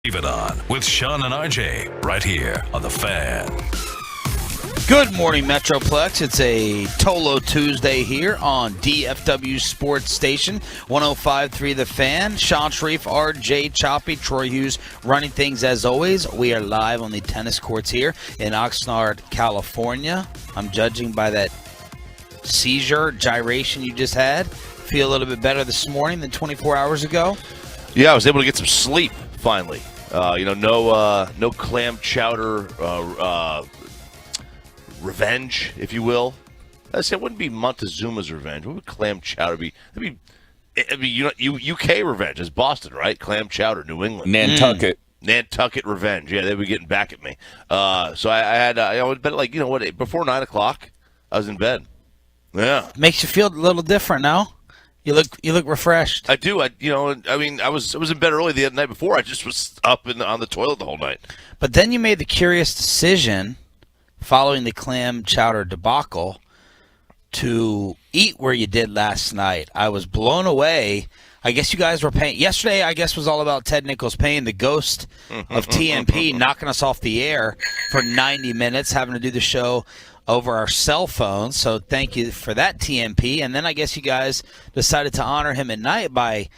Leave it on with Sean and RJ right here on The Fan. Good morning, Metroplex. It's a Tolo Tuesday here on DFW Sports Station, 105.3 The Fan. Sean Sharif, RJ Choppy, Troy Hughes running things as always. We are live on the tennis courts here in Oxnard, California. I'm judging by that seizure, gyration you just had. Feel a little bit better this morning than 24 hours ago? Yeah, I was able to get some sleep finally. No clam chowder revenge, if you will. I said it wouldn't be Montezuma's revenge. What would clam chowder be? It'd be UK revenge. It's Boston, right? Clam chowder, New England, Nantucket. Nantucket revenge. Yeah, they were getting back at me. So I had I went to bed before 9 o'clock. I was in bed. Yeah, Makes you feel a little different now. You look refreshed. I do. I was in bed early the night before. I just was up on the toilet the whole night. But then you made the curious decision, following the clam chowder debacle, to eat where you did last night. I was blown away. I guess you guys were paying. Yesterday, I guess, was all about Ted Nichols paying the ghost of TMP, knocking us off the air for 90 minutes, having to do the show over our cell phones. So thank you for that, TMP. And then I guess you guys decided to honor him at night by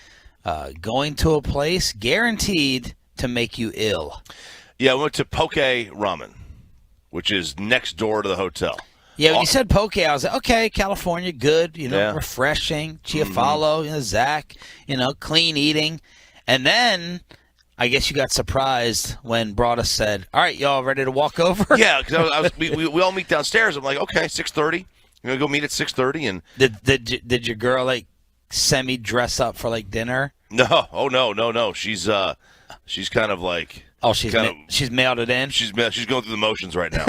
going to a place guaranteed to make you ill. Yeah, I went to Poke Ramen, which is next door to the hotel. Yeah, when you said poke, I was like, okay, California, good, refreshing, Chiafalo, Zach, clean eating. And then I guess you got surprised when Broada said, all right, y'all ready to walk over? Yeah, because we all meet downstairs. I'm like, okay, 6:30. You're going to go meet at 6:30. And Did your girl, semi-dress up for, dinner? No. Oh, no. She's kind of like... Oh, she's mailed it in? She's going through the motions right now.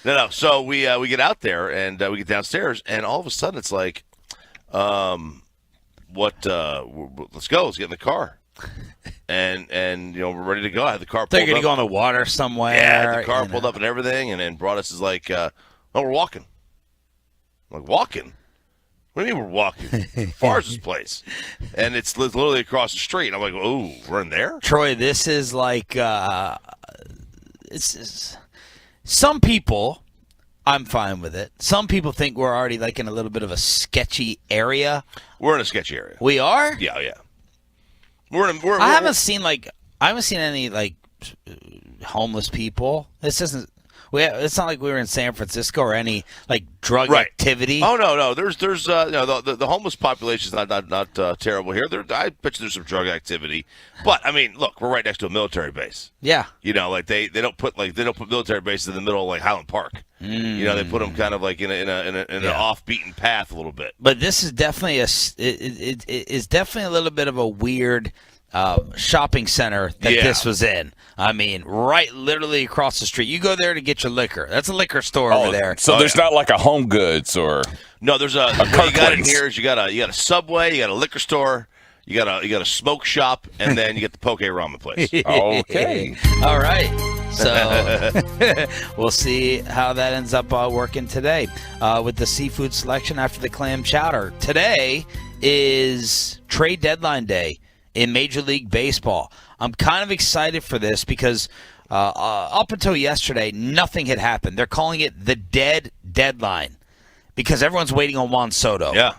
No. So we get out there, and we get downstairs, and all of a sudden it's like, let's go. Let's get in the car. And we're ready to go. I had the car pulled up. They're going to go on the water somewhere. Yeah, the car pulled up and everything, and then brought us is like, no, we're walking. I'm like, walking? What do you mean we're walking? Farz's place. And it's literally across the street. I'm like, oh, we're in there? Troy, this is like, some people, I'm fine with it. Some people think we're already in a little bit of a sketchy area. We're in a sketchy area. We are? Yeah. I haven't seen any homeless people. This isn't. It's not like we were in San Francisco or any drug activity. Oh no. There's the homeless population is not terrible here. I bet you there's some drug activity, but I mean, look, we're right next to a military base. Yeah. They don't put military bases in the middle of Highland Park. They put them kind of in an off-beaten path a little bit. But this is definitely it's definitely a little bit of a weird shopping center that this was in. I mean, literally across the street. You go there to get your liquor. That's a liquor store over there. So there's not like a Home Goods or no. There's what you got in here is you got a Subway, you got a liquor store, you got a smoke shop, and then you get the Poke Ramen place. Okay. All right. So we'll see how that ends up working today with the seafood selection after the clam chowder. Today is trade deadline day in Major League Baseball. I'm kind of excited for this because up until yesterday, nothing had happened. They're calling it the dead deadline because everyone's waiting on Juan Soto. Yeah.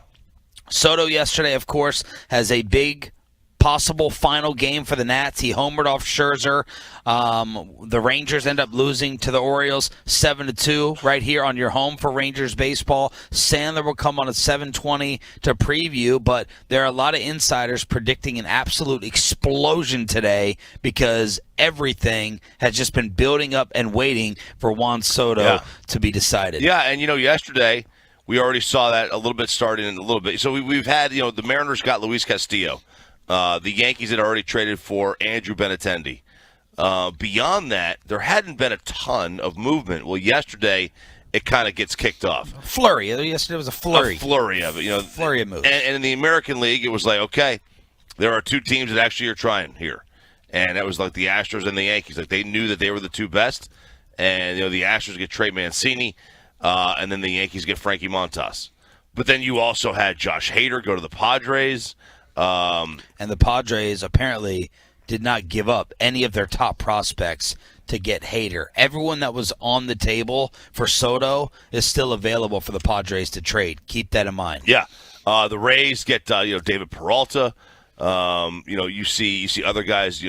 Soto yesterday, of course, has a big possible final game for the Nats. He homered off Scherzer. The Rangers end up losing to the Orioles 7-2 right here on your home for Rangers baseball. Sandler will come on at 7:20 to preview, but there are a lot of insiders predicting an absolute explosion today because everything has just been building up and waiting for Juan Soto to be decided. Yeah, and yesterday we already saw that a little bit starting in a little bit. So we've had, the Mariners got Luis Castillo. The Yankees had already traded for Andrew Benintendi. Beyond that, there hadn't been a ton of movement. Well, yesterday, it kind of gets kicked off. Flurry. Yesterday was a flurry. A flurry of it. Flurry of moves. And in the American League, it was like, okay, there are two teams that actually are trying here. And that was like the Astros and the Yankees. They knew that they were the two best. And, the Astros get Trey Mancini, and then the Yankees get Frankie Montas. But then you also had Josh Hader go to the Padres. And the Padres apparently did not give up any of their top prospects to get Hader. Everyone that was on the table for Soto is still available for the Padres to trade. Keep that in mind. Yeah. The Rays get David Peralta. You see other guys.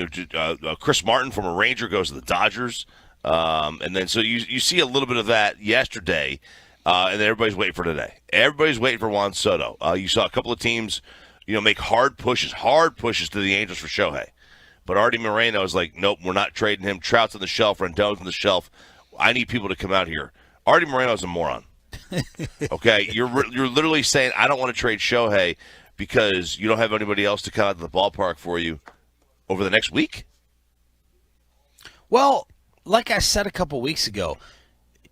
Chris Martin from a Ranger goes to the Dodgers, and then so you see a little bit of that yesterday, and then everybody's waiting for today. Everybody's waiting for Juan Soto. You saw a couple of teams, make hard pushes to the Angels for Shohei, but Artie Moreno is like, nope, we're not trading him. Trout's on the shelf, Rendon's on the shelf. I need people to come out here. Artie Moreno's a moron. Okay, you're literally saying I don't want to trade Shohei because you don't have anybody else to come out to the ballpark for you over the next week? Well, like I said a couple weeks ago,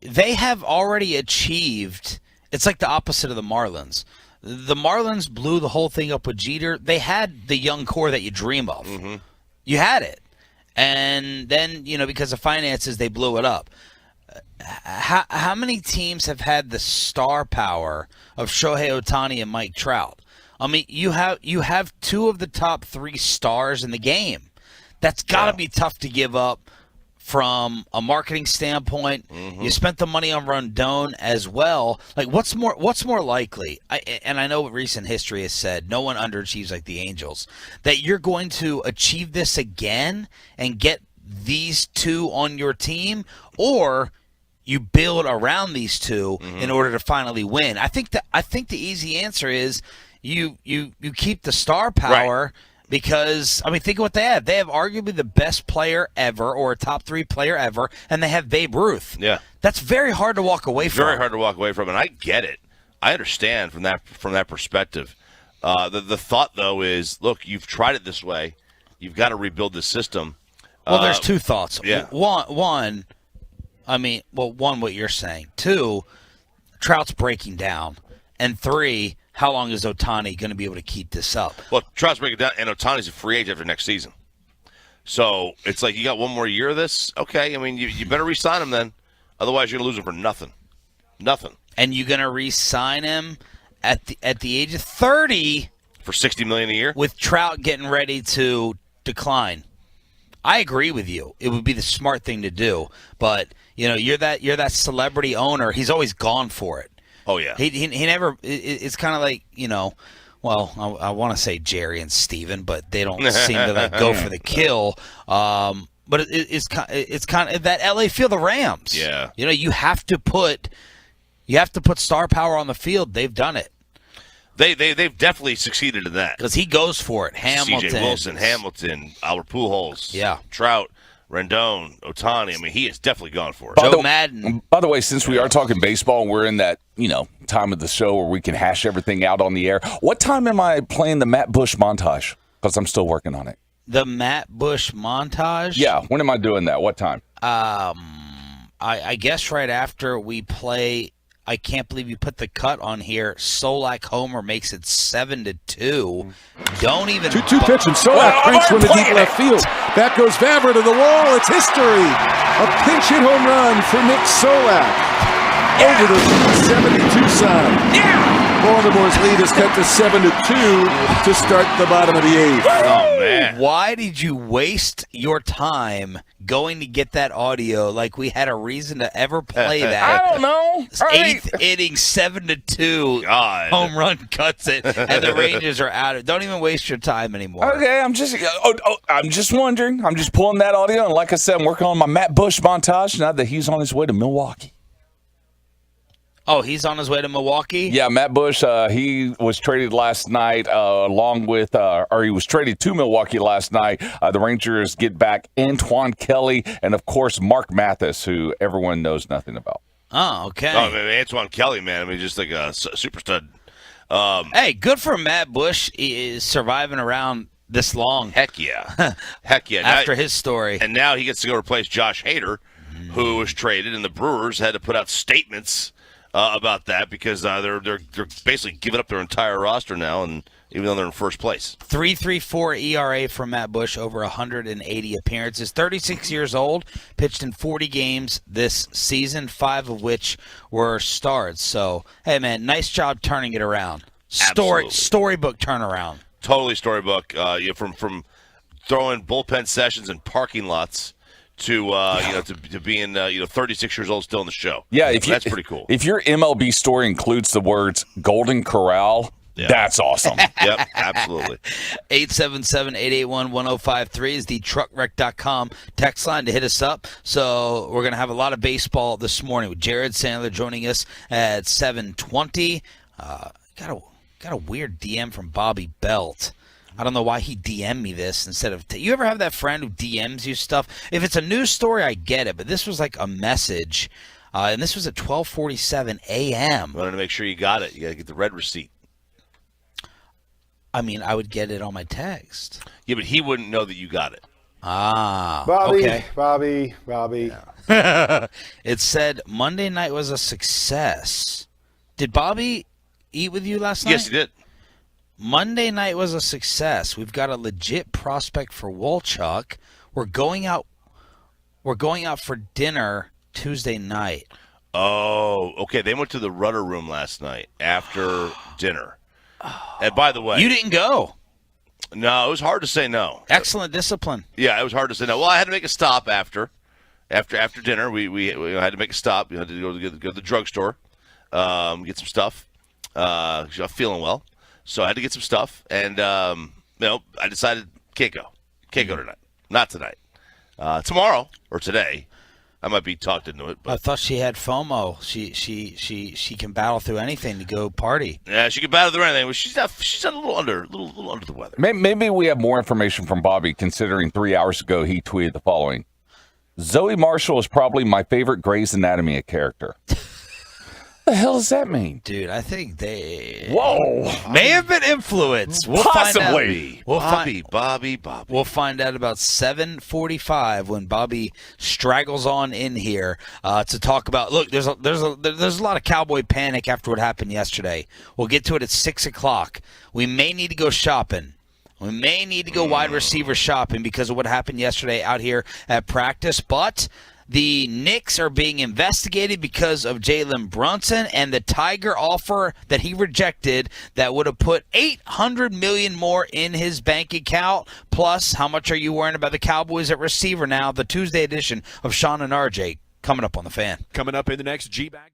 they have already achieved – it's like the opposite of the Marlins. The Marlins blew the whole thing up with Jeter. They had the young core that you dream of. Mm-hmm. You had it. And then, because of finances, they blew it up. How many teams have had the star power of Shohei Ohtani and Mike Trout? I mean, you have two of the top three stars in the game. That's got to be tough to give up from a marketing standpoint. Mm-hmm. You spent the money on Rendon as well. Like, what's more likely? I know what recent history has said. No one underachieves like the Angels. That you're going to achieve this again and get these two on your team, or you build around these two in order to finally win. I think the easy answer is you keep the star power. Right. Because, think of what they have. They have arguably the best player ever, or a top three player ever, and they have Babe Ruth. Yeah. That's very hard to walk away from. Very hard to walk away from, and I get it. I understand from that perspective. The thought, though, is, look, you've tried it this way. You've got to rebuild the system. Well, there's two thoughts. Yeah. One, what you're saying. Two, Trout's breaking down. And three, how long is Ohtani going to be able to keep this up? Well, Trout's breaking down, and Ohtani's a free agent after next season. So it's like you got one more year of this? Okay, you better re-sign him then. Otherwise, you're going to lose him for nothing. Nothing. And you're going to re-sign him at the age of 30 for $60 million a year? With Trout getting ready to decline. I agree with you. It would be the smart thing to do. But, you're that celebrity owner. He's always gone for it. Oh, yeah. He never – it's kind of like, I want to say Jerry and Steven, but they don't seem to go for the kill. But it's kind of that LA feel the Rams. Yeah. You have to put star power on the field. They've done it. They've definitely succeeded in that. Because he goes for it. Hamilton. C.J. Wilson, Hamilton, Albert Pujols. Yeah. Trout, Rendon, Ohtani. he has definitely gone for it. Joe Madden. By the way, since we are talking baseball and we're in that, time of the show where we can hash everything out on the air, what time am I playing the Matt Bush montage? Because I'm still working on it. The Matt Bush montage? Yeah. When am I doing that? What time? I guess right after we play. I can't believe you put the cut on here. Solak homer makes it 7-2. Don't even 2-2 pitch, and Solak cranks one to deep left field. Back goes Vavra to the wall. It's history. A pinch hit home run for Nick Solak. Over the 72 side. Yeah. Baltimore's lead is cut to 7-2 to start the bottom of the eighth. Oh, man. Why did you waste your time going to get that audio like we had a reason to ever play that? I don't know. Eighth inning, 7-2. God. Home run cuts it, and the Rangers are out. Don't even waste your time anymore. Okay, I'm just wondering. I'm just pulling that audio, and like I said, I'm working on my Matt Bush montage now that he's on his way to Milwaukee. Oh, he's on his way to Milwaukee? Yeah, Matt Bush, he was traded last night he was traded to Milwaukee last night. The Rangers get back Antoine Kelly and, of course, Mark Mathis, who everyone knows nothing about. Oh, okay. Oh, Antoine Kelly, man. just like a super stud. Hey, good for Matt Bush. He is surviving around this long. Heck yeah. Heck yeah. After his story. And now he gets to go replace Josh Hader, who was traded, and the Brewers had to put out statements about that because they're basically giving up their entire roster now, and even though they're in first place. 3.34 ERA for Matt Bush, over 180 appearances. 36 years old, pitched in 40 games this season, 5 of which were starts. So, hey, man, nice job turning it around. Storybook turnaround. Totally storybook. From throwing bullpen sessions in parking lots to to being 36 years old still in the show. Yeah, that's pretty cool. If your MLB story includes the words Golden Corral, that's awesome. Yep, absolutely. 877-881-1053 is the truckwreck.com text line to hit us up. So we're going to have a lot of baseball this morning with Jared Sandler joining us at 7:20. Got a weird DM from Bobby Belt. I don't know why he DM'd me this instead of you ever have that friend who DMs you stuff? If it's a news story, I get it, but this was like a message, and this was at 12:47 a.m. Wanted to make sure you got it. You got to get the red receipt. I mean, I would get it on my text. Yeah, but he wouldn't know that you got it. Bobby, okay. Bobby. Yeah. It said Monday night was a success. Did Bobby eat with you last night? Yes, he did. Monday night was a success. We've got a legit prospect for Wolchuk. We're going out for dinner Tuesday night. Oh, okay. They went to the Rudder Room last night after dinner. And by the way, You didn't go. no, it was hard to say no. Excellent discipline. Yeah, it was hard to say no. Well, I had to make a stop after dinner. We had to make a stop. You had to go to the drugstore, get some stuff. I'm feeling well, so I had to get some stuff, and I decided can't go tonight, not tonight, tomorrow or today. I might be talked into it, I but thought she had FOMO. She can battle through anything to go party. yeah, she could battle through anything. But she's not a little under the weather. Maybe we have more information from Bobby, considering 3 hours ago he tweeted the following. Zoe Marshall is probably my favorite Grey's Anatomy character. What the hell does that mean? Dude, I think they May have been influenced. We'll Possibly. Find out. Bobby. We'll find out about 7:45 when Bobby straggles on in here to talk about. Look, there's a lot of cowboy panic after what happened yesterday. We'll get to it at 6:00. We may need to go shopping. We may need to go wide receiver shopping because of what happened yesterday out here at practice. But the Knicks are being investigated because of Jaylen Brunson and the Tiger offer that he rejected that would have put $800 million more in his bank account. Plus, how much are you worrying about the Cowboys at receiver now? The Tuesday edition of Sean and RJ coming up on The Fan. Coming up in the next G-Bag.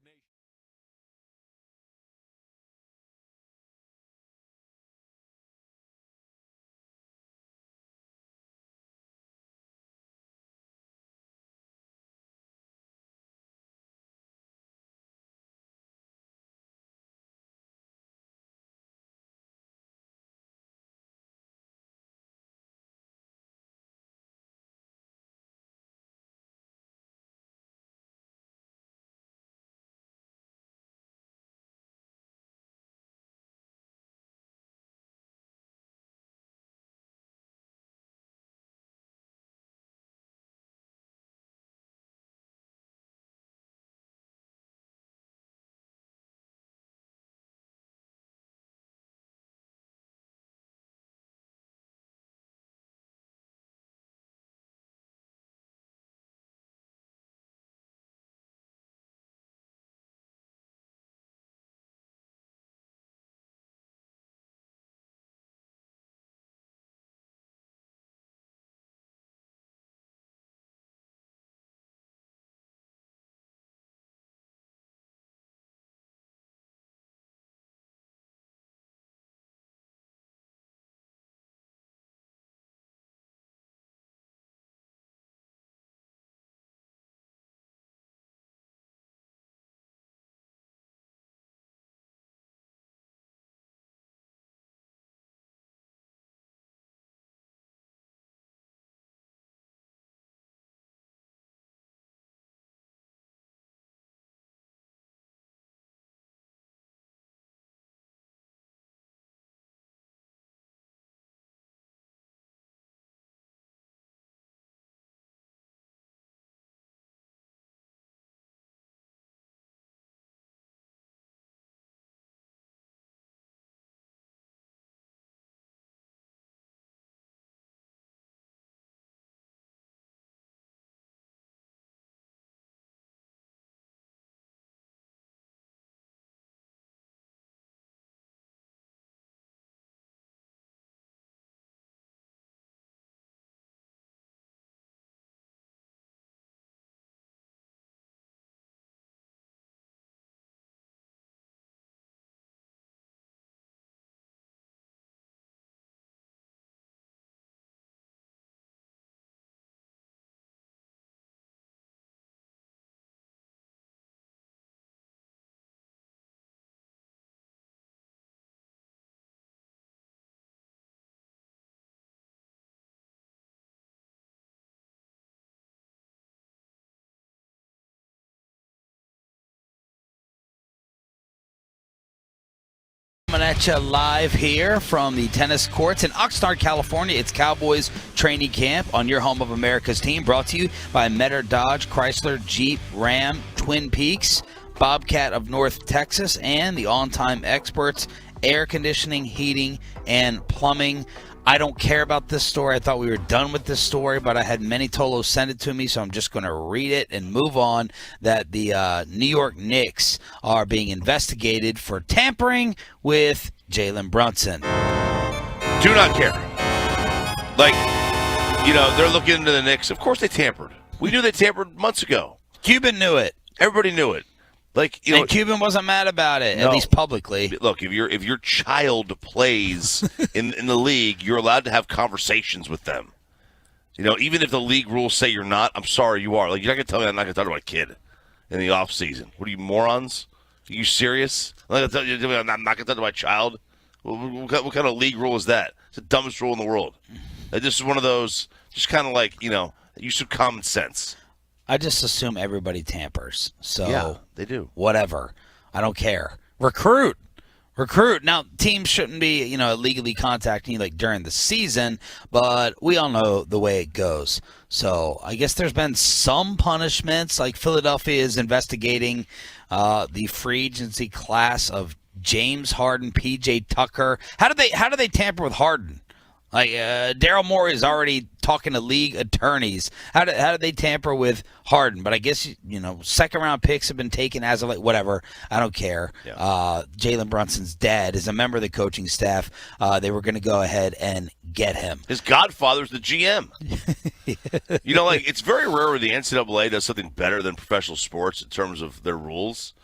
Coming at you live here from the tennis courts in Oxnard, California. It's Cowboys training camp on your home of America's team, brought to you by Metter Dodge, Chrysler, Jeep, Ram, Twin Peaks, Bobcat of North Texas, and the on-time experts, air conditioning, heating, and plumbing. I don't care about this story. I thought we were done with this story, but I had Manny Tolo send it to me, so I'm just going to read it and move on. That the New York Knicks are being investigated for tampering with Jaylen Brunson. Do not care. They're looking into the Knicks. Of course they tampered. We knew they tampered months ago. Cuban knew it. Everybody knew it. And Cuban wasn't mad about it, at least publicly. Look, if your child plays in the league, you're allowed to have conversations with them. Even if the league rules say you're not, I'm sorry, you are. You're not going to tell me I'm not going to talk to my kid in the off season. What are you, morons? Are you serious? I'm not going to talk to my child. What kind of league rule is that? It's the dumbest rule in the world. This is one of those, just kind of use some common sense. I just assume everybody tampers. So yeah, they do. Whatever. I don't care. Recruit. Now, teams shouldn't be, illegally contacting you during the season, but we all know the way it goes. So I guess there's been some punishments, like Philadelphia is investigating the free agency class of James Harden, PJ Tucker. How did they tamper with Harden? Daryl Morey is already talking to league attorneys. How did they tamper with Harden? But I guess, second round picks have been taken as of whatever. I don't care. Yeah. Jaylen Brunson's dad is a member of the coaching staff. They were going to go ahead and get him. His godfather's the GM. It's very rare when the NCAA does something better than professional sports in terms of their rules.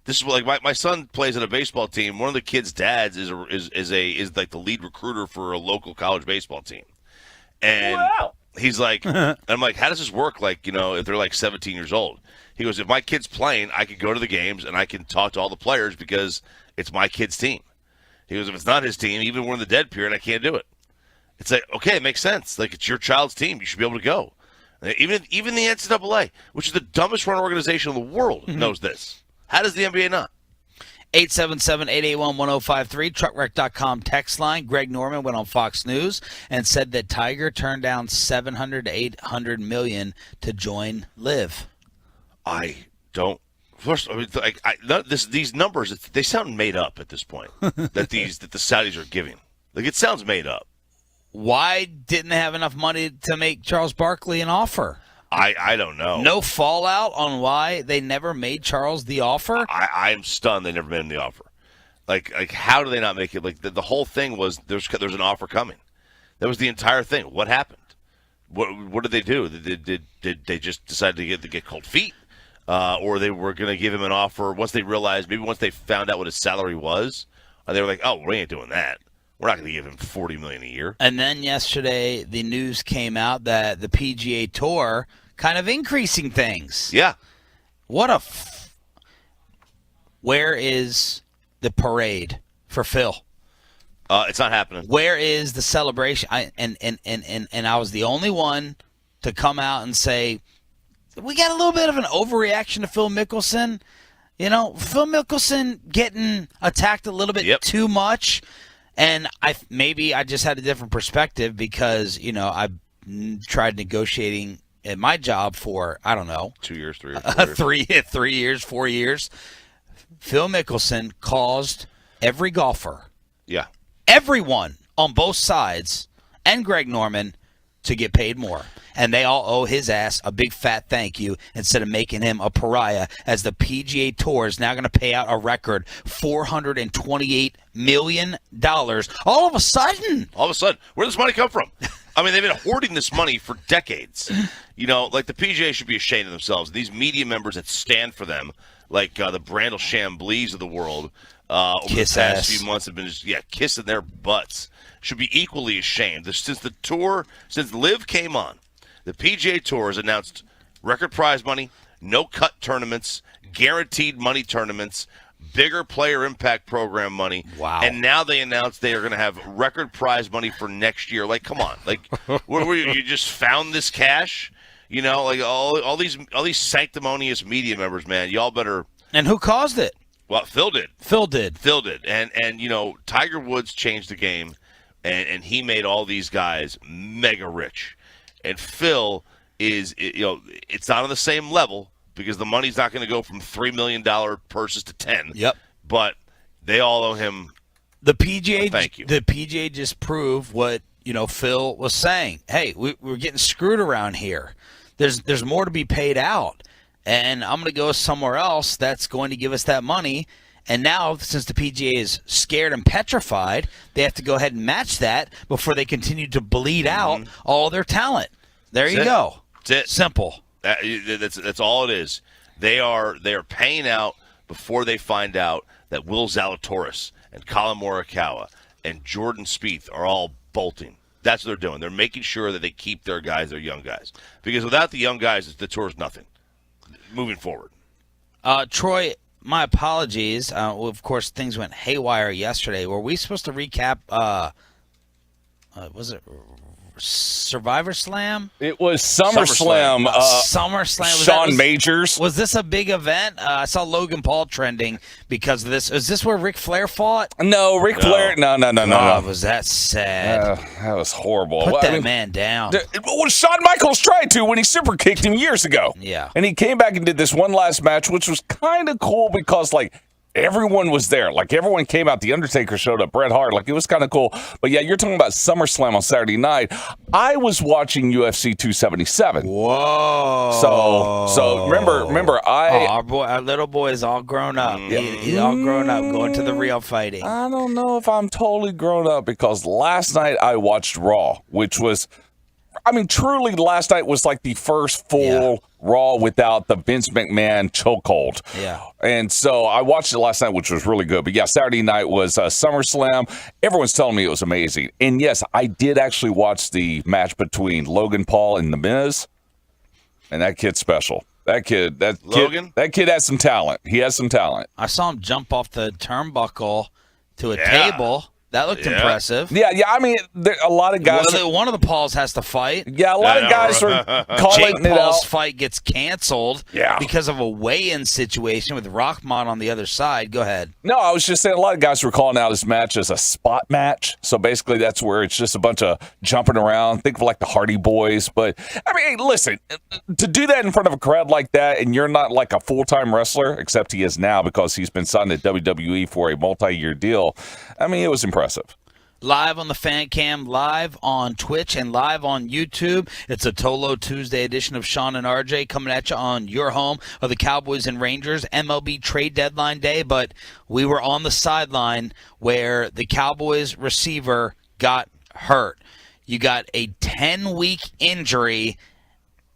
This is my son plays on a baseball team. One of the kids' dads is the lead recruiter for a local college baseball team, and he's like, and I'm like, how does this work? If they're 17 years old, he goes, if my kid's playing, I can go to the games and I can talk to all the players because it's my kid's team. He goes, if it's not his team, even when in the dead period, I can't do it. It's okay, it makes sense. It's your child's team, you should be able to go. Even the NCAA, which is the dumbest run organization in the world, knows this. How does the NBA not? 877-881-1053, truckwreck.com text line. Greg Norman went on Fox News and said that Tiger turned down $700 to $800 million to join LIV. I don't. First, these numbers, they sound made up at this point. that the Saudis are giving, it sounds made up. Why didn't they have enough money to make Charles Barkley an offer? I don't know. No fallout on why they never made Charles the offer? I'm stunned they never made him the offer. How do they not make it? The whole thing was there's an offer coming. That was the entire thing. What happened? What did they do? Did they just decide to get cold feet? Or they were going to give him an offer once they realized, maybe once they found out what his salary was, they were like, oh, we ain't doing that. We're not going to give him $40 million a year. And then yesterday, the news came out that the PGA Tour kind of increasing things. Yeah. What where is the parade for Phil? It's not happening. Where is the celebration? And I was the only one to come out and say, we got a little bit of an overreaction to Phil Mickelson. Phil Mickelson getting attacked a little bit too much. And I just had a different perspective because, I've tried negotiating at my job for, I don't know. 2 years, 3 years. 3 years, 4 years. Phil Mickelson caused every golfer, everyone on both sides, and Greg Norman to get paid more. And they all owe his ass a big fat thank you instead of making him a pariah, as the PGA Tour is now going to pay out a record $428 million. All of a sudden, where does this money come from? I mean, they've been hoarding this money for decades. The PGA should be ashamed of themselves. These media members that stand for them, the Brandel Chamblees of the world, over the past few months have been just kissing their butts. Should be equally ashamed. Since LIV came on, the PGA Tour has announced record prize money, no cut tournaments, guaranteed money tournaments, bigger player impact program money. Wow. And now they announced they are going to have record prize money for next year. Come on. Where you just found this cash? All these sanctimonious media members, man. Y'all better. And who caused it? Well, Phil did. Phil did. And Tiger Woods changed the game, and he made all these guys mega rich. And Phil is, it's not on the same level because the money's not going to go from $3 million purses to 10. Yep. But they all owe him. The PGA. Thank you. The PGA just proved what Phil was saying. Hey, we're getting screwed around here. There's more to be paid out. And I'm going to go somewhere else that's going to give us that money. And now, since the PGA is scared and petrified, they have to go ahead and match that before they continue to bleed out all their talent. There you go. That's it. Simple. That's all it is. They are paying out before they find out that Will Zalatoris and Colin Morikawa and Jordan Spieth are all bolting. That's what they're doing. They're making sure that they keep their guys, their young guys. Because without the young guys, the tour's nothing. Moving forward. Troy, my apologies. Of course, things went haywire yesterday. Were we supposed to recap, was it Survivor Slam? It was SummerSlam. SummerSlam. Shawn Majors. Was this a big event? I saw Logan Paul trending because of this. Is this where Ric Flair fought? No, Ric Flair. No. Was that sad? That was horrible. Put that man down. Well, Shawn Michaels tried to when he super kicked him years ago. Yeah. And he came back and did this one last match, which was kind of cool because, everyone was there. Everyone came out. The Undertaker showed up. Bret Hart. It was kind of cool. But, yeah, you're talking about SummerSlam on Saturday night. I was watching UFC 277. Whoa. So remember, our little boy is all grown up. He's all grown up, going to the real fighting. I don't know if I'm totally grown up because last night I watched Raw, which was, truly last night was the first full Raw without the Vince McMahon chokehold. Yeah. And so I watched it last night, which was really good. But yeah, Saturday night was SummerSlam. Everyone's telling me it was amazing. And yes, I did actually watch the match between Logan Paul and The Miz. And that kid's special. That kid has some talent. He has some talent. I saw him jump off the turnbuckle to a table. That looked impressive. Yeah. A lot of guys. One of the Pauls has to fight. Yeah, a lot of guys are calling Jake it Paul's out. fight gets canceled because of a weigh-in situation with Rockmont on the other side. Go ahead. No, I was just saying a lot of guys were calling out his match as a spot match. So basically that's where it's just a bunch of jumping around. Think of the Hardy Boys. But, hey, listen, to do that in front of a crowd like that and you're not a full-time wrestler, except he is now because he's been signed to WWE for a multi-year deal, it was impressive. Live on the Fan Cam, live on Twitch, and live on YouTube. It's a Tolo Tuesday edition of Sean and RJ coming at you on your home of the Cowboys and Rangers MLB trade deadline day. But we were on the sideline where the Cowboys receiver got hurt. You got a 10-week injury.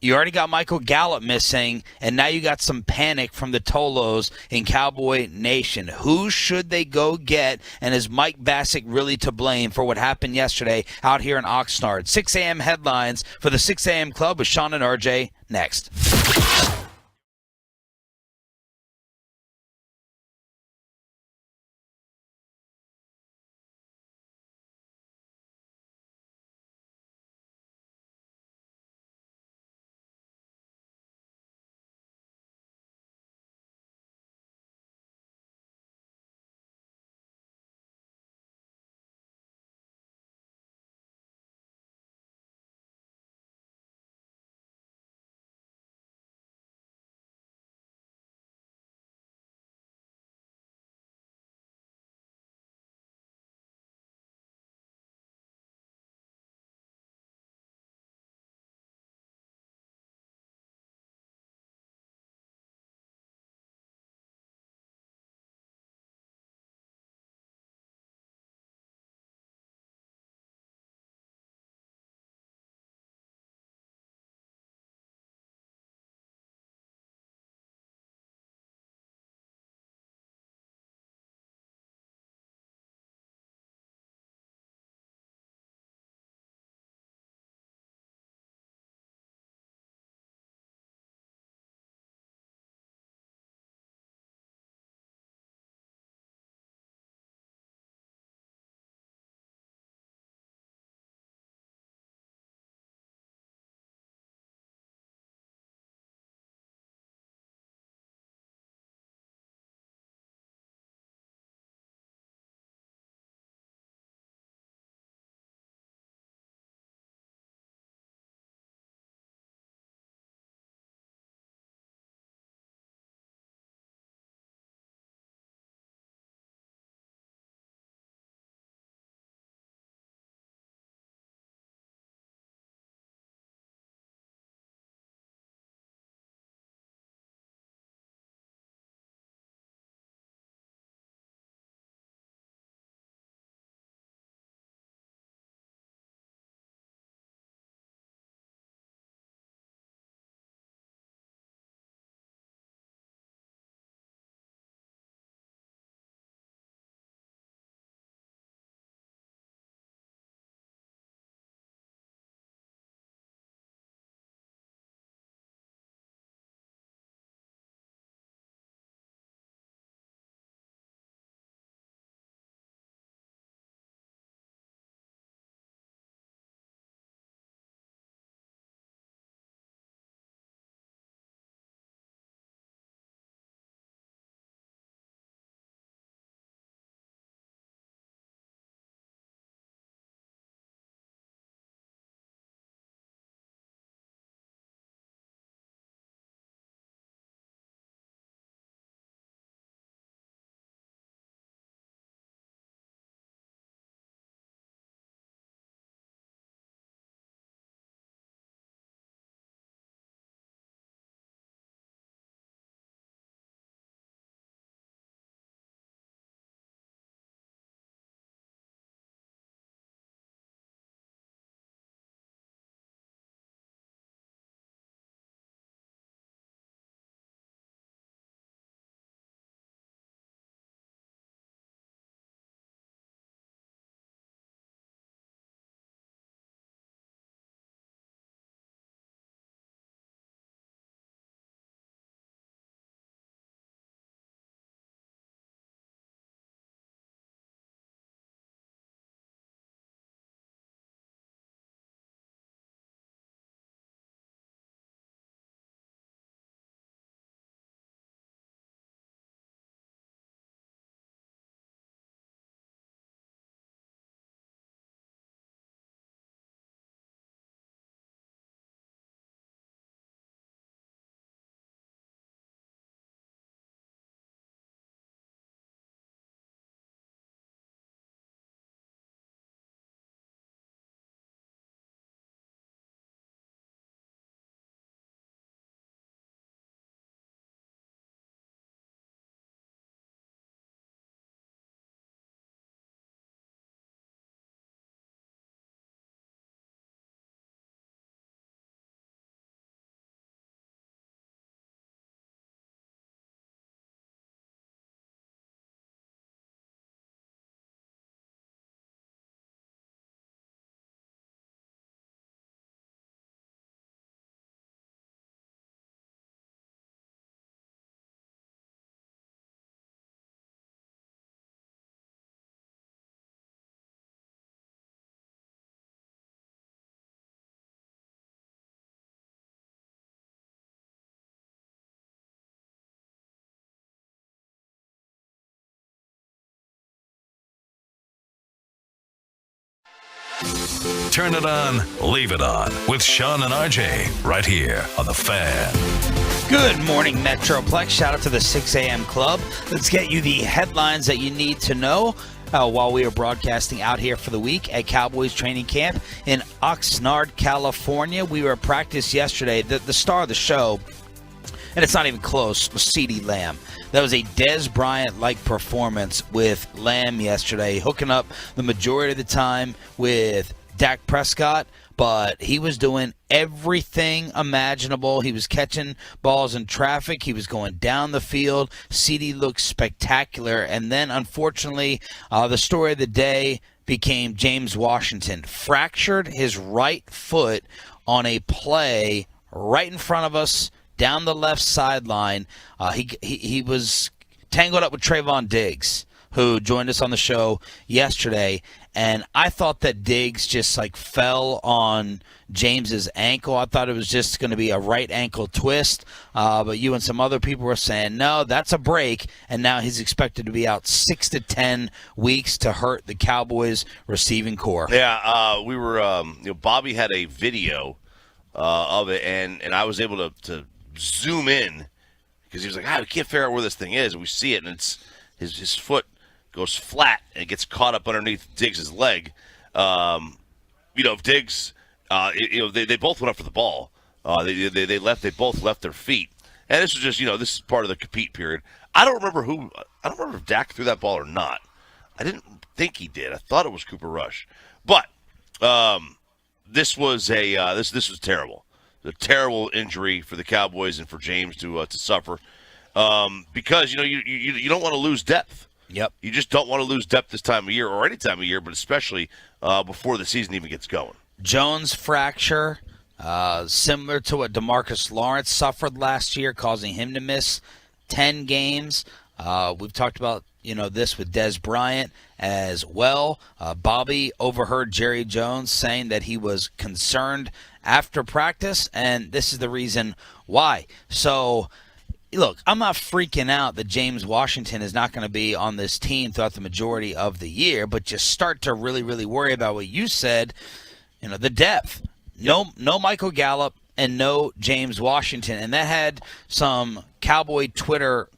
You already got Michael Gallup missing, and now you got some panic from the Tolos in Cowboy Nation. Who should they go get, and is Mike Bassick really to blame for what happened yesterday out here in Oxnard? 6 a.m. headlines for the 6 a.m. Club with Sean and RJ next. Turn it on, leave it on with Sean and RJ right here on The Fan. Good morning, Metroplex. Shout out to the 6 a.m. club. Let's get you the headlines that you need to know while we are broadcasting out here for the week at Cowboys training camp in Oxnard, California. We were at practice yesterday. The star of the show, and it's not even close, was CeeDee Lamb. That was a Des Bryant-like performance with Lamb yesterday, hooking up the majority of the time with Dak Prescott, but he was doing everything imaginable. He was catching balls in traffic. He was going down the field. CeeDee looked spectacular. And then, unfortunately, the story of the day became James Washington. Fractured his right foot on a play right in front of us down the left sideline. He was tangled up with Trayvon Diggs, who joined us on the show yesterday. And I thought that Diggs just fell on James's ankle. I thought it was just going to be a right ankle twist. But you and some other people were saying, no, that's a break. And now he's expected to be out 6 to 10 weeks to hurt the Cowboys receiving core. Yeah, we were. Bobby had a video of it, and I was able to zoom in because he was like, we can't figure out where this thing is. And we see it, and it's his foot goes flat and it gets caught up underneath Diggs' leg. Diggs, they both went up for the ball. They both left their feet, and this was just this is part of the compete period. I don't remember if Dak threw that ball or not. I didn't think he did. I thought it was Cooper Rush, but this was this was terrible. A terrible injury for the Cowboys and for James to suffer because you don't want to lose depth. Yep. You just don't want to lose depth this time of year or any time of year, but especially before the season even gets going. Jones fracture, similar to what DeMarcus Lawrence suffered last year, causing him to miss 10 games. We've talked about this with Des Bryant as well. Bobby overheard Jerry Jones saying that he was concerned after practice, and this is the reason why. So, look, I'm not freaking out that James Washington is not going to be on this team throughout the majority of the year, but just start to really, really worry about what you said, the depth. No Michael Gallup and no James Washington, and that had some Cowboy Twitter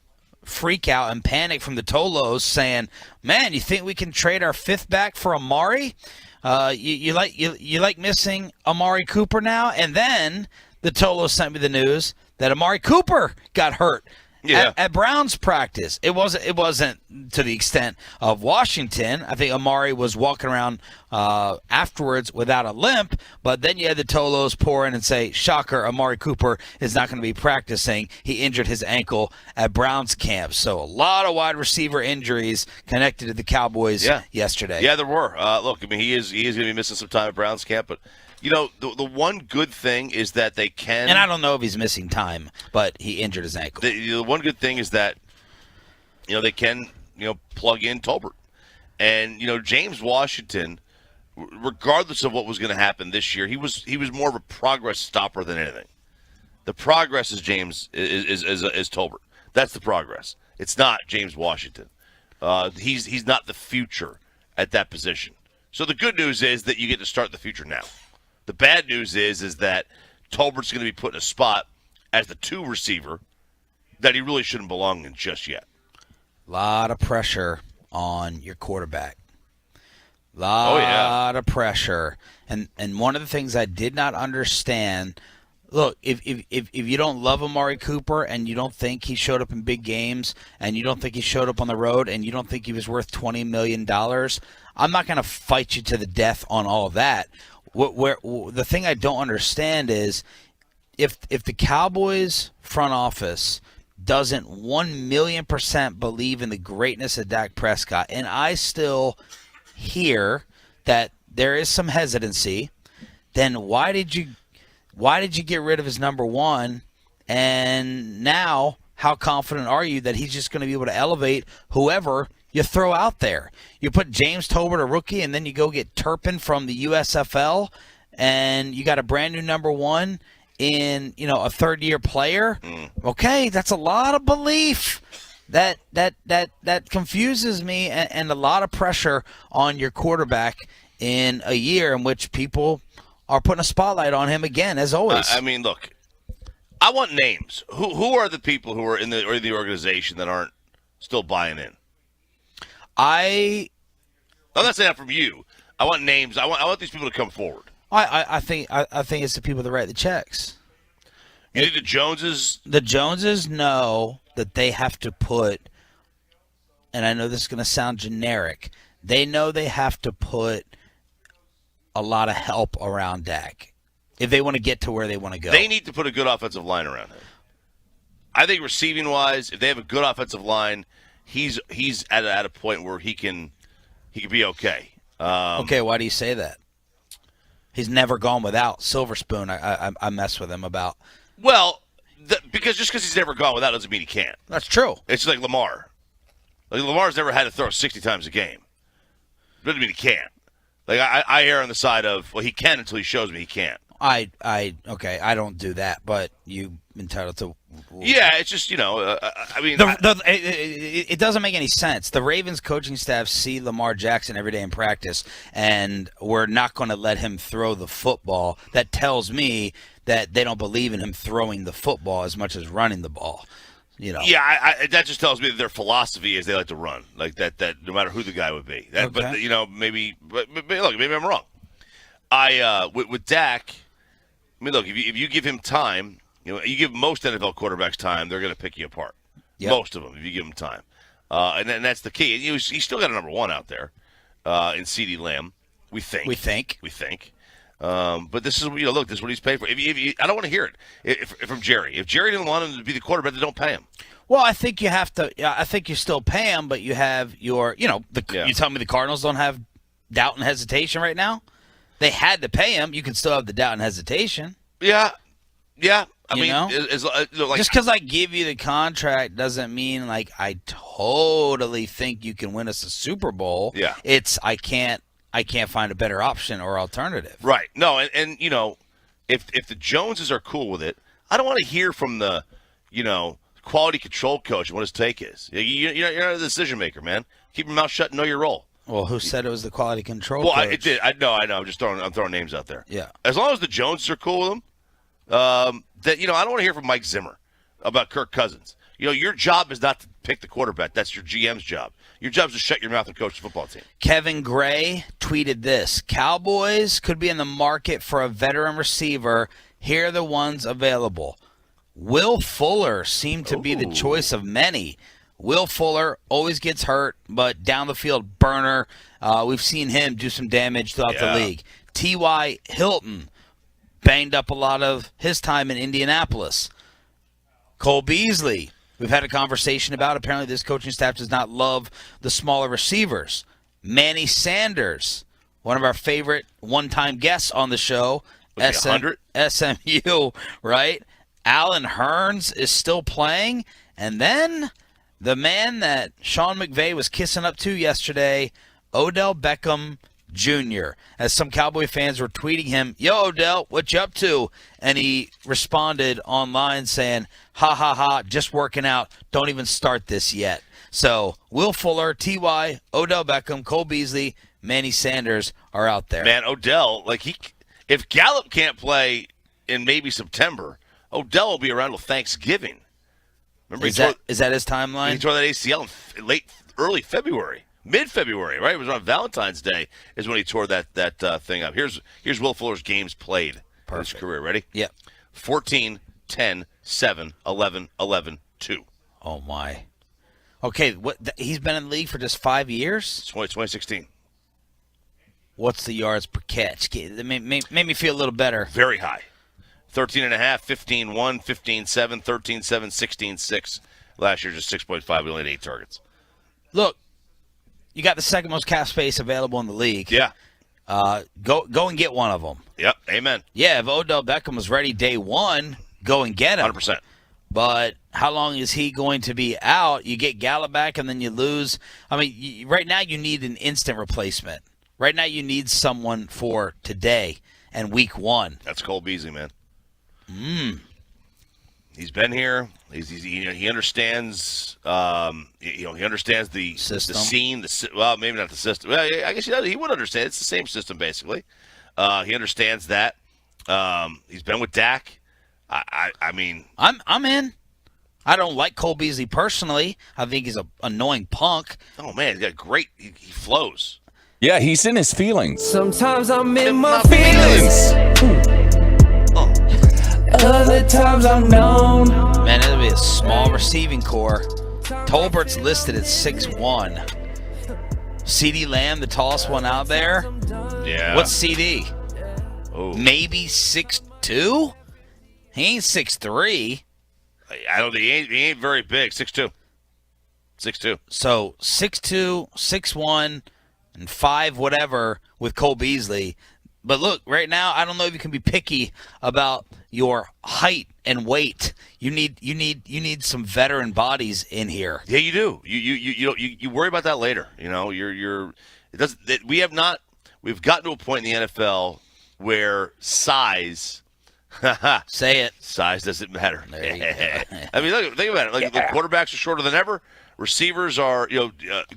freak out and panic from the Tolos saying, man, you think we can trade our fifth back for Amari? You like missing Amari Cooper now? And then the Tolos sent me the news that Amari Cooper got hurt at Browns practice. It wasn't to the extent of Washington. I think Amari was walking around afterwards without a limp, but then you had the Tolos pour in and say, shocker, Amari Cooper is not going to be practicing. He injured his ankle at Browns camp. So a lot of wide receiver injuries connected to the Cowboys yesterday. Yeah, there were. Look, I mean, he is going to be missing some time at Browns camp, but the one good thing is that they can... And I don't know if he's missing time, but he injured his ankle. The one good thing is that, they can, plug in Tolbert. And, James Washington, regardless of what was going to happen this year, he was more of a progress stopper than anything. The progress is is Tolbert. That's the progress. It's not James Washington. He's not the future at that position. So the good news is that you get to start the future now. The bad news is that Tolbert's going to be put in a spot as the 2 receiver that he really shouldn't belong in just yet. A lot of pressure on your quarterback. Lot of pressure. And one of the things I did not understand, look, if you don't love Amari Cooper and you don't think he showed up in big games and you don't think he showed up on the road and you don't think he was worth $20 million, I'm not going to fight you to the death on all of that. The thing I don't understand is if the Cowboys front office doesn't 1,000,000% believe in the greatness of Dak Prescott, and I still hear that there is some hesitancy, then why did you get rid of his number 1? And now, how confident are you that he's just going to be able to elevate whoever you throw out there? You put James Tolbert, a rookie, and then you go get Turpin from the USFL, and you got a brand new number 1 in a third-year player. Okay, that's a lot of belief. That confuses me, and a lot of pressure on your quarterback in a year in which people are putting a spotlight on him again, as always. I mean, look, I want names. Who are the people who are in the organization that aren't still buying in? I'm not saying that from you. I want names. I want these people to come forward. I think it's the people that write the checks. You think the Joneses? The Joneses know that they have to put, and I know this is going to sound generic, they know they have to put a lot of help around Dak if they want to get to where they want to go. They need to put a good offensive line around him. I think receiving-wise, if they have a good offensive line, he's at a point where he can be okay. Okay, why do you say that? He's never gone without. Silver Spoon, I mess with him about. Well, because he's never gone without doesn't mean he can't. That's true. It's like Lamar. Like Lamar's never had to throw 60 times a game. Doesn't mean he can't. Like I err on the side of, well, he can until he shows me he can't. I don't do that, but you entitled to. Yeah, it's just I mean, it doesn't make any sense. The Ravens coaching staff see Lamar Jackson every day in practice, and we're not going to let him throw the football. That tells me that they don't believe in him throwing the football as much as running the ball. Yeah, that just tells me that their philosophy is they like to run, like that no matter who the guy would be. Okay. But maybe look, maybe I'm wrong. With Dak, I mean, look, if you give him time, you give most NFL quarterbacks time, they're going to pick you apart. Yep. Most of them, if you give them time, and that's the key. He's still got a number one out there in CeeDee Lamb. We think. But this is look. This is what he's paid for. If I don't want to hear it from Jerry. If Jerry didn't want him to be the quarterback, then don't pay him. Well, I think you have to. I think you still pay him, but you have your. You tell me the Cardinals don't have doubt and hesitation right now. They had to pay him. You can still have the doubt and hesitation. Yeah. I mean, just because I give you the contract doesn't mean like I totally think you can win us a Super Bowl. Yeah. It's I can't find a better option or alternative. Right. No, and if the Joneses are cool with it, I don't want to hear from the quality control coach what his take is. You're not a decision maker, man. Keep your mouth shut and know your role. Well, who said it was the quality control coach? Well, it did. I know. I'm just throwing names out there. Yeah. As long as the Joneses are cool with them, I don't want to hear from Mike Zimmer about Kirk Cousins. Your job is not to pick the quarterback. That's your GM's job. Your job is to shut your mouth and coach the football team. Kevin Gray tweeted this: Cowboys could be in the market for a veteran receiver. Here are the ones available. Will Fuller seemed to be the choice of many. Will Fuller always gets hurt, but down the field burner. We've seen him do some damage throughout the league. T.Y. Hilton banged up a lot of his time in Indianapolis. Cole Beasley, we've had a conversation about. Apparently this coaching staff does not love the smaller receivers. Manny Sanders, one of our favorite one-time guests on the show. SMU, right? Alan Hearns is still playing. And then the man that Sean McVay was kissing up to yesterday, Odell Beckham Jr., as some Cowboy fans were tweeting him, "Yo, Odell, what you up to?" And he responded online saying, "Ha, ha, ha, just working out. Don't even start this yet." So Will Fuller, T.Y., Odell Beckham, Cole Beasley, Manny Sanders are out there. Man, Odell, if Gallup can't play in maybe September, Odell will be around till Thanksgiving. Remember, is that his timeline? He tore that ACL in early February. Mid-February, right? It was on Valentine's Day is when he tore that thing up. Here's Will Fuller's games played in his career. Ready? Yep. 14, 10, 7, 11, 11, 2. Oh, my. Okay, he's been in the league for just 5 years? 2016. What's the yards per catch? It made me feel a little better. Very high. 13.5, 15-1, 15-7, 13-7, 16-6. Last year, just 6.5. We only had 8 targets. Look. You got the second most cap space available in the league. Yeah. Go and get one of them. Yep. Amen. Yeah, if Odell Beckham was ready day one, go and get him. 100%. But how long is he going to be out? You get Gallup back and then you lose. I mean, right now you need an instant replacement. Right now you need someone for today and week one. That's Cole Beasley, man. He's been here. He understands. He understands the system. the scene. Well, maybe not the system. Well, I guess he would understand. It's the same system basically. He understands that. He's been with Dak. I mean, I'm in. I don't like Cole Beasley personally. I think he's an annoying punk. oh man, he's got great. He flows. Yeah, he's in his feelings. Sometimes I'm in my feelings. Other times I'm known. Man, it'll be a small receiving core. Tolbert's listed at 6'1". CeeDee Lamb, the tallest one out there. Yeah. What's CD? Oh. Maybe 6'2"? He ain't 6'3". I don't think he ain't very big. 6'2". 6'2". So 6'2", 6'1", and 5 whatever with Cole Beasley. But look, right now, I don't know if you can be picky about your height and weight. You need some veteran bodies in here. Yeah, you do. You worry about that later. You know, we've gotten to a point in the NFL where size. Say it. Size doesn't matter. There you go. I mean, look, think about it. The quarterbacks are shorter than ever. Receivers are,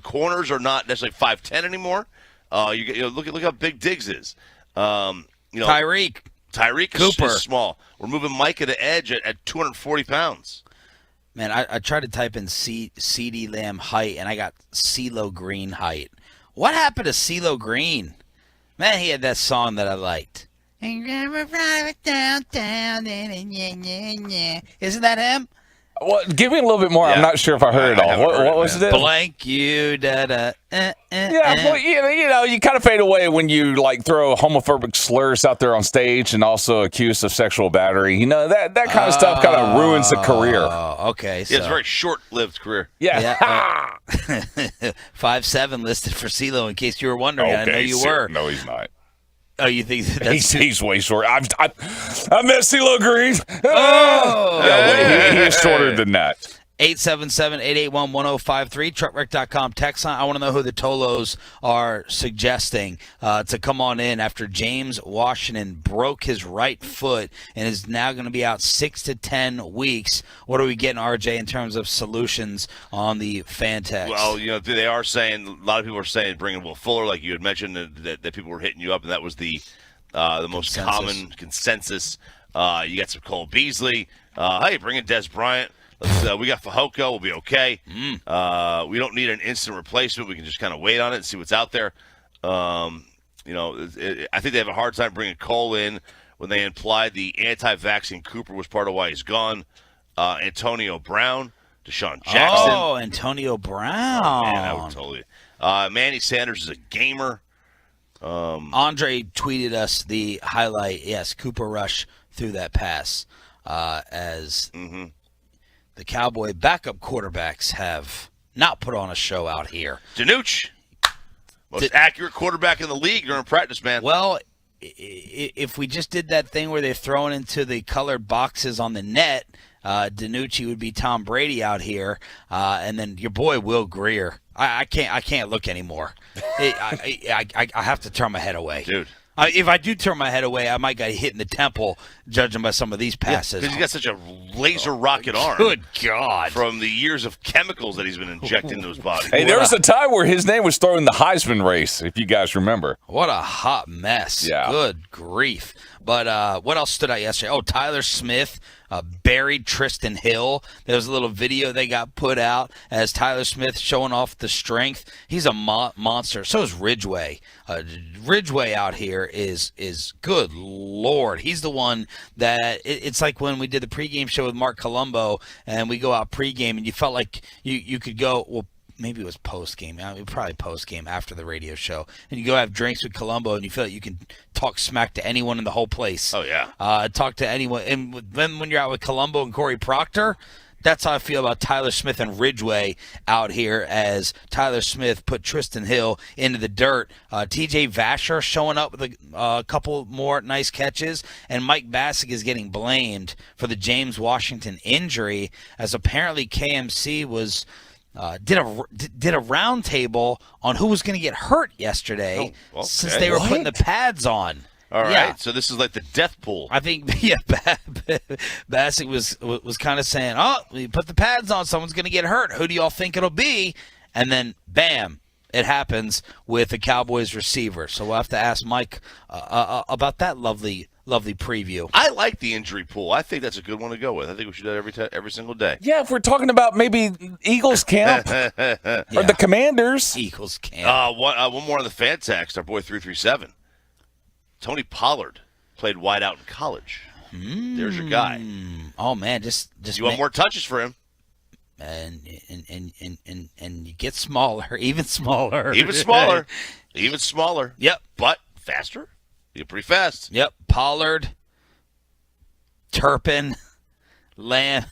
corners are not necessarily 5'10" anymore. Look how big Diggs is. Tyreek Cooper is small. We're moving Micah to edge at 240 pounds. Man, I tried to type in CeeDee Lamb height, and I got CeeLo Green height. What happened to CeeLo Green? Man, he had that song that I liked. Isn't that him? Well, give me a little bit more. Yeah. I'm not sure if I heard it all. What was it? Blank you, da-da. Yeah, well, you kind of fade away when you throw homophobic slurs out there on stage and also accuse of sexual battery. That kind of stuff kind of ruins a career. Oh, okay. So. Yeah, it's a very short-lived career. Yeah. 5'7" listed for CeeLo, in case you were wondering. I know you were. No, he's not. Oh, you think that's He's way short. I met CeeLo Green. Oh! Yeah, he is shorter than that. 877-881-1053, truckwreck.com text line. I want to know who the Tolos are suggesting to come on in after James Washington broke his right foot and is now going to be out 6 to 10 weeks. What are we getting, RJ, in terms of solutions on the fan text? Well, they are saying, a lot of people are saying bringing Will Fuller, like you had mentioned, that people were hitting you up, and that was the most common consensus. You got some Cole Beasley. Hey, bring in Des Bryant. We got Fehoko. We'll be okay. We don't need an instant replacement. We can just kind of wait on it and see what's out there. I think they have a hard time bringing Cole in when they implied the anti-vaccine Cooper was part of why he's gone. Antonio Brown, Deshawn Jackson. Oh, Antonio Brown. Man, I would totally. Manny Sanders is a gamer. Andre tweeted us the highlight. Yes, Cooper Rush threw that pass as the Cowboy backup quarterbacks have not put on a show out here. Danucci, most accurate quarterback in the league during practice, man. Well, if we just did that thing where they're throwing into the colored boxes on the net, Danucci would be Tom Brady out here, and then your boy Will Greer. I can't look anymore. I have to turn my head away, dude. If I do turn my head away, I might get hit in the temple, judging by some of these passes. Because he's got such a laser rocket arm. Good God. From the years of chemicals that he's been injecting into his body. Hey, there was a time where his name was thrown in the Heisman race, if you guys remember. What a hot mess. Yeah. Good grief. But what else stood out yesterday? Oh, Tyler Smith buried Tristan Hill. There was a little video they got put out as Tyler Smith showing off the strength. He's a monster. So is Ridgeway. Ridgeway out here is good Lord. He's the one that it's like when we did the pregame show with Mark Colombo and we go out pregame and you felt like you could go, well, maybe it was post-game. Probably post-game after the radio show. And you go have drinks with Colombo, and you feel like you can talk smack to anyone in the whole place. Oh, yeah. Talk to anyone. And then when you're out with Colombo and Corey Proctor, that's how I feel about Tyler Smith and Ridgeway out here as Tyler Smith put Tristan Hill into the dirt. TJ Vasher showing up with a couple more nice catches, and Mike Bassick is getting blamed for the James Washington injury as apparently KMC was – did a round table on who was going to get hurt yesterday since they were putting the pads on. All right. Yeah. So this is like the death pool. I think, Bassick was kind of saying, you put the pads on, someone's going to get hurt. Who do y'all think it'll be? And then, bam, it happens with the Cowboys receiver. So we'll have to ask Mike about that lovely preview. I like the injury pool. I think that's a good one to go with. I think we should do that every single day. Yeah, if we're talking about maybe Eagles camp or the Commanders. Eagles camp. One more on the fan text. Our boy 337. Tony Pollard played wide out in college. There's your guy. Oh man, just you want more touches for him? And you get smaller, even smaller. Even smaller. Even smaller. Yep. But faster. You're pretty fast. Yep. Pollard, Turpin, Lamb,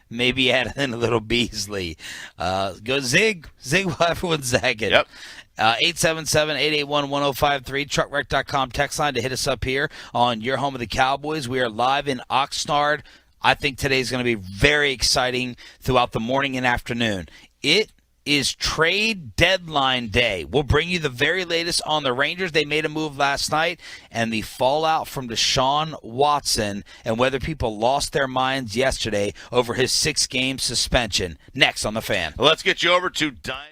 maybe add in a little Beasley. Go Zig while everyone's zagging. Yep. 877-881-1053, truckwreck.com text line to hit us up here on your home of the Cowboys. We are live in Oxnard. I think today's going to be very exciting throughout the morning and afternoon. It is trade deadline day. We'll bring you the very latest on the Rangers. They made a move last night, and the fallout from Deshawn Watson and whether people lost their minds yesterday over his 6-game suspension. Next on The Fan. Let's get you over to Diamond.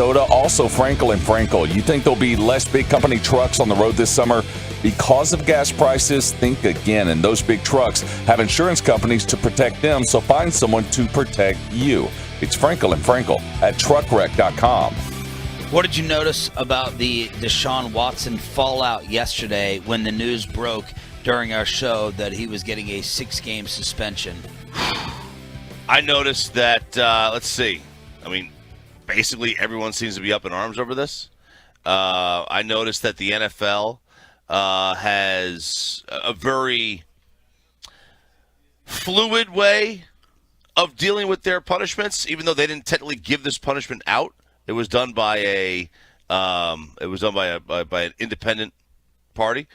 Minnesota, also Frankel and Frankel. You think there'll be less big company trucks on the road this summer? Because of gas prices, think again. And those big trucks have insurance companies to protect them, so find someone to protect you. It's Frankel and Frankel at truckwreck.com. What did you notice about the Deshaun Watson fallout yesterday when the news broke during our show that he was getting a 6-game suspension? I noticed that, let's see. I mean, basically everyone seems to be up in arms over this. I noticed that the NFL has a very fluid way of dealing with their punishments, even though they didn't technically give this punishment out. It was done by an independent party.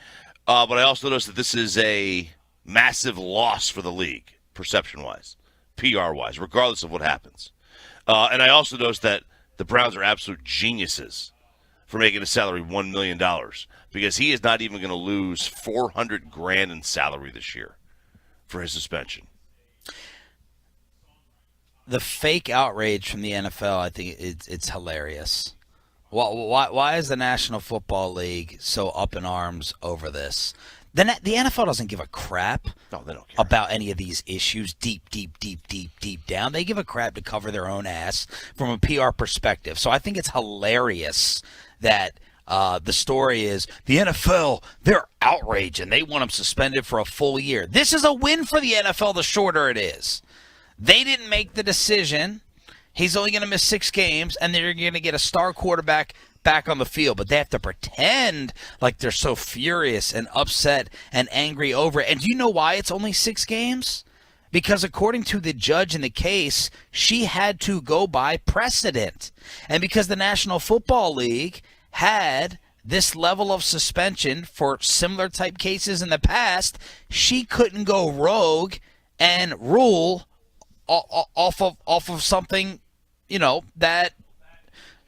But I also noticed that this is a massive loss for the league, perception-wise, PR-wise, regardless of what happens. And I also noticed that the Browns are absolute geniuses for making his salary $1 million, because he is not even going to lose $400,000 in salary this year for his suspension. The fake outrage from the NFL, I think it's hilarious. Why is the National Football League so up in arms over this? The NFL doesn't give a crap They don't care about any of these issues deep down. They give a crap to cover their own ass from a PR perspective. So I think it's hilarious that the story is the NFL, they're outraged and they want him suspended for a full year. This is a win for the NFL the shorter it is. They didn't make the decision. He's only going to miss 6 games, and they're going to get a star quarterback back on the field. But they have to pretend like they're so furious and upset and angry over it. And do you know why it's only 6 games? Because according to the judge in the case, she had to go by precedent. And because the National Football League had this level of suspension for similar type cases in the past, she couldn't go rogue and rule off of something, that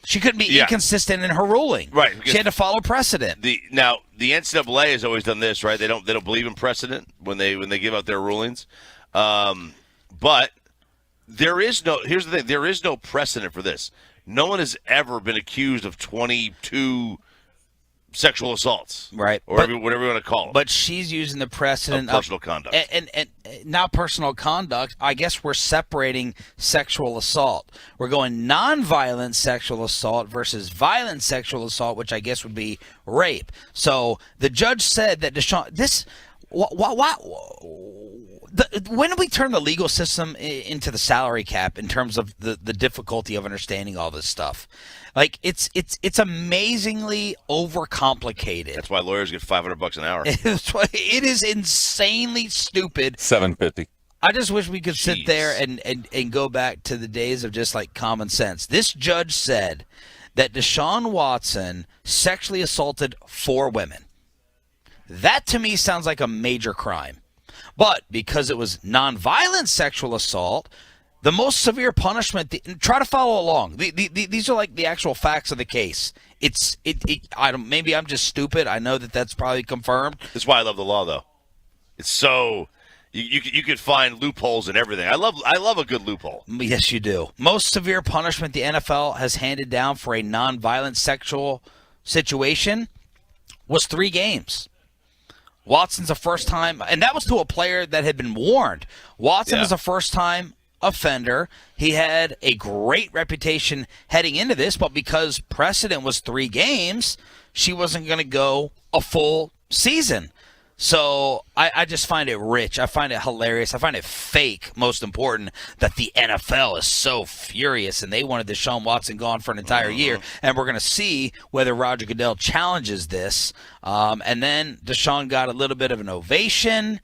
she couldn't be inconsistent in her ruling. Right. She had to follow precedent. The NCAA has always done this, right? They don't believe in precedent when they give out their rulings. But here's the thing, there is no precedent for this. No one has ever been accused of 22 sexual assaults, right? Or whatever you want to call it. But she's using the precedent of personal conduct, and not personal conduct. I guess we're separating sexual assault. We're going nonviolent sexual assault versus violent sexual assault, which I guess would be rape. So the judge said that Deshaun, when do we turn the legal system into the salary cap in terms of the difficulty of understanding all this stuff? Like, it's amazingly overcomplicated. That's why lawyers get $500 an hour. It is insanely stupid. $750. I just wish we could sit there and go back to the days of just like common sense. This judge said that Deshaun Watson sexually assaulted 4 women. That to me sounds like a major crime. But because it was nonviolent sexual assault, the most severe punishment, try to follow along. These are like the actual facts of the case. Maybe I'm just stupid. I know that that's probably confirmed. That's why I love the law, though. It's so you could find loopholes in everything. I love a good loophole. Yes, you do. Most severe punishment the NFL has handed down for a nonviolent sexual situation was 3 games. Watson's a first-time, and that was to a player that had been warned. Watson is a first-time offender. He had a great reputation heading into this, but because precedent was 3 games, she wasn't going to go a full season. So I just find it rich. I find it hilarious. I find it fake, most important, that the NFL is so furious and they wanted Deshaun Watson gone for an entire year. And we're going to see whether Roger Goodell challenges this. And then Deshaun got a little bit of an ovation.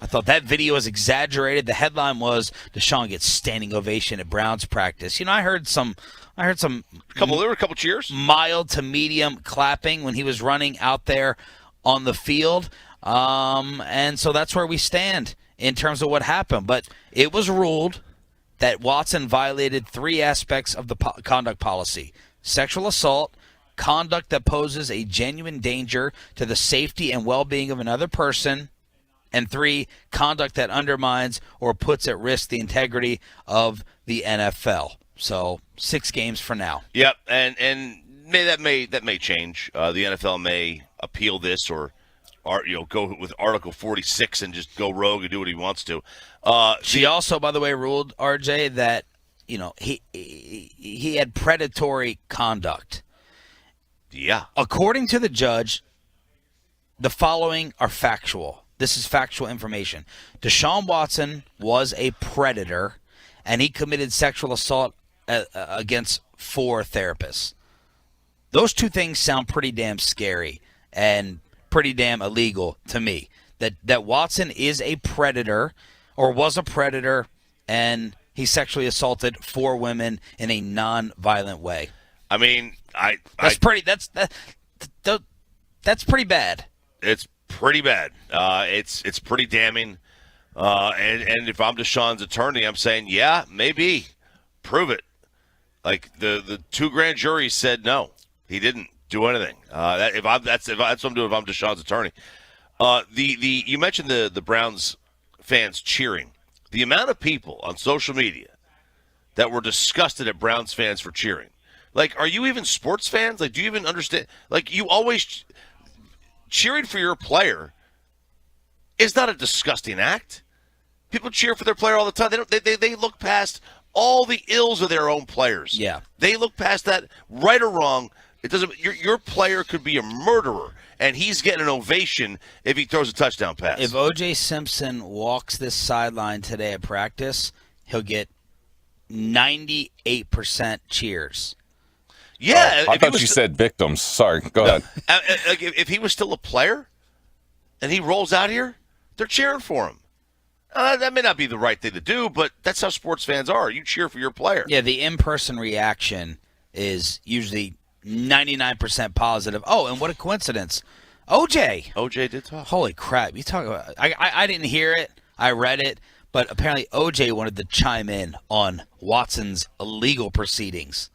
I thought that video was exaggerated. The headline was Deshaun gets standing ovation at Browns practice. There were a couple cheers, mild to medium clapping when he was running out there on the field. And so that's where we stand in terms of what happened. But it was ruled that Watson violated 3 aspects of the conduct policy: sexual assault, conduct that poses a genuine danger to the safety and well-being of another person, and 3, conduct that undermines or puts at risk the integrity of the NFL. So 6 games for now. Yep, and that may change. The NFL may appeal this or go with Article 46 and just go rogue and do what he wants to. She also, by the way, ruled, RJ, that he had predatory conduct. Yeah. According to the judge, the following are factual. This is factual information. Deshaun Watson was a predator, and he committed sexual assault against 4 therapists. Those 2 things sound pretty damn scary and pretty damn illegal to me. That Watson is a predator or was a predator, and he sexually assaulted 4 women in a non-violent way. I mean, that's pretty bad. It's pretty bad. It's pretty damning. And if I'm Deshaun's attorney, I'm saying, yeah, maybe. Prove it. Like the 2 grand juries said no, he didn't do anything. That's what I'm doing if I'm Deshaun's attorney. You mentioned the Browns fans cheering. The amount of people on social media that were disgusted at Browns fans for cheering. Like, are you even sports fans? Like, do you even understand? Like, you always cheering for your player is not a disgusting act. People cheer for their player all the time. They look past all the ills of their own players. Yeah. They look past that, right or wrong. It doesn't. Your player could be a murderer, and he's getting an ovation if he throws a touchdown pass. If O.J. Simpson walks this sideline today at practice, he'll get 98% cheers. Yeah. I thought you said victims. Sorry. Go ahead. If he was still a player and he rolls out here, they're cheering for him. That may not be the right thing to do, but that's how sports fans are. You cheer for your player. Yeah, the in-person reaction is usually 99% positive. Oh, and what a coincidence. OJ did talk. Holy crap. You talk about I didn't hear it. I read it. But apparently OJ wanted to chime in on Watson's illegal proceedings.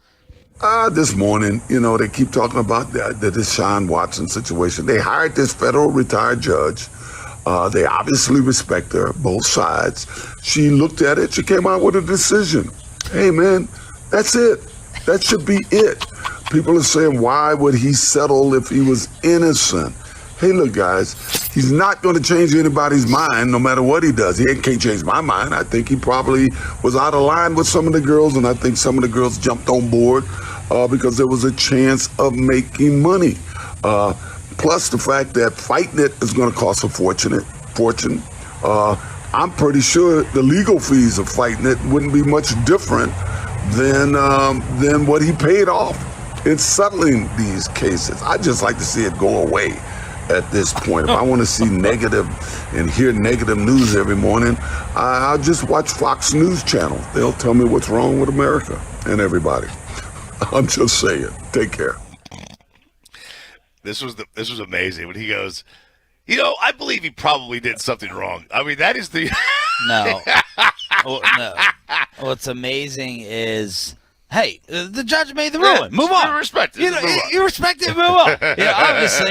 This morning, they keep talking about the Deshaun Watson situation. They hired this federal retired judge. They obviously respect her, both sides. She looked at it. She came out with a decision. Hey, man, that's it. That should be it. People are saying, why would he settle if he was innocent? Hey, look, guys, he's not going to change anybody's mind no matter what he does. He can't change my mind. I think he probably was out of line with some of the girls, and I think some of the girls jumped on board because there was a chance of making money. Plus the fact that fighting it is going to cost a fortune. I'm pretty sure the legal fees of fighting it wouldn't be much different than what he paid off in settling these cases. I'd just like to see it go away at this point. If I want to see negative and hear negative news every morning, I'll just watch Fox News Channel. They'll tell me what's wrong with America and everybody. I'm just saying. Take care. This was amazing when he goes, I believe he probably did something wrong. I mean, that is the No. No. What's amazing is, hey, the judge made the ruling. Move on. You respect it. You respect it. Move on. Obviously,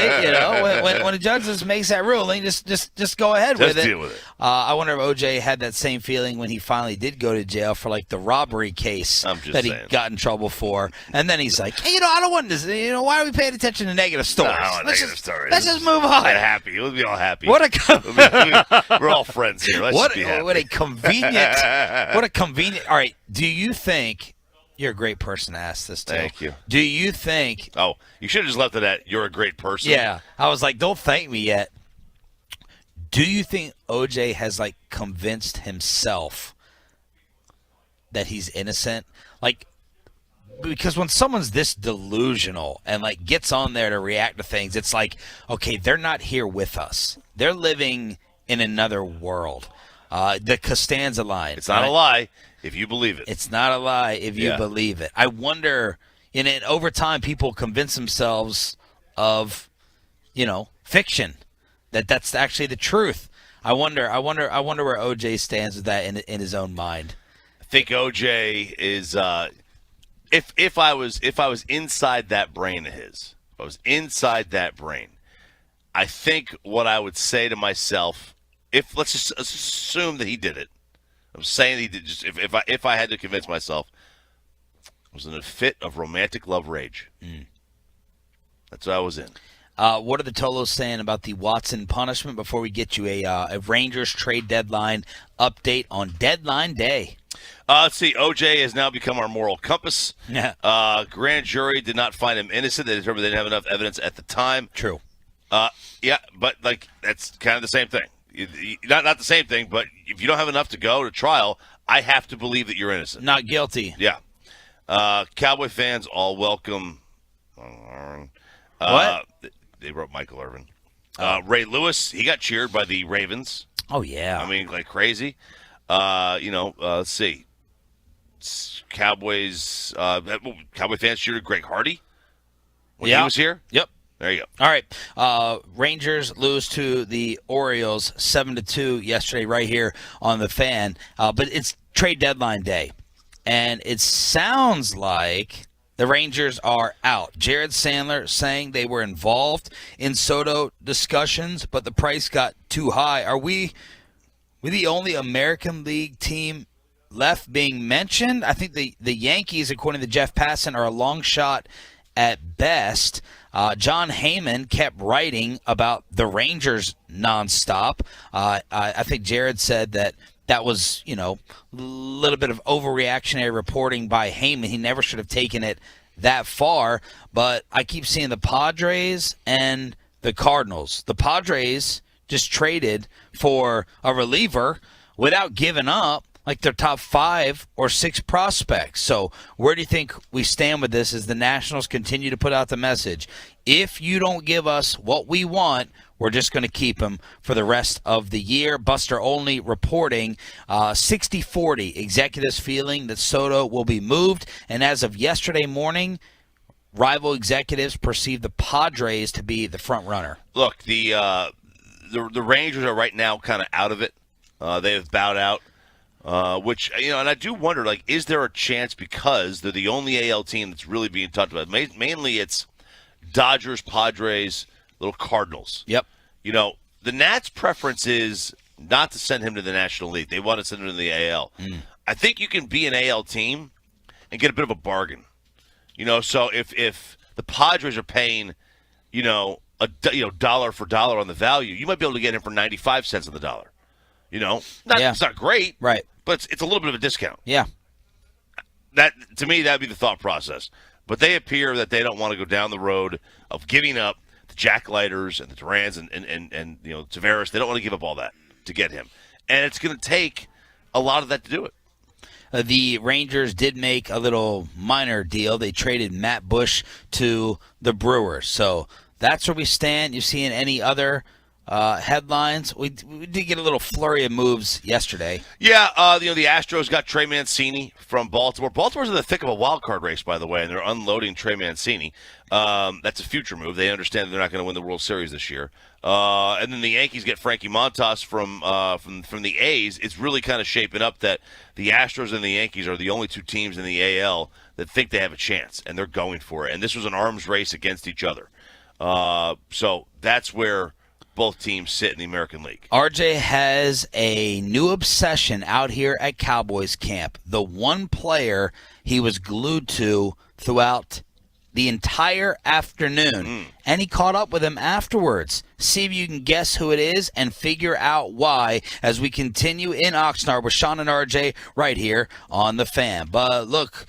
when a judge just makes that ruling, just go ahead with it. Just deal with it. I wonder if OJ had that same feeling when he finally did go to jail for the robbery case that he got in trouble for, and then he's like, hey, I don't want this. Why are we paying attention to negative stories? Let's just move on. I'm happy. We'll be all happy. What a we're all friends here. Let's just be happy. What a convenient. All right. Do you think? You're a great person to ask this to. Thank you. Do you think... Oh, you should have just left it at, you're a great person. Yeah. I was like, don't thank me yet. Do you think OJ has, convinced himself that he's innocent? Because when someone's this delusional and, gets on there to react to things, it's like, okay, they're not here with us. They're living in another world. The Costanza line. It's not a lie. If you believe it. It's not a lie if you believe it. I wonder, over time, people convince themselves of, fiction, that's actually the truth. I wonder where OJ stands with that in his own mind. I think OJ is, if I was inside that brain of his, I think what I would say to myself, let's just assume that he did it. I'm saying he did. Just if I had to convince myself, was in a fit of romantic love rage. That's what I was in. What are the Tolos saying about the Watson punishment before we get you a Rangers trade deadline update on deadline day? Let's see. OJ has now become our moral compass. Yeah. Grand jury did not find him innocent. They determined they didn't have enough evidence at the time. True. Yeah, but that's kind of the same thing. Not the same thing, but if you don't have enough to go to trial, I have to believe that you're innocent. Not guilty. Yeah. Cowboy fans all welcome. What? They wrote Michael Irvin. Ray Lewis, he got cheered by the Ravens. Oh, yeah. I mean, like crazy. Let's see. Cowboy fans cheered Greg Hardy when he was here. Yep. There you go. All right. Rangers lose to the Orioles 7-2 yesterday right here on the Fan. But it's trade deadline day. And it sounds like the Rangers are out. Jared Sandler saying they were involved in Soto discussions, but the price got too high. Are we the only American League team left being mentioned? I think the Yankees, according to Jeff Passan, are a long shot at best. John Heyman kept writing about the Rangers nonstop. I think Jared said that was, a little bit of overreactionary reporting by Heyman. He never should have taken it that far. But I keep seeing the Padres and the Cardinals. The Padres just traded for a reliever without giving up like their top 5 or 6 prospects. So where do you think we stand with this as the Nationals continue to put out the message? If you don't give us what we want, we're just going to keep him for the rest of the year. Buster Olney reporting 60-40 executives feeling that Soto will be moved. And as of yesterday morning, rival executives perceive the Padres to be the front runner. Look, the Rangers are right now kind of out of it. They have bowed out. Which, and I do wonder, is there a chance because they're the only AL team that's really being talked about? Mainly it's Dodgers, Padres, little Cardinals. Yep. The Nats' preference is not to send him to the National League. They want to send him to the AL. I think you can be an AL team and get a bit of a bargain. So if the Padres are paying, dollar for dollar on the value, you might be able to get him for 95 cents on the dollar. It's not great, right? But it's a little bit of a discount. Yeah. That to me, that'd be the thought process. But they appear that they don't want to go down the road of giving up the Jack Leiters and the Durans and Tavares. They don't want to give up all that to get him, and it's going to take a lot of that to do it. The Rangers did make a little minor deal. They traded Matt Bush to the Brewers, so that's where we stand. You seeing any other headlines? We did get a little flurry of moves yesterday. Yeah, the Astros got Trey Mancini from Baltimore. Baltimore's in the thick of a wild card race, by the way, and they're unloading Trey Mancini. That's a future move. They understand that they're not going to win the World Series this year. And then the Yankees get Frankie Montas from the A's. It's really kind of shaping up that the Astros and the Yankees are the only 2 teams in the AL that think they have a chance, and they're going for it. And this was an arms race against each other. So that's where both teams sit in the American League. RJ has a new obsession out here at Cowboys camp. The one player he was glued to throughout the entire afternoon. And he caught up with him afterwards. See if you can guess who it is and figure out why as we continue in Oxnard with Sean and RJ right here on The Fan. But look,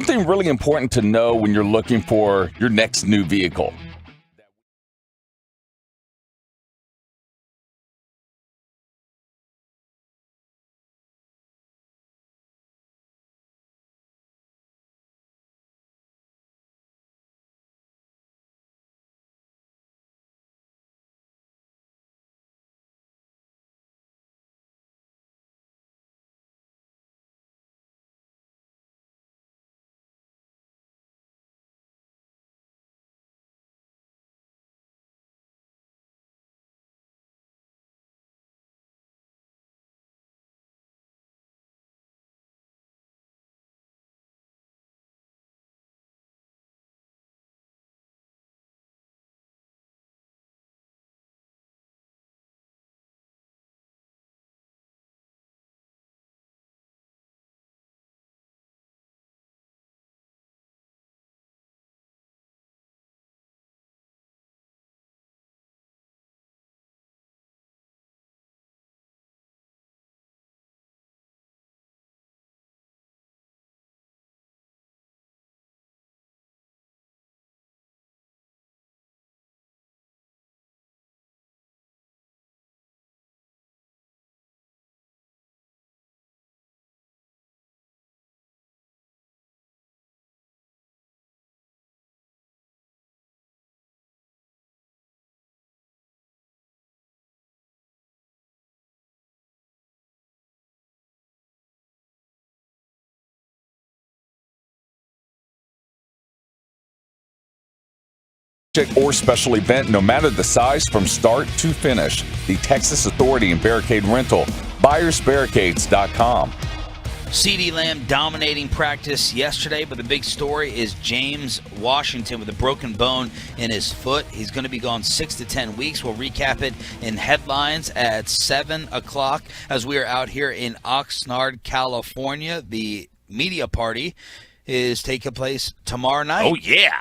something really important to know when you're looking for your next new vehicle. Or special event, no matter the size, from start to finish. The Texas Authority and Barricade Rental. BuyersBarricades.com. CeeDee Lamb dominating practice yesterday, but the big story is James Washington with a broken bone in his foot. He's going to be gone 6 to 10 weeks. We'll recap it in headlines at 7 o'clock as we are out here in Oxnard, California. The media party is taking place tomorrow night. Oh, yeah.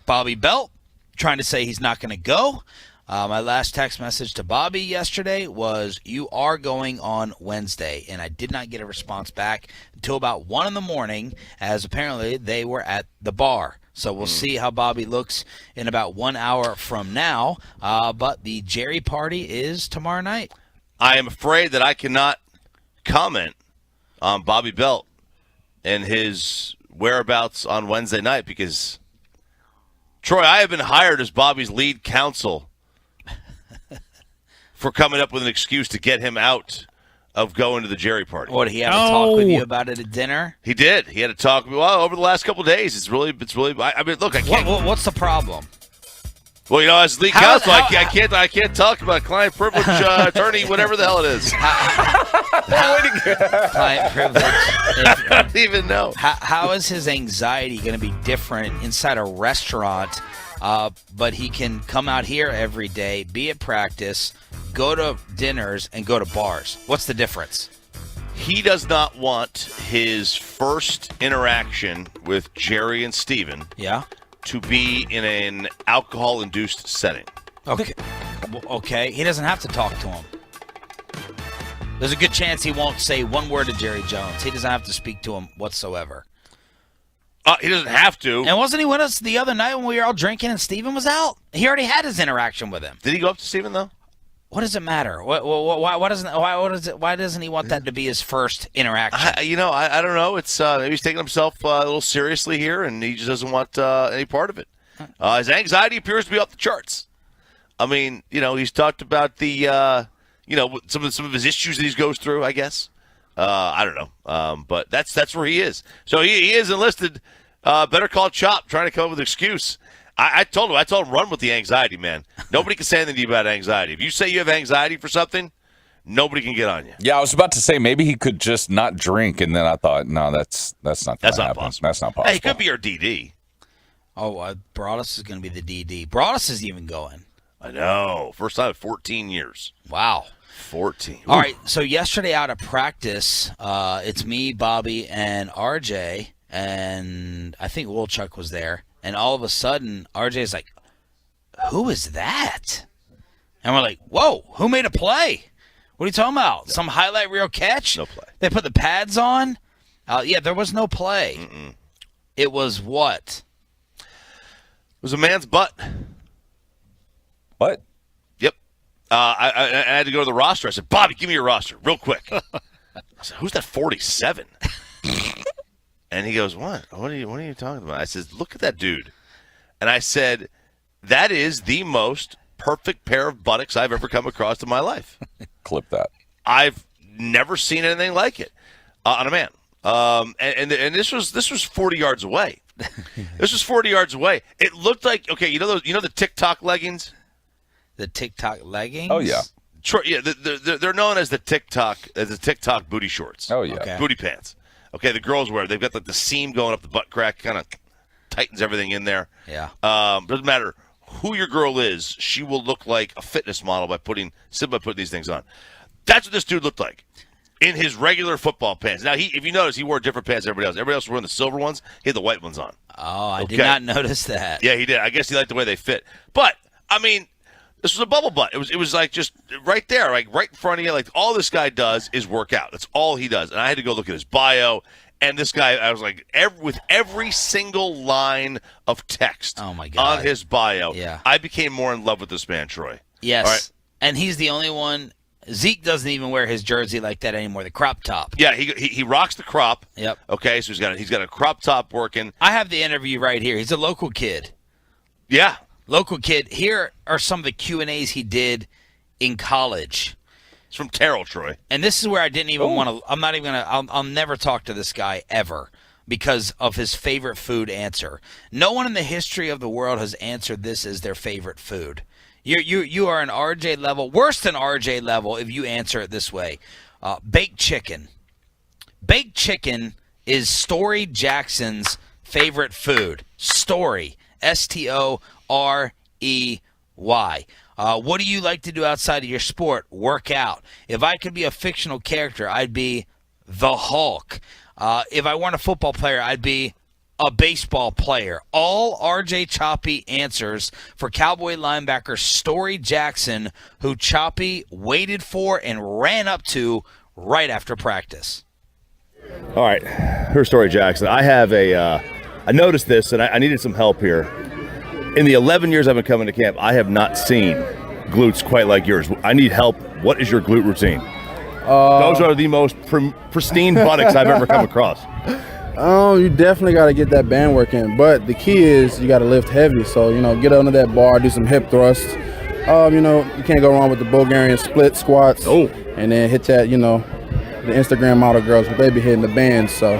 Bobby Belt trying to say he's not going to go. My last text message to Bobby yesterday was, you are going on Wednesday. And I did not get a response back until about 1 in the morning, as apparently they were at the bar. So we'll see how Bobby looks in about 1 hour from now. But the Jerry party is tomorrow night. I am afraid that I cannot comment on Bobby Belt and his whereabouts on Wednesday night because, Troy, I have been hired as Bobby's lead counsel for coming up with an excuse to get him out of going to the Jerry party. What, did he have to talk with you about it at dinner? He did. He had to talk. Well, over the last couple of days, it's really. I mean, look, I can't. What's the problem? Well, as lead counsel, I can't talk about client privilege, attorney, whatever the hell it is. Client privilege. I don't even know. How is his anxiety going to be different inside a restaurant? But he can come out here every day, be at practice, go to dinners, and go to bars. What's the difference? He does not want his first interaction with Jerry and Steven to be in an alcohol-induced setting. Okay. He doesn't have to talk to him. There's a good chance he won't say one word to Jerry Jones. He doesn't have to speak to him whatsoever. He doesn't have to. And wasn't he with us the other night when we were all drinking and Steven was out? He already had his interaction with him. Did he go up to Steven, though? What does it matter? Why doesn't he want that to be his first interaction? I don't know. It's maybe he's taking himself a little seriously here, and he just doesn't want any part of it. His anxiety appears to be off the charts. I mean, he's talked about the some of his issues that he goes through, I guess. I don't know, but that's where he is. So he is enlisted. Better call Chop, trying to come up with an excuse. I told him, run with the anxiety, man. Nobody can say anything to you about anxiety. If you say you have anxiety for something, nobody can get on you. Yeah, I was about to say maybe he could just not drink, and then I thought, no, that's not possible. That's not possible. Hey, he could be our DD. Oh, Broadus is going to be the DD. Broadus is even going. I know. First time in 14 years. Wow. 14. All right, so yesterday out of practice, it's me, Bobby, and RJ, and I think Wolchuk was there. And all of a sudden, RJ's like, who is that? And we're like, whoa, who made a play? What are you talking about? No. Some highlight reel catch? No play. They put the pads on? Yeah, there was no play. It was what? It was a man's butt. What? Yep. I had to go to the roster. I said, Bobby, give me your roster real quick. I said, who's that 47? And he goes, what? What are you talking about? I said, look at that dude. And I said, that is the most perfect pair of buttocks I've ever come across in my life. Clip that. I've never seen anything like it on a man. And this was 40 yards away. This was 40 yards away. It looked like, okay, you know the TikTok leggings? The TikTok leggings? Oh, yeah. Yeah, they're known as the TikTok booty shorts. Oh, yeah. Okay. Booty pants. Okay, the girls wear. They've got like the seam going up the butt crack, kind of tightens everything in there. Yeah. Doesn't matter who your girl is, she will look like a fitness model by putting these things on. That's what this dude looked like in his regular football pants. Now, if you notice, he wore different pants than everybody else. Everybody else was wearing the silver ones. He had the white ones on. Oh, I did not notice that. Yeah, he did. I guess he liked the way they fit. But I mean, this was a bubble butt. It was like just right there, like right in front of you. Like all this guy does is work out. That's all he does. And I had to go look at his bio. And this guy, I was like, with every single line of text on his bio, I became more in love with this man, Troy. Yes. All right? And he's the only one. Zeke doesn't even wear his jersey like that anymore, the crop top. Yeah, he rocks the crop. Yep. Okay, so he's got a crop top working. I have the interview right here. He's a local kid. Yeah. Local kid. Here are some of the Q&As he did in college. It's from Terrell, Troy. And this is where I didn't even want to – I'm not even going to – I'll never talk to this guy ever because of his favorite food answer. No one in the history of the world has answered this as their favorite food. You are an RJ level, worse than RJ level if you answer it this way. Baked chicken. Baked chicken is Story Jackson's favorite food. Story. Story. What do you like to do outside of your sport? Work out. If I could be a fictional character, I'd be the Hulk. If I weren't a football player, I'd be a baseball player. All RJ Choppy answers for Cowboy linebacker Story Jackson, who Choppy waited for and ran up to right after practice. All right, here's Story Jackson. I have I noticed this, and I needed some help here. In the 11 years I've been coming to camp, I have not seen glutes quite like yours. I need help. What is your glute routine? Those are the most pristine buttocks I've ever come across. You definitely got to get that band work in, but the key is you got to lift heavy. So, get under that bar, do some hip thrusts. You can't go wrong with the Bulgarian split squats. Oh. And then hit that, the Instagram model girls, but they be hitting the bands. So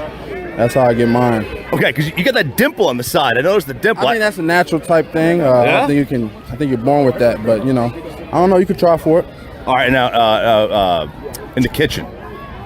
that's how I get mine. Okay, because you got that dimple on the side. I noticed the dimple. I think that's a natural type thing. Yeah? I think you're born with that, but I don't know. You could try for it. All right, now in the kitchen,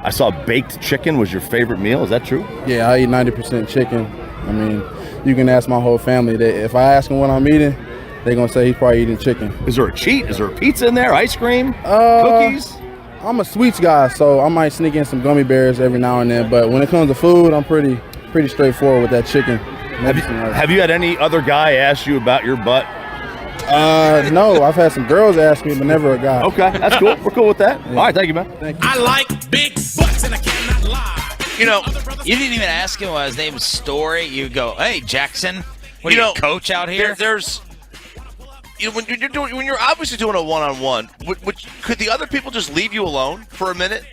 I saw baked chicken was your favorite meal. Is that true? Yeah, I eat 90% chicken. I mean, you can ask my whole family. If I ask them what I'm eating, they're gonna say he's probably eating chicken. Is there a cheat? Is there a pizza in there? Ice cream? Cookies? I'm a sweets guy, so I might sneak in some gummy bears every now and then. But when it comes to food, I'm pretty straightforward with that chicken. Have you had any other guy ask you about your butt? No, I've had some girls ask me, but never a guy. Okay, that's cool. We're cool with that. Yeah. All right, thank you, man. Thank you. I like big butts and I cannot lie. You didn't even ask him what his name is Story. You go, hey, Jackson, what are you, coach out here? There's when you're obviously doing a one-on-one, could the other people just leave you alone for a minute?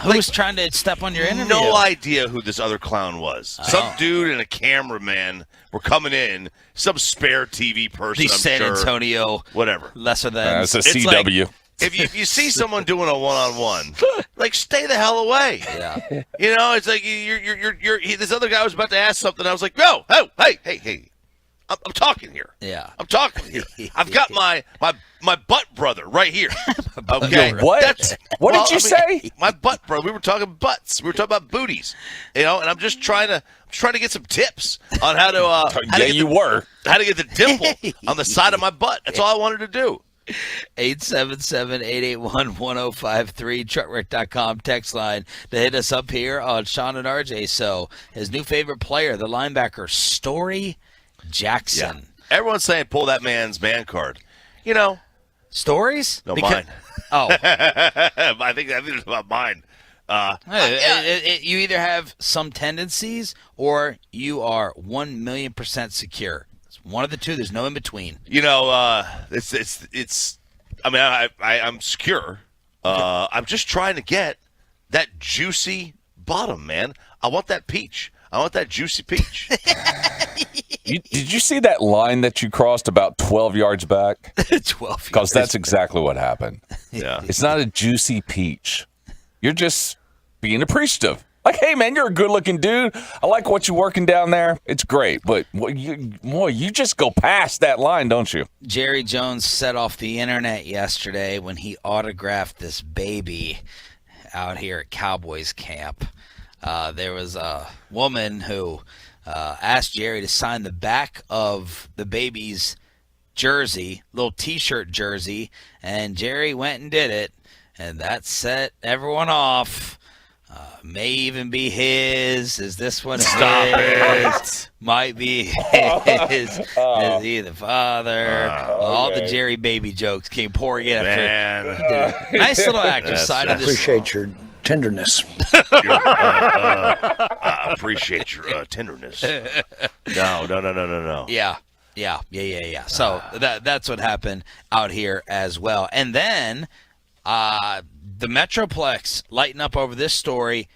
Who's trying to step on your interview? No idea who this other clown was. Some dude and a cameraman were coming in. Some spare TV person. The San Antonio, whatever. Lesser than. It's a CW. Like, if you see someone doing a one-on-one, like stay the hell away. Yeah. It's like this other guy was about to ask something. I was like, no, hey. I'm talking here. Yeah. I'm talking here. I've got my butt brother right here. Okay. What? What did you say? My butt brother. We were talking butts. We were talking about booties. And I'm just trying to get some tips on how to how to get the dimple on the side of my butt. That's all I wanted to do. 877-881-1053, truckwreck.com text line to hit us up here on Sean and RJ. So his new favorite player, the linebacker, Story Jackson. Yeah. Everyone's saying pull that man's man card. Stories? No, mine. Oh. I think it's about mine. You either have some tendencies or you are 1,000,000% secure. It's one of the two. There's no in between. It's. I mean, I'm secure. I'm just trying to get that juicy bottom, man. I want that peach. I want that juicy peach. Did you see that line that you crossed about 12 yards back? 12 Because that's exactly what happened. Yeah. It's not a juicy peach. You're just being appreciative. Like, hey, man, you're a good-looking dude. I like what you're working down there. It's great. But, you just go past that line, don't you? Jerry Jones set off the internet yesterday when he autographed this baby out here at Cowboys camp. There was a woman who asked Jerry to sign the back of the baby's jersey, little T-shirt jersey, and Jerry went and did it, and that set everyone off. May even be his. Is this one Stop his? Might be his. Is he the father? All the Jerry baby jokes came pouring in. After nice little actor side of this. Appreciate your tenderness. I appreciate your tenderness. No. Yeah. So that's what happened out here as well. And then the Metroplex lighting up over this story.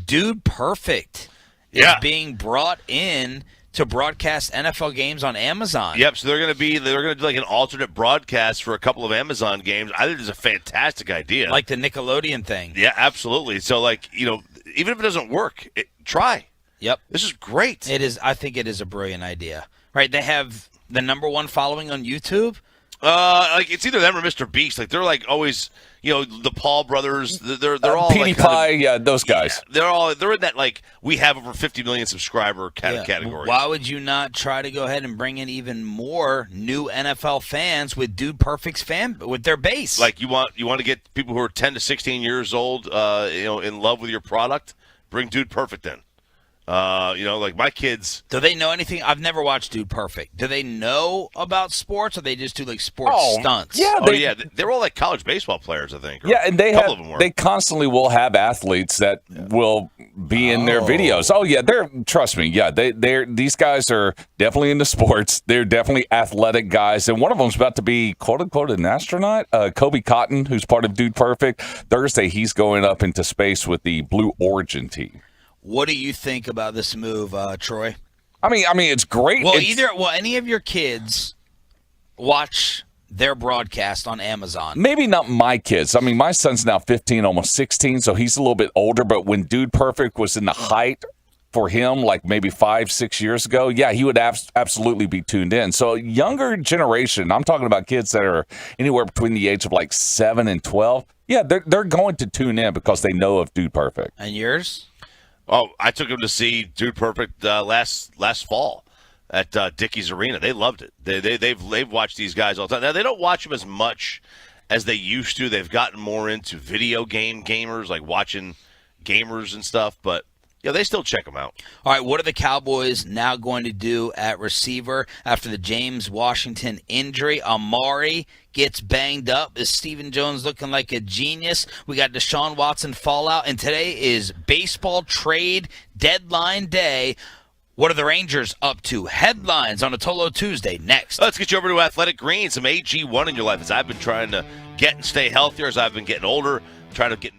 Dude Perfect is being brought in to broadcast NFL games on Amazon. Yep, so they're going to do like an alternate broadcast for a couple of Amazon games. I think it's a fantastic idea. Like the Nickelodeon thing. Yeah, absolutely. So even if it doesn't work, try. Yep. This is great. It is. I think it is a brilliant idea. Right? They have the #1 following on YouTube. It's either them or Mr. Beast. Like they're like always, the Paul brothers. They're all PewDiePie, like those guys. Yeah, they're in that like we have over 50 million subscriber category. Why would you not try to go ahead and bring in even more new NFL fans with Dude Perfect's with their base? Like you want to get people who are 10 to 16 years old, in love with your product. Bring Dude Perfect in. Like my kids. Do they know anything? I've never watched Dude Perfect. Do they know about sports, or they just do like sports stunts? Yeah, they're all like college baseball players, I think. Yeah, and they they constantly will have athletes that will be in their videos. Oh yeah, trust me. Yeah, these guys are definitely into sports. They're definitely athletic guys, and one of them's about to be quote unquote an astronaut. Kobe Cotton, who's part of Dude Perfect. Thursday, he's going up into space with the Blue Origin team. What do you think about this move, Troy? I mean, it's great. Well, any of your kids watch their broadcast on Amazon? Maybe not my kids. I mean, my son's now 15, almost 16, so he's a little bit older. But when Dude Perfect was in the height for him, like maybe 5-6 years ago, yeah, he would absolutely be tuned in. So younger generation, I'm talking about kids that are anywhere between the age of like 7 and 12. Yeah, they're going to tune in because they know of Dude Perfect. And yours? Oh, I took them to see Dude Perfect last fall at Dickies Arena. They loved it. They've watched these guys all the time. Now they don't watch them as much as they used to. They've gotten more into video gamers, like watching gamers and stuff. But yeah, they still check them out. All right, what are the Cowboys now going to do at receiver after the James Washington injury? Amari gets banged up. Is Stephen Jones looking like a genius? We got Deshaun Watson fallout, and today is baseball trade deadline day. What are the Rangers up to? Headlines on a Tolo Tuesday next. Let's get you over to Athletic Greens, some AG1 in your life. As I've been trying to get and stay healthier, as I've been getting older, trying to get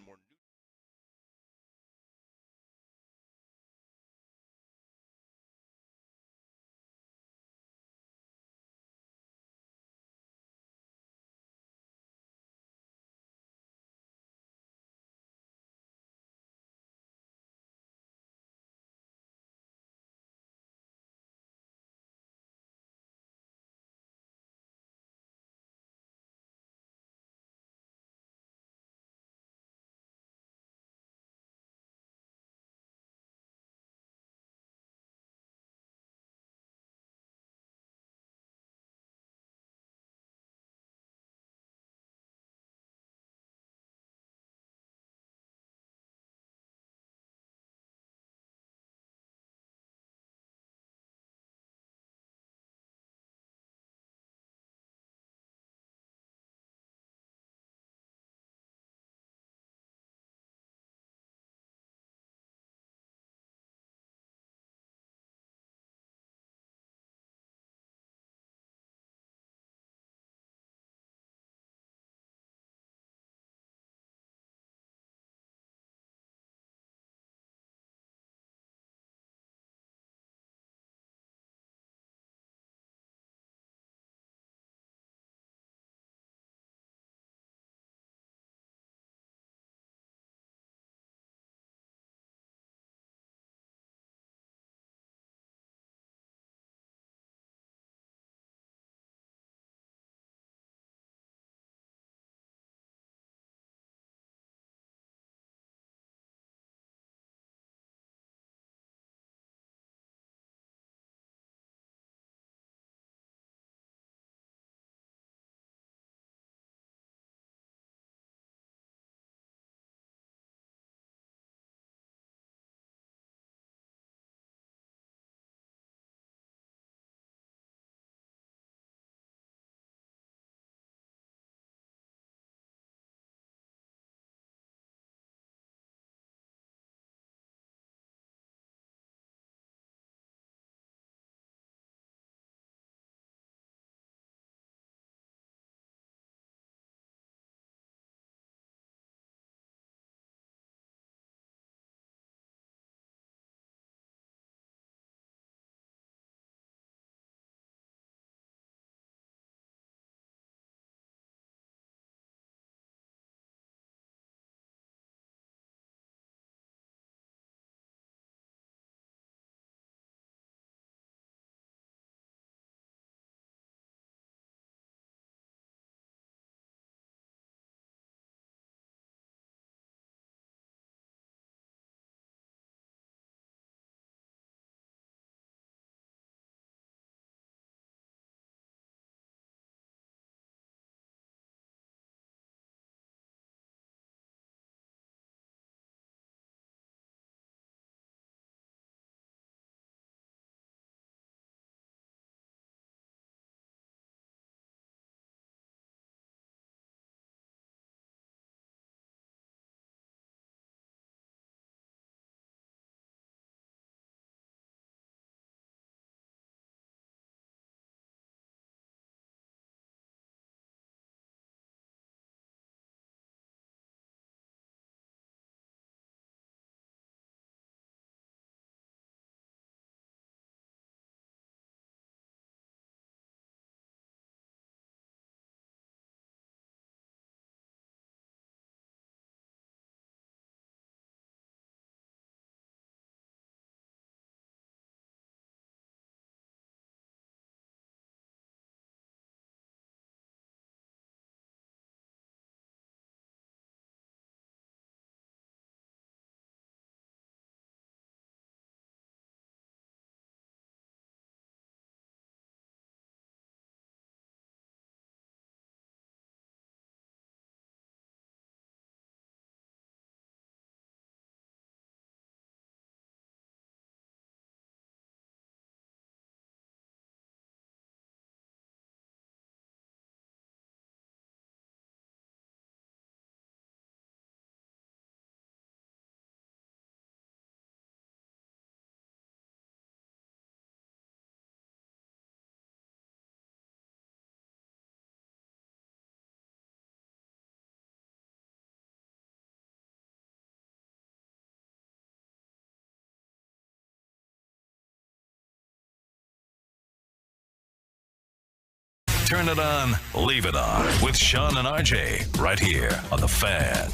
Turn it on, leave it on with Sean and RJ right here on The Fan.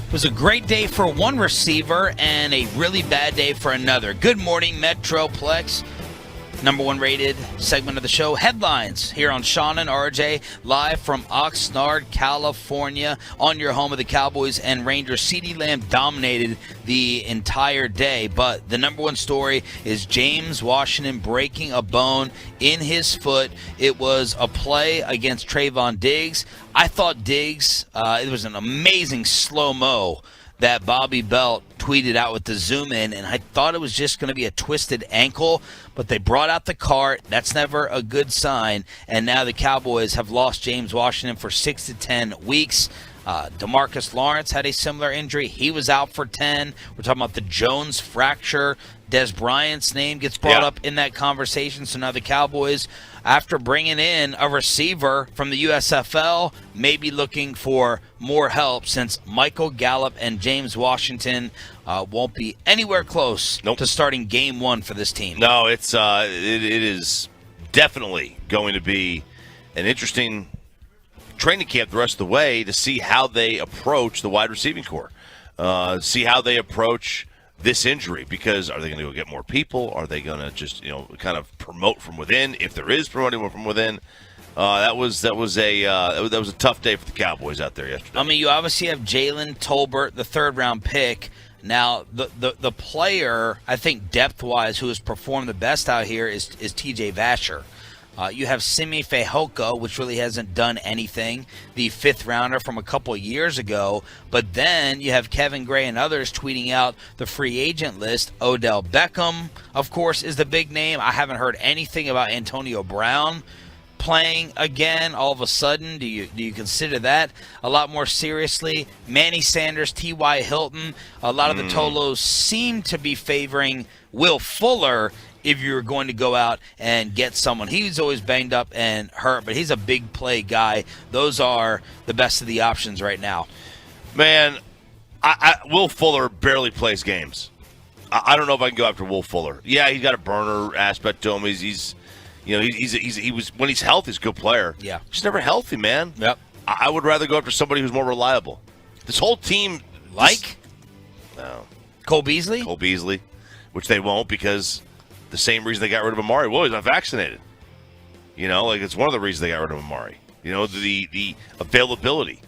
It was a great day for one receiver and a really bad day for another. Good morning, Metroplex. Number one rated segment of the show, Headlines, here on Sean and RJ, live from Oxnard, California, on your home of the Cowboys and Rangers. CeeDee Lamb dominated the entire day, but the number one story is James Washington breaking a bone in his foot. It was a play against Trayvon Diggs. I thought Diggs, it was an amazing slow-mo that Bobby Belt tweeted out with the zoom in, and I thought it was just going to be a twisted ankle, but they brought out the cart. That's never a good sign, and now the Cowboys have lost James Washington for 6 to 10 weeks. DeMarcus Lawrence had a similar injury. He was out for 10. We're talking about the Jones fracture. Des Bryant's name gets brought up in that conversation. So now the Cowboys, after bringing in a receiver from the USFL, may be looking for more help since Michael Gallup and James Washington won't be anywhere close to starting game one for this team. No, it is definitely going to be an interesting training camp the rest of the way to see how they approach the wide receiving core, see how they approach this injury, because are they going to go get more people? Are they going to just kind of promote from within? If there is promoting from within, that was a tough day for the Cowboys out there yesterday. I mean, you obviously have Jaylen Tolbert, the third-round pick. Now, the player, I think, depth-wise, who has performed the best out here is T.J. Vasher. You have Simi Fehoko, which really hasn't done anything, the fifth-rounder from a couple of years ago. But then you have Kevin Gray and others tweeting out the free agent list. Odell Beckham, of course, is the big name. I haven't heard anything about Antonio Brown playing again all of a sudden. Do you consider that a lot more seriously? Manny Sanders, T.Y. Hilton, a lot of the Tolos seem to be favoring Will Fuller if you're going to go out and get someone. He's always banged up and hurt, but he's a big play guy. Those are the best of the options right now. Man, Will Fuller barely plays games. I don't know if I can go after Will Fuller. Yeah, he's got a burner aspect to him. He was when he's healthy, he's a good player. Yeah, he's never healthy, man. Yep. I would rather go after somebody who's more reliable. This whole team, Cole Beasley, which they won't, because the same reason they got rid of Amari. Well, he's not vaccinated. It's one of the reasons they got rid of Amari. The availability.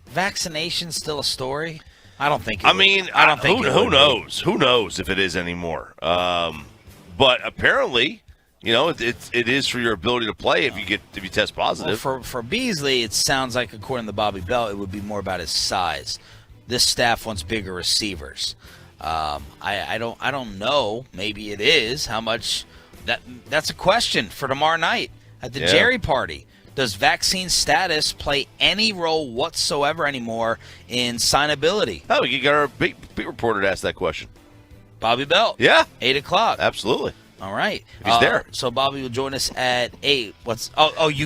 Vaccination's still a story. I don't think. I don't think. Who knows? Who knows if it is anymore? But apparently, it is for your ability to play if you test positive. Well, for Beasley, it sounds like, according to Bobby Bell, it would be more about his size. This staff wants bigger receivers. I don't know. Maybe it is. How much? That's a question for tomorrow night at the Jerry party. Does vaccine status play any role whatsoever anymore in signability? Oh, you got our beat reporter to ask that question. Bobby Belt. Yeah. 8 o'clock. Absolutely. All right. If he's there. So Bobby will join us at 8. You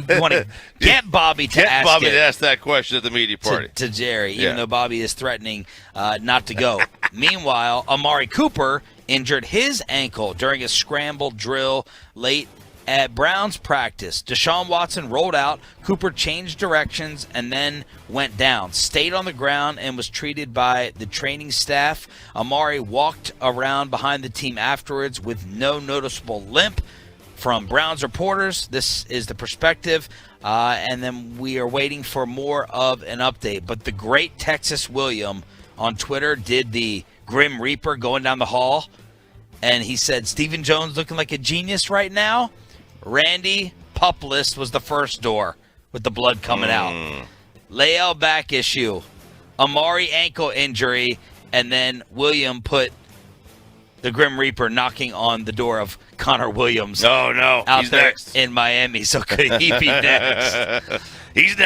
want to get Bobby to ask that question at the media party. To Jerry, even though Bobby is threatening not to go. Meanwhile, Amari Cooper injured his ankle during a scramble drill late at Browns practice. Deshaun Watson rolled out. Cooper changed directions and then went down. Stayed on the ground and was treated by the training staff. Amari walked around behind the team afterwards with no noticeable limp. From Browns reporters, this is the perspective. And then we are waiting for more of an update. But the great Texas William on Twitter did the Grim Reaper going down the hall. And he said, Stephen Jones looking like a genius right now. Randy Puplist was the first door with the blood coming out. Leal back issue. Amari ankle injury. And then William put the Grim Reaper knocking on the door of Connor Williams. Oh, no. Out He's there next. in Miami. So could he be next? He's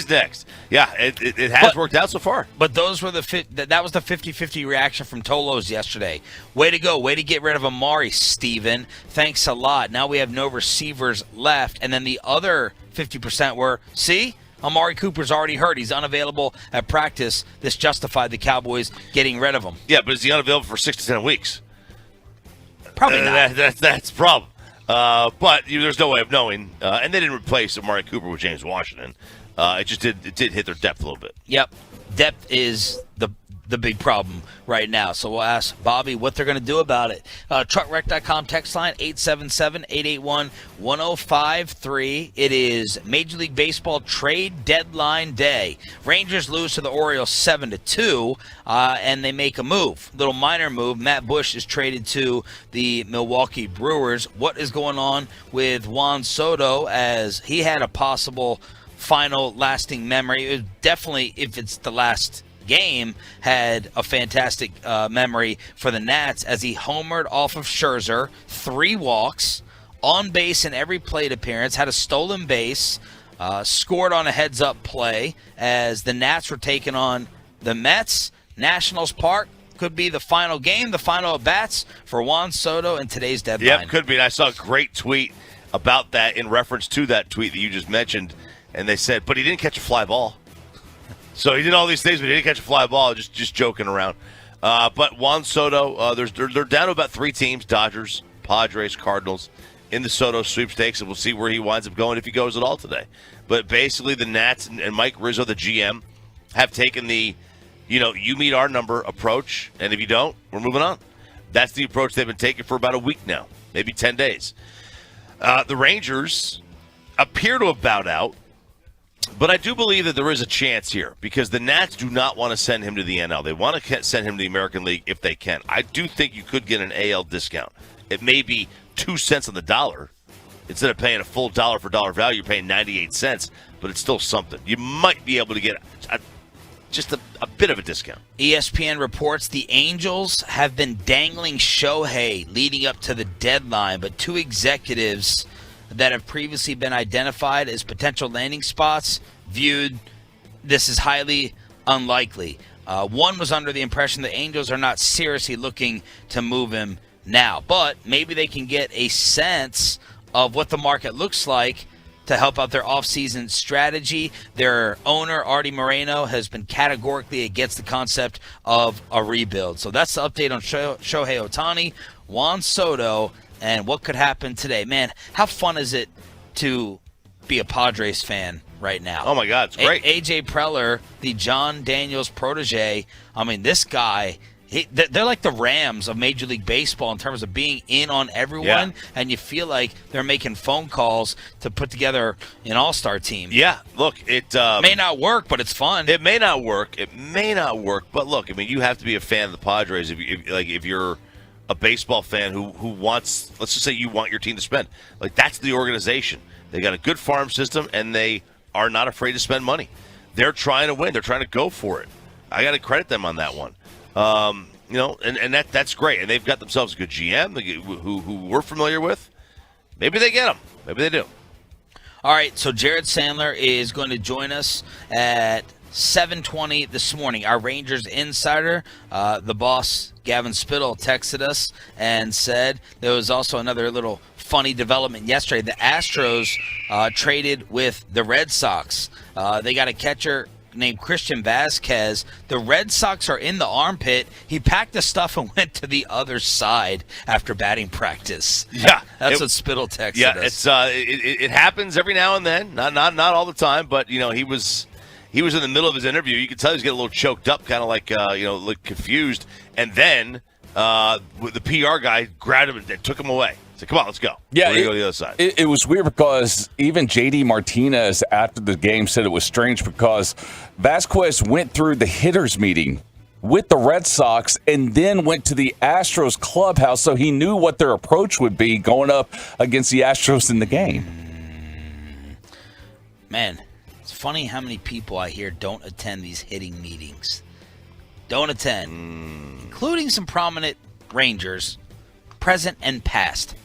next. Yeah, it has worked out so far. But those were that was the 50-50 reaction from Tolos yesterday. Way to go. Way to get rid of Amari, Steven. Thanks a lot. Now we have no receivers left. And then the other 50% were, see, Amari Cooper's already hurt. He's unavailable at practice. This justified the Cowboys getting rid of him. Yeah, but is he unavailable for 6 to 10 weeks? Probably not. That's the problem. But there's no way of knowing. And they didn't replace Amari Cooper with James Washington. It did hit their depth a little bit. Yep. Depth is the big problem right now. So we'll ask Bobby what they're going to do about it. Truckwreck.com text line 877-881-1053. It is Major League Baseball trade deadline day. Rangers lose to the Orioles 7-2, and they make a move. Little minor move. Matt Bush is traded to the Milwaukee Brewers. What is going on with Juan Soto, as he had a possible final lasting memory? It was definitely, if it's the last game, had a fantastic memory for the Nats, as he homered off of Scherzer, 3 walks, on base in every plate appearance, had a stolen base, scored on a heads-up play as the Nats were taking on the Mets. Nationals Park could be the final game, the final at-bats for Juan Soto in today's deadline. Yep, could be. And I saw a great tweet about that in reference to that tweet that you just mentioned, and they said, but he didn't catch a fly ball. So he did all these things, but he didn't catch a fly ball, just joking around. But Juan Soto, they're down to about 3 teams, Dodgers, Padres, Cardinals, in the Soto sweepstakes, and we'll see where he winds up going if he goes at all today. But basically the Nats and Mike Rizzo, the GM, have taken the, you meet our number approach, and if you don't, we're moving on. That's the approach they've been taking for about a week now, maybe 10 days. The Rangers appear to have bowed out. But I do believe that there is a chance here, because the Nats do not want to send him to the NL. They want to send him to the American League if they can. I do think you could get an AL discount. It may be 2 cents on the dollar. Instead of paying a full dollar for dollar value, you're paying 98 cents, but it's still something. You might be able to get just a bit of a discount. ESPN reports the Angels have been dangling Shohei leading up to the deadline, but 2 executives that have previously been identified as potential landing spots viewed this as highly unlikely. One was under the impression the Angels are not seriously looking to move him now, but maybe they can get a sense of what the market looks like to help out their offseason strategy. Their owner, Artie Moreno, has been categorically against the concept of a rebuild. So that's the update on Shohei Ohtani, Juan Soto, and what could happen today. Man, how fun is it to be a Padres fan right now? Oh, my God, it's great. A.J. Preller, the John Daniels protege, I mean, this guy, they're like the Rams of Major League Baseball in terms of being in on everyone, and you feel like they're making phone calls to put together an all-star team. Yeah, look, it may not work, but it's fun. It may not work. But look, I mean, you have to be a fan of the Padres if you're a baseball fan who wants, let's just say you want your team to spend. Like, that's the organization. They got a good farm system, and they are not afraid to spend money. They're trying to win. They're trying to go for it. I got to credit them on that one. And that's great. And they've got themselves a good GM who we're familiar with. Maybe they get them. Maybe they do. All right, so Jared Sandler is going to join us at 7:20 this morning. Our Rangers insider, the boss, Gavin Spittle, texted us and said there was also another little funny development yesterday. The Astros traded with the Red Sox. They got a catcher named Christian Vasquez. The Red Sox are in the armpit. He packed the stuff and went to the other side after batting practice. Yeah, that's what Spittle texted us. Yeah, it happens every now and then. Not all the time, but he was in the middle of his interview. You could tell he was getting a little choked up, kind of like like confused. And then the PR guy grabbed him and took him away. He said, "Come on, let's go." Yeah, we're gonna go to the other side. It was weird because even JD Martinez after the game said it was strange because Vasquez went through the hitters meeting with the Red Sox and then went to the Astros clubhouse, so he knew what their approach would be going up against the Astros in the game. Man, it's funny how many people I hear don't attend these hitting meetings. Don't attend, including some prominent Rangers, present and past.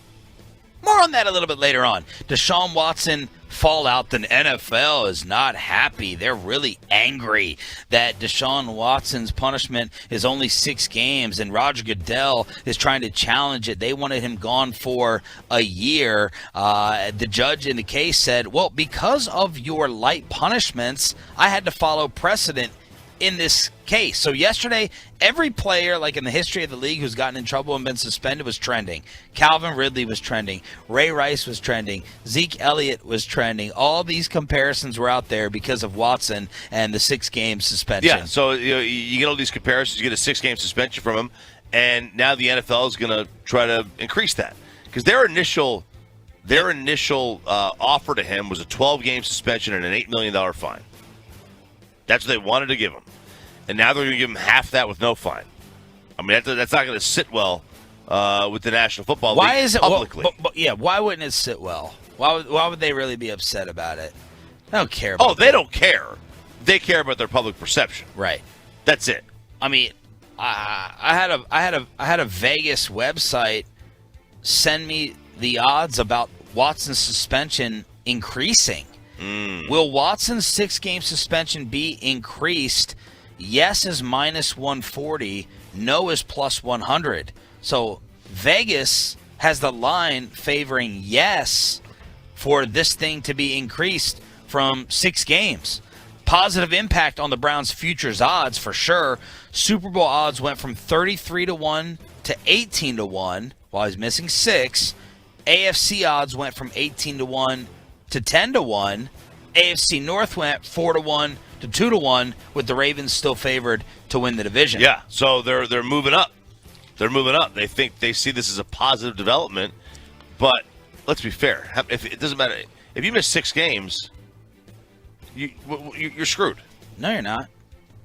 More on that a little bit later on. Deshaun Watson fallout. The NFL is not happy. They're really angry that Deshaun Watson's punishment is only 6 games, and Roger Goodell is trying to challenge it. They wanted him gone for a year. The judge in the case said, well, because of your light punishments, I had to follow precedent. in this case. So yesterday, every player, like in the history of the league, who's gotten in trouble and been suspended was trending. Calvin Ridley was trending. Ray Rice was trending. Zeke Elliott was trending. All these comparisons were out there because of Watson and the 6-game suspension. Yeah, so you get all these comparisons. You get a 6-game suspension from him, and now the NFL is going to try to increase that because their initial offer to him was a 12-game suspension and an $8 million fine. That's what they wanted to give him. And now they're going to give him half that with no fine. I mean, that's not going to sit well with the National Football League. Why is it publicly? Why wouldn't it sit well? Why would they really be upset about it? They don't care about they don't care. They care about their public perception. Right. That's it. I mean, I had a Vegas website send me the odds about Watson's suspension increasing. Will Watson's 6-game suspension be increased? Yes is minus 140. No is plus 100. So Vegas has the line favoring yes for this thing to be increased from 6 games. Positive impact on the Browns' futures odds for sure. Super Bowl odds went from 33-1 to 18-1 while he's missing 6. AFC odds went from 18-1 to 10-1. AFC North went 4-1 to 2-1, with the Ravens still favored to win the division. Yeah, so they're moving up. They're moving up. They see this as a positive development. But let's be fair. If it doesn't matter if you miss 6 games, you're screwed. No, you're not.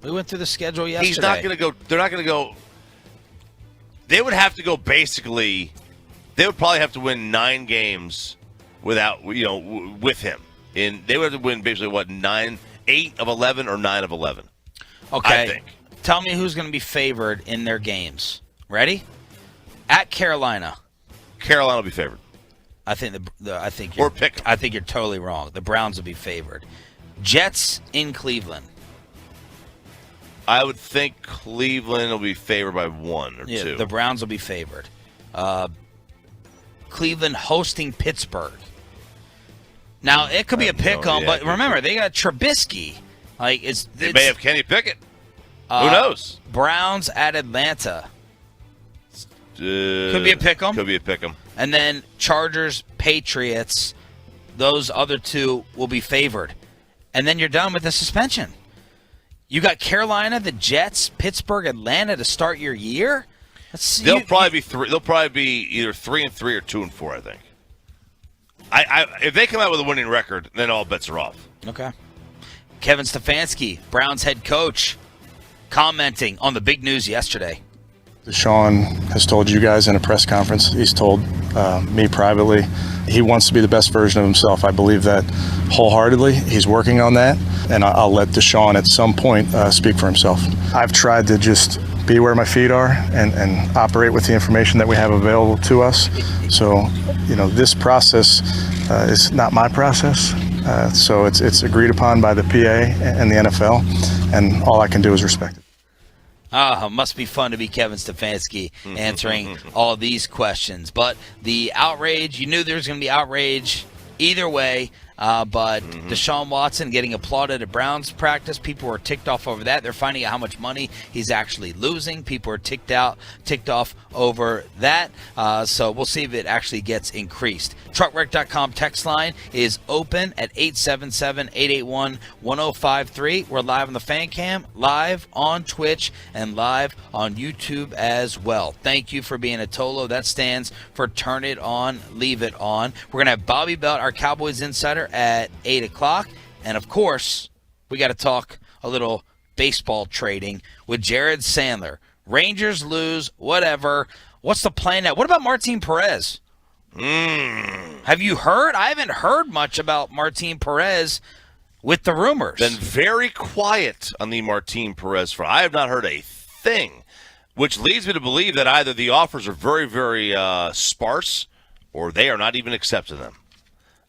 We went through the schedule yesterday. He's not going to go. They're not going to go. They would have to go basically. They would probably have to win 9 games without with him. They would have to win basically 8 of 11 or 9 of 11. Okay. I think. Tell me who's going to be favored in their games. Ready? At Carolina. Carolina will be favored. I think or pick 'em. I think you're totally wrong. The Browns will be favored. Jets in Cleveland. I would think Cleveland will be favored by 1 or 2. The Browns will be favored. Cleveland hosting Pittsburgh. Now, it could be a pick-em, but remember, they got Trubisky. They may have Kenny Pickett. Who knows? Browns at Atlanta. Could be a pick-em. Could be a pick-em. And then Chargers, Patriots. Those other 2 will be favored. And then you're done with the suspension. You got Carolina, the Jets, Pittsburgh, Atlanta to start your year? They'll probably be 3. They'll probably be either 3-3 or 2-4, I think. If they come out with a winning record, then all bets are off. Okay. Kevin Stefanski, Browns head coach, commenting on the big news yesterday. Deshawn has told you guys in a press conference, he's told me privately, he wants to be the best version of himself. I believe that wholeheartedly. He's working on that, and I'll let Deshawn at some point speak for himself. I've tried to just be where my feet are and operate with the information that we have available to us. So, this process is not my process. So it's agreed upon by the PA and the NFL, and all I can do is respect it. Must be fun to be Kevin Stefanski answering all these questions. But the outrage, you knew there was going to be outrage either way. But Deshaun Watson getting applauded at Browns practice. People were ticked off over that. They're finding out how much money he's actually losing. People are ticked off over that. So we'll see if it actually gets increased. Truckwreck.com text line is open at 877-881-1053. We're live on the Fan Cam, live on Twitch, and live on YouTube as well. Thank you for being a Tolo. That stands for Turn It On, Leave It On. We're going to have Bobby Belt, our Cowboys insider, at 8 o'clock. And, of course, we got to talk a little baseball trading with Jared Sandler. Rangers lose, whatever. What's the plan now? What about Martin Perez? Have you heard? I haven't heard much about Martin Perez with the rumors. Been very quiet on the Martin Perez front. I have not heard a thing, which leads me to believe that either the offers are very, very sparse or they are not even accepting them.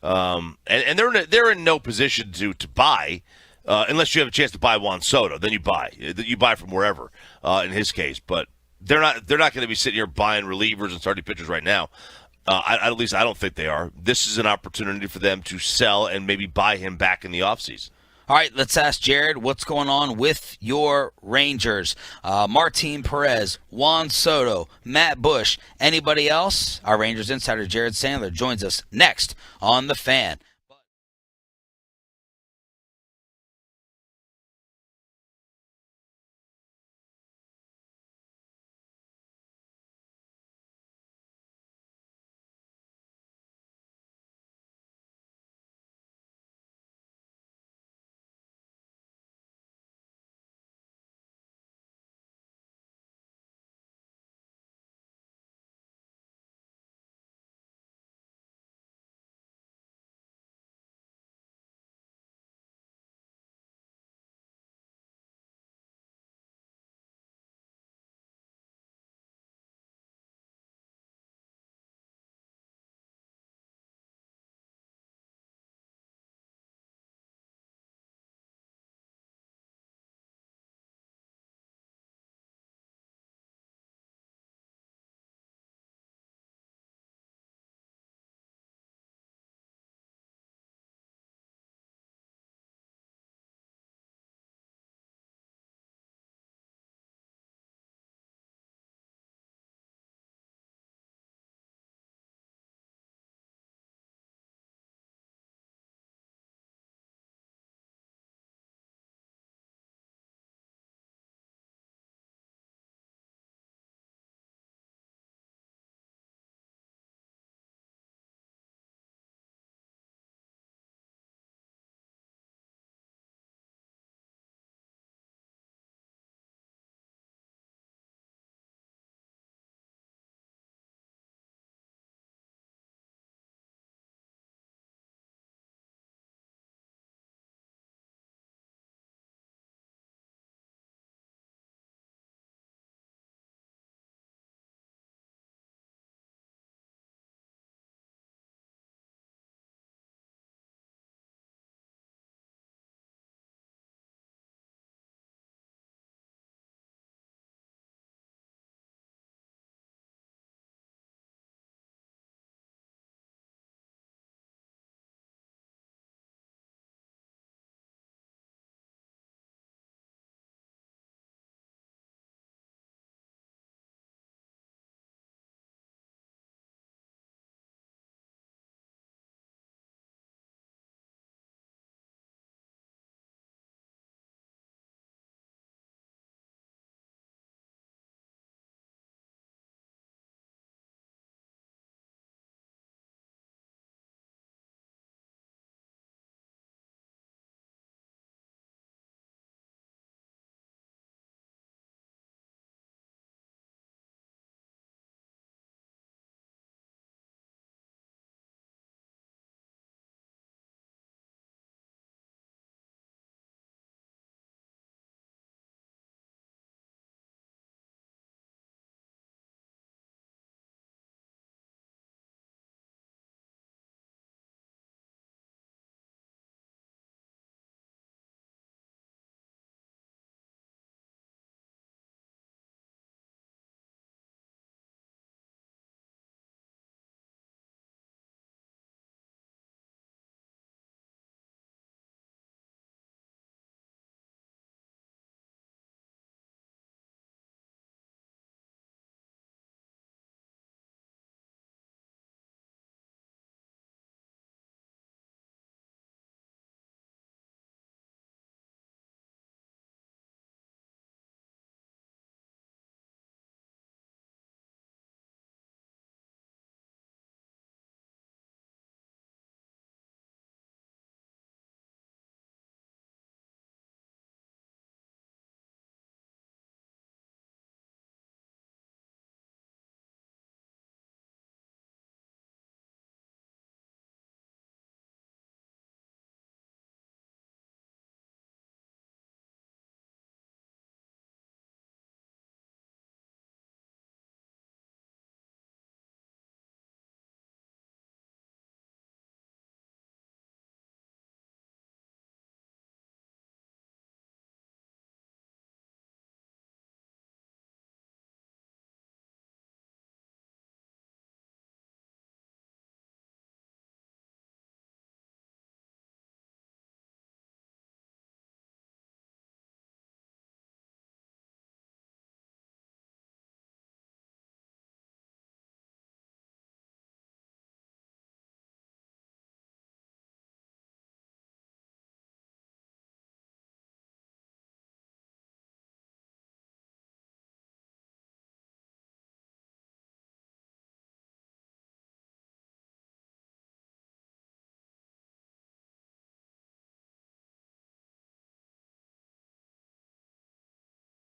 And they're in no position to buy unless you have a chance to buy Juan Soto. Then you buy. You buy from wherever in his case. But they're not going to be sitting here buying relievers and starting pitchers right now. At least I don't think they are. This is an opportunity for them to sell and maybe buy him back in the offseason. All right, let's ask Jared what's going on with your Rangers. Martin Perez, Juan Soto, Matt Bush, anybody else? Our Rangers insider Jared Sandler joins us next on The Fan.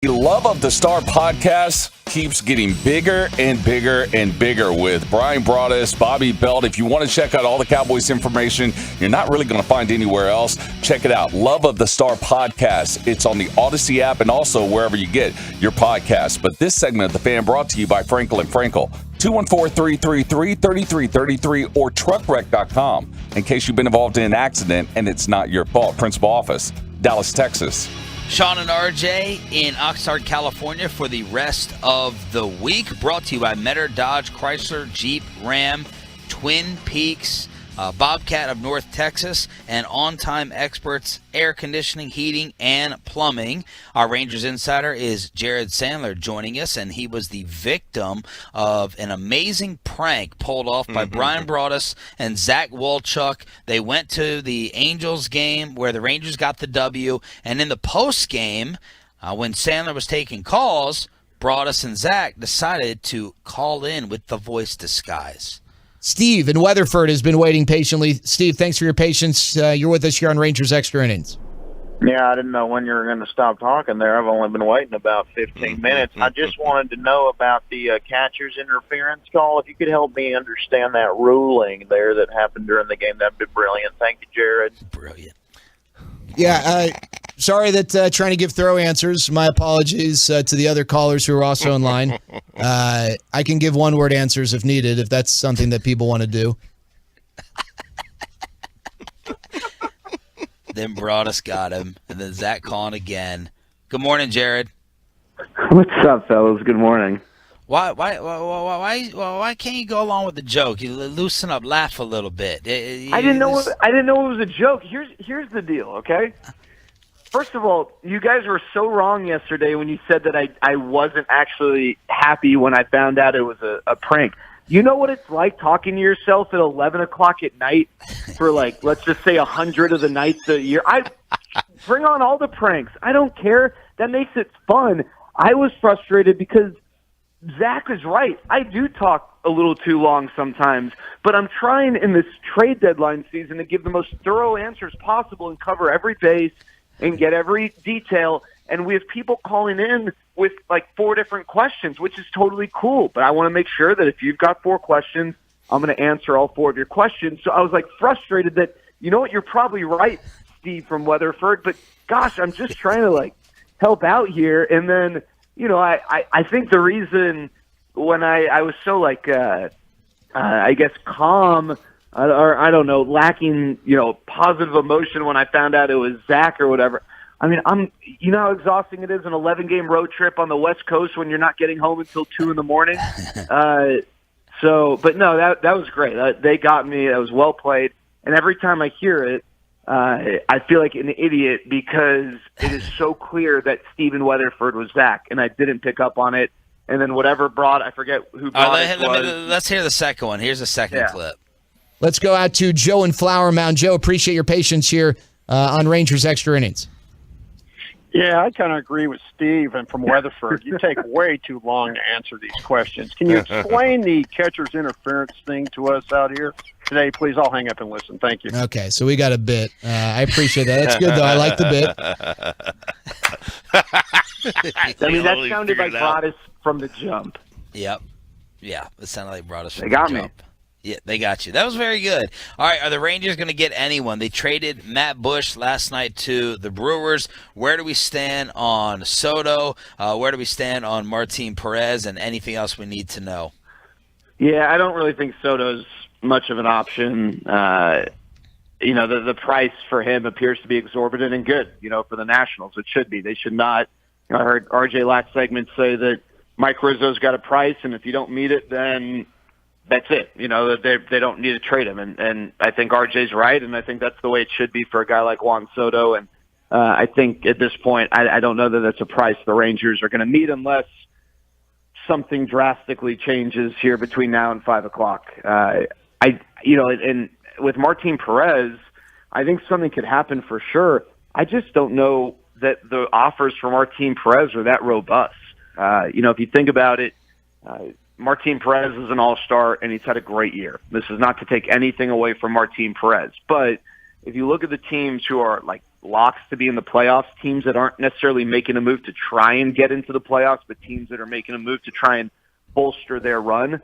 The Love of the Star podcast keeps getting bigger and bigger and bigger with Brian Broaddus, Bobby Belt. If you want to check out all the Cowboys information you're not really going to find anywhere else, check it out. Love of the Star podcast. It's on the Odyssey app and also wherever you get your podcasts. But this segment of The Fan brought to you by Frankel & Frankel. 214-333-3333 or truckwreck.com in case you've been involved in an accident and it's not your fault. Principal office, Dallas, Texas. Sean and RJ in Oxnard, California for the rest of the week. Brought to you by Metter, Dodge, Chrysler, Jeep, Ram, Twin Peaks, Bobcat of North Texas, and On Time Experts, air conditioning, heating, and plumbing. Our Rangers insider is Jared Sandler joining us, and he was the victim of an amazing prank pulled off by Brian Broaddus and Zach Wolchuk. They went to the Angels game where the Rangers got the W, and in the post game, when Sandler was taking calls, Broaddus and Zach decided to call in with the voice disguise. Steve in Weatherford has been waiting patiently. Steve, thanks for your patience. You're with us here on Rangers Extra Innings. Yeah, I didn't know when you were going to stop talking there. I've only been waiting about 15 minutes. I just wanted to know about the catcher's interference call. If you could help me understand that ruling there that happened during the game, that would be brilliant. Thank you, Jared. Brilliant. Yeah, sorry that trying to give throw answers. My apologies to the other callers who are also in line. I can give one-word answers if needed, if that's something that people want to do. Then Broaddus got him, and then Zach calling again. Good morning, Jared. What's up, fellas? Good morning. Why can't you go along with the joke? You loosen up, laugh a little bit. I didn't know it was a joke. Here's the deal, okay? First of all, you guys were so wrong yesterday when you said that I wasn't actually happy when I found out it was a prank. You know what it's like talking to yourself at 11 o'clock at night for, like, let's just say 100 of the nights a year? I bring on all the pranks. I don't care. That makes it fun. I was frustrated because Zach is right. I do talk a little too long sometimes, but I'm trying in this trade deadline season to give the most thorough answers possible and cover every base and get every detail. And we have people calling in with like 4 different questions, which is totally cool. But I want to make sure that if you've got 4 questions, I'm going to answer all 4 of your questions. So I was like frustrated that, you know what, you're probably right, Steve from Weatherford, but gosh, I'm just trying to like help out here. And then, you know, I think the reason when I was so like, I guess calm or I don't know, lacking, you know, positive emotion when I found out it was Zach or whatever. I mean, you know how exhausting it is an 11-game road trip on the West Coast when you're not getting home until 2 a.m. But no, that was great. They got me. That was well played. And every time I hear it, I feel like an idiot because it is so clear that Steven Weatherford was Zach, and I didn't pick up on it. And then whatever I forget who brought it was. Let's hear the second one. Here's a second clip. Let's go out to Joe in Flower Mound. Joe, appreciate your patience here on Rangers Extra Innings. Yeah, I kind of agree with Steve and from Weatherford. You take way too long to answer these questions. Can you explain the catcher's interference thing to us out here today, please? I'll hang up and listen. Thank you. Okay, so we got a bit. I appreciate that. That's good, though. I like the bit. I mean, that sounded like Broaddus from the jump. Yep. Yeah, it sounded like Broaddus from the jump. They got me. Yeah, they got you. That was very good. All right, are the Rangers going to get anyone? They traded Matt Bush last night to the Brewers. Where do we stand on Soto? Where do we stand on Martin Perez and anything else we need to know? Yeah, I don't really think Soto's much of an option. You know, the price for him appears to be exorbitant and good, you know, for the Nationals. It should be. They should not. You know, I heard RJ last segment say that Mike Rizzo's got a price, and if you don't meet it, then that's it. You know, they don't need to trade him. And I think RJ's right, and I think that's the way it should be for a guy like Juan Soto. And I think at this point, I don't know that that's a price the Rangers are going to meet unless something drastically changes here between now and 5 o'clock. And with Martin Perez, I think something could happen for sure. I just don't know that the offers for Martin Perez are that robust. If you think about it, Martin Perez is an all-star, and he's had a great year. This is not to take anything away from Martin Perez. But if you look at the teams who are, like, locks to be in the playoffs, teams that aren't necessarily making a move to try and get into the playoffs, but teams that are making a move to try and bolster their run,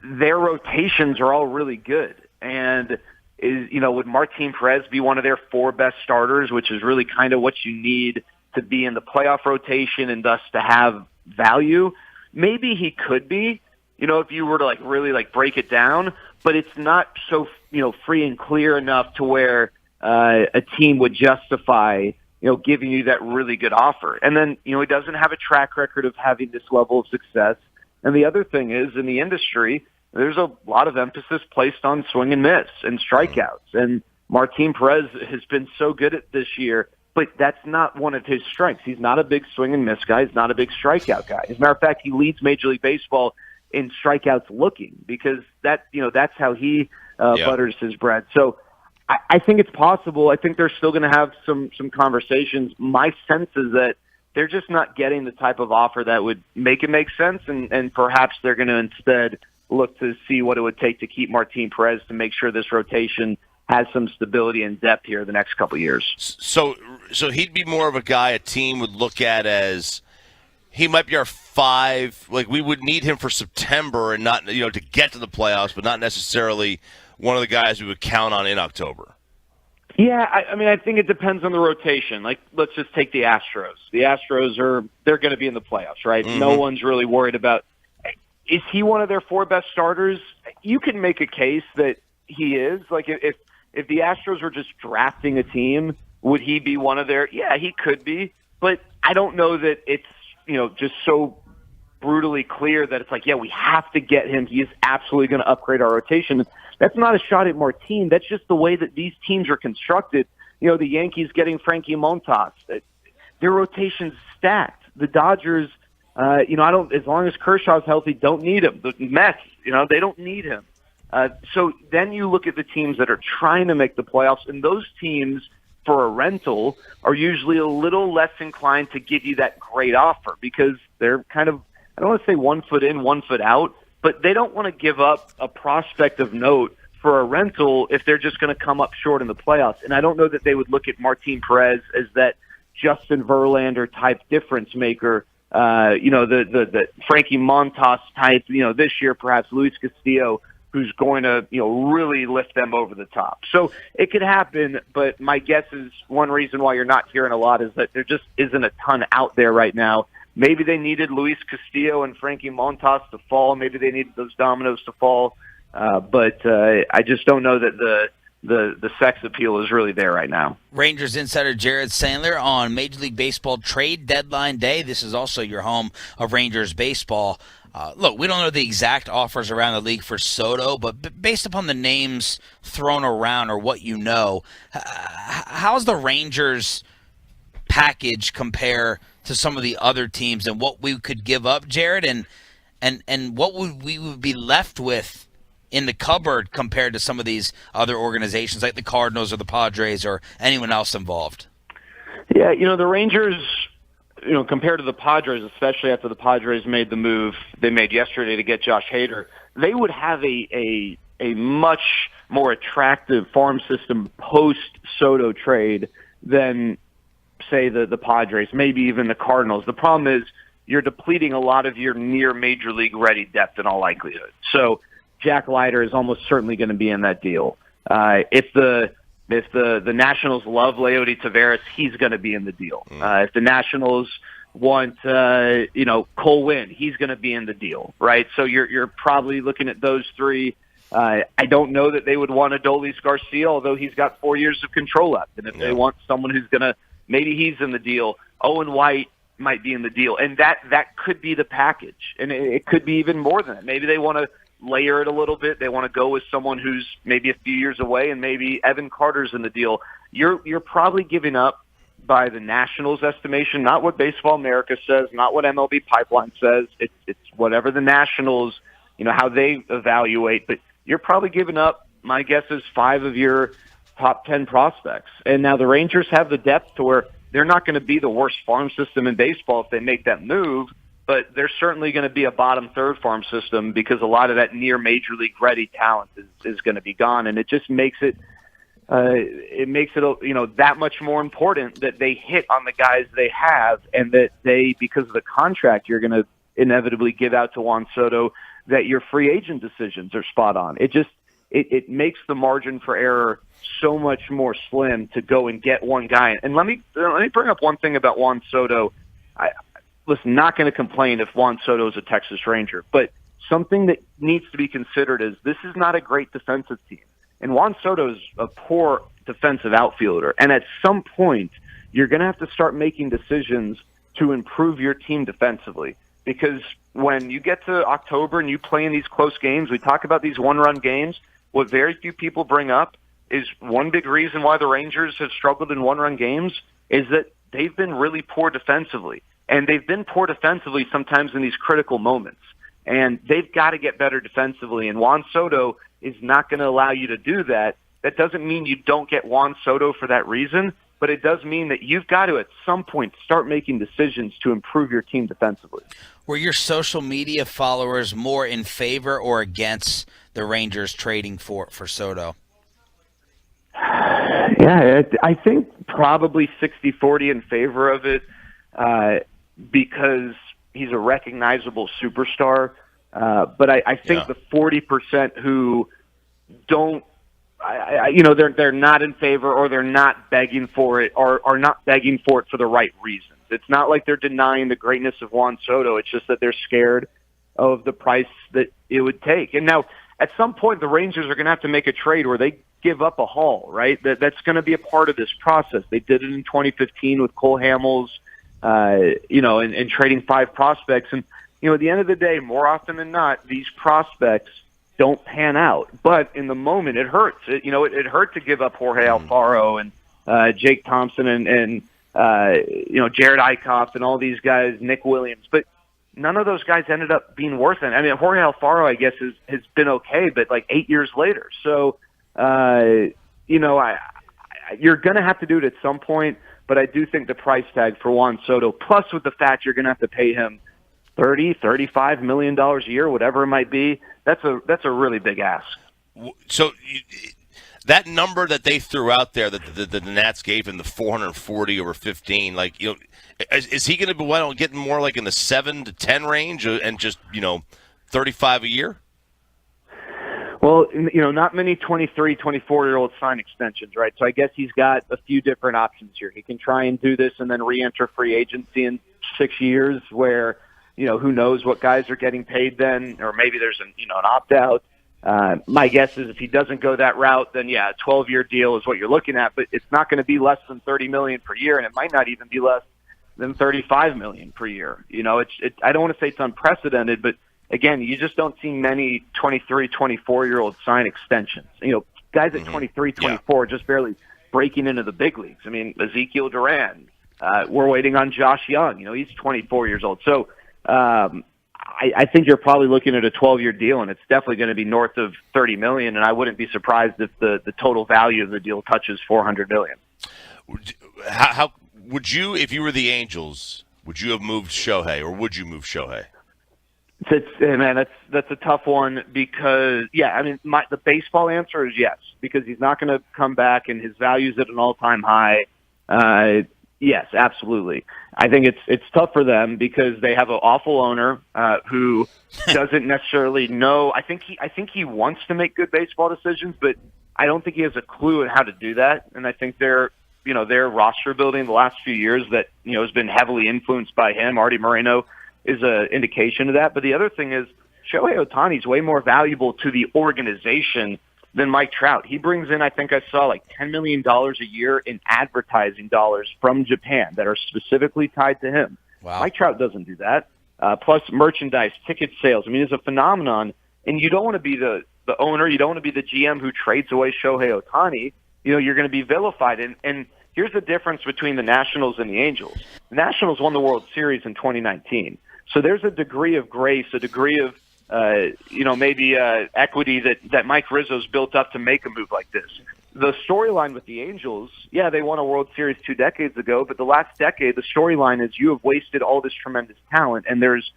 their rotations are all really good. And would Martin Perez be one of their 4 best starters, which is really kind of what you need to be in the playoff rotation and thus to have value? Maybe he could be, if you were to really break it down, but it's not so, free and clear enough to where a team would justify, giving you that really good offer. And then, he doesn't have a track record of having this level of success. And the other thing is, in the industry, there's a lot of emphasis placed on swing and miss and strikeouts. And Martin Perez has been so good at this year, but that's not one of his strengths. He's not a big swing and miss guy. He's not a big strikeout guy. As a matter of fact, he leads Major League Baseball in strikeouts looking, because that's how he butters his bread. So I think it's possible. I think they're still going to have some conversations. My sense is that they're just not getting the type of offer that would make it make sense, and perhaps they're going to instead look to see what it would take to keep Martin Perez to make sure this rotation has some stability and depth here the next couple of years. So he'd be more of a guy a team would look at as he might be our 5. Like, we would need him for September and not, to get to the playoffs, but not necessarily one of the guys we would count on in October. Yeah, I think it depends on the rotation. Like, let's just take the Astros. The Astros they're going to be in the playoffs, right? Mm-hmm. No one's really worried about. Is he one of their 4 best starters? You can make a case that he is. Like, if the Astros were just drafting a team, would he be one of their? Yeah, he could be. But I don't know that it's, just so brutally clear that it's like, yeah, we have to get him. He is absolutely going to upgrade our rotation. That's not a shot at Martin. That's just the way that these teams are constructed. The Yankees getting Frankie Montas. Their rotation's stacked. The Dodgers, as long as Kershaw's healthy, don't need him. The Mets, they don't need him. So then you look at the teams that are trying to make the playoffs, and those teams for a rental are usually a little less inclined to give you that great offer, because they're kind of, I don't want to say 1 foot in, 1 foot out, but they don't want to give up a prospect of note for a rental if they're just going to come up short in the playoffs. And I don't know that they would look at Martin Perez as that Justin Verlander type difference maker, the Frankie Montas type, this year perhaps Luis Castillo, who's going to, really lift them over the top. So it could happen, but my guess is one reason why you're not hearing a lot is that there just isn't a ton out there right now. Maybe they needed Luis Castillo and Frankie Montas to fall. Maybe they needed those dominoes to fall. But I just don't know that the sex appeal is really there right now. Rangers insider Jared Sandler on Major League Baseball trade deadline day. This is also your home of Rangers baseball. Look, we don't know the exact offers around the league for Soto, but based upon the names thrown around or what you know, how's the Rangers package compare to some of the other teams and what we could give up, Jared, and what we would be left with in the cupboard compared to some of these other organizations like the Cardinals or the Padres or anyone else involved? Yeah, the Rangers, compared to the Padres, especially after the Padres made the move they made yesterday to get Josh Hader, they would have a much more attractive farm system post-Soto trade than, say, the Padres, maybe even the Cardinals. The problem is you're depleting a lot of your near Major League ready depth in all likelihood. So Jack Leiter is almost certainly going to be in that deal. If the Nationals love Leody Taveras, he's going to be in the deal. If the Nationals want, Cole Winn, he's going to be in the deal, right? So you're probably looking at those 3. I don't know that they would want Adolis Garcia, although he's got 4 years of control left. And if they want someone who's going to, maybe he's in the deal. Owen White might be in the deal. And that could be the package. And it could be even more than that. Maybe they want to layer it a little bit. They want to go with someone who's maybe a few years away, and maybe Evan Carter's in the deal. You're probably giving up, by the Nationals' estimation, not what Baseball America says, not what MLB Pipeline says. It's whatever the Nationals, how they evaluate. But you're probably giving up, my guess is, 5 of your top 10 prospects. And now the Rangers have the depth to where they're not going to be the worst farm system in baseball if they make that move, but they're certainly going to be a bottom third farm system because a lot of that near Major League ready talent is going to be gone. And it just makes it it makes it that much more important that they hit on the guys they have, and that they, because of the contract you're going to inevitably give out to Juan Soto, that your free agent decisions are spot on. It makes the margin for error so much more slim to go and get one guy. And let me bring up one thing about Juan Soto. Listen, not going to complain if Juan Soto is a Texas Ranger, but something that needs to be considered is this is not a great defensive team. And Juan Soto is a poor defensive outfielder. And at some point, you're going to have to start making decisions to improve your team defensively. Because when you get to October and you play in these close games, we talk about these one-run games, what very few people bring up is one big reason why the Rangers have struggled in one-run games is that they've been really poor defensively. And they've been poor defensively sometimes in these critical moments. And they've got to get better defensively. And Juan Soto is not going to allow you to do that. That doesn't mean you don't get Juan Soto for that reason, but it does mean that you've got to, at some point, start making decisions to improve your team defensively. Were your social media followers more in favor or against the Rangers trading for Soto? Yeah, I think probably 60-40 in favor of it because he's a recognizable superstar. But I think the 40% who don't, they're not in favor or they're not begging for it or are not begging for it for the right reasons. It's not like they're denying the greatness of Juan Soto. It's just that they're scared of the price that it would take. And now, at some point, the Rangers are going to have to make a trade where they give up a haul, right? That's going to be a part of this process. They did it in 2015 with Cole Hamels, and trading 5 prospects. And, at the end of the day, more often than not, these prospects don't pan out. But in the moment, it hurts. It hurt to give up Jorge Alfaro and Jake Thompson and Jared Eichhoff and all these guys, Nick Williams. But none of those guys ended up being worth it. I mean, Jorge Alfaro, I guess, has been okay, but like 8 years later. So, you're going to have to do it at some point, but I do think the price tag for Juan Soto, plus with the fact you're going to have to pay him $30, $35 million a year, whatever it might be, that's a really big ask. So that number that they threw out there that the Nats gave him, the 440 over 15, is he going to be getting more like in the 7 to 10 range and just 35 a year? Well, not many 23, 24-year-olds sign extensions, right? So I guess he's got a few different options here. He can try and do this and then re-enter free agency in 6 years where, who knows what guys are getting paid then, or maybe there's an opt-out. My guess is if he doesn't go that route, then, a 12-year deal is what you're looking at, but it's not going to be less than $30 million per year, and it might not even be less than $35 million per year. I don't want to say it's unprecedented, but again, you just don't see many 23, 24-year-olds sign extensions. Guys at 23, 24 just barely breaking into the big leagues. I mean, Ezekiel Duran, we're waiting on Josh Young. He's 24 years old. So I think you're probably looking at a 12-year deal, and it's definitely going to be north of $30 million, and I wouldn't be surprised if the total value of the deal touches $400 million. How would you, if you were the Angels, would you have moved Shohei, or would you move Shohei? That's a tough one because, the baseball answer is yes, because he's not going to come back and his value's at an all-time high. Yes, absolutely. I think it's tough for them because they have an awful owner who doesn't necessarily know. I think he wants to make good baseball decisions, but I don't think he has a clue on how to do that. And I think their roster building the last few years that has been heavily influenced by him. Artie Moreno is an indication of that. But the other thing is Shohei Ohtani is way more valuable to the organization than Mike Trout. He brings in, I think I saw, like $10 million a year in advertising dollars from Japan that are specifically tied to him. Wow. Mike Trout doesn't do that. Plus merchandise, ticket sales. I mean, it's a phenomenon. And you don't want to be the owner. You don't want to be the GM who trades away Shohei Ohtani. You're going to be vilified. And here's the difference between the Nationals and the Angels. The Nationals won the World Series in 2019. So there's a degree of grace, a degree of, maybe equity that Mike Rizzo's built up to make a move like this. The storyline with the Angels, they won a World Series 2 decades ago, but the last decade, the storyline is you have wasted all this tremendous talent, and there's,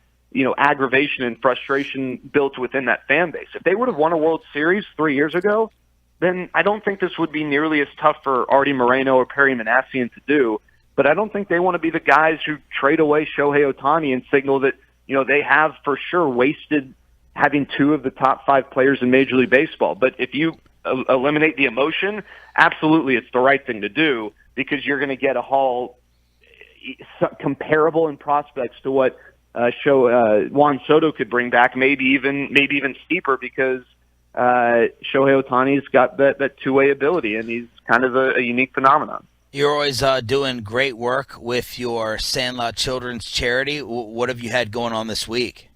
aggravation and frustration built within that fan base. If they would have won a World Series 3 years ago, then I don't think this would be nearly as tough for Artie Moreno or Perry Manassian to do. But I don't think they want to be the guys who trade away Shohei Ohtani and signal that, they have for sure wasted having two of the top 5 players in Major League Baseball. But if you eliminate the emotion, absolutely it's the right thing to do, because you're going to get a haul comparable in prospects to what Juan Soto could bring back, maybe even steeper, because Shohei Ohtani's got that two-way ability, and he's kind of a unique phenomenon. You're always doing great work with your Sandlot Children's Charity. What have you had going on this week?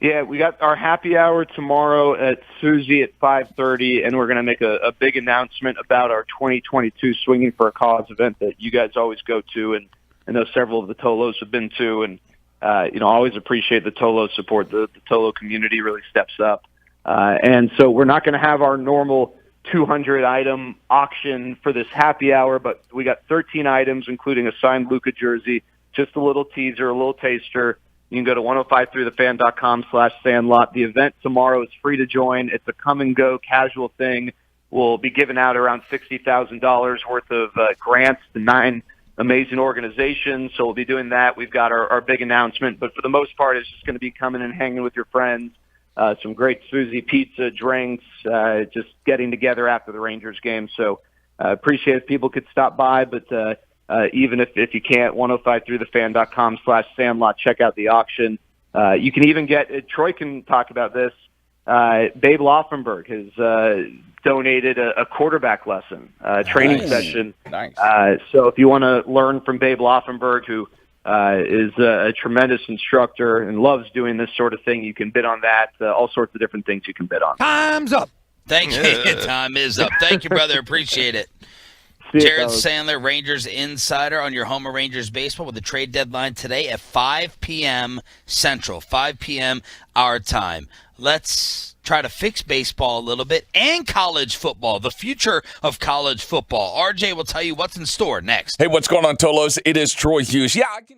Yeah, we got our happy hour tomorrow at Suzy at 5:30, and we're going to make a big announcement about our 2022 Swinging for a Cause event that you guys always go to, and I know several of the Tolos have been to, and I always appreciate the Tolo support. The Tolo community really steps up. And so we're not going to have our normal 200-item auction for this happy hour, but we got 13 items, including a signed Luka jersey, just a little teaser, a little taster. You can go to 1053thefan.com/Sandlot. The event tomorrow is free to join. It's a come-and-go casual thing. We'll be giving out around $60,000 worth of grants to 9 amazing organizations, so we'll be doing that. We've got our big announcement, but for the most part, it's just going to be coming and hanging with your friends. Some great Suzy pizza, drinks, just getting together after the Rangers game. So appreciate if people could stop by, but even if you can't, 1053thefan.com/Sandlot, check out the auction. You can even get, Troy can talk about this, Babe Laufenberg has donated a quarterback lesson, training session. Nice. So if you want to learn from Babe Laufenberg, who is a tremendous instructor and loves doing this sort of thing, you can bid on that. All sorts of different things you can bid on. Time's up. Thank you. Time is up. Thank you, brother. Appreciate it. Jared Sandler, Rangers Insider, on your home of Rangers baseball with the trade deadline today at 5 p.m. Central, 5 p.m. our time. Let's try to fix baseball a little bit and college football, the future of college football. RJ will tell you what's in store next. Hey, what's going on, Tolos? It is Troy Hughes. Yeah, I can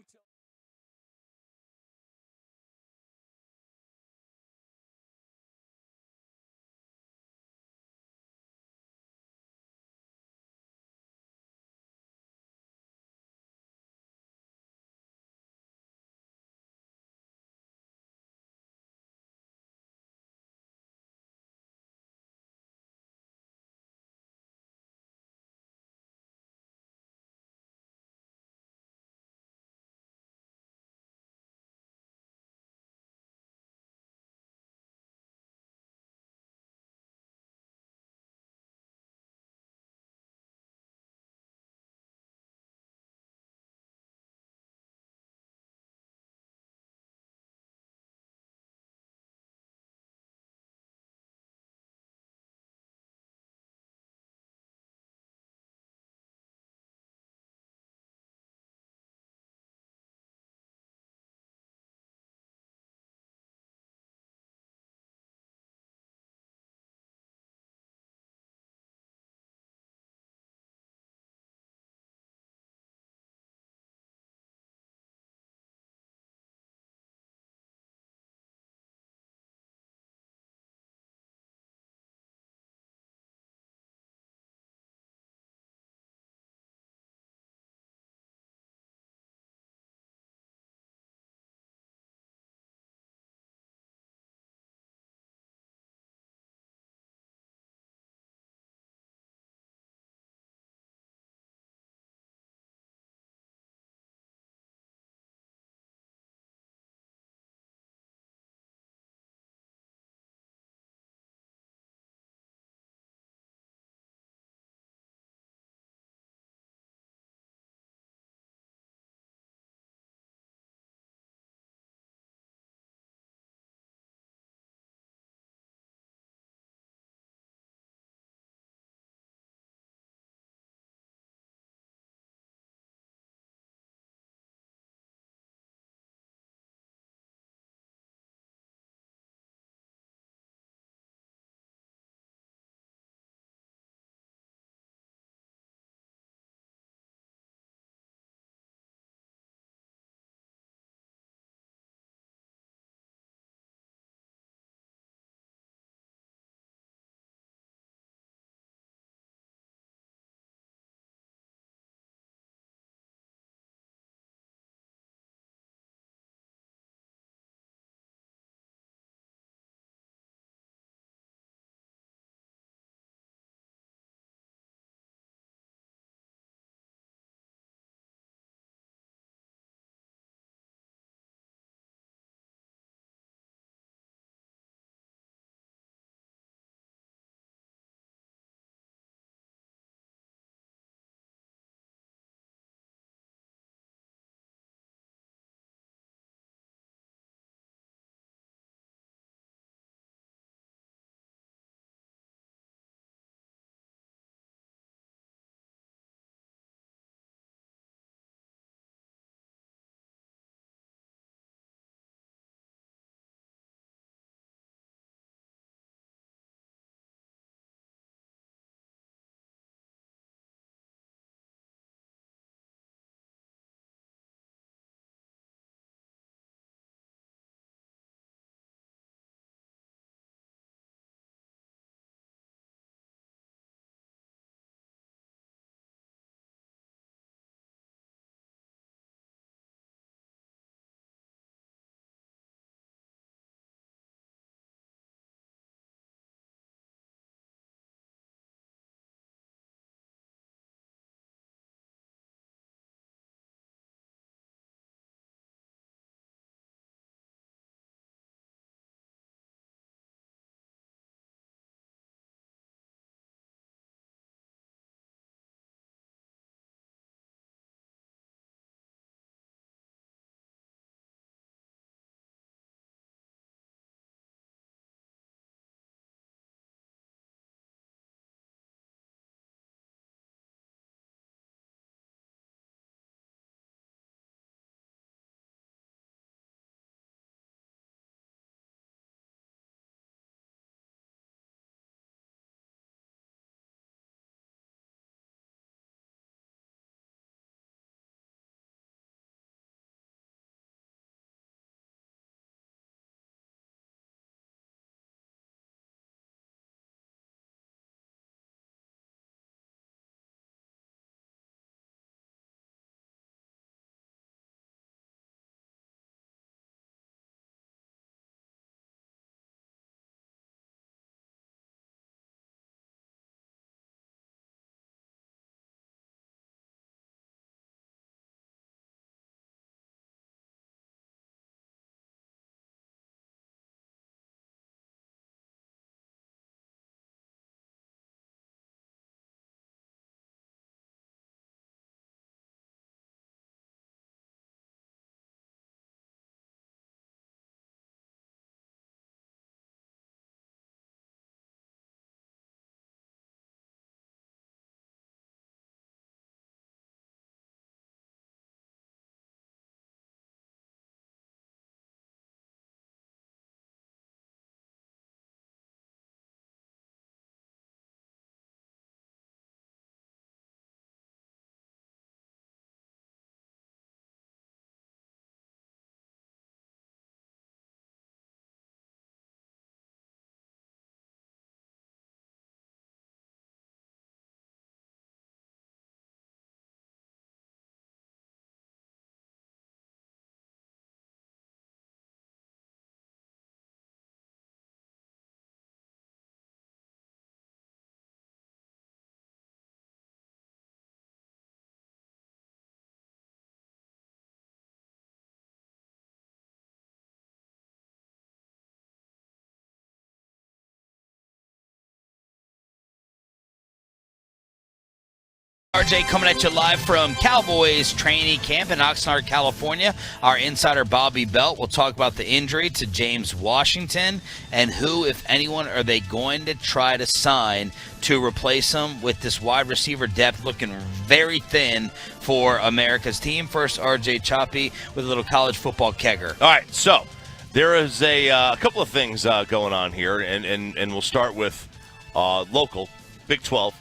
RJ coming at you live from Cowboys training camp in Oxnard, California. Our insider Bobby Belt will talk about the injury to James Washington and who, if anyone, are they going to try to sign to replace him with this wide receiver depth looking very thin for America's team. First, RJ Choppy with a little college football kegger. All right, so there is a couple of things going on here, and we'll start with local, Big 12.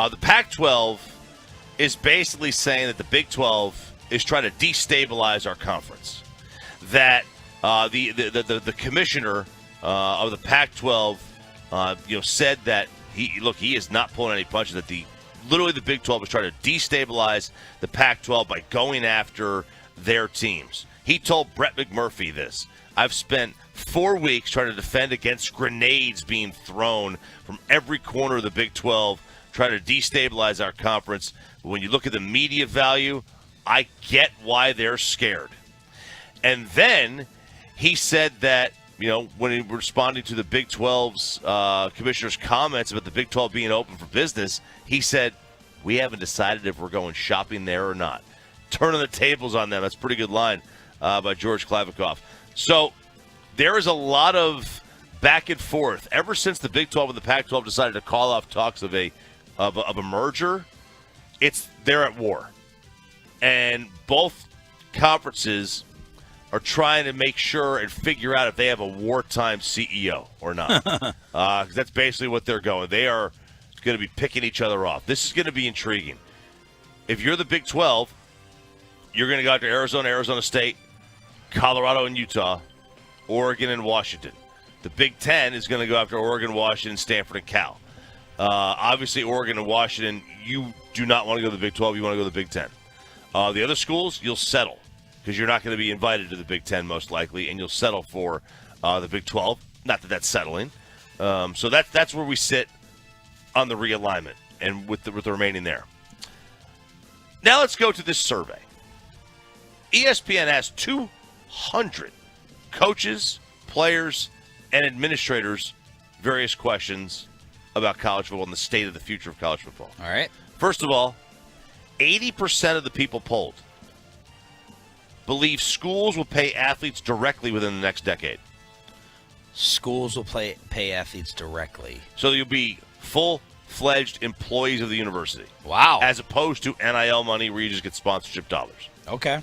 The Pac-12 is basically saying that the Big 12 is trying to destabilize our conference. That the commissioner of the Pac-12, said that he is not pulling any punches. That literally the Big 12 is trying to destabilize the Pac-12 by going after their teams. He told Brett McMurphy this: "I've spent 4 weeks trying to defend against grenades being thrown from every corner of the Big 12, trying to destabilize our conference. When you look at the media value, I get why they're scared." And then he said that, when he was responding to the Big 12's commissioner's comments about the Big 12 being open for business, he said, "We haven't decided if we're going shopping there or not." Turning the tables on them. That's a pretty good line by George Klavikoff. So there is a lot of back and forth. Ever since the Big 12 and the Pac-12 decided to call off talks of a merger, they're at war. And both conferences are trying to make sure and figure out if they have a wartime CEO or not. 'Cause that's basically what they're going. They are going to be picking each other off. This is going to be intriguing. If you're the Big 12, you're going to go after Arizona State, Colorado and Utah, Oregon and Washington. The Big 10 is going to go after Oregon, Washington, Stanford, and Cal. Obviously, Oregon and Washington, you do not want to go to the Big 12. You want to go to the Big 10. The other schools, you'll settle because you're not going to be invited to the Big 10 most likely, and you'll settle for the Big 12. Not that that's settling. So that's where we sit on the realignment and with the remaining there. Now let's go to this survey. ESPN has 200 coaches, players, and administrators various questions about college football and the state of the future of college football. All right. First of all, 80% of the people polled believe schools will pay athletes directly within the next decade. Schools will pay athletes directly. So you'll be full-fledged employees of the university. Wow. As opposed to NIL money where you just get sponsorship dollars. Okay.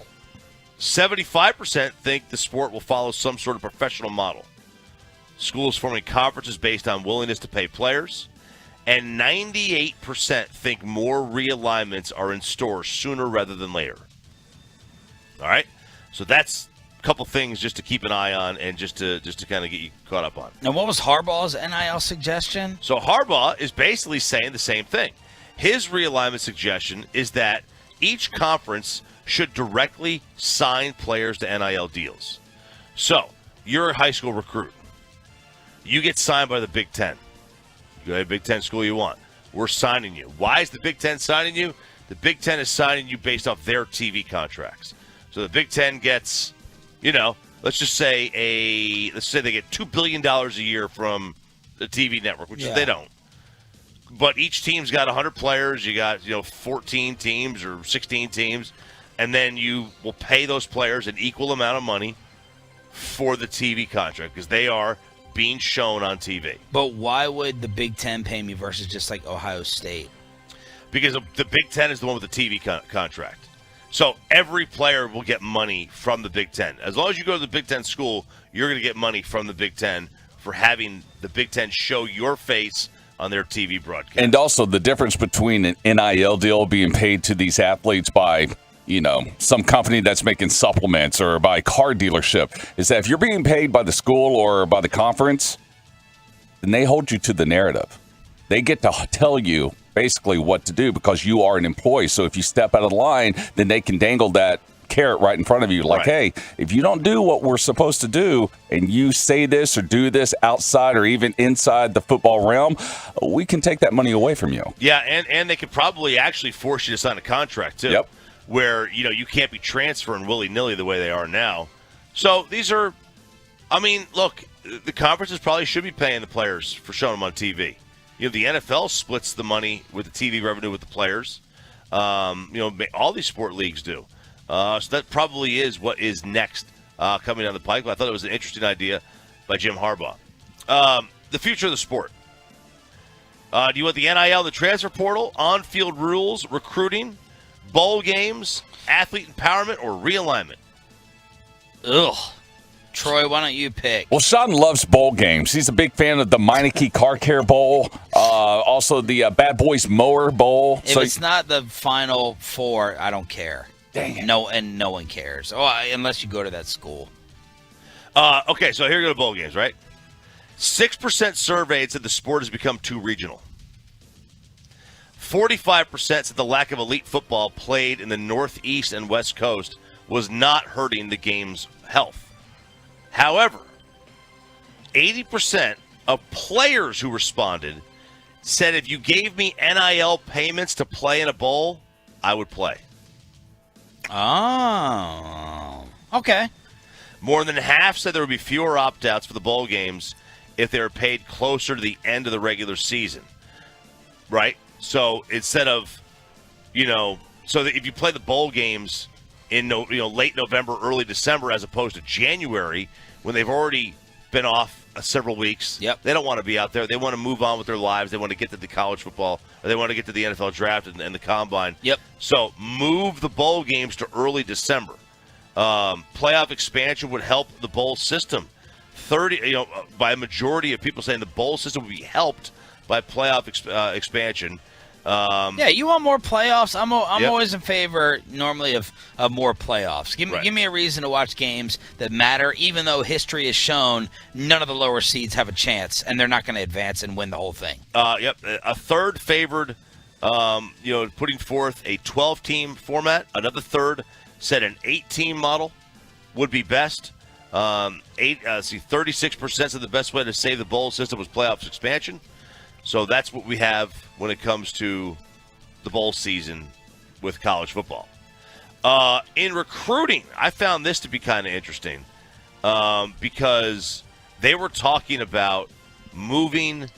75% think the sport will follow some sort of professional model. Schools forming conferences based on willingness to pay players. And 98% think more realignments are in store sooner rather than later. All right? So that's a couple things just to keep an eye on and just to kind of get you caught up on. And what was Harbaugh's NIL suggestion? So Harbaugh is basically saying the same thing. His realignment suggestion is that each conference should directly sign players to NIL deals. So you're a high school recruit. You get signed by the Big Ten. You go to a Big Ten school you want. We're signing you. Why is the Big Ten signing you? The Big Ten is signing you based off their TV contracts. So the Big Ten gets, let's say they get $2 billion a year from the TV network, which they don't. But each team's got 100 players. You got 14 teams or 16 teams, and then you will pay those players an equal amount of money for the TV contract because they are being shown on TV. But why would the Big Ten pay me versus just like Ohio State? Because the Big Ten is the one with the TV contract. So every player will get money from the Big Ten. As long as you go to the Big Ten school, you're going to get money from the Big Ten for having the Big Ten show your face on their TV broadcast. And also the difference between an NIL deal being paid to these athletes by some company that's making supplements or by a car dealership is that if you're being paid by the school or by the conference, then they hold you to the narrative. They get to tell you basically what to do because you are an employee. So if you step out of the line, then they can dangle that carrot right in front of you like, hey, if you don't do what we're supposed to do and you say this or do this outside or even inside the football realm, we can take that money away from you. Yeah, and they could probably actually force you to sign a contract too. Yep. Where, you can't be transferring willy-nilly the way they are now. So these are, look, the conferences probably should be paying the players for showing them on TV. The NFL splits the money with the TV revenue with the players. All these sport leagues do. So that probably is what is next coming down the pike. I thought it was an interesting idea by Jim Harbaugh. The future of the sport. Do you want the NIL, the transfer portal, on-field rules, recruiting, bowl games, athlete empowerment, or realignment? Ugh. Troy, why don't you pick? Well, Sean loves bowl games. He's a big fan of the Meineke Car Care Bowl, also the Bad Boys Mower Bowl. If it's not the Final Four, I don't care. Dang it. No one cares. Unless you go to that school. Okay, so here go to bowl games, right? 6% surveyed said the sport has become too regional. 45% said the lack of elite football played in the Northeast and West Coast was not hurting the game's health. However, 80% of players who responded said if you gave me NIL payments to play in a bowl, I would play. Oh, okay. More than half said there would be fewer opt-outs for the bowl games if they were paid closer to the end of the regular season. Right? So instead of, so that if you play the bowl games in late November, early December, as opposed to January, when they've already been off several weeks, they don't want to be out there. They want to move on with their lives. They want to get to the college football, or they want to get to the NFL draft and the combine. Yep. So move the bowl games to early December. Playoff expansion would help the bowl system. By a majority of people saying the bowl system would be helped by playoff expansion. You want more playoffs? I'm always in favor normally of more playoffs. Give me a reason to watch games that matter, even though history has shown none of the lower seeds have a chance, and they're not going to advance and win the whole thing. A third favored, putting forth a 12-team format. Another third said an 8-team model would be best. 36% said the best way to save the bowl system was playoffs expansion. So that's what we have when it comes to the bowl season with college football. In recruiting, I found this to be kind of interesting because they were talking about moving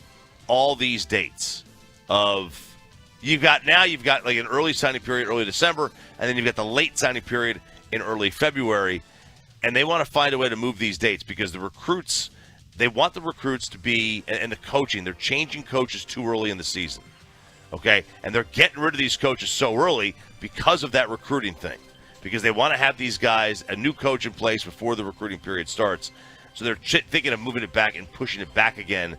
all these dates of you've got like an early signing period, early December, and then you've got the late signing period in early February, and they want to find a way to move these dates because the recruits. They want the recruits to be, and the coaching, they're changing coaches too early in the season, okay? And they're getting rid of these coaches so early because of that recruiting thing, because they want to have these guys, a new coach in place before the recruiting period starts. So they're thinking of moving it back and pushing it back again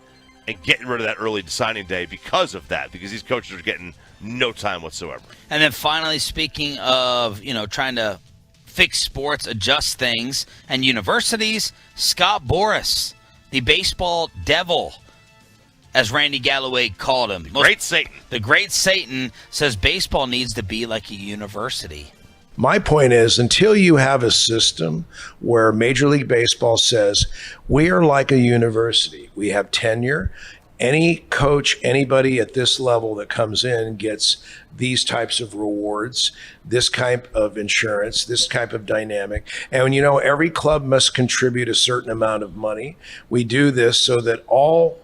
and getting rid of that early signing day because of that, because these coaches are getting no time whatsoever. And then finally, speaking of, trying to fix sports, adjust things, and universities, Scott Boras, the baseball devil, as Randy Galloway called him. Great Satan. The great Satan says baseball needs to be like a university. My point is, until you have a system where Major League Baseball says, we are like a university, we have tenure, any coach, anybody at this level that comes in gets these types of rewards, this type of insurance, this type of dynamic. And every club must contribute a certain amount of money. We do this so that all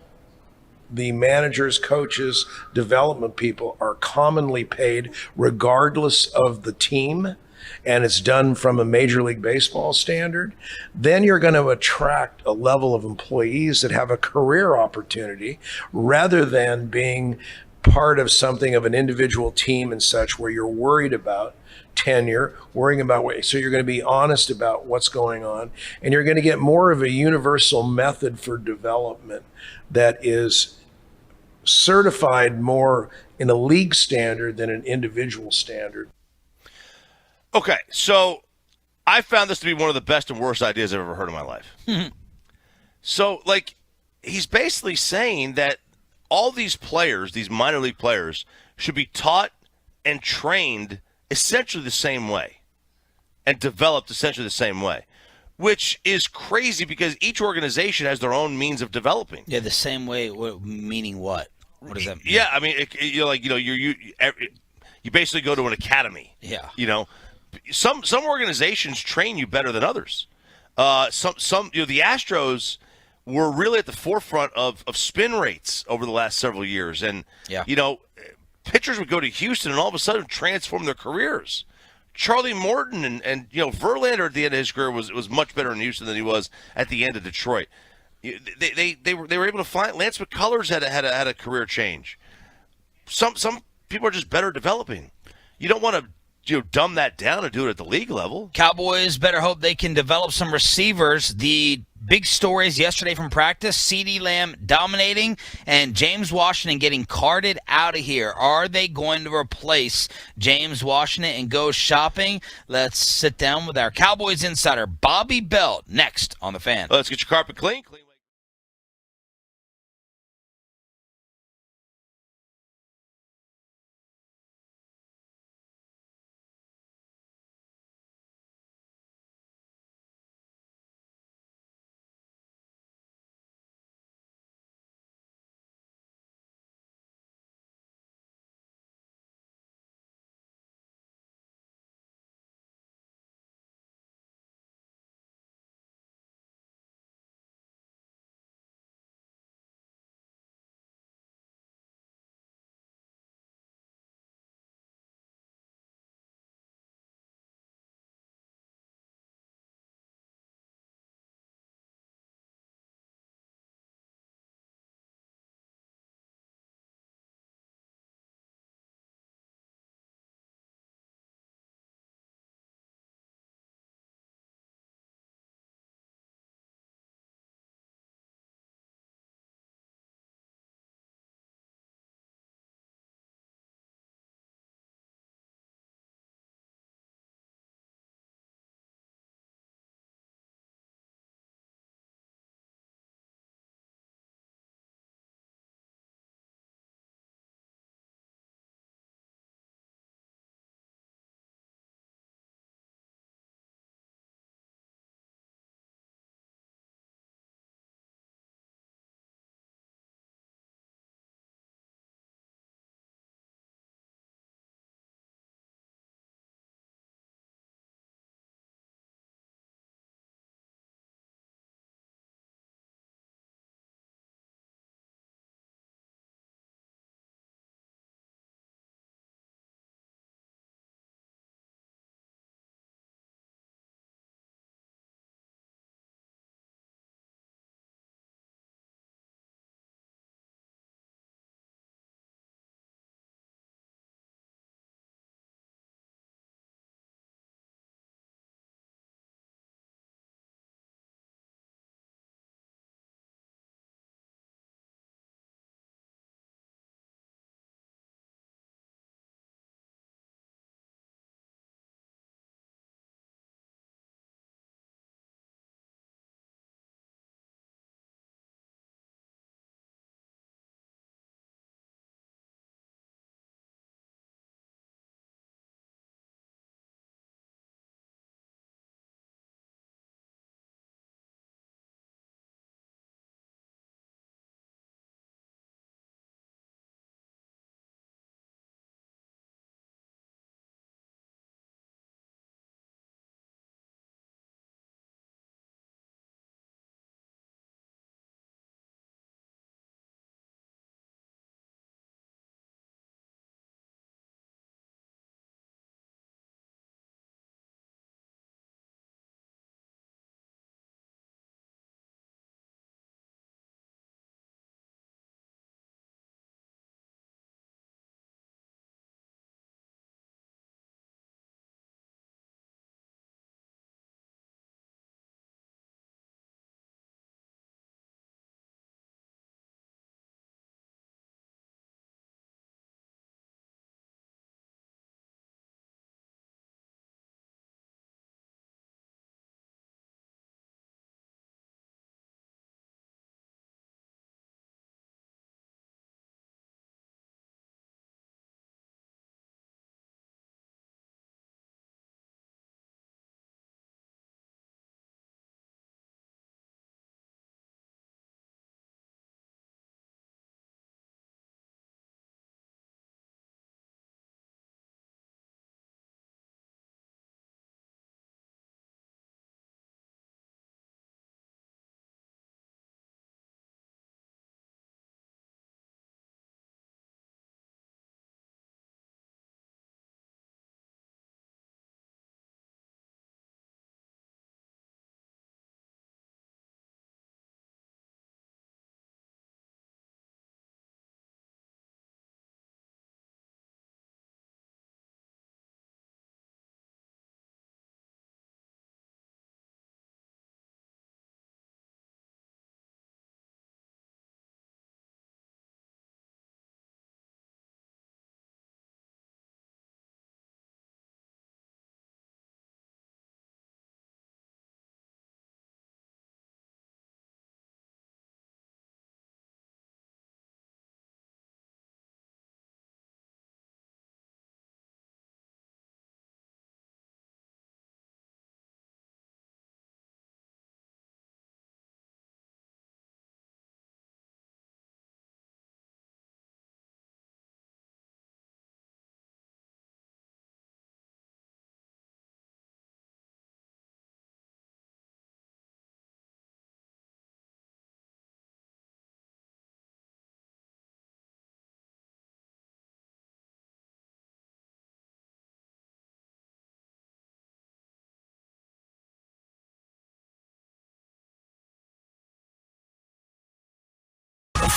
the managers, coaches, development people are commonly paid regardless of the team, and it's done from a Major League Baseball standard. Then you're going to attract a level of employees that have a career opportunity rather than being part of something of an individual team and such where you're worried about tenure, worrying about so you're going to be honest about what's going on, and you're going to get more of a universal method for development that is certified more in a league standard than an individual standard. Okay, so I found this to be one of the best and worst ideas I've ever heard in my life. So, he's basically saying that all these players, these minor league players, should be taught and trained essentially the same way and developed essentially the same way, which is crazy because each organization has their own means of developing. Yeah, the same way, meaning what? What does that mean? Yeah, I mean, you basically go to an academy. Yeah. Some organizations train you better than others. Some the Astros were really at the forefront of spin rates over the last several years, and pitchers would go to Houston and all of a sudden transform their careers. Charlie Morton and Verlander at the end of his career was much better in Houston than he was at the end of Detroit. They were able to find Lance McCullers had a career change. Some people are just better at developing. You don't want to dumb that down and do it at the league level. Cowboys better hope they can develop some receivers. The big stories yesterday from practice, CeeDee Lamb dominating and James Washington getting carted out of here. Are they going to replace James Washington and go shopping? Let's sit down with our Cowboys insider, Bobby Belt, next on The Fan. Let's get your carpet clean.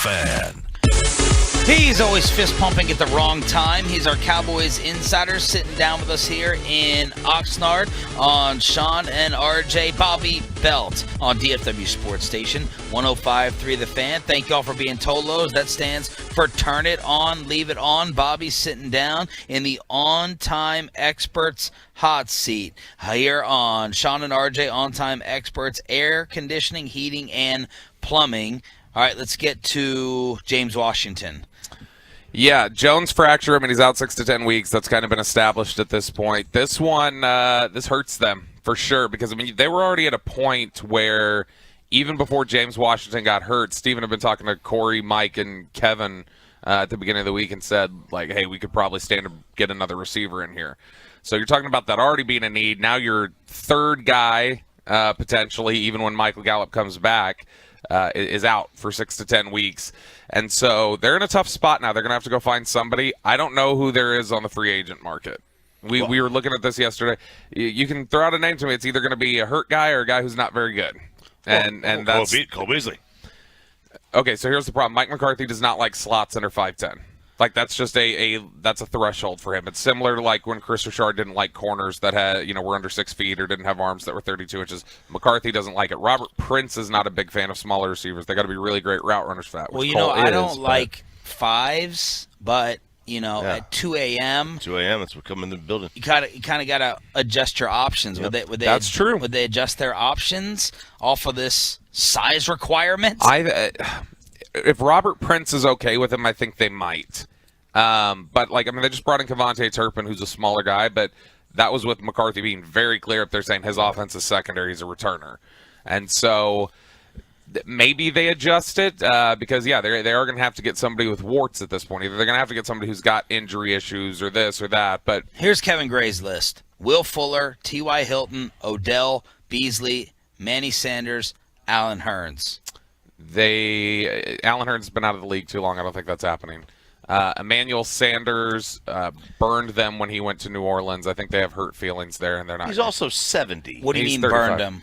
Fan. He's always fist pumping at the wrong time. He's our Cowboys insider sitting down with us here in Oxnard on Sean and RJ. Bobby Belt on DFW Sports Station 105.3 The Fan. Thank y'all for being Tolos. That stands for Turn It On, Leave It On. Bobby's sitting down in the On-Time Experts hot seat here on Sean and RJ On-Time Experts, air conditioning, heating, and plumbing. All right, let's get to James Washington. Yeah, Jones fracture him, and he's out 6 to 10 weeks. That's kind of been established at this point. This one, this hurts them for sure because, I mean, they were already at a point where even before James Washington got hurt, Steven had been talking to Corey, Mike, and Kevin at the beginning of the week and said, like, hey, we could probably stand to get another receiver in here. So you're talking about that already being a need. Now your third guy, potentially, even when Michael Gallup comes back, is out for 6 to 10 weeks. And so they're in a tough spot now. They're going to have to go find somebody. I don't know who there is on the free agent market. We were looking at this yesterday. You can throw out a name to me. It's either going to be a hurt guy or a guy who's not very good. And that's Cole Beasley. Okay, so here's the problem. Mike McCarthy does not like slots under 5'10". Like, that's just that's a threshold for him. It's similar to like when Chris Richard didn't like corners that had, were under 6 feet or didn't have arms that were 32 inches. McCarthy doesn't like it. Robert Prince is not a big fan of smaller receivers. They got to be really great route runners for that. Well, I don't like fives, but at 2 a.m. 2 a.m. That's what come in the building. You kind of got to adjust your options. Yep. That's true. Would they adjust their options off of this size requirement? If Robert Prince is okay with him, I think they might. But, they just brought in Kevontae Turpin, who's a smaller guy, but that was with McCarthy being very clear up there saying his offense is secondary, he's a returner. And so maybe they adjust it because, they are going to have to get somebody with warts at this point. Either they're going to have to get somebody who's got injury issues or this or that. But here's Kevin Gray's list. Will Fuller, T.Y. Hilton, Odell, Beasley, Manny Sanders, Allen Hurns. Allen Hurns has been out of the league too long. I don't think that's happening. Emmanuel Sanders burned them when he went to New Orleans. I think they have hurt feelings there, and they're not. He's also 70. What do you mean 35. burned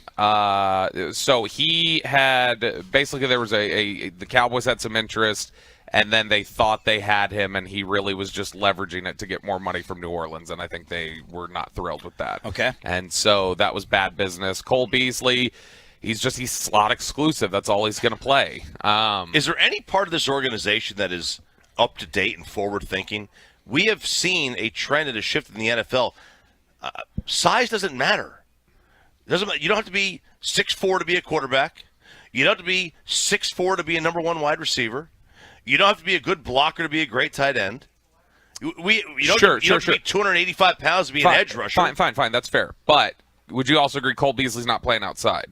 him? So he had basically there was the Cowboys had some interest, and then they thought they had him, and he really was just leveraging it to get more money from New Orleans, and I think they were not thrilled with that. Okay. And so that was bad business. Cole Beasley. He's slot exclusive. That's all he's going to play. Is there any part of this organization that is up to date and forward thinking? We have seen a trend and a shift in the NFL. Size doesn't matter. You don't have to be 6'4" to be a quarterback. You don't have to be 6'4" to be a number one wide receiver. You don't have to be a good blocker to be a great tight end. You don't have to be 285 pounds to be an edge rusher. Fine. That's fair. But would you also agree Cole Beasley's not playing outside?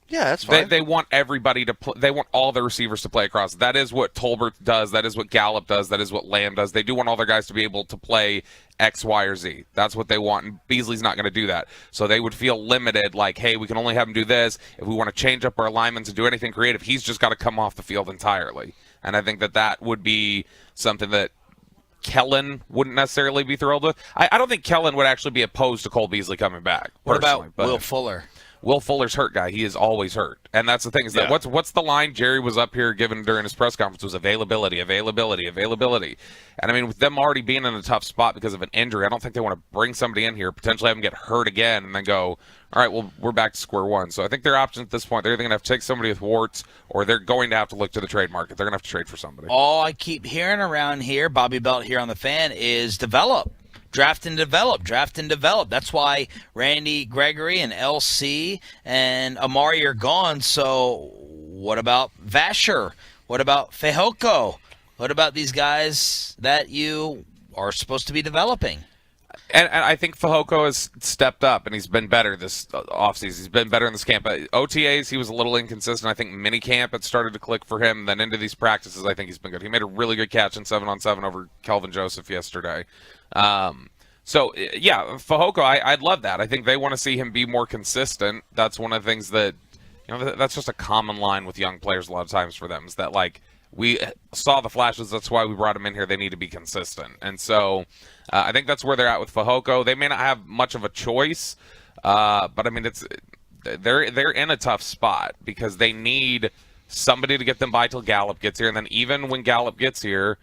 Yeah, that's fine. They want everybody to play. They want all their receivers to play across. That is what Tolbert does. That is what Gallup does. That is what Lamb does. They do want all their guys to be able to play X, Y, or Z. That's what they want, and Beasley's not going to do that. So they would feel limited, like, hey, we can only have him do this. If we want to change up our alignments and do anything creative, he's just got to come off the field entirely. And I think that would be something that Kellen wouldn't necessarily be thrilled with. I don't think Kellen would actually be opposed to Cole Beasley coming back. What about Will Fuller? Will Fuller's hurt guy. He is always hurt. And that's the thing is that what's the line Jerry was up here giving during his press conference was availability. And I mean, with them already being in a tough spot because of an injury, I don't think they want to bring somebody in here, potentially have them get hurt again, and then go, all right, well, we're back to square one. So I think their options at this point, they're either going to have to take somebody with warts or they're going to have to look to the trade market. They're going to have to trade for somebody. All I keep hearing around here, Bobby Belt here on the Fan, is develop. Draft and develop. That's why Randy Gregory and LC and Amari are gone. So what about Vasher? What about Fehoko? What about these guys that you are supposed to be developing? And I think Fehoko has stepped up, and he's been better this offseason. He's been better in this camp. OTAs, he was a little inconsistent. I think minicamp, it started to click for him. Then into these practices, I think he's been good. He made a really good catch in 7-on-7 over Kelvin Joseph yesterday. So, yeah, Fehoko, I'd love that. I think they want to see him be more consistent. That's one of the things that, that's just a common line with young players a lot of times for them, is that, like, we saw the flashes. That's why we brought him in here. They need to be consistent. And so I think that's where they're at with Fehoko. They may not have much of a choice, but, I mean, they're in a tough spot because they need somebody to get them by till Gallup gets here. And then even when Gallup gets here,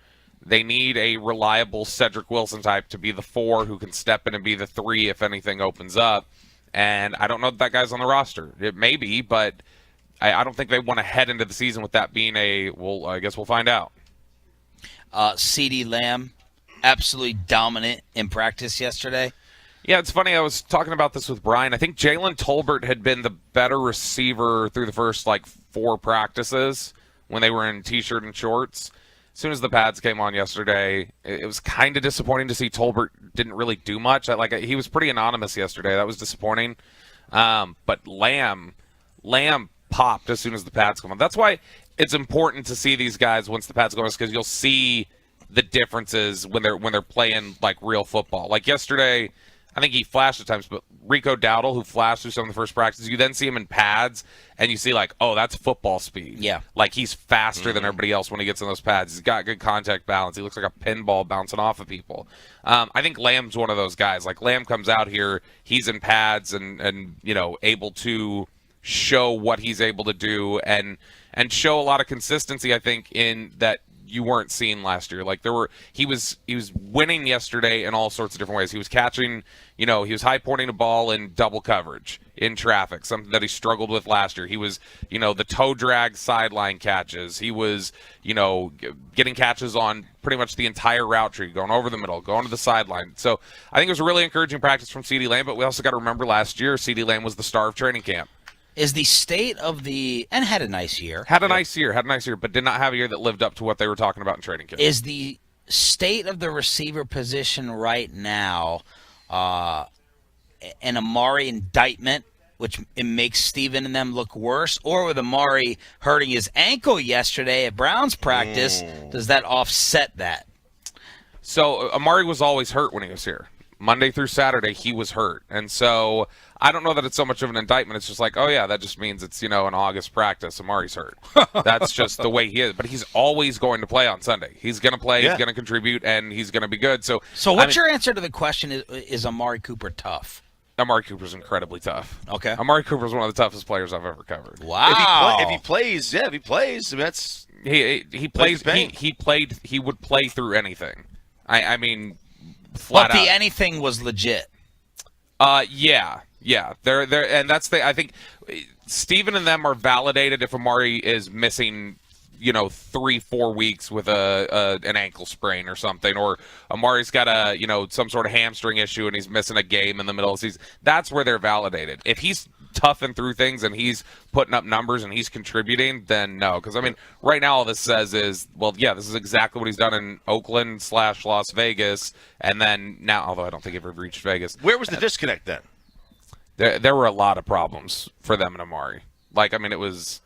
they need a reliable Cedric Wilson type to be the 4 who can step in and be the 3 if anything opens up. And I don't know that guy's on the roster. It may be, but I don't think they want to head into the season with that being well, I guess we'll find out. CeeDee Lamb, absolutely dominant in practice yesterday. Yeah, it's funny. I was talking about this with Brian. I think Jaylen Tolbert had been the better receiver through the first 4 practices when they were in T-shirt and shorts. As soon as the pads came on yesterday, it was kind of disappointing to see Tolbert didn't really do much. He was pretty anonymous yesterday. That was disappointing. But Lamb popped as soon as the pads come on. That's why it's important to see these guys once the pads go on, because you'll see the differences when they're playing real football. Yesterday, I think he flashed at times, but Rico Dowdle, who flashed through some of the first practices, you then see him in pads, and you see oh, that's football speed. Yeah. He's faster than everybody else when he gets in those pads. He's got good contact balance. He looks like a pinball bouncing off of people. I think Lamb's one of those guys. Lamb comes out here, he's in pads and able to show what he's able to do and show a lot of consistency, I think, in that you weren't seeing last year. He was winning yesterday in all sorts of different ways. He was catching, he was high pointing a ball in double coverage in traffic, something that he struggled with last year. He was, the toe drag sideline catches. He was, getting catches on pretty much the entire route tree, going over the middle, going to the sideline. So I think it was a really encouraging practice from CeeDee Lamb, but we also got to remember last year, CeeDee Lamb was the star of training camp. Is the state of and had a nice year. Had a nice year, but did not have a year that lived up to what they were talking about in training camp. Is the state of the receiver position right now an Amari indictment, which it makes Steven and them look worse, or with Amari hurting his ankle yesterday at Brown's practice, does that offset that? So Amari was always hurt when he was here. Monday through Saturday, he was hurt. And so I don't know that it's so much of an indictment. It's just oh, yeah, that just means it's, an August practice. Amari's hurt. That's just the way he is. But he's always going to play on Sunday. He's going to play, he's going to contribute, and he's going to be good. So what's your answer to the question, is Amari Cooper tough? Amari Cooper's incredibly tough. Okay. Amari Cooper's one of the toughest players I've ever covered. Wow. If he plays, I mean, that's he plays. He would play through anything. I mean, flat but the out. anything was legit. Yeah. They're and that's I think Steven and them are validated if Amari is missing 3-4 weeks with an ankle sprain or something, or Amari's got some sort of hamstring issue and he's missing a game in the middle of the season. That's where they're validated. If he's toughing through things and he's putting up numbers and he's contributing, then no. Because I mean, right now all this says is, well, yeah, this is exactly what he's done in Oakland / Las Vegas, and then now, although I don't think he ever reached Vegas. Where was the disconnect then? There were a lot of problems for them and Amari. I mean, it was,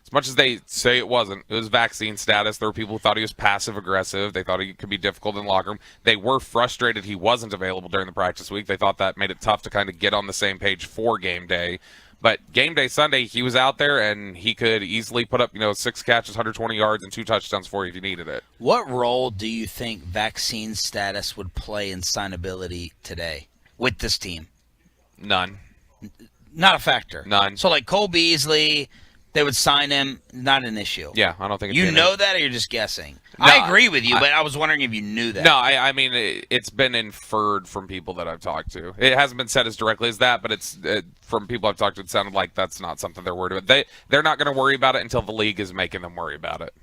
as much as they say it wasn't, it was vaccine status. There were people who thought he was passive-aggressive. They thought he could be difficult in the locker room. They were frustrated he wasn't available during the practice week. They thought that made it tough to kind of get on the same page for game day. But game day Sunday, he was out there, and he could easily put up, 6 catches, 120 yards, and 2 touchdowns for you if you needed it. What role do you think vaccine status would play in signability today with this team? None. Not a factor. None. So Cole Beasley, they would sign him, not an issue. Yeah, I don't think you know that, or you're just guessing? No, I agree with you, but I was wondering if you knew that. No, I mean, it's been inferred from people that I've talked to. It hasn't been said as directly as that, but it's from people I've talked to, it sounded like that's not something they're worried about. They're not going to worry about it until the league is making them worry about it.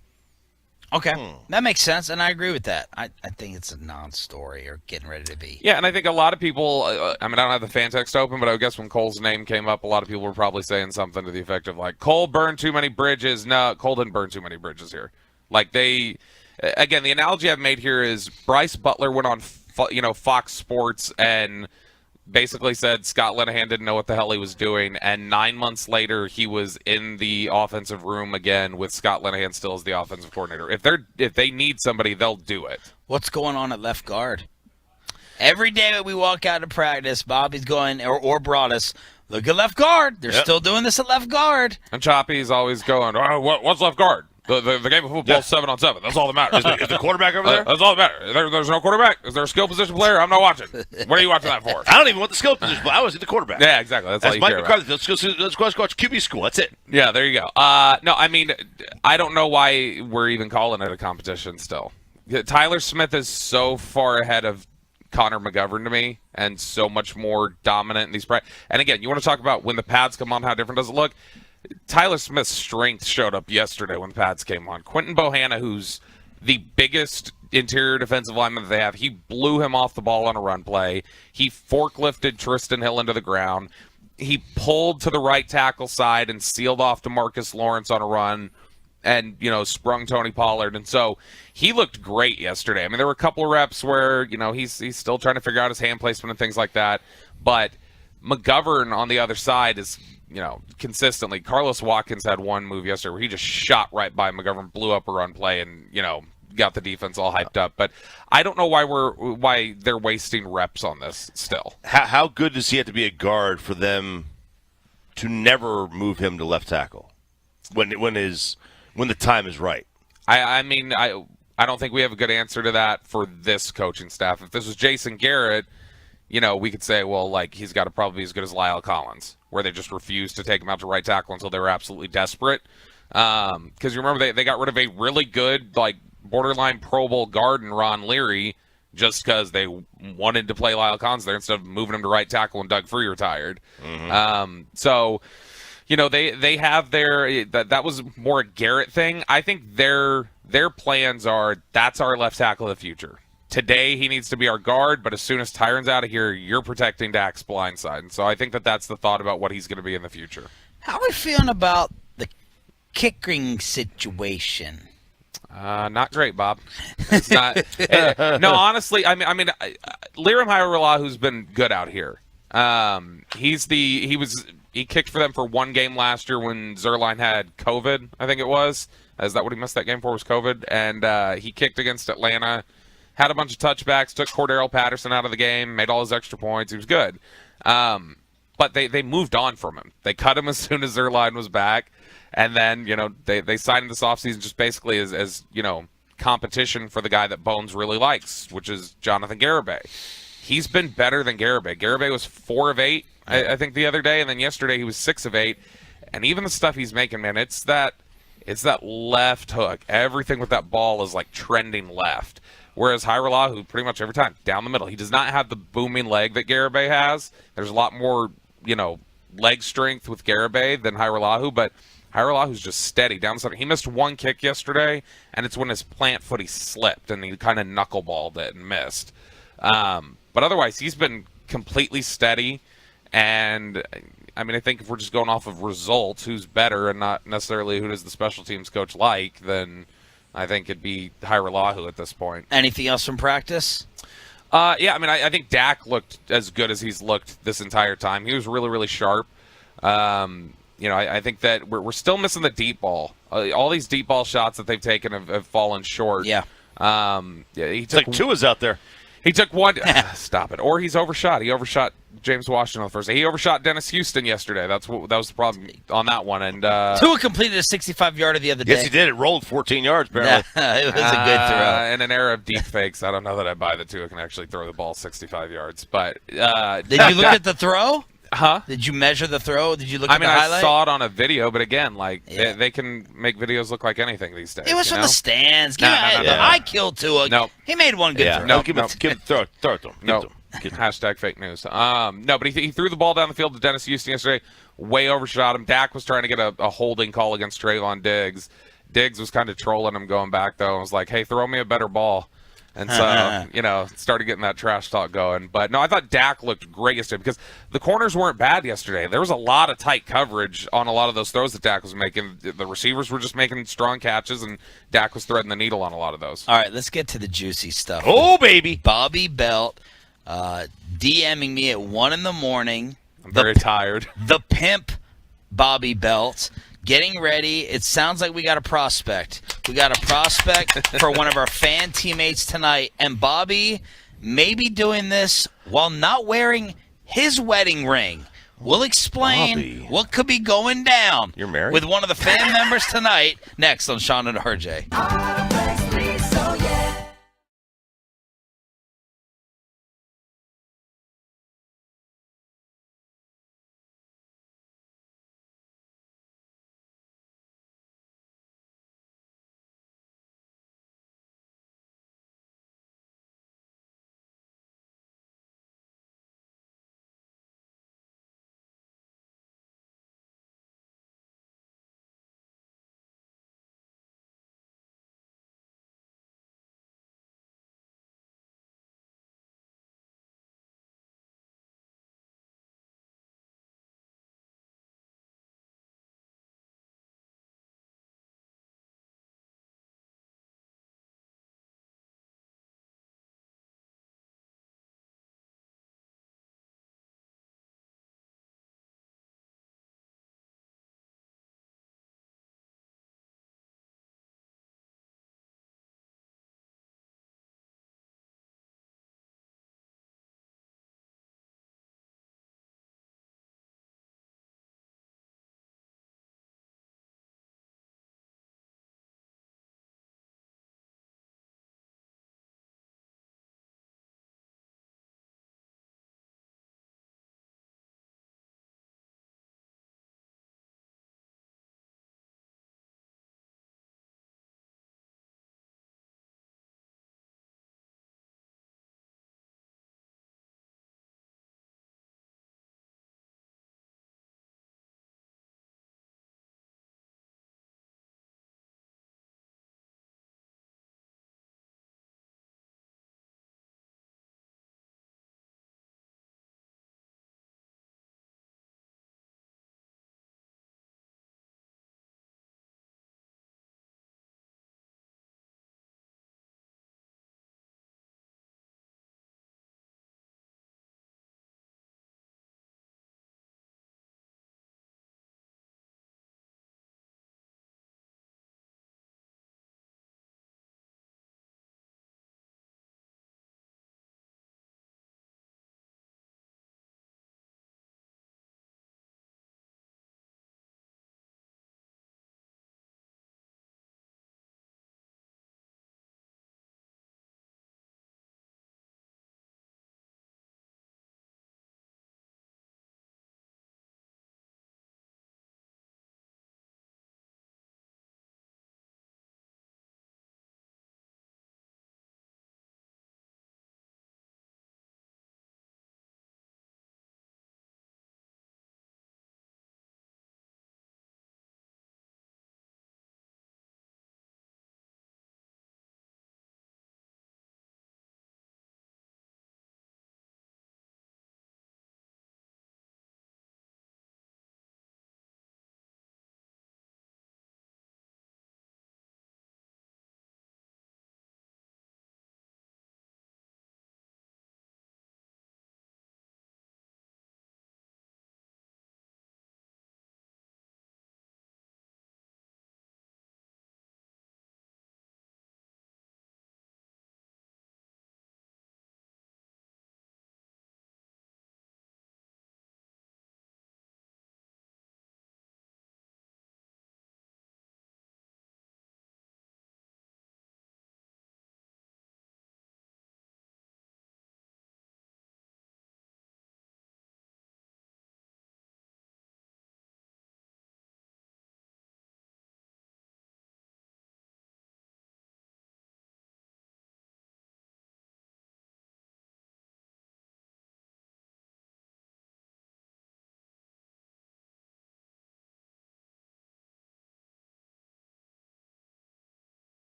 Okay, that makes sense, and I agree with that. I think it's a non-story or getting ready to be. Yeah, and I think a lot of people, I mean, I don't have the fan text open, but I guess when Cole's name came up, a lot of people were probably saying something to the effect of, Cole burned too many bridges. No, Cole didn't burn too many bridges here. Again, the analogy I've made here is Bryce Butler went on, Fox Sports and basically said Scott Linehan didn't know what the hell he was doing, and 9 months later he was in the offensive room again with Scott Linehan still as the offensive coordinator. If they need somebody, they'll do it. What's going on at left guard? Every day that we walk out of practice, Bobby's going or brought us, look at left guard. They're still doing this at left guard. And Choppy's always going, what's left guard? The game of football is 7-on-7. That's all that matters. Is the quarterback over there? That's all that matters. There's no quarterback. Is there a skill position player? I'm not watching. What are you watching that for? I don't even want the skill position. I was at the quarterback. Yeah, exactly. That's all you Mike care McCarthy. about. Let's go watch QB school. That's it. Yeah, there you go. No, I mean, I don't know why we're even calling it a competition still. Tyler Smith is so far ahead of Connor McGovern to me, and so much more dominant in these. And again, you want to talk about when the pads come on, how different does it look? Tyler Smith's strength showed up yesterday when the pads came on. Quentin Bohanna, who's the biggest interior defensive lineman that they have, he blew him off the ball on a run play. He forklifted Tristan Hill into the ground. He pulled to the right tackle side and sealed off DeMarcus Lawrence on a run and, sprung Tony Pollard. And so he looked great yesterday. I mean, there were a couple of reps where, he's still trying to figure out his hand placement and things like that. But McGovern on the other side is, consistently. Carlos Watkins had one move yesterday where he just shot right by McGovern, blew up a run play, and, got the defense all hyped up. But I don't know why they're wasting reps on this still. How good does he have to be a guard for them to never move him to left tackle when the time is right? I mean, I don't think we have a good answer to that for this coaching staff. If this was Jason Garrett, we could say, well, he's got to probably be as good as Lyle Collins, where they just refused to take him out to right tackle until they were absolutely desperate. Because you remember they got rid of a really good, borderline Pro Bowl guard in Ron Leary just because they wanted to play Lyle Collins there instead of moving him to right tackle when Doug Free retired. Mm-hmm. So, they have that was more a Garrett thing. I think their plans are, that's our left tackle of the future. Today he needs to be our guard, but as soon as Tyron's out of here, you're protecting Dak's blind side. And so I think that's the thought about what he's going to be in the future. How are we feeling about the kicking situation? Not great, Bob. It's not. No, honestly, I mean, Liram Hajrullahu, been good out here. He kicked for them for one game last year when Zerline had COVID, I think it was. Is that what he missed that game for, was COVID? And he kicked against Atlanta, had a bunch of touchbacks, took Cordero Patterson out of the game, made all his extra points. He was good. But they moved on from him. They cut him as soon as Zerline was back. And then, they signed him this offseason just basically as competition for the guy that Bones really likes, which is Jonathan Garibay. He's been better than Garibay. Garibay was 4 of 8, I think, the other day, and then yesterday he was 6 of 8. And even the stuff he's making, man, it's that left hook. Everything with that ball is trending left. Whereas Hajrullahu, pretty much every time, down the middle. He does not have the booming leg that Garibay has. There's a lot more, leg strength with Garibay than Hajrullahu, but Hajrulahu's just steady down the center. He missed one kick yesterday, and it's when his plant foot he slipped, and he kind of knuckleballed it and missed. But otherwise, he's been completely steady, and I mean, I think if we're just going off of results, who's better and not necessarily who does the special teams coach like, then I think it'd be Hajrullahu at this point. Anything else from practice? Yeah, I mean, I think Dak looked as good as he's looked this entire time. He was really, really sharp. I think that we're still missing the deep ball. All these deep ball shots that they've taken have fallen short. Yeah. He took Tua's out there. He took one. Stop it. Or he's overshot. He overshot James Washington on the first day. He overshot Dennis Houston yesterday. That was the problem on that one. And Tua completed a 65-yarder the other day. Yes, he did. It rolled 14 yards, apparently. It was a good throw. In an era of deep fakes, I don't know that I buy that Tua can actually throw the ball 65 yards. But did you look at the throw? Huh? Did you measure the throw? Did you look at the highlight? I saw it on a video, but again, they can make videos look like anything these days. It was from the stands. No. I killed Tua. No. He made one good throw. No, throw it to him. No. Hashtag fake news. No, but he threw the ball down the field to Dennis Houston yesterday. Way overshot him. Dak was trying to get a holding call against Trayvon Diggs. Diggs was kind of trolling him going back, though. I was like, hey, throw me a better ball. And so, started getting that trash talk going. But, no, I thought Dak looked great yesterday because the corners weren't bad yesterday. There was a lot of tight coverage on a lot of those throws that Dak was making. The receivers were just making strong catches, and Dak was threading the needle on a lot of those. All right, let's get to the juicy stuff. Oh, baby. Bobby Belt DMing me at 1 in the morning. I'm very tired. The pimp Bobby Belt. Getting ready. It sounds like we got a prospect. We got a prospect for one of our fan teammates tonight. And Bobby may be doing this while not wearing his wedding ring. We'll explain Bobby. what could be going down. You're married? With one of the fan members tonight. Next on Sean and RJ.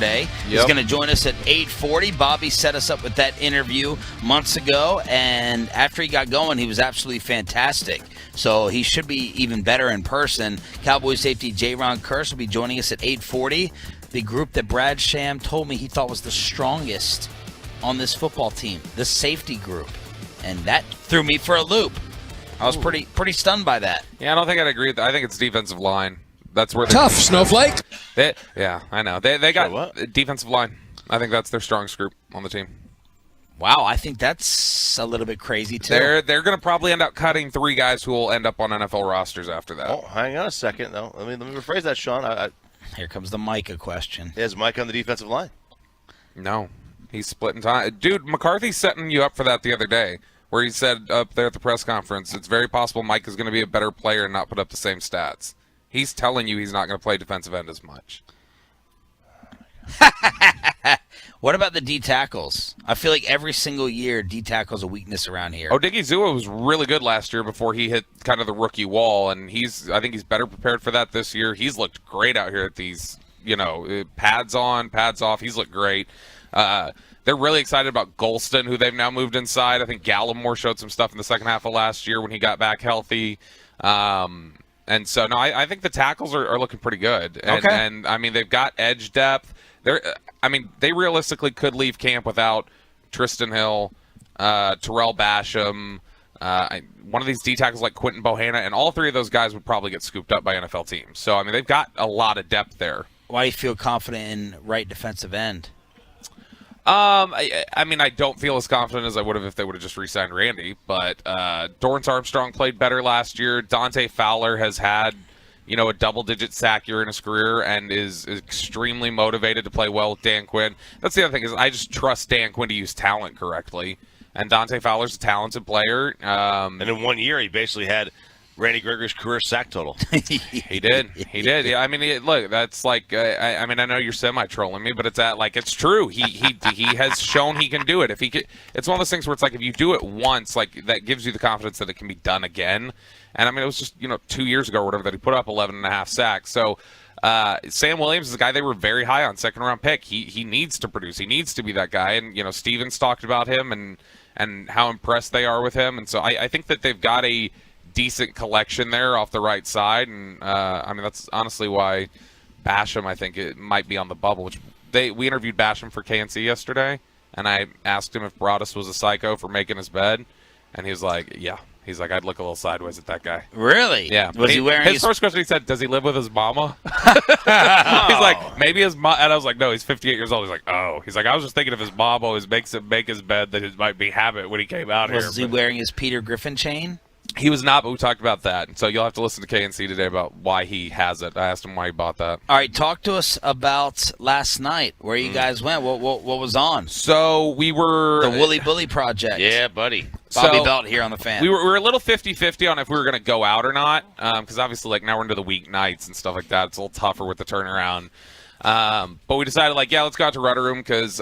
yesterday. He's Yep. going to join us at 8:40. Bobby set us up with that interview months ago, and after he got going, he was absolutely fantastic. So he should be even better in person. Cowboys safety J-Ron Kearse will be joining us at 8:40. The group that Brad Sham told me he thought was the strongest on this football team, the safety group. And that threw me for a loop. I was pretty stunned by that. Yeah, I don't think I'd agree with that. I think it's defensive line. That's where Tough, Snowflake. Yeah, I know. They got defensive line. I think that's their strongest group on the team. Wow, I think that's a little bit crazy too. They're going to probably end up cutting 3 guys who will end up on NFL rosters after that. Oh, hang on a second, though. Let me rephrase that, Sean. Here comes the Micah question. Is Mike on the defensive line? No, he's splitting time. Dude, McCarthy's setting you up for that the other day, where he said up there at the press conference, it's very possible Mike is going to be a better player and not put up the same stats. He's telling you he's not going to play defensive end as much. What about the D tackles? I feel like every single year D tackle's a weakness around here. Odigizua was really good last year before he hit kind of the rookie wall, and I think he's better prepared for that this year. He's looked great out here at these, pads on, pads off. He's looked great. They're really excited about Golston, who they've now moved inside. I think Gallimore showed some stuff in the second half of last year when he got back healthy. And so, no, I think the tackles are looking pretty good. And, Okay. And, I mean, they've got edge depth. They realistically could leave camp without Tristan Hill, Terrell Basham, one of these D tackles like Quentin Bohanna, and all 3 of those guys would probably get scooped up by NFL teams. So, they've got a lot of depth there. Why do you feel confident in right defensive end? I don't feel as confident as I would have if they would have just re-signed Randy, but Dorrance Armstrong played better last year. Dante Fowler has had, a double-digit sack year in his career and is extremely motivated to play well with Dan Quinn. That's the other thing is I just trust Dan Quinn to use talent correctly, and Dante Fowler's a talented player. And in 1 year, he basically had Randy Gregory's career sack total. He did. Yeah, look, that's like, I know you're semi-trolling me, but it's true. He has shown he can do it. It's one of those things where it's like if you do it once, like that gives you the confidence that it can be done again. And it was just 2 years ago or whatever that he put up 11.5 sacks. So Sam Williams is a guy they were very high on, second-round pick. He needs to produce. He needs to be that guy. And Stevens talked about him and how impressed they are with him. And so I think that they've got a decent collection there off the right side, and that's honestly why Basham, I think, it might be on the bubble. We interviewed Basham for KNC yesterday, and I asked him if Broadus was a psycho for making his bed, and he was like, yeah. He's like, I'd look a little sideways at that guy. Really? Yeah. Was he wearing his first question? He said, "Does he live with his mama?" He's like, maybe his mom. And I was like, no, he's 58 years old. He's like, oh. He's like, I was just thinking if his mom always makes him make his bed, that it might be habit when he came out here. Was he wearing his Peter Griffin chain? He was not, but we talked about that. And so you'll have to listen to KNC today about why he has it. I asked him why he bought that. All right, talk to us about last night, where you guys went. What was on? So we were... The Wooly Bully Project. Yeah, buddy. Bobby Belt here on the Fan. We were a little 50-50 on if we were going to go out or not, because obviously now we're into the weeknights and stuff like that. It's a little tougher with the turnaround. But we decided, let's go out to Rudder Room because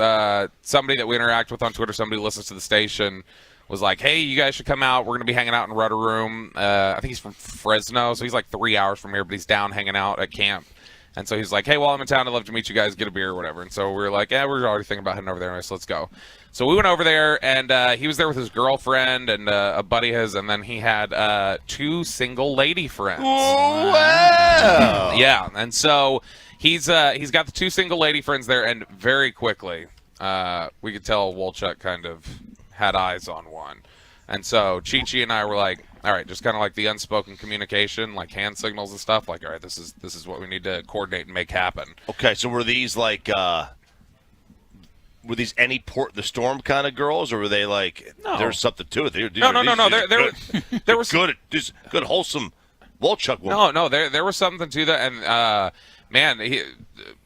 somebody that we interact with on Twitter, somebody who listens to the station, was like, hey, you guys should come out. We're going to be hanging out in Rudder Room. I think he's from Fresno, so he's like 3 hours from here, but he's down hanging out at camp. And so he's like, hey, while I'm in town, I'd love to meet you guys, get a beer or whatever. And so we were like, yeah, we're already thinking about heading over there anyway, so let's go. So we went over there, and he was there with his girlfriend and a buddy of his, and then he had 2 single lady friends. Oh, wow. Yeah, and so he's got the 2 single lady friends there, and very quickly we could tell Wolchuk kind of had eyes on one. And so Chi-Chi and I were like, all right, just kind of like the unspoken communication, like hand signals and stuff, like, all right, this is what we need to coordinate and make happen. Okay, so were these like were these any Port the Storm kind of girls, or were they like there's something to it? No. There was good wholesome Wolchuk woman. No, there was something to that, and man,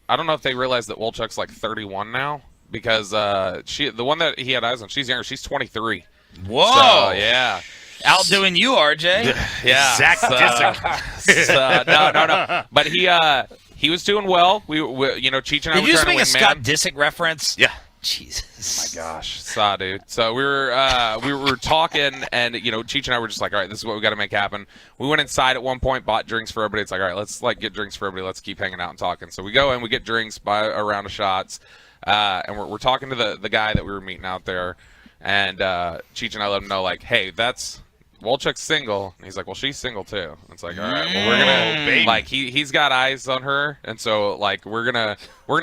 I don't know if they realized that Wolchuk's like 31 now, because the one that he had eyes on, she's younger. She's 23. Whoa! So, yeah. Outdoing you, RJ. Yeah. Zach Disick. No. But he was doing well. We Cheech and I Did were you just trying make to a Scott Disick reference? Yeah. Jesus. Oh my gosh, saw, dude. So we were talking, and Cheech and I were just like, all right, this is what we got to make happen. We went inside at one point, bought drinks for everybody. It's like, all right, let's get drinks for everybody. Let's keep hanging out and talking. So we go in, we get drinks, buy a round of shots, and we're talking to the guy that we were meeting out there, and Cheech and I let him know, like, hey, that's Wolchuk's single. And he's like, well, she's single too. And it's like, all right, well, we're gonna like he's got eyes on her, and so like we're gonna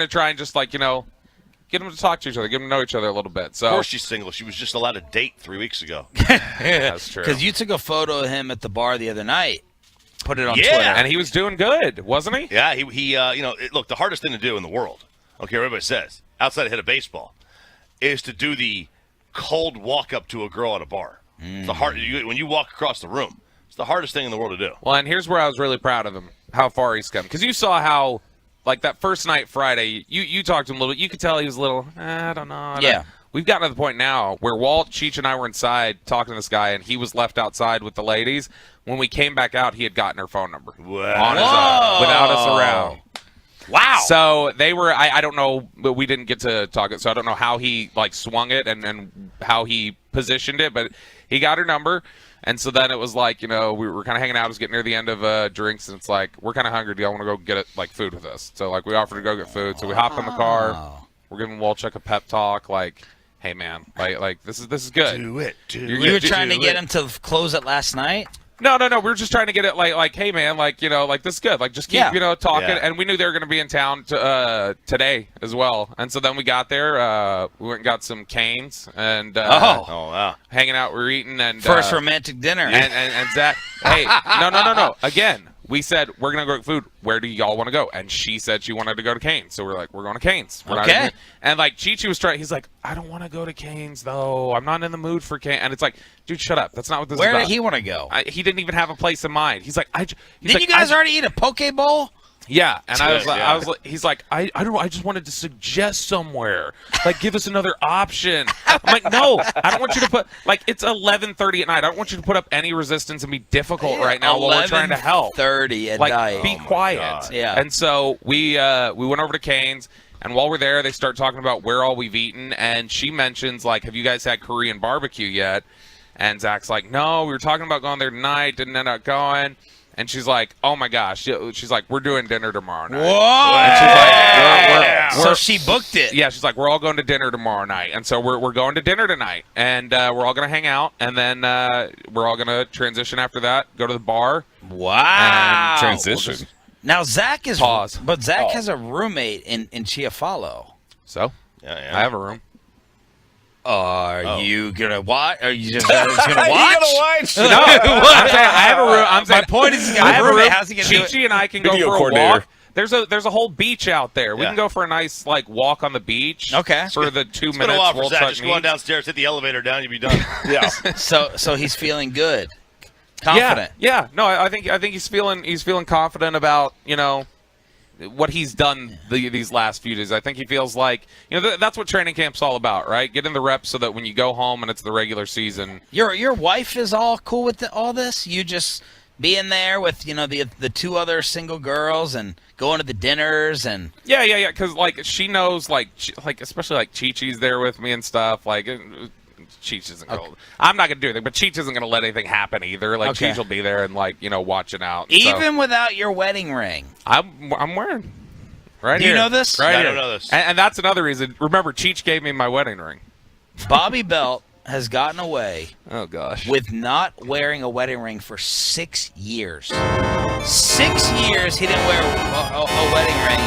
try and just like get them to talk to each other, get them to know each other a little bit. So of course she's single. She was just allowed to date 3 weeks ago. That's true. Because you took a photo of him at the bar the other night, put it on Yeah. Twitter, and he was doing good, wasn't he? Yeah, he look, the hardest thing to do in the world, okay, everybody says, outside of hit a baseball, is to do the cold walk up to a girl at a bar. It's the hard when you walk across the room. It's the hardest thing in the world to do. Well, and here's where I was really proud of him, how far he's come. Because you saw how, like, that first night Friday, you talked to him a little bit. You could tell he was a little, I don't know. Yeah. We've gotten to the point now where Walt, Cheech, and I were inside talking to this guy, and he was left outside with the ladies. When we came back out, he had gotten her phone number on his own, without us around. Wow. So they were, I don't know, but we didn't get to talk it, so I don't know how he, like, swung it and how he positioned it, but he got her number. And so then it was like, we were kind of hanging out. It was getting near the end of drinks, and it's like, we're kind of hungry. Do y'all want to go get food with us? So, like, we offered to go get food. So we hop in the car. We're giving Wolchuk a pep talk, like, hey, man, like this is good. Do it. You were trying to get him to close it last night? No. We were just trying to get it like, hey, man, like, like, this is good. Like, just keep, talking. Yeah. And we knew they were going to be in town today as well. And so then we got there. We went and got some canes and wow, hanging out. We were eating and First romantic dinner. And Zach, hey, no. Again, we said we're gonna go get food. Where do y'all want to go? And she said she wanted to go to Cane's. So we're like, we're going to Cane's. Okay. And like Chi-Chi was trying. He's like, I don't want to go to Cane's though. I'm not in the mood for Cane's. And it's like, dude, shut up. That's not what this is about. Where did he want to go? He didn't even have a place in mind. He's like, Didn't you guys already eat a poke bowl? Yeah, and I was like, he's like, I don't know, I just wanted to suggest somewhere, like, give us another option. I'm like, no, I don't want you to put, like, it's 11:30 at night. I don't want you to put up any resistance and be difficult right now while we're trying to help. 11:30 at like, night. be quiet. Yeah. And so we went over to Cane's, and while we're there, they start talking about where all we've eaten, and she mentions, like, have you guys had Korean barbecue yet? And Zach's like, no, we were talking about going there tonight, didn't end up going. And she's like, oh, my gosh. She's like, we're doing dinner tomorrow night. Whoa! And she's like, so she booked it. Yeah, she's like, we're all going to dinner tomorrow night. And so we're going to dinner tonight. And we're all going to hang out. And then we're all going to transition after that, go to the bar. Wow. And Transition. Now, Zach is... Pause. But Zach has a roommate in Chiafalo. So? Yeah. I have a room. Are you gonna watch? Are you just gonna watch? No, I'm saying I have a room. I'm saying my point is, he's I got a have a roommate. room. How's he gonna do it? Chi-Chi and I can go Video for a coordinator. walk. There's a whole beach out there. We can go for a nice like walk on the beach. Okay. For the 2 It's been minutes. a while for we'll Zach. touch Just go on meat. downstairs, hit the elevator down, you'll be done. Yeah. So he's feeling good, confident. Yeah. No, I think he's feeling confident about what he's done these last few days. I think he feels like that's what training camp's all about, right? Getting the reps so that when you go home and it's the regular season. Your wife is all cool with all this. You just being there with the two other single girls and going to the dinners and Yeah. Because like she knows like especially like Chi-Chi's there with me and stuff like. Cheech isn't going to. I'm not going to do anything, but Cheech isn't going to let anything happen either. Like Cheech will be there and watching out. Even without your wedding ring. I'm wearing right Do here. you know this? Right I here. don't know this. And that's another reason. Remember, Cheech gave me my wedding ring. Bobby Belt has gotten away Oh gosh. with not wearing a wedding ring for 6 years. 6 years he didn't wear a wedding ring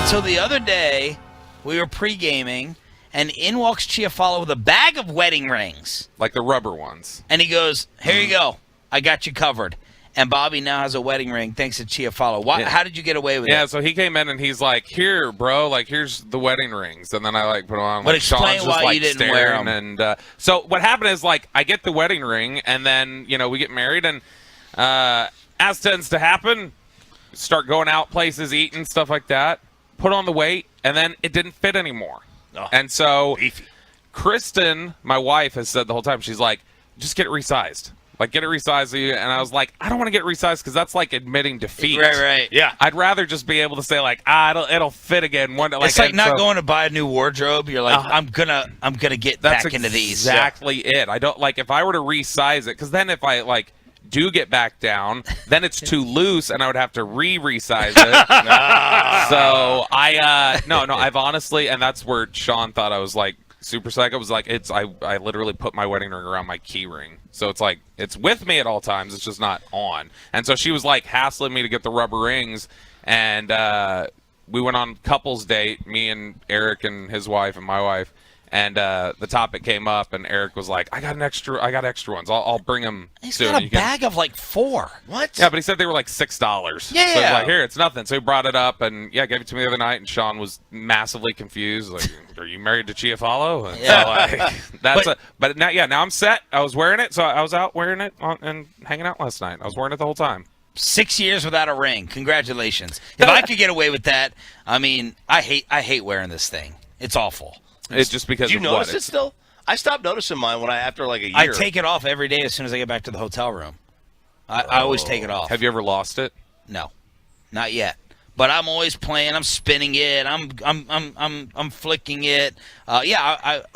until the other day we were pre-gaming. And in walks Chiafalo with a bag of wedding rings. Like the rubber ones. And he goes, here you go. I got you covered. And Bobby now has a wedding ring thanks to Chiafalo. How did you get away with it? Yeah, so he came in and he's like, here, bro, like, here's the wedding rings. And then I, like, put them on. But like, explain Sean's why just, like, you didn't staring, wear 'em. And so what happened is, like, I get the wedding ring, and then, we get married. And as tends to happen, start going out places, eating, stuff like that. Put on the weight, and then it didn't fit anymore. Oh, and so beefy. Kristen, my wife, has said the whole time, she's like, just get it resized. Like, get it resized. And I was like, I don't want to get it resized because that's like admitting defeat. Right. Yeah. I'd rather just be able to say like, it'll fit again. It's like not going to buy a new wardrobe. You're like, I'm gonna get that's back into these. Exactly it. I don't like if I were to resize it, because then if I like do get back down, then it's too loose and I would have to resize it. So I've honestly, and that's where Sean thought I was like super psycho. Was like, I literally put my wedding ring around my key ring, so it's like it's with me at all times, it's just not on. And so she was like hassling me to get the rubber rings, and we went on couples date, me and Eric and his wife and my wife. And the topic came up, and Eric was like, I got extra ones. I'll bring them He's soon. got a bag of like 4. What? Yeah, but he said they were like $6. Yeah. So he's like, here, it's nothing. So he brought it up, and gave it to me the other night, and Sean was massively confused. Like, are you married to Chiafalo? And so, like, now I'm set. I was wearing it, so I was out wearing it and hanging out last night. I was wearing it the whole time. 6 years without a ring. Congratulations. If I could get away with that, I mean, I hate wearing this thing. It's awful. It's just because. Do you notice it still? I stopped noticing mine after like a year. I take it off every day as soon as I get back to the hotel room. I always take it off. Have you ever lost it? No, not yet. But I'm always playing. I'm spinning it. I'm flicking it.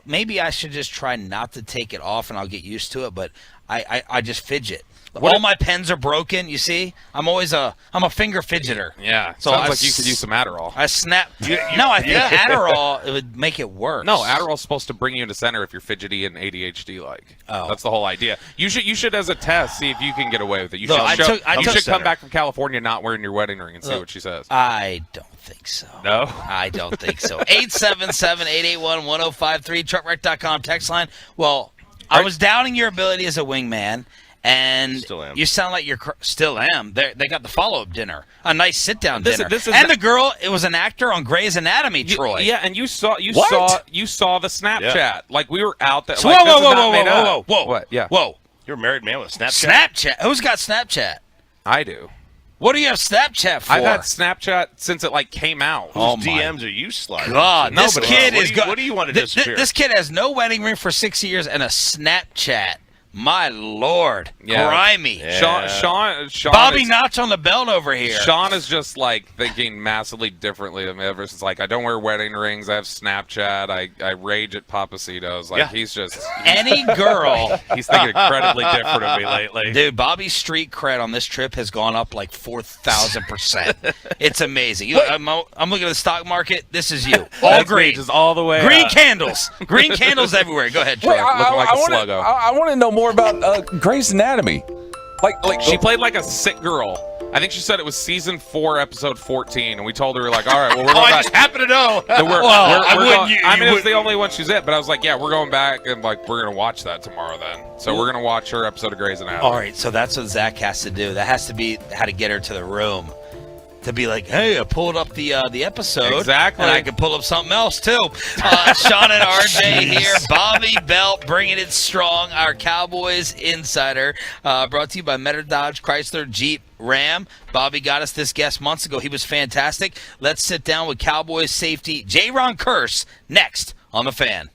Maybe I should just try not to take it off, and I'll get used to it. But I just fidget. All my pens are broken. You see, I'm a finger fidgeter. Yeah, so sounds like you could use some Adderall. I snap. I think Adderall it would make it worse. No, Adderall's supposed to bring you into center if you're fidgety and ADHD like. Oh, that's the whole idea. You should as a test see if you can get away with it. You should should come back from California not wearing your wedding ring and see what she says. I don't think so. No, I don't think so. 877-881-1053 truckwreck.com text line. Well, I was doubting your ability as a wingman. And still am. You sound like you're still am. They got the follow-up dinner, a nice sit-down dinner, this is and the girl. It was an actor on Grey's Anatomy, Troy. Yeah, and you saw the Snapchat. Yeah. Like we were out there. So like, whoa! What? Yeah. Whoa! You're a married man with Snapchat. Snapchat. Who's got Snapchat? I do. What do you have Snapchat for? I've had Snapchat since it came out. Whose DMs are you sliding? God, this kid is. What do you want to disappear? This kid has no wedding ring for 6 years and a Snapchat. My Lord, grimy. Yeah. Sean Bobby Notch on the belt over here. Sean is just like thinking massively differently than me ever since. Like, I don't wear wedding rings. I have Snapchat. I rage at Papacitos. Like, he's any girl. He's thinking incredibly different of me lately. Dude, Bobby's street cred on this trip has gone up like 4,000%. It's amazing. I'm looking at the stock market. This is you. All green. Just all the way green up. candles. Green candles everywhere. Go ahead, Troy. Wait, Looking like a sluggo. I want to know more about Grey's Anatomy. Like she played like a sick girl. I think she said it was season 4, episode 14, and we told her, like, all right, well, we're going back. I just happen to know. I mean, it's the only one she's in, but I was like, yeah, we're going back, and like we're gonna watch that tomorrow then. So we're gonna watch her episode of Grey's Anatomy. All right, so that's what Zach has to do. That has to be how to get her to the room. To be like, hey, I pulled up the episode. Exactly. And I can pull up something else, too. Sean and RJ here. Bobby Belt bringing it strong. Our Cowboys Insider. Brought to you by Metter Dodge, Chrysler, Jeep, Ram. Bobby got us this guest months ago. He was fantastic. Let's sit down with Cowboys safety J-Ron Curse next on The Fan.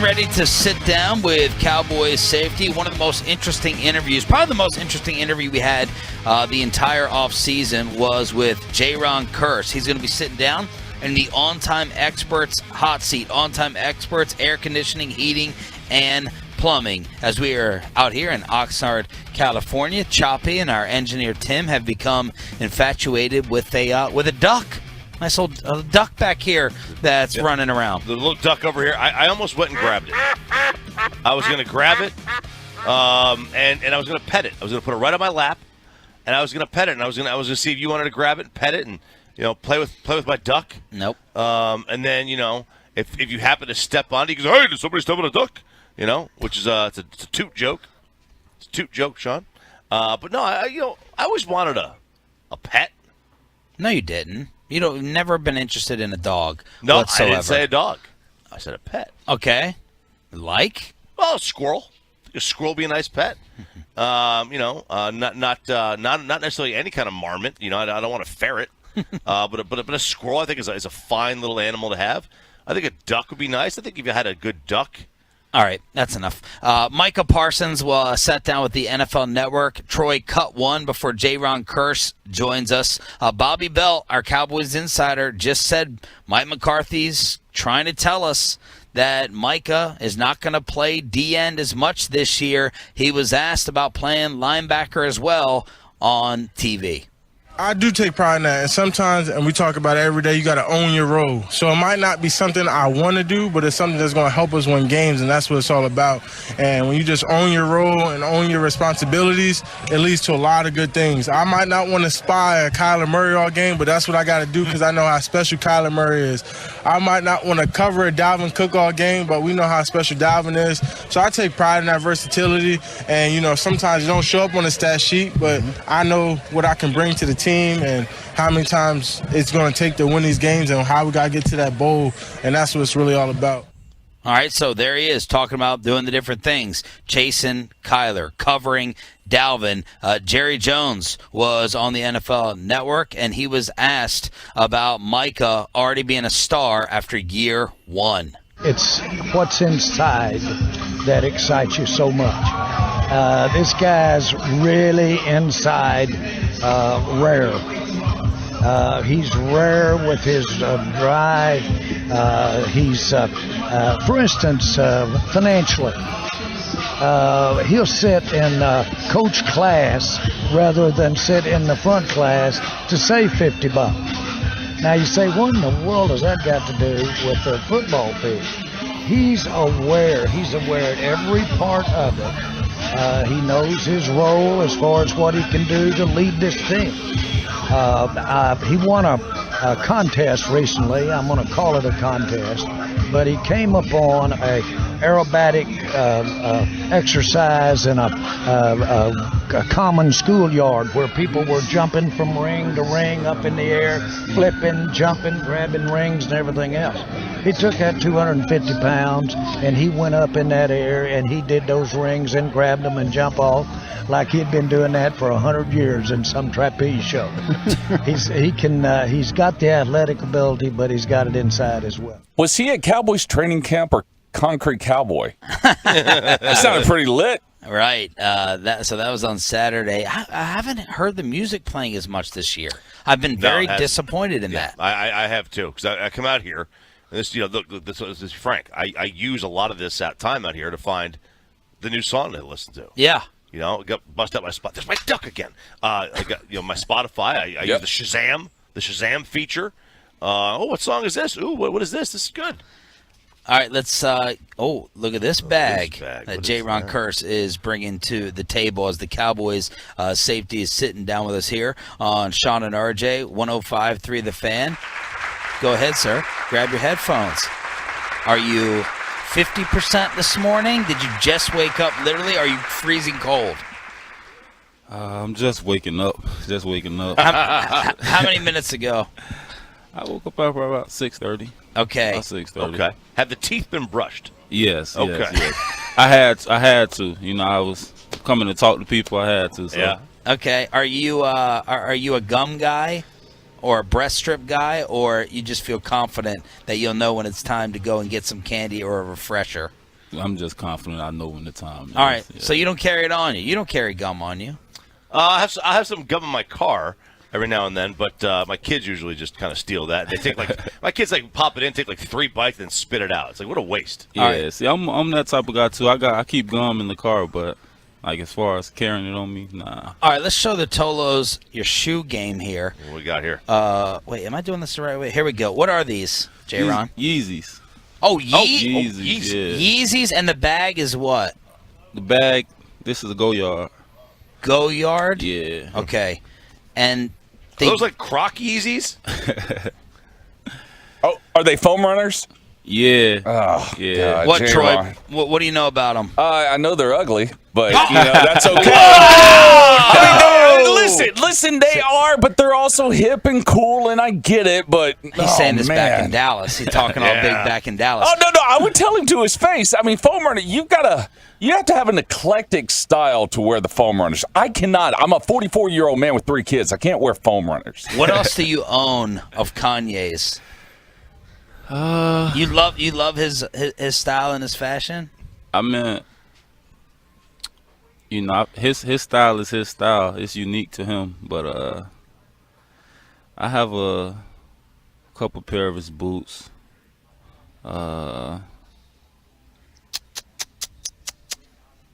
ready to sit down with Cowboys safety. One of the most interesting interviews, probably the most interesting interview we had the entire offseason was with Jaylen Kearse. He's going to be sitting down in the On-Time Experts hot seat. On-Time Experts, air conditioning, heating, and plumbing. As we are out here in Oxnard, California, Choppy and our engineer Tim have become infatuated with a duck. Nice old duck back here that's running around. The little duck over here. I almost went and grabbed it. I was going to grab it, and I was going to pet it. I was going to put it right on my lap, and I was going to pet it. And I was going to see if you wanted to grab it and pet it, and play with my duck. Nope. And then if you happen to step on it, he goes, "Hey, did somebody step on a duck?" Which is it's a toot joke. It's a toot joke, Sean. But no, I always wanted a pet. No, you didn't. You've never been interested in a dog I whatsoever. didn't say a dog. I said a pet. Okay. Like? Well, a squirrel. A squirrel would be a nice pet. Not necessarily any kind of marmot. I don't want a ferret. But a squirrel, I think, is a fine little animal to have. I think a duck would be nice. I think if you had a good duck. All right, that's enough. Micah Parsons sat down with the NFL Network. Troy cut one before Jaylen Kearse joins us. Bobby Belt, our Cowboys insider, just said Mike McCarthy's trying to tell us that Micah is not going to play D-end as much this year. He was asked about playing linebacker as well on TV. I do take pride in that, and sometimes, and we talk about it every day, you got to own your role. So it might not be something I want to do, but it's something that's going to help us win games, and that's what it's all about. And when you just own your role and own your responsibilities, it leads to a lot of good things. I might not want to spy at Kyler Murray all game, but that's what I got to do because I know how special Kyler Murray is. I might not want to cover a Dalvin Cook all game, but we know how special Dalvin is. So I take pride in that versatility, and, sometimes you don't show up on the stat sheet, but I know what I can bring to the team and how many times it's going to take to win these games and how we got to get to that bowl, and that's what it's really all about. All right, so there he is talking about doing the different things. Chasing Kyler, covering Dalvin. Jerry Jones was on the NFL Network, and he was asked about Micah already being a star after year one. It's what's inside that excites you so much. This guy's really inside rare. He's rare with his drive. For instance, financially, he'll sit in coach class rather than sit in the front class to save $50. Now you say, what in the world has that got to do with the football field? He's aware at every part of it. He knows his role as far as what he can do to lead this team. He won a contest recently. I'm going to call it a contest, but he came upon a aerobatic exercise in a common schoolyard where people were jumping from ring to ring up in the air, flipping, jumping, grabbing rings and everything else. He took that 250 pounds and he went up in that air and he did those rings and grabbed them and jump off like he'd been doing that for 100 years in some trapeze show. He's got the athletic ability, but he's got it inside as well. Was he at Cowboys training camp or Concrete Cowboy? It sounded pretty lit. Right. That was on Saturday. I haven't heard the music playing as much this year. I've been very disappointed in that. I have too, because I come out here, and this this is frank. I use a lot of this time out here to find the new song to listen to. Yeah. Got bust out my spot. There's my duck again. I got my Spotify. I use the Shazam feature. What song is this? Ooh, what is this? This is good. All right, let's. Look at this bag that Jaylen Kearse is bringing to the table as the Cowboys safety is sitting down with us here on Sean and RJ 105.3 The Fan. Go ahead, sir. Grab your headphones. Are you 50% this morning? Did you just wake up? Literally, are you freezing cold? I'm just waking up. How many minutes ago? I woke up about 6:30. Okay. About 6:30. Okay. Have the teeth been brushed? Yes. Okay. Yes. I had to. I was coming to talk to people. I had to. So. Yeah. Okay. Are you a gum guy or a breast strip guy, or you just feel confident that you'll know when it's time to go and get some candy or a refresher? I'm just confident I know when the time is. All right, Yeah. so you don't carry it on you. You don't carry gum on you. I have some gum in my car every now and then, but my kids usually just kind of steal that. They take my kids pop it in, take 3 bites, then spit it out. It's like, what a waste. Yeah, see, I'm that type of guy too. I keep gum in the car, but as far as carrying it on me, nah. All right, let's show the Tolos your shoe game here. What we got here? Wait, am I doing this the right way? Here we go. What are these, J-Ron? Yeezys. Oh, Yeezys. Yeah. Yeezys, and the bag is what? The bag. This is a Go Yard. Go Yard? Yeah. Okay, and Are those like Croc Yeezys? Oh, are they foam runners? Yeah. Oh, yeah. God, What, Troy? J-Ron. What do you know about them? I know they're ugly, but that's okay. Listen, they are, but they're also hip and cool, and I get it. But He's saying this back in Dallas. He's talking all big back in Dallas. Oh no, I would tell him to his face. I mean, foam runner, you have to have an eclectic style to wear the foam runners. I cannot. I'm a 44-year-old man with 3 kids. I can't wear foam runners. What else do you own of Kanye's? You love his style and his fashion? I mean, his style is his style. It's unique to him. But I have a couple pair of his boots. I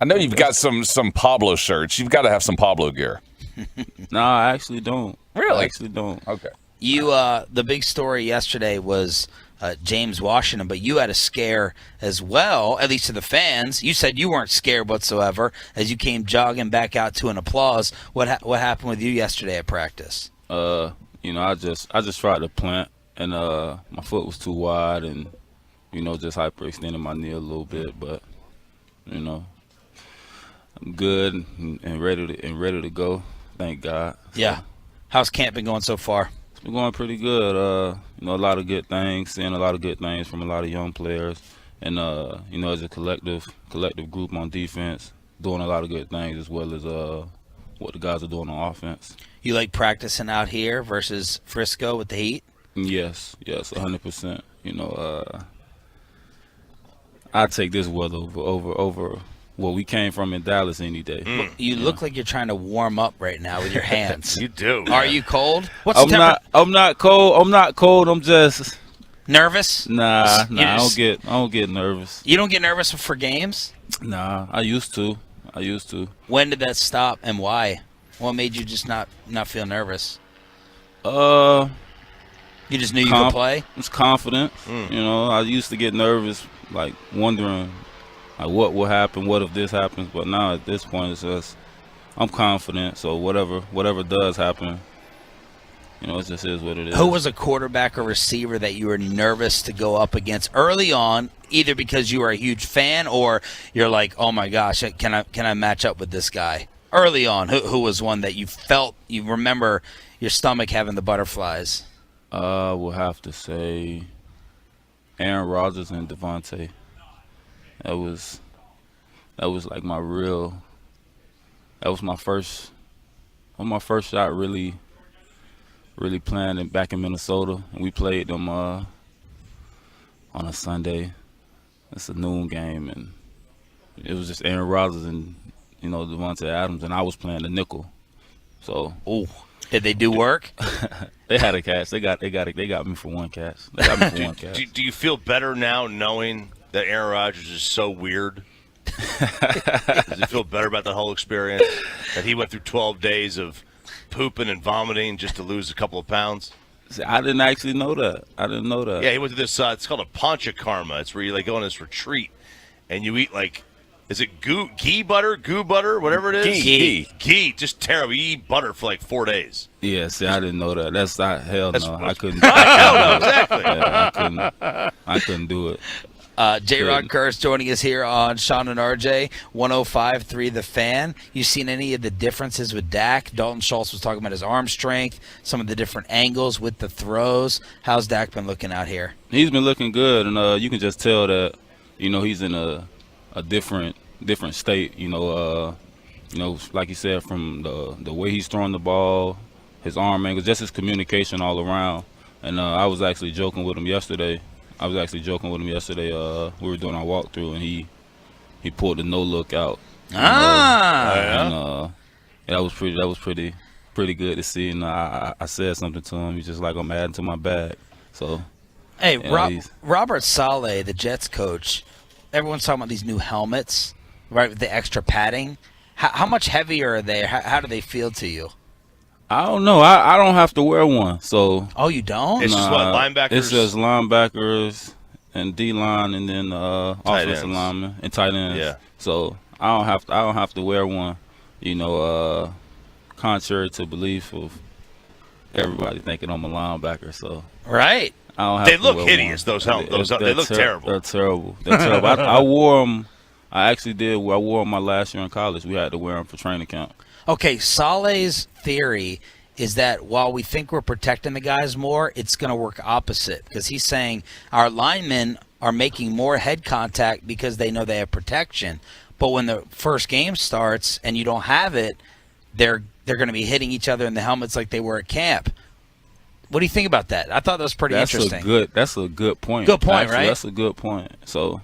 know you've got some Pablo shirts. You've got to have some Pablo gear. No, I actually don't. Really? I actually don't. Okay. You the big story yesterday was James Washington, but you had a scare as well, at least to the fans. You said you weren't scared whatsoever as you came jogging back out to an applause. What happened with you yesterday at practice? I just tried to plant, and my foot was too wide, and just hyperextended my knee a little bit. But I'm good and ready to go. Thank God. Yeah. How's camp been going so far? It's been going pretty good. A lot of good things, seeing a lot of good things from a lot of young players, and as a collective group on defense, doing a lot of good things as well as what the guys are doing on offense. You like practicing out here versus Frisco with the Heat? Yes, 100%. I take this weather over where we came from in Dallas any day. You look like you're trying to warm up right now with your hands. You do. Are you cold? What's I'm the temperature? I'm not cold. I'm just nervous. Nah. I don't get nervous. You don't get nervous for games? Nah, I used to. When did that stop and why? What made you just not feel nervous? You just knew you could play? It's confidence. I used to get nervous, like wondering what will happen, what if this happens, but now at this point it's just I'm confident, so whatever does happen, it just is what it is. Who was a quarterback or receiver that you were nervous to go up against early on, either because you were a huge fan or you're like, oh my gosh, can I match up with this guy? Early on, who was one that you felt, you remember your stomach having the butterflies? We'll have to say Aaron Rodgers and Devontae. That was like my first shot really playing back in Minnesota. And we played them on a Sunday. It's a noon game, and it was just Aaron Rodgers and Devontae Adams, and I was playing the nickel. So, did they do work? They had a catch. They got me for one catch. They got me for one catch. Do you feel better now knowing that Aaron Rodgers is so weird? Does it feel better about the whole experience? That he went through 12 days of pooping and vomiting just to lose a couple of pounds? See, I didn't actually know that. I didn't know that. Yeah, he went through this, it's called a panchakarma. It's where you go on this retreat and you eat is it ghee butter, whatever it is? Ghee, just terrible. You eat butter for 4 days. Yeah, see, I didn't know that. That's not, hell no. I couldn't. Hell no, exactly. Yeah, I couldn't do it. J-Rod Kurtz joining us here on Sean and RJ, 105.3 The Fan. You seen any of the differences with Dak? Dalton Schultz was talking about his arm strength, some of the different angles with the throws. How's Dak been looking out here? He's been looking good, and you can just tell that, he's in a different state. Like you said, from the way he's throwing the ball, his arm angles, just his communication all around. And I was actually joking with him yesterday. We were doing our walkthrough, and he pulled the no look out. Yeah, that was pretty good to see. And I said something to him. He's just like, I'm adding to my bag. So, hey, Robert Saleh, the Jets coach. Everyone's talking about these new helmets, right, with the extra padding. How much heavier are they? How do they feel to you? I don't know. I don't have to wear one. So. Oh, you don't? It's just what, linebackers? It's just linebackers and D-line, and then offensive linemen and tight ends. Yeah. So I don't have to wear one. Contrary to belief of everybody thinking I'm a linebacker. So. Right. I don't have they to look wear hideous. one. Those helmets. They look terrible. They're terrible. They're terrible. I wore them. I actually did. I wore them my last year in college. We had to wear them for training camp. Okay, Saleh's theory is that while we think we're protecting the guys more, it's going to work opposite, because he's saying our linemen are making more head contact because they know they have protection. But when the first game starts and you don't have it, they're going to be hitting each other in the helmets like they were at camp. What do you think about that? I thought that was pretty interesting. That's a good point. Good point, actually, right? That's a good point. So,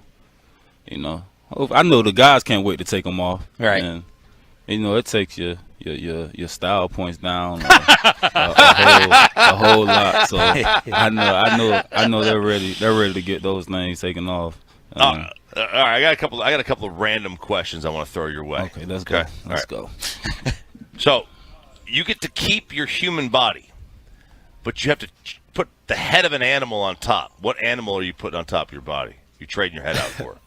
I know the guys can't wait to take them off. Right. And, it takes your style points down a whole lot. So I know they're ready to get those things taken off. All right, I got a couple of random questions I want to throw your way. Okay, let's go. Let's go. So, you get to keep your human body, but you have to put the head of an animal on top. What animal are you putting on top of your body? You trading your head out for?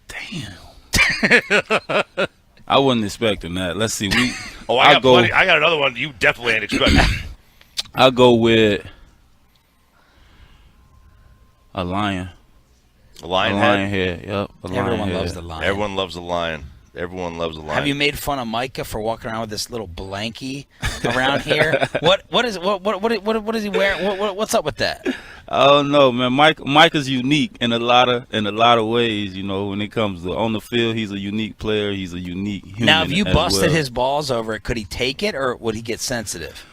Damn. I wasn't expecting that. Let's see. I got another one you definitely ain't expecting. I'll go with a lion. A lion head. Yep. Everyone loves the lion. Everyone loves the lion. Everyone loves the lion. Have you made fun of Micah for walking around with this little blankie around here? What is he wearing? What's up with that? Oh no, man! Mike is unique in a lot of ways. When it comes to on the field, he's a unique player. He's a unique human. Now, if you busted his balls over it, could he take it, or would he get sensitive?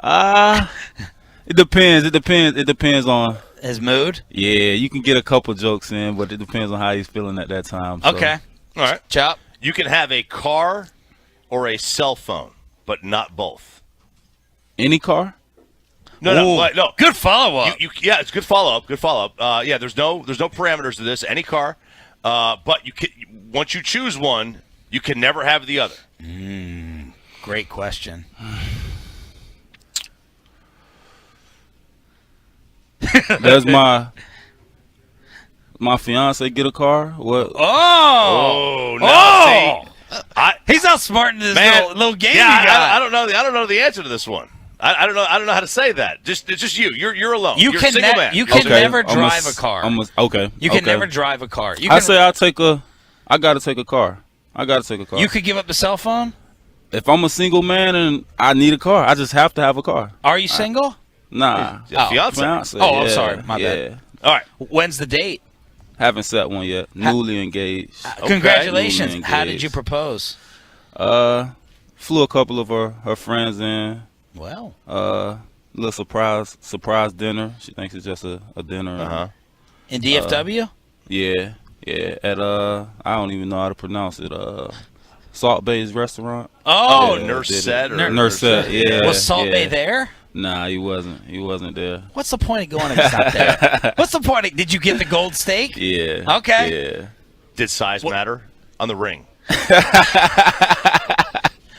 It depends. It depends on his mood. Yeah, you can get a couple jokes in, but it depends on how he's feeling at that time. So. Okay. All right. Chop. You can have a car or a cell phone, but not both. Any car? No. Good follow-up. Yeah, it's good follow-up. Good follow-up. Yeah, there's no parameters to this. Any car, but you can, once you choose one, you can never have the other. Great question. Does my fiance get a car? What? He's outsmarting this little game. Yeah, you got. I don't know the answer to this one. I don't know how to say that. It's just you. You're alone. You You're can a single man. You can never drive a car. Okay. You can never drive a car. I gotta take a car. You could give up the cell phone? If I'm a single man and I need a car, I just have to have a car. Are you single? Nah. Fiance. Oh, I'm sorry. My bad. All right. When's the date? Haven't set one yet. Newly engaged. Congratulations. Newly How did engaged. you propose? Flew a couple of her friends in. Well. Little surprise dinner. She thinks it's just a dinner. In DFW? Yeah. At I don't even know how to pronounce it. Salt Bay's restaurant. Oh, Nurse Set. Yeah. Was Salt Bay there? Nah, he wasn't. He wasn't there. What's the point of going if he's not there? What's the point? Did you get the gold steak? Yeah. Okay. Yeah. Did size matter on the ring?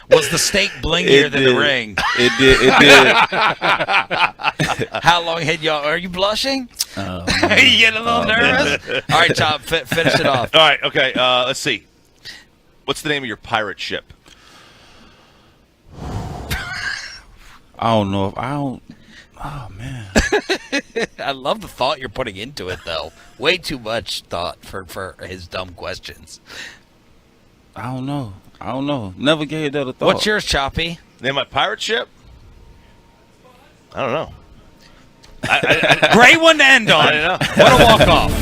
Was the steak blingier than the ring? It did. How long had y'all? Are you blushing? You getting a little nervous? All right, Chop, finish it off. All right, okay. Let's see. What's the name of your pirate ship? I don't know if I don't. Oh man. I love the thought you're putting into it, though. Way too much thought for his dumb questions. I don't know. Never gave that a thought. What's yours, Choppy? Name my pirate ship? I don't know. Great one to end on. I don't know. What a walk-off.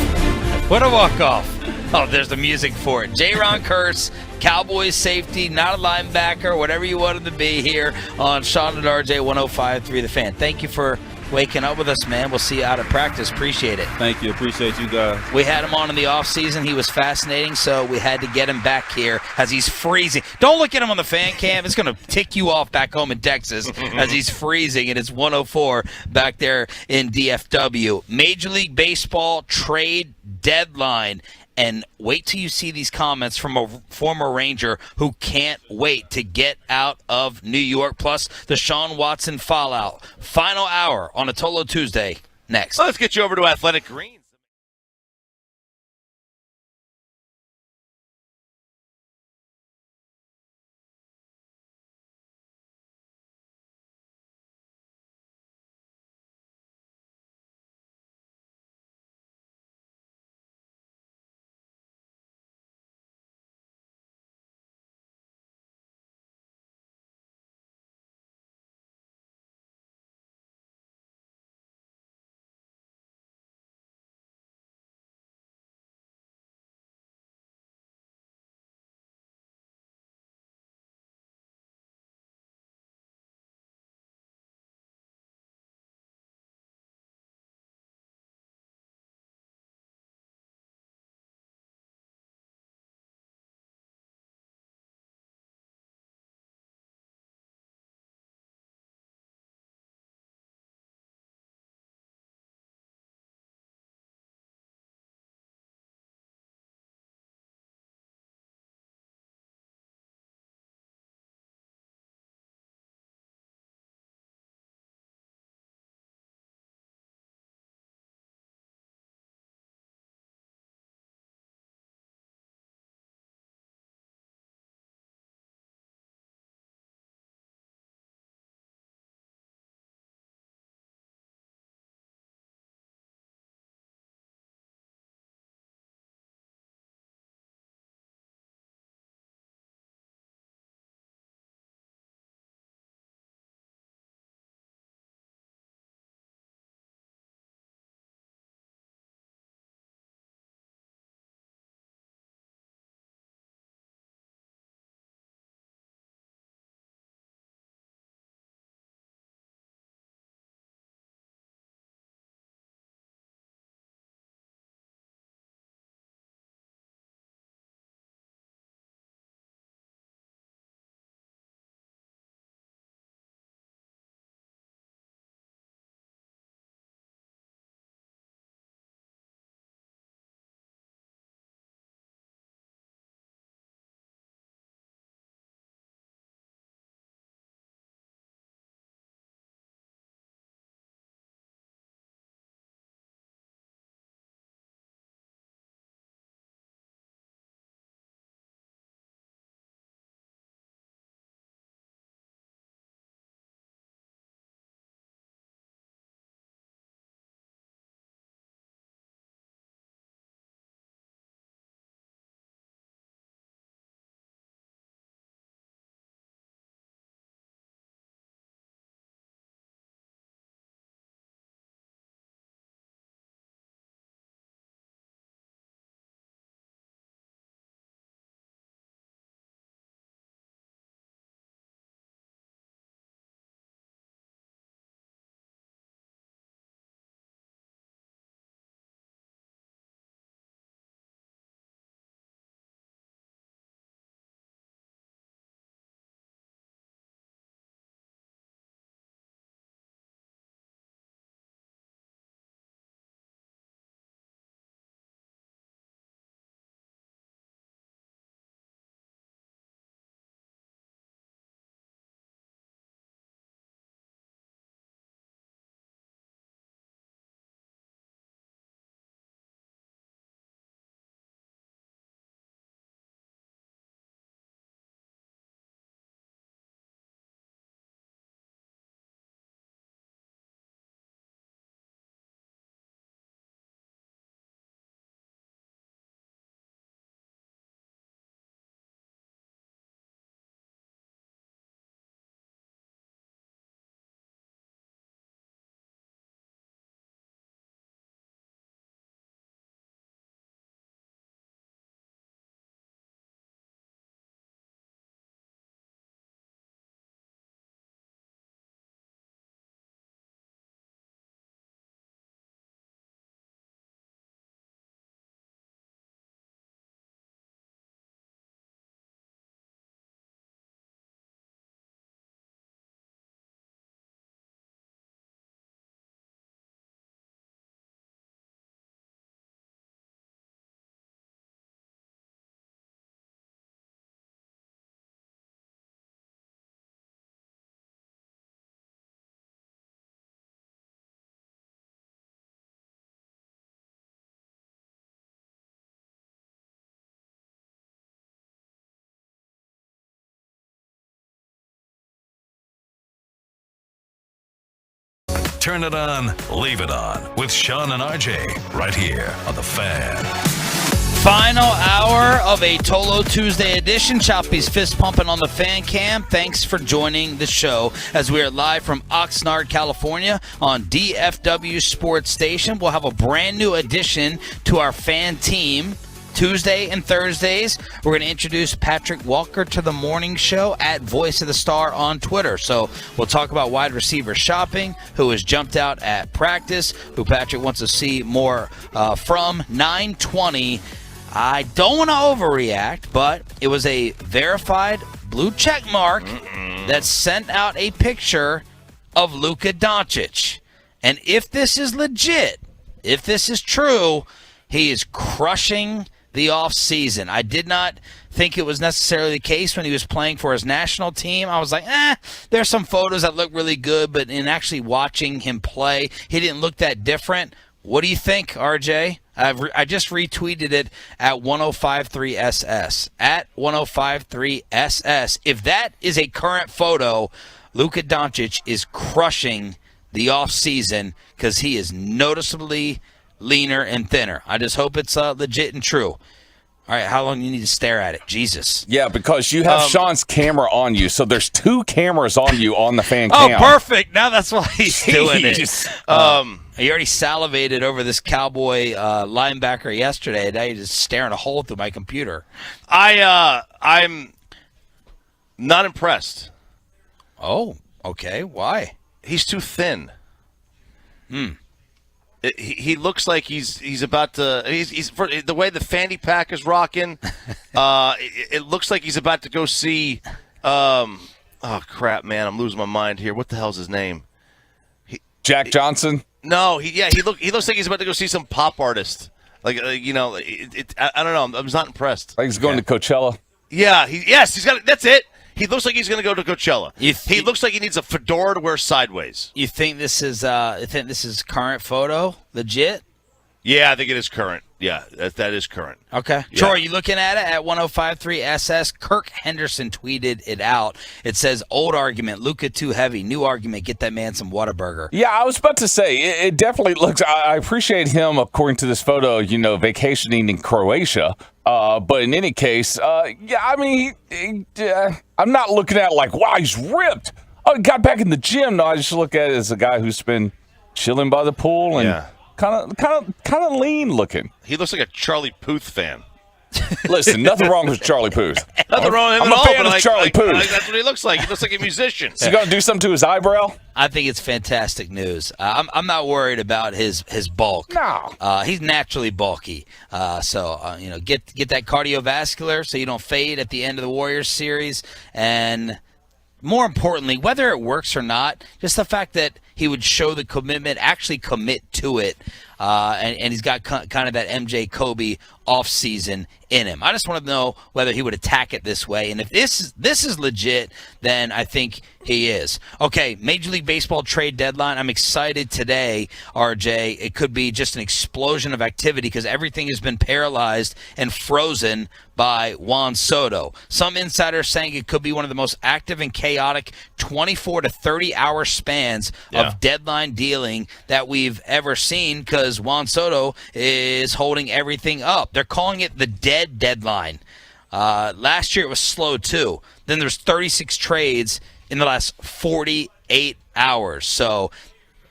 What a walk-off. Oh, there's the music for it. J-Ron Kurtz, Cowboys safety, not a linebacker, whatever you want him to be here on Sean and RJ 105.3 The Fan. Thank you for waking up with us, man. We'll see you out at practice. Appreciate it. Thank you. Appreciate you guys. We had him on in the offseason. He was fascinating, so we had to get him back here as he's freezing. Don't look at him on the fan cam. It's going to tick you off back home in Texas as he's freezing, and it's 104 back there in DFW. Major League Baseball trade deadline. And wait till you see these comments from a former Ranger who can't wait to get out of New York. Plus, the Deshaun Watson fallout. Final hour on a Tolo Tuesday. Next. Let's get you over to Athletic Greens. Turn it on, leave it on with Sean and RJ right here on The Fan. Final hour of a Tolo Tuesday edition. Choppy's fist pumping on the fan cam. Thanks for joining the show as we are live from Oxnard, California on DFW Sports Station. We'll have a brand new addition to our fan team. Tuesday and Thursdays, we're going to introduce Patrick Walker to the morning show at Voice of the Star on Twitter. So we'll talk about wide receiver shopping, who has jumped out at practice, who Patrick wants to see more from. 9:20. I don't want to overreact, but it was a verified blue check mark that sent out a picture of Luka Doncic. And if this is legit, if this is true, he is crushing the offseason. I did not think it was necessarily the case when he was playing for his national team. I was like, there's some photos that look really good, but in actually watching him play, he didn't look that different. What do you think, RJ? I just retweeted it at 1053SS. At 1053SS. If that is a current photo, Luka Doncic is crushing the offseason because he is noticeably leaner and thinner. I just hope it's legit and true. All right, how long do you need to stare at it? Jesus. Yeah, because you have Sean's camera on you, so there's two cameras on you on the fan cam. Oh, perfect. Now that's why he's doing it. He already salivated over this Cowboy linebacker yesterday. Now he's just staring a hole through my computer. I'm not impressed. Oh, okay. Why? He's too thin. He looks like he's about to. He's for, the way the fanny pack is rocking. It looks like he's about to go see. Oh crap, man! I'm losing my mind here. What the hell's his name? Jack Johnson. No, he looks like he's about to go see some pop artist. I don't know. I'm not impressed. Like he's going to Coachella. Yeah. He's got. That's it. He looks like he's going to go to Coachella. He looks like he needs a fedora to wear sideways. You think this is current photo? Legit? Yeah, I think it is current. Yeah, that is current. Okay. Yeah. Troy, you looking at it at 1053SS? Kirk Henderson tweeted it out. It says, old argument, Luka too heavy. New argument, get that man some Whataburger. Yeah, I was about to say, it definitely looks, I appreciate him, according to this photo, vacationing in Croatia. But in any case, I'm not looking at it like, wow, he's ripped. Oh, he got back in the gym. No, I just look at it as a guy who's been chilling by the pool and kind of lean looking. He looks like a Charlie Puth fan. Listen, nothing wrong with Charlie Puth. Nothing wrong with him I'm at all. I'm a fan of Charlie Puth. That's what he looks like. He looks like a musician. Is he going to do something to his eyebrow? I think it's fantastic news. I'm not worried about his bulk. No. He's naturally bulky. So get that cardiovascular so you don't fade at the end of the Warriors series. And more importantly, whether it works or not, just the fact that he would show the commitment, actually commit to it, and he's got kind of that MJ Kobe offseason in him. I just want to know whether he would attack it this way. And if this is legit, then I think he is. Okay, Major League Baseball trade deadline. I'm excited today, RJ. It could be just an explosion of activity because everything has been paralyzed and frozen by Juan Soto. Some insiders saying it could be one of the most active and chaotic 24 to 30-hour spans of deadline dealing that we've ever seen because Juan Soto is holding everything up. They're calling it the dead deadline. Last year it was slow too. Then there's 36 trades in the last 48 hours. So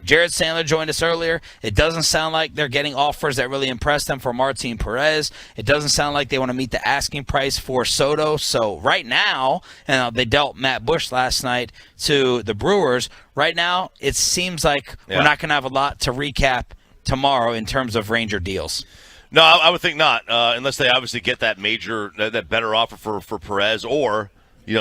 Jared Sandler joined us earlier. It doesn't sound like they're getting offers that really impress them for Martin Perez. It doesn't sound like they want to meet the asking price for Soto. So right now, and they dealt Matt Bush last night to the Brewers. Right now, it seems like we're not going to have a lot to recap tomorrow in terms of Ranger deals. No, I would think not, unless they obviously get that better offer for Perez, or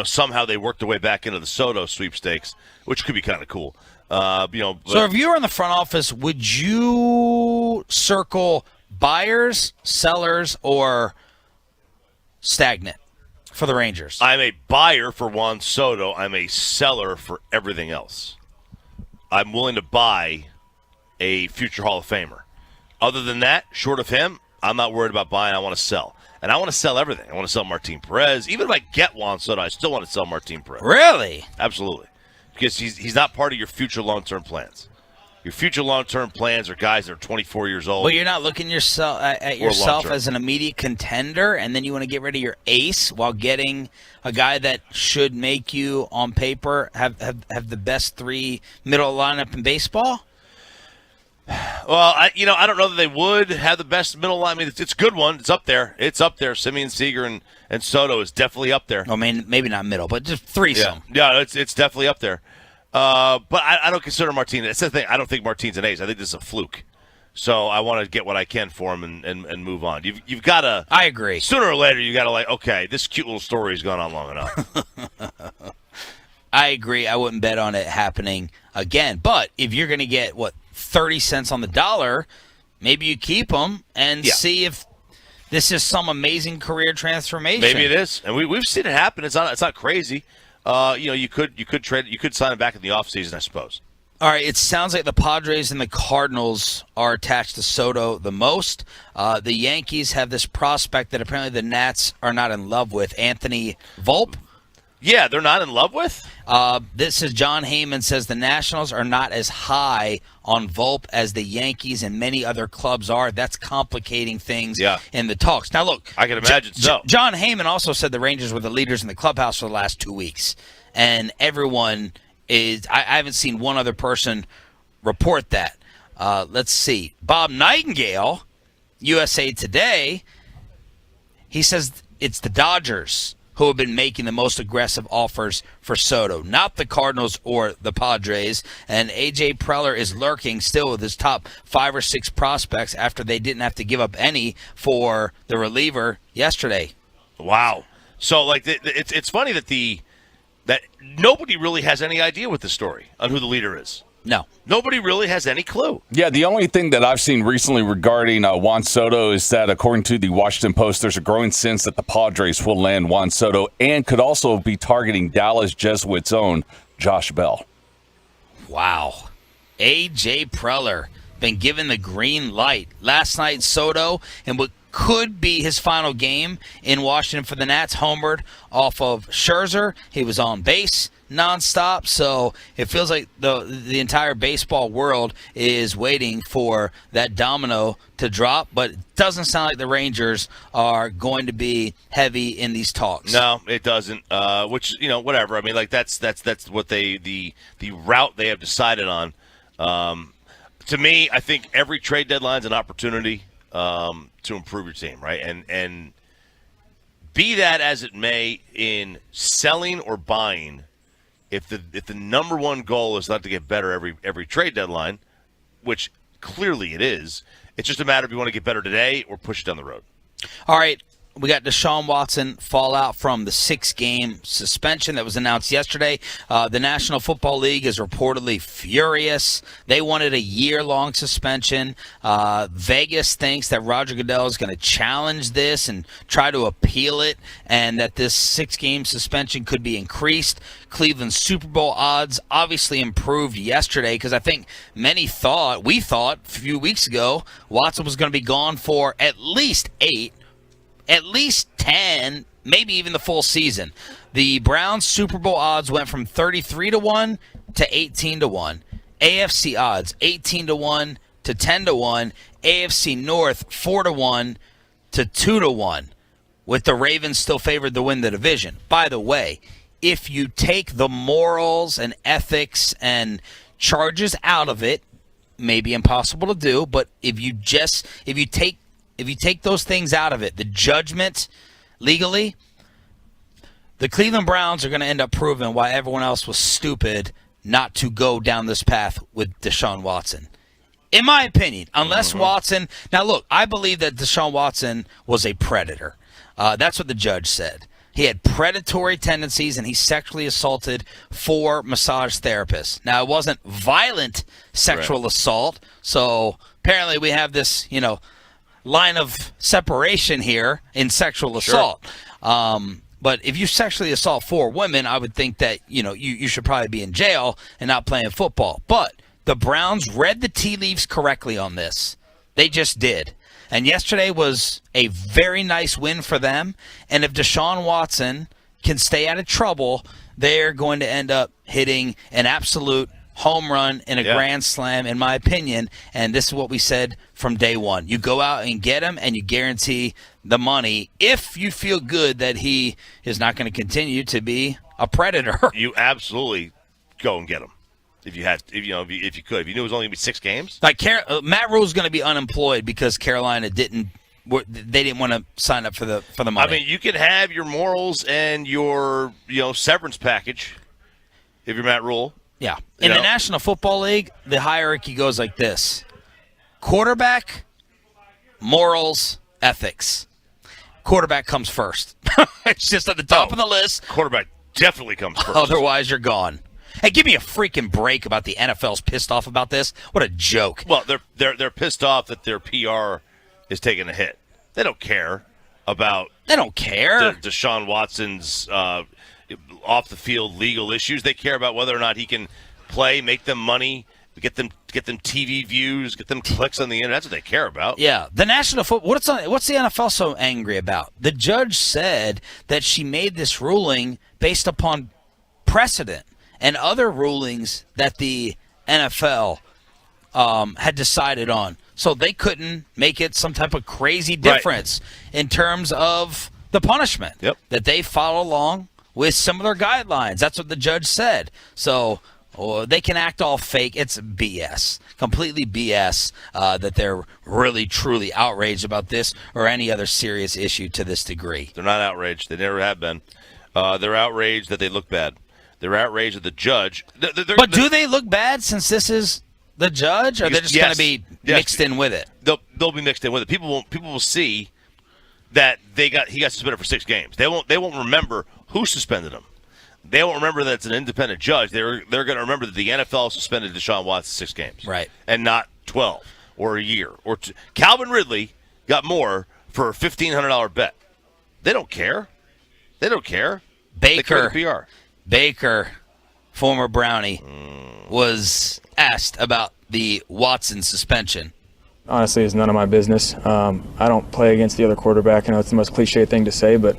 somehow they work their way back into the Soto sweepstakes, which could be kind of cool. So if you were in the front office, would you circle buyers, sellers, or stagnant for the Rangers? I'm a buyer for Juan Soto. I'm a seller for everything else. I'm willing to buy a future Hall of Famer. Other than that, short of him, I'm not worried about buying. I want to sell. And I want to sell everything. I want to sell Martin Perez. Even if I get Juan Soto, I still want to sell Martin Perez. Really? Absolutely. Because he's not part of your future long-term plans. Your future long-term plans are guys that are 24 years old. Well, you're not looking at yourself as an immediate contender, and then you want to get rid of your ace while getting a guy that should make you, on paper, have the best 3 middle lineup in baseball? Well, I don't know that they would have the best middle line. I mean, it's a good one. It's up there. Simeon, Seager, and Soto is definitely up there. I mean, maybe not middle, but just threesome. Yeah, it's definitely up there. But I don't consider Martinez. That's the thing. I don't think Martinez an ace. I think this is a fluke. So I want to get what I can for him and move on. You've got to. I agree. Sooner or later, you got to okay, this cute little story has gone on long enough. I agree. I wouldn't bet on it happening again. But if you're going to get 30 cents on the dollar, maybe you keep them and see if this is some amazing career transformation. Maybe it is, and we've seen it happen. It's not crazy. You could trade, you could sign him back in the offseason, I suppose. All right, it sounds like the Padres and the Cardinals are attached to Soto the most. The Yankees have this prospect that apparently the Nats are not in love with, Anthony Volpe. Yeah, they're not in love with? This is John Heyman says the Nationals are not as high on Volpe as the Yankees and many other clubs are. That's complicating things in the talks. Now, look. I can imagine so. John Heyman also said the Rangers were the leaders in the clubhouse for the last 2 weeks. And everyone is – I haven't seen one other person report that. Let's see. Bob Nightingale, USA Today, he says it's the Dodgers who have been making the most aggressive offers for Soto, not the Cardinals or the Padres. And A.J. Preller is lurking still with his top 5 or 6 prospects after they didn't have to give up any for the reliever yesterday. Wow. So, it's funny that nobody really has any idea what the story on who the leader is. No. Nobody really has any clue. Yeah, the only thing that I've seen recently regarding Juan Soto is that, according to the Washington Post, there's a growing sense that the Padres will land Juan Soto and could also be targeting Dallas Jesuits' own Josh Bell. Wow. A.J. Preller been given the green light. Last night, Soto, and what could be his final game in Washington for the Nats, homered off of Scherzer. He was on base nonstop, so it feels like the entire baseball world is waiting for that domino to drop, but it doesn't sound like the Rangers are going to be heavy in these talks. No, it doesn't. Which, whatever. I mean, that's what the route they have decided on. To me, I think every trade deadline's an opportunity to improve your team, right? And be that as it may, in selling or buying, if the number one goal is not to get better every trade deadline, which clearly it is, it's just a matter of you want to get better today or push it down the road. All right. We got Deshaun Watson fallout from the 6-game suspension that was announced yesterday. The National Football League is reportedly furious. They wanted a year-long suspension. Vegas thinks that Roger Goodell is going to challenge this and try to appeal it, and that this 6-game suspension could be increased. Cleveland's Super Bowl odds obviously improved yesterday because I think we thought a few weeks ago Watson was going to be gone for at least 8, at least 10, maybe even the full season. The Browns Super Bowl odds went from 33-1 to 18-1. AFC odds 18-1 to 10-1. AFC North 4-1 to 2-1, with the Ravens still favored to win the division. By the way, if you take the morals and ethics and charges out of it, maybe impossible to do, but if you take those things out of it, the judgment legally, the Cleveland Browns are going to end up proving why everyone else was stupid not to go down this path with Deshaun Watson. In my opinion, unless Watson... Now, look, I believe that Deshaun Watson was a predator. That's what the judge said. He had predatory tendencies, and he sexually assaulted 4 massage therapists. Now, it wasn't violent sexual assault, so apparently we have this, line of separation here in sexual assault. But if you sexually assault 4 women, I would think that, you should probably be in jail and not playing football. But the Browns read the tea leaves correctly on this. They just did. And yesterday was a very nice win for them. And if Deshaun Watson can stay out of trouble, they're going to end up hitting an absolute home run in a grand slam, in my opinion, and this is what we said from day one. You go out and get him, and you guarantee the money if you feel good that he is not going to continue to be a predator. You absolutely go and get him if you could. If you knew it was only going to be 6 games. Like Matt Rule's going to be unemployed because Carolina didn't want to sign up for the money. I mean, you can have your morals and your severance package if you're Matt Rule. Yeah. In the National Football League, the hierarchy goes like this: quarterback, morals, ethics. Quarterback comes first. It's just at the top of the list. Quarterback definitely comes first. Otherwise, you're gone. Hey, give me a freaking break about the NFL's pissed off about this. What a joke. Well, they're pissed off that their PR is taking a hit. They don't care about. They don't care. Deshaun Watson's off the field legal issues. They care about whether or not he can play, make them money, get them TV views, get them clicks on the internet. That's what they care about. Yeah, the National Football. What's the NFL so angry about? The judge said that she made this ruling based upon precedent and other rulings that the NFL had decided on. So they couldn't make it some type of crazy difference in terms of the punishment. Yep. That they follow along with similar guidelines. That's what the judge said. So they can act all fake. It's BS. Completely BS that they're really, truly outraged about this or any other serious issue to this degree. They're not outraged. They never have been. They're outraged that they look bad. They're outraged at the judge. But do they look bad since this is the judge, or they're just going to be mixed in with it? They'll be mixed in with it. People will see that he got suspended for 6 games. They won't remember who suspended him. They won't remember that it's an independent judge. They're going to remember that the NFL suspended Deshaun Watson 6 games, right, and not 12 or a year or 2. Calvin Ridley got more for a $1,500 bet. They don't care. They don't care. Baker, former Brownie, was asked about the Watson suspension. Honestly, it's none of my business. I don't play against the other quarterback. I know it's the most cliche thing to say, but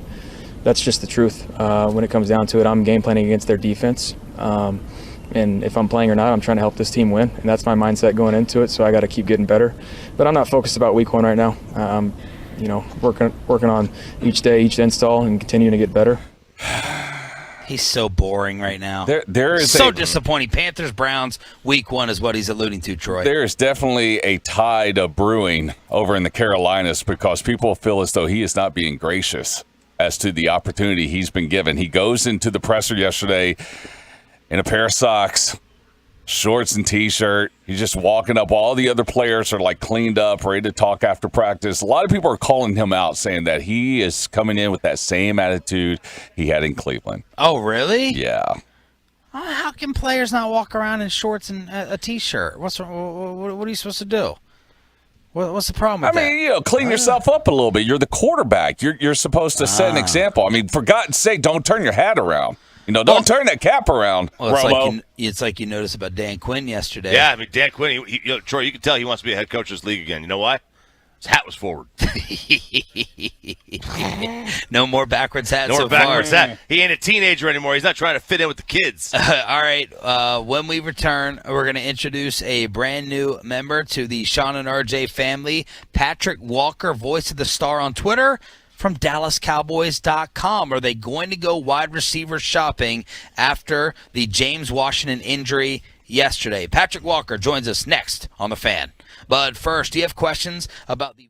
that's just the truth. When it comes down to it, I'm game planning against their defense. And if I'm playing or not, I'm trying to help this team win. And that's my mindset going into it, so I got to keep getting better. But I'm not focused about week 1 right now. I'm working on each day, each install, and continuing to get better. He's so boring right now. There is so disappointing. Panthers, Browns, week 1 is what he's alluding to, Troy. There is definitely a tide of brewing over in the Carolinas because people feel as though he is not being gracious as to the opportunity he's been given. He goes into the presser yesterday in a pair of socks, shorts and T-shirt. He's just walking up. All the other players are like cleaned up, ready to talk after practice. A lot of people are calling him out, saying that he is coming in with that same attitude he had in Cleveland. Oh, really? Yeah. How can players not walk around in shorts and a T-shirt? What are you supposed to do? What's the problem with that? I mean, clean yourself up a little bit. You're the quarterback. You're supposed to set an example. I mean, for God's sake, don't turn your hat around. Don't turn that cap around, Romo. It's like you noticed about Dan Quinn yesterday. Yeah, I mean, Dan Quinn, Troy, you can tell he wants to be a head coach of this league again. You know why? His hat was forward. No more backwards hat No so more backwards far. hat. He ain't a teenager anymore. He's not trying to fit in with the kids. All right. When we return, we're going to introduce a brand new member to the Sean and RJ family, Patrick Walker, voice of the star on Twitter, from DallasCowboys.com. Are they going to go wide receiver shopping after the James Washington injury yesterday? Patrick Walker joins us next on The Fan. But first, do you have questions about the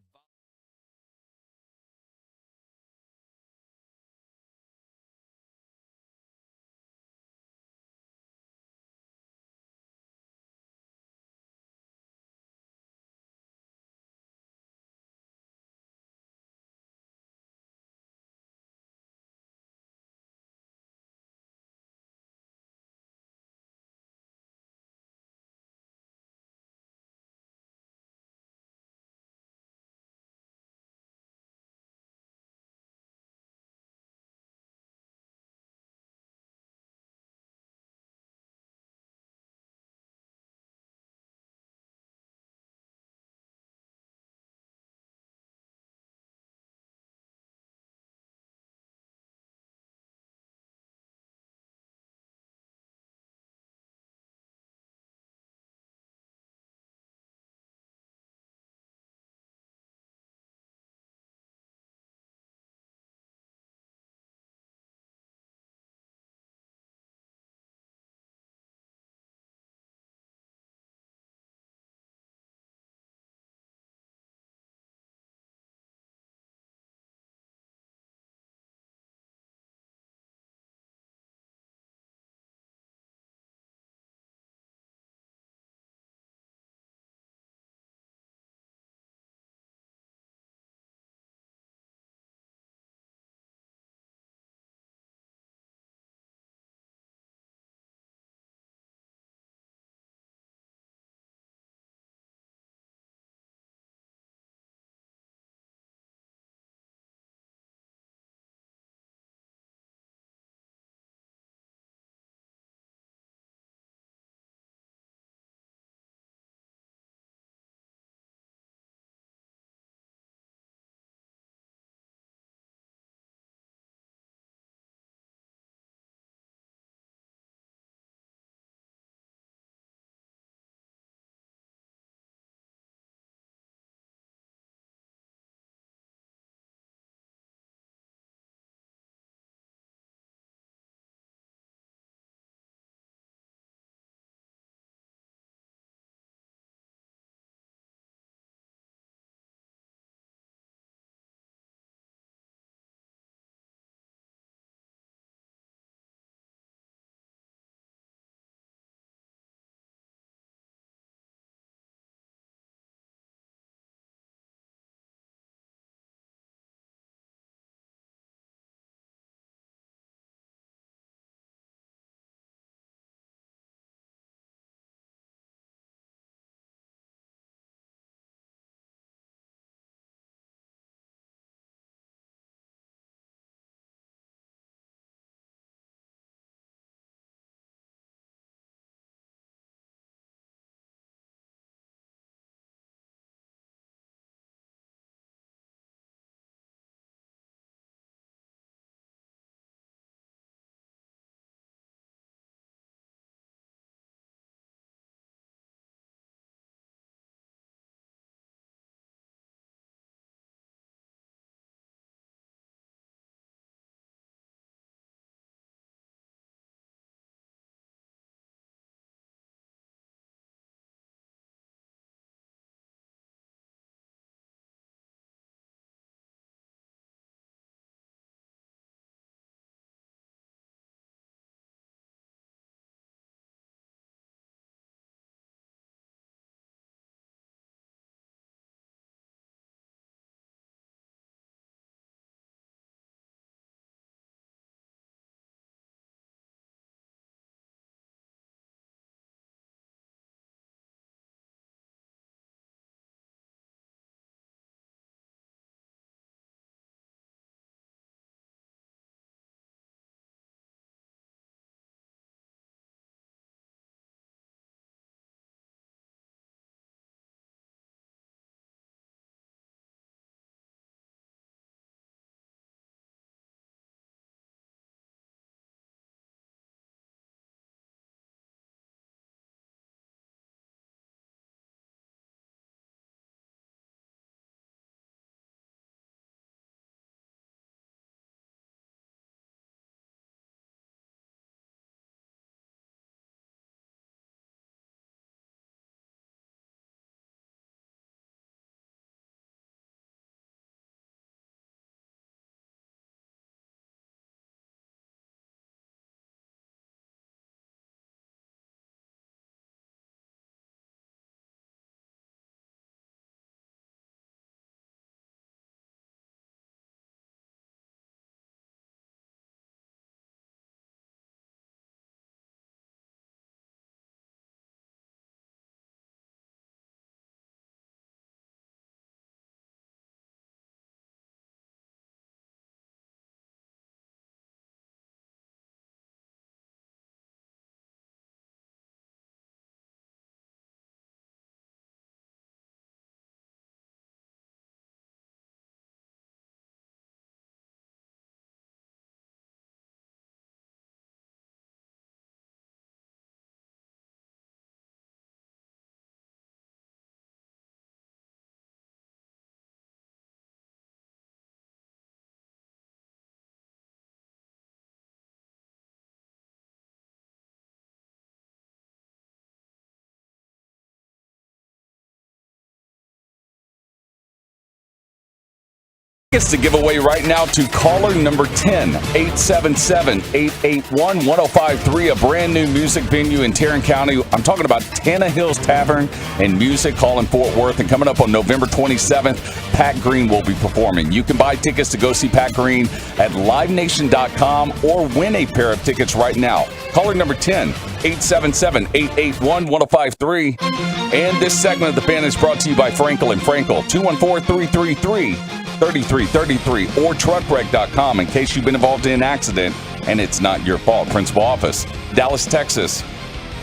Tickets to give away right now to caller number 10, 877-881-1053, a brand new music venue in Tarrant County. I'm talking about Tana Hills Tavern and Music Hall in Fort Worth. And coming up on November 27th, Pat Green will be performing. You can buy tickets to go see Pat Green at livenation.com or win a pair of tickets right now. Caller number 10, 877-881-1053. And this segment of the fan is brought to you by Frankel and Frankel, 214-333-3333 or truckwreck.com in case you've been involved in an accident and it's not your fault. Principal office, Dallas, Texas.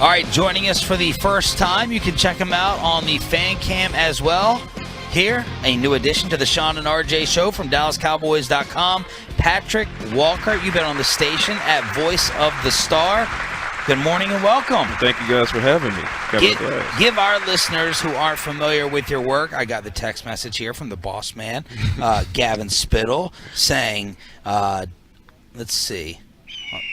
All right, joining us for the first time, you can check him out on the fan cam as well. Here, a new addition to the Sean and RJ show from DallasCowboys.com. Patrick Walker, you've been on the station at Voice of the Star. Good morning and welcome. Thank you guys for having me. Give our listeners who aren't familiar with your work, I got the text message here from the boss man, Gavin Spittle, saying, let's see,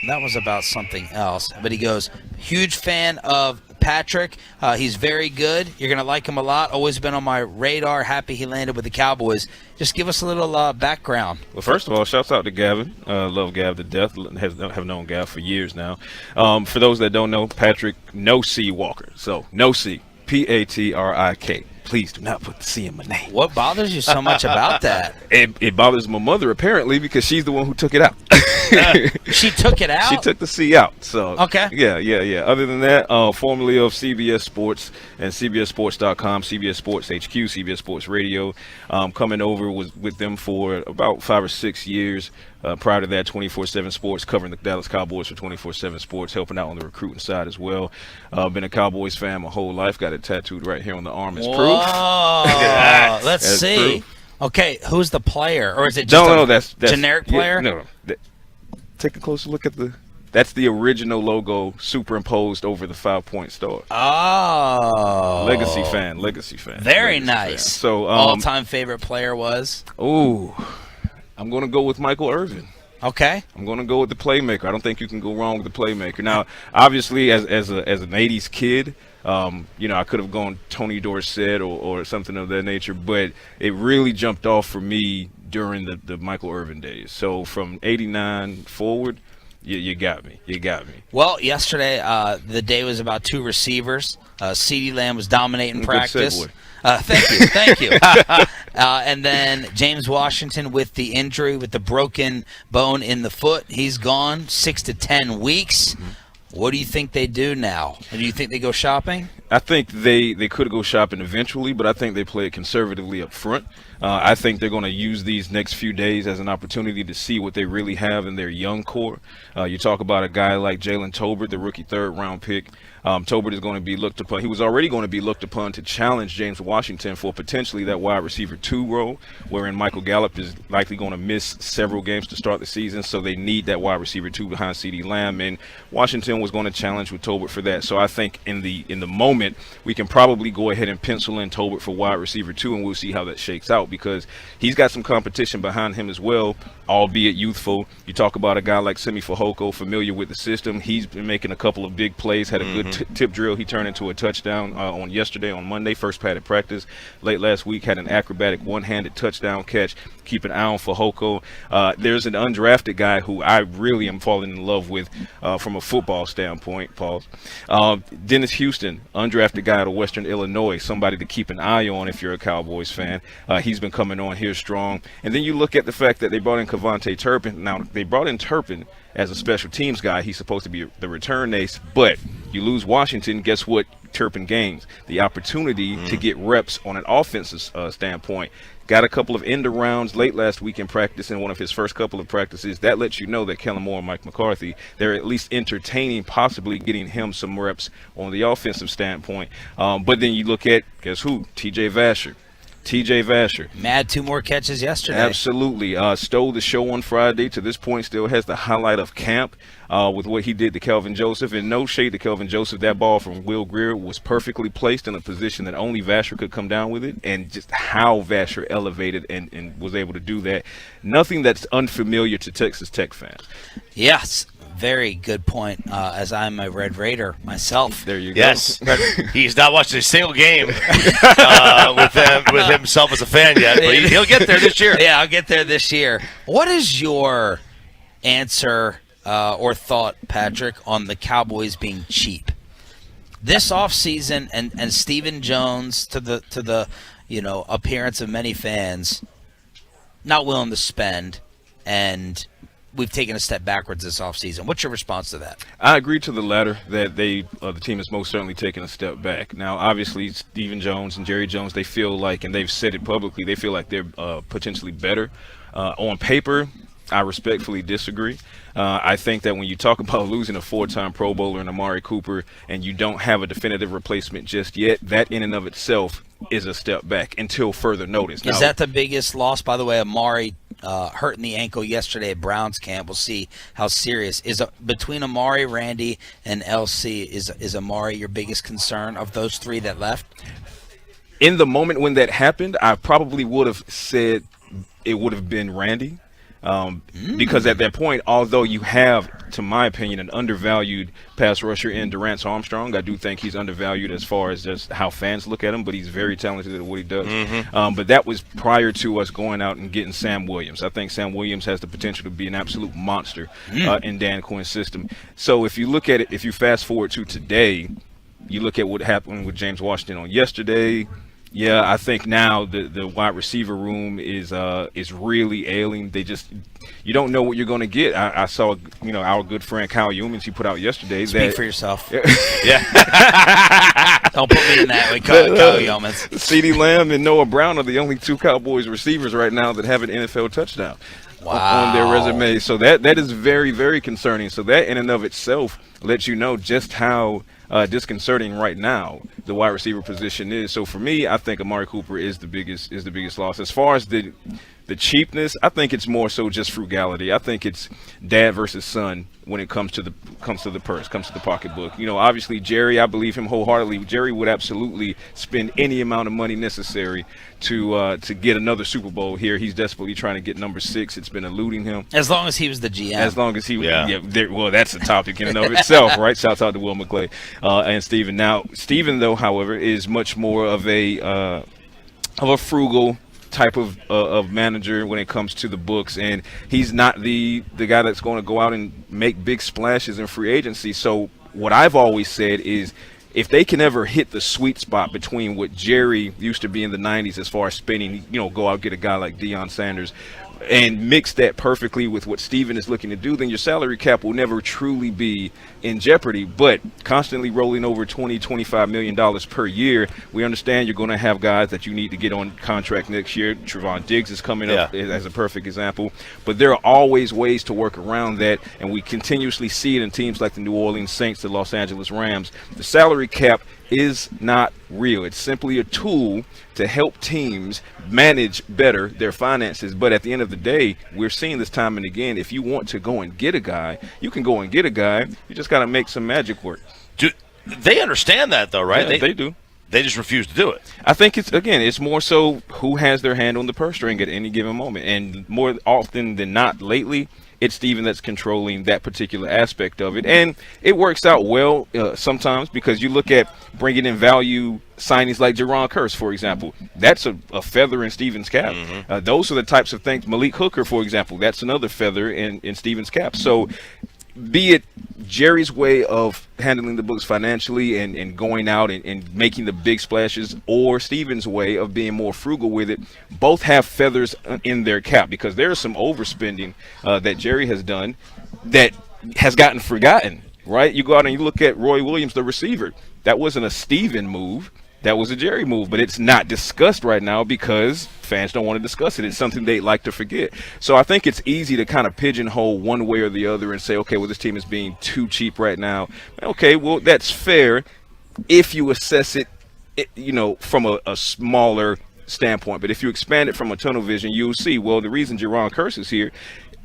that was about something else. But he goes, huge fan of Patrick. He's very good. You're going to like him a lot. Always been on my radar. Happy he landed with the Cowboys. Just give us a little background. Well, first of all, shouts out to Gavin. Love Gav to death. Have known Gav for years now. For those that don't know, Patrick, no C Walker. So, no C. Patrik. Please do not put the C in my name. What bothers you so much about that? It bothers my mother, apparently, because she's the one who took it out. She took it out? She took the C out. So okay. Yeah. Other than that, formerly of CBS Sports and CBSSports.com, CBS Sports HQ, CBS Sports Radio. Coming over was with them for about 5 or 6 years. Prior to that, 24/7 Sports, covering the Dallas Cowboys for 24/7 Sports, helping out on the recruiting side as well. Been a Cowboys fan my whole life. Got it tattooed right here on the arm as proof. Let's see. Proof. Okay, who's the player? Or is it just that's generic player? Yeah, no. Take a closer look at that's the original logo superimposed over the 5-point star. Oh. Legacy fan. Very nice. Fan. So, all-time favorite player was? Ooh. I'm going to go with Michael Irvin. Okay. I'm going to go with the playmaker. I don't think you can go wrong with the playmaker. Now, obviously, as an 80s kid, I could have gone Tony Dorsett or something of that nature, but it really jumped off for me during the Michael Irvin days. So from 89 forward, you got me. Well, yesterday, the day was about 2 receivers. CeeDee Lamb was dominating practice. Thank you. And then James Washington with the injury, with the broken bone in the foot. He's gone 6 to 10 weeks. What do you think they do now? Do you think they go shopping? I think they could go shopping eventually, but I think they play it conservatively up front. I think they're going to use these next few days as an opportunity to see what they really have in their young core. You talk about a guy like Jaylen Tolbert, the rookie 3rd-round pick. Tolbert is going to be looked upon. He was already going to be looked upon to challenge James Washington for potentially that wide receiver 2 role, wherein Michael Gallup is likely going to miss several games to start the season, so they need that wide receiver 2 behind CeeDee Lamb, and Washington was going to challenge with Tolbert for that. So I think in the moment, we can probably go ahead and pencil in Tolbert for wide receiver 2, and we'll see how that shakes out, because he's got some competition behind him as well, albeit youthful. You talk about a guy like Simi Fehoko, familiar with the system. He's been making a couple of big plays, had a good tip drill. He turned into a touchdown on Monday, first padded practice. Late last week, had an acrobatic one-handed touchdown catch. Keep an eye on Fehoko. There's an undrafted guy who I really am falling in love with from a football standpoint, Paul. Dennis Houston, undrafted guy out of Western Illinois, somebody to keep an eye on if you're a Cowboys fan. He's been coming on here strong. And then you look at the fact that they brought in Kevontae Turpin. Now, they brought in Turpin as a special teams guy. He's supposed to be the return ace, but you lose Washington, guess what Turpin gains? The opportunity to get reps on an offensive standpoint. Got a couple of end rounds late last week in practice in one of his first couple of practices. That lets you know that Kellen Moore and Mike McCarthy, they're at least entertaining possibly getting him some reps on the offensive standpoint. But then you look at, guess who? TJ Vasher. Mad 2 more catches yesterday. Absolutely. Stole the show on Friday. To this point, still has the highlight of camp with what he did to Kelvin Joseph. And no shade to Kelvin Joseph. That ball from Will Grier was perfectly placed in a position that only Vasher could come down with it. And just how Vasher elevated and was able to do that. Nothing that's unfamiliar to Texas Tech fans. Yes. very good point, as I'm a Red Raider myself. There you Yes. He's not watched a single game with himself as a fan yet, but he'll get there this year. Yeah, I'll get there this year. What is your answer or thought, Patrick, on the Cowboys being cheap this offseason, and Stephen Jones, to the appearance of many fans, not willing to spend, and we've taken a step backwards this offseason. What's your response to that? I agree to the latter, that the team has most certainly taken a step back. Now, obviously, Stephen Jones and Jerry Jones, they feel like, and they've said it publicly, they feel like they're potentially better. On paper, I respectfully disagree. I think that when you talk about losing a 4-time Pro Bowler in Amari Cooper and you don't have a definitive replacement just yet, that in and of itself is a step back until further notice. Is that the biggest loss? By the way, Amari hurting the ankle yesterday at Browns camp. We'll see how serious. Between Amari, Randy, and LC, is Amari your biggest concern of those three that left? In the moment when that happened, I probably would have said it would have been Randy. Because at that point, although you have, to my opinion, an undervalued pass rusher in Durant Armstrong, I do think he's undervalued as far as just how fans look at him, but he's very talented at what he does. But that was prior to us going out and getting Sam Williams. I think Sam Williams has the potential to be an absolute monster in Dan Quinn's system. So if you look at it, if you fast forward to today, you look at what happened with James Washington on yesterday. Yeah, I think now the wide receiver room is really ailing. You don't know what you're going to get. I saw our good friend Kyle Youmans, he put out yesterday. Speak for yourself. Yeah. Don't put me in that way, Kyle Youmans. CeeDee Lamb and Noah Brown are the only two Cowboys receivers right now that have an NFL touchdown on their resume. So that is very, very concerning. So that in and of itself lets you know just how disconcerting right now the wide receiver position is. So for me, I think Amari Cooper is the biggest loss. As far as the cheapness, I think it's more so just frugality. I think it's dad versus son when it comes to the purse, comes to the pocketbook. Obviously Jerry, I believe him wholeheartedly. Jerry would absolutely spend any amount of money necessary to get another Super Bowl here. He's desperately trying to get number 6. It's been eluding him. As long as he was the GM. As long as he was. Well, that's a topic in and of itself, right? Shouts out to Will McClay and Steven. Now, Steven, though, however, is much more of a frugal type of manager when it comes to the books, and he's not the guy that's going to go out and make big splashes in free agency. So what I've always said is, if they can ever hit the sweet spot between what Jerry used to be in the 90s as far as spending, go out get a guy like Deion Sanders and mix that perfectly with what Steven is looking to do, then your salary cap will never truly be in jeopardy. But constantly rolling over $20-25 million per year, we understand you're going to have guys that you need to get on contract next year. Trevon Diggs is coming up as a perfect example. But there are always ways to work around that, and we continuously see it in teams like the New Orleans Saints, the Los Angeles Rams. The salary cap is not real. It's simply a tool to help teams manage better their finances. But at the end of the day, we're seeing this time and again, if you want to go and get a guy, you can go and get a guy. You just got to make some magic work. They understand that, though, right? Yeah, they do. They just refuse to do it. I think it's more so who has their hand on the purse string at any given moment. And more often than not lately, it's Steven that's controlling that particular aspect of it. And it works out well sometimes, because you look at bringing in value signings like Jerron Kearse, for example. That's a feather in Steven's cap. Those are the types of things. Malik Hooker, for example, that's another feather in Steven's cap. So be it Jerry's way of handling the books financially and going out and making the big splashes, or Steven's way of being more frugal with it, both have feathers in their cap, because there is some overspending that Jerry has done that has gotten forgotten, right? You go out and you look at Roy Williams, the receiver. That wasn't a Steven move. That was a Jerry move, but it's not discussed right now because fans don't want to discuss it. It's something they like to forget. So I think it's easy to kind of pigeonhole one way or the other and say, okay, well, this team is being too cheap right now. Okay, well, that's fair if you assess it, from a smaller standpoint. But if you expand it from a tunnel vision, you'll see, well, the reason Jerron Kearse is here,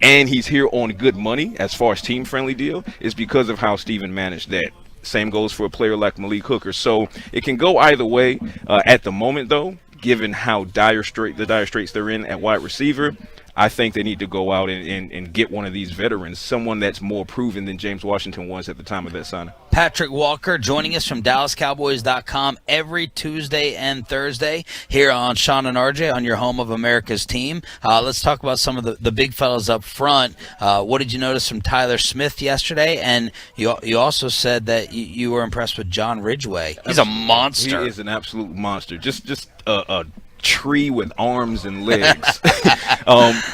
and he's here on good money as far as team-friendly deal, is because of how Steven managed that. Same goes for a player like Malik Hooker. So it can go either way. At the moment, though, given how dire straits they're in at wide receiver, I think they need to go out and get one of these veterans, someone that's more proven than James Washington was at the time of that signing. Patrick Walker joining us from DallasCowboys.com every Tuesday and Thursday here on Sean and RJ on your home of America's team. Let's talk about some of the big fellas up front. What did you notice from Tyler Smith yesterday? And you also said that you were impressed with John Ridgeway. He's a monster. He is an absolute monster. Just a tree with arms and legs.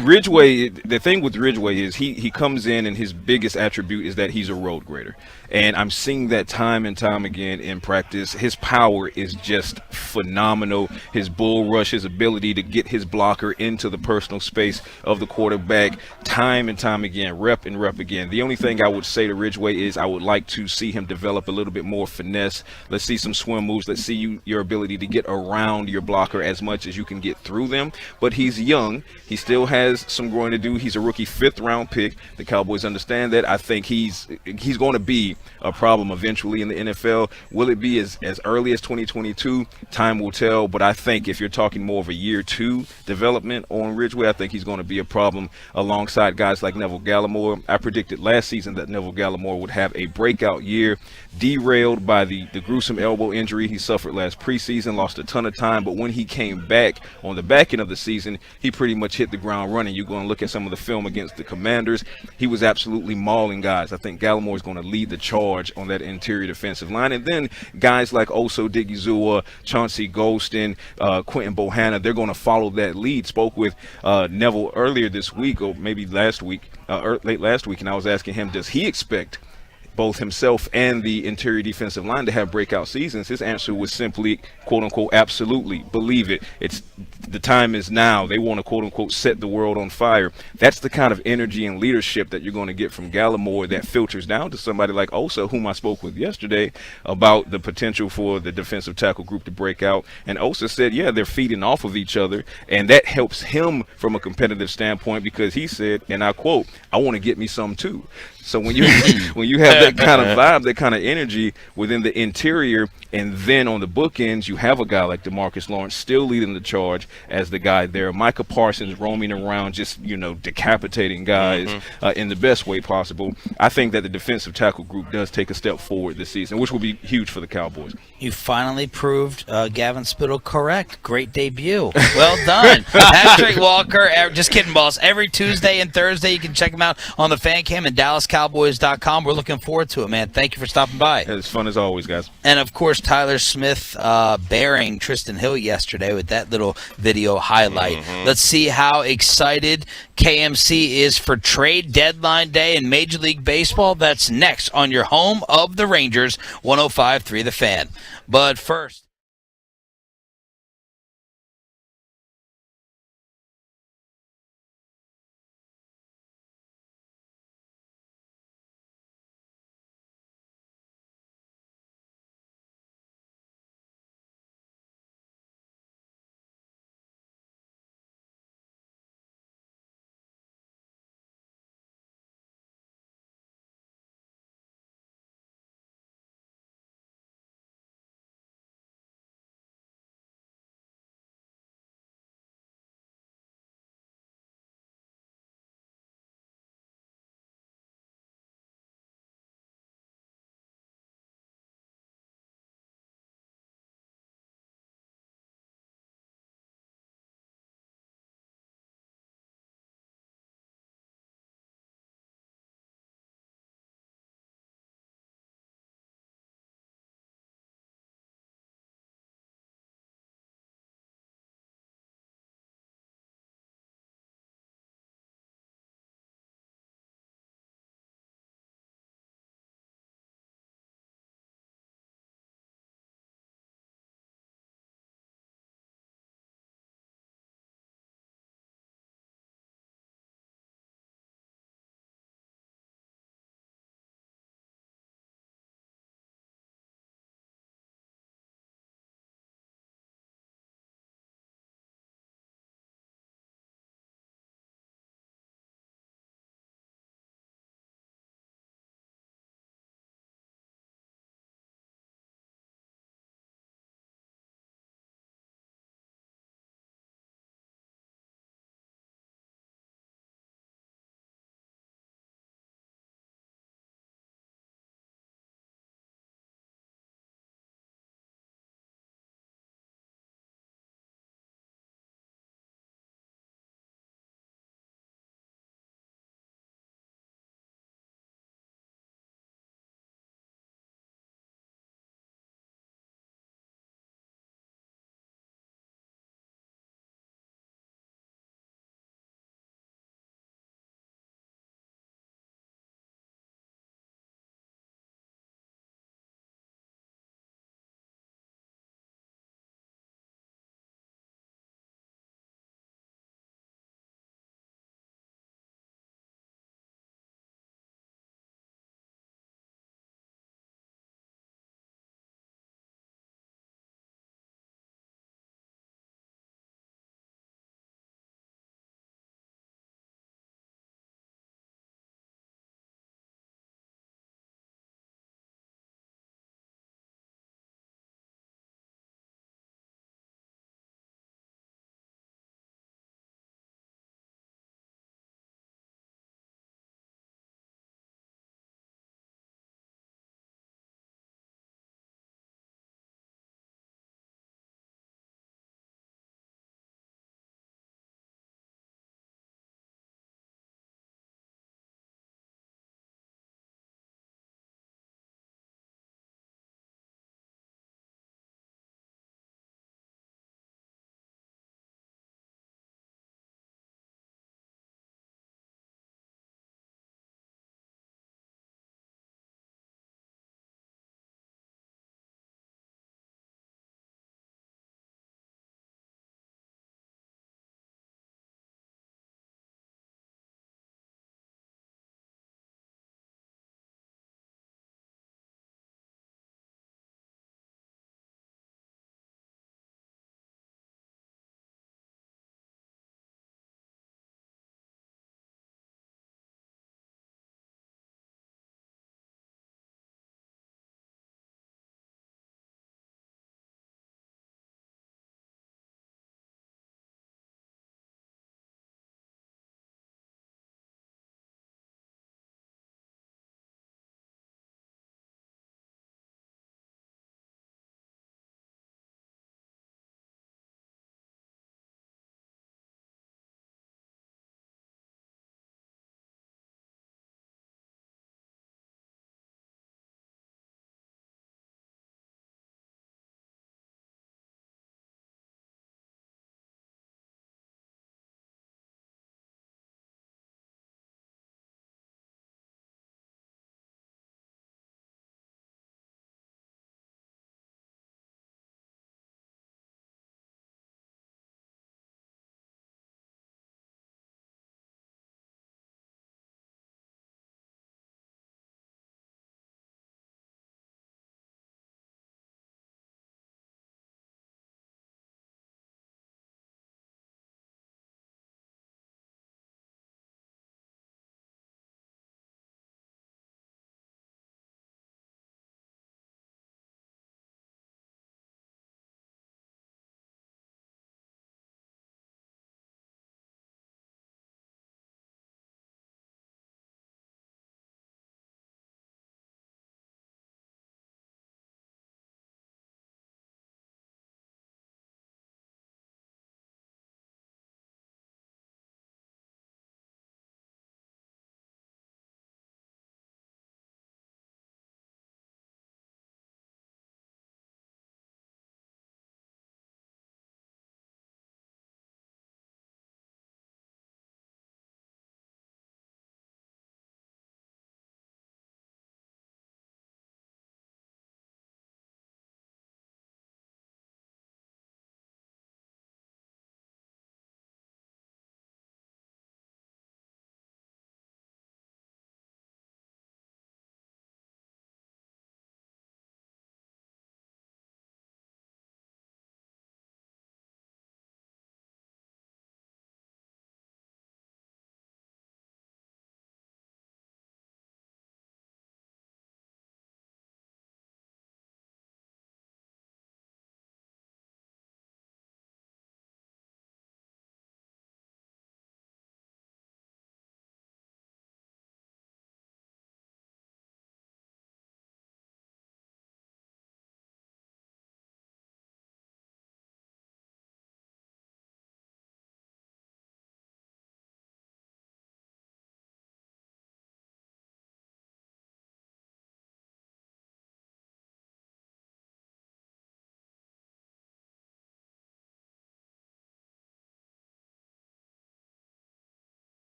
Ridgeway, the thing with Ridgeway is he comes in and his biggest attribute is that he's a road grader. And I'm seeing that time and time again in practice. His power is just phenomenal. His bull rush, his ability to get his blocker into the personal space of the quarterback time and time again, rep and rep again. The only thing I would say to Ridgeway is I would like to see him develop a little bit more finesse. Let's see some swim moves. Let's see your ability to get around your blocker as much as you can get through them. But he's young. He still has some growing to do. He's a rookie 5th-round pick. The Cowboys understand that. I think he's going to be a problem eventually in the NFL. Will it be as early as 2022? Time will tell, but I think if you're talking more of a year 2 development on Ridgeway, I think he's going to be a problem alongside guys like Neville Gallimore. I predicted last season that Neville Gallimore would have a breakout year, derailed by the gruesome elbow injury he suffered last preseason, lost a ton of time, but when he came back on the back end of the season, he pretty much hit the ground running. You're going to look at some of the film against the Commanders. He was absolutely mauling guys. I think Gallimore is going to lead the charge on that interior defensive line. And then guys like Oso Digizua, Chauncey Golston, Quentin Bohanna, they're going to follow that lead. Spoke with Neville earlier this week, or maybe last week, late last week, and I was asking him, does he expect both himself and the interior defensive line to have breakout seasons? His answer was simply, quote unquote, absolutely, believe it. The time is now. They want to, quote unquote, set the world on fire. That's the kind of energy and leadership that you're going to get from Gallimore that filters down to somebody like Osa, whom I spoke with yesterday about the potential for the defensive tackle group to break out. And Osa said, yeah, they're feeding off of each other, and that helps him from a competitive standpoint because he said, and I quote, I want to get me some too. So when you have that kind of vibe, that kind of energy within the interior, and then on the bookends, you have a guy like DeMarcus Lawrence still leading the charge as the guy there. Micah Parsons roaming around, just decapitating guys in the best way possible. I think that the defensive tackle group does take a step forward this season, which will be huge for the Cowboys. You finally proved Gavin Spittle correct. Great debut. Well done. Patrick Walker, just kidding, boss. Every Tuesday and Thursday, you can check him out on the Fan Cam and DallasCowboys.com. We're looking forward to it, man. Thank you for stopping by. It's fun as always, guys. And, of course, Tyler Smith bearing Tristan Hill yesterday with that little video highlight. Let's see how excited KMC is for trade deadline day in Major League Baseball. That's next on your home of the Rangers, 105.3 The Fan. But first,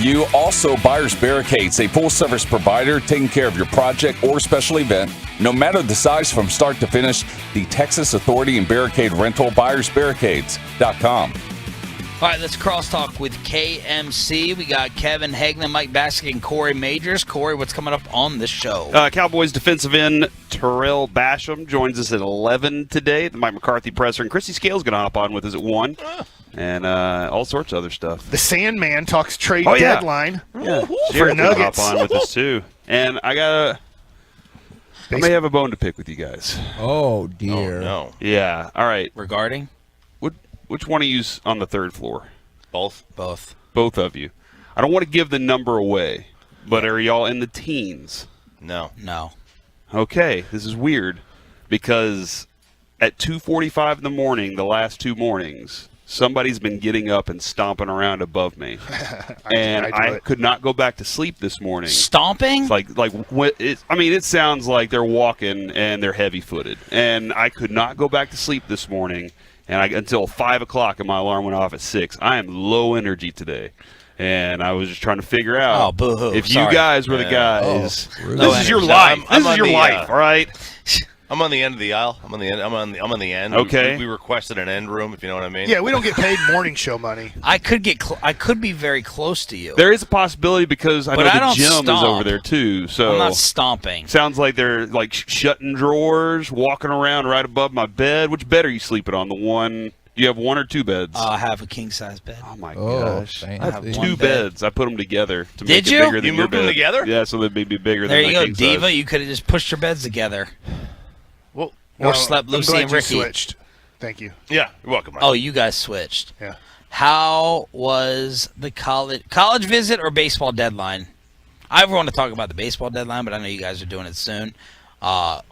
you. Also, Buyers Barricades, a full-service provider taking care of your project or special event. No matter the size, from start to finish, the Texas Authority and Barricade Rental, buyersbarricades.com. All right, let's crosstalk with KMC. We got Kevin Hagelin, Mike Bassick, and Corey Majors. Corey, what's coming up on this show? Cowboys defensive end Terrell Basham joins us at 11 today. The Mike McCarthy presser, and Chrissy Scales going to hop on with us at 1. And all sorts of other stuff. The Sandman talks trade deadline For Nuggets. Hop on with us too. And I may have a bone to pick with you guys. Oh dear. Oh, no. Yeah. All right. Regarding? Which one of you's on the third floor? Both. Both of you. I don't want to give the number away, but are y'all in the teens? No. Okay. This is weird because at 2:45 in the morning, the last 2 mornings, somebody's been getting up and stomping around above me, and I could not go back to sleep this morning. Stomping? It sounds like they're walking and they're heavy-footed, and I could not go back to sleep this morning. And until 5 o'clock, and my alarm went off at 6. I am low energy today, and I was just trying to figure out if you guys were the guys. This is your life. This is your life, all right? I'm on the end of the aisle. I'm on the end. Okay. We requested an end room, if you know what I mean. Yeah, we don't get paid morning show money. I could be very close to you. There is a possibility because I know the gym is over there too. So I'm not stomping. Sounds like they're like shutting drawers, walking around right above my bed. Which bed are you sleeping on? The one? Do you have 1 or 2 beds? I have a king size bed. Oh my gosh! fancy. I have 2 beds. I put them together to make Did it you? bigger than You your moved them bed. together? Yeah, so they'd be bigger There than you my go, king Diva. size. You could have just pushed your beds together. Well, Or slept I'm Lucy glad and you Ricky. switched. Thank you. Yeah, you're welcome. Mike. Oh, you guys switched. Yeah. How was the college visit or baseball deadline? I want to talk about the baseball deadline, but I know you guys are doing it soon. But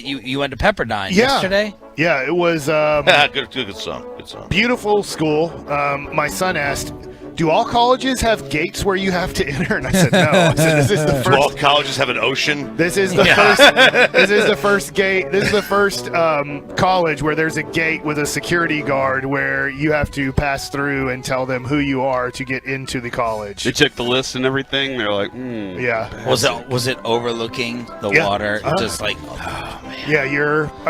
you went to Pepperdine yesterday? Yeah, it was good song. beautiful school. My son asked, do all colleges have gates where you have to enter? And I said, no. I said, this is the first. Do all colleges have an ocean? This is the first. This is the first gate. This is the first college where there's a gate with a security guard where you have to pass through and tell them who you are to get into the college. They check the list and everything. They're like, yeah. Was it overlooking the water? Just like, oh man. Yeah,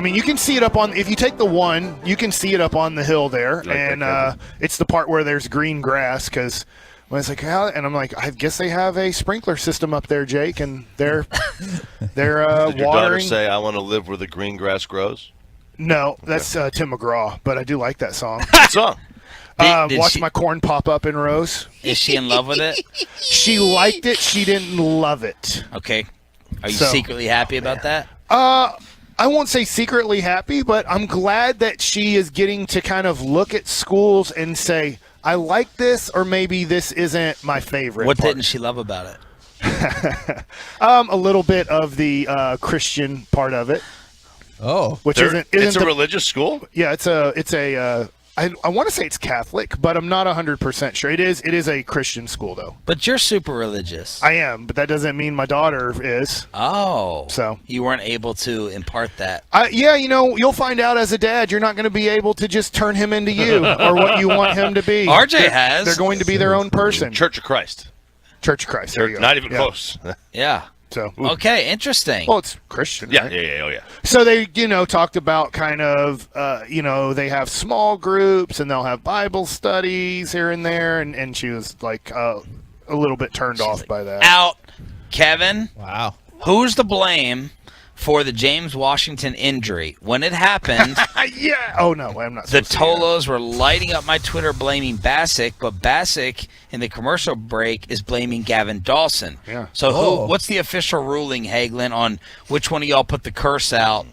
you can see it up on. If you take the 1, you can see it up on the hill there, and it's the part where there's green grass. Because when it's like, and I'm like, I guess they have a sprinkler system up there, Jake, and they're Did your daughter watering. say, "I want to live where the green grass grows"? No, that's Tim McGraw, but I do like that song. Good song. Watch my corn pop up in rows. Is she in love with it? She liked it. She didn't love it. Okay. Are you secretly happy about that? I won't say secretly happy, but I'm glad that she is getting to kind of look at schools and say, I like this, or maybe this isn't my favorite. What didn't she love about it? A little bit of the Christian part of it. Oh, which it's a religious school. Yeah, it's a. I want to say it's Catholic, but I'm not 100% sure. It is a Christian school though. But you're super religious. I am, but that doesn't mean my daughter is. Oh, so you weren't able to impart that. Yeah, you'll find out as a dad. You're not going to be able to just turn him into you or what you want him to be. RJ has. They're going to be their own person. Church of Christ. Church of Christ. There you go. Not even close. Yeah. So okay, interesting. Well, it's Christian. Yeah, right? yeah. So they, talked about kind of, they have small groups and they'll have Bible studies here and there, and she was like a little bit turned off by that. Out, Kevin. Wow. Who's to blame for the James Washington injury? When it happened, yeah. Oh no, I'm not. The Tolos were lighting up my Twitter blaming Bassick, but Bassick in the commercial break is blaming Gavin Dawson. Yeah. So what's the official ruling, Hagelin, on which one of y'all put the curse out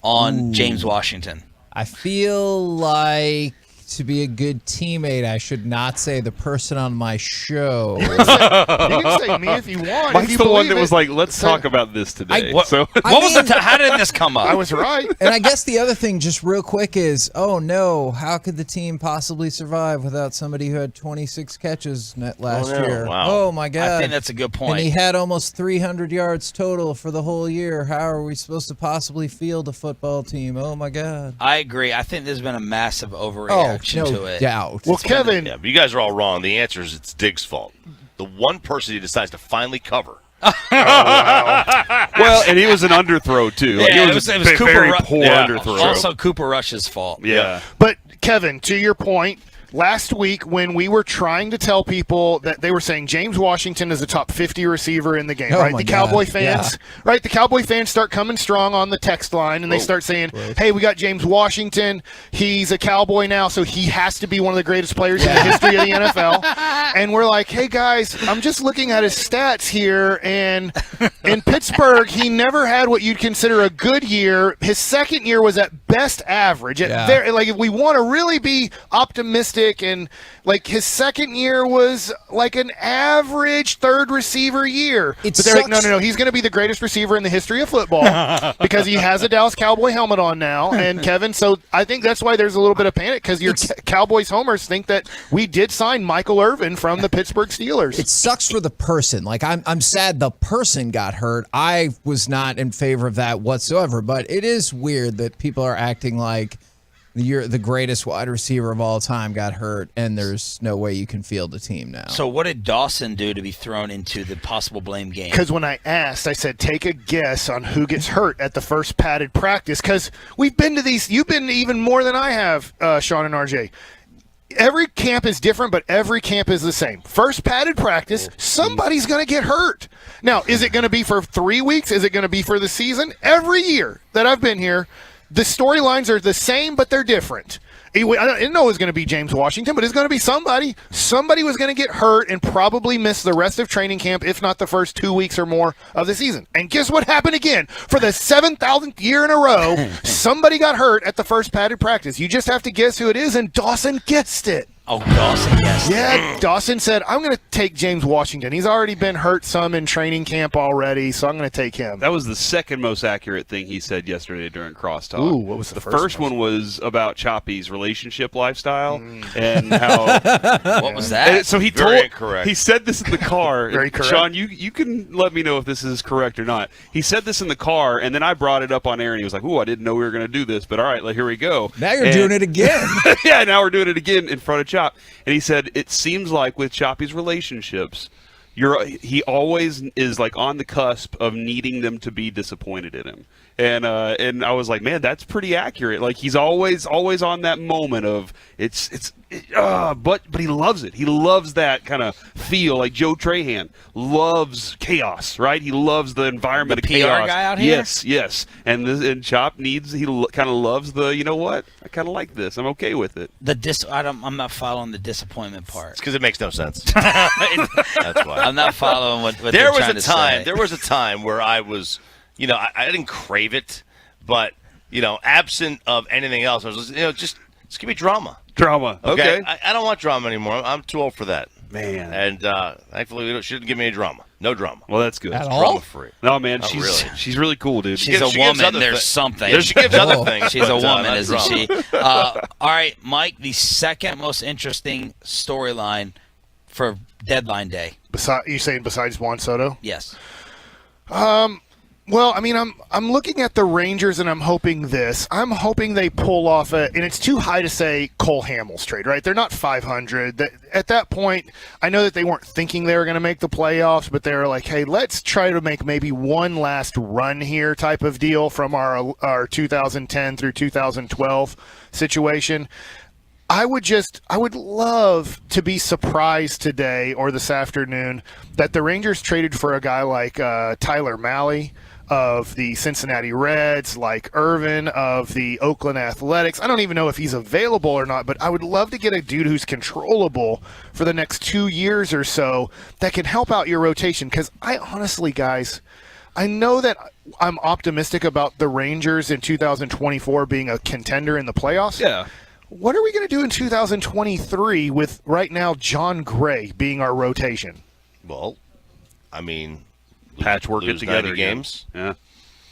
on James Washington? I feel like, to be a good teammate, I should not say the person on my show. You can say me if you want. Mike's if you the one that believe was it. like, let's talk about this today. How did this come up? I was right. And I guess the other thing, just real quick, is, oh no, how could the team possibly survive without somebody who had 26 catches last year? Wow. Oh my God. I think that's a good point. And he had almost 300 yards total for the whole year. How are we supposed to possibly field a football team? Oh my God. I agree. I think there's been a massive overreaction to it. Doubt. Well, Kevin, Yeah, but you guys are all wrong. The answer is it's Diggs' fault. the one person he decides to finally cover. Well, and he was an underthrow too. Like, Yeah, it was a Cooper very Ru- poor yeah. underthrow. Also, Cooper Rush's fault. Yeah. But Kevin, to your point, last week when we were trying to tell people that they were saying James Washington is a top 50 receiver in the game, Oh right? my The Cowboy God. fans, right? The Cowboy fans start coming strong on the text line and they start saying, "Hey, we got James Washington. He's a Cowboy now, so he has to be one of the greatest players in the history of the NFL." And we're like, "Hey guys, I'm just looking at his stats here, and in Pittsburgh, he never had what you'd consider a good year. His second year was at best average. Like, if we want to really be optimistic, and like his second year was like an average third receiver year." But they're like, no, he's going to be the greatest receiver in the history of football because he has a Dallas Cowboy helmet on now. And Kevin, so I think that's why there's a little bit of panic, because your Cowboys homers think that we did sign Michael Irvin from the Pittsburgh Steelers. It sucks for the person. Like, I'm sad the person got hurt. I was not in favor of that whatsoever. But it is weird that people are acting like the greatest wide receiver of all time got hurt, and there's no way you can field a team now. So what did Dawson do to be thrown into the possible blame game? Because when I asked, I said, take a guess on who gets hurt at the first padded practice. Because we've been to these. You've been to even more than I have, Sean and RJ. Every camp is different, but every camp is the same. First padded practice, somebody's going to get hurt. Now, is it going to be for 3 weeks? Is it going to be for the season? Every year that I've been here, the storylines are the same, but they're different. I didn't know it was going to be James Washington, but it's going to be somebody. Somebody was going to get hurt and probably miss the rest of training camp, if not the first 2 weeks or more of the season. And guess what happened again? For the 7,000th year in a row, somebody got hurt at the first padded practice. You just have to guess who it is, and Dawson guessed it. Oh, Dawson guessed it. Yeah, Dawson said, I'm going to take James Washington. He's already been hurt some in training camp already, so I'm going to take him. That was the second most accurate thing he said yesterday during crosstalk. Ooh, what was the first one was about Choppy's relationship lifestyle and how. What was that? And so he Very told. incorrect. He said this in the car. Very correct. Sean, you can let me know if this is correct or not. He said this in the car, and then I brought it up on air, and he was like, "Ooh, I didn't know we were going to do this, but all right, here we go." Now you're doing it again. Yeah, now we're doing it again in front of Chop. And he said, it seems like with Choppy's relationships, he always is like on the cusp of needing them to be disappointed in him. And I was like, man, that's pretty accurate. Like, he's always on that moment of but he loves it. He loves that kind of feel. Like Joe Trahan loves chaos, right? He loves the environment The of chaos. PR guy out here? Yes. And Chop kind of loves the, you know what? I kind of like this. I'm okay with it. I'm not following the disappointment part. It's because it makes no sense. That's why. I'm not following what there they're was trying a to time. say. There was a time where I was, I didn't crave it, but absent of anything else, I was, just give me drama. Drama. Okay. I don't want drama anymore. I'm too old for that. Man. And thankfully, she didn't give me any drama. No drama. Well, that's good. At It's all? drama-free. No, man, Not she's really. she's really cool, dude. She's a she gives woman. other There's thi- something. She gives other things. She's a but, woman, not isn't drama. she? All right, Mike. The second most interesting storyline for deadline day. You saying besides Juan Soto? Yes. Well, I mean, I'm looking at the Rangers, and I'm hoping this. I'm hoping they pull off and it's too high to say Cole Hamels trade, right? They're not 500. At that point, I know that they weren't thinking they were going to make the playoffs, but they were like, hey, let's try to make maybe one last run here type of deal from our 2010 through 2012 situation. I would love to be surprised today or this afternoon that the Rangers traded for a guy like Tyler Mahle of the Cincinnati Reds, like Irvin of the Oakland Athletics. I don't even know if he's available or not, but I would love to get a dude who's controllable for the next 2 years or so that can help out your rotation. Because I honestly, guys, I know that I'm optimistic about the Rangers in 2024 being a contender in the playoffs. Yeah. What are we going to do in 2023 with right now John Gray being our rotation? Well, I mean, Patchwork it lose together 90 games. Yeah.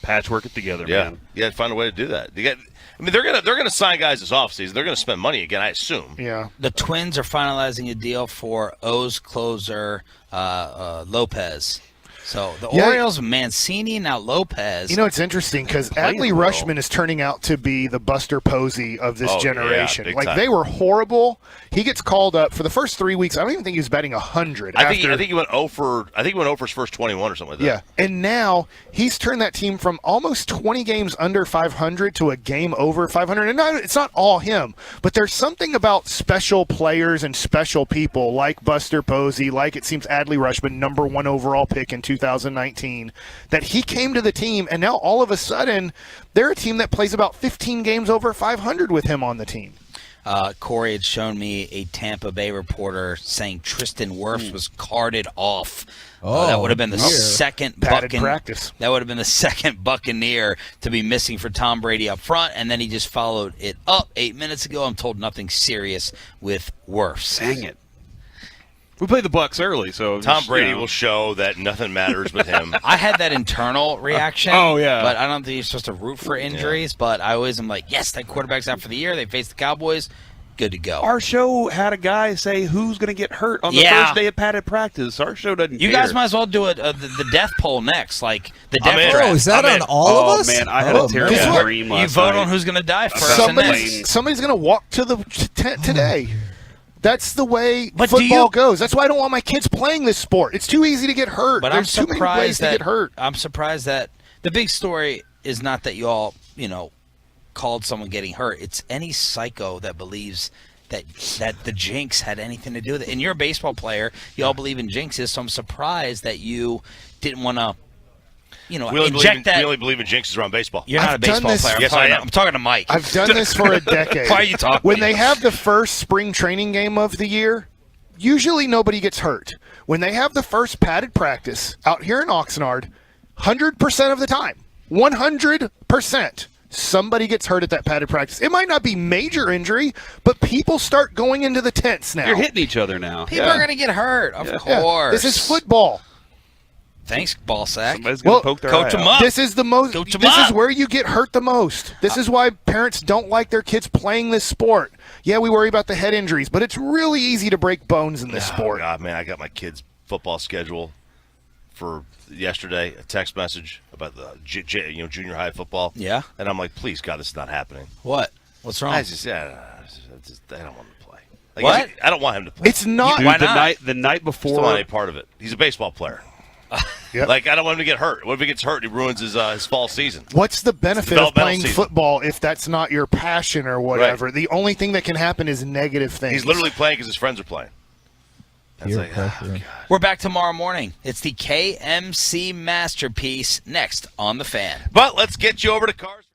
Patchwork it together, Yeah, man. you got to find a way to do that. They're gonna sign guys this offseason. They're gonna spend money again, I assume. Yeah. The Twins are finalizing a deal for O's closer Lopez. So the Yeah. Orioles, Mancini, now Lopez. You know, it's interesting because Adley Rushman is turning out to be the Buster Posey of this generation. big Like, time. they were horrible. He gets called up for the first 3 weeks. I don't even think he was batting 100. I think he went 0 for his first 21 or something like that. Yeah, and now he's turned that team from almost 20 games under 500 to a game over 500. And it's not all him, but there's something about special players and special people like Buster Posey, like it seems Adley Rushman, #1 overall pick in 2019, that he came to the team, and now all of a sudden they're a team that plays about 15 games over 500 with him on the team. Corey had shown me a Tampa Bay reporter saying Tristan Wirfs was carted off. That would have been the second practice. That would have been the second Buccaneer to be missing for Tom Brady up front, and then he just followed it up 8 minutes ago. I'm told nothing serious with Wirfs. Dang it. We played the Bucks early, so Tom Brady will show that nothing matters with him. I had that internal reaction. Oh, yeah. But I don't think you're supposed to root for injuries. But I always am like, yes, that quarterback's out for the year. They face the Cowboys. Good to go. Our show had a guy say who's going to get hurt on the first day of padded practice. Our show doesn't You care. guys might as well do the death poll next, like the death in. draft. Oh, is that on all of us? Man, I had a terrible dream last You vote night. on who's going to die first. Somebody's going to walk to the tent today. That's the way But do football you- goes. That's why I don't want my kids playing this sport. It's too easy to get hurt. But There's too many ways to get hurt. I'm surprised that the big story is not that you all, called someone getting hurt. It's any psycho that believes that the jinx had anything to do with it. And you're a baseball player. You all believe in jinxes, so I'm surprised that you didn't want to, We only believe in jinxes around baseball. You're not a baseball player. Yes, I am. I'm talking to Mike. I've done this for a decade. Why are you talking? When they have the first spring training game of the year, usually nobody gets hurt. When they have the first padded practice out here in Oxnard, 100% of the time, 100%, somebody gets hurt at that padded practice. It might not be major injury, but people start going into the tents now. You're hitting each other now. People are going to get hurt, of course. This is football. Thanks, ball sack. Somebody's going to poke their coach eye them out. up. This is the most. Coach 'em This is up. where you get hurt the most. This is why parents don't like their kids playing this sport. Yeah, we worry about the head injuries, but it's really easy to break bones in this sport. God, man, I got my kids' football schedule for yesterday. A text message about the junior high football. Yeah. And I'm like, please, God, this is not happening. What? What's wrong? I don't want to play. Like, What? I don't want him to play. It's not. Dude, Why the not? night Just before. don't want any part of it. He's a baseball player. Yep. Like, I don't want him to get hurt. What if he gets hurt and he ruins his fall season? What's the benefit of Developmental playing season. football if that's not your passion or whatever? The only thing that can happen is negative things. He's literally playing because his friends are playing. That's like, We're back tomorrow morning. It's the KMC Masterpiece next on The Fan. But let's get you over to Cars.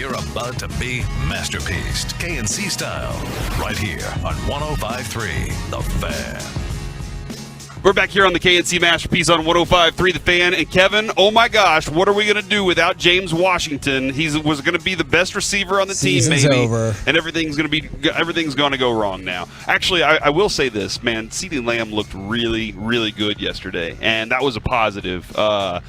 you're about to be masterpieced, KNC style, right here on 105.3 The Fan. We're back here on the KNC Masterpiece on 105.3 The Fan. And Kevin, oh my gosh, what are we going to do without James Washington? He was going to be the best receiver on the Season's team, maybe. over. And everything's going to go wrong now. Actually, I will say this, man. CeeDee Lamb looked really, really good yesterday, and that was a positive for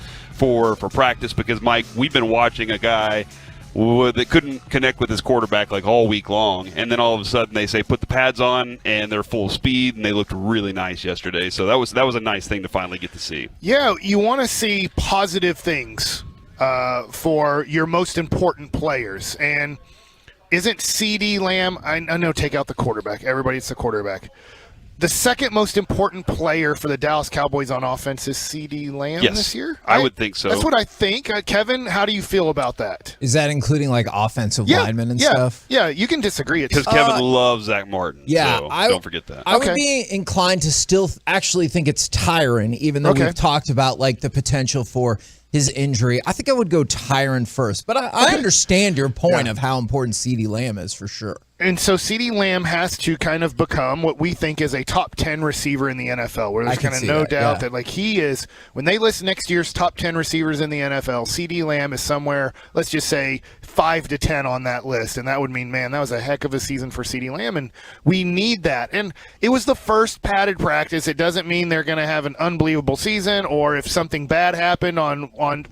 practice because, Mike, we've been watching a guy that couldn't connect with his quarterback like all week long, and then all of a sudden they say put the pads on and they're full speed, and they looked really nice yesterday. So that was a nice thing to finally get to see. Yeah, you want to see positive things for your most important players, and isn't CeeDee Lamb? I know, take out the quarterback. Everybody's the quarterback. The second most important player for the Dallas Cowboys on offense is CeeDee Lamb this year? I would think so. That's what I think. Kevin, how do you feel about that? Is that including like offensive linemen and stuff? Yeah, you can disagree. Because Kevin loves Zach Martin. Yeah, so don't forget that. I would be inclined to still actually think it's Tyron, even though we've talked about like the potential for his injury. I think I would go Tyron first, but I understand your point of how important CeeDee Lamb is for sure. And so CeeDee Lamb has to kind of become what we think is a top 10 receiver in the NFL, where there's kind of no doubt that like he is, when they list next year's top 10 receivers in the NFL, CeeDee Lamb is somewhere, let's just say 5 to 10 on that list. And that would mean, man, that was a heck of a season for CeeDee Lamb, and we need that. And it was the first padded practice. It doesn't mean they're going to have an unbelievable season, or if something bad happened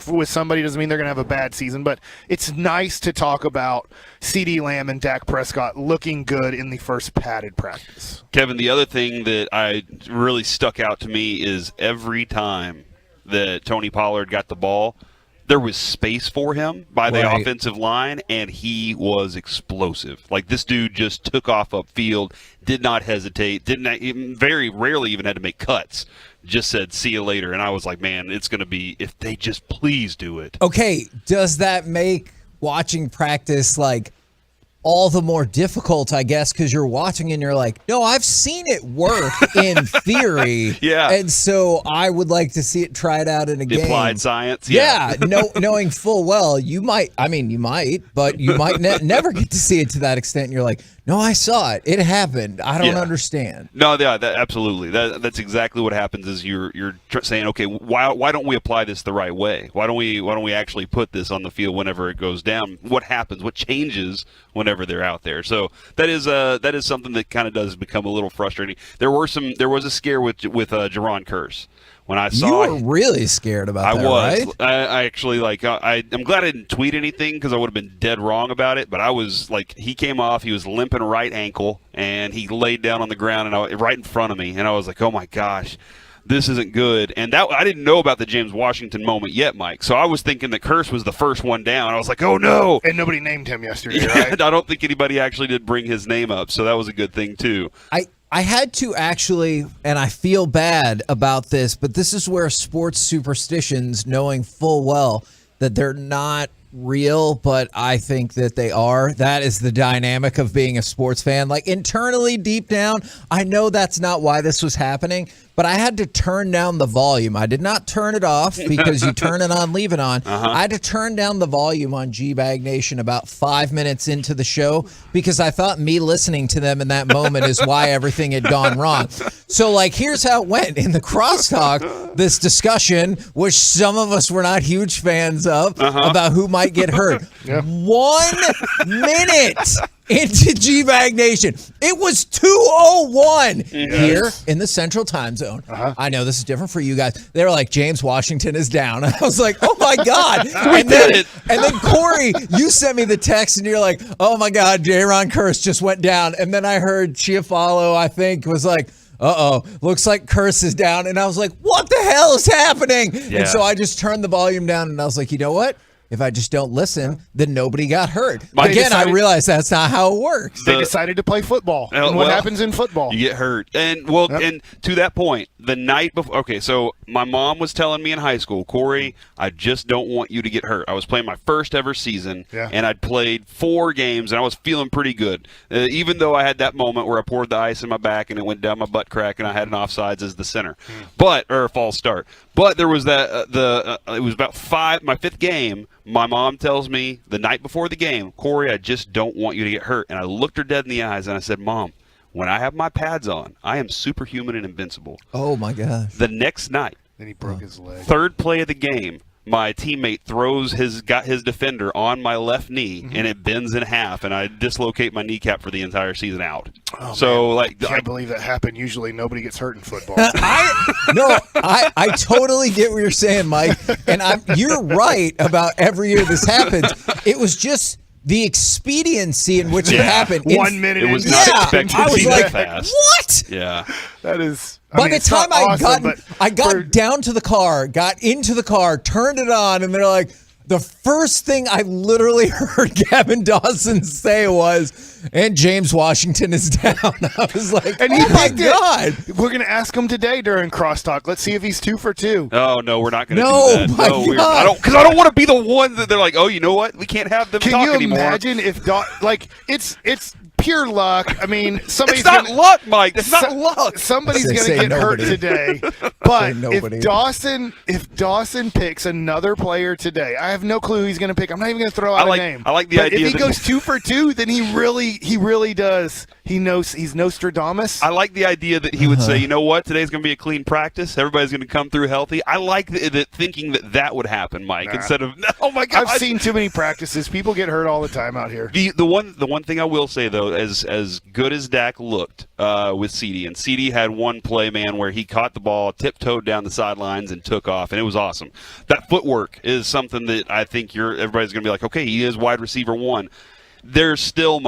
with somebody, doesn't mean they're going to have a bad season. But it's nice to talk about CeeDee Lamb and Dak Prescott looking good in the first padded practice. Kevin, the other thing that I really stuck out to me is every time that Tony Pollard got the ball, there was space for him by the offensive line, and he was explosive. Like, this dude just took off upfield, did not hesitate, very rarely even had to make cuts. Just said, see you later. And I was like, man, it's going to be, if they just please do it. Okay, does that make watching practice like all the more difficult, I guess, because you're watching and you're like, no, I've seen it work in theory. Yeah. And so I would like to see it tried out in a game. Applied science. Yeah. Knowing full well, you might, but you might never get to see it to that extent. And you're like, no, I saw it. It happened. I don't understand. No, absolutely. That's exactly what happens. Is you're saying, okay, why don't we apply this the right way? Why don't we actually put this on the field whenever it goes down? What happens? What changes whenever they're out there? So that is something that kind of does become a little frustrating. There was a scare with Jaron Curse. When I saw, you were really scared about that, was. right? I actually I'm glad I didn't tweet anything because I would have been dead wrong about it. But I was like, he came off, he was limping right ankle, and he laid down on the ground and right in front of me, and I was like, oh my gosh, this isn't good. And that I didn't know about the James Washington moment yet, Mike. So I was thinking that Curse was the first one down. I was like, oh no! And nobody named him yesterday, right? I don't think anybody actually did bring his name up, so that was a good thing too. I had to actually, and I feel bad about this, but this is where sports superstitions, knowing full well that they're not real, but I think that they are. That is the dynamic of being a sports fan. Like, internally, deep down, I know that's not why this was happening, but I had to turn down the volume. I did not turn it off because you turn it on, leave it on. I had to turn down the volume on G-Bag Nation about 5 minutes into the show because I thought me listening to them in that moment is why everything had gone wrong. So, like, here's how it went. In the crosstalk, this discussion, which some of us were not huge fans of, about who might get hurt. 1 minute into G-Bag Nation. It was 2:01 here in the Central Time Zone. I know this is different for you guys. They were like, James Washington is down. I was like, oh my God. And then Corey, you sent me the text and you're like, oh my God, Jaron Curse just went down. And then I heard Chiafalo, I think, was like, looks like Curse is down. And I was like, what the hell is happening? Yeah. And so I just turned the volume down and I was like, you know what? If I just don't listen, then nobody got hurt. Again, I realized that's not how it works. They decided to play football. And what happens in football? You get hurt. And and to that point, the night before, okay, so my mom was telling me in high school, Corey, I just don't want you to get hurt. I was playing my first ever season, and I'd played 4 games, and I was feeling pretty good. Even though I had that moment where I poured the ice in my back and it went down my butt crack, and I had an offsides as the center, or a false start. But there was that it was about my 5th game. My mom tells me the night before the game, Corey, I just don't want you to get hurt. And I looked her dead in the eyes and I said, Mom, when I have my pads on, I am superhuman and invincible. Oh, my gosh. The next night, then he broke his leg. Third play of the game, my teammate throws his defender on my left knee, and it bends in half, and I dislocate my kneecap for the entire season out. Oh, so, man. I can't believe that happened. Usually nobody gets hurt in football. I totally get what you're saying, Mike. And you're right about every year this happens. It was just the expediency in which it happened. 1 minute. It was not expected I to was be like, that fast. what? Yeah. That is. By the time I got down to the car, got into the car, turned it on, and they're like, the first thing I literally heard Gavin Dawson say was, and James Washington is down. I was like, and oh my God. We're going to ask him today during crosstalk. Let's see if he's 2 for 2. Oh, no, we're not going to No, do that. my God. Because I don't want to be the one that they're like, oh, you know what? We can't have them Can talk you anymore. imagine if it's pure luck. I mean, somebody's It's not luck, Mike. It's not luck. Somebody's going to get hurt today. But if Dawson picks another player today, I have no clue who he's going to pick. I'm not even going to throw out a name. I like the but idea if he goes 2 for 2, then he really does. He knows he's Nostradamus. I like the idea that he would say, you know what, today's going to be a clean practice. Everybody's going to come through healthy. I like thinking that would happen, Mike, instead of, oh my God. I've seen too many practices. People get hurt all the time out here. The one thing I will say, though, as good as Dak looked with CD, and CD had one play, man, where he caught the ball, tiptoed down the sidelines, and took off, and it was awesome. That footwork is something that I think everybody's going to be like, okay, he is wide receiver 1. There's still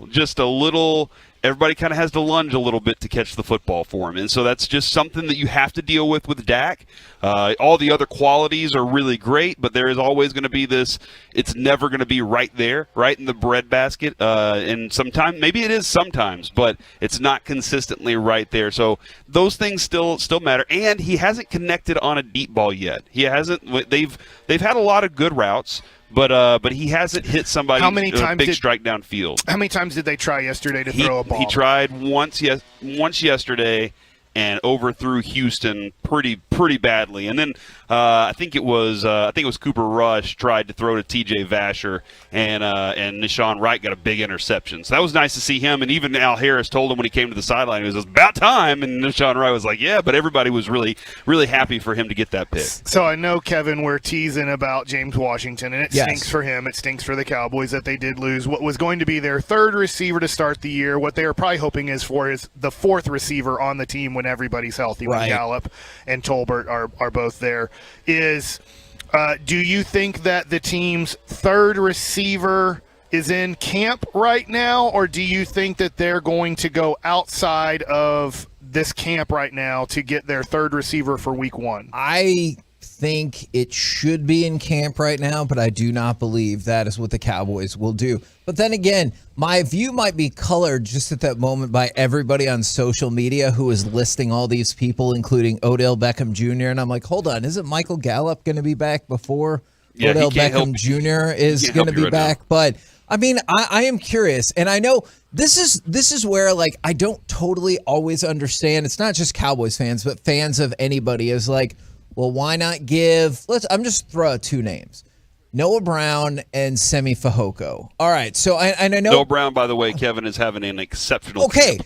just a little – everybody kind of has to lunge a little bit to catch the football for him. And so that's just something that you have to deal with Dak. All the other qualities are really great, but there is always going to be this – it's never going to be right there, right in the breadbasket. And sometimes – maybe it is sometimes, but it's not consistently right there. So those things still matter. And he hasn't connected on a deep ball yet. He hasn't – they've had a lot of good routes. But he hasn't hit somebody big strike downfield. How many times did they try yesterday to throw a ball? He tried once yesterday and overthrew Houston pretty badly. And then I think it was Cooper Rush tried to throw to T.J. Vasher, and Deshawn Wright got a big interception. So that was nice to see him. And even Al Harris told him when he came to the sideline, it was about time. And Deshawn Wright was like, yeah, but everybody was really, really happy for him to get that pick. So I know, Kevin, we're teasing about James Washington, and it stinks for him. It stinks for the Cowboys that they did lose what was going to be their third receiver to start the year. What they are probably hoping is the fourth receiver on the team when everybody's healthy, when Gallup and Tolbert are both there. Do you think that the team's third receiver is in camp right now, or do you think that they're going to go outside of this camp right now to get their third receiver for week 1? I think it should be in camp right now, but I do not believe that is what the Cowboys will do. But then again, my view might be colored just at that moment by everybody on social media who is listing all these people, including Odell Beckham Jr. And I'm like, hold on, isn't Michael Gallup going to be back before Odell Beckham Jr. is going to be back? But I mean, I am curious, and I know this is where, like, I don't totally always understand. It's not just Cowboys fans, but fans of anybody is like, well, why not I'm just throw out 2 names. Noah Brown and Semi Fehoko. All right, so I know Noah Brown, by the way, Kevin, is having an exceptional camp.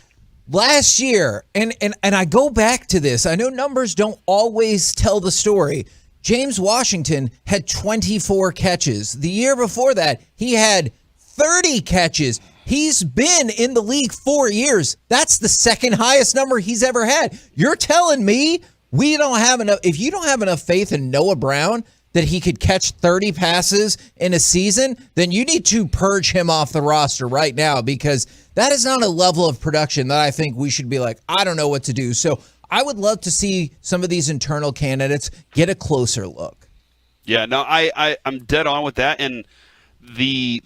Last year, and I go back to this. I know numbers don't always tell the story. James Washington had 24 catches. The year before that, he had 30 catches. He's been in the league 4 years. That's the second highest number he's ever had. You're telling me we don't have enough? If you don't have enough faith in Noah Brown that he could catch 30 passes in a season, then you need to purge him off the roster right now, because that is not a level of production that I think we should be like, I don't know what to do. So I would love to see some of these internal candidates get a closer look. Yeah, no, I'm dead on with that. And the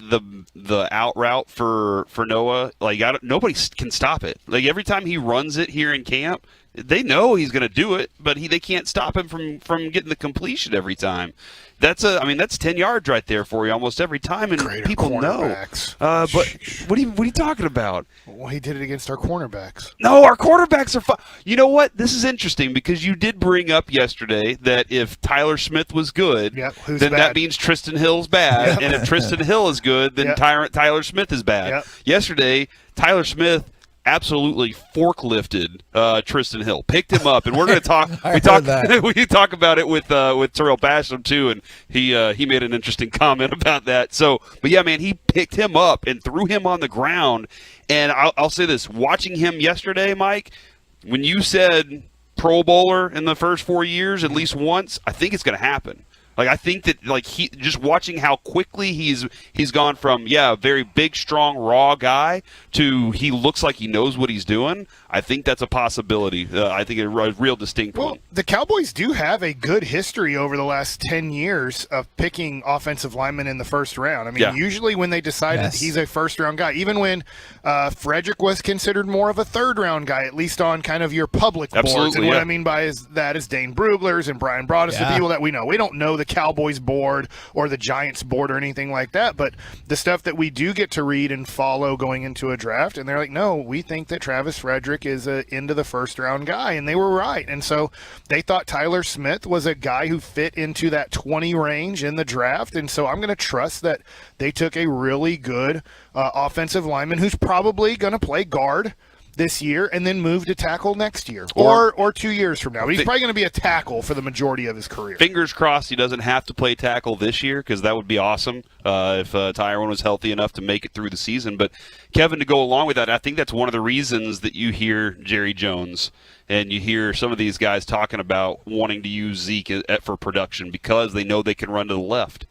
out route for Noah, like nobody can stop it. Like every time he runs it here in camp, They know he's going to do it, but they can't stop him from getting the completion every time. That's 10 yards right there for you almost every time, and Greater people know. cornerbacks. But what are you talking about? Well, he did it against our cornerbacks. No, our quarterbacks are fine. You know what? This is interesting because you did bring up yesterday that if Tyler Smith was good, who's then bad? that means Tristan Hill's bad. Yep. And if Tristan Hill is good, then Tyler Smith is bad. Yep. Yesterday, Tyler Smith absolutely forklifted Tristan Hill, picked him up, and we're going to talk. We talk about it with Terrell Basham too, and he made an interesting comment about that. So, but yeah, man, he picked him up and threw him on the ground. And I'll say this: watching him yesterday, Mike, when you said Pro Bowler in the first 4 years at least once, I think it's going to happen. Like, I think that, like, he just watching how quickly he's gone from, a very big, strong, raw guy to he looks like he knows what he's doing. I think that's a possibility. I think a real distinct one. The Cowboys do have a good history over the last 10 years of picking offensive linemen in the first round. I mean, usually when they decided he's a first-round guy, even when Frederick was considered more of a third-round guy, at least on kind of your public boards. And what I mean by that is Dane Bruglers and Brian Broaddus, the people that we know. We don't know the Cowboys board or the Giants board or anything like that, but the stuff that we do get to read and follow going into a draft, and they're like, no, we think that Travis Frederick is a into the first round guy, and they were right. And so they thought Tyler Smith was a guy who fit into that 20 range in the draft, and so I'm going to trust that they took a really good offensive lineman who's probably going to play guard this year and then move to tackle next year or 2 years from now. But he's probably going to be a tackle for the majority of his career. Fingers crossed he doesn't have to play tackle this year, because that would be awesome if Tyrone was healthy enough to make it through the season. But, Kevin, to go along with that, I think that's one of the reasons that you hear Jerry Jones and you hear some of these guys talking about wanting to use Zeke for production, because they know they can run to the left.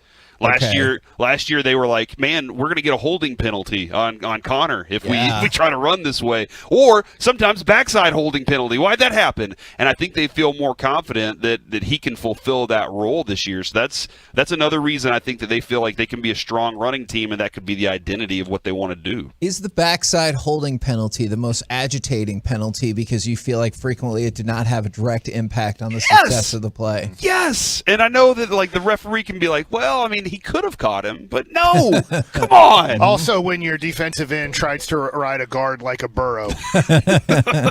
Last year they were like, man, we're going to get a holding penalty on Connor if we try to run this way. Or sometimes backside holding penalty. Why'd that happen? And I think they feel more confident that he can fulfill that role this year. So that's another reason I think that they feel like they can be a strong running team, and that could be the identity of what they want to do. Is the backside holding penalty the most agitating penalty because you feel like frequently it did not have a direct impact on the success of the play? Yes. And I know that, like, the referee can be like, well, I mean, he could have caught him, but no, come on. Also, when your defensive end tries to ride a guard like a burro, you're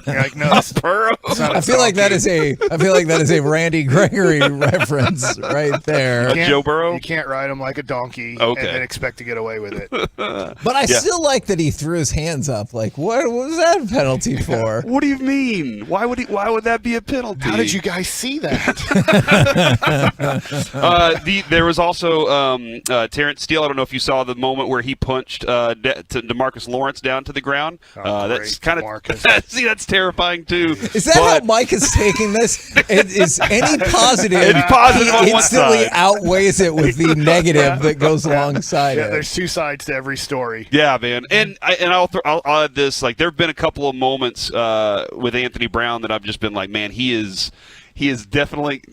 like, no, burro. I feel like that is a Randy Gregory reference right there. Joe Burrow. You can't ride him like a donkey and expect to get away with it. But I still like that he threw his hands up. Like, what was that penalty for? What do you mean? Why would that be a penalty? How did you guys see that? There was also Terrence Steele. I don't know if you saw the moment where he punched DeMarcus Lawrence down to the ground. That's kind of see, that's terrifying too. Is that how Mike is taking this? Is any positive? He instantly outweighs it with the negative that goes alongside it. There's two sides to every story. Yeah, man. And I'll add this. Like, there have been a couple of moments with Anthony Brown that I've just been like, man, he is definitely.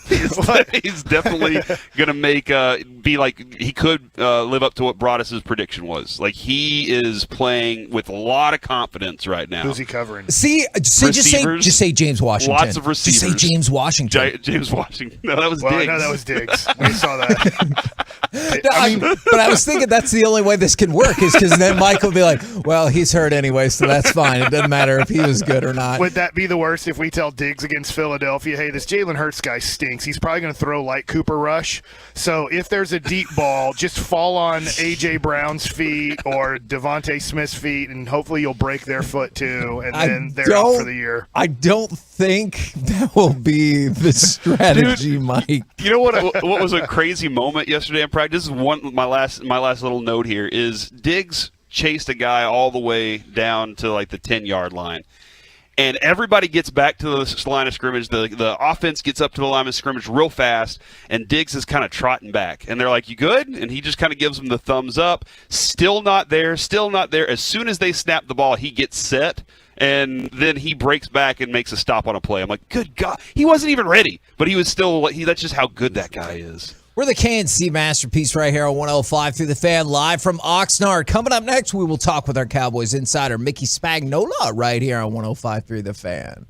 He's definitely going to be like, he could live up to what Broaddus' prediction was. Like, he is playing with a lot of confidence right now. Who's he covering? Just say James Washington. Lots of receivers. Just say James Washington. James Washington. No, that was Diggs. No, that was Diggs. We saw that. But I was thinking that's the only way this can work, is because then Mike will be like, well, he's hurt anyway, so that's fine. It doesn't matter if he was good or not. Would that be the worst if we tell Diggs against Philadelphia, hey, this Jalen Hurts guy stinks. He's probably going to throw like Cooper Rush. So if there's a deep ball, just fall on A.J. Brown's feet or Devontae Smith's feet, and hopefully you'll break their foot too, and then they're out for the year. I don't think that will be the strategy, Dude, Mike. You know what was a crazy moment yesterday in practice? This is my last little note here is Diggs chased a guy all the way down to like the 10-yard line. And everybody gets back to the line of scrimmage. The offense gets up to the line of scrimmage real fast, and Diggs is kind of trotting back. And they're like, you good? And he just kind of gives them the thumbs up. Still not there. As soon as they snap the ball, he gets set, and then he breaks back and makes a stop on a play. I'm like, good God. He wasn't even ready, but he was still – that's just how good that guy is. We're the KNC Masterpiece right here on 105 through the Fan, live from Oxnard. Coming up next, we will talk with our Cowboys insider, Mickey Spagnola, right here on 105 through the Fan.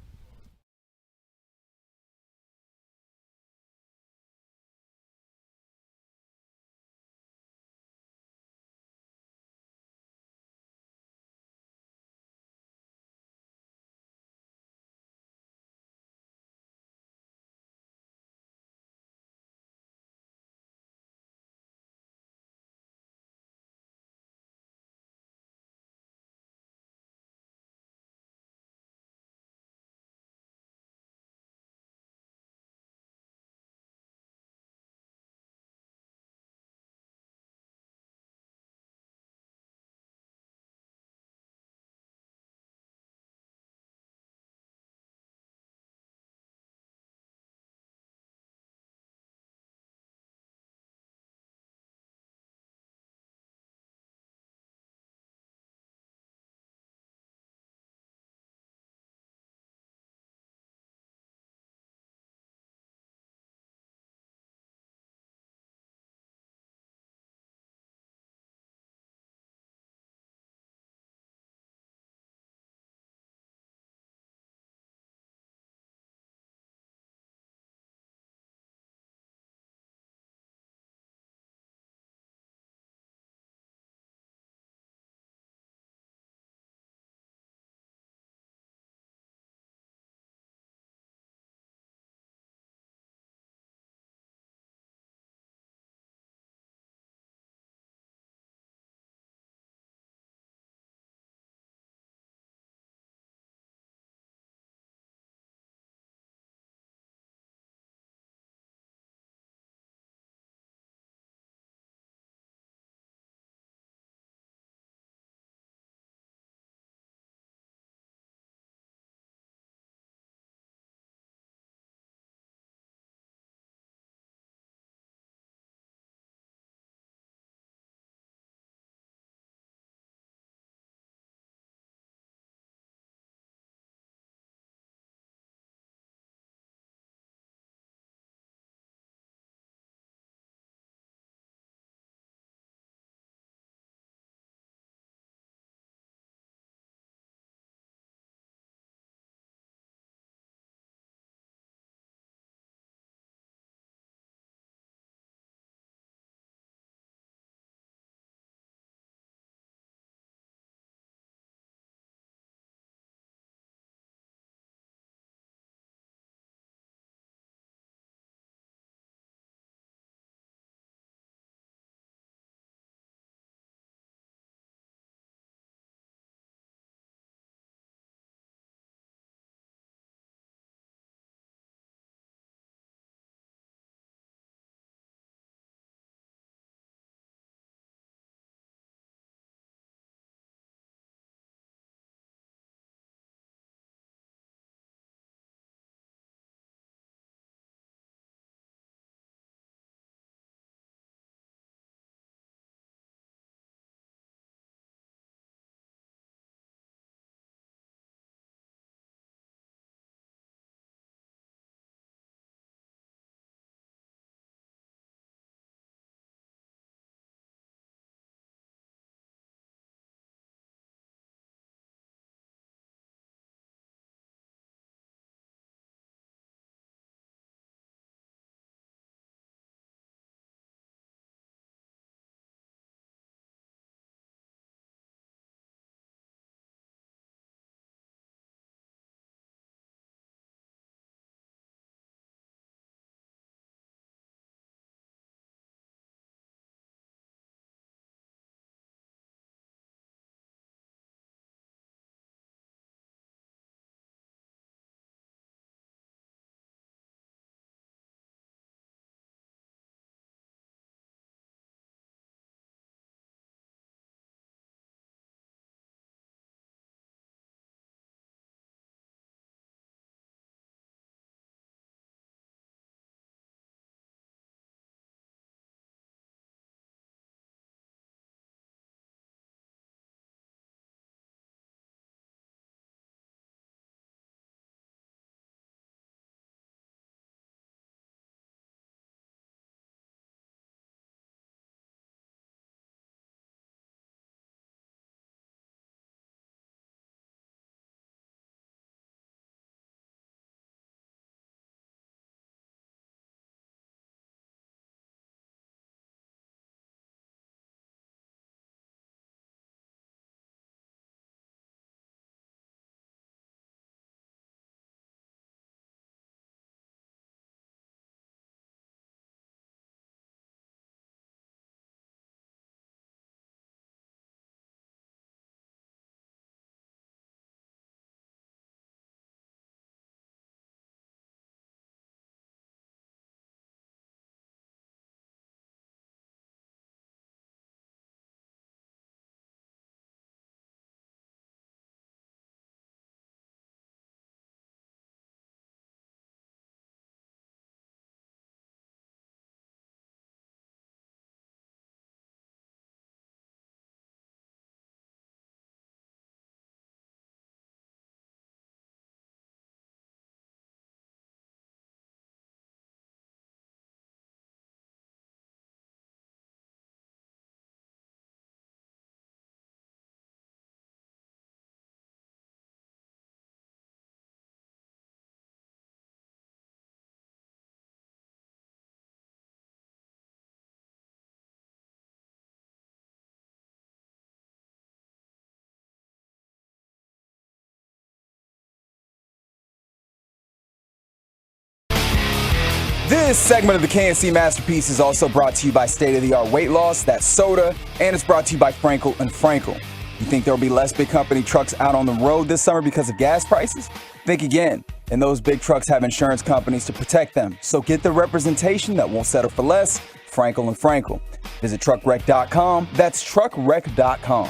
This segment of the KNC Masterpiece is also brought to you by State of the Art Weight Loss, that's soda, and it's brought to you by Frankel & Frankel. You think there will be less big company trucks out on the road this summer because of gas prices? Think again. And those big trucks have insurance companies to protect them. So get the representation that won't settle for less, Frankel & Frankel. Visit truckwreck.com. That's truckwreck.com.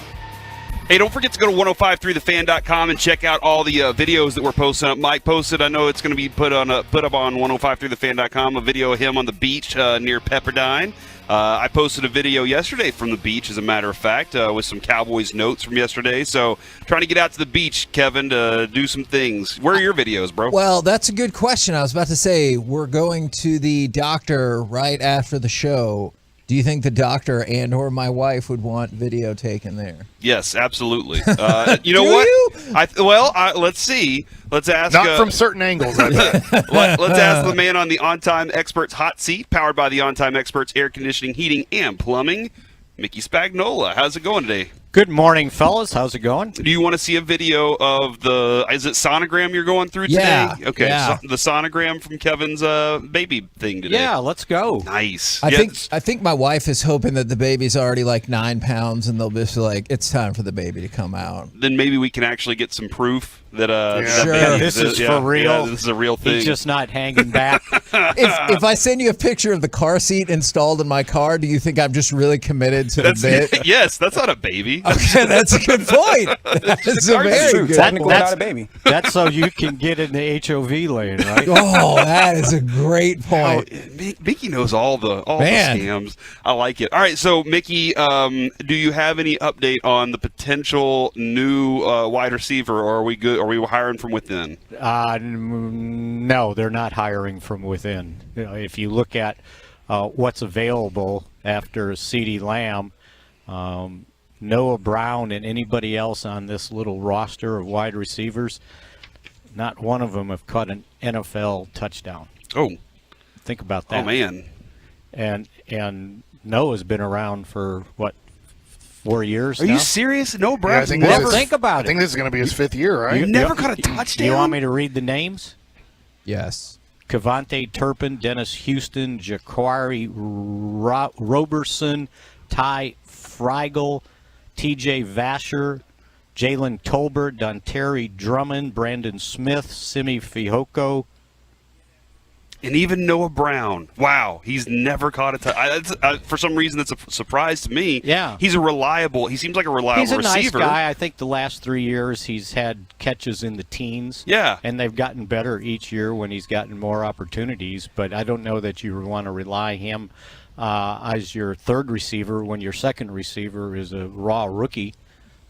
Hey, don't forget to go to 1053thefan.com and check out all the videos that we're posting up. Mike posted, I know it's going to be put up on 1053thefan.com, a video of him on the beach near Pepperdine. I posted a video yesterday from the beach, as a matter of fact, with some Cowboys notes from yesterday. So trying to get out to the beach, Kevin, to do some things. Where are your videos, bro? Well, that's a good question. I was about to say, we're going to the doctor right after the show. Do you think the doctor and or my wife would want video taken there? Yes, absolutely. You know what? Let's see. Let's ask. Not from certain angles, I bet. Let's ask the man on the On-Time Experts hot seat, powered by the On-Time Experts air conditioning, heating, and plumbing, Mickey Spagnola. How's it going today? Good morning, fellas. How's it going? Do you want to see a video of is it sonogram you're going through today? Yeah. Okay. Yeah. The sonogram from Kevin's baby thing today. Yeah, let's go. Nice. I think my wife is hoping that the baby's already like 9 pounds and they'll be like, it's time for the baby to come out. Then maybe we can actually get some proof that this is for real. Yeah, this is a real thing. He's just not hanging back. If I send you a picture of the car seat installed in my car, do you think I'm just really committed to the bit? Yes, that's not a baby. Okay, that's a good point. That's a very good Technically point. not a baby. That's so you can get in the HOV lane, right? Oh, that is a great point. Mickey knows all the scams. I like it. All right, so Mickey, do you have any update on the potential new wide receiver, or are we good? Are we hiring from within? No, they're not hiring from within. You know, if you look at what's available after CeeDee Lamb, Noah Brown and anybody else on this little roster of wide receivers, not one of them have caught an NFL touchdown. Oh. Think about that. Oh, man. And Noah's been around for, 4 years Are now? you serious? No, Brown. Think about it. I think this is going to be his 5th year, right? You never caught a touchdown? You want me to read the names? Yes. Cavante Turpin, Dennis Houston, Ja'Quari Roberson, Ty Frigel, TJ Vasher, Jaylen Tolbert, Dontari Drummond, Brandon Smith, Simi Fihoko, and even Noah Brown. Wow, he's never caught a touchdown. For some reason, that's a surprise to me. Yeah. He seems like a reliable He's a receiver. nice guy. I think the last 3 years he's had catches in the teens. Yeah. And they've gotten better each year when he's gotten more opportunities. But I don't know that you want to rely him as your third receiver when your second receiver is a raw rookie.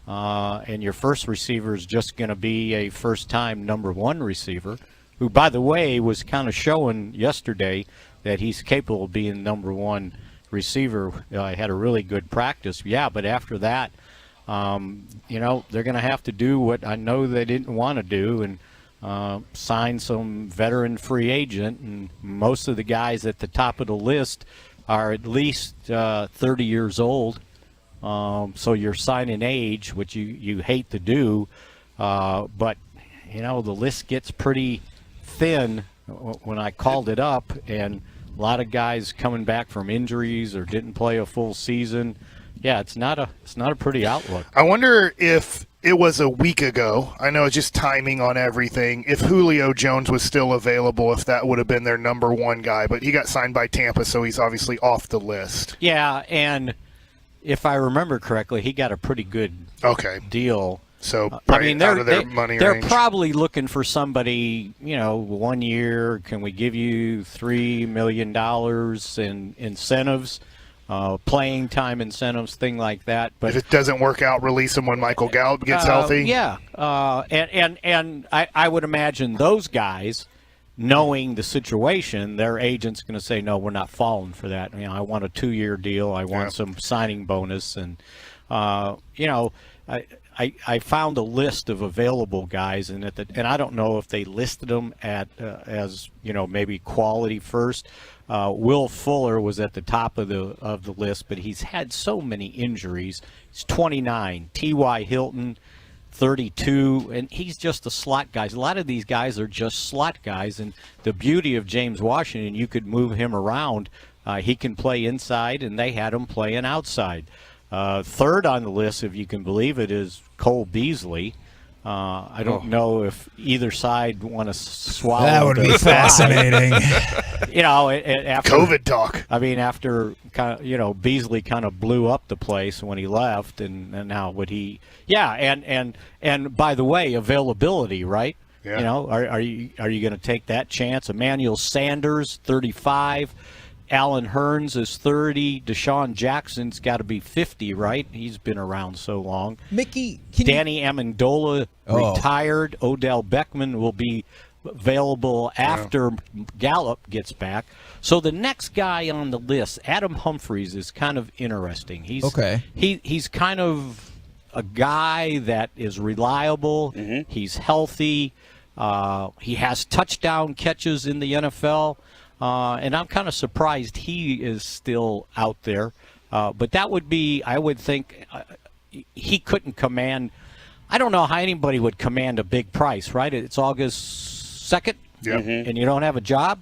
And your first receiver is just going to be a first-time number one receiver, who, by the way, was kind of showing yesterday that he's capable of being number one receiver. Had a really good practice. Yeah, but after that, they're going to have to do what I know they didn't want to do and sign some veteran free agent. And most of the guys at the top of the list are at least 30 years old. So you're signing age, which you hate to do. But, the list gets pretty thin when I called it up, and a lot of guys coming back from injuries or didn't play a full season. Yeah, it's not a pretty outlook. I wonder if it was a week ago. I know it's just timing on everything. If Julio Jones was still available, if that would have been their number one guy, but he got signed by Tampa, so he's obviously off the list. Yeah, and if I remember correctly, he got a pretty good deal. So they're out of their money they're range. probably looking for somebody, 1 year. Can we give you $3 million in incentives, playing time incentives, thing like that? But if it doesn't work out, release him when Michael Gallup gets healthy. Yeah, and I would imagine those guys, knowing the situation, their agent's going to say, no, we're not falling for that. I want a 2-year deal. I want some signing bonus, and I found a list of available guys, and I don't know if they listed them as maybe quality first. Will Fuller was at the top of the list, but he's had so many injuries. He's 29. T.Y. Hilton, 32, and he's just a slot guy. A lot of these guys are just slot guys, and the beauty of James Washington, you could move him around. He can play inside, and they had him playing outside. Third on the list, if you can believe it, is Cole Beasley. I don't know if either side want to swallow. That would be fascinating. After COVID talk. I mean, after Beasley kind of blew up the place when he left, and now would he? Yeah, and by the way, availability, right? Yeah. Are you going to take that chance? Emmanuel Sanders, 35. Alan Hearns is 30. Deshawn Jackson's got to be 50, right? He's been around so long. Mickey, Danny Amendola retired. Odell Beckham will be available after Gallup gets back. So the next guy on the list, Adam Humphries, is kind of interesting. He's kind of a guy that is reliable. Mm-hmm. He's healthy. He has touchdown catches in the NFL. And I'm kind of surprised he is still out there. But that would be, I would think, he couldn't command. I don't know how anybody would command a big price, right? It's August 2nd, and you don't have a job.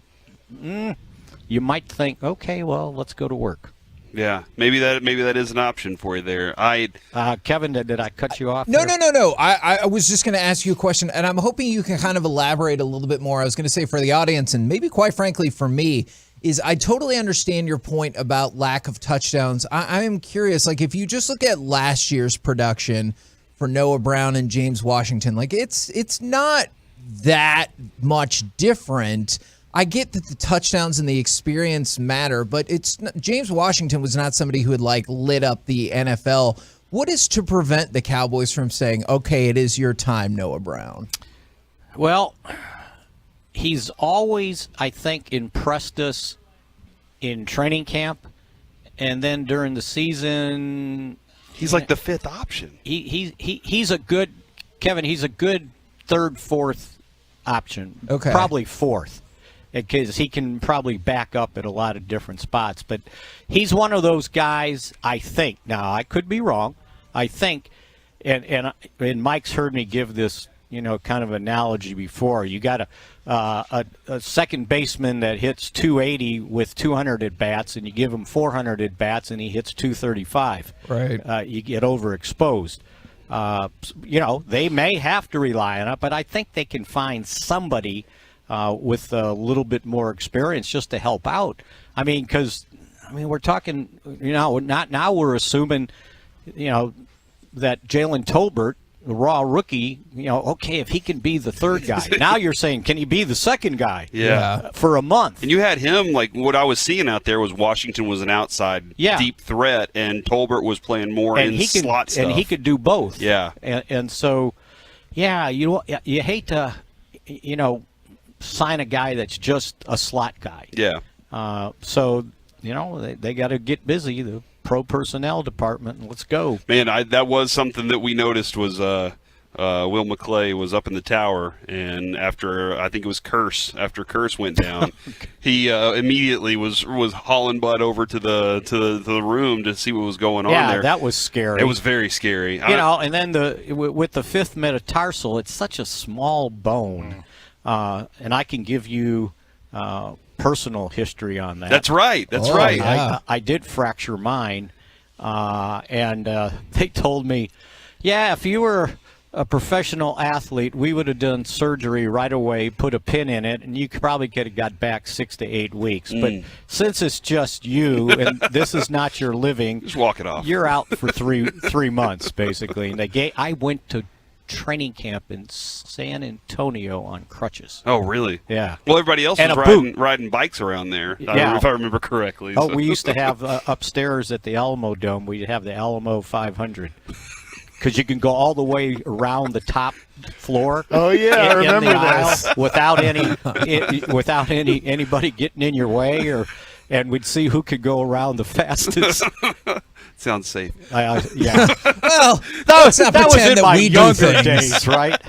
You might think, okay, well, let's go to work. Yeah, maybe that is an option for you there. Kevin, did I cut you off? No. I was just going to ask you a question, and I'm hoping you can kind of elaborate a little bit more. I was going to say for the audience, and maybe quite frankly for me, is I totally understand your point about lack of touchdowns. I am curious, like if you just look at last year's production for Noah Brown and James Washington, like it's not that much different. I get that the touchdowns and the experience matter, but James Washington was not somebody who had lit up the NFL. What is to prevent the Cowboys from saying, okay, it is your time, Noah Brown? Well, he's always, I think, impressed us in training camp, and then during the season, he's like the fifth option. He's a good, Kevin. He's a good third, fourth option. Okay, probably fourth, because he can probably back up at a lot of different spots. But he's one of those guys, I think. Now, I could be wrong. I think, and Mike's heard me give this, kind of analogy before. You got a second baseman that hits 280 with 200 at bats, and you give him 400 at bats, and he hits 235. Right. You get overexposed. They may have to rely on it, but I think they can find somebody with a little bit more experience just to help out. Because we're talking, not now we're assuming, that Jaylen Tolbert, the raw rookie, okay, if he can be the third guy. Now you're saying, can he be the second guy? Yeah. For a month. And you had him, what I was seeing out there was Washington was an outside deep threat, and Tolbert was playing more in slot stuff. And he could do both. Yeah. And so, you hate to, sign a guy that's just a slot guy. Yeah. So, they got to get busy, the pro personnel department, and let's go. Man, that was something that we noticed was Will McClay was up in the tower, and after I think it was after Curse went down, he immediately was hauling butt over to the room to see what was going on there. Yeah, that was scary. It was very scary. And then with the fifth metatarsal, it's such a small bone, and I can give you personal history on that. That's right. Yeah. I did fracture mine, and they told me, if you were a professional athlete, we would have done surgery right away, put a pin in it, and you probably could have got back 6 to 8 weeks. But since it's just you and this is not your living, just walk it off. You're out for three months basically. And I went to training camp in San Antonio on crutches. Oh, really? Yeah. Well, everybody else was riding bikes around there, if I remember correctly. Oh, we used to have upstairs at the Alamo Dome, we'd have the Alamo 500. Because you can go all the way around the top floor. Oh yeah, I remember this. Without anybody getting in your way, and we'd see who could go around the fastest. Sounds safe. Yeah. Well, that was in my we younger days, right?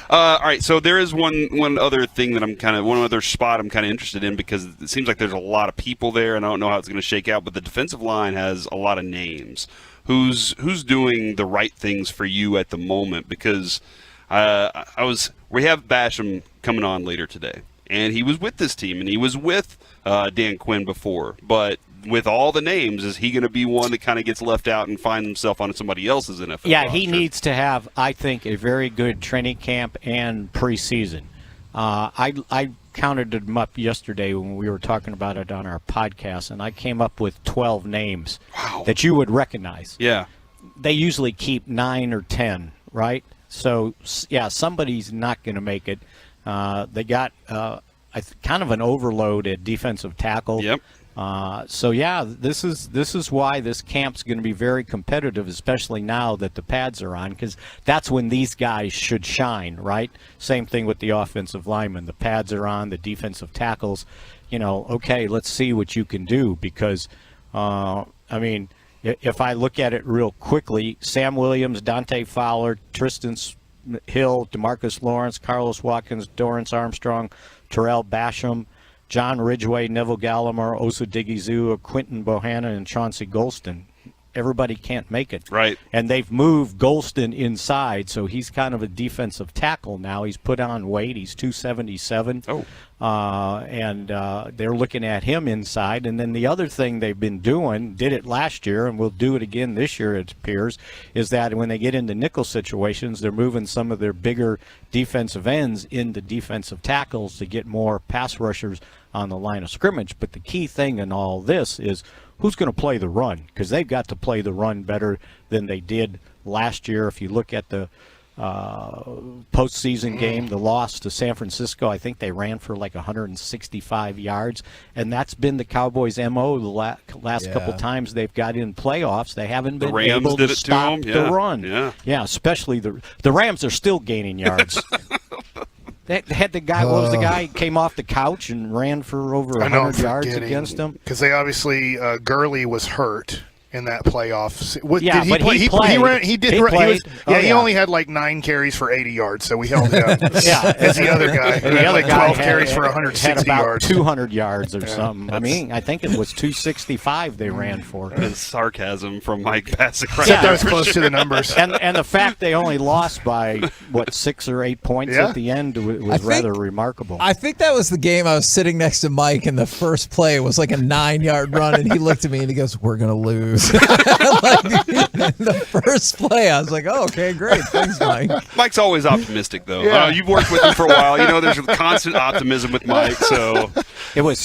All right. So there is one other thing that one other spot I'm kind of interested in, because it seems like there's a lot of people there, and I don't know how it's going to shake out. But the defensive line has a lot of names. who's doing the right things for you at the moment? Because we have Basham coming on later today, and he was with this team, and he was with Dan Quinn before, but with all the names, is he going to be one that kind of gets left out and finds himself on somebody else's NFL Yeah, roster? he needs to have, I think, a very good training camp and preseason. I counted them up yesterday when we were talking about it on our podcast, and I came up with 12 names that you would recognize. Yeah. They usually keep 9 or 10, right? So, yeah, somebody's not going to make it. They got kind of an overload at defensive tackle. Yep. So yeah, this is why this camp's going to be very competitive, especially now that the pads are on, because that's when these guys should shine, right? Same thing with the offensive linemen. The pads are on, the defensive tackles. Okay, let's see what you can do, because if I look at it real quickly, Sam Williams, Dante Fowler, Tristan Hill, DeMarcus Lawrence, Carlos Watkins, Dorrance Armstrong, Terrell Basham, John Ridgway, Neville Gallimore, Osa Digizua, Quentin Bohanna, and Chauncey Golston. Everybody can't make it. Right. And they've moved Golston inside, so he's kind of a defensive tackle now. He's put on weight. He's 277. Oh. And they're looking at him inside. And then the other thing they've been doing, did it last year, and will do it again this year, it appears, is that when they get into nickel situations, they're moving some of their bigger defensive ends into defensive tackles to get more pass rushers on the line of scrimmage. But the key thing in all this is who's going to play the run, because they've got to play the run better than they did last year. If you look at the postseason game, the loss to San Francisco, I think they ran for like 165 yards, and that's been the Cowboys' MO the last couple times they've got in playoffs. They haven't been able to stop the run. Yeah, especially the Rams are still gaining yards. They had the guy. What was the guy? Came off the couch and ran for over 100 yards against them. Because they obviously Gurley was hurt in that playoff. Yeah, did but he played. He did. He played. He only had like 9 carries for 80 yards, so we held him. Yeah, as the other guy. The other like guy 12 carries for 160 had about yards, 200 yards or something. I think it was 265 they ran for. That's sarcasm from Mike Bassick. Right Except I was close to the numbers. And the fact they only lost by 6 or 8 points at the end was rather remarkable. I think that was the game I was sitting next to Mike, and the first play was like a 9-yard run, and he looked at me and he goes, "We're gonna lose." The first play, I was like, "Oh, okay, great, thanks, Mike." Mike's always optimistic, though. You've worked with him for a while. There's constant optimism with Mike. So it was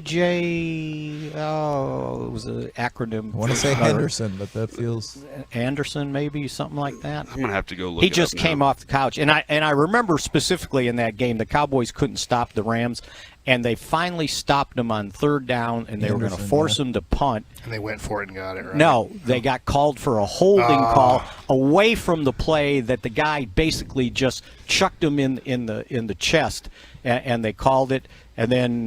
CJ. Oh, it was an acronym. I want to say Henderson, but that feels Anderson, maybe something like that. I'm gonna have to go look. He just came off the couch, and I remember specifically in that game, the Cowboys couldn't stop the Rams, and they finally stopped them on 3rd down, and they were going to force them to punt. And they went for it and got it, right? No, they got called for a holding call away from the play that the guy basically just chucked him in the chest, and they called it. And then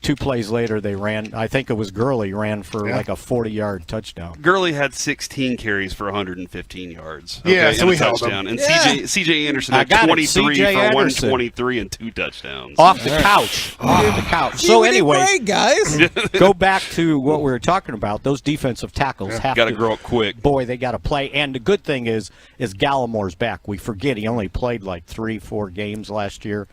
2 plays later, they ran. I think it was Gurley ran for like a 40-yard touchdown. Gurley had 16 carries for 115 yards. So we a held touchdown. him. And CJ Anderson had 23 for 123 and 2 touchdowns. Off the couch. Off the couch. So anyway, great, guys. Go back to what we were talking about. Those defensive tackles have got to grow up quick. Boy, they got to play. And the good thing is Gallimore's back. We forget he only played like 3-4 games last year.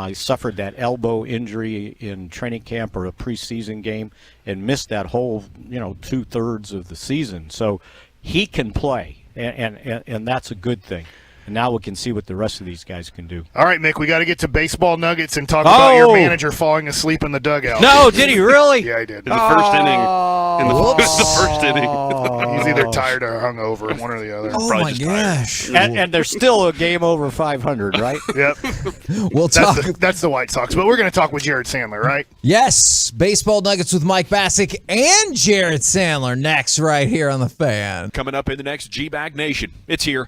He suffered that elbow injury in training camp or a preseason game and missed that whole, 2/3 of the season. So he can play, and that's a good thing. And now we can see what the rest of these guys can do. All right, Mick, we got to get to baseball nuggets and talk about your manager falling asleep in the dugout. No, did he really? Yeah, he did. In the first inning. In the first inning. He's either tired or hungover, one or the other. Oh, my gosh. And there's still a game over 500, right? Yep. We'll talk. That's the White Sox. But we're going to talk with Jared Sandler, right? Yes, baseball nuggets with Mike Bassick and Jared Sandler next, right here on The Fan. Coming up in the next G-Bag Nation. It's here.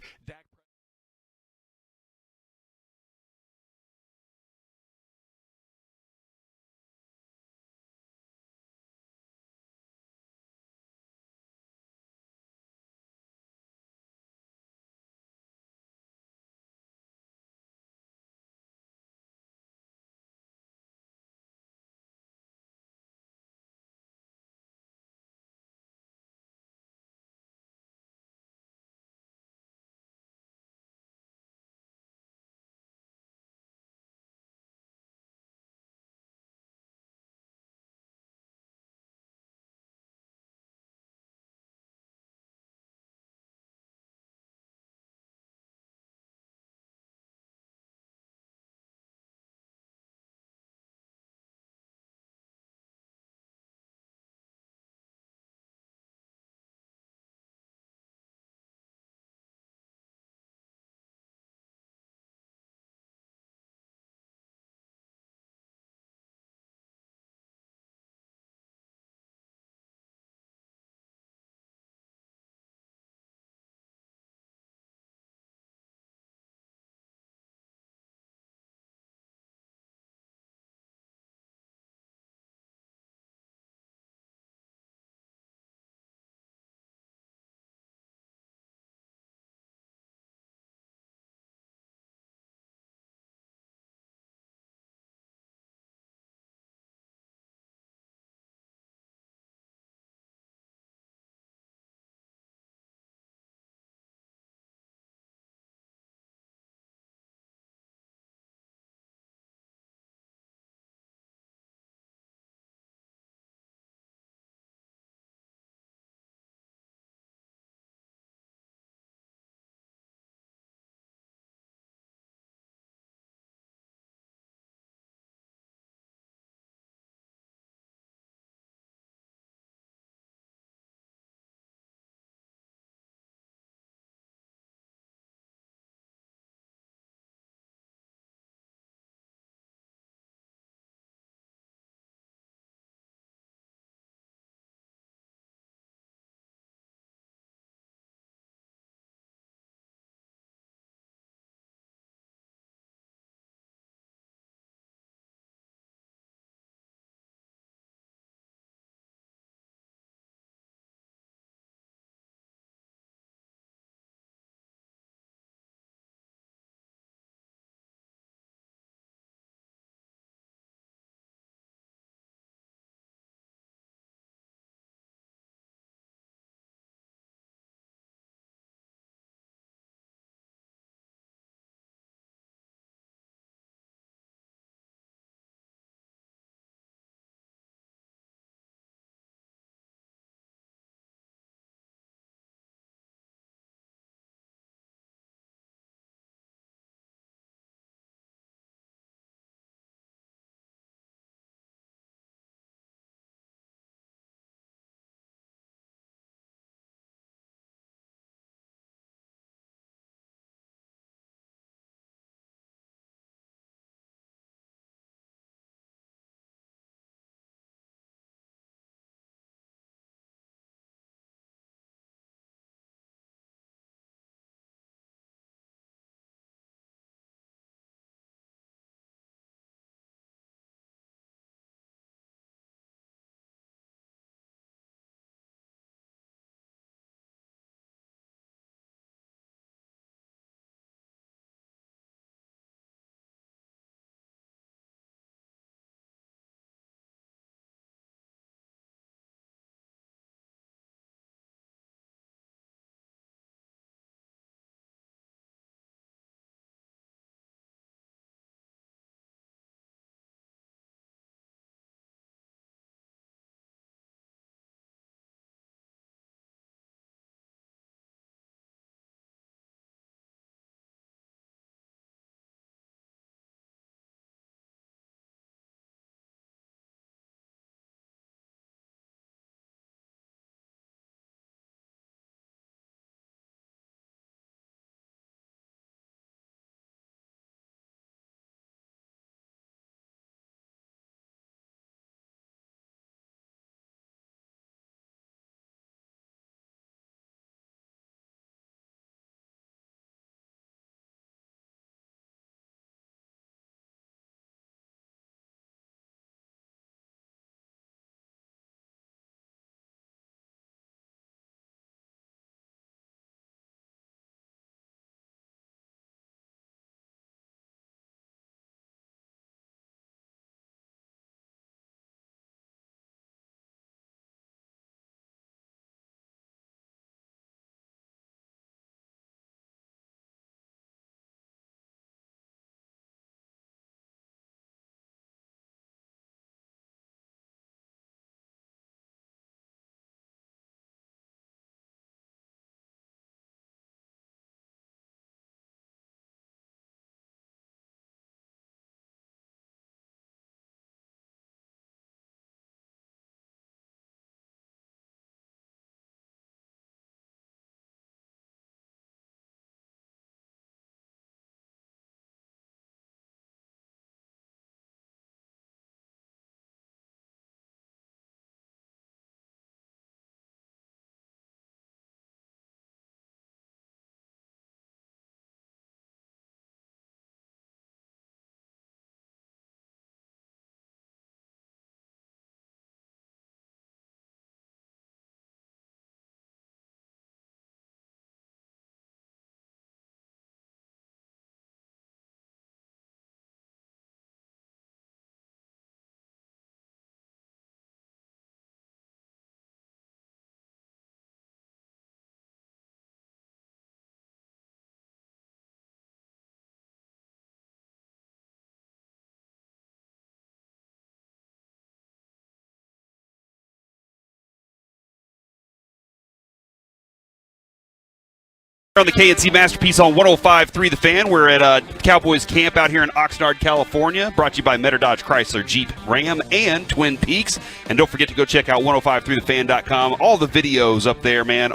On the KNC Masterpiece on 105.3 The Fan. We're at Cowboys Camp out here in Oxnard, California. Brought to you by Metter Dodge Chrysler, Jeep, Ram, and Twin Peaks. And don't forget to go check out 105.3thefan.com. All the videos up there, man,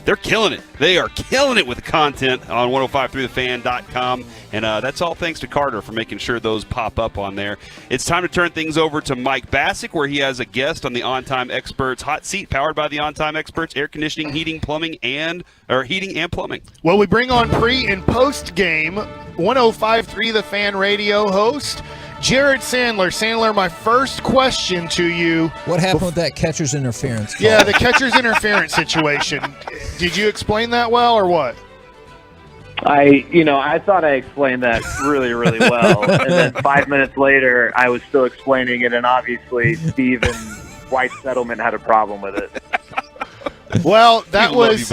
they're killing it. They are killing it with the content on 105.3thefan.com. And that's all thanks to Carter for making sure those pop up on there. It's time to turn things over to Mike Bassick, where he has a guest on the On Time Experts hot seat, powered by the On Time Experts air conditioning, heating, and plumbing. Well, we bring on pre and post game 105.3 The Fan radio host Jared Sandler. Sandler, my first question to you. What happened with that catcher's interference call? Yeah, the catcher's interference situation. Did you explain that well or what? I thought I explained that really, really well. And then 5 minutes later, I was still explaining it, and obviously Steve and White Settlement had a problem with it. Well, that was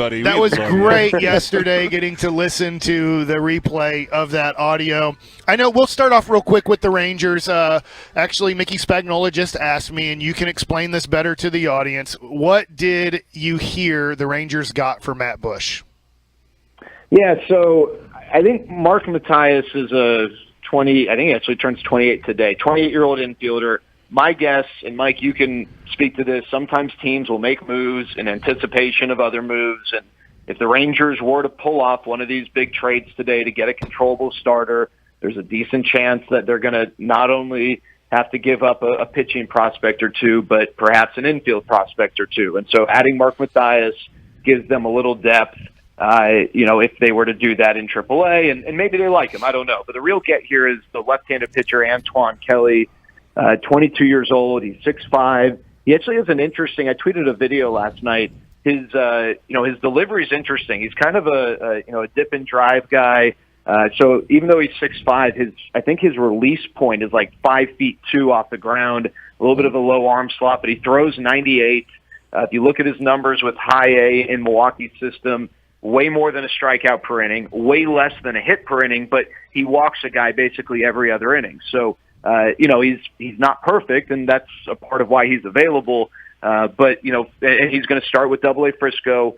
great yesterday, getting to listen to the replay of that audio. I know we'll start off real quick with the Rangers. Actually, Mickey Spagnola just asked me, and you can explain this better to the audience. What did you hear the Rangers got for Matt Bush? Yeah, so I think Mark Mathias is I think he actually turns 28 today, 28-year-old infielder. My guess, and Mike, you can speak to this, sometimes teams will make moves in anticipation of other moves, and if the Rangers were to pull off one of these big trades today to get a controllable starter, there's a decent chance that they're going to not only have to give up a pitching prospect or two, but perhaps an infield prospect or two. And so adding Mark Mathias gives them a little depth, if they were to do that in AAA, and maybe they like him, I don't know. But the real get here is the left-handed pitcher, Antoine Kelly, 22 years old. He's 6'5". He actually has an interesting, I tweeted a video last night. His delivery is interesting. He's kind of a dip and drive guy. So even though he's 6'5", I think his release point is like 5'2" off the ground, a little bit of a low arm slot, but he throws 98. If you look at his numbers with high A in Milwaukee's system, way more than a strikeout per inning, way less than a hit per inning, but he walks a guy basically every other inning. So, he's not perfect, and that's a part of why he's available. But and he's going to start with Double-A Frisco.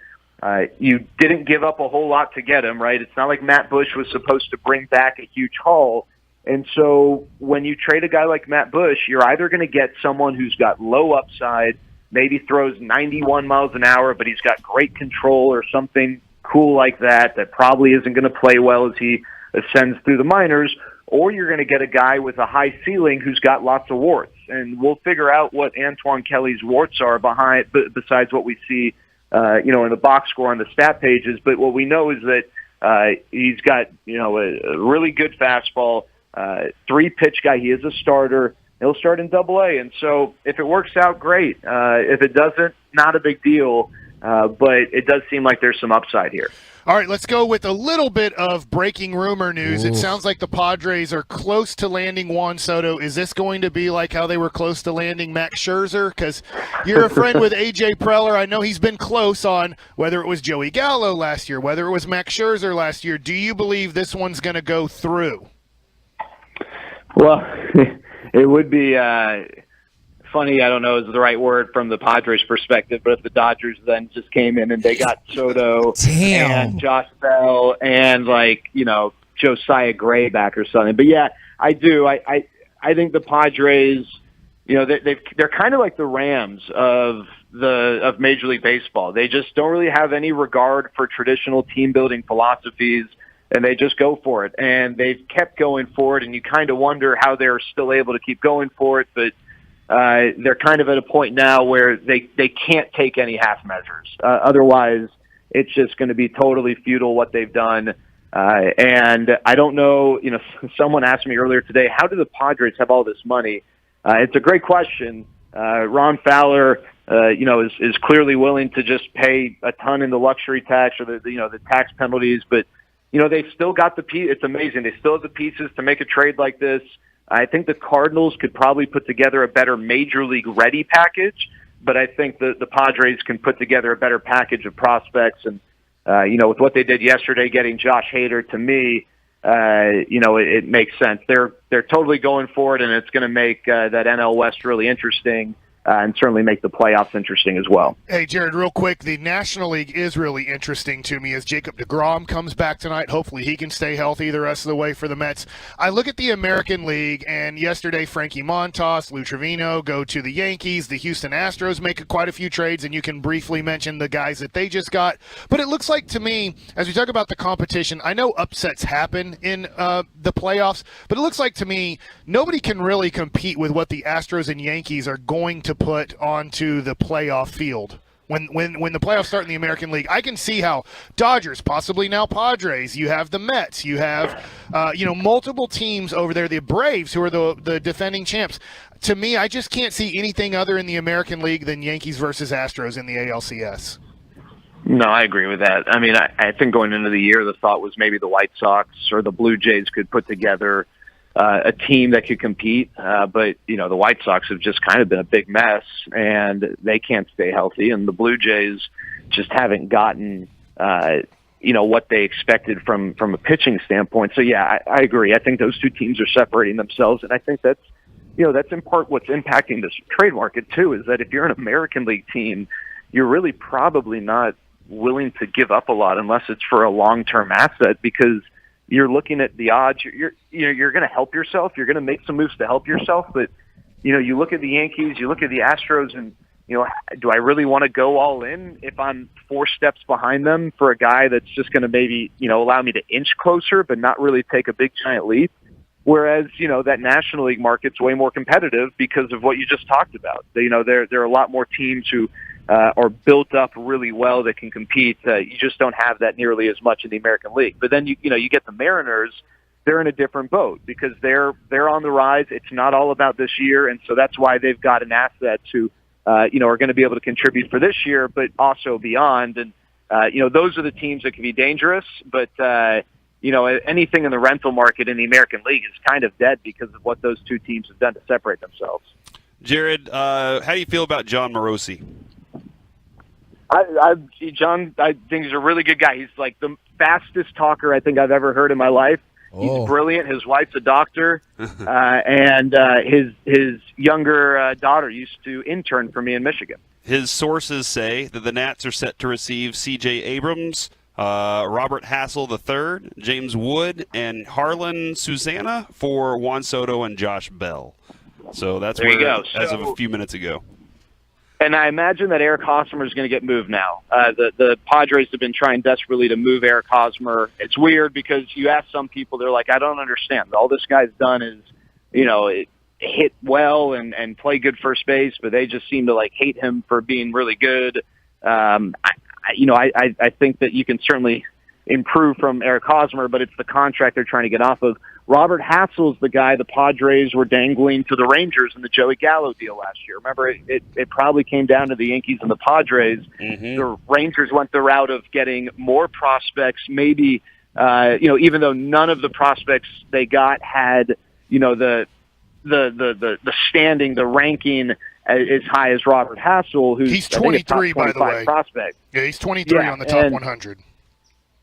You didn't give up a whole lot to get him, right? It's not like Matt Bush was supposed to bring back a huge haul. And so when you trade a guy like Matt Bush, you're either going to get someone who's got low upside, maybe throws 91 miles an hour, but he's got great control or something cool like that probably isn't going to play well as he ascends through the minors, or you're going to get a guy with a high ceiling who's got lots of warts. And we'll figure out what Antoine Kelly's warts are besides what we see, in the box score on the stat pages. But what we know is that he's got, a really good fastball, 3-pitch guy. He is a starter. He'll start in Double-A. And so if it works out, great. If it doesn't, not a big deal. But it does seem like there's some upside here. All right, let's go with a little bit of breaking rumor news. It sounds like the Padres are close to landing Juan Soto. Is this going to be like how they were close to landing Max Scherzer? Because you're a friend with A.J. Preller. I know he's been close on whether it was Joey Gallo last year, whether it was Max Scherzer last year. Do you believe this one's going to go through? Well, it would be funny, I don't know is the right word from the Padres' perspective, but if the Dodgers then just came in and they got Soto and Josh Bell and Josiah Gray back or something. But yeah, I do. I think the Padres, they're kind of like the Rams of Major League Baseball. They just don't really have any regard for traditional team building philosophies, and they just go for it. And they've kept going for it, and you kind of wonder how they're still able to keep going for it, but they're kind of at a point now where they can't take any half measures. Otherwise, it's just going to be totally futile what they've done. And I don't know, someone asked me earlier today, how do the Padres have all this money? It's a great question. Ron Fowler, is clearly willing to just pay a ton in the luxury tax or the tax penalties, but they've still got it's amazing. They still have the pieces to make a trade like this. I think the Cardinals could probably put together a better Major League ready package, but I think the Padres can put together a better package of prospects. And, with what they did yesterday, getting Josh Hader, to me, it makes sense. They're totally going for it, and it's going to make that NL West really interesting. and certainly make the playoffs interesting as well. Hey, Jared, real quick, the National League is really interesting to me as Jacob deGrom comes back tonight. Hopefully he can stay healthy the rest of the way for the Mets. I look at the American League, and yesterday Frankie Montas, Lou Trevino go to the Yankees. The Houston Astros make quite a few trades, and you can briefly mention the guys that they just got. But it looks like to me, as we talk about the competition, I know upsets happen in the playoffs, but it looks like to me nobody can really compete with what the Astros and Yankees are going to put onto the playoff field. When the playoffs start in the American League, I can see how Dodgers, possibly now Padres, you have the Mets, you have multiple teams over there, the Braves, who are the defending champs. To me, I just can't see anything other in the American League than Yankees versus Astros in the ALCS. No, I agree with that. I mean, I think going into the year, the thought was maybe the White Sox or the Blue Jays could put together a team that could compete, but the White Sox have just kind of been a big mess, and they can't stay healthy. And the Blue Jays just haven't gotten, what they expected from a pitching standpoint. So yeah, I agree. I think those two teams are separating themselves, and I think that's in part what's impacting this trade market too. Is that if you're an American League team, you're really probably not willing to give up a lot unless it's for a long-term asset, because you're looking at the odds. You're going to help yourself. You're going to make some moves to help yourself. But, you look at the Yankees, you look at the Astros, and, do I really want to go all in if I'm 4 steps behind them for a guy that's just going to maybe, allow me to inch closer but not really take a big giant leap? Whereas, that National League market's way more competitive because of what you just talked about. There are a lot more teams who are built up really well that can compete. You just don't have that nearly as much in the American League. But then you get the Mariners. They're in a different boat because they're on the rise. It's not all about this year, and so that's why they've got an asset who are going to be able to contribute for this year, but also beyond. And those are the teams that can be dangerous. But anything in the rental market in the American League is kind of dead because of what those two teams have done to separate themselves. Jared, how do you feel about John Morosi? John, I think he's a really good guy. He's like the fastest talker I think I've ever heard in my life. He's brilliant. His wife's a doctor, and his younger daughter used to intern for me in Michigan. His sources say that the Nats are set to receive C.J. Abrams, Robert Hassel III, James Wood, and Harlan Susanna for Juan Soto and Josh Bell. So that's there you go. As of a few minutes ago. And I imagine that Eric Hosmer is going to get moved now. The Padres have been trying desperately to move Eric Hosmer. It's weird because you ask some people, they're like, I don't understand. All this guy's done is, hit well and play good first base, but they just seem to hate him for being really good. I think that you can certainly improve from Eric Hosmer, but it's the contract they're trying to get off of. Robert Hassel's the guy the Padres were dangling to the Rangers in the Joey Gallo deal last year. Remember, it probably came down to the Yankees and the Padres. Mm-hmm. The Rangers went the route of getting more prospects, maybe, even though none of the prospects they got had, the standing, the ranking as high as Robert Hassel, who's he's 23, by the way. Prospect. Yeah, he's 23 on the top 100.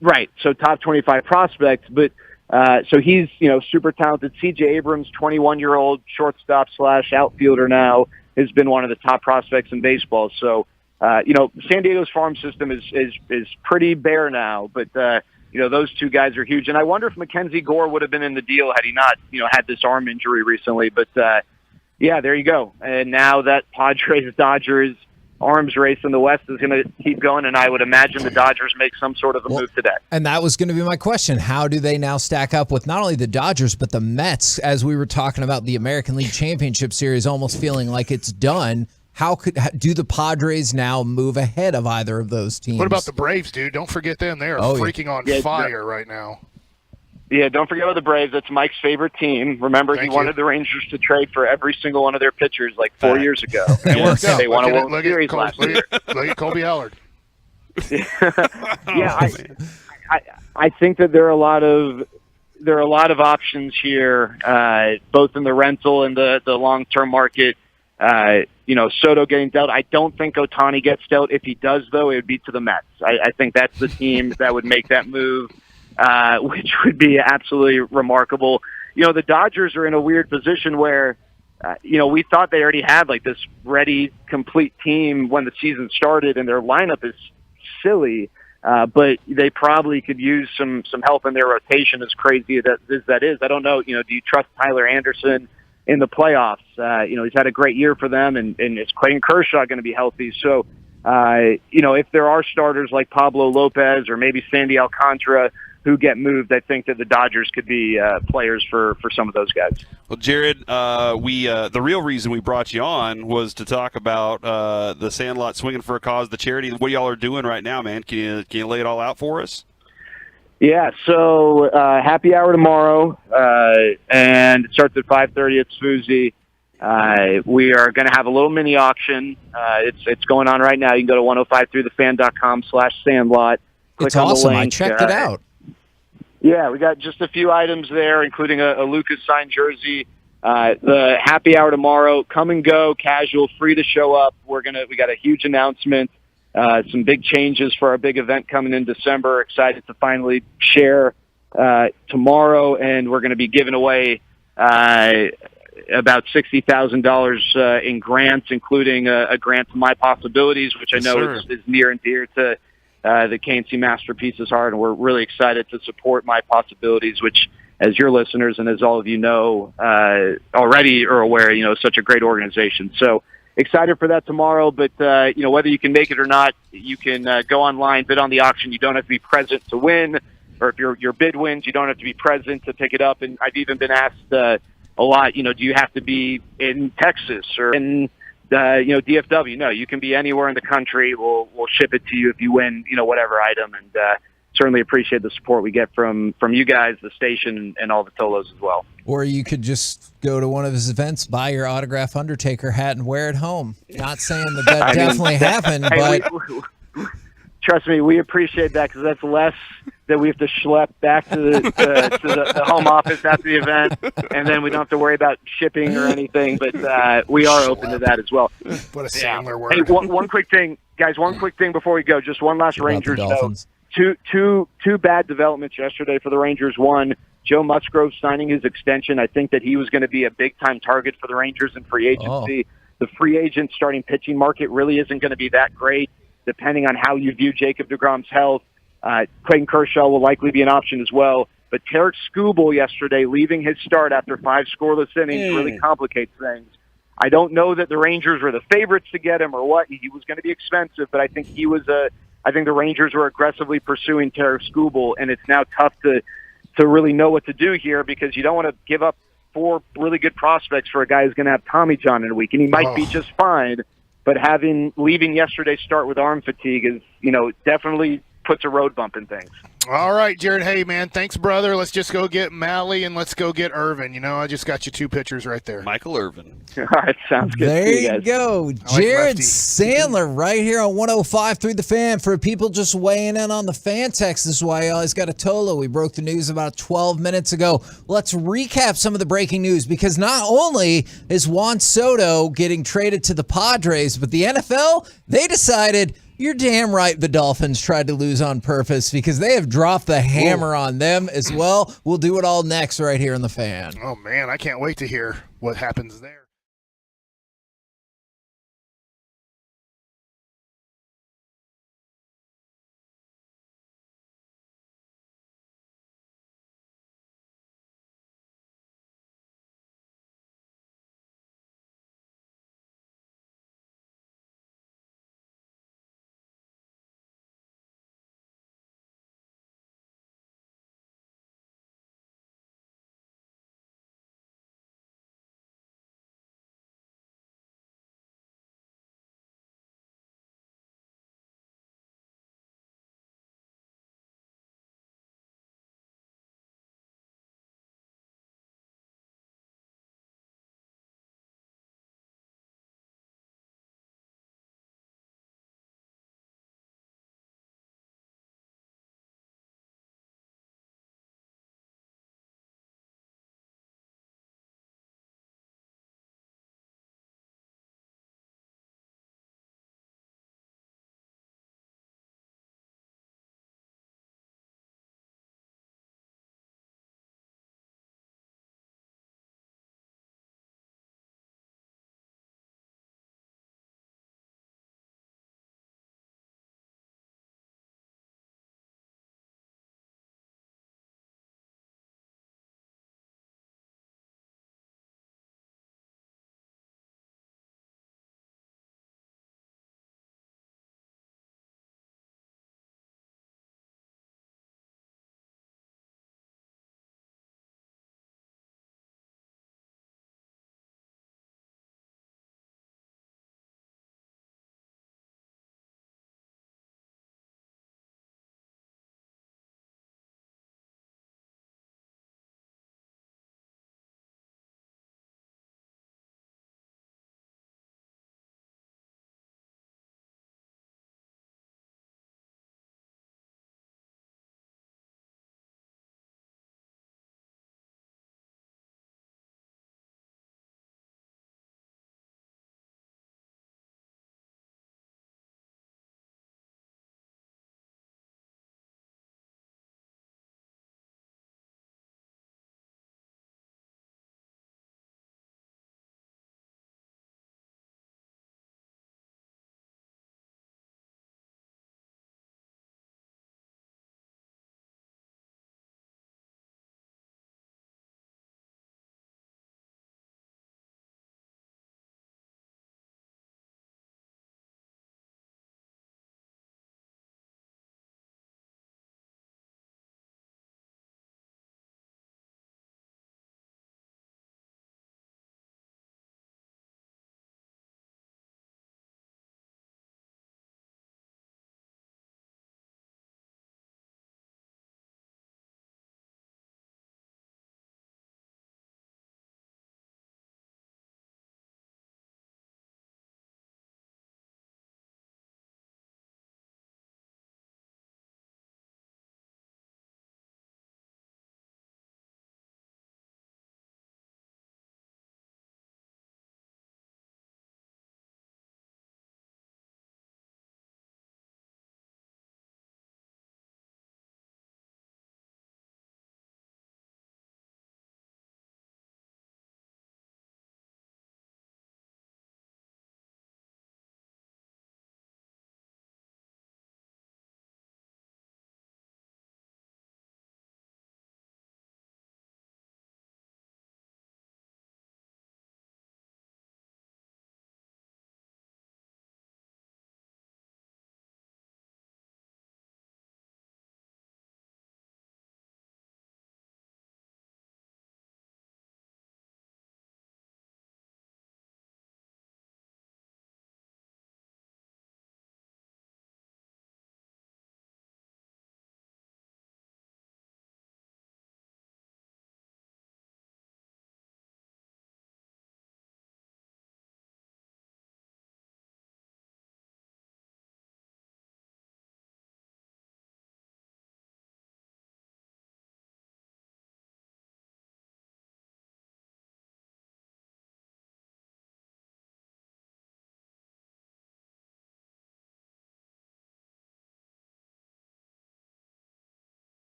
Right, so top 25 prospects, but so he's super talented. C.J. Abrams, 21-year-old shortstop / outfielder now, has been one of the top prospects in baseball. So San Diego's farm system is pretty bare now, but those two guys are huge. And I wonder if Mackenzie Gore would have been in the deal had he not had this arm injury recently. But yeah, there you go. And now that Padres-Dodgers arms race in the West is going to keep going, and I would imagine the Dodgers make some sort of a move today. And that was going to be my question. How do they now stack up with not only the Dodgers, but the Mets, as we were talking about the American League Championship Series almost feeling like it's done? Do the Padres now move ahead of either of those teams? What about the Braves, dude? Don't forget them. They are freaking on fire right now. Yeah, don't forget about the Braves. That's Mike's favorite team. Remember, he wanted the Rangers to trade for every single one of their pitchers 4 years ago. It worked out. They won a World Series last year. Look at Colby Allard. Yeah, I think that there are a lot of options here, both in the rental and the long-term market. Soto getting dealt. I don't think Ohtani gets dealt. If he does, though, it would be to the Mets. I think that's the team that would make that move. Which would be absolutely remarkable. The Dodgers are in a weird position where, we thought they already had like this ready, complete team when the season started, and their lineup is silly. But they probably could use some help in their rotation, as crazy as that is. I don't know. Do you trust Tyler Anderson in the playoffs? He's had a great year for them, and is Clayton Kershaw going to be healthy? So, if there are starters like Pablo Lopez or maybe Sandy Alcantara who get moved, I think that the Dodgers could be players for some of those guys. Well, Jared, the real reason we brought you on was to talk about the Sandlot Swinging for a Cause, the charity. What y'all are doing right now, man? Can you lay it all out for us? Yeah, so happy hour tomorrow, and it starts at 5:30 at Swoozie. We are going to have a little mini auction. It's going on right now. You can go to 1053thefan.com/Sandlot. It's awesome. I checked it out. Yeah, we got just a few items there, including a Lucas signed jersey. The happy hour tomorrow, come and go, casual, free to show up. We got a huge announcement, some big changes for our big event coming in December. Excited to finally share tomorrow, and we're going to be giving away about $60,000 in grants, including a grant to My Possibilities, which I know is near and dear to the KNC Masterpieces heart, and we're really excited to support My Possibilities, which, as your listeners and as all of you know already are aware, is such a great organization. So excited for that tomorrow, but whether you can make it or not, you can go online, bid on the auction. You don't have to be present to win, or if your bid wins, you don't have to be present to pick it up. And I've even been asked a lot, do you have to be in Texas or in DFW? No, you can be anywhere in the country. We'll ship it to you if you win, whatever item, and certainly appreciate the support we get from you guys, the station, and all the Tolos as well. Or you could just go to one of his events, buy your autograph Undertaker hat, and wear it home. Not saying that definitely happened, but trust me, we appreciate that, because that's less that we have to schlep back to the home office after the event, and then we don't have to worry about shipping or anything. But we are open to that as well. What a Sandler word. Hey, one quick thing, guys. One quick thing before we go. Just one last Rangers note. Two bad developments yesterday for the Rangers. One, Joe Musgrove signing his extension. I think that he was going to be a big-time target for the Rangers in free agency. The free agent starting pitching market really isn't going to be that great, depending on how you view Jacob deGrom's health. Clayton Kershaw will likely be an option as well. But Tarek Skubal yesterday, leaving his start after 5 scoreless innings, really complicates things. I don't know that the Rangers were the favorites to get him or what. He was going to be expensive, but I think I think the Rangers were aggressively pursuing Tarek Skubal, and it's now tough to really know what to do here, because you don't want to give up 4 really good prospects for a guy who's going to have Tommy John in a week, and he might be just fine. But leaving yesterday's start with arm fatigue is, definitely puts a road bump in things. All right, Jared. Hey, man, thanks, brother. Let's just go get Malley and let's go get Irvin. I just got you 2 pitchers right there. Michael Irvin. All right, sounds good. There you guys. go. Jared Sandler right here on 105.3 The Fan. For people just weighing in on the fan text, this is why I always got a Tolo. We broke the news about 12 minutes ago. Let's recap some of the breaking news, because not only is Juan Soto getting traded to the Padres, but the NFL, they decided, you're damn right the Dolphins tried to lose on purpose, because they have dropped the hammer on them as well. We'll do it all next right here on The Fan. Oh, man, I can't wait to hear what happens there.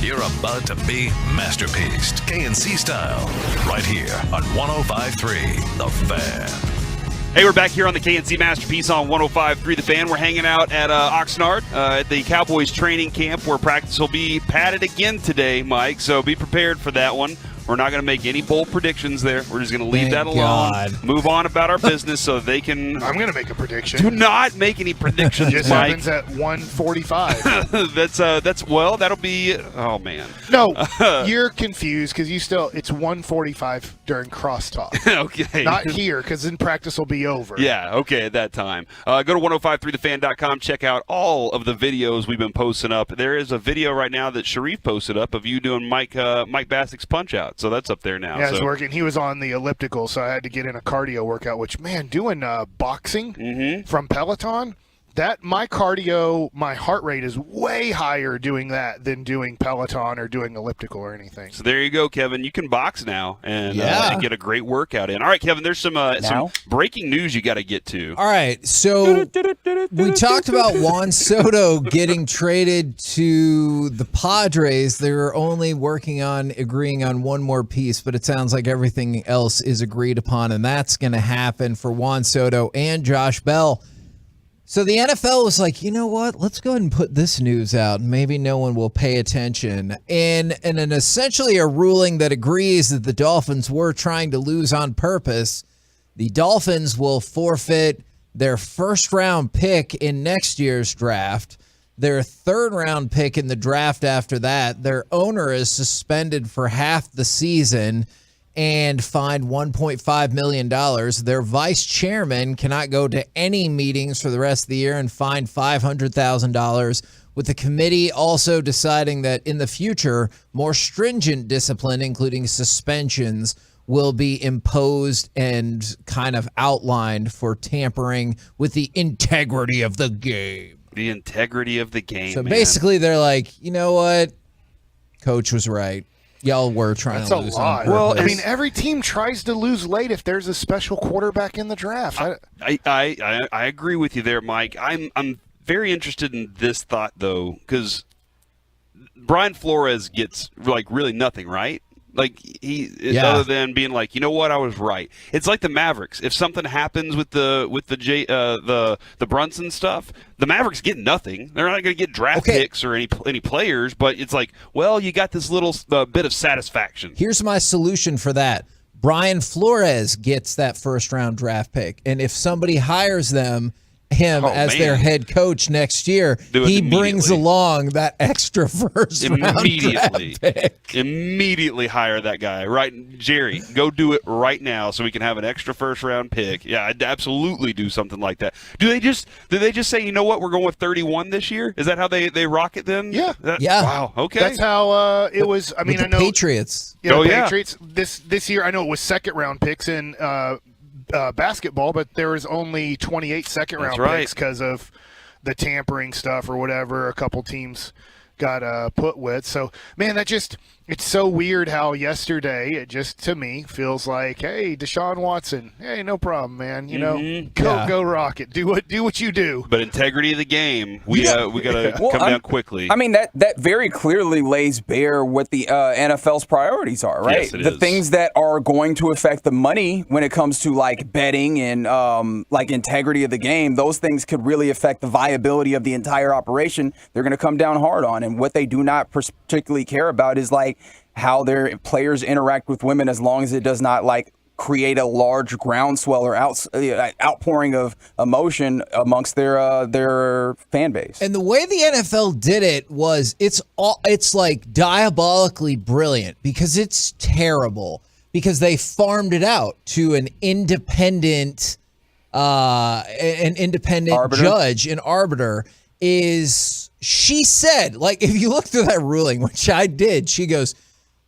You're about to be masterpieced, KNC style, right here on 105.3 The Fan. Hey, we're back here on the KNC Masterpiece on 105.3 The Fan. We're hanging out at Oxnard at the Cowboys training camp where practice will be padded again today, Mike. So be prepared for that one. We're not going to make any bold predictions there. We're just going to leave that alone. Move on about our business so they can. I'm going to make a prediction. Do not make any predictions, Just Mike. happens at 1:45. That'll be. Oh man. No, you're confused because it's 1:45 during crosstalk. Okay. Not here because then practice will be over. Yeah, okay, at that time. Go to 1053thefan.com. Check out all of the videos we've been posting up. There is a video right now that Sharif posted up of you doing Mike Bassick's Punch-Out. So that's up there now. Yeah, it's working. He was on the elliptical, so I had to get in a cardio workout, which, man, doing boxing from Peloton, my cardio, my heart rate is way higher doing that than doing Peloton or doing elliptical or anything. So there you go, Kevin. You can box now and get a great workout in. All right, Kevin, there's some breaking news you got to get to. All right, so we talked about Juan Soto getting traded to the Padres. They were only agreeing on one more piece, but it sounds like everything else is agreed upon, and that's going to happen for Juan Soto and Josh Bell. So the NFL was like, you know what? Let's go ahead and put this news out. Maybe no one will pay attention. And essentially a ruling that agrees that the Dolphins were trying to lose on purpose. The Dolphins will forfeit their first-round pick in next year's draft, their third-round pick in the draft after that. Their owner is suspended for half the season and fined $1.5 million. Their vice chairman cannot go to any meetings for the rest of the year and fined $500,000, with the committee also deciding that in the future, more stringent discipline, including suspensions, will be imposed and kind of outlined for tampering with the integrity of the game. The integrity of the game, So basically, they're like, you know what? Coach was right. Y'all were trying to lose on purpose. Well, I mean, every team tries to lose late if there's a special quarterback in the draft. I agree with you there, Mike. I'm very interested in this thought, though, because Brian Flores gets, really nothing, right? Other than being like, you know what, I was right. It's like the Mavericks. If something happens with the Brunson stuff, the Mavericks get nothing. They're not going to get draft picks or any players. But it's like, well, you got this little bit of satisfaction. Here's my solution for that. Brian Flores gets that first-round draft pick, and if somebody hires him as their head coach next year, he brings along that extra first-round draft pick. Immediately hire that guy. Right, Jerry, go do it right now so we can have an extra first-round pick. Yeah, I'd absolutely do something like that. Did they just say, you know what, we're going with 31 this year? Is that how they rock it then? Yeah. Wow, okay. That's how it was. I mean, I know Patriots. Patriots this year, I know it was second-round picks in basketball, but there was only 28 second-round picks because of the tampering stuff or whatever a couple teams got put with. So, man, it's so weird how yesterday it just, to me, feels like, hey, Deshaun Watson, hey, no problem, man. You know, go Rocket. Do what you do. But integrity of the game, we got to come down quickly. I mean, that very clearly lays bare what the NFL's priorities are, right? Yes, it the is. Things that are going to affect the money when it comes to betting and integrity of the game. Those things could really affect the viability of the entire operation. They're going to come down hard on, and what they do not particularly care about is how their players interact with women, as long as it does not create a large groundswell or outpouring of emotion amongst their fan base. And the way the NFL did it was it's diabolically brilliant, because it's terrible, because they farmed it out to an independent judge, an arbiter. She said, if you look through that ruling, which I did, she goes,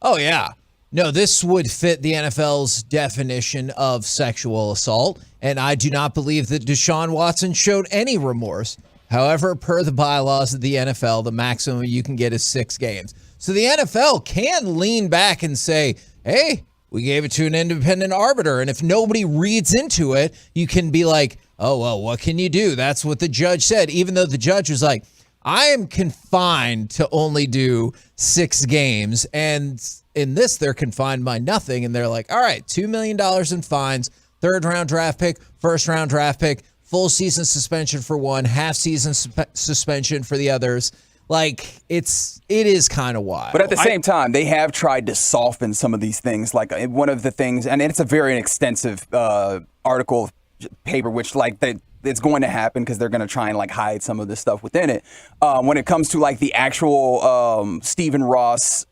oh, yeah, no, this would fit the NFL's definition of sexual assault, and I do not believe that Deshaun Watson showed any remorse. However, per the bylaws of the NFL, the maximum you can get is 6 games. So the NFL can lean back and say, hey, we gave it to an independent arbiter, and if nobody reads into it, you can be like, oh, well, what can you do? That's what the judge said, even though the judge was like, I am confined to only do 6 games, and in this they're confined by nothing, and they're like, all right, $2 million in fines, 3rd-round draft pick, 1st-round draft pick, full season suspension for one, half season suspension for the others. Like, it is kind of wild. But at the same time, they have tried to soften some of these things. Like, one of the things, and it's a very extensive article paper, which it's going to happen because they're going to try and like hide some of this stuff within it. When it comes to like the actual Stephen Ross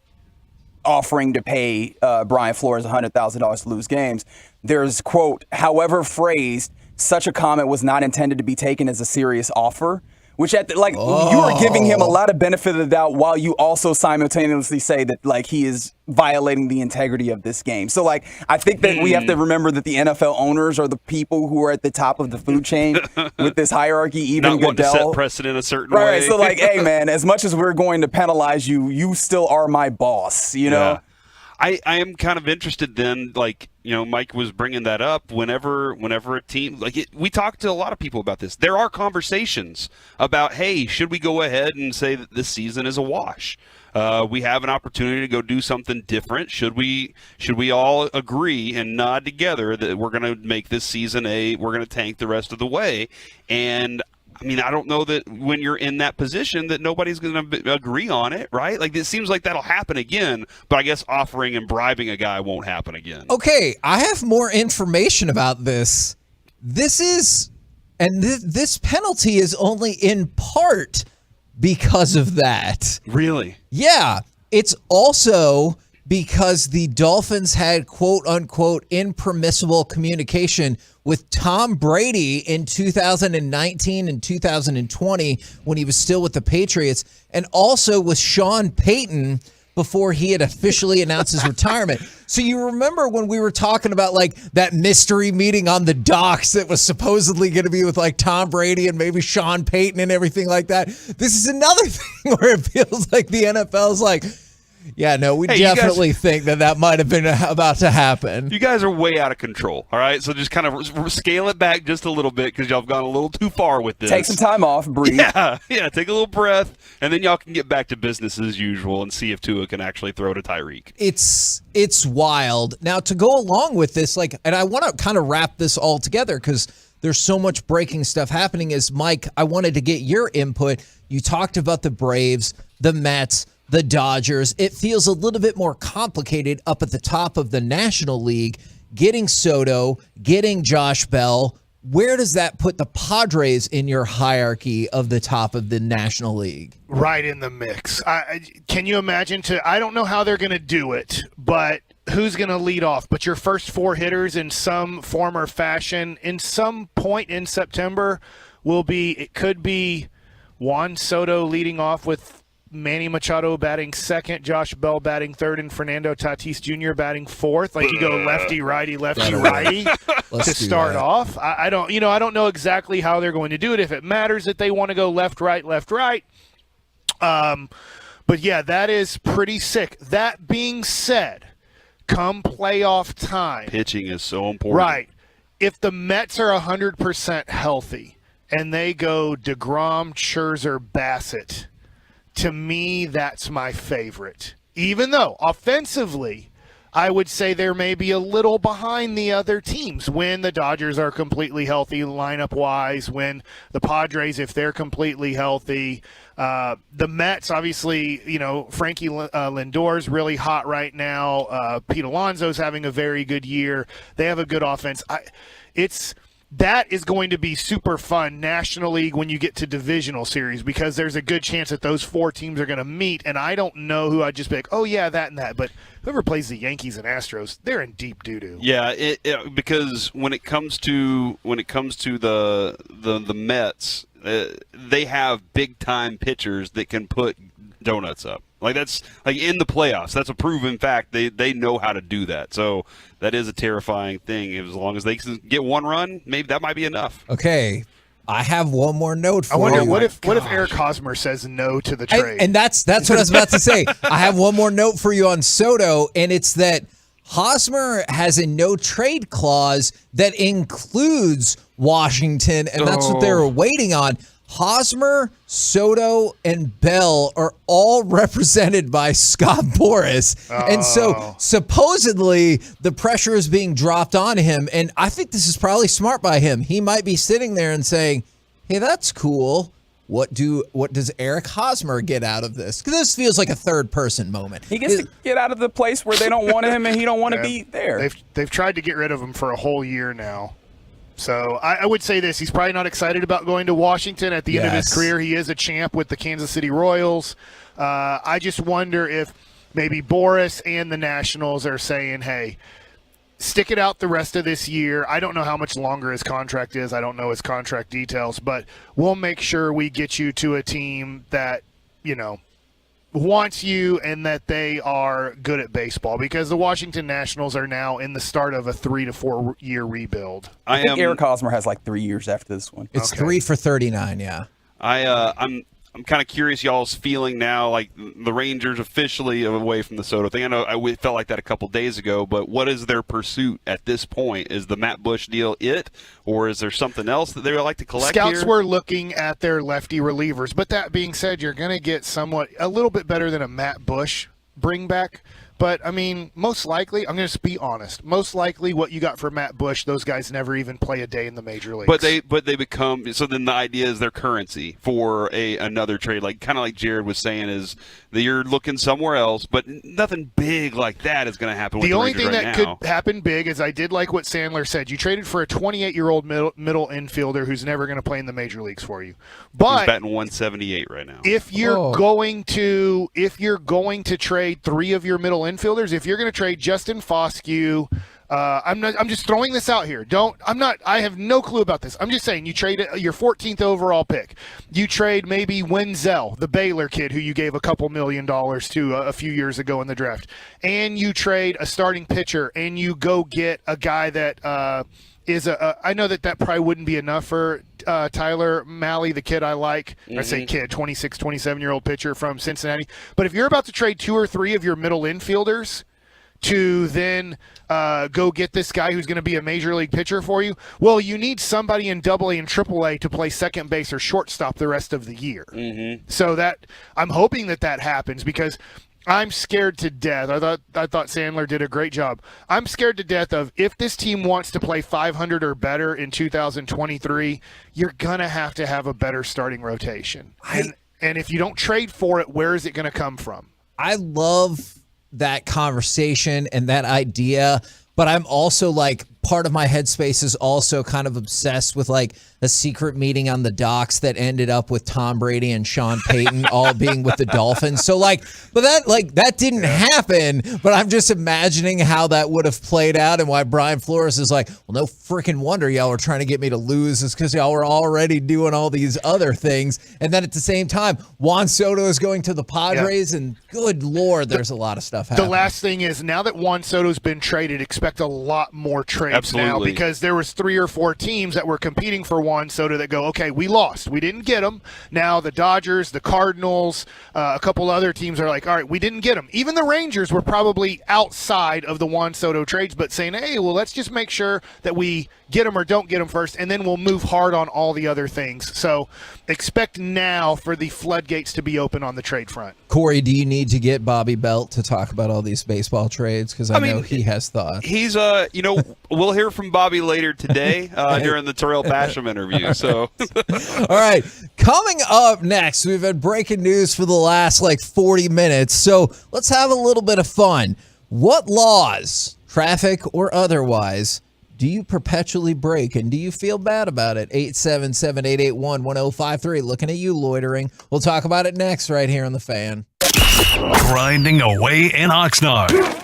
offering to pay Brian Flores $100,000 to lose games, there's, quote, however phrased, such a comment was not intended to be taken as a serious offer. Which you are giving him a lot of benefit of the doubt while you also simultaneously say that like he is violating the integrity of this game. So like I think that we have to remember that the NFL owners are the people who are at the top of the food chain with this hierarchy. Even not wanting to Goodell, set precedent a certain right? way. So like, hey man, as much as we're going to penalize you, you still are my boss. You know. Yeah. I am kind of interested then, like, Mike was bringing that up whenever a team, we talked to a lot of people about this. There are conversations about, hey, should we go ahead and say that this season is a wash? We have an opportunity to go do something different. Should we all agree and nod together that we're going to make this season we're going to tank the rest of the way? And I mean, I don't know that when you're in that position that nobody's going to agree on it, right? Like, it seems like that'll happen again, but I guess offering and bribing a guy won't happen again. Okay, I have more information about this. This penalty is only in part because of that. Really? Yeah. It's also because the Dolphins had quote-unquote impermissible communication with Tom Brady in 2019 and 2020 when he was still with the Patriots, and also with Sean Payton before he had officially announced his retirement. So you remember when we were talking about like that mystery meeting on the docks that was supposedly going to be with like Tom Brady and maybe Sean Payton and everything like that? This is another thing where it feels like the NFL's like, yeah, no, we definitely think that might have been about to happen. You guys are way out of control, all right? So just kind of scale it back just a little bit because y'all have gone a little too far with this. Take some time off, breathe. Yeah, take a little breath, and then y'all can get back to business as usual and see if Tua can actually throw to Tyreek. It's wild. Now, to go along with this, and I want to kind of wrap this all together because there's so much breaking stuff happening. Is Mike, I wanted to get your input. You talked about the Braves, the Mets, the Dodgers. It feels a little bit more complicated up at the top of the National League. Getting Soto, getting Josh Bell. Where does that put the Padres in your hierarchy of the top of the National League? Right in the mix. Can you imagine? I don't know how they're going to do it, but who's going to lead off? But your first 4 hitters in some form or fashion, in some point in September, it could be Juan Soto leading off with Manny Machado batting second, Josh Bell batting third, and Fernando Tatis Jr. batting fourth. Like you go lefty, righty to start off. I don't know exactly how they're going to do it. If it matters that they want to go left, right. But yeah, that is pretty sick. That being said, come playoff time, pitching is so important. Right. If the Mets are 100% healthy and they go DeGrom, Scherzer, Bassett, to me, that's my favorite. Even though, offensively, I would say they're maybe a little behind the other teams when the Dodgers are completely healthy lineup-wise, when the Padres, if they're completely healthy. The Mets, obviously, Frankie Lindor's really hot right now. Pete Alonso's having a very good year. They have a good offense. That is going to be super fun, National League, when you get to divisional series, because there's a good chance that those 4 teams are going to meet, and I don't know who I'd just be like, oh, yeah, that and that. But whoever plays the Yankees and Astros, they're in deep doo-doo. Yeah, because when it comes to the Mets, they have big-time pitchers that can put donuts up. Like that's like in the playoffs. That's a proven fact. They know how to do that. So that is a terrifying thing. As long as they can get 1 run, maybe that might be enough. Okay, I have one more note for you. I wonder what if Eric Hosmer says no to the trade? And that's what I was about to say. I have one more note for you on Soto, and it's that Hosmer has a no trade clause that includes Washington, and that's what they were waiting on. Hosmer, Soto, and Bell are all represented by Scott Boras. And so supposedly the pressure is being dropped on him. And I think this is probably smart by him. He might be sitting there and saying, hey, that's cool. What does Eric Hosmer get out of this? Because this feels like a third person moment. He gets to get out of the place where they don't want him and he don't want to be there. They've tried to get rid of him for a whole year now. So I would say this. He's probably not excited about going to Washington at the end of his career. He is a champ with the Kansas City Royals. I just wonder if maybe Boras and the Nationals are saying, hey, stick it out the rest of this year. I don't know how much longer his contract is. I don't know his contract details. But we'll make sure we get you to a team that, wants you and that they are good at baseball, because the Washington Nationals are now in the start of a 3 to 4 year rebuild. I think Eric Hosmer has like 3 years after this one. It's 3 for 39, yeah. I'm kind of curious y'all's feeling now, like the Rangers officially away from the Soto thing. I know I felt like that a couple days ago, but what is their pursuit at this point? Is the Matt Bush deal it, or is there something else that they would like to collect Scouts here? were looking at their lefty relievers, but that being said, you're going to get a little bit better than a Matt Bush bring back. But, I mean, most likely, I'm going to be honest, most likely what you got for Matt Bush, those guys never even play a day in the major leagues. But they become, so then the idea is their currency for another trade, like kind of like Jared was saying, is that you're looking somewhere else, but nothing big like that is going to happen with the only Rangers thing right that now. could happen big is, I did like what Sandler said. You traded for a 28-year-old middle infielder who's never going to play in the major leagues for you. But he's batting 178 right now. If you're going to trade 3 of your middle infielders, if you're going to trade Justin Foscue, I'm just throwing this out here. I have no clue about this. I'm just saying, you trade your 14th overall pick. You trade maybe Wenzel, the Baylor kid who you gave a couple $1 million to a few years ago in the draft. And you trade a starting pitcher, and you go get a guy that I know that probably wouldn't be enough for Tyler Malley, the kid I like. Mm-hmm. I say kid, 26, 27-year-old pitcher from Cincinnati. But if you're about to trade 2 or 3 of your middle infielders to then go get this guy who's going to be a major league pitcher for you, well, you need somebody in AA and AAA to play second base or shortstop the rest of the year. Mm-hmm. So I'm hoping that happens, because I'm scared to death. I thought Sandler did a great job. I'm scared to death of, if this team wants to play 500 or better in 2023, you're going to have a better starting rotation. And if you don't trade for it, where is it going to come from? I love that conversation and that idea, but I'm also like, part of my headspace is also kind of obsessed with like a secret meeting on the docks that ended up with Tom Brady and Sean Payton all being with the Dolphins. So that didn't happen, but I'm just imagining how that would have played out, and why Brian Flores is like, well, no freaking wonder y'all were trying to get me to lose, is because y'all were already doing all these other things. And then at the same time, Juan Soto is going to the Padres, and good Lord, there's a lot of stuff happening. The last thing is, now that Juan Soto's been traded, expect a lot more trades. Absolutely. Now, because there was 3 or 4 teams that were competing for Juan Soto that go, okay, we lost. We didn't get him. Now the Dodgers, the Cardinals, a couple other teams are like, all right, we didn't get him. Even the Rangers were probably outside of the Juan Soto trades, but saying, hey, well, let's just make sure that we get him or don't get him first, and then we'll move hard on all the other things. So expect now for the floodgates to be open on the trade front. Corey, do you need to get Bobby Belt to talk about all these baseball trades? Because I know he has thoughts. He's, we'll hear from Bobby later today during the Terrell Basham interview. So, all right, coming up next, we've had breaking news for the last 40 minutes. So let's have a little bit of fun. What laws, traffic or otherwise, do you perpetually break, and do you feel bad about it? 877-881-1053. Looking at you, loitering. We'll talk about it next right here on The Fan. Grinding away in Oxnard.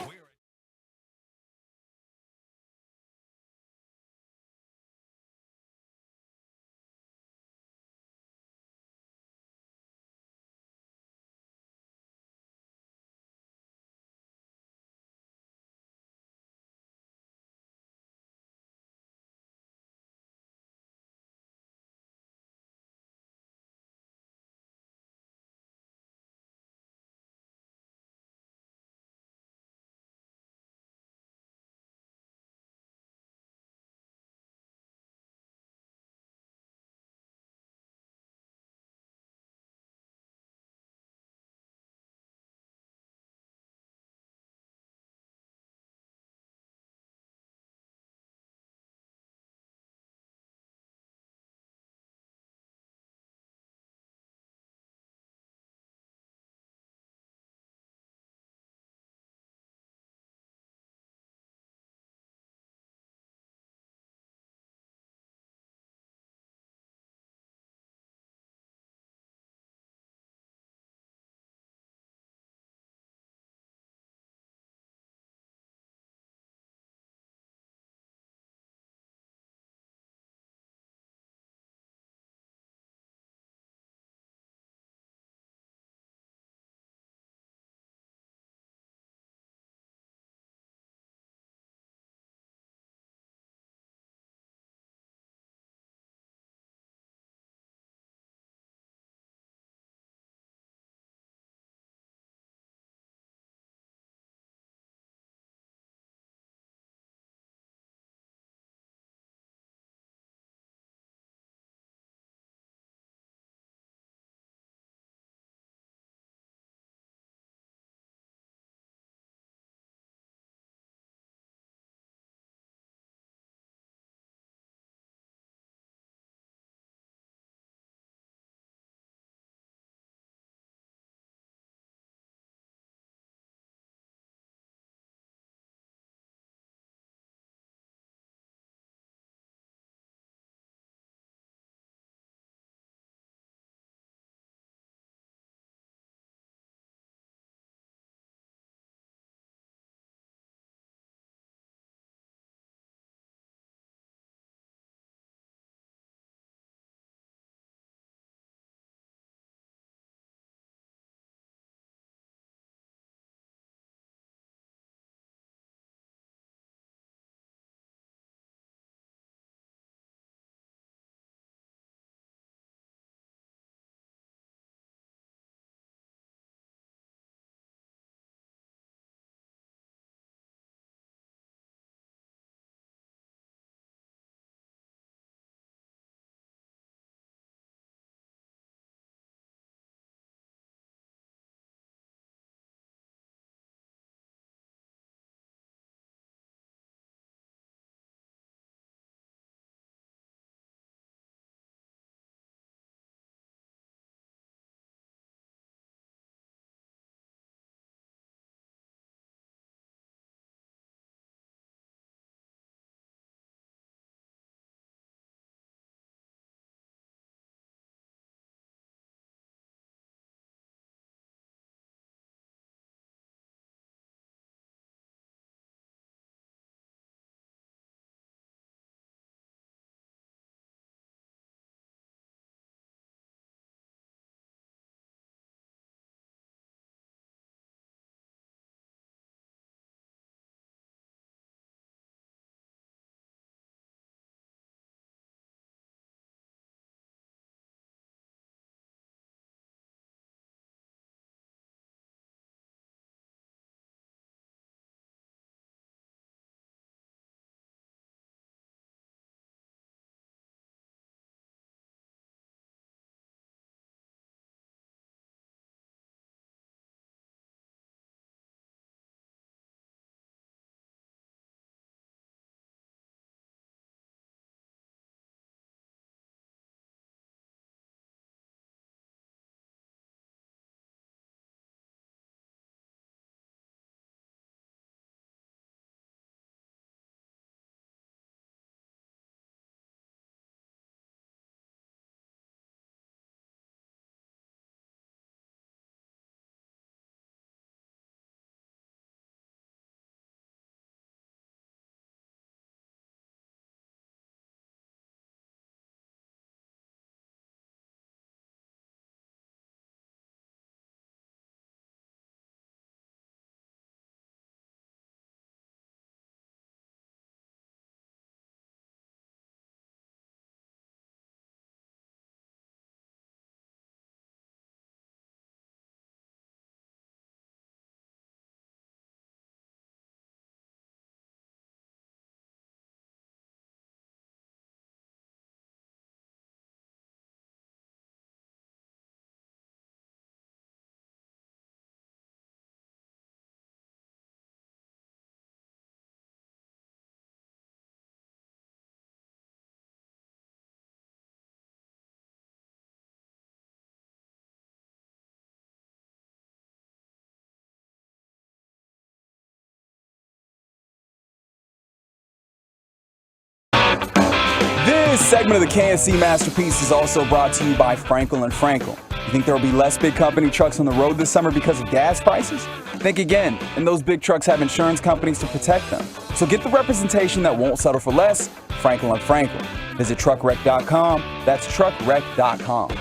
segment of the KNC Masterpiece is also brought to you by Frankel & Frankel. You think there will be less big company trucks on the road this summer because of gas prices? Think again, and those big trucks have insurance companies to protect them. So get the representation that won't settle for less, Frankel & Frankel. Visit truckwreck.com. That's truckwreck.com.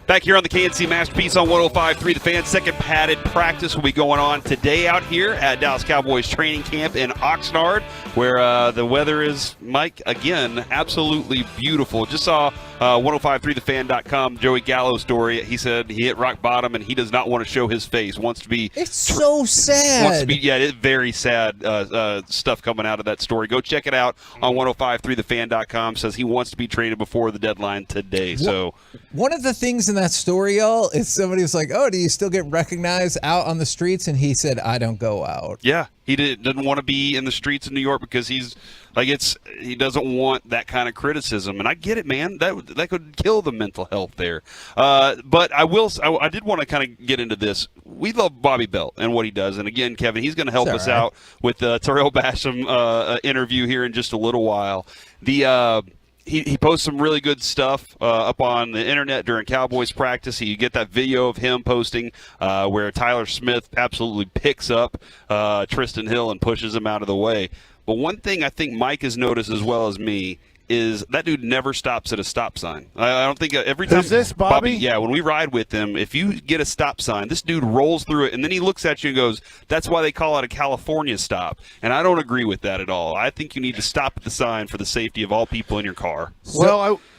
Back here on the KNC Masterpiece on 105.3 The Fan. Second padded practice will be going on today out here at Dallas Cowboys training camp in Oxnard, where the weather is, Mike, again, absolutely beautiful. Just saw 1053thefan.com Joey Gallo's story. He said he hit rock bottom and he does not want to show his face. Wants to be. It's so sad. It's very sad stuff coming out of that story. Go check it out on 1053thefan.com. Says he wants to be traded before the deadline today. So one of the things in that story, y'all, is somebody was like, "Oh, do you still get recognized out on the streets?" And he said, "I don't go out." Yeah, he doesn't want to be in the streets of New York because he doesn't want that kind of criticism. And I get it, man. That could kill the mental health there. But I did want to kind of get into this. We love Bobby Belt and what he does. And again, Kevin, he's going to help us out with the Terrell Basham interview here in just a little while. He posts some really good stuff up on the internet during Cowboys practice. You get that video of him posting where Tyler Smith absolutely picks up Tristan Hill and pushes him out of the way. But one thing I think Mike has noticed as well as me is that dude never stops at a stop sign. I don't think every time. Who's this, Bobby? Yeah, when we ride with him, if you get a stop sign, this dude rolls through it, and then he looks at you and goes, "That's why they call it a California stop." And I don't agree with that at all. I think you need to stop at the sign for the safety of all people in your car.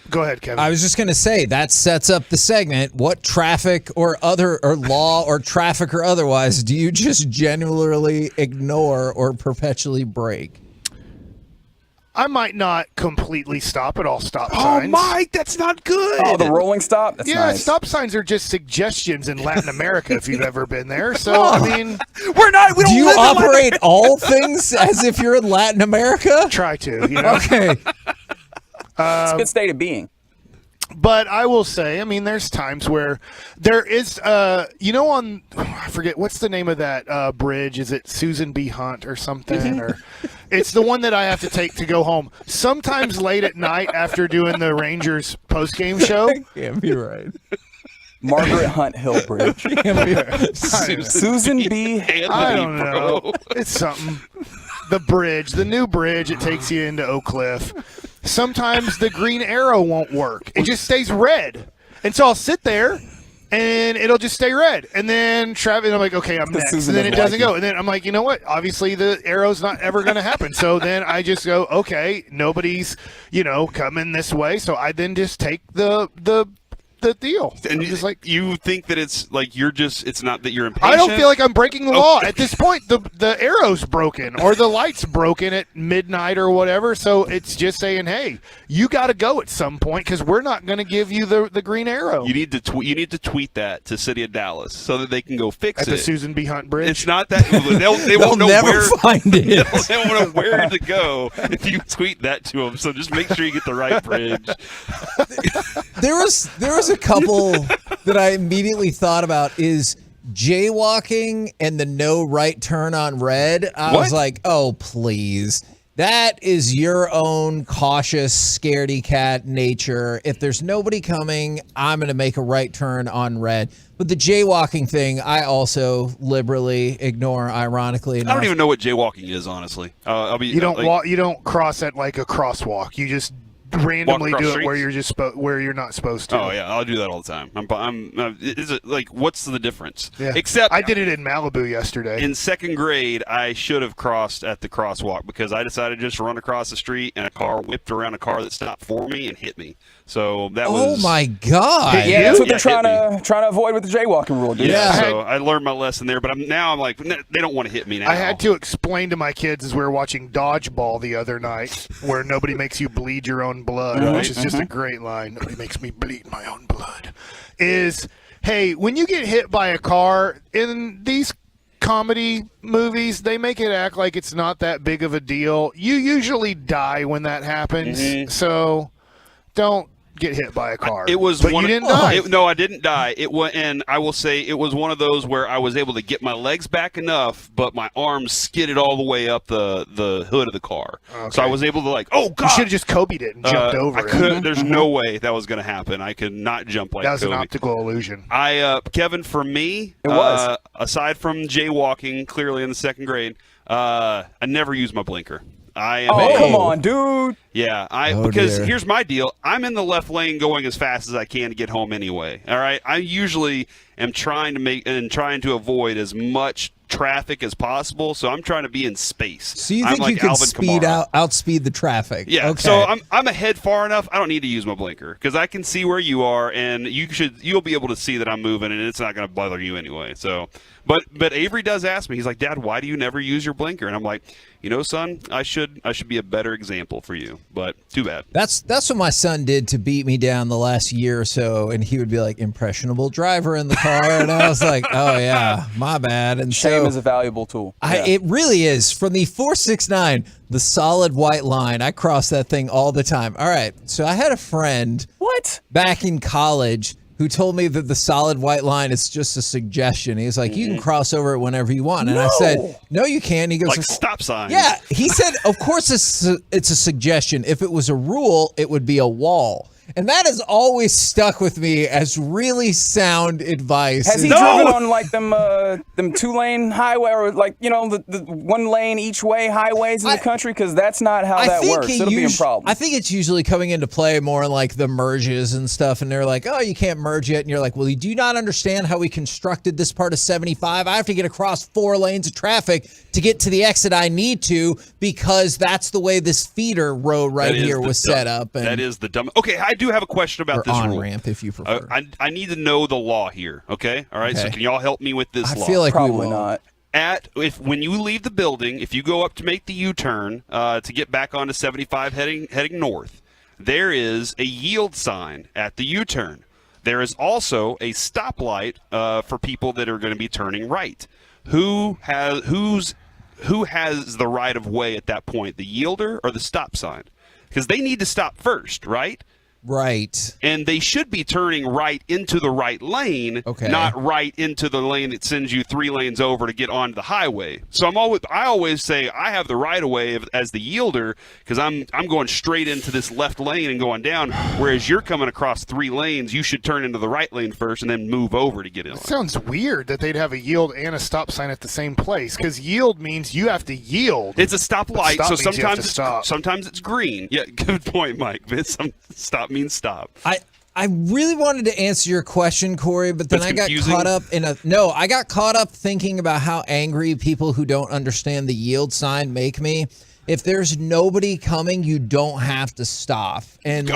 Go ahead, Kevin. I was just going to say that sets up the segment. What traffic or law or traffic or otherwise do you just genuinely ignore or perpetually break? I might not completely stop at all stop signs. Oh, Mike, that's not good. Oh, the rolling stop? That's nice. Stop signs are just suggestions in Latin America if you've ever been there. So, I mean, do you operate all things as if you're in Latin America? Try to, you know. Okay. It's a good state of being. But I will say, I mean, there's times where there is, I forget, what's the name of that bridge? Is it Susan B. Hunt or something? Or it's the one that I have to take to go home. Sometimes late at night after doing the Rangers post-game show. Can't be right. Margaret Hunt Hill Bridge. Susan B. I don't know. It's something. The bridge, the new bridge, it takes you into Oak Cliff. Sometimes the green arrow won't work. It just stays red. And so I'll sit there, and it'll just stay red. And then Travis, I'm like, okay, I'm next. And then it doesn't go. And then I'm like, you know what? Obviously, the arrow's not ever going to happen. So then I just go, okay, nobody's, coming this way. So I then just take the deal. And just like, you think that it's like it's not that you're impatient? I don't feel like I'm breaking the law. At this point, the arrow's broken or the light's broken at midnight or whatever. So it's just saying, hey, you got to go at some point because we're not going to give you the green arrow. You need to tweet that to City of Dallas so that they can go fix at it. the Susan B. Hunt Bridge. It's not that they won't know never where find it. They won't know where to go if you tweet that to them. So just make sure you get the right bridge. There was a couple that I immediately thought about is jaywalking and the no right turn on red. I was like, oh, please. That is your own cautious, scaredy cat nature. If there's nobody coming, I'm going to make a right turn on red. But the jaywalking thing, I also liberally ignore, ironically enough. I don't even know what jaywalking is, honestly. You don't cross at like a crosswalk. You just randomly do it where you're just where you're not supposed to. Oh yeah, I'll do that all the time. Is it like what's the difference? Yeah. Except I did it in Malibu yesterday. In second grade, I should have crossed at the crosswalk because I decided just to run across the street and a car whipped around a car that stopped for me and hit me. So that was. Oh my God! Yeah, that's what they're trying to avoid with the jaywalking rule, dude. Yeah. So I learned my lesson there, but I'm like they don't want to hit me now. I had to explain to my kids as we were watching Dodgeball the other night, where nobody makes you bleed your own blood, which is just a great line. Nobody makes me bleed my own blood. Is, hey, when you get hit by a car in these comedy movies, they make it act like it's not that big of a deal. You usually die when that happens, so don't get hit by a car. It was but one you didn't die. No, I didn't die. And I will say it was one of those where I was able to get my legs back enough, but my arms skidded all the way up the hood of the car. Okay. So I was able to oh God! You should have just Kobe'd it and jumped over. I could. There's no way that was going to happen. I could not jump like that was Kobe. an optical illusion. Kevin, for me, it was aside from jaywalking clearly in the second grade, I never use my blinker. Come on, dude. Yeah, because here's my deal. I'm in the left lane going as fast as I can to get home anyway. All right, I usually am trying to avoid as much traffic as possible, so I'm trying to be in space. So you think you can outspeed the traffic? Yeah. Okay. So I'm ahead far enough. I don't need to use my blinker because I can see where you are, and you'll be able to see that I'm moving, and it's not going to bother you anyway. So, but Avery does ask me. He's like, Dad, why do you never use your blinker? And I'm like, son, I should be a better example for you, but too bad. That's what my son did to beat me down the last year or so, and he would be like, impressionable driver in the car, and I was like, oh yeah, my bad. And shame is a valuable tool. It really is. From the 469, the solid white line, I cross that thing all the time. All right, so I had a friend back in college who told me that the solid white line is just a suggestion. He's like, you can cross over it whenever you want. And I said, no, you can't. He goes, like stop signs. Yeah. He said, of course it's a suggestion. If it was a rule, it would be a wall. And that has always stuck with me as really sound advice. Has he driven on like them 2-lane highway or the 1 lane each way highways in the country? Because that's not how that works. It'll be a problem. I think it's usually coming into play more in like the merges and stuff. And they're like, oh, you can't merge yet. And you're like, well, you do not understand how we constructed this part of 75. I have to get across 4 lanes of traffic to get to the exit I need to because that's the way this feeder road right here was set up. And that is the dumb. Okay, I do have a question about this rule. On-ramp, if you prefer. I need to know the law here, okay? All right, so can y'all help me with this law? I feel like probably not. When you leave the building, if you go up to make the U-turn to get back onto 75 heading north, there is a yield sign at the U-turn. There is also a stoplight for people that are going to be turning right. Who has the right of way at that point, the yielder or the stop sign? Because they need to stop first, right? Right. And they should be turning right into the right lane, not right into the lane that sends you 3 lanes over to get onto the highway. So I always say I have the right of way as the yielder because I'm going straight into this left lane and going down, whereas you're coming across 3 lanes. You should turn into the right lane first and then move over to get in. It sounds weird that they'd have a yield and a stop sign at the same place because yield means you have to yield. It's a stoplight, so sometimes it's green. Yeah, good point, Mike. Stop means stop. I really wanted to answer your question, Corey, but then I got caught up I got caught up thinking about how angry people who don't understand the yield sign make me. If there's nobody coming, you don't have to stop. And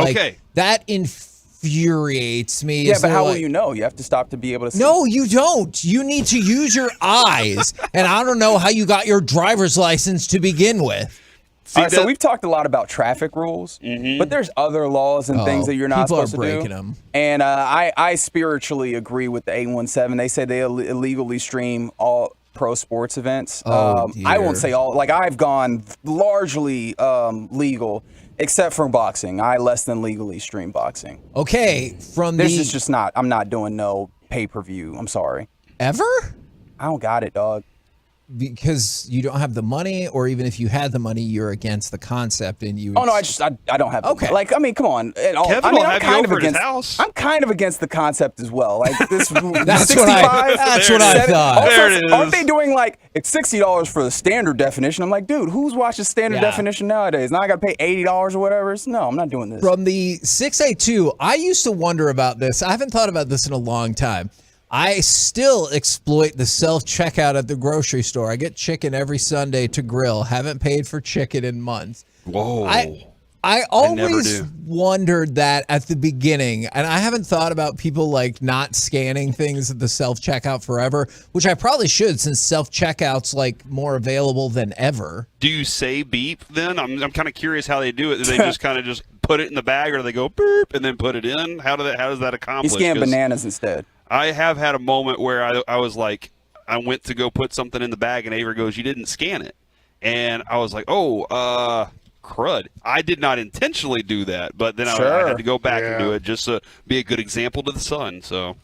that infuriates me. Yeah, but how will you know? You have to stop to be able to see. No, you don't. You need to use your eyes. And I don't know how you got your driver's license to begin with. All right, so we've talked a lot about traffic rules, but there's other laws and things that you're not supposed to do. People are breaking them. And I spiritually agree with the 817. They say they illegally stream all pro sports events. I won't say all. Like, I've gone largely legal, except for boxing. I less than legally stream boxing. Okay, There's just not. I'm not doing no pay-per-view. I'm sorry. Ever? I don't got it, dog. Because you don't have the money, or even if you had the money, you're against the concept, and you. Oh no, I don't have. Okay, like I mean, come on. Kevin will have you over at his house. I'm kind of against the concept as well. Like this, that's 65. What I thought. Also, there it is. Aren't they doing like it's $60 for the standard definition? I'm like, dude, who's watching standard definition nowadays? Now I got to pay $80 or whatever. No, I'm not doing this. From the 682, I used to wonder about this. I haven't thought about this in a long time. I still exploit the self-checkout at the grocery store. I get chicken every Sunday to grill. Haven't paid for chicken in months. Whoa. I always wondered that at the beginning, and I haven't thought about people like not scanning things at the self-checkout forever, which I probably should since self-checkout's like more available than ever. Do you say beep then? I'm kind of curious how they do it. Do they just kind of just put it in the bag, or do they go beep and then put it in? How does that accomplish? You scan bananas instead. I have had a moment where I was like, I went to go put something in the bag, and Avery goes, "You didn't scan it," and I was like, "Oh, crud. I did not intentionally do that, but then I had to go back and do it just to be a good example to the son. So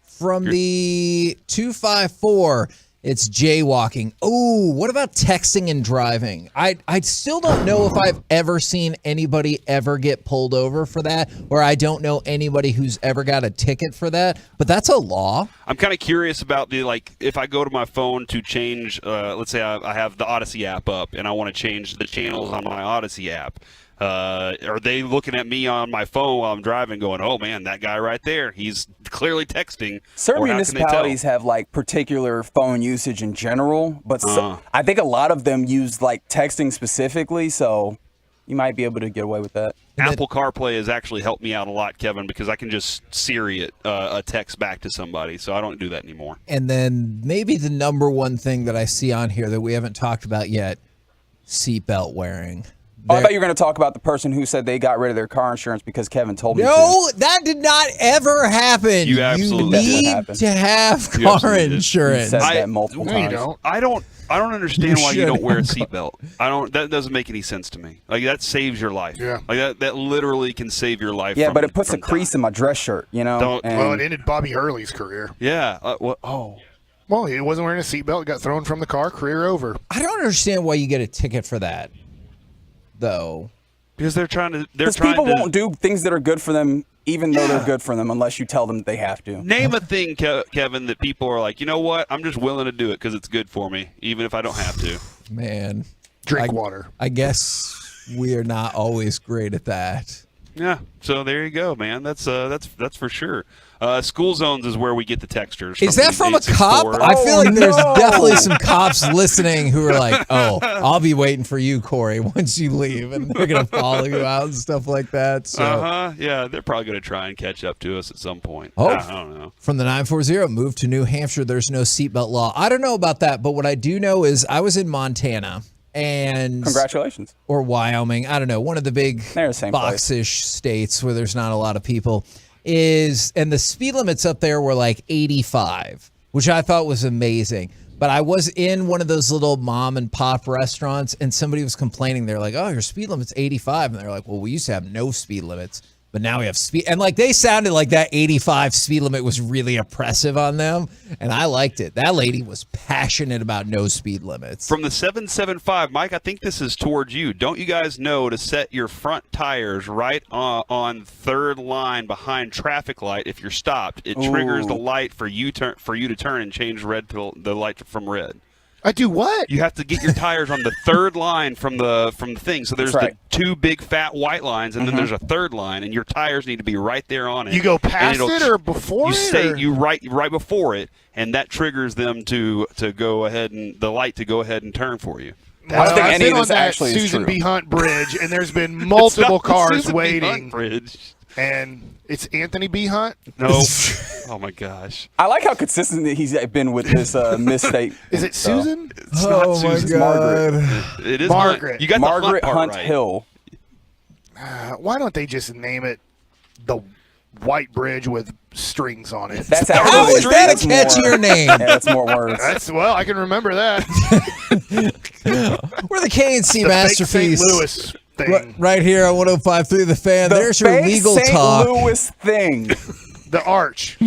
from the 254, it's jaywalking. Oh, what about texting and driving? I still don't know if I've ever seen anybody ever get pulled over for that, or I don't know anybody who's ever got a ticket for that, but that's a law. I'm kind of curious about if I go to my phone to change, let's say I have the Odyssey app up and I want to change the channels on my Odyssey app. Are they looking at me on my phone while I'm driving going, oh, man, that guy right there, he's clearly texting? Certain municipalities have, particular phone usage in general, but I think a lot of them use, texting specifically, so you might be able to get away with that. Apple CarPlay has actually helped me out a lot, Kevin, because I can just Siri it, a text back to somebody, so I don't do that anymore. And then maybe the number one thing that I see on here that we haven't talked about yet, seatbelt wearing. Oh, I thought you were going to talk about the person who said they got rid of their car insurance because Kevin told me to. No, that did not ever happen. You absolutely need to have car insurance. You said that multiple times. I don't understand why you don't wear a seatbelt. That doesn't make any sense to me. That saves your life. Yeah. That literally can save your life. Yeah, but it puts a crease in my dress shirt, Well, it ended Bobby Hurley's career. Yeah. Well, he wasn't wearing a seatbelt, got thrown from the car, career over. I don't understand why you get a ticket for that, though. Because they're trying to. Because people won't do things that are good for them, even though they're good for them, unless you tell them that they have to. Name a thing, Kevin, that people are like, you know what? I'm just willing to do it because it's good for me, even if I don't have to. Man, drink water. I guess we are not always great at that. Yeah. So there you go, man. That's for sure. School zones is where we get the textures. Is that from a cop? I feel like there's definitely some cops listening who are like, oh, I'll be waiting for you, Corey, once you leave. And they're going to follow you out and stuff like that. So. Yeah, they're probably going to try and catch up to us at some point. Oh, I don't know. From the 940, moved to New Hampshire. There's no seatbelt law. I don't know about that, but what I do know is I was in Montana. And congratulations. Or Wyoming. I don't know. One of the big box-ish states where there's not a lot of people. And the speed limits up there were like 85, which I thought was amazing. But I was in one of those little mom and pop restaurants, and somebody was complaining. They're like, oh, your speed limit's 85. And they're like, well, we used to have no speed limits, but now we have speed. And they sounded like that 85 speed limit was really oppressive on them. And I liked it. That lady was passionate about no speed limits. From the 775, Mike, I think this is towards you. Don't you guys know to set your front tires right on third line behind traffic light if you're stopped? It triggers the light for you to turn and change red to the light from red. I do what? You have to get your tires on the third line from the thing. So there's the two big fat white lines, and then there's a third line, and your tires need to be right there on it. You go past it or before it? You right before it, and that triggers them to go ahead and the light to go ahead and turn for you. I've been on that Susan B. Hunt Bridge, and there's been multiple cars waiting. Bridge. And it's Anthony B. Hunt? No. Oh, my gosh. I like how consistent he's been with this misstate. Is it Susan? It's not Susan. It's Margaret. It is Margaret. You got Margaret the Hunt right. Hill. Why don't they just name it the White Bridge with strings on it? That's How is that a catchier name? Yeah, that's more words. Well, I can remember that. We're the KNC the masterpiece. St. Louis thing. Right here on 105.3 The Fan. There's your fake legal St. talk. Louis thing. The Arch.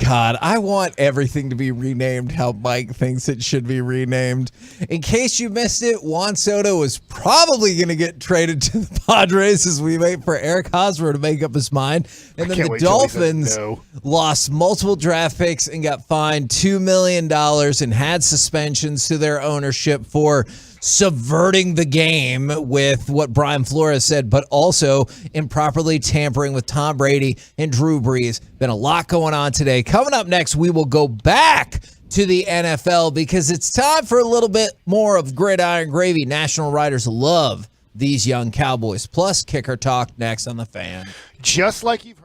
God, I want everything to be renamed how Mike thinks it should be renamed. In case you missed it, Juan Soto is probably going to get traded to the Padres as we wait for Eric Hosmer to make up his mind. And then the Dolphins lost multiple draft picks and got fined $2 million and had suspensions to their ownership for subverting the game with what Brian Flores said, but also improperly tampering with Tom Brady and Drew Brees. Been a lot going on today. Coming up next, we will go back to the NFL because it's time for a little bit more of Gridiron Gravy. National writers love these young Cowboys. Plus, kicker talk next on The Fan. Just like you've heard.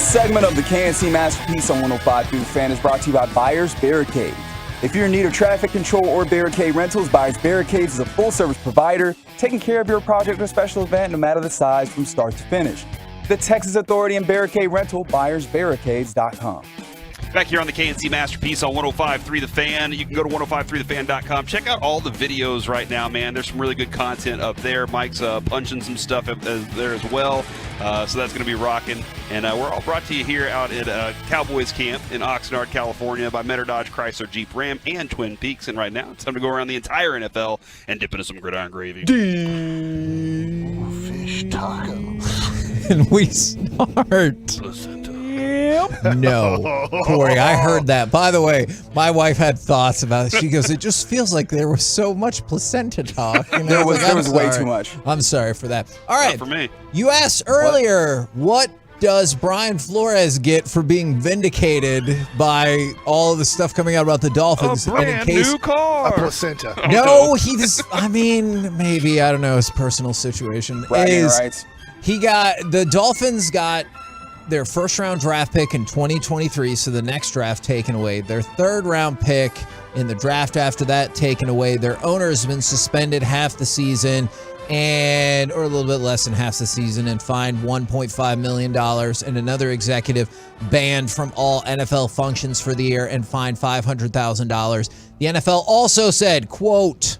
This segment of the KNC Masterpiece on 105.3 The Fan is brought to you by Buyers Barricade. If you're in need of traffic control or barricade rentals, Buyers Barricades is a full-service provider taking care of your project or special event no matter the size from start to finish. The Texas Authority and Barricade Rental, buyersbarricades.com. Back here on the KNC Masterpiece on 105.3 The Fan. You can go to 105.3thefan.com. Check out all the videos right now, man. There's some really good content up there. Mike's punching some stuff there as well. So that's going to be rocking. And we're all brought to you here out at Cowboys Camp in Oxnard, California by Metter Dodge, Chrysler, Jeep, Ram, and Twin Peaks. And right now, it's time to go around the entire NFL and dip into some gridiron gravy. Fish tacos. And we start. No. Corey, I heard that. By the way, my wife had thoughts about it. She goes, it just feels like there was so much placenta talk. And there was way too much. I'm sorry for that. All right. Not for me. You asked earlier, what does Brian Flores get for being vindicated by all of the stuff coming out about the Dolphins? A brand new car. A placenta. No, he just, I mean, maybe, I don't know, his personal situation. Rights. The Dolphins got their first-round draft pick in 2023, so the next draft taken away. Their third-round pick in the draft after that taken away. Their owner has been suspended half the season or a little bit less than half the season and fined $1.5 million, and another executive banned from all NFL functions for the year and fined $500,000. The NFL also said, quote,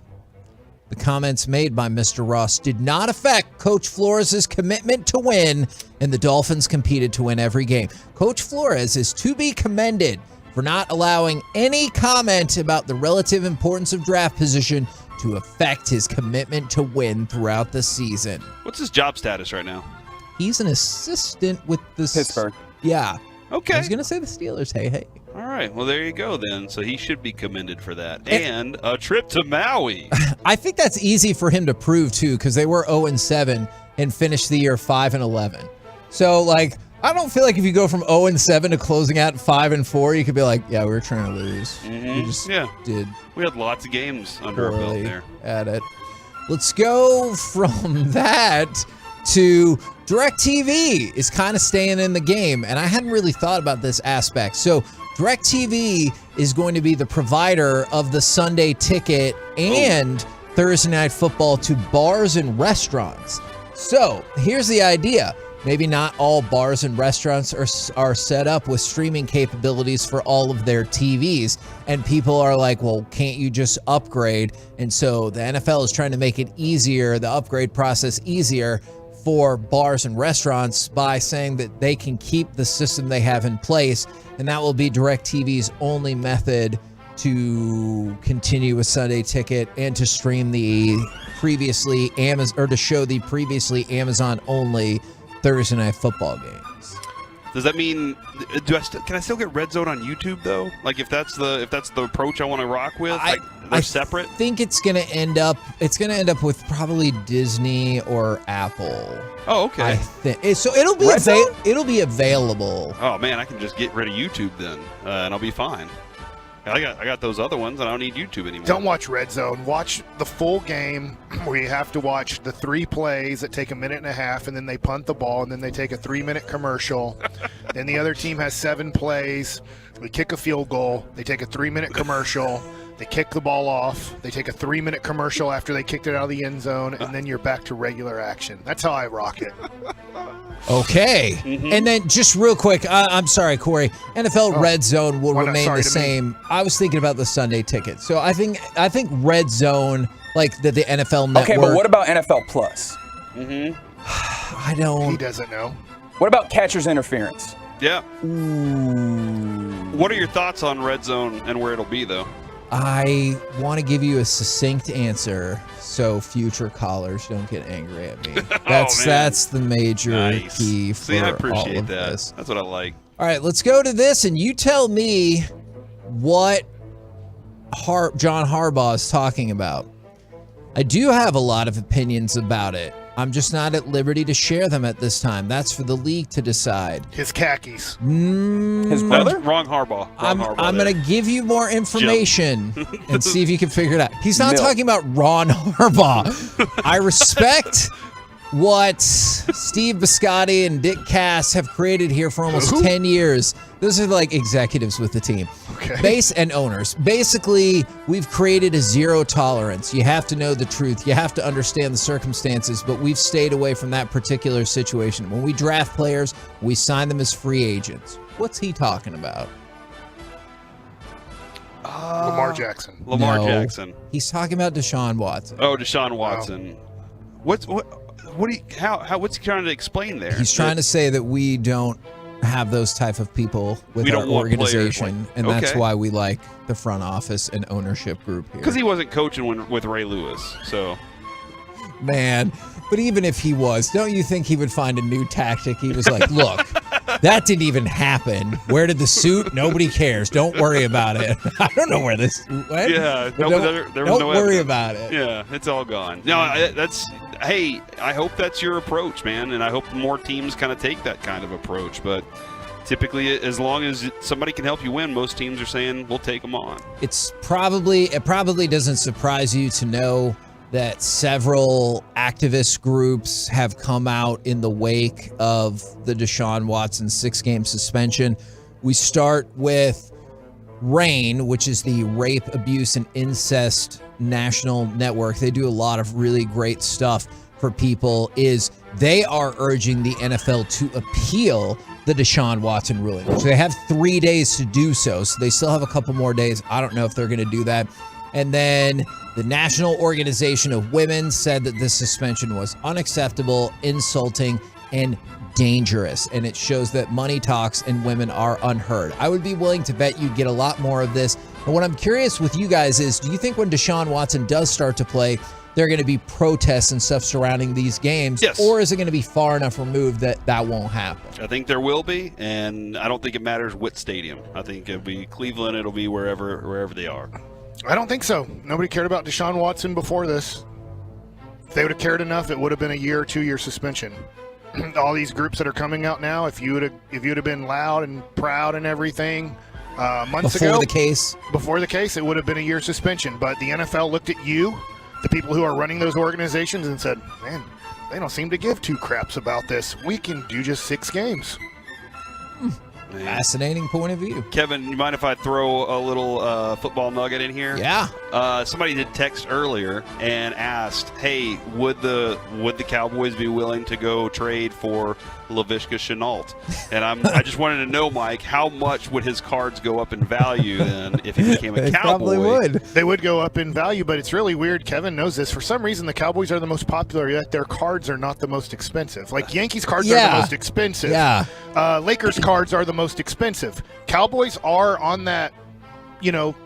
the comments made by Mr. Ross did not affect Coach Flores' commitment to win, and the Dolphins competed to win every game. Coach Flores is to be commended for not allowing any comment about the relative importance of draft position to affect his commitment to win throughout the season. What's his job status right now? He's an assistant with the Pittsburgh. Yeah. Okay. I was going to say the Steelers. Hey. All right. Well, there you go then. So he should be commended for that. And a trip to Maui. I think that's easy for him to prove, too, because they were 0-7 and finished the year 5-11. So, like, I don't feel like if you go from 0-7 to closing out 5-4, you could be like, yeah, we were trying to lose. Mm-hmm. We just did. We had lots of games under our belt there. At it. Let's go from that to DirecTV is kind of staying in the game, and I hadn't really thought about this aspect. So DirecTV is going to be the provider of the Sunday ticket and Thursday Night Football to bars and restaurants. So here's the idea. Maybe not all bars and restaurants are set up with streaming capabilities for all of their TVs. And people are like, well, can't you just upgrade? And so the NFL is trying to make it easier, the upgrade process easier for bars and restaurants by saying that they can keep the system they have in place. And that will be DirecTV's only method to continue a Sunday ticket and to stream the previously Amazon, or to show the previously Amazon only Thursday Night Football games. Does that mean can I still get Red Zone on YouTube though? Like if that's the approach I want to rock with, they're separate. I think it's going to end up with probably Disney or Apple. Oh, okay. I think so. It'll be available. Oh man, I can just get rid of YouTube then, and I'll be fine. I got those other ones. I don't need YouTube anymore. Don't watch Red Zone. Watch the full game where you have to watch the 3 plays that take a minute and a half, and then they punt the ball, and then they take a 3-minute commercial. Then the other team has 7 plays. We kick a field goal. They take a 3-minute commercial. They kick the ball off. They take a 3-minute commercial after they kicked it out of the end zone, and then you're back to regular action. That's how I rock it. Okay. Mm-hmm. And then just real quick, I'm sorry, Corey, NFL Red Zone will remain the same. I was thinking about the Sunday ticket. So I think Red Zone, like the NFL Network. Okay, but what about NFL Plus? Mm-hmm. I don't. He doesn't know. What about catcher's interference? Yeah. Ooh. What are your thoughts on Red Zone and where it'll be, though? I want to give you a succinct answer so future callers don't get angry at me. That's the major key for I appreciate all of that. this. That's what I like. All right, let's go to this, and you tell me what John Harbaugh is talking about. I do have a lot of opinions about it. I'm just not at liberty to share them at this time. That's for the league to decide. His khakis. His brother? Wrong Harbaugh. I'm going to give you more information and see if you can figure it out. He's not talking about Ron Harbaugh. I respect what Steve Biscotti and Dick Cass have created here for almost 10 years. Those are like executives with the team. Okay. Base and owners. Basically, we've created a zero tolerance. You have to know the truth. You have to understand the circumstances, but we've stayed away from that particular situation. When we draft players, we sign them as free agents. What's he talking about? Lamar Jackson. Lamar No, Jackson. He's talking about Deshaun Watson. Oh, Deshaun Watson. What's he trying to explain there? He's trying to say that we don't have those type of people with We our don't want players organization, like- and that's Okay. why we like the front office and ownership group here. Because he wasn't coaching with Ray Lewis, so Man, but even if he was, don't you think he would find a new tactic? He was like, look, that didn't even happen. Where did the suit? Nobody cares. Don't worry about it. I don't know where this went. yeah. But There was don't no worry evidence. about it. Yeah, it's all gone. No, hey, I hope that's your approach, man, and I hope more teams kind of take that kind of approach. But typically, as long as somebody can help you win, most teams are saying we'll take them on. It probably doesn't surprise you to know that several activist groups have come out in the wake of the Deshaun Watson 6-game suspension. We start with RAIN, which is the Rape, Abuse, and Incest National Network. They do a lot of really great stuff for people. They are urging the NFL to appeal the Deshaun Watson ruling, which they have 3 days to do so. So they still have a couple more days. I don't know if they're going to do that. And then the National Organization of Women said that this suspension was unacceptable, insulting, and dangerous. And it shows that money talks and women are unheard. I would be willing to bet you'd get a lot more of this. And what I'm curious with you guys is, do you think when Deshaun Watson does start to play, there are going to be protests and stuff surrounding these games? Yes. Or is it going to be far enough removed that that won't happen? I think there will be, and I don't think it matters what stadium. I think it'll be Cleveland. It'll be wherever they are. I don't think so. Nobody cared about Deshaun Watson before this. If they would have cared enough, it would have been a 1 or 2 year suspension. All these groups that are coming out now, if you would have been loud and proud and everything months ago, before the case, it would have been a 1 year suspension. But the NFL looked at you, the people who are running those organizations, and said, "Man, they don't seem to give two craps about this. We can do just 6 games." Fascinating point of view. Kevin, you mind if I throw a little football nugget in here? Yeah. Somebody did text earlier and asked, "Hey, would the Cowboys be willing to go trade for Laviska Shenault?" And I just wanted to know, Mike, how much would his cards go up in value then if he became a They Cowboy? probably would. They would go up in value, but it's really weird. Kevin knows this. For some reason, the Cowboys are the most popular, yet their cards are not the most expensive. Like Yankees cards are the most expensive. Yeah. Lakers cards are the most expensive. Cowboys are on that,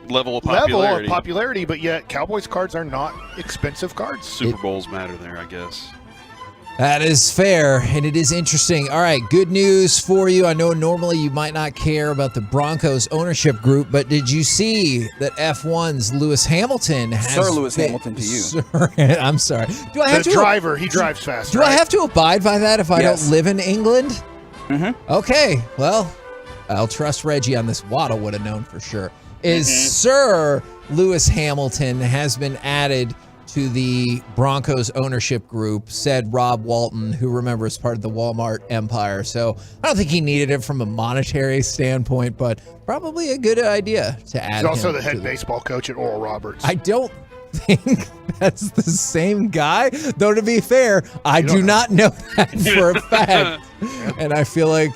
level of popularity. But yet Cowboys cards are not expensive cards. Super Bowls matter there, I guess. That is fair, and it is interesting. All right, good news for you. I know normally you might not care about the Broncos ownership group, but did you see that F1's Lewis Hamilton has Sir Lewis Hamilton to you. Sir, I'm sorry. Do I have The to driver, he drives fast. Do right? I have to abide by that if I Yes. don't live in England? Mm-hmm. Okay, well, I'll trust Reggie on this. Waddle would have known for sure. Sir Lewis Hamilton has been added to the Broncos ownership group, said Rob Walton, who, remember, is part of the Walmart empire. So I don't think he needed it from a monetary standpoint, but probably a good idea to add He's also him the to head baseball coach at Oral Roberts. I don't think that's the same guy, though. To be fair, I do not know that for a fact, and I feel like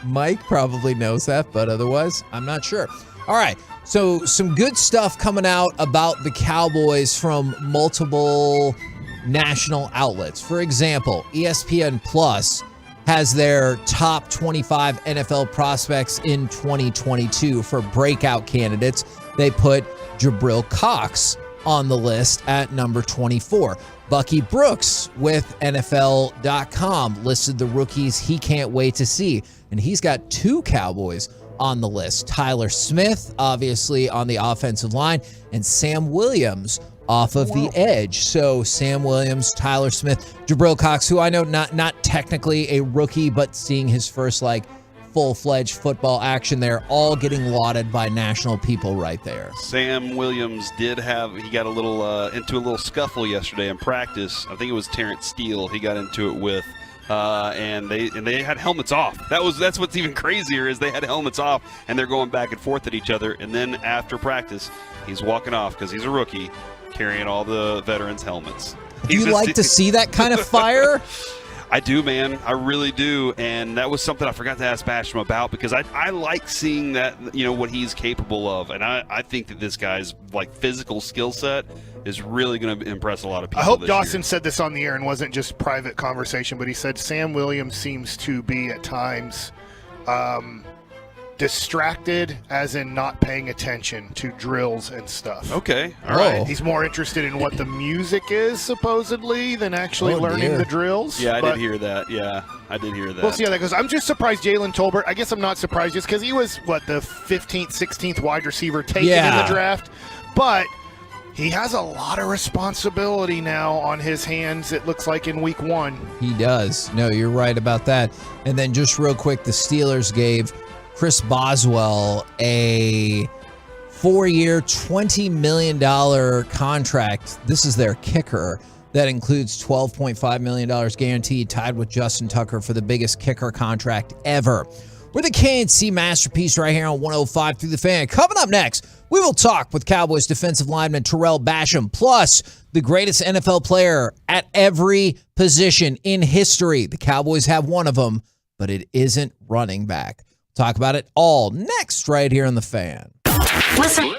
Mike probably knows that, but otherwise, I'm not sure. All right, so some good stuff coming out about the Cowboys from multiple national outlets. For example, ESPN Plus has their top 25 NFL prospects in 2022 for breakout candidates. They put Jabril Cox on the list at number 24. Bucky Brooks with NFL.com listed the rookies he can't wait to see, and he's got 2 Cowboys on the list. Tyler Smith, obviously, on the offensive line, and Sam Williams off of the edge. So Sam Williams, Tyler Smith, Jabril Cox, who I know not technically a rookie, but seeing his first full-fledged football action there, all getting lauded by national people right there. Sam Williams he got a little into a little scuffle yesterday in practice. I think it was Terrence Steele he got into it with. And they had helmets off. That's what's even crazier is they had helmets off and they're going back and forth at each other. And then after practice, he's walking off because he's a rookie, carrying all the veterans' helmets. Do you like to see that kind of fire? I do, man. I really do. And that was something I forgot to ask Basham about because I like seeing that, what he's capable of. And I think that this guy's physical skill set is really going to impress a lot of people. I hope this Dawson year. said this on the air and wasn't just private conversation, but he said Sam Williams seems to be at times distracted, as in not paying attention to drills and stuff. Okay, all right. He's more interested in what the music is, supposedly, than actually learning the drills. Yeah, I did hear that. Yeah, I did hear that. We'll see how that goes. I'm just surprised Jaylen Tolbert. I guess I'm not surprised just because he was, the 15th, 16th wide receiver taken in the draft. But he has a lot of responsibility now on his hands, it looks like, in week 1. He does. No, you're right about that. And then just real quick, the Steelers gave Chris Boswell a 4-year, $20 million contract. This is their kicker. That includes $12.5 million guaranteed, tied with Justin Tucker for the biggest kicker contract ever. We're the KNC Masterpiece right here on 105 through the Fan. Coming up next, we will talk with Cowboys defensive lineman Terrell Basham, plus the greatest NFL player at every position in history. The Cowboys have one of them, but it isn't running back. Talk about it all next right here on the Fan. Listen.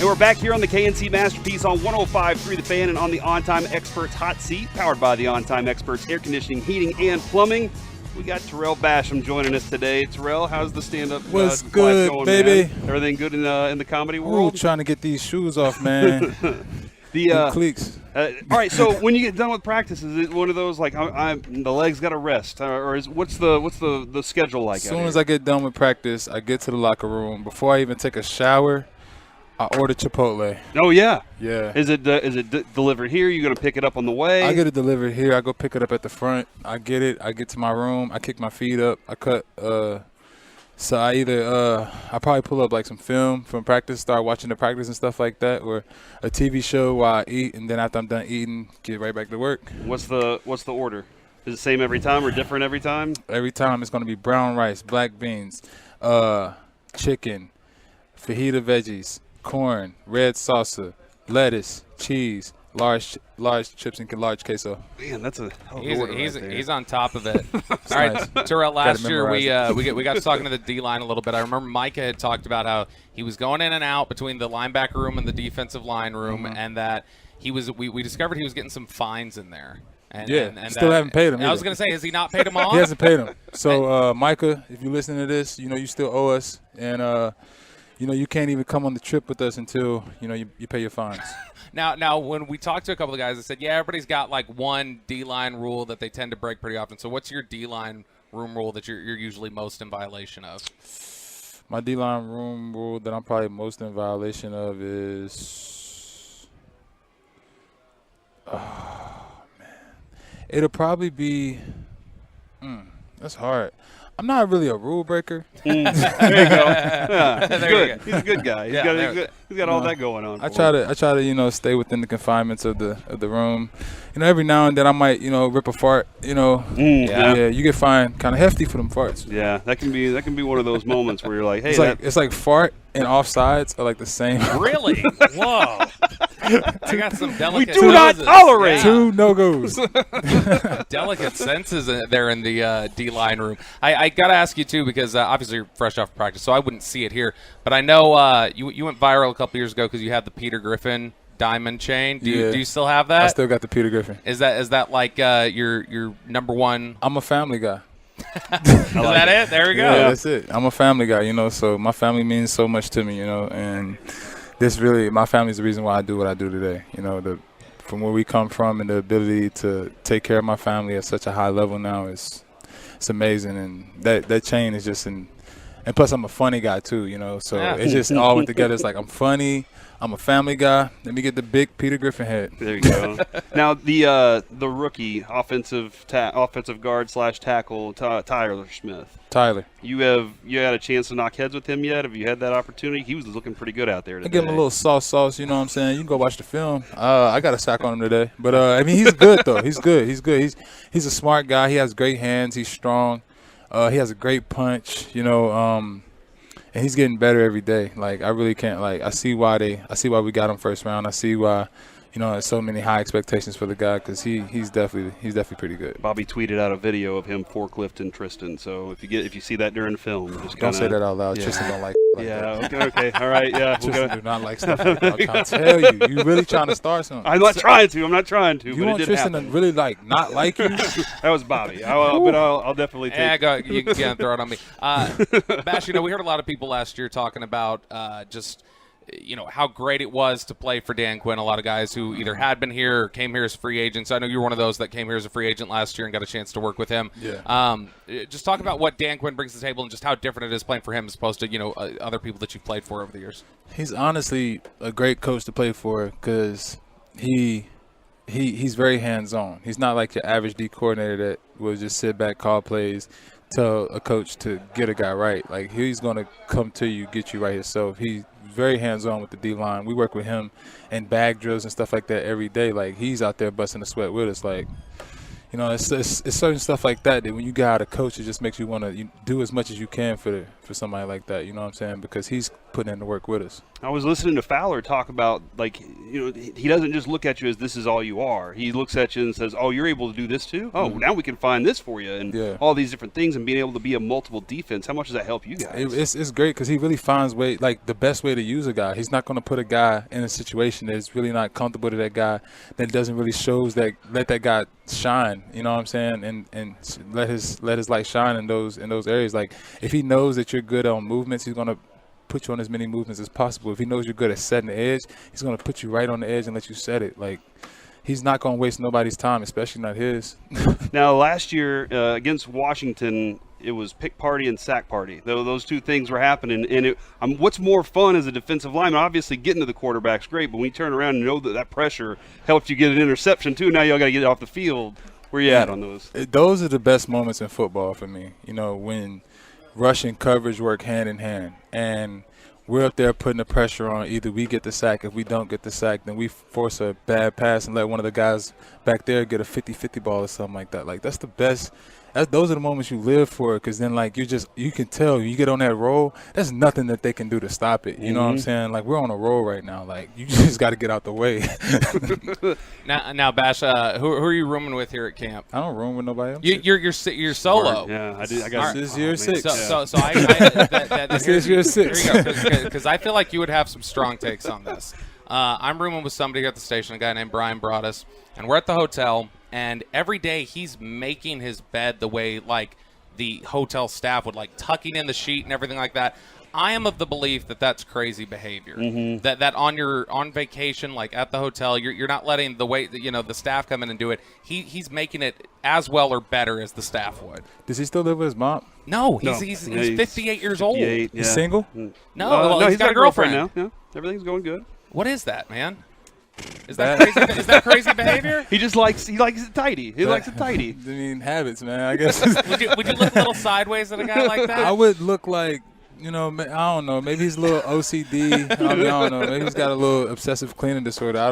And we're back here on the KNC Masterpiece on 105.3 The Fan and on the On Time Experts Hot Seat, powered by the On Time Experts Air Conditioning, Heating, and Plumbing. We got Terrell Basham joining us today. Terrell, how's the stand-up What's life good, going, baby? Man? Everything good in the comedy Ooh, world? trying to get these shoes off, man. Cliques. All right, so when you get done with practice, is it one of those like the legs got to rest, or what's the schedule like? As soon as I get done with practice, I get to the locker room. Before I even take a shower, I order Chipotle. Oh yeah, yeah. Is it delivered here? You gonna pick it up on the way? I get it delivered here. I go pick it up at the front. I get it. I get to my room. I kick my feet up. I cut. So I either I probably pull up like some film from practice, start watching the practice and stuff like that, or a TV show while I eat, and then after I'm done eating, get right back to work. What's the order? Is it the same every time or different every time? Every time it's gonna be brown rice, black beans, chicken, fajita veggies, corn, red salsa, lettuce, cheese, large chips and large queso. Man, that's a he's on top of it. All right, Terrell. Last year we got to talking to the D line a little bit. I remember Micah had talked about how he was going in and out between the linebacker room and the defensive line room, and that we discovered he was getting some fines in there. And, and still haven't paid him. I was going to say, has he not paid him off? He hasn't paid him. So Micah, if you're listening to this, you still owe us, and you can't even come on the trip with us until you pay your fines. Now, when we talked to a couple of guys, they said, yeah, everybody's got like one D-line rule that they tend to break pretty often. So what's your D-line room rule that you're usually most in violation of? My D-line room rule that I'm probably most in violation of is, it'll probably be, that's hard. I'm not really a rule breaker. There you go. Yeah, he's good. He's a good guy. He's got all that going on. I try to stay within the confinements of the room. Every now and then I might rip a fart. Yeah, you get fined kind of hefty for them farts. Yeah, that can be one of those moments where you're like, hey, it's like fart and offsides are like the same. Really? Whoa. I got some delicate. We do not tolerate two no-goes. Delicate senses there in the D-line room. I got to ask you, too, because obviously you're fresh off practice, so I wouldn't see it here. But I know you went viral a couple years ago because you had the Peter Griffin diamond chain. Do you still have that? I still got the Peter Griffin. Is that like your number one? I'm a family guy. Is that it? There we go. Yeah, that's it. I'm a family guy, so my family means so much to me, and my family's the reason why I do what I do today. From where we come from and the ability to take care of my family at such a high level now it's amazing, and that chain is just and plus I'm a funny guy too, so it just all went together. It's like I'm funny, I'm a family guy. Let me get the big Peter Griffin head. There you go. Now the rookie offensive guard / tackle Tyler Smith. Tyler, you had a chance to knock heads with him yet? Have you had that opportunity? He was looking pretty good out there today. I give him a little sauce. You know what I'm saying? You can go watch the film. I got a sack on him today, but he's good though. He's good. He's a smart guy. He has great hands. He's strong. He has a great punch. And he's getting better every day. Like I really can't. Like I see why we got him first round. I see why. There's so many high expectations for the guy because he's definitely pretty good. Bobby tweeted out a video of him forklifting Tristan. So if you see that during the film, just don't say that out loud. Yeah. Tristan don't like. Okay. All right. Yeah. Tristan do not like stuff like that. I'm trying to tell you. You really trying to start something? I'm not trying to. You want Tristan to really not like you? That was Bobby. I'll definitely take. Yeah, you can throw it on me. Bash, we heard a lot of people last year talking about just. How great it was to play for Dan Quinn. A lot of guys who either had been here or came here as free agents. I know you were one of those that came here as a free agent last year and got a chance to work with him. Yeah. Just talk about what Dan Quinn brings to the table and just how different it is playing for him as opposed to other people that you've played for over the years. He's honestly a great coach to play for because he's very hands-on. He's not like your average D coordinator that will just sit back, call plays, tell a coach to get a guy right. Like he's going to come to you, get you right himself. He's very hands-on with the D-line. We work with him in bag drills and stuff like that every day. Like he's out there busting the sweat with us. Like, You know, it's certain stuff like that when you got a coach, it just makes you want to do as much as you can for somebody like that. You know what I'm saying? Because he's putting in the work with us. I was listening to Fowler talk about, like, he doesn't just look at you as this is all you are. He looks at you and says, oh, you're able to do this too? Oh, now we can find this for you, and all these different things, and being able to be a multiple defense. How much does that help you guys? It's great because he really finds the best way to use a guy. He's not going to put a guy in a situation that's really not comfortable to that guy, that doesn't really let that guy shine. You know what I'm saying? And let his light shine in those areas. Like, if he knows that you're good on movements, he's going to put you on as many movements as possible. If he knows you're good at setting the edge, he's going to put you right on the edge and let you set it. Like, he's not going to waste nobody's time, especially not his. Now, last year against Washington, it was pick party and sack party. Those two things were happening. And what's more fun as a defensive lineman, obviously getting to the quarterback's great, but when you turn around and know that pressure helps you get an interception too, now y'all got to get it off the field. Where you at on those? Those are the best moments in football for me. You know, when rush and coverage work hand in hand, and we're up there putting the pressure on. Either we get the sack. If we don't get the sack, then we force a bad pass and let one of the guys back there get a 50-50 ball or something like that. Like, that's the best. Those are the moments you live for, because then, like, you can tell you get on that roll, there's nothing that they can do to stop it. You know what I'm saying? Like, we're on a roll right now. Like, you just got to get out the way. Now, Bash, who are you rooming with here at camp? I don't room with nobody else. You're solo. Yeah, I got this is year 6. So this is year 6. Here you go, because I feel like you would have some strong takes on this. I'm rooming with somebody here at the station, a guy named Brian Broadus, and we're at the hotel. And every day he's making his bed the way, like, the hotel staff would, like, tucking in the sheet and everything like that. I am of the belief that that's crazy behavior. That on vacation, like at the hotel, you're not letting the staff come in and do it. He's making it as well or better as the staff would. Does he still live with his mom? No, he's 58 years old. He's single? No, he's got a girlfriend now. Yeah, everything's going good. What is that, man? Is that crazy? Is that crazy behavior? He likes it tidy. He likes it tidy. I mean, habits, man. I guess. Would you look a little sideways at a guy like that? I would look like, I don't know. Maybe he's a little OCD. I don't know. Maybe he's got a little obsessive cleaning disorder. I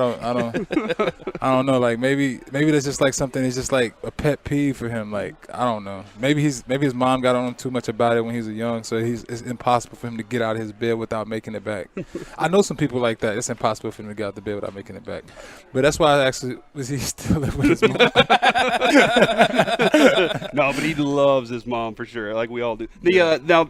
don't know. Like, maybe that's just like something. It's just like a pet peeve for him. Like, I don't know. Maybe his mom got on him too much about it when he was young, so it's impossible for him to get out of his bed without making it back. I know some people like that. It's impossible for him to get out of the bed without making it back. But that's why I actually was he still live with his mom. No, but he loves his mom for sure, like we all do. Now,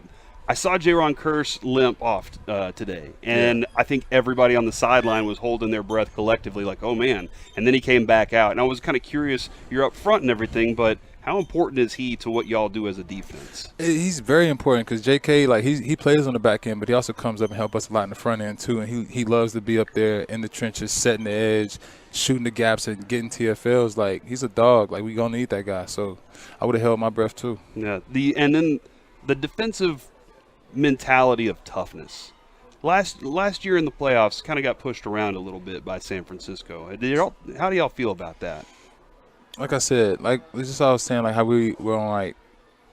I saw Jaron Kearse limp off today, and I think everybody on the sideline was holding their breath collectively, like, oh, man. And then he came back out. And I was kind of curious, you're up front and everything, but how important is he to what y'all do as a defense? He's very important because J.K., like, he plays on the back end, but he also comes up and helps us a lot in the front end, too. And he loves to be up there in the trenches, setting the edge, shooting the gaps, and getting TFLs. Like, he's a dog. Like, we going to need that guy. So I would have held my breath, too. Yeah. And then the defensive mentality of toughness. Last year in the playoffs kind of got pushed around a little bit by San Francisco. How do y'all feel about that? Like I said, like this is all I was saying, like how we were on, like,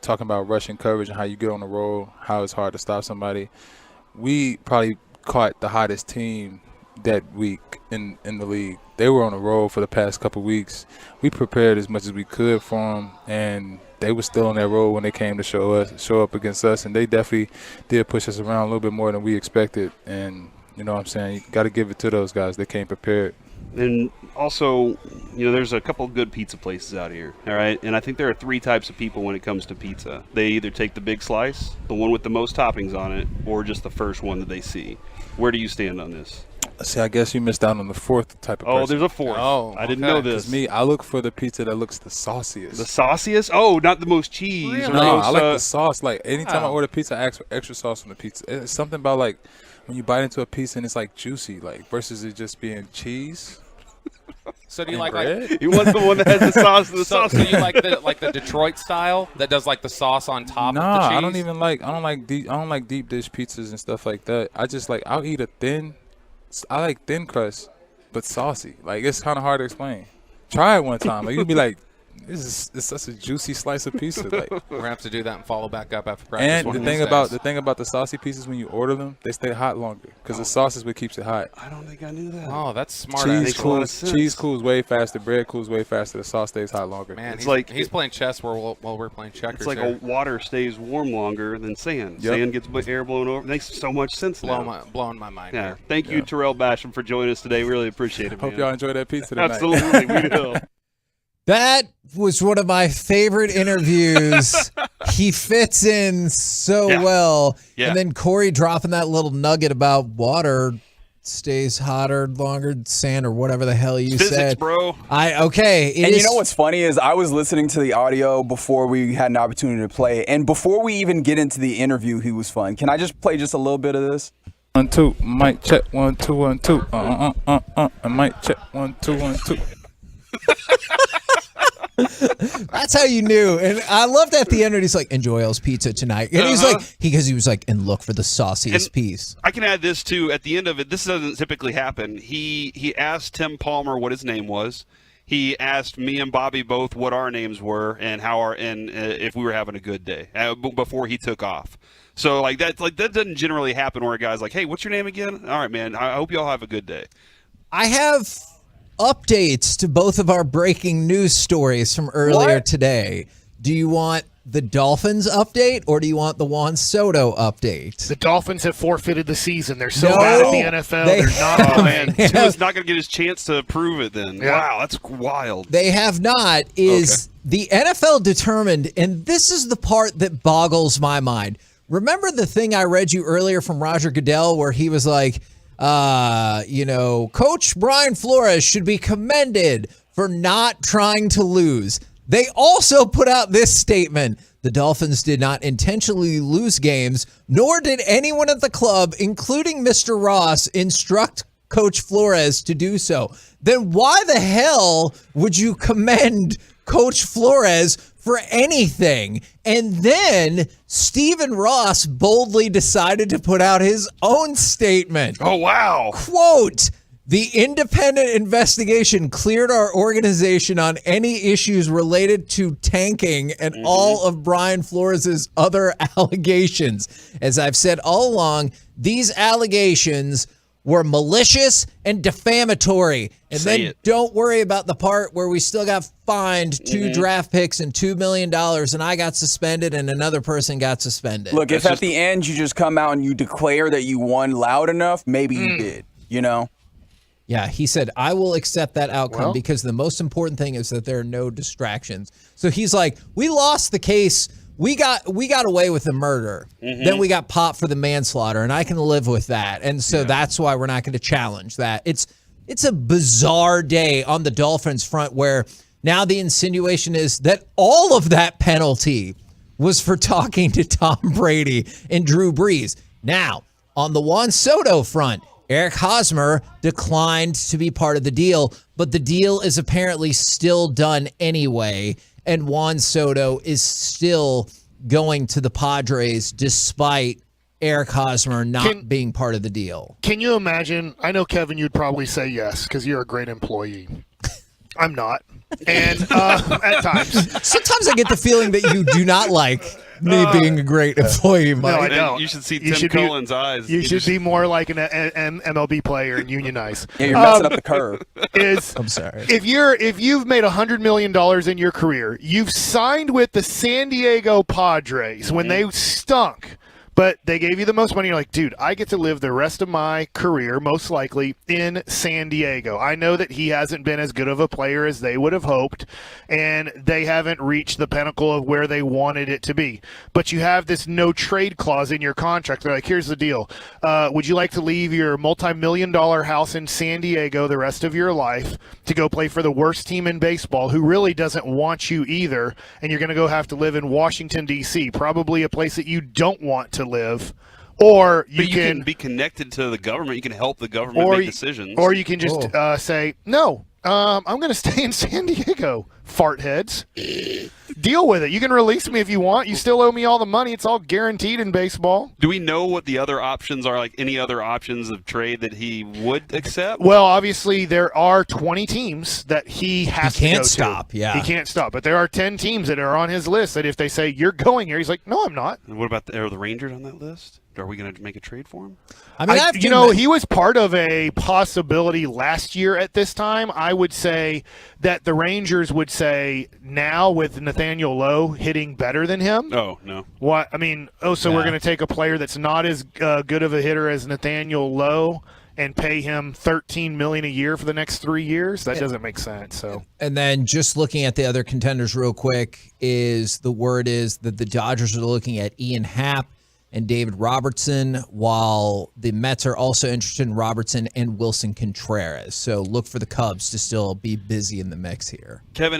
talking about rushing coverage and how you get on the roll, how it's hard to stop somebody. We probably caught the hottest team that week in the league. They were on a roll for the past couple weeks. We prepared as much as we could for them, and they were still on that road when they came to show up against us, and they definitely did push us around a little bit more than we expected. And you know what I'm saying, you got to give it to those guys. They came prepared. And also, there's a couple of good pizza places out here, all right? And I think there are 3 types of people when it comes to pizza. They either take the big slice, the one with the most toppings on it, or just the first one that they see. Where do you stand on this? See, I guess you missed out on the 4th type of person. Oh, there's a 4th. Oh, I didn't know this. Me, I look for the pizza that looks the sauciest. The sauciest? Oh, not the most cheese. Really? No, I like the sauce. Like, anytime I order pizza, I ask for extra sauce on the pizza. It's something about, like, when you bite into a pizza and it's, like, juicy, like, versus it just being cheese. So do you like you want the one that has the sauce and the sauce? So you like the Detroit style that does like the sauce on top of the cheese? I don't like deep dish pizzas and stuff like that. I'll eat I like thin crust, but saucy. Like, it's kind of hard to explain. Try it one time. Like, you'll be like, It's such a juicy slice of pizza. Like, We're gonna have to do that and follow back up after practice. and one the of thing these about days. the thing about the saucy pieces, when you order them, they stay hot longer because the sauce is what keeps it hot. I don't think I knew that. Oh, that's smart. Cheese cools way faster. Bread cools way faster. The sauce stays hot longer. Man, It's he's, like- he's playing chess while we're playing checkers. It's like here. water stays warm longer than sand. Yep. Sand gets air blown over. Makes so much sense now. blowing my mind. Yeah. Here. Thank you, Terrell Basham, for joining us today. Really appreciate it, Hope man. y'all enjoy that pizza tonight. Absolutely, we will. That was one of my favorite interviews. He fits in so well. Yeah. And then Corey dropping that little nugget about water stays hotter longer than sand or whatever the hell you Physics, said. bro. And you know what's funny is I was listening to the audio before we had an opportunity to play, and before we even get into the interview, he was fun. Can I just play just a little bit of this? 1 2, mic check 1 2 1 2. Mic check 1 2 1 2. That's how you knew. And I loved at the end when he's like, enjoy L's pizza tonight. And he's like, because he was like, and look for the sauciest piece. I can add this too. At the end of it, this doesn't typically happen. He asked Tim Palmer what his name was. He asked me and Bobby both what our names were and if we were having a good day before he took off. So that doesn't generally happen where a guy's like, hey, what's your name again? All right, man. I hope you all have a good day. I have updates to both of our breaking news stories from earlier today. Do you want the Dolphins update or do you want the Juan Soto update? The Dolphins have forfeited the season. They're so bad at the NFL. They're not. Oh, man. Tua's not going to get his chance to prove it then. Yeah. Wow, that's wild. They have not. The NFL determined, and this is the part that boggles my mind. Remember the thing I read you earlier from Roger Goodell where he was like, Coach Brian Flores should be commended for not trying to lose. They also put out this statement. The Dolphins did not intentionally lose games, nor did anyone at the club, including Mr. Ross, instruct Coach Flores to do so. Then why the hell would you commend Coach Flores for anything? And then Stephen Ross boldly decided to put out his own statement. Oh, wow. Quote, the independent investigation cleared our organization on any issues related to tanking and all of Brian Flores' other allegations. As I've said all along, these allegations were malicious and defamatory. And then don't worry about the part where we still got fined 2 draft picks and $2 million, and I got suspended and another person got suspended. Look, if at the end you just come out and you declare that you won loud enough, maybe you did, Yeah, he said, I will accept that outcome because the most important thing is that there are no distractions. So he's like, we lost the case. We got away with the murder. Then we got popped for the manslaughter, and I can live with that. And so that's why we're not going to challenge that. It's a bizarre day on the Dolphins front where now the insinuation is that all of that penalty was for talking to Tom Brady and Drew Brees. Now, on the Juan Soto front, Eric Hosmer declined to be part of the deal, but the deal is apparently still done anyway, and Juan Soto is still going to the Padres despite Eric Hosmer not being part of the deal. Can you imagine? I know, Kevin, you'd probably say yes because you're a great employee. I'm not. And at times. Sometimes I get the feeling that you do not like me being a great employee, Mike. No, I don't. You should see Tim Cullen's eyes. You should be more like an MLB player and unionize. Yeah, you're messing up the curve. I'm sorry. If you've made $100 million in your career, you've signed with the San Diego Padres when they stunk. But they gave you the most money. You're like, dude, I get to live the rest of my career, most likely, in San Diego. I know that he hasn't been as good of a player as they would have hoped, and they haven't reached the pinnacle of where they wanted it to be. But you have this no-trade clause in your contract. They're like, here's the deal. Would you like to leave your multi-million-dollar house in San Diego the rest of your life to go play for the worst team in baseball, who really doesn't want you either, and you're going to go have to live in Washington, D.C., probably a place that you don't want to live, or you can be connected to the government. You can help the government make decisions. Or you can just say, no, I'm going to stay in San Diego, fart heads. Deal with it. You can release me if you want. You still owe me all the money. It's all guaranteed in baseball. Do we know what the other options are, like any other options of trade that he would accept? Well, obviously, there are 20 teams that he has to go to. He can't stop, yeah. He can't stop. But there are 10 teams that are on his list that if they say, you're going here, he's like, no, I'm not. And what about are the Rangers on that list? Are we going to make a trade for him? I mean, he was part of a possibility last year at this time. I would say that the Rangers would say now with Nathaniel Lowe hitting better than him. Oh, no. What? I mean, so we're going to take a player that's not as good of a hitter as Nathaniel Lowe and pay him $13 million a year for the next 3 years? That doesn't make sense. So, and then just looking at the other contenders real quick, the word is that the Dodgers are looking at Ian Happ and David Robertson, while the Mets are also interested in Robertson and Wilson Contreras. So look for the Cubs to still be busy in the mix here. Kevin,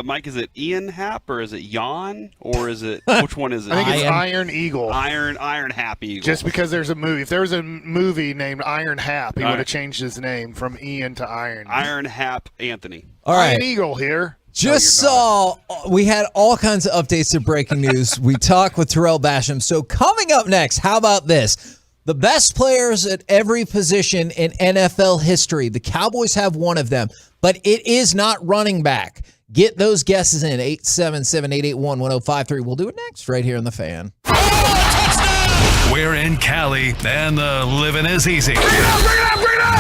Mike, is it Ian Happ or is it Jan or is it which one is it? I think it's Iron Eagle. Iron Happ Eagle. Just because there's a movie. If there was a movie named Iron Happ, he would have changed his name from Ian to Iron. Iron Happ Anthony. All right. Iron Eagle here. Just saw, we had all kinds of updates to breaking news. We talked with Terrell Basham. So coming up next, how about this? The best players at every position in NFL history. The Cowboys have one of them, but it is not running back. Get those guesses in, 877-881-1053. We'll do it next right here on The Fan. We're in Cali, and the living is easy. Bring it up!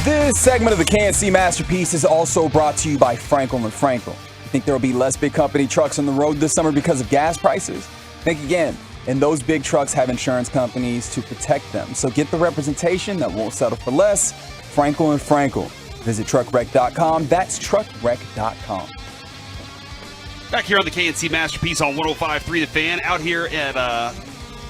This segment of the KNC Masterpiece is also brought to you by Frankel & Frankel. You think there will be less big company trucks on the road this summer because of gas prices? Think again. And those big trucks have insurance companies to protect them. So get the representation that won't settle for less. Frankel & Frankel. Visit truckwreck.com. That's truckwreck.com. Back here on the KNC Masterpiece on 105.3 The Fan, out here at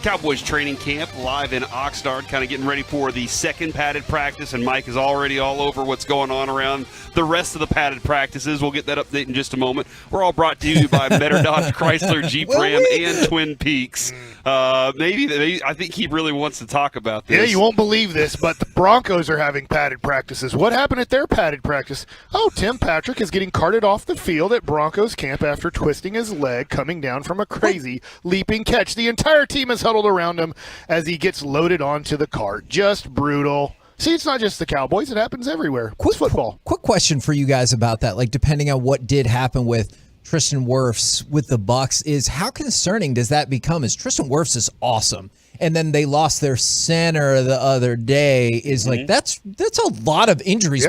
Cowboys training camp, live in Oxnard, kind of getting ready for the second padded practice, and Mike is already all over what's going on around the rest of the padded practices. We'll get that update in just a moment. We're all brought to you by Better Dodge Chrysler Jeep Ram and Twin Peaks. Maybe I think he really wants to talk about this. Yeah, you won't believe this, but the Broncos are having padded practices. What happened at their padded practice? Oh, Tim Patrick is getting carted off the field at Broncos camp after twisting his leg coming down from a crazy leaping catch. The entire team is huddled around him as he gets loaded onto the cart. Just brutal. See, it's not just the Cowboys. It happens everywhere. It's football. Quick question for you guys about that. Like, depending on what did happen with Tristan Wirfs with the Bucs, is how concerning does that become? Is Tristan Wirfs is awesome, and then they lost their center the other day. Is like that's a lot of injuries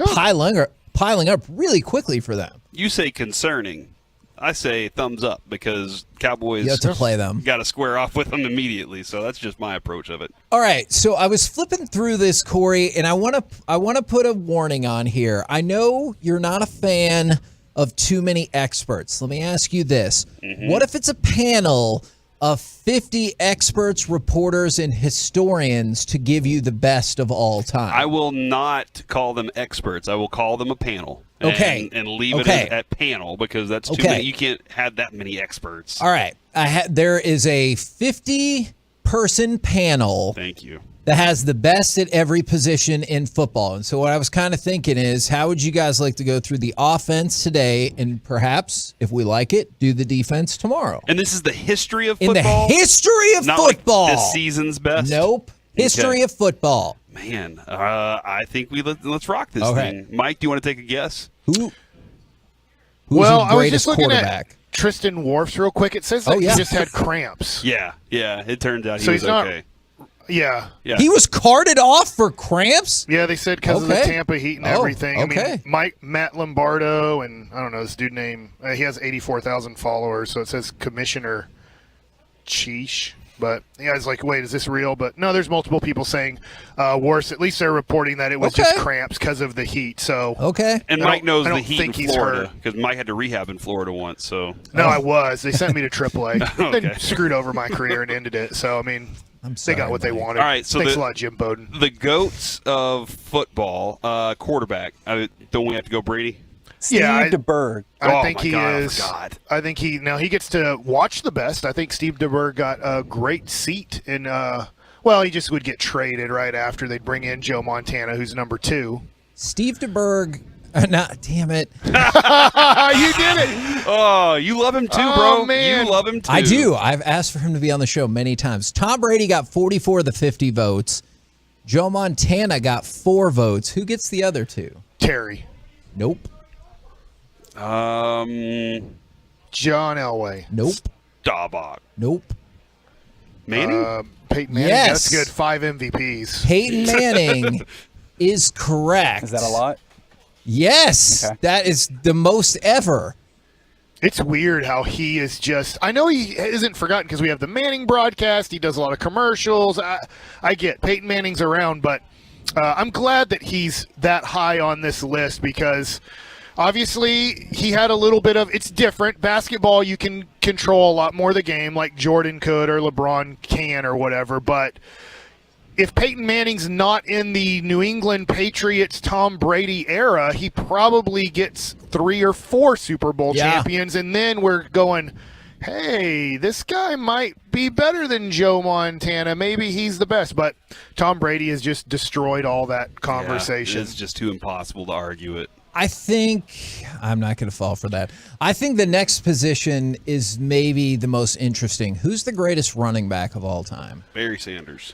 piling up really quickly for them. You say concerning. I say thumbs up because Cowboys to play them. Got to square off with them immediately. So that's just my approach of it. All right, so I was flipping through this, Corey, and I want to put a warning on here. I know you're not a fan of too many experts. Let me ask you this. What if it's a panel of 50 experts, reporters, and historians to give you the best of all time? I will not call them experts. I will call them a panel. Okay. And leave it at panel because that's too many. You can't have that many experts. All right. There is a 50-person panel. Thank you. That has the best at every position in football. And so what I was kind of thinking is, how would you guys like to go through the offense today and perhaps, if we like it, do the defense tomorrow? And this is the history of football? In the history of Not football. Like this season's best? Nope. History of football. Man, I think let's rock this thing. Mike, do you want to take a guess? Who's I was just looking at Tristan Wirfs real quick. It says that he just had cramps. Yeah. It turns out so he was he's not, okay. Yeah. He was carted off for cramps? Yeah, they said because of the Tampa heat and everything. Okay. I mean, Matt Lombardo, and I don't know this dude name. He has 84,000 followers, so it says Commissioner Cheesh. But yeah, it's like, wait, is this real? But no, there's multiple people saying worse. At least they're reporting that it was just cramps because of the heat. So And Mike knows the heat think in Florida because Mike had to rehab in Florida once. So no, I was. They sent me to AAA. Then screwed over my career and ended it. So I mean, they got what they wanted. All right, so thanks a lot, Jim Bowden. The goats of football, quarterback. Don't we have to go Brady? Steve DeBerg. I think he is. I think he gets to watch the best. I think Steve DeBerg got a great seat in. He just would get traded right after they'd bring in Joe Montana, who's number 2. Steve DeBerg. Damn it! You did it. Oh, you love him too, bro. Man. You love him too. I do. I've asked for him to be on the show many times. Tom Brady got 44 of the 50 votes. Joe Montana got 4 votes. Who gets the other 2? Terry. Nope. John Elway. Nope. Staubach. Nope. Manning? Peyton Manning. Yes. That's good. 5 MVPs. Peyton Manning is correct. Is that a lot? Yes. Okay. That is the most ever. It's weird how he is just – I know he isn't forgotten because we have the Manning broadcast. He does a lot of commercials. I get Peyton Manning's around, but I'm glad that he's that high on this list because obviously he had a little bit of – it's different. Basketball, you can control a lot more of the game like Jordan could or LeBron can or whatever, but – if Peyton Manning's not in the New England Patriots Tom Brady era, he probably gets 3 or 4 Super Bowl champions, and then we're going, hey, this guy might be better than Joe Montana. Maybe he's the best. But Tom Brady has just destroyed all that conversation. It's just too impossible to argue it. I think I'm not going to fall for that. I think the next position is maybe the most interesting. Who's the greatest running back of all time? Barry Sanders.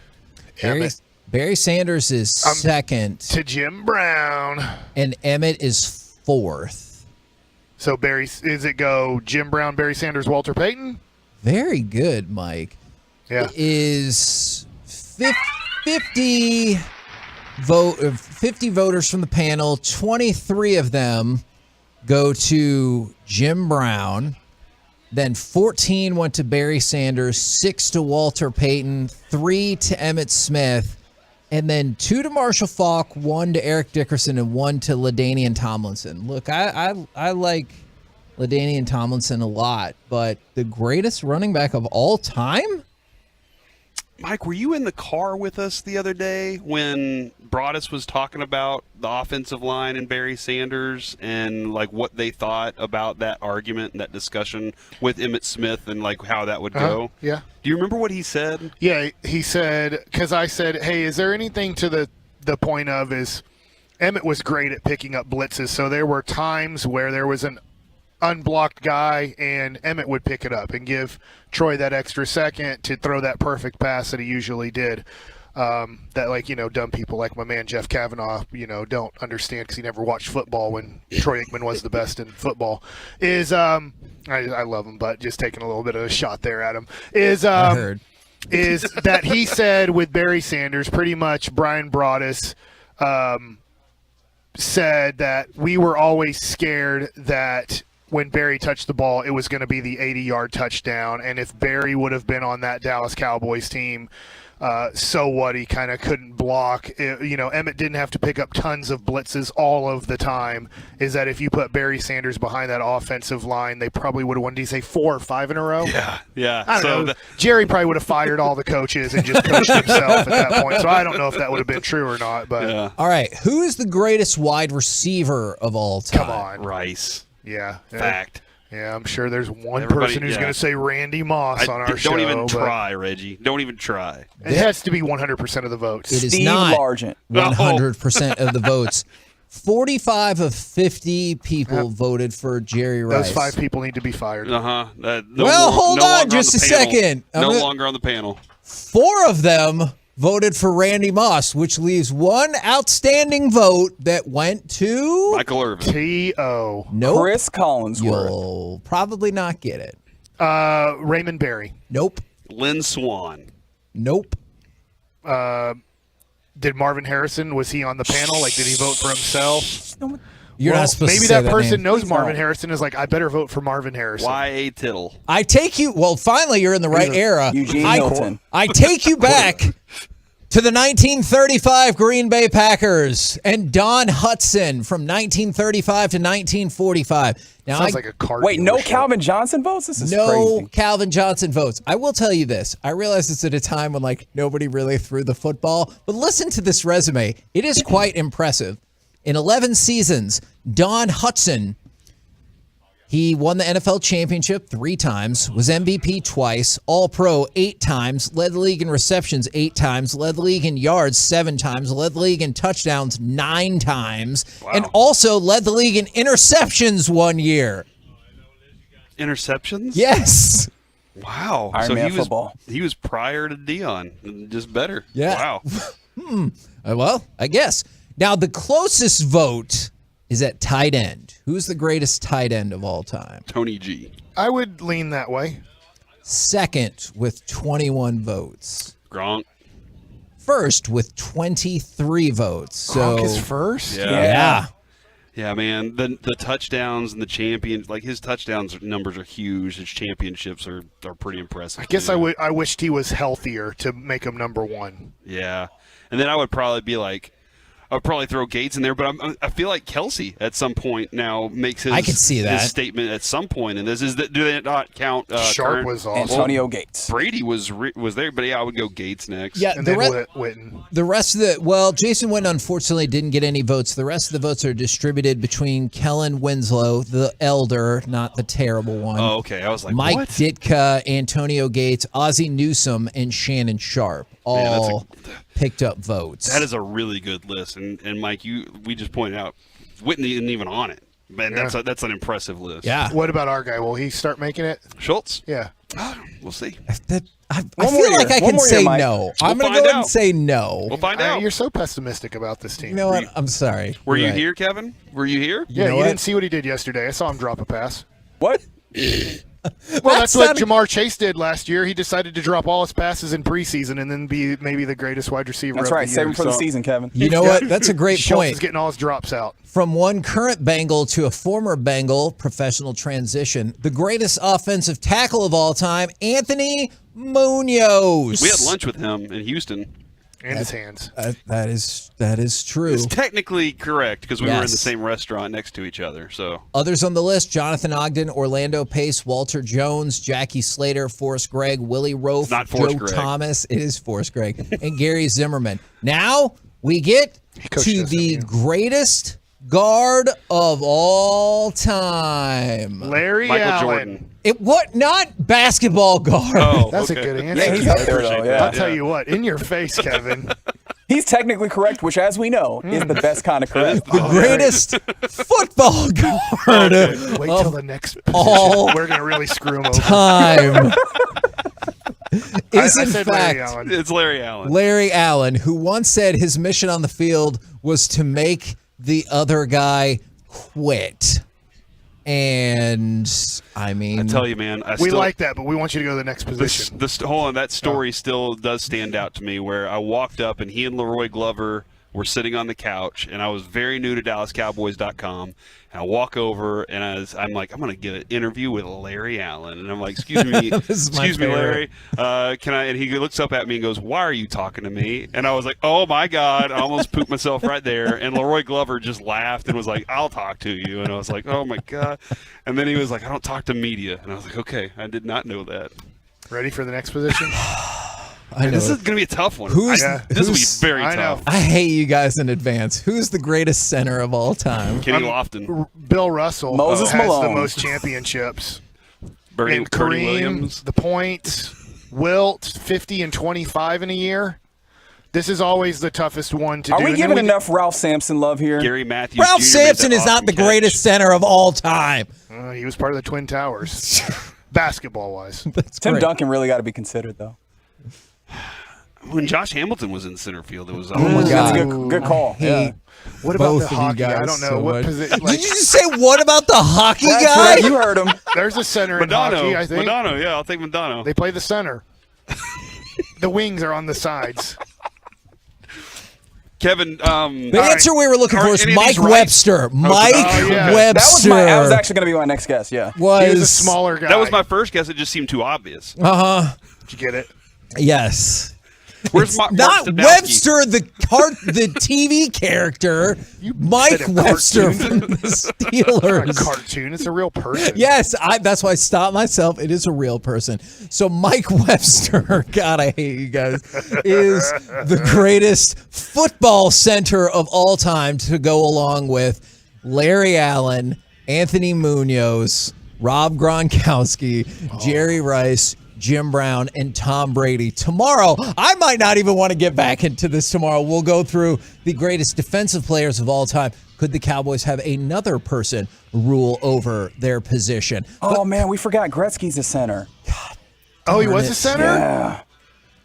Barry Sanders is second to Jim Brown, and Emmett is 4th. So is it go Jim Brown, Barry Sanders, Walter Payton? Very good, Mike. Yeah, it is 50. 50 voters from the panel. 23 of them go to Jim Brown. Then 14 went to Barry Sanders, 6 to Walter Payton, 3 to Emmitt Smith, and then 2 to Marshall Faulk, 1 to Eric Dickerson, and 1 to LaDainian Tomlinson. Look, I like LaDainian Tomlinson a lot, but the greatest running back of all time? Mike, were you in the car with us the other day when Broadus was talking about the offensive line and Barry Sanders and like what they thought about that argument and that discussion with Emmitt Smith and like how that would go? Yeah. Do you remember what he said? Yeah, he said, because I said, hey, is there anything to the point of is Emmitt was great at picking up blitzes, so there were times where there was an unblocked guy and Emmitt would pick it up and give Troy that extra second to throw that perfect pass that he usually did. That, like, dumb people like my man Jeff Kavanaugh, don't understand because he never watched football when Troy Aikman was the best in football. I love him, but just taking a little bit of a shot there at him. I heard. Is that he said with Barry Sanders, pretty much Brian Broadus said that we were always scared that when Barry touched the ball, it was going to be the 80-yard touchdown. And if Barry would have been on that Dallas Cowboys team, so what? He kind of couldn't block. Emmitt didn't have to pick up tons of blitzes all of the time. Is that if you put Barry Sanders behind that offensive line, they probably would have won, 4 or 5 in a row? Yeah. I don't know. Jerry probably would have fired all the coaches and just coached himself at that point. So I don't know if that would have been true or not. But All right, who is the greatest wide receiver of all time? Come on. Rice. Yeah. Fact. Yeah, I'm sure there's one Everybody- person who's yeah. going to say Randy Moss on our show. Don't even but try, Reggie. Don't even try. It has to be 100% of the votes. It is Steve not Largent. 100% of the votes. 45 of 50 people voted for Jerry Rice. Those 5 people need to be fired. Hold on just a second. No longer on the panel. 4 of them voted for Randy Moss, which leaves one outstanding vote that went to Michael Irvin. T.O. Nope. Chris Collinsworth. You'll probably not get it. Raymond Berry. Nope. Lynn Swan. Nope. Did Marvin Harrison, was he on the panel? Like, did he vote for himself? You're not supposed maybe to say that person name. knows Marvin Harrison is like, I better vote for Marvin Harrison. Y.A. Tittle. I take you. Well, finally, you're in the right era. Eugene Hilton. I take you back to the 1935 Green Bay Packers and Don Hudson from 1935 to 1945. Now, Sounds like a card. Wait, no dealership. Calvin Johnson votes? This is no crazy. Calvin Johnson votes. I will tell you this. I realize it's at a time when nobody really threw the football, but listen to this resume. It is quite impressive. In 11 seasons, Don Hudson, he won the NFL championship 3 times, was MVP twice, All-Pro 8 times, led the league in receptions 8 times, led the league in yards 7 times, led the league in touchdowns 9 times, and also led the league in interceptions 1 year. Interceptions? Yes. Wow. Iron so Man he was football. he was prior to Dion, just better. Yeah. Wow. Well, I guess. Now, the closest vote is at tight end. Who's the greatest tight end of all time? Tony G. I would lean that way. Second with 21 votes. Gronk. First with 23 votes. So Gronk is first? Yeah. Yeah, man. The touchdowns and the champions, his touchdowns numbers are huge. His championships are pretty impressive. I guess too. I wished he was healthier to make him number 1. Yeah. And then I would probably be I'd probably throw Gates in there, but I feel like Kelsey at some point now makes his, I can see that. his statement at some point. And this is do they not count? Sharp current? was awesome. Antonio Gates. Brady was there, but yeah, I would go Gates next. Yeah, And the, then Witten. the rest of Jason Witten unfortunately didn't get any votes. The rest of the votes are distributed between Kellen Winslow, the elder, not the terrible one. Oh, okay. I was like, Mike what? Ditka, Antonio Gates, Ozzie Newsome, and Shannon Sharp all picked up votes. That is a really good list, and Mike, we just pointed out Whitney isn't even on it. Man, that's an impressive list. Yeah. What about our guy? Will he start making it? Schultz. Yeah. We'll see. I feel like I can say no. I'm going to go ahead and say no. We'll find out. You're so pessimistic about this team. You know what? I'm sorry. Were You're you right. here, Kevin? Were you here? Yeah, know you what? didn't see what he did yesterday. I saw him drop a pass. What? Well, that's what Jamar Chase did last year. He decided to drop all his passes in preseason and then be maybe the greatest wide receiver. That's of right. the Save year. him for the season, Kevin. You know what? That's a great Schultz point. is getting all his drops out. From one current Bengal to a former Bengal, professional transition, the greatest offensive tackle of all time, Anthony Munoz. We had lunch with him in Houston. And his hands. That is true. It's technically correct because we were in the Yes. same restaurant next to each other. So Others on the list: Jonathan Ogden, Orlando Pace, Walter Jones, Jackie Slater, Forrest Gregg, Willie Rofe, not Forrest Joe Gregg. Thomas. It is Forrest Gregg and Gary Zimmerman. Now we get to the greatest guard of all time, Larry Michael Allen. Jordan. What? Not basketball guard. Oh, That's okay. a good answer. Yeah, he's up there, though. Yeah. I'll tell you what, in your face, Kevin. He's technically correct, which, as we know, is the best kind of correct. The greatest football guard Wait till of the next all position. We're going to really screw him over. time. Is I in said fact Larry Allen. It's Larry Allen. Larry Allen, who once said his mission on the field was to make the other guy quit. And I mean, I tell you, man, We like that, but we want you to go to the next position. Hold on, that story still does stand out to me. Where I walked up and he and Leroy Glover were sitting on the couch, and I was very new to DallasCowboys.com. And I walk over and I'm like, I'm going to get an interview with Larry Allen, and I'm like, excuse me, excuse me, Larry, can I? And he looks up at me and goes, "Why are you talking to me?" And I was like, "Oh my God!" I almost pooped myself right there. And Leroy Glover just laughed and was like, "I'll talk to you." And I was like, "Oh my God!" And then he was like, "I don't talk to media." And I was like, "Okay, I did not know that." Ready for the next position? I know This is it. going to be a tough one. Who's- This will be very I know. tough. I hate you guys in advance. Who's the greatest center of all time? Kenny Lofton. Bill Russell Moses has Malone. the most championships. Bernie And Kareem, Williams. the points, Wilt, 50 and 25 in a year. This is always the toughest one to Are do. we And then giving enough Ralph Sampson love here? Gary Matthews. Ralph Jr. made Sampson that is not the awesome greatest catch. center of all time. He was part of the Twin Towers, basketball-wise. Tim great. Duncan really got to be considered, though. When Josh Hamilton was in center field, it was Oh my almost God. That's a good call. Hate Yeah. What about both the of you hockey? I guys don't know so what much. position. Did you just say what about the hockey That's guy? right. You heard him. There's a center in hockey, I think. Madonna, yeah, I'll take Madonna. They play the center. The wings are on the sides. Kevin, The answer we were looking for is any of these Mike right? Webster. Mike yeah. Webster. That was actually going to be my next guess, yeah. He was a was smaller guy. that was my first guess. It just seemed too obvious. uh-huh. Did you get it? Yes. Where's It's Mark not Stadowski? Webster, the TV character. Mike said a Webster cartoon. from the It's not a Steelers. cartoon. It's a real person. Yes, that's why I stopped myself. It is a real person. So Mike Webster, God, I hate you guys, is the greatest football center of all time to go along with Larry Allen, Anthony Munoz, Rob Gronkowski, Jerry Rice, Jim Brown, and Tom Brady. Tomorrow, I might not even want to get back into this tomorrow. We'll go through the greatest defensive players of all time. Could the Cowboys have another person rule over their position? Oh, man, we forgot Gretzky's a center. Oh, he was a center? Yeah.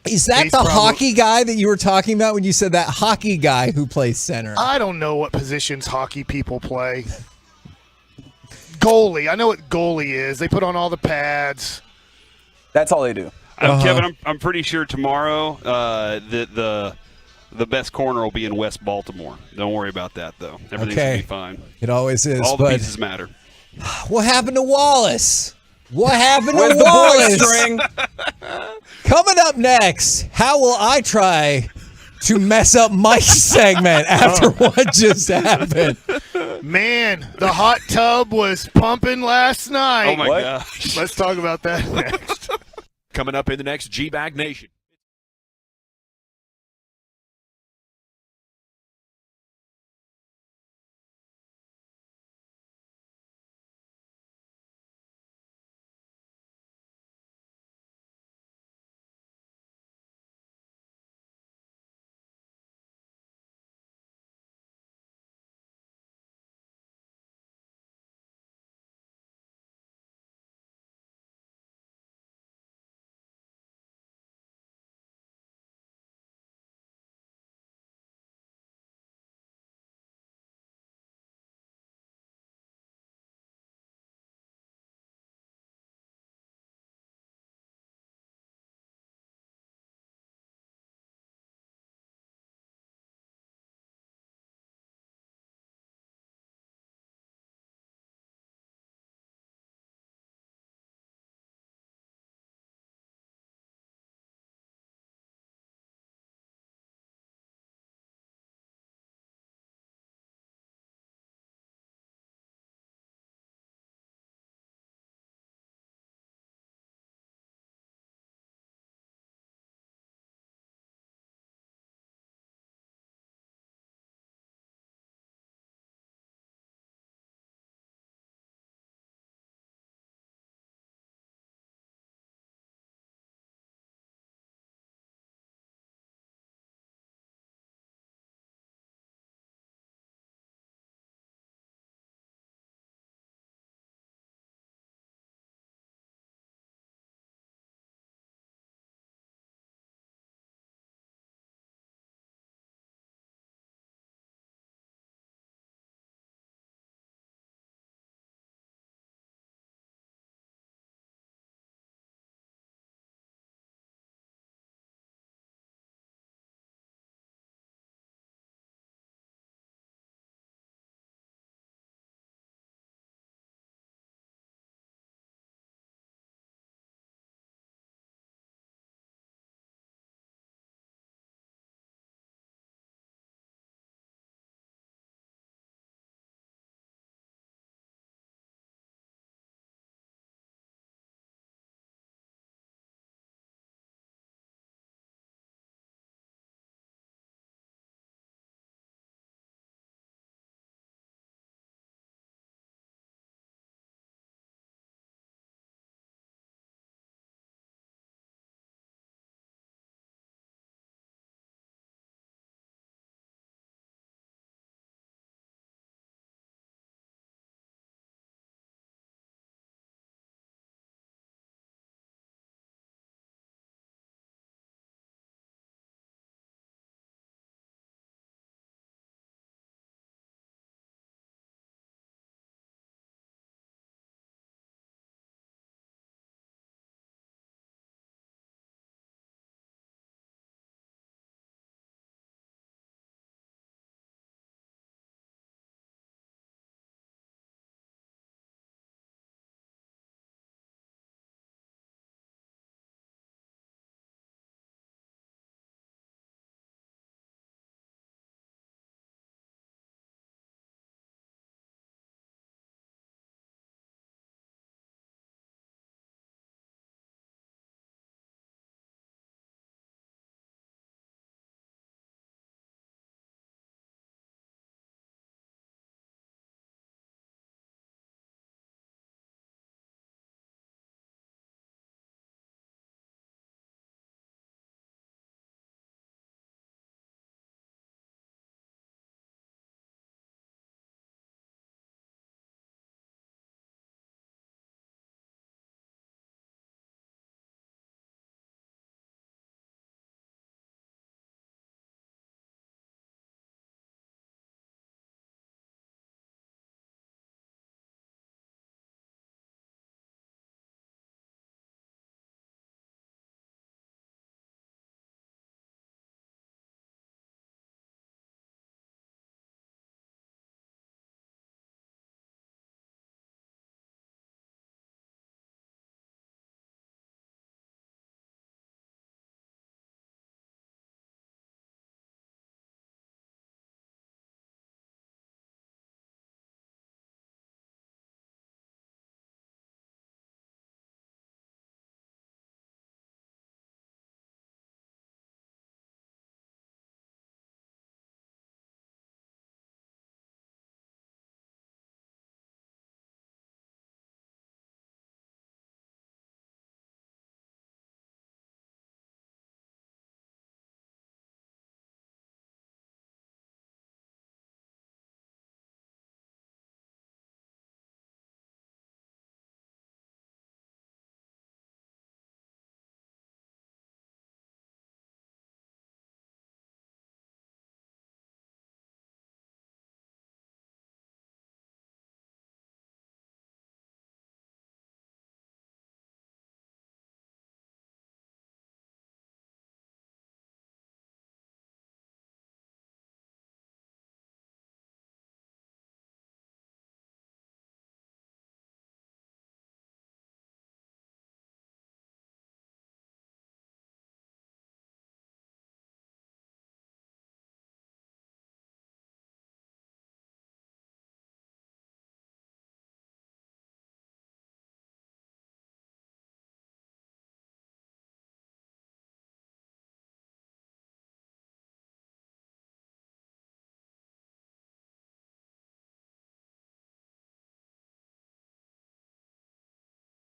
Is that He's the probably- hockey guy that you were talking about when you said that hockey guy who plays center? I don't know what positions hockey people play. Goalie. I know what goalie is. They put on all the pads. That's all they do. Kevin, I'm pretty sure tomorrow the best corner will be in West Baltimore. Don't worry about that, though. Everything's Okay. going to be fine. It always is. All the but pieces matter. what happened to Wallace? What happened Where's to the boy Wallace? string? Coming up next, how will I try to mess up Mike's segment after what just happened? Man, the hot tub was pumping last night. Oh, my gosh. Let's talk about that next. Coming up in the next G-Bag Nation.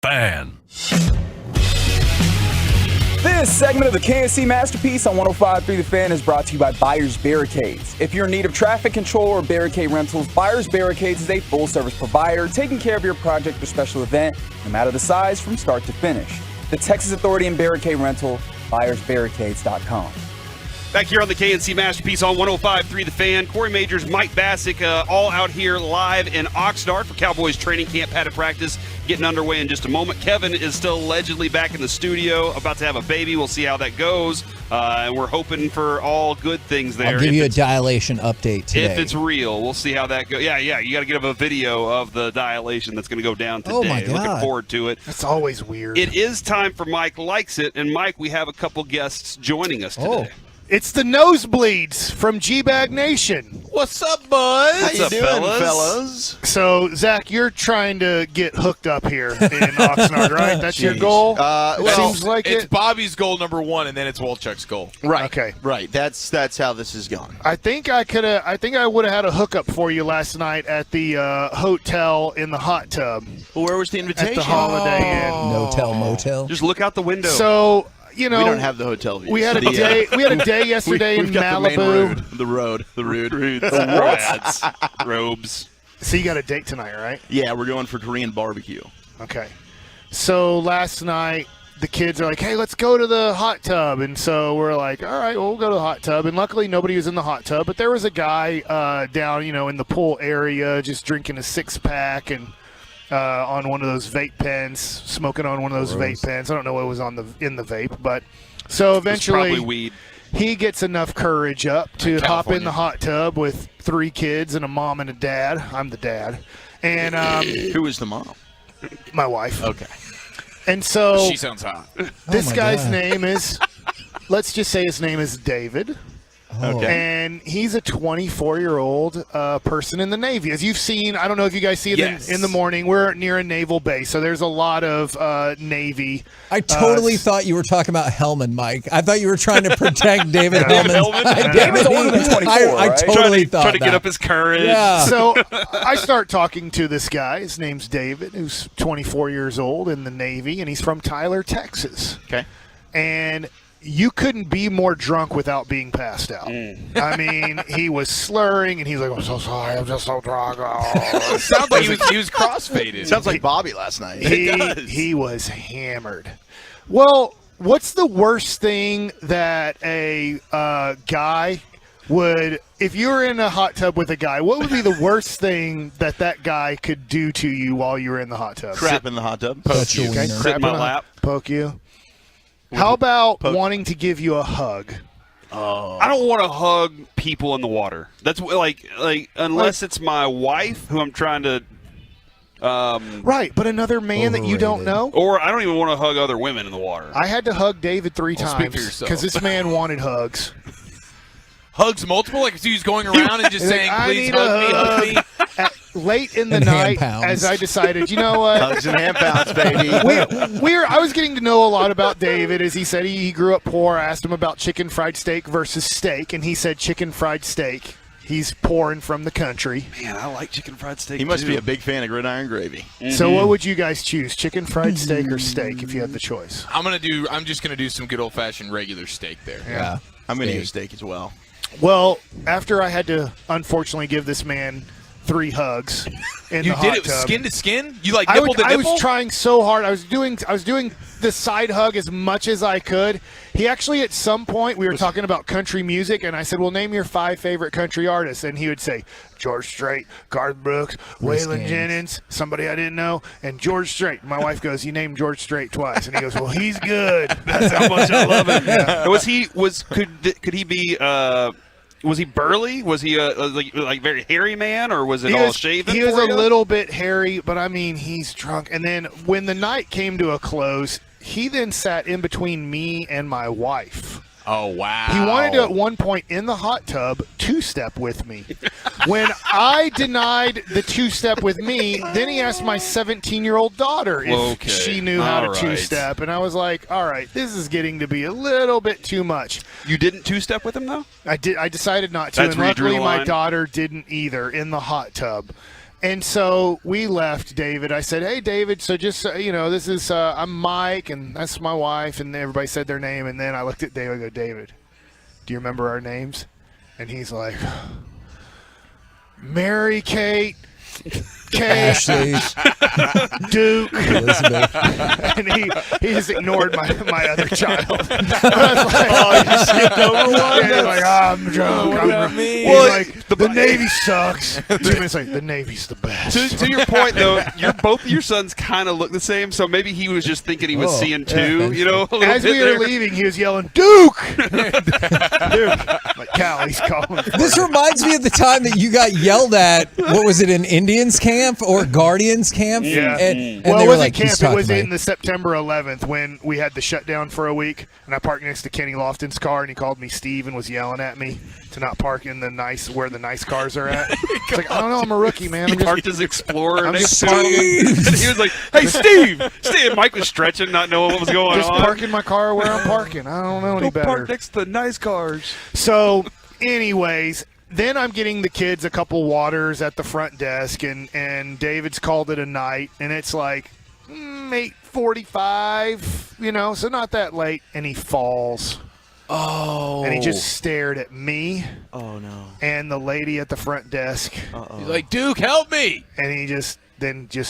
Fan. This segment of the KNC Masterpiece on 105.3 The Fan is brought to you by Buyers Barricades. If you're in need of traffic control or barricade rentals, Buyers Barricades is a full-service provider taking care of your project or special event, no matter the size, from start to finish. The Texas Authority in Barricade Rental, buyersbarricades.com. Back here on the KNC Masterpiece on 105.3 The Fan. Corey Majors, Mike Bassick, all out here live in Oxnard for Cowboys training camp padded practice getting underway in just a moment. Kevin is still allegedly back in the studio, about to have a baby. We'll see how that goes, and we're hoping for all good things there. I'll give you a dilation update today. If it's real, we'll see how that goes. Yeah, you got to get a video of the dilation that's going to go down today. Oh, my God. Looking forward to it. That's always weird. It is time for Mike Likes It, and Mike, we have a couple guests joining us today. It's the Nosebleeds from G-Bag Nation. What's up, boys? What's up, fellas? So, Zach, you're trying to get hooked up here in Oxnard, right? That's your goal? Seems like it's it. Bobby's goal number one, and then it's Wolchuk's goal. Right. Okay. Right. That's how this is going. I think I would have had a hookup for you last night at the hotel in the hot tub. Well, where was the invitation? At the Holiday Inn. No-tell motel. Just look out the window. So, you know, we don't have the hotel views. We had a day. We had a day yesterday in Malibu. The road. Robes. So you got a date tonight, right? Yeah, we're going for Korean barbecue. Okay. So last night the kids are like, "Hey, let's go to the hot tub," and so we're like, "All right, well, we'll go to the hot tub." And luckily, nobody was in the hot tub, but there was a guy down, in the pool area, just drinking a 6-pack and. On one of those vape pens, smoking on one of those vape pens. I don't know what was in the vape, but so eventually probably weed. He gets enough courage up to hop in the hot tub with 3 kids and a mom and a dad. I'm the dad. And who is the mom? My wife. Okay. And so she sounds hot. This guy's name is, let's just say his name is David. Okay. And he's a 24-year-old person in the Navy. As you've seen, I don't know if you guys see it in the morning, we're near a naval base, so there's a lot of Navy. I totally thought you were talking about Hellman, Mike. I thought you were trying to protect David Hellman. David's older than 24, I right? totally thought trying to get up his courage. Yeah. So I start talking to this guy. His name's David, who's 24 years old in the Navy, and he's from Tyler, Texas. Okay. And you couldn't be more drunk without being passed out. I mean, he was slurring, and he's like, "I'm so sorry, I'm just so drunk." Oh. Sounds like he was cross-faded. Sounds like Bobby last night. He was hammered. Well, what's the worst thing that a guy would, if you were in a hot tub with a guy, what would be the worst thing that guy could do to you while you were in the hot tub? Crap in the hot tub. Poke you. Okay? Sit in my lap. Poke you. How about wanting to give you a hug? I don't want to hug people in the water. That's like unless it's my wife who I'm trying to. Right, but another man that you don't know? Or I don't even want to hug other women in the water. I had to hug David 3 Well, speak for times yourself. because this man wanted hugs. Hugs multiple? Like he was going around and just He's saying, like, "I please need hug me. Late in the And hand night, pounds. as I decided, you know what? Hugs and hand pounds, baby. I was getting to know a lot about David. As he said, he grew up poor. I asked him about chicken fried steak versus steak, and he said chicken fried steak. He's pouring from the country. Man, I like chicken fried steak. He must too. be a big fan of gridiron gravy. So what would you guys choose, chicken fried steak or steak, if you had the choice? I'm just gonna do some good old fashioned regular steak there. Yeah. I'm gonna use steak as well. Well, after I had to unfortunately give this man 3 hugs in You the did hot it tub. skin to skin? You like nipple to I nipple? was trying so hard. I was doing the side hug as much as I could. He actually, at some point, we were talking about country music, and I said, "Well, name your 5 favorite country artists," and he would say George Strait, Garth Brooks, Waylon Jennings, somebody I didn't know, and George Strait. My wife goes, "You named George Strait twice," and he goes, "Well, he's good." That's how much I love him. Yeah. Could he be? Was he burly? Was he like very hairy man, or was it all shaven? He was for a you? little bit hairy, but I mean, he's drunk. And then when the night came to a close, he then sat in between me and my wife. Oh, wow. He wanted to, at one point in the hot tub, 2-step with me. When I denied the 2-step with me, then he asked my 17-year-old daughter if she knew how to 2-step. And I was like, all right, this is getting to be a little bit too much. You didn't 2-step with him, though? I did. I decided not to. That's and where you drew luckily, the my line? daughter didn't either in the hot tub. And so we left David. I said, hey, David, so just, this is, I'm Mike, and that's my wife. And everybody said their name. And then I looked at David. I go, David, do you remember our names? And he's like, Mary Kate, Ashley, Duke, Elizabeth. And he just ignored my other child. Oh, you skipped over one? He's like, I'm drunk. The Navy sucks. 2 minutes later, the Navy's the best. To your point, though, both of your sons kind of look the same, so maybe he was just thinking he was seeing two, a little As bit we were there. leaving, he was yelling, Duke! Duke. Like, Callie's calling. This reminds me of the time that you got yelled at. What was it, an Indians camp or Guardians camp? Yeah. And Well, they it were wasn't like, camp. "He's It talking was to me." in the September 11th when we had the shutdown for a week, and I parked next to Kenny Lofton's car, and he called me Steve and was yelling at me to not park in where the nice cars are at. It's like, I don't know, I'm a rookie, man. He I'm just- parked his Explorer I'm next just to him. And he was like, hey, Steve! Steve! Mike was stretching, not knowing what was going just on. parking my car where I'm parking. I don't know any Go better. park next to the nice cars. So, anyways, then I'm getting the kids a couple waters at the front desk, and David's called it a night, and it's like 8:45, so not that late, and he falls. Oh. And he just stared at me. Oh, no. And the lady at the front desk. He's like, Duke, help me. And he just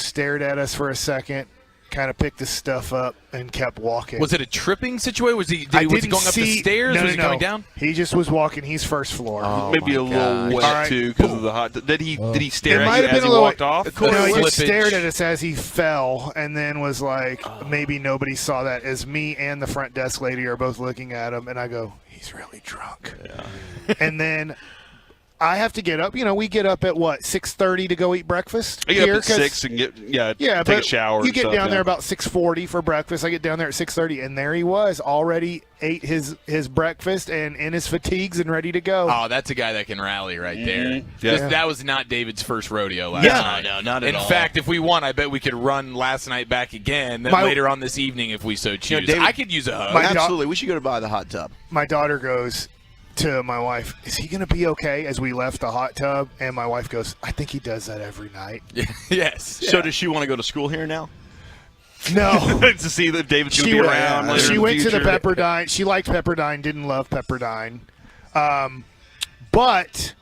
stared at us for a second, kind of picked his stuff up, and kept walking. Was it a tripping situation? Was he I going didn't up the see- stairs? No, was he no, coming no. down? He just was walking. He's first floor. Maybe a little wet, All right. too, because of the hot. Did he stare It at might you have as been he a little. walked off? No, he just Slippage. stared at us as he fell, and then was like, maybe nobody saw that. As me and the front desk lady are both looking at him, and I go, he's really drunk. Yeah. And then I have to get up. We get up at what, 6:30 to go eat breakfast. I get here, up at 'cause- 6 and take but a shower. You and get stuff, down there yeah. about 6:40 for breakfast. I get down there at 6:30, and there he was, already ate his breakfast and in his fatigues and ready to go. Oh, that's a guy that can rally right there. Yeah. That was not David's first rodeo last Yeah. night. No, not at all. In fact, if we won, I bet we could run last night back again later on this evening if we so choose. David- I could use a hug. Absolutely. We should go to buy the hot tub. My daughter goes to my wife, is he going to be okay, as we left the hot tub? And my wife goes, I think he does that every night. Yes. So does she want to go to school here now? No. To see if David's going to be around later She in went to the future. Pepperdine. She liked Pepperdine, didn't love Pepperdine. But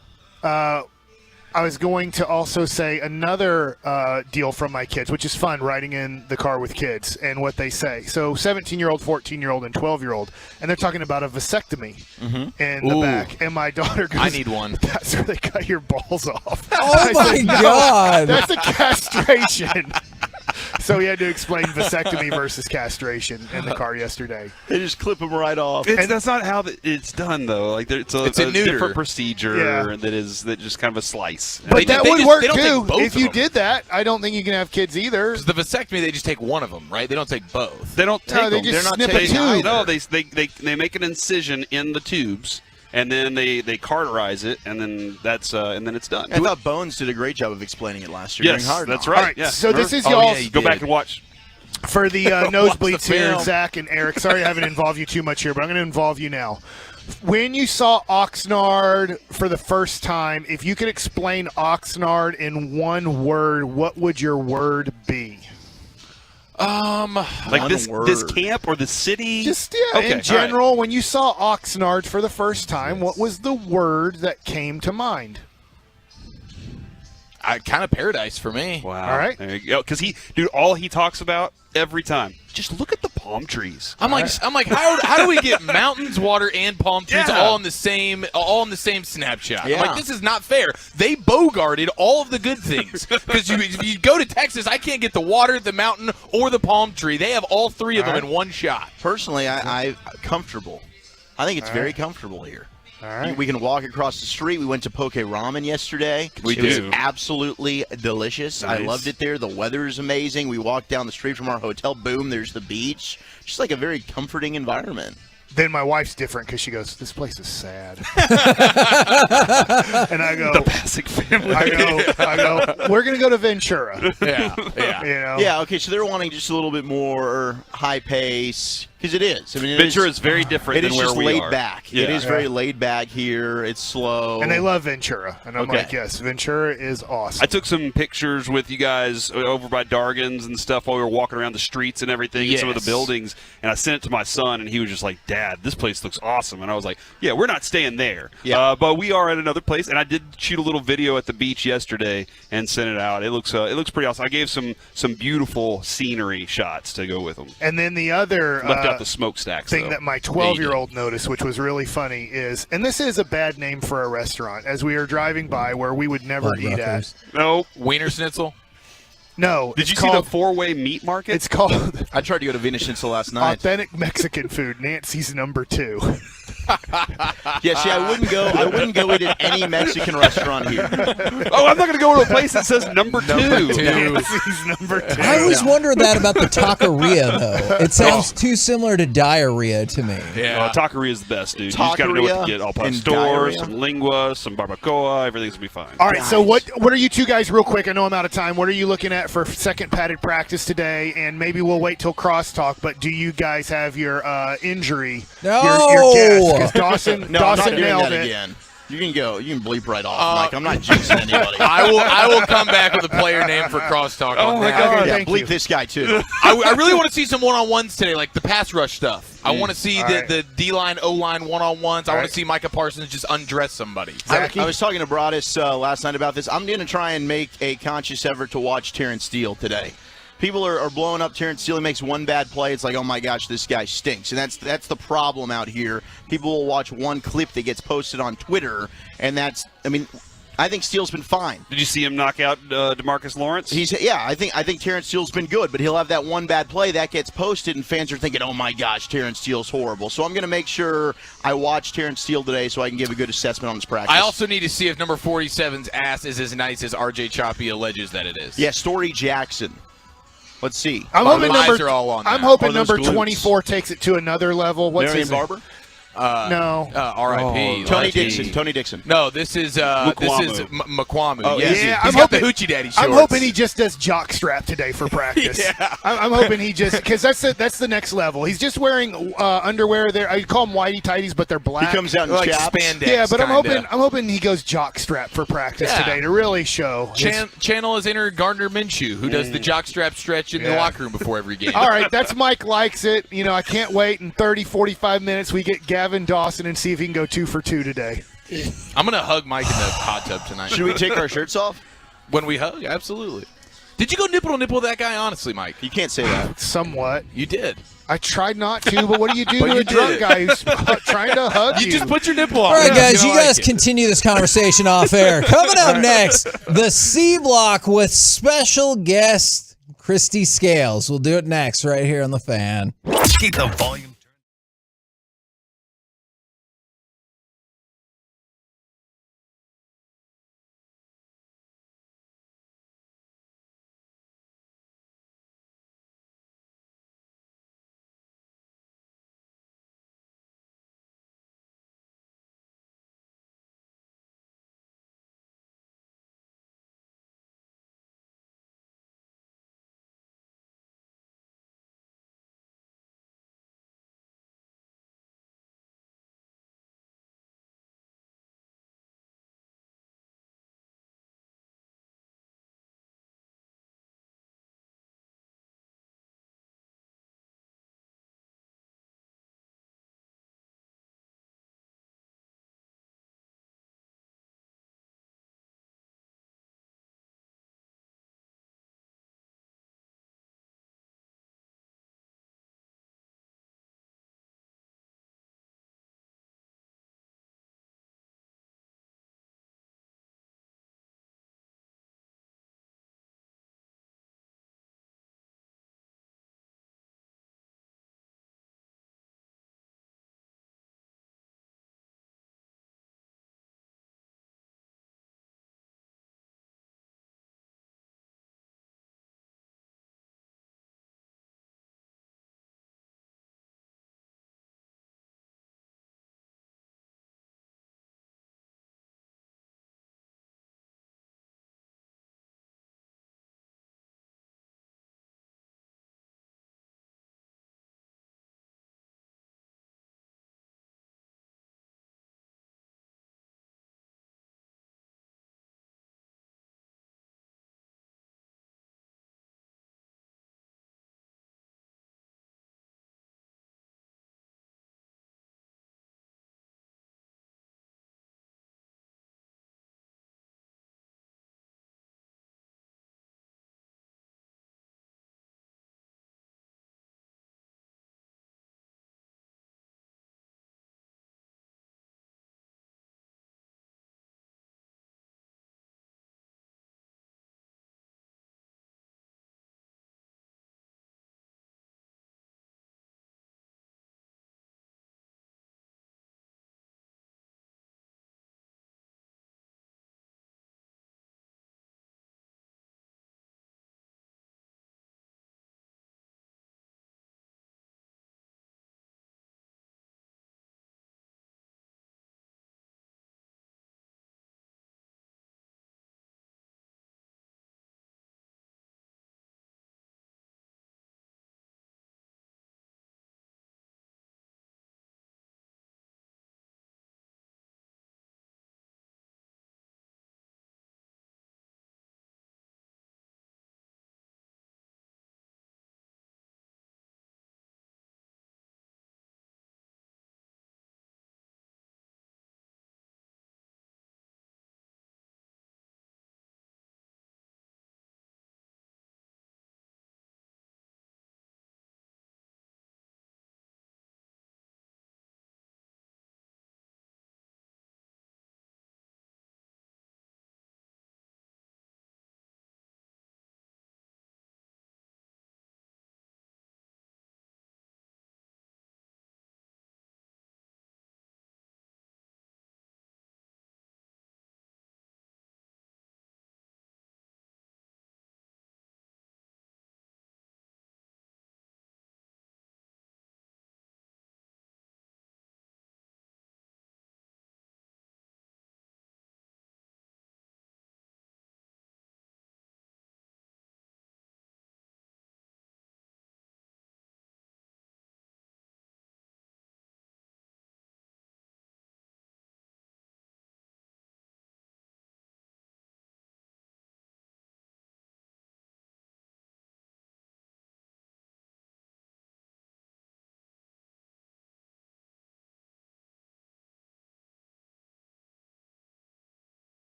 I was going to also say another deal from my kids, which is fun, riding in the car with kids and what they say. So 17-year-old, 14-year-old, and 12-year-old, and they're talking about a vasectomy in the back. And my daughter goes, I need one. That's where they cut your balls off. Oh, I my said, "No, God." That's a castration. So he had to explain vasectomy versus castration in the car yesterday. They just clip them right off. That's not how it's done, though. Like it's a neuter. different procedure Yeah. that just kind of a slice. But that would they work don't too. take both If of you them. did that, I don't think you can have kids either. The vasectomy, they just take one of them, right? They don't take both. They don't take No, they them. just They're not snip a taking tube. No, they make an incision in the tubes, and then they cauterize it, and then it's done. I thought Bones did a great job of explaining it last year Yes, during Hard that's Knocks. right. All right, Yeah. so this is Oh, y'all's- yeah, you go back and watch. For the Watch nosebleeds the here, film. Zach and Eric, sorry I haven't involved you too much here, but I'm going to involve you now. When you saw Oxnard for the first time, if you could explain Oxnard in one word, what would your word be? Like this camp or the city? Just, Okay, in general, when you saw Oxnard for the first time, what was the word that came to mind? Kind of paradise for me. Wow. All right. There you go. Because all he talks about every time, just look at the palm trees. I'm like, how do we get mountains, water, and palm trees Yeah. all in the same snapshot? Yeah. I'm like, this is not fair. They bogarted all of the good things because if you go to Texas, I can't get the water, the mountain, or the palm tree. They have all three of them in one shot. Personally, I'm comfortable. I think it's very comfortable here. All right. We can walk across the street. We went to Poke Ramen yesterday. It was absolutely delicious. I Nice. loved it there. The weather is amazing. We walked down the street from our hotel. Boom, there's the beach. Just like a very comforting environment. Then my wife's different because she goes, this place is sad. And I go, The Pasic family. I go, we're going to go to Ventura. Yeah. You know? Yeah, okay, so they're wanting just a little bit more high pace, Because it is. I mean, Ventura is very different than where we are. It is just laid back. Yeah. It is very laid back here. It's slow. And they love Ventura. And I'm Okay. like, yes, Ventura is awesome. I took some pictures with you guys over by Dargan's and stuff while we were walking around the streets and everything and some of the buildings, and I sent it to my son, and he was just like, Dad, this place looks awesome. And I was like, yeah, we're not staying there. Yeah. But we are at another place, and I did shoot a little video at the beach yesterday and sent it out. It looks pretty awesome. I gave some beautiful scenery shots to go with them. And then the other Left out the smokestacks thing though. that my 12-year-old noticed, which was really funny, is, and this is a bad name for a restaurant, as we are driving by where we would never eat at. No. Wiener Schnitzel? No. Did you see the four-way meat market? It's called I tried to go to Wiener Schnitzel last night. Authentic Mexican Food, Nancy's number 2. Yeah, see, I wouldn't go eat at any Mexican restaurant here. Oh, I'm not going to go to a place that says number 2. Nancy's number 2. I always wondered that about the taqueria, though. It sounds too similar to diarrhea to me. Yeah, taqueria is the best, dude. You just got to know what to get. Al pastor, some lingua, some barbacoa. Everything's going to be fine. All right, so what are you two guys, real quick, I know I'm out of time, what are you looking at for second padded practice today? And maybe we'll wait till crosstalk, but do you guys have your injury? No! Your guess? 'Cause Dawson, No, I'm not Dawson doing nailed that it. again. You can go. You can bleep right off, Mike. I'm not jinxing anybody. I will come back with a player name for crosstalk. Oh, on my that. God. Yeah, Thank bleep you. this guy, too. I really want to see some one-on-ones today, like the pass rush stuff. I want to see All right. the D-line, O-line one-on-ones. I All want right. to see Micah Parsons just undress somebody. I was talking to Broadus last night about this. I'm going to try and make a conscious effort to watch Terrence Steele today. People are blowing up Terrence Steele. He makes one bad play. It's like, oh, my gosh, this guy stinks. And that's the problem out here. People will watch one clip that gets posted on Twitter, and I think Steele's been fine. Did you see him knock out DeMarcus Lawrence? I think Terrence Steele's been good, but he'll have that one bad play that gets posted, and fans are thinking, oh my gosh, Terrence Steele's horrible. So I'm going to make sure I watch Terrence Steele today so I can give a good assessment on his practice. I also need to see if number 47's ass is as nice as RJ Choppy alleges that it is. Yeah, Story Jackson. Let's see. I'm hoping eyes are all on that. number glutes. 24 takes it to another level. What's Marion his name? Barber? No. R.I.P. Tony Dixon. Tony Dixon. No, this is Mukwamu. Oh, yes. yeah, He's I'm got the hoping- hoochie daddy shorts. I'm hoping he just does jockstrap today for practice. Yeah. I'm hoping he just, because that's the next level. He's just wearing underwear there. I call them whitey tighties, but they're black. He comes out in like chaps. spandex. Yeah, but kinda. I'm hoping he goes jockstrap for practice Yeah. today to really show. his- Channel is inner Gardner Minshew, who does the jockstrap stretch in the Yeah. locker room before every game. All right, that's Mike likes it. You know, I can't wait. In 30, 45 minutes, we get Gavin Dawson and see if he can go 2 for 2 today. I'm going to hug Mike in the hot tub tonight. Should we take our shirts off? When we hug? Absolutely. Did you go nipple to nipple with that guy, honestly, Mike? You can't say that. Somewhat. You did. I tried not to, but what do you do But to you a drunk did. guy who's trying to hug you? You just put your nipple on. All right, guys, You're you gonna guys like it. continue this conversation off air. Coming up next, the C Block with special guest Christy Scales. We'll do it next right here on The Fan. Keep the volume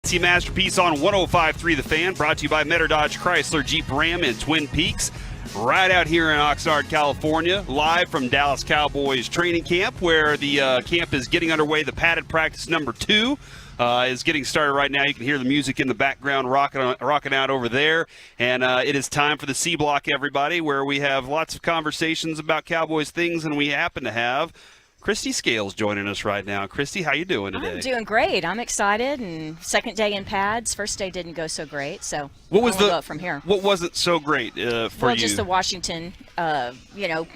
See Masterpiece on 105.3 The Fan, brought to you by Metter Dodge Chrysler Jeep Ram in Twin Peaks. Right out here in Oxnard, California, live from Dallas Cowboys training camp, where the camp is getting underway. The padded practice number 2 is getting started right now. You can hear the music in the background rocking out over there. And it is time for the C Block, everybody, where we have lots of conversations about Cowboys things, and we happen to have Christy Scales joining us right now. Christy, how you doing today? I'm doing great. I'm excited. And second day in pads. First day didn't go so great. So what was go up from here? What wasn't so great for you? Well, just the Washington,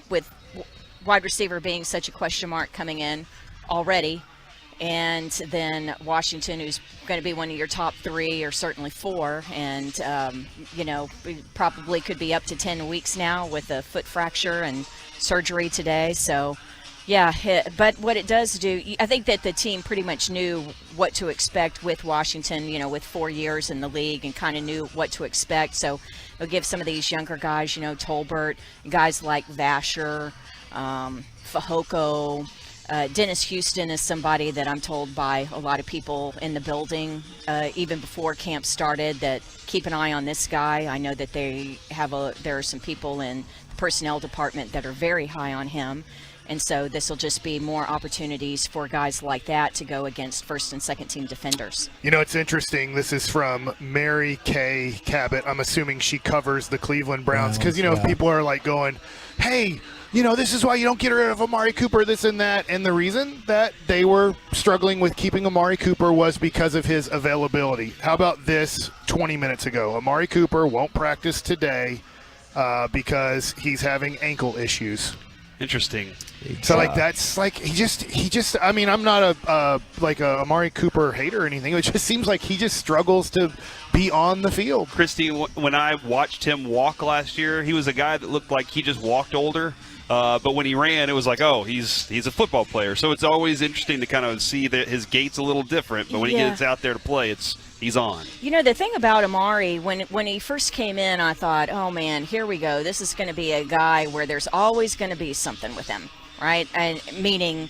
with wide receiver being such a question mark coming in already. And then Washington, who's going to be one of your top 3 or certainly 4. And, probably could be up to 10 weeks now with a foot fracture and surgery today. So, yeah, but what it does do, I think that the team pretty much knew what to expect with Washington, with 4 years in the league, and kind of knew what to expect. So it'll give some of these younger guys, Tolbert, guys like Vasher, Fehoko, Dennis Houston is somebody that I'm told by a lot of people in the building, even before camp started, that keep an eye on this guy. I know that there are some people in the personnel department that are very high on him. And so this will just be more opportunities for guys like that to go against first and second team defenders. It's interesting. This is from Mary Kay Cabot. I'm assuming she covers the Cleveland Browns. Because, if people are like going, hey, this is why you don't get rid of Amari Cooper, this and that. And the reason that they were struggling with keeping Amari Cooper was because of his availability. How about this 20 minutes ago? Amari Cooper won't practice today because he's having ankle issues. Interesting. So that's he just I mean, I'm not a Amari Cooper hater or anything. It just seems like he just struggles to be on the field. Christy, when I watched him walk last year, he was a guy that looked like he just walked older. But when he ran, it was like, oh, he's a football player. So it's always interesting to kind of see that his gait's a little different. But when he gets out there to play, he's on. The thing about Amari, when he first came in, I thought, oh, man, here we go. This is going to be a guy where there's always going to be something with him, right? And meaning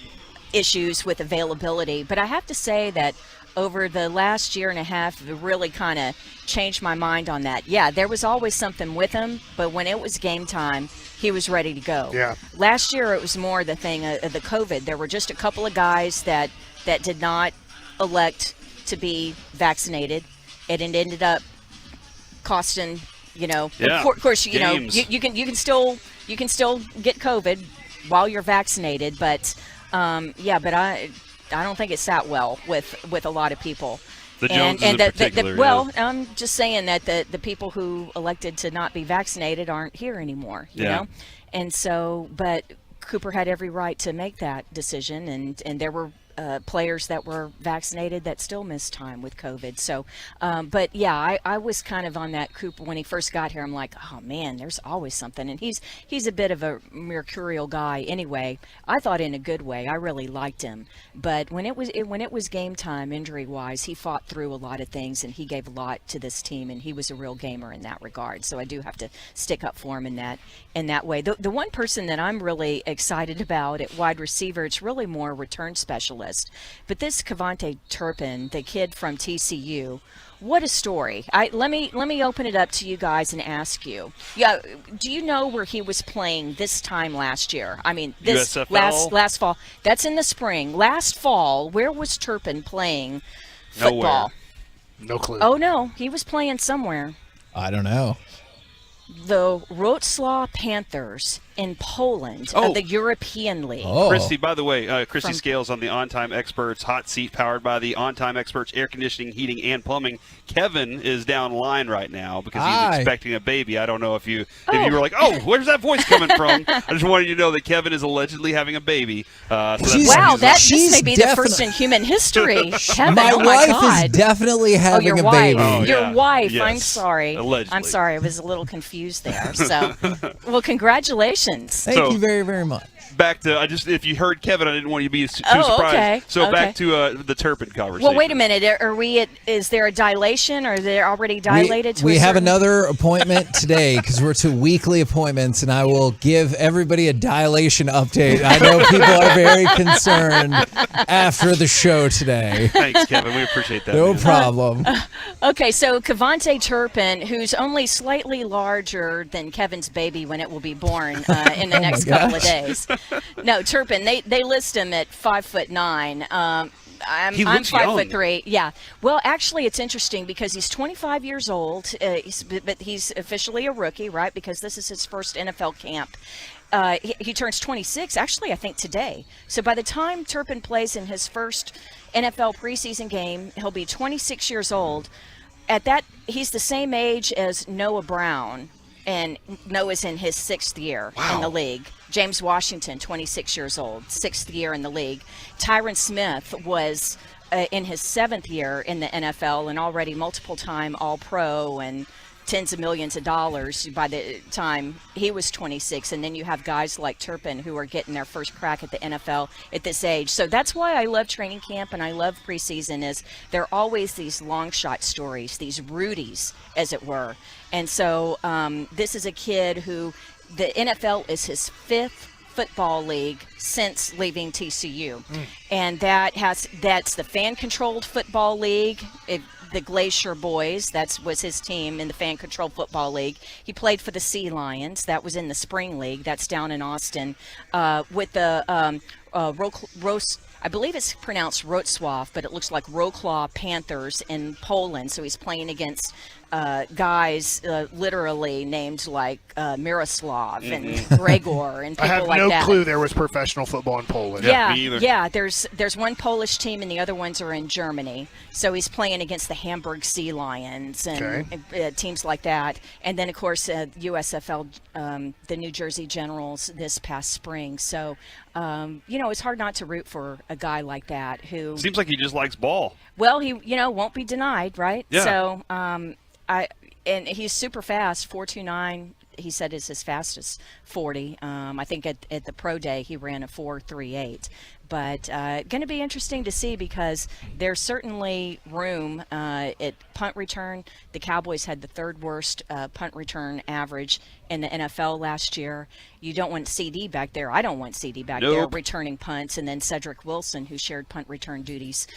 issues with availability. But I have to say that over the last year and a half, it really kind of changed my mind on that. Yeah, there was always something with him, but when it was game time, he was ready to go. Yeah. Last year, it was more the thing of the COVID. There were just a couple of guys that did not elect to be vaccinated, and it ended up costing, of course, you can still get COVID while you're vaccinated, but but I don't think it sat well with a lot I'm just saying that the people who elected to not be vaccinated aren't here anymore, you know? And so, but Cooper had every right to make that decision, and there were players that were vaccinated that still missed time with COVID. So, but yeah, I was kind of on that Cooper when he first got here. I'm like, oh man, there's always something. And he's a bit of a mercurial guy anyway. I thought in a good way. I really liked him. But when it was game time, injury wise, he fought through a lot of things, and he gave a lot to this team, and he was a real gamer in that regard. So I do have to stick up for him in that way. The one person that I'm really excited about at wide receiver, it's really more return specialist. But this Kevontae Turpin, the kid from TCU, what a story. Let me open it up to you guys and ask you. Yeah, do you know where he was playing this time last year? I mean, this USFL? last fall. That's in the spring. Last fall, where was Turpin playing football? Nowhere. No clue. Oh no, he was playing somewhere. I don't know. The Wrocław Panthers in Poland of the European League. Christy, by the way, Christy Scales on the On Time Experts hot seat powered by the On Time Experts air conditioning, heating, and plumbing. Kevin is down line right now because he's expecting a baby. I don't know if you were like, oh, where's that voice coming from? I just wanted you to know that Kevin is allegedly having a baby. This may be the first in human history. Kevin, my wife God. Is definitely having a baby. Your wife. Yes. I'm sorry. Allegedly. I'm sorry. I was a little confused there. So, well, congratulations. Thank you very, very much. back to if you heard Kevin, I didn't want you to be too Oh, surprised. okay. So Okay. back to the Turpin conversation. Well, wait a minute. Are we? Is there a dilation? Or they're already dilated? We to a have certain- another appointment today because we're to weekly appointments, and I will give everybody a dilation update. I know people are very concerned after the show today. Thanks, Kevin. We appreciate that. No man. problem. Okay, so Kevontae Turpin, who's only slightly larger than Kevin's baby when it will be born in the next couple of days. No, Turpin. They list him at 5'9". I'm He looks 5'3". Yeah. Well, actually, it's interesting because he's 25 years old, but he's officially a rookie, right? Because this is his first NFL camp. He turns 26, actually, I think today. So by the time Turpin plays in his first NFL preseason game, he'll be 26 years old. At that, he's the same age as Noah Brown, and Noah's in his 6th year in the league. James Washington, 26 years old, 6th year in the league. Tyron Smith was in his 7th year in the NFL and already multiple-time All-Pro and tens of millions of dollars by the time he was 26. And then you have guys like Turpin who are getting their first crack at the NFL at this age. So that's why I love training camp and I love preseason is there are always these long shot stories, these Rudies, as it were. And so this is a kid who the NFL is his 5th football league since leaving TCU. And that's the fan-controlled football league. The Glacier Boys, was his team in the fan-controlled football league. He played for the Sea Lions. That was in the Spring League. That's down in Austin. With the I believe it's pronounced Wrocław, but it looks like Wrocław Panthers in Poland. So he's playing against guys literally named like Miroslav and Gregor and people like that. I have no clue there was professional football in Poland. Yeah. There's one Polish team and the other ones are in Germany. So he's playing against the Hamburg Sea Lions and teams like that. And then of course USFL, the New Jersey Generals this past spring. So it's hard not to root for a guy like that who Seems like he just likes ball. Well, he won't be denied, right? Yeah. So and he's super fast, 4.29. He said is his fastest 40. I think at the pro day he ran a 4.38. But going to be interesting to see because there's certainly room at punt return. The Cowboys had the 3rd worst punt return average in the NFL last year. You don't want CD back there. I don't want CD back there returning punts. And then Cedric Wilson, who shared punt return duties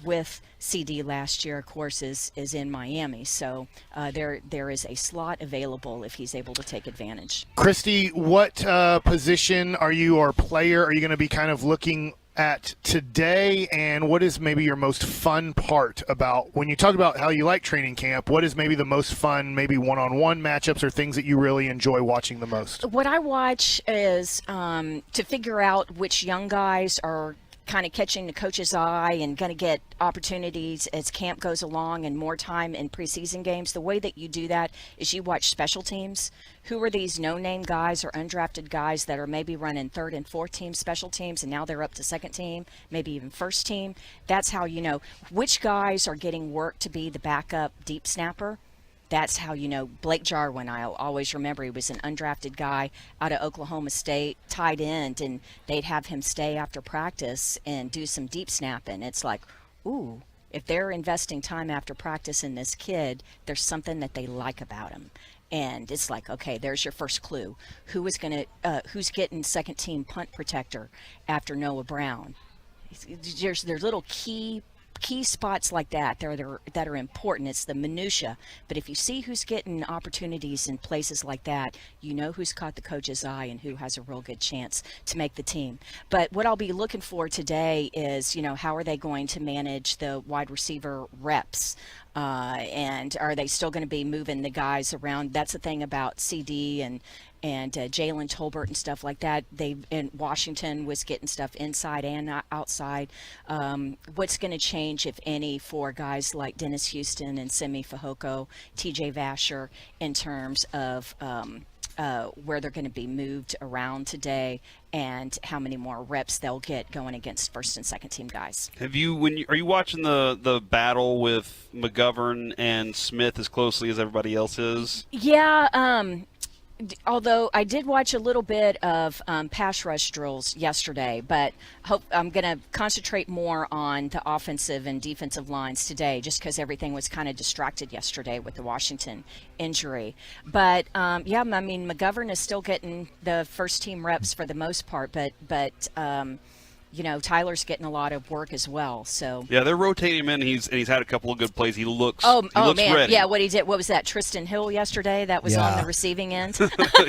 with CD last year, of course, is in Miami. So there is a slot available if he's able to take advantage. Christy, what position are you or player are you going to be kind of looking at today, and what is maybe your most fun part about when you talk about how you like training camp? What is maybe the most fun, maybe one-on-one matchups or things that you really enjoy watching the most? What I watch is to figure out which young guys are kind of catching the coach's eye and going to get opportunities as camp goes along and more time in preseason games. The way that you do that is you watch special teams. Who are these no-name guys or undrafted guys that are maybe running 3rd and 4th team special teams and now they're up to 2nd team, maybe even 1st team? That's how you know which guys are getting work to be the backup deep snapper. That's how you know Blake Jarwin. I always remember he was an undrafted guy out of Oklahoma State, tight end, and they'd have him stay after practice and do some deep snapping. It's like, ooh, if they're investing time after practice in this kid, there's something that they like about him. And it's like, okay, there's your first clue. Who's getting 2nd team punt protector after Noah Brown? There's little key spots like that that are important. It's the minutia. But if you see who's getting opportunities in places like that, you know who's caught the coach's eye and who has a real good chance to make the team. But what I'll be looking for today is, how are they going to manage the wide receiver reps? And are they still going to be moving the guys around? That's the thing about CD and Jaylen Tolbert and stuff like that. And Washington was getting stuff inside and outside. What's going to change, if any, for guys like Dennis Houston and Simi Fehoko, TJ Vasher, in terms of where they're going to be moved around today and how many more reps they'll get going against 1st and 2nd team guys. Are you watching the battle with McGovern and Smith as closely as everybody else is? Yeah. Although I did watch a little bit of pass rush drills yesterday, but I'm going to concentrate more on the offensive and defensive lines today, just because everything was kind of distracted yesterday with the Washington injury. But yeah, I mean, McGovern is still getting the first team reps for the most part, but you know, Tyler's getting a lot of work as well. So yeah, they're rotating him in. He's had a couple of good plays. He looks man, ready. yeah. What he did, what was that? Tristan Hill yesterday. That was on the receiving end.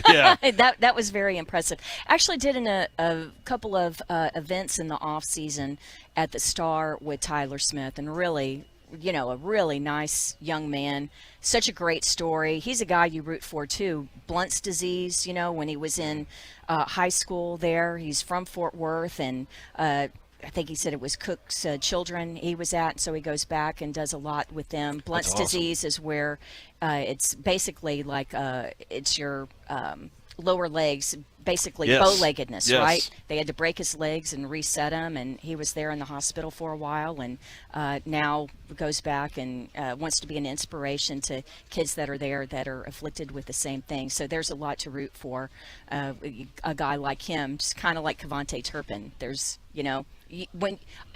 Yeah, that was very impressive. Actually, did a couple of events in the off season at the Star with Tyler Smith, and really, you know, a really nice young man. Such a great story. He's a guy you root for too. Blunt's disease, you know, when he was in high school there. He's from Fort Worth, and I think he said it was Cook's children he was at, so he goes back and does a lot with them. Blunt's disease is where it's basically like it's your lower legs, basically bow-leggedness, right? They had to break his legs and reset him, and he was there in the hospital for a while, and now goes back and wants to be an inspiration to kids that are there that are afflicted with the same thing. So there's a lot to root for. A guy like him, just kind of like Kevontae Turpin. There's, you know,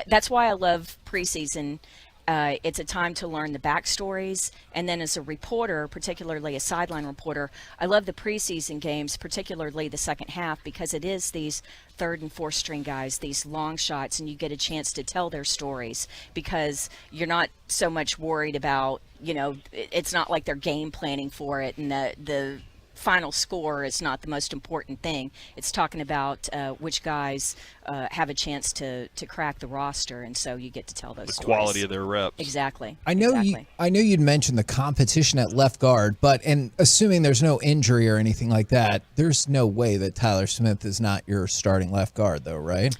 that's why I love preseason. It's a time to learn the backstories, and then as a reporter, particularly a sideline reporter, I love the preseason games, particularly the second half, because it is these third and fourth string guys, these long shots, and you get a chance to tell their stories because you're not so much worried about, you know, it's not like they're game planning for it, and the final score is not the most important thing. It's talking about which guys have a chance to crack the roster, and so you get to tell those the stories. Quality of their reps. Exactly. I know you'd mentioned the competition at left guard, but and assuming there's no injury or anything like that, there's no way that Tyler Smith is not your starting left guard, though, right?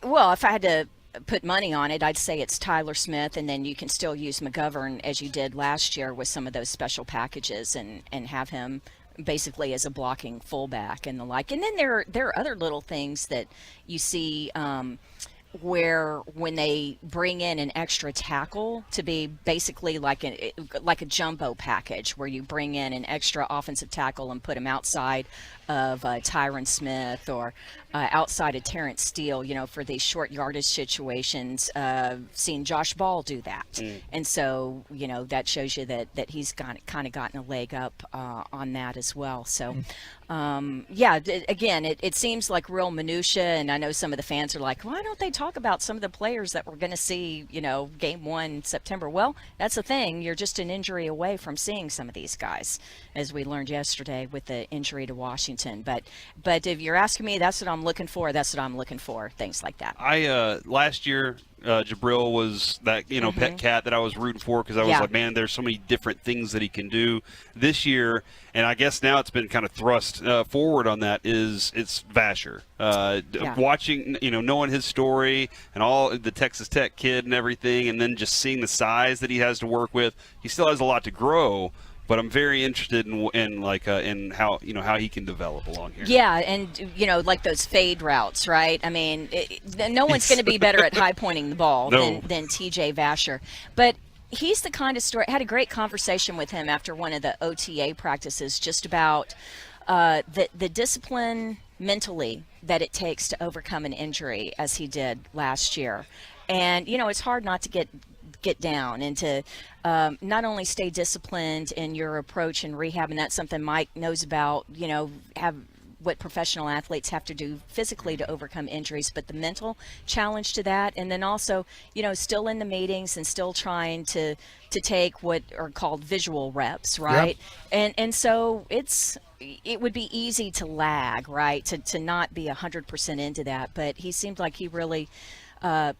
Well, if I had to put money on it, I'd say it's Tyler Smith, and then you can still use McGovern as you did last year with some of those special packages and have him basically as a blocking fullback and the like. And then there are other little things that you see where when they bring in an extra tackle to be basically like a jumbo package, where you bring in an extra offensive tackle and put him outside of Tyron Smith or outside of Terrence Steele, you know, for these short yardage situations. Seen Josh Ball do that, and so you know that shows you that he's kind of gotten a leg up on that as well. So yeah, again, it seems like real minutia, and I know some of the fans are like, why don't they talk about some of the players that we're going to see, you know, game 1 September? Well, that's the thing. You're just an injury away from seeing some of these guys, as we learned yesterday with the injury to Washington. But if you're asking me, that's what I'm looking for. That's what I'm looking for. Things like that. Last year, Jabril was that, you know, pet cat that I was rooting for, because I was like, man, there's so many different things that he can do this year. And I guess now it's been kind of thrust forward on that it's Vasher. Watching, you know, knowing his story and all the Texas Tech kid and everything, and then just seeing the size that he has to work with, he still has a lot to grow. But I'm very interested in how, you know, how he can develop along here. Yeah, and you know, like those fade routes, right? I mean, no one's going to be better at high pointing the ball than T.J. Vasher. But he's the kind of story. I had a great conversation with him after one of the OTA practices, just about the discipline mentally that it takes to overcome an injury, as he did last year. And you know, it's hard not to get down and to not only stay disciplined in your approach and rehab, and that's something Mike knows about, you know, have what professional athletes have to do physically to overcome injuries, but the mental challenge to that, and then also, you know, still in the meetings and still trying to take what are called visual reps, right? Yep. And so it would be easy to lag, right, to not be 100% into that, but he seemed like he really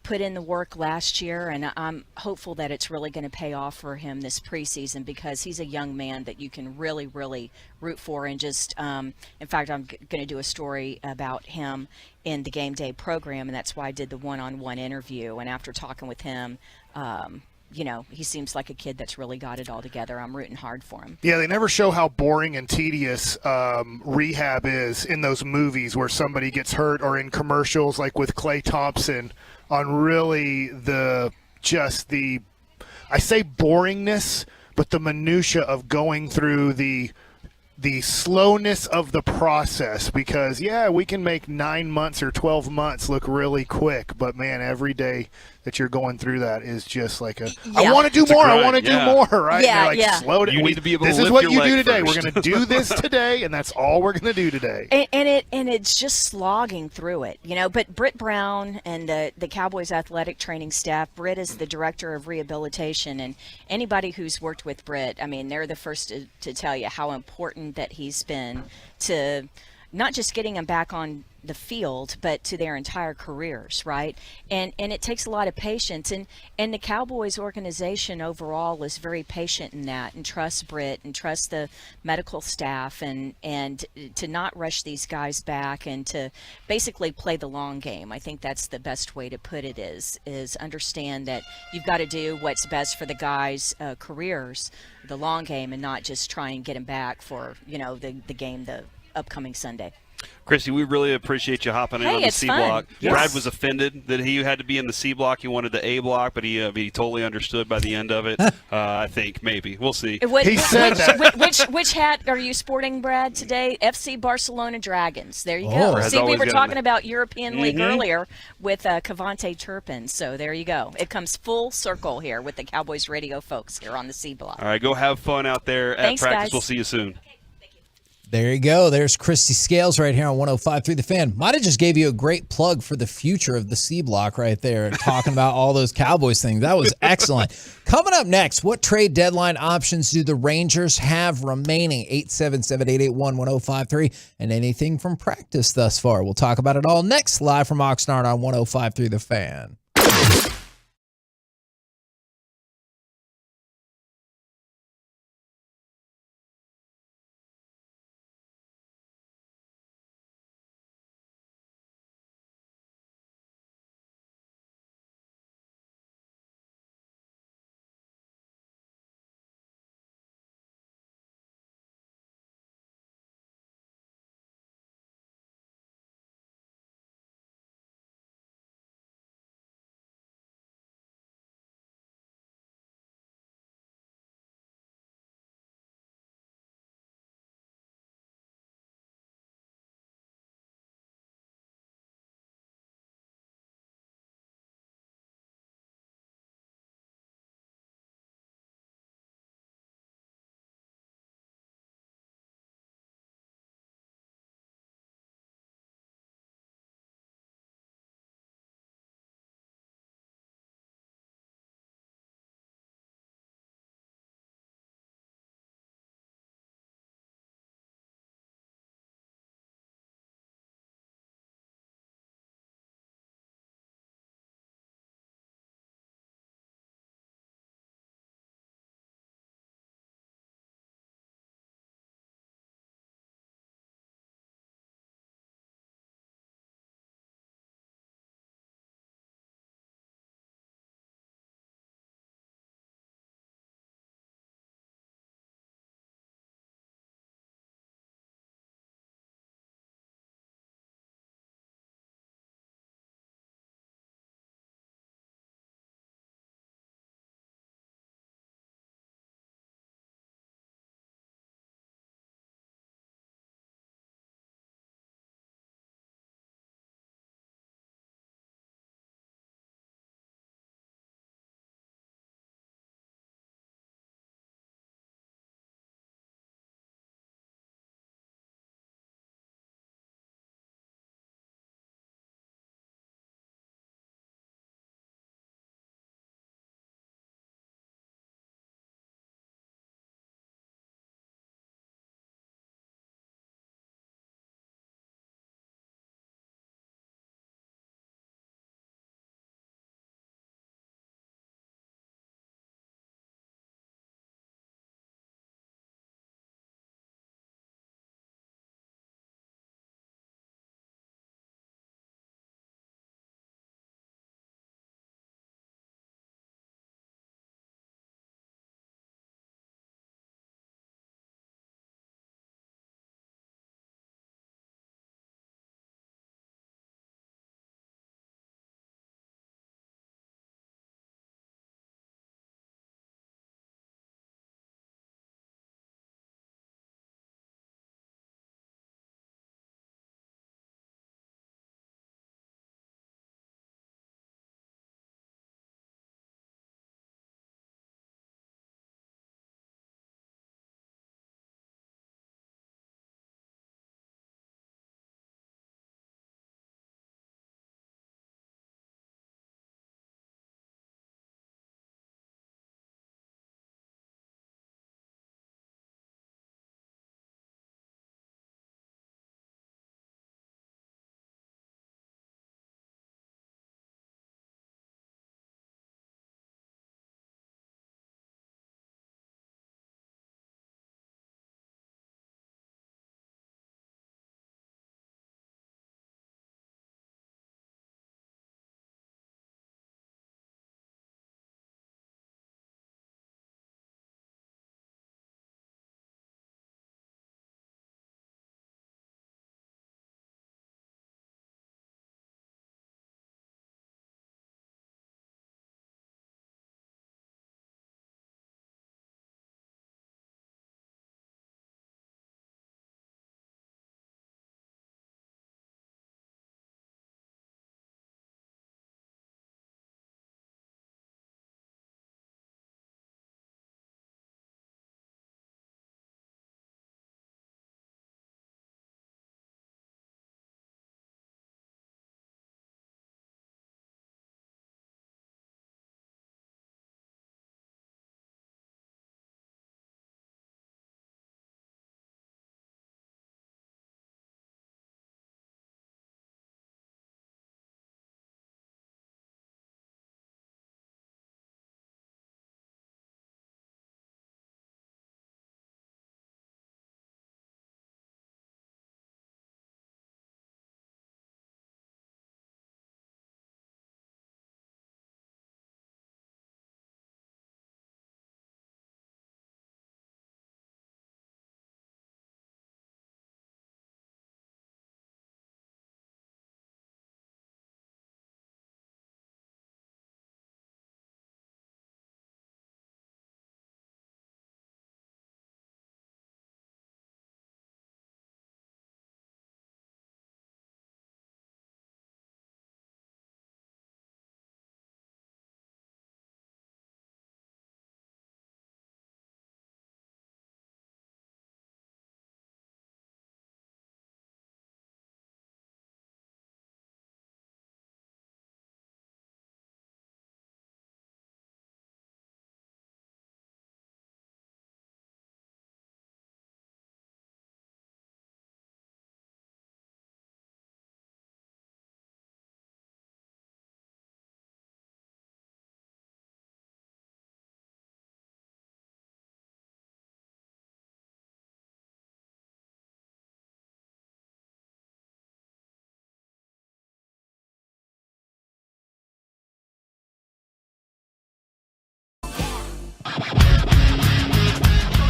put in the work last year, and I'm hopeful that it's really going to pay off for him this preseason, because he's a young man that you can really, really root for. And just, in fact, I'm going to do a story about him in the game day program, and that's why I did the one-on-one interview. And after talking with him, you know, he seems like a kid that's really got it all together. I'm rooting hard for him. Yeah, they never show how boring and tedious rehab is in those movies where somebody gets hurt, or in commercials like with Klay Thompson, on really I say boringness, but the minutia of going through the the slowness of the process, because we can make 9 months or 12 months look really quick, but man, every day that you're going through that is just like I want to do more, I want to do more, right? Yeah, and like, slow down. You need to be able to this is lift what your you do leg today. first. We're going to do this today, and that's all we're going to do today. And it's just slogging through it, But Britt Brown and the Cowboys athletic training staff, Britt is the director of rehabilitation, and anybody who's worked with Britt, I mean, they're the first to tell you how important that he's been to not just getting them back on the field, but to their entire careers, right? And it takes a lot of patience, and the Cowboys organization overall is very patient in that, and trusts Britt and trusts the medical staff, and to not rush these guys back and to basically play the long game. I think that's the best way to put it, is understand that you've got to do what's best for the guys' careers, the long game, and not just try and get them back for the game the upcoming Sunday. Christy, we really appreciate you hopping in on the C block. Yes. Brad was offended that he had to be in the C block. He wanted the A block, but he totally understood by the end of it. I think maybe we'll see. Which hat are you sporting, Brad, today? FC Barcelona Dragons. There you go. See, we were talking about European League earlier with Cavante Turpin. So there you go. It comes full circle here with the Cowboys radio folks here on the C block. All right, go have fun out there at Thanks, practice. guys. We'll see you soon. There you go. There's Christy Scales right here on 105.3 The Fan. Might have just gave you a great plug for the future of the C block right there, talking about all those Cowboys things. That was excellent. Coming up next, what trade deadline options do the Rangers have remaining? 877-881-1053, and anything from practice thus far. We'll talk about it all next, live from Oxnard on 105.3 The Fan.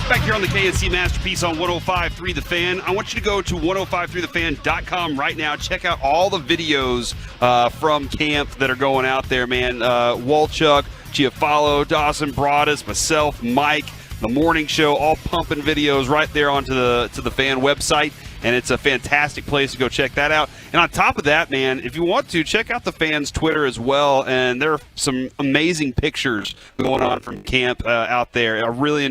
Back here on the KNC Masterpiece on 105.3 The Fan. I want you to go to 1053thefan.com right now. Check out all the videos from camp that are going out there, man. Walchuk, Giafalo, Dawson Broadus, myself, Mike, the morning show, all pumping videos right there onto the Fan website. And it's a fantastic place to go check that out. And on top of that, man, if you want to, check out the Fans' Twitter as well. And there are some amazing pictures going on from camp out there. I'm really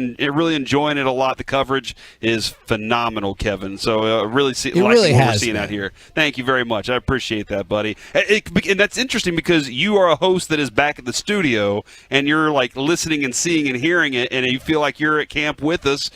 enjoying it a lot. The coverage is phenomenal, Kevin. So really what we're seeing out here. Thank you very much. I appreciate that, buddy. And that's interesting because you are a host that is back at the studio, and you're like listening and seeing and hearing it, and you feel like you're at camp with us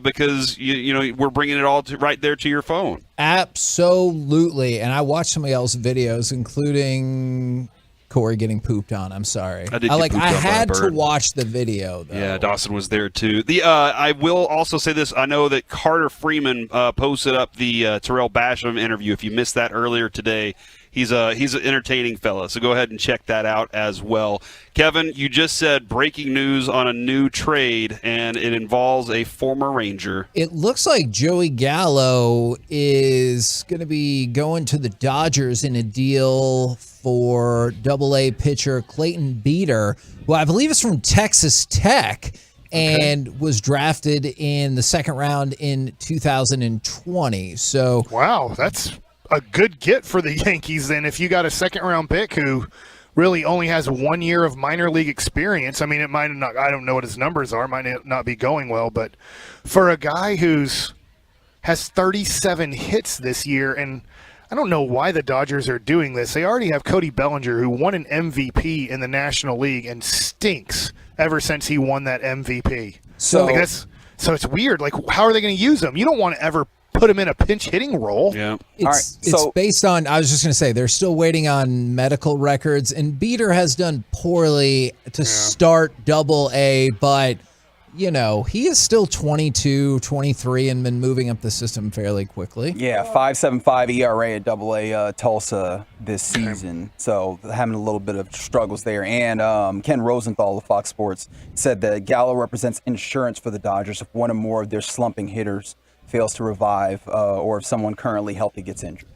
because you know we're bringing it all right there to your phone. Absolutely. And I watched somebody else's videos, including Corey getting pooped on. I'm sorry. I had to watch the video, though. Yeah, Dawson was there too. I will also say this. I know that Carter Freeman posted up the Terrell Basham interview. If you missed that earlier today, he's an entertaining fella. So go ahead and check that out as well. Kevin, you just said breaking news on a new trade, and it involves a former Ranger. It looks like Joey Gallo is going to be going to the Dodgers in a deal for AA pitcher Clayton Beeter, who I believe is from Texas Tech and was drafted in the second round in 2020. So wow, that's a good get for the Yankees then. If you got a second-round pick who really only has 1 year of minor league experience, I mean, it might not. I don't know what his numbers are. Might not be going well, but for a guy who's has 37 hits this year, and I don't know why the Dodgers are doing this. They already have Cody Bellinger, who won an MVP in the National League and stinks ever since he won that MVP. So it's weird. Like, how are they going to use him? You don't want to ever put him in a pinch hitting role. Yeah. It's based on, I was just going to say, they're still waiting on medical records, and Beeter has done poorly to start AA, but, you know, he is still 22, 23, and been moving up the system fairly quickly. Yeah, 5.75 ERA at AA Tulsa this season. So having a little bit of struggles there. And Ken Rosenthal of Fox Sports said that Gallo represents insurance for the Dodgers if one or more of their slumping hitters fails to revive, or if someone currently healthy gets injured.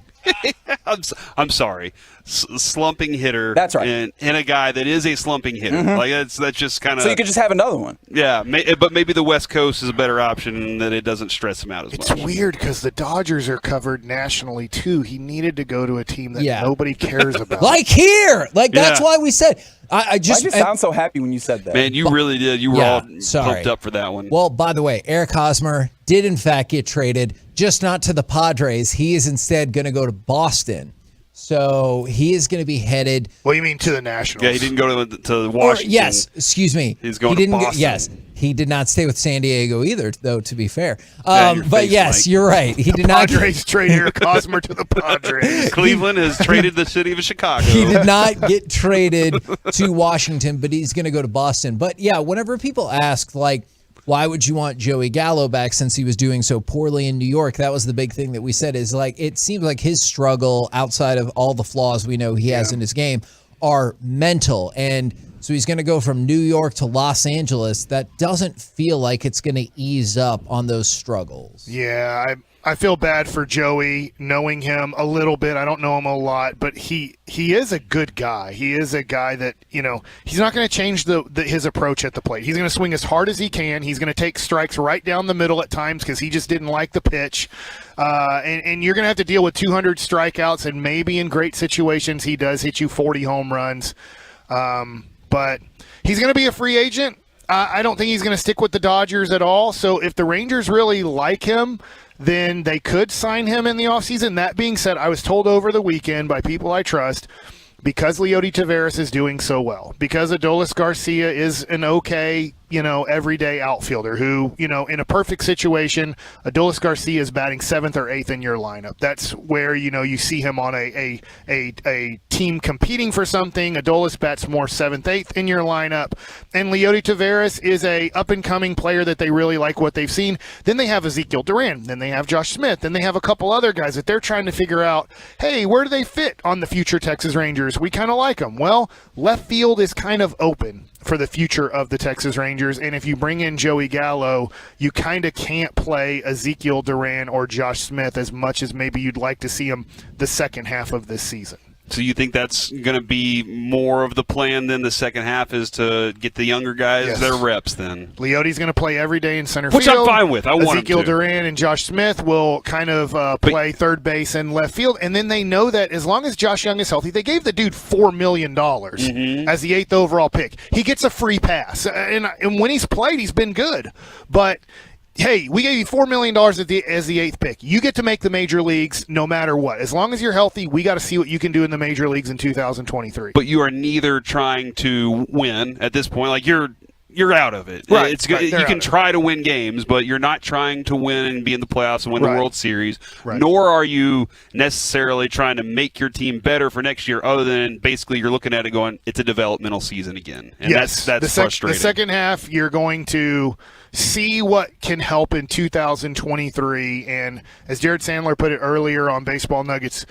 I'm sorry, slumping hitter. That's right, and a guy that is a slumping hitter. Mm-hmm. Like that's just kind of. So you could just have another one. Yeah, but maybe the West Coast is a better option, that it doesn't stress him out as much. It's weird because the Dodgers are covered nationally too. He needed to go to a team that nobody cares about. Like here, that's why we said. I just sound so happy when you said that. Man, you really did. You were all pumped up for that one. Well, by the way, Eric Hosmer did in fact get traded, just not to the Padres. He is instead going to go to Boston. So he is going to be headed. What do you mean to the Nationals? Yeah, he didn't go to Washington. Yes, excuse me. He's going to Boston. Yes, he did not stay with San Diego either, though, to be fair. But yes, you're right. He did not. Padres trade Eric Hosmer to the Padres. Cleveland has traded the city of Chicago. He did not get traded to Washington, but he's going to go to Boston. But yeah, whenever people ask, like, why would you want Joey Gallo back since he was doing so poorly in New York? That was the big thing that we said, is like, it seems like his struggle, outside of all the flaws we know he has in his game, are mental. And so he's going to go from New York to Los Angeles. That doesn't feel like it's going to ease up on those struggles. Yeah, I feel bad for Joey, knowing him a little bit. I don't know him a lot, but he is a good guy. He is a guy that, you know, he's not going to change his approach at the plate. He's going to swing as hard as he can. He's going to take strikes right down the middle at times because he just didn't like the pitch. And you're going to have to deal with 200 strikeouts, and maybe in great situations he does hit you 40 home runs. But he's going to be a free agent. I don't think he's going to stick with the Dodgers at all. So if the Rangers really like him, then they could sign him in the offseason. That being said, I was told over the weekend by people I trust, because Leody Taveras is doing so well, because Adolis Garcia is an okay, everyday outfielder who, in a perfect situation, Adolis Garcia is batting 7th or 8th in your lineup. That's where, you see him on a team competing for something. Adolis bats more 7th, 8th in your lineup. And Leody Taveras is a up-and-coming player that they really like what they've seen. Then they have Ezekiel Duran. Then they have Josh Smith. Then they have a couple other guys that they're trying to figure out, hey, where do they fit on the future Texas Rangers? We kind of like them. Well, left field is kind of open for the future of the Texas Rangers. And if you bring in Joey Gallo, you kind of can't play Ezekiel Duran or Josh Smith as much as maybe you'd like to see them the second half of this season. So you think that's going to be more of the plan than the second half is to get the younger guys their reps then? Leote's going to play every day in center Which field. I'm fine with. I want him Ezekiel to. Duran and Josh Smith will kind of play third base and left field. And then they know that as long as Josh Young is healthy, they gave the dude $4 million as the 8th overall pick. He gets a free pass. And when he's played, he's been good. But hey, we gave you $4 million as the 8th pick. You get to make the major leagues no matter what. As long as you're healthy, we got to see what you can do in the major leagues in 2023. But you are neither trying to win at this point. Like you're out of it. Right. You can try to win games, but you're not trying to win and be in the playoffs and win the World Series. Right. Nor are you necessarily trying to make your team better for next year, other than basically you're looking at it going, it's a developmental season again. And that's frustrating. The second half, you're going to see what can help in 2023. And as Jared Sandler put it earlier on Baseball Nuggets,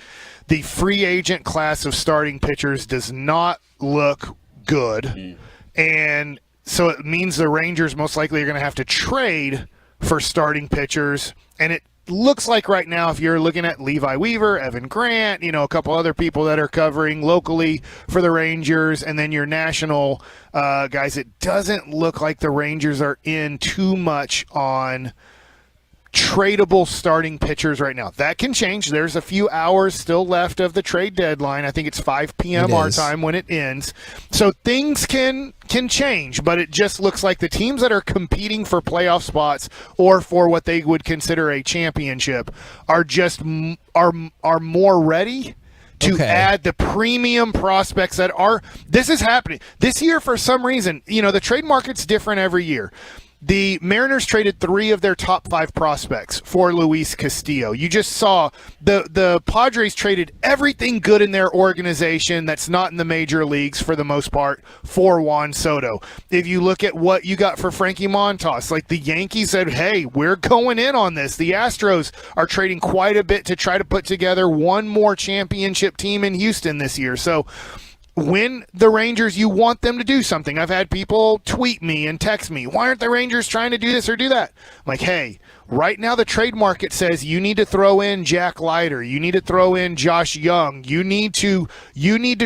the free agent class of starting pitchers does not look good. And so it means the Rangers most likely are going to have to trade for starting pitchers. And it looks like right now, if you're looking at Levi Weaver, Evan Grant, a couple other people that are covering locally for the Rangers, and then your national guys, it doesn't look like the Rangers are in too much on tradable starting pitchers right now. That can change. There's a few hours still left of the trade deadline. I think it's 5 p.m. our time when it ends. So things can change, but it just looks like the teams that are competing for playoff spots or for what they would consider a championship are just are more ready to add the premium prospects that are. This is happening this year for some reason. The trade market's different every year. The Mariners traded 3 of their top 5 prospects for Luis Castillo. You just saw the Padres traded everything good in their organization that's not in the major leagues for the most part for Juan Soto. If you look at what you got for Frankie Montas, like the Yankees said, hey, we're going in on this. The Astros are trading quite a bit to try to put together one more championship team in Houston this year. So when the Rangers, you want them to do something. I've had people tweet me and text me, why aren't the Rangers trying to do this or do that? I'm like, hey, right now the trade market says you need to throw in Jack Leiter. You need to throw in Josh Young. You need to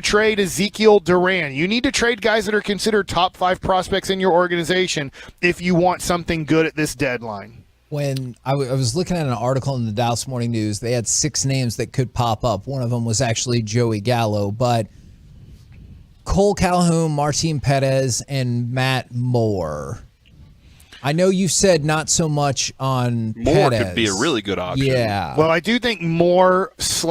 trade Ezekiel Duran. You need to trade guys that are considered top 5 prospects in your organization if you want something good at this deadline. When I was looking at an article in the Dallas Morning News, they had 6 names that could pop up. One of them was actually Joey Gallo, but Cole Calhoun, Martin Perez, and Matt Moore. I know you said not so much on Moore Perez. could be a really good option. Yeah. Well, I do think Moore /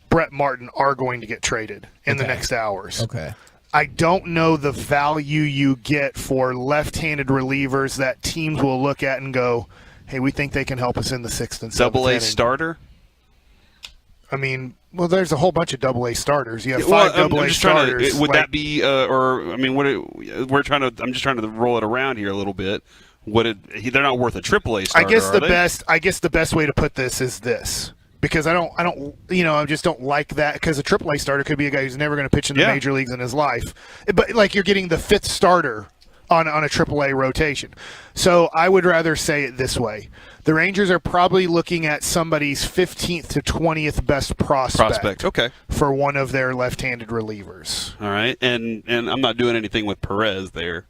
Brett Martin are going to get traded in the next hours. Okay. I don't know the value you get for left-handed relievers that teams will look at and go, hey, we think they can help us in the 6th and 7th Double A inning. starter? I mean, well, there's a whole bunch of Double A starters. You have 5 Double A starters. Would that be, I'm just trying to roll it around here a little bit. They're not worth a Triple A starter. I guess the best way to put this is this. Because I just don't like that, because a AAA starter could be a guy who's never going to pitch in the major leagues in his life. But like you're getting the 5th starter on a AAA rotation. So I would rather say it this way. The Rangers are probably looking at somebody's 15th to 20th best prospect for one of their left-handed relievers. All right, and I'm not doing anything with Perez there.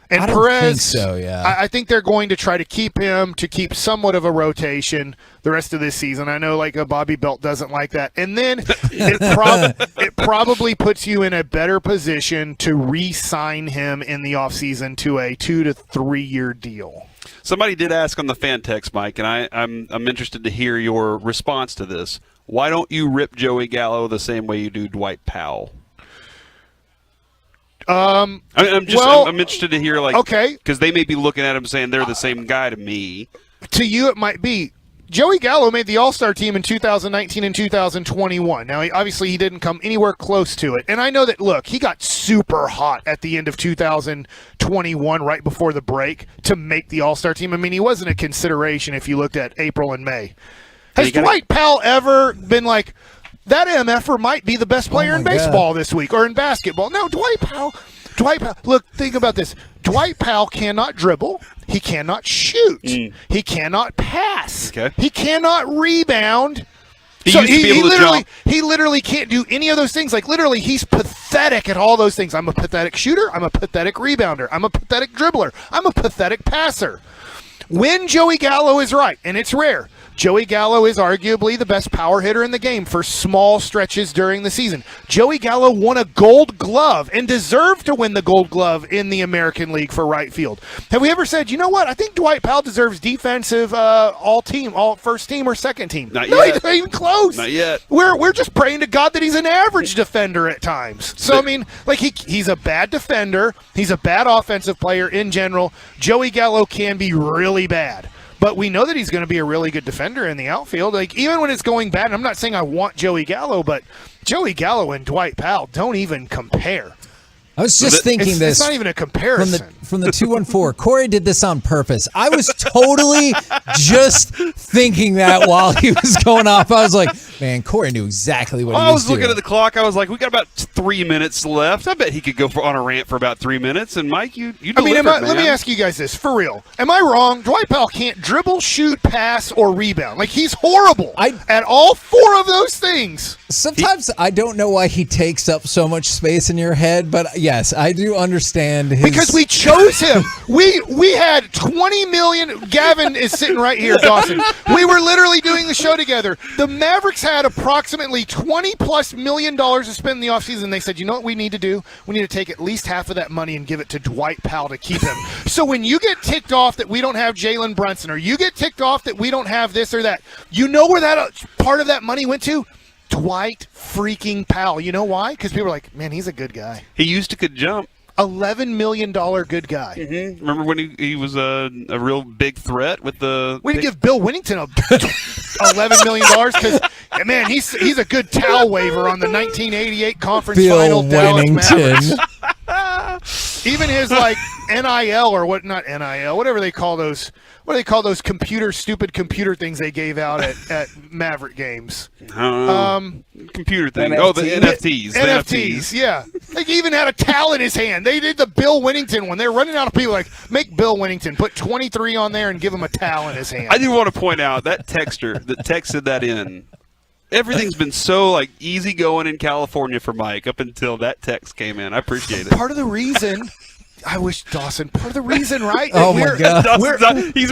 And I don't Perez, think so, yeah. I think they're going to try to keep him to keep somewhat of a rotation the rest of this season. I know like a Bobby Belt doesn't like that. And then it probably puts you in a better position to re-sign him in the offseason to a 2 to 3 year deal. Somebody did ask on the fan text, Mike, and I'm interested to hear your response to this. Why don't you rip Joey Gallo the same way you do Dwight Powell? I'm interested to hear, because they may be looking at him saying they're the same guy to me. To you, it might be. Joey Gallo made the All-Star team in 2019 and 2021. Now, obviously, he didn't come anywhere close to it. And I know that, look, he got super hot at the end of 2021, right before the break, to make the All-Star team. I mean, he wasn't a consideration if you looked at April and May. Has Dwight Powell ever been like, that MFer might be the best player in baseball this week or in basketball? No, Dwight Powell. Dwight Powell, look, think about this. Dwight Powell cannot dribble. He cannot shoot. He cannot pass. He cannot rebound. He literally can't do any of those things. Like, literally, he's pathetic at all those things. I'm a pathetic shooter. I'm a pathetic rebounder. I'm a pathetic dribbler. I'm a pathetic passer. When Joey Gallo is right, and it's rare, Joey Gallo is arguably the best power hitter in the game for small stretches during the season. Joey Gallo won a Gold Glove and deserved to win the Gold Glove in the American League for right field. Have we ever said, you know what, I think Dwight Powell deserves defensive all first team or second team? Not no, yet. he's not even close. Not yet. We're just praying to God that he's an average defender at times. So, I mean, like he's a bad defender. He's a bad offensive player in general. Joey Gallo can be really bad. But we know that he's going to be a really good defender in the outfield. Like, even when it's going bad, and I'm not saying I want Joey Gallo, but Joey Gallo and Dwight Powell don't even compare. I was just thinking this. It's not even a comparison. From the 214. Corey did this on purpose. I was totally just thinking that while he was going off. I was like, man, Corey knew exactly what he was doing. I was looking at the clock. I was like, we got about 3 minutes left. I bet he could go on a rant for about 3 minutes. And Mike, you delivered, man. Let me ask you guys this for real. Am I wrong? Dwight Powell can't dribble, shoot, pass, or rebound. Like, he's horrible at all four of those things. Sometimes I don't know why he takes up so much space in your head, but yes, I do understand his... Because we chose him. We had 20 million. Gavin is sitting right here, Dawson. We were literally doing the show together. The Mavericks had approximately $20+ million to spend in the offseason. They said, you know what we need to do? We need to take at least half of that money and give it to Dwight Powell to keep him. So when you get ticked off that we don't have Jaylen Brunson, or you get ticked off that we don't have this or that, you know where that part of that money went to? Dwight freaking Powell. You know why? Because people are like, man, he's a good guy. He used to could jump. $11 million good guy. Mm-hmm. Remember when he was a real big threat with the... We didn't give Bill Winnington $11 million because, man, he's a good towel waver on the 1988 conference final. Dallas Mavericks. Even his, like, NIL or what, not NIL, whatever they call those... What do they call those stupid computer things they gave out at Maverick games? Computer thing. NFTs. Oh, the NFTs. NFTs, yeah. They even had a towel in his hand. They did the Bill Winnington one. They're running out of people like, make Bill Winnington, put 23 on there and give him a towel in his hand. I do want to point out that texter that texted that in. Everything's been so like easy going in California for Mike up until that text came in. I appreciate it. Part of the reason... I wish Dawson. Part of the reason, right? Oh my God! He's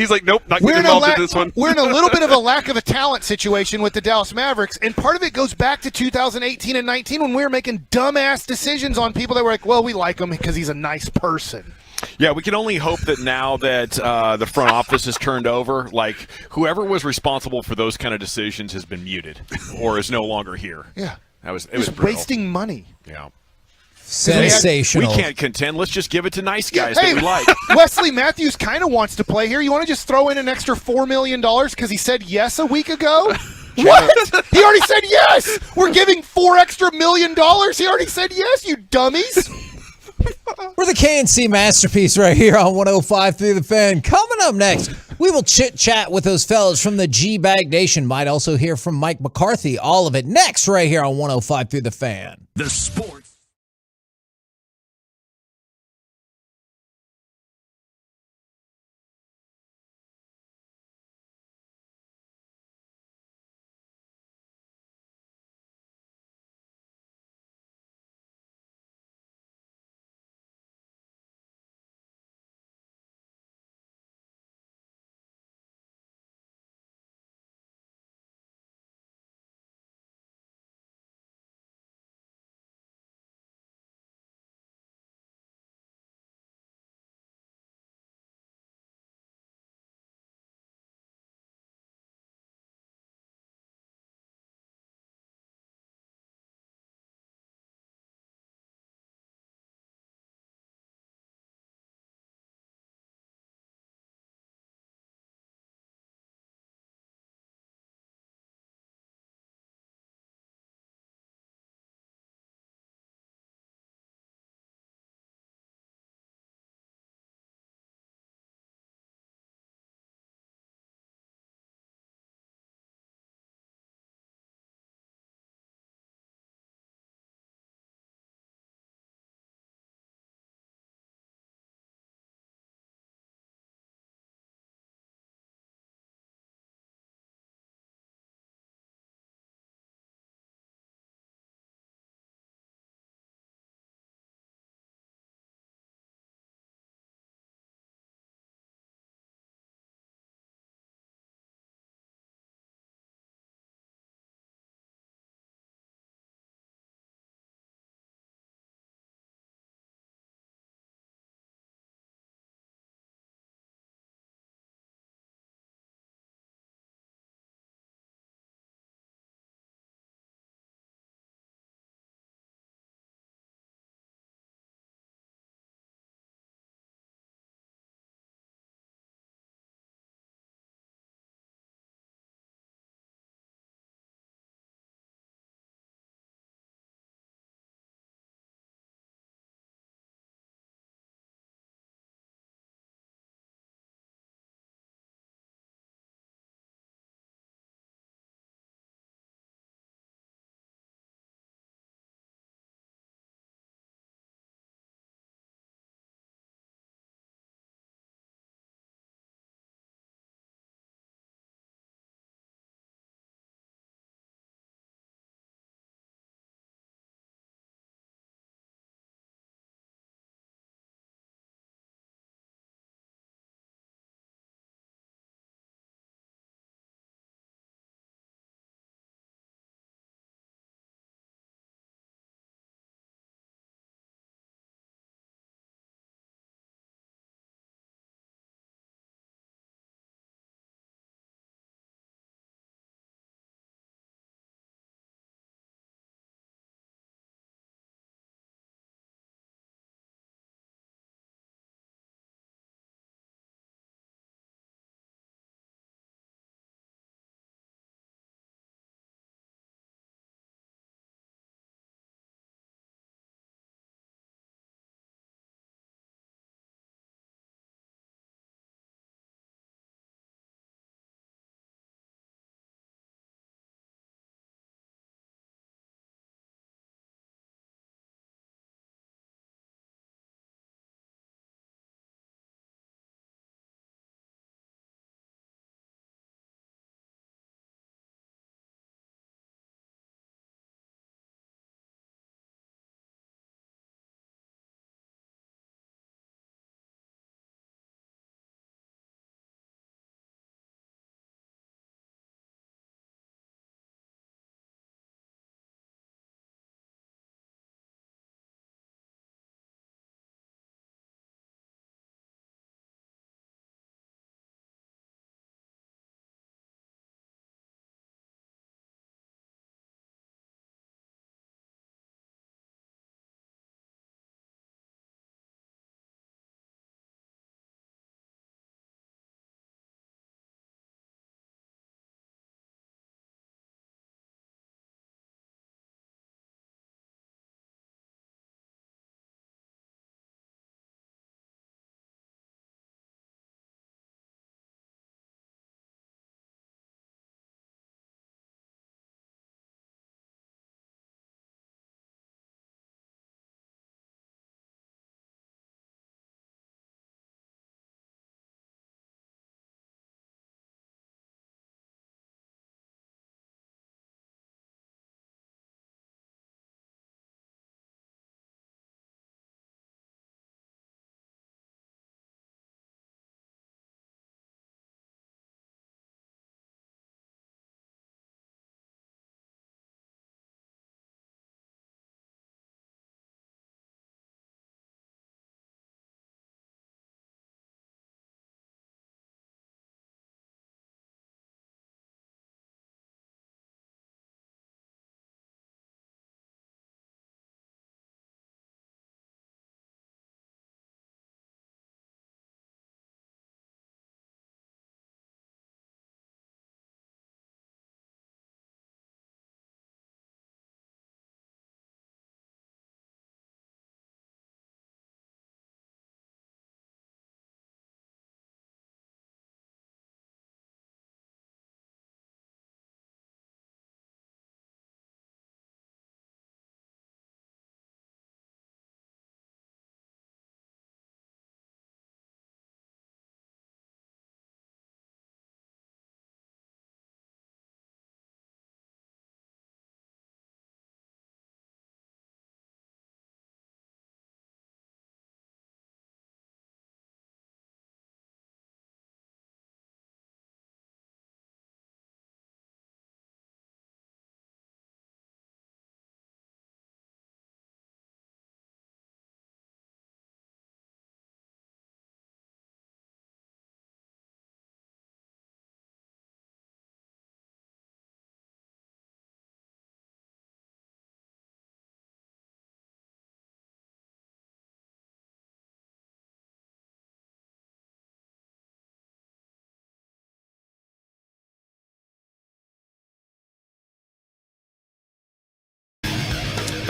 like, nope, not getting involved in this one. We're in a little bit of a lack of a talent situation with the Dallas Mavericks, and part of it goes back to 2018 and 19 when we were making dumbass decisions on people that were like, well, we like him because he's a nice person. Yeah, we can only hope that now that the front office is turned over, like whoever was responsible for those kind of decisions has been muted or is no longer here. Yeah, it was wasting money. Yeah. Sensational. We can't contend. Let's just give it to nice guys that we like. Wesley Matthews kind of wants to play here. You want to just throw in an extra $4 million because he said yes a week ago? What? He already said yes. We're giving $4 extra million. He already said yes, you dummies. We're the KNC Masterpiece right here on 105 Through the Fan. Coming up next, we will chit-chat with those fellas from the G-Bag Nation. Might also hear from Mike McCarthy. All of it next right here on 105 Through the Fan. The Sports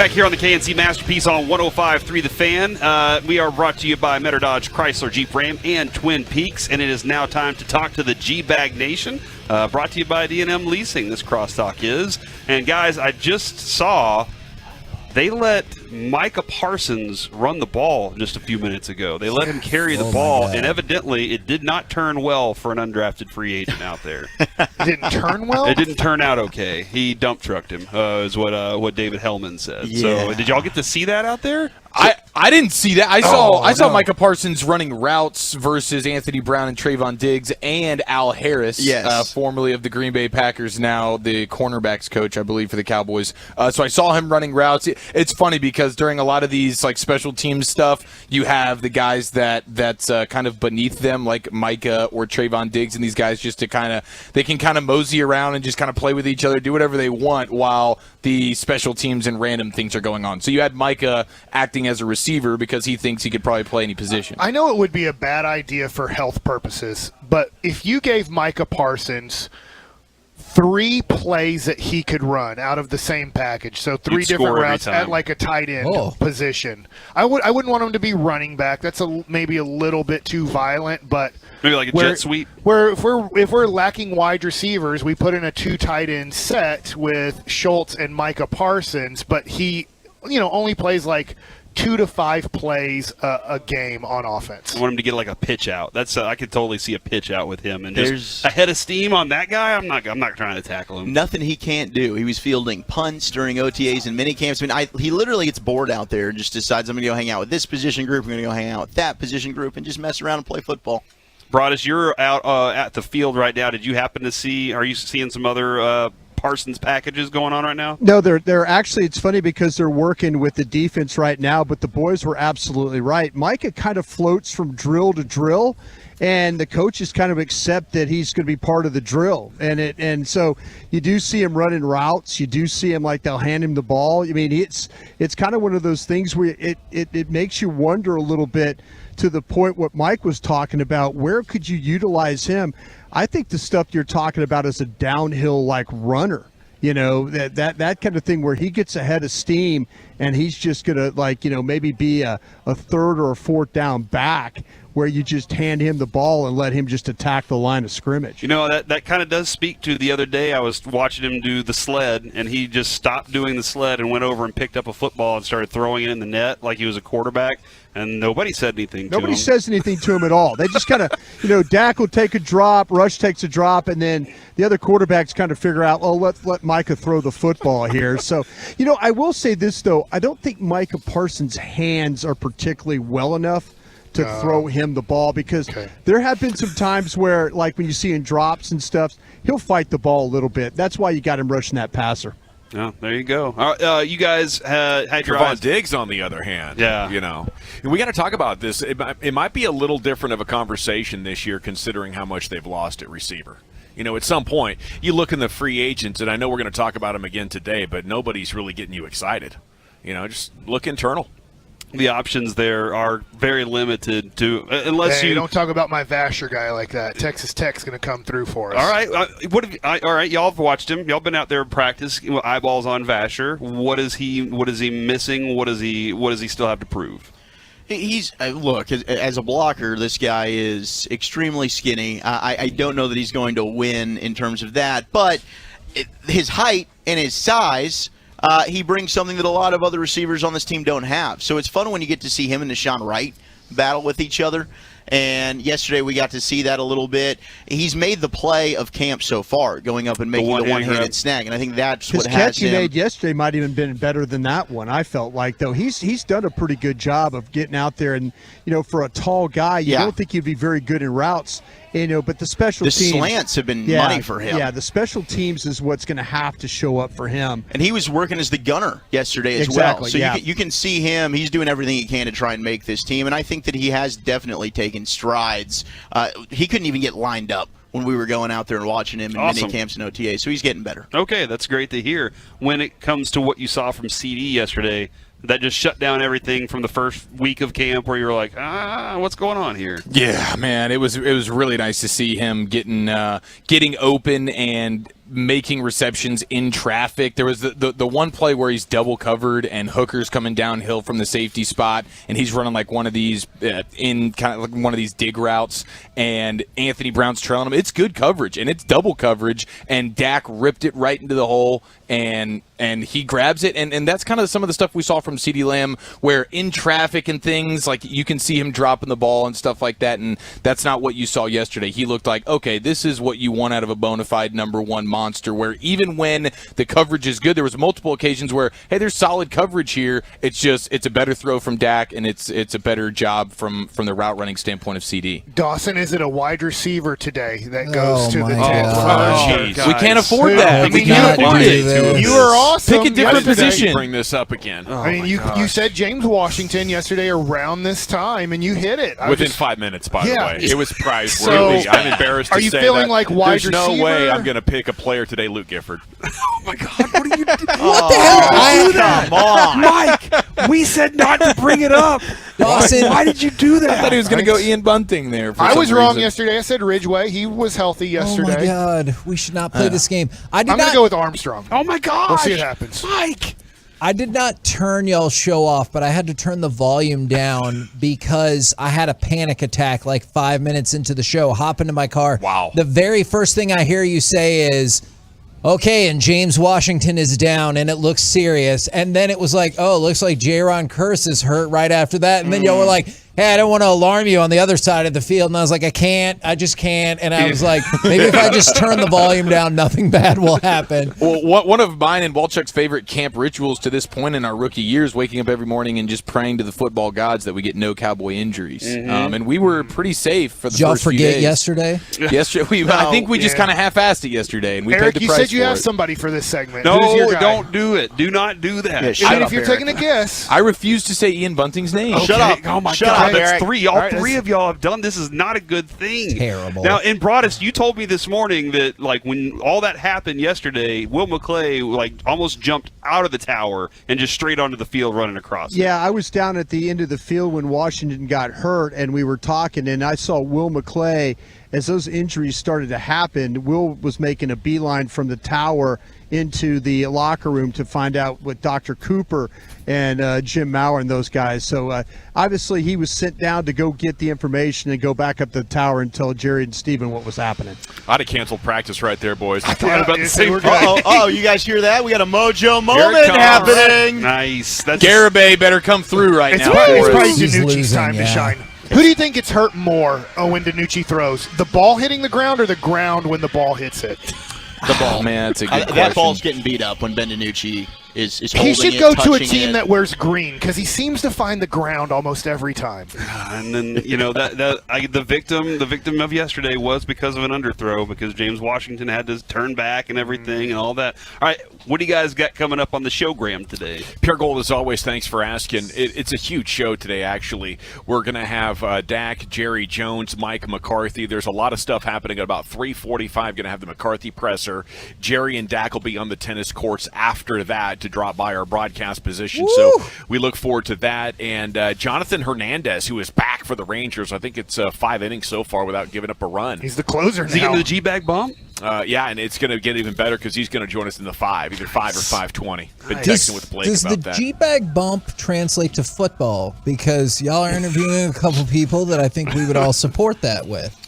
Back here on the KNC Masterpiece on 105.3 The Fan. We are brought to you by Metter Dodge, Chrysler, Jeep Ram, and Twin Peaks. And it is now time to talk to the G-Bag Nation. Brought to you by D&M Leasing, this crosstalk is. And, guys, I just saw they let Micah Parsons run the ball just a few minutes ago. They let him carry the ball, and evidently it did not turn well for an undrafted free agent out there. It didn't turn well? It didn't turn out okay. He dump trucked him, is what David Hellman said. Yeah. So did y'all get to see that out there? I didn't see that. I saw Micah Parsons running routes versus Anthony Brown and Trayvon Diggs and Al Harris, formerly of the Green Bay Packers, now the cornerbacks coach, I believe, for the Cowboys. So I saw him running routes. It's funny because during a lot of these like special teams stuff, you have the guys that's kind of beneath them, like Micah or Trayvon Diggs, and these guys just to they can kind of mosey around and just kind of play with each other, do whatever they want while the special teams and random things are going on. So you had Micah acting as a receiver because he thinks he could probably play any position. I know it would be a bad idea for health purposes, but if you gave Micah Parsons 3 plays that he could run out of the same package, so 3 different routes at like a tight end position, I wouldn't want him to be running back. That's maybe a little bit too violent, but maybe like a jet sweep. If we're lacking wide receivers, we put in a 2 tight end set with Schultz and Micah Parsons, but he only plays like 2 to 5 plays a game on offense. I want him to get like a pitch out. That's I could totally see a pitch out with him, and just a head of steam on that guy. I'm not trying to tackle him. Nothing he can't do. He was fielding punts during OTAs and mini camps. I mean, he literally gets bored out there and just decides I'm going to go hang out with this position group. I'm going to go hang out with that position group and just mess around and play football. Broadus, you're out at the field right now. Did you happen to see? Are you seeing some other Parsons packages going on right now? No, they're actually, it's funny because they're working with the defense right now, but the boys were absolutely right. Micah kind of floats from drill to drill, and the coaches kind of accept that he's going to be part of the drill. And so you do see him running routes. You do see him like they'll hand him the ball. I mean, it's kind of one of those things where it makes you wonder a little bit, to the point what Mike was talking about, where could you utilize him? I think the stuff you're talking about is a downhill like runner, that kind of thing where he gets ahead of steam and he's just going to maybe be a 3rd or a 4th down back, where you just hand him the ball and let him just attack the line of scrimmage. That kind of does speak to the other day. I was watching him do the sled, and he just stopped doing the sled and went over and picked up a football and started throwing it in the net like he was a quarterback, and nobody said anything to him. Nobody says anything to him at all. They just kind of, Dak will take a drop, Rush takes a drop, and then the other quarterbacks kind of figure out, let Micah throw the football here. So, I will say this, though. I don't think Micah Parsons' hands are particularly well enough to throw him the ball, because there have been some times where, like when you see in drops and stuff, he'll fight the ball a little bit. That's why you got him rushing that passer. Oh, there you go. You guys had your Trayvon Diggs, on the other hand. Yeah. We got to talk about this. It might be a little different of a conversation this year, considering how much they've lost at receiver. At some point, you look in the free agents, and I know we're going to talk about them again today, but nobody's really getting you excited. Just look internal. The options there are very limited to unless you don't talk about my Vasher guy like that. Texas Tech's going to come through for us. All right, all right. Y'all have watched him. Y'all been out there in practice. Eyeballs on Vasher. What is he missing? What does he still have to prove? Look, as a blocker, this guy is extremely skinny. I don't know that he's going to win in terms of that, but his height and his size. He brings something that a lot of other receivers on this team don't have. So it's fun when you get to see him and Deshawn Wright battle with each other. And yesterday we got to see that a little bit. He's made the play of camp so far, going up and making the one-handed snag. And I think that's what has him. His catch he made yesterday might even been better than that one, I felt like, though. He's done a pretty good job of getting out there. And, for a tall guy, you don't think he'd be very good in routes. But the special teams. The slants have been money for him. Yeah, the special teams is what's going to have to show up for him. And he was working as the gunner yesterday as well. So you can see him. He's doing everything he can to try and make this team. And I think that he has definitely taken strides. He couldn't even get lined up when we were going out there and watching him in mini camps and OTA. So he's getting better. Okay, that's great to hear. When it comes to what you saw from CD yesterday, that just shut down everything from the first week of camp where you were like, what's going on here? Yeah, man, it was really nice to see him getting open and making receptions in traffic. There was the one play where he's double covered and Hooker's coming downhill from the safety spot, and he's running like one of these in kind of like one of these dig routes, and Anthony Brown's trailing him. It's good coverage, and it's double coverage, and Dak ripped it right into the hole, and he grabs it, and that's kind of some of the stuff we saw from CeeDee Lamb, where in traffic and things, like you can see him dropping the ball and stuff like that, and that's not what you saw yesterday. He looked like, okay, this is what you want out of a bona fide number one monster, where even when the coverage is good, there was multiple occasions where, hey, there's solid coverage here, it's a better throw from Dak, and it's a better job from the route running standpoint of CD. Dawson, is it a wide receiver today that goes to the We can't afford that. We can't afford it. You are awesome. Pick a different position. Bring this up again. I mean, you said James Washington yesterday around this time, and you hit it. Within 5 minutes, by the way. It was prize So, worthy. I'm embarrassed to are you say feeling that. like wide There's no receiver? way I'm going to pick a player today, Luke Gifford. What the hell? Come on. Mike, we said not to bring it up. Dawson, Why did you do that? I thought he was going to go Ian Bunting there. I was wrong yesterday. I said Ridgeway. He was healthy yesterday. Oh my God, we should not play this game. I'm going to go with Armstrong. Oh my gosh. We'll see what happens. Mike. I did not turn y'all's show off, but I had to turn the volume down because I had a panic attack like 5 minutes into the show. Hop into my car. Wow. The very first thing I hear you say is, okay, and James Washington is down, and it looks serious. And then it was like, oh, it looks like Jaron Curse is hurt right after that. And then y'all were like, hey, I don't want to alarm you on the other side of the field. And I was like, I just can't. And I was like, maybe if I just turn the volume down, nothing bad will happen. Well, one of mine and Walchuk's favorite camp rituals to this point in our rookie years, waking up every morning and just praying to the football gods that we get no Cowboy injuries. And we were pretty safe for the Did y'all first few forget days. yesterday? Yesterday, I think we just kind of half-assed it yesterday, and we Eric, paid the you price said you for have it. somebody for this segment. No, Who's your guy? don't do it. Do not do that. If you're taking a guess. I refuse to say Ian Bunting's name. Okay. Shut up. Oh my Shut God, up, that's Eric. three. All right, three of y'all have done. This is not a good thing. Terrible. Now, and Broadus, you told me this morning that like when all that happened yesterday, Will McClay like almost jumped out of the tower and just straight onto the field running across. Yeah, I was down at the end of the field when Washington got hurt, and we were talking, and I saw Will McClay. As those injuries started to happen, Will was making a beeline from the tower into the locker room to find out what Dr. Cooper and Jim Maurer and those guys. So obviously he was sent down to go get the information and go back up the tower and tell Jerry and Steven what was happening. I'd have canceled practice right there, boys. I thought about the yes, same we're thing. Oh, you guys hear that? We got a mojo it moment comes. happening. Nice. That's Garibay better come through right It's now. probably, for it's probably us. He's DiNucci's losing, time to yeah. shine. Who do you think gets hurt more when DiNucci throws? The ball hitting the ground or the ground when the ball hits it? The ball. Man, that's a good question. That ball's getting beat up when Ben DiNucci is holding He should it, go to a touching team it. that wears green because he seems to find the ground almost every time. And then the victim of yesterday was because of an underthrow because James Washington had to turn back and everything and all that. All right, what do you guys got coming up on the showgram today? Pure Gold, as always, thanks for asking. It's a huge show today, actually. We're going to have Dak, Jerry Jones, Mike McCarthy. There's a lot of stuff happening at about 3:45. Going to have the McCarthy presser. Jerry and Dak will be on the tennis courts after that to drop by our broadcast position. Woo! So we look forward to that. And Jonathan Hernandez, who is back for the Rangers. I think it's 5 innings so far without giving up a run. He's the closer Is he now. getting the G-bag bomb? Yeah, and it's going to get even better because he's going to join us in the 5, either 5 or 5:20. Been texting with Blake Does about the that. G-bag bump translate to football? Because y'all are interviewing a couple people that I think we would all support that with.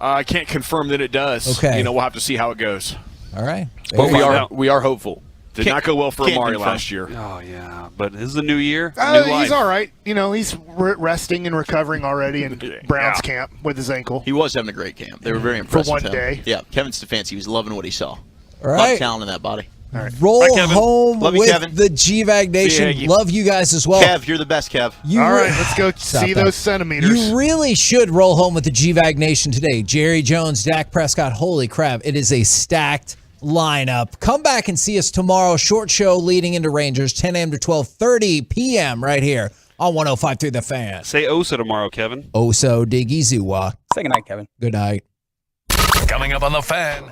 I can't confirm that it does. Okay. We'll have to see how it goes. All right. But There you go. we are hopeful. Did not go well for can't Amari confirm. last year. Oh, yeah. But this is a new year, new life. He's all right. He's resting and recovering already in Brown's camp with his ankle. He was having a great camp. They were very impressed one with him. day. Yeah, Kevin Stefanski was loving what he saw. All A lot right. of talent in that body. All right. Roll Bye, Kevin. home Love you, with Kevin. the G-Vag Nation. See ya. Love you guys as well. Kev, you're the best, Kev. You All re- right, let's go Stop see that. those centimeters. You really should roll home with the G-Vag Nation today. Jerry Jones, Dak Prescott. Holy crap. It is a stacked lineup. Come back and see us tomorrow. Short show leading into Rangers, 10 a.m. to 12:30 p.m. right here on 105.3 The Fan. Say Osa tomorrow, Kevin. Oso Diggy Zuwa. Say goodnight, Kevin. Good night. Coming up on The Fan.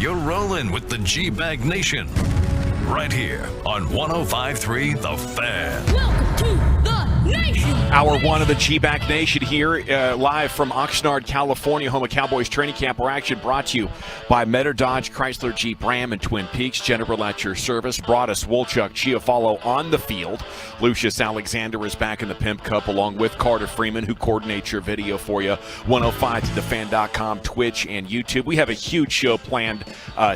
You're rolling with the G-Bag Nation. Right here on 105.3 The Fan. Welcome to the Nation. Hour one of the G-Bag Nation here, live from Oxnard, California, home of Cowboys training camp, where action brought to you by Metter Dodge, Chrysler, Jeep, Ram, and Twin Peaks. General at your service. Broadus, Wolchuk, Chiafalo on the field. Lucius Alexander is back in the Pimp Cup, along with Carter Freeman, who coordinates your video for you. 105thefan.com, Twitch, and YouTube. We have a huge show planned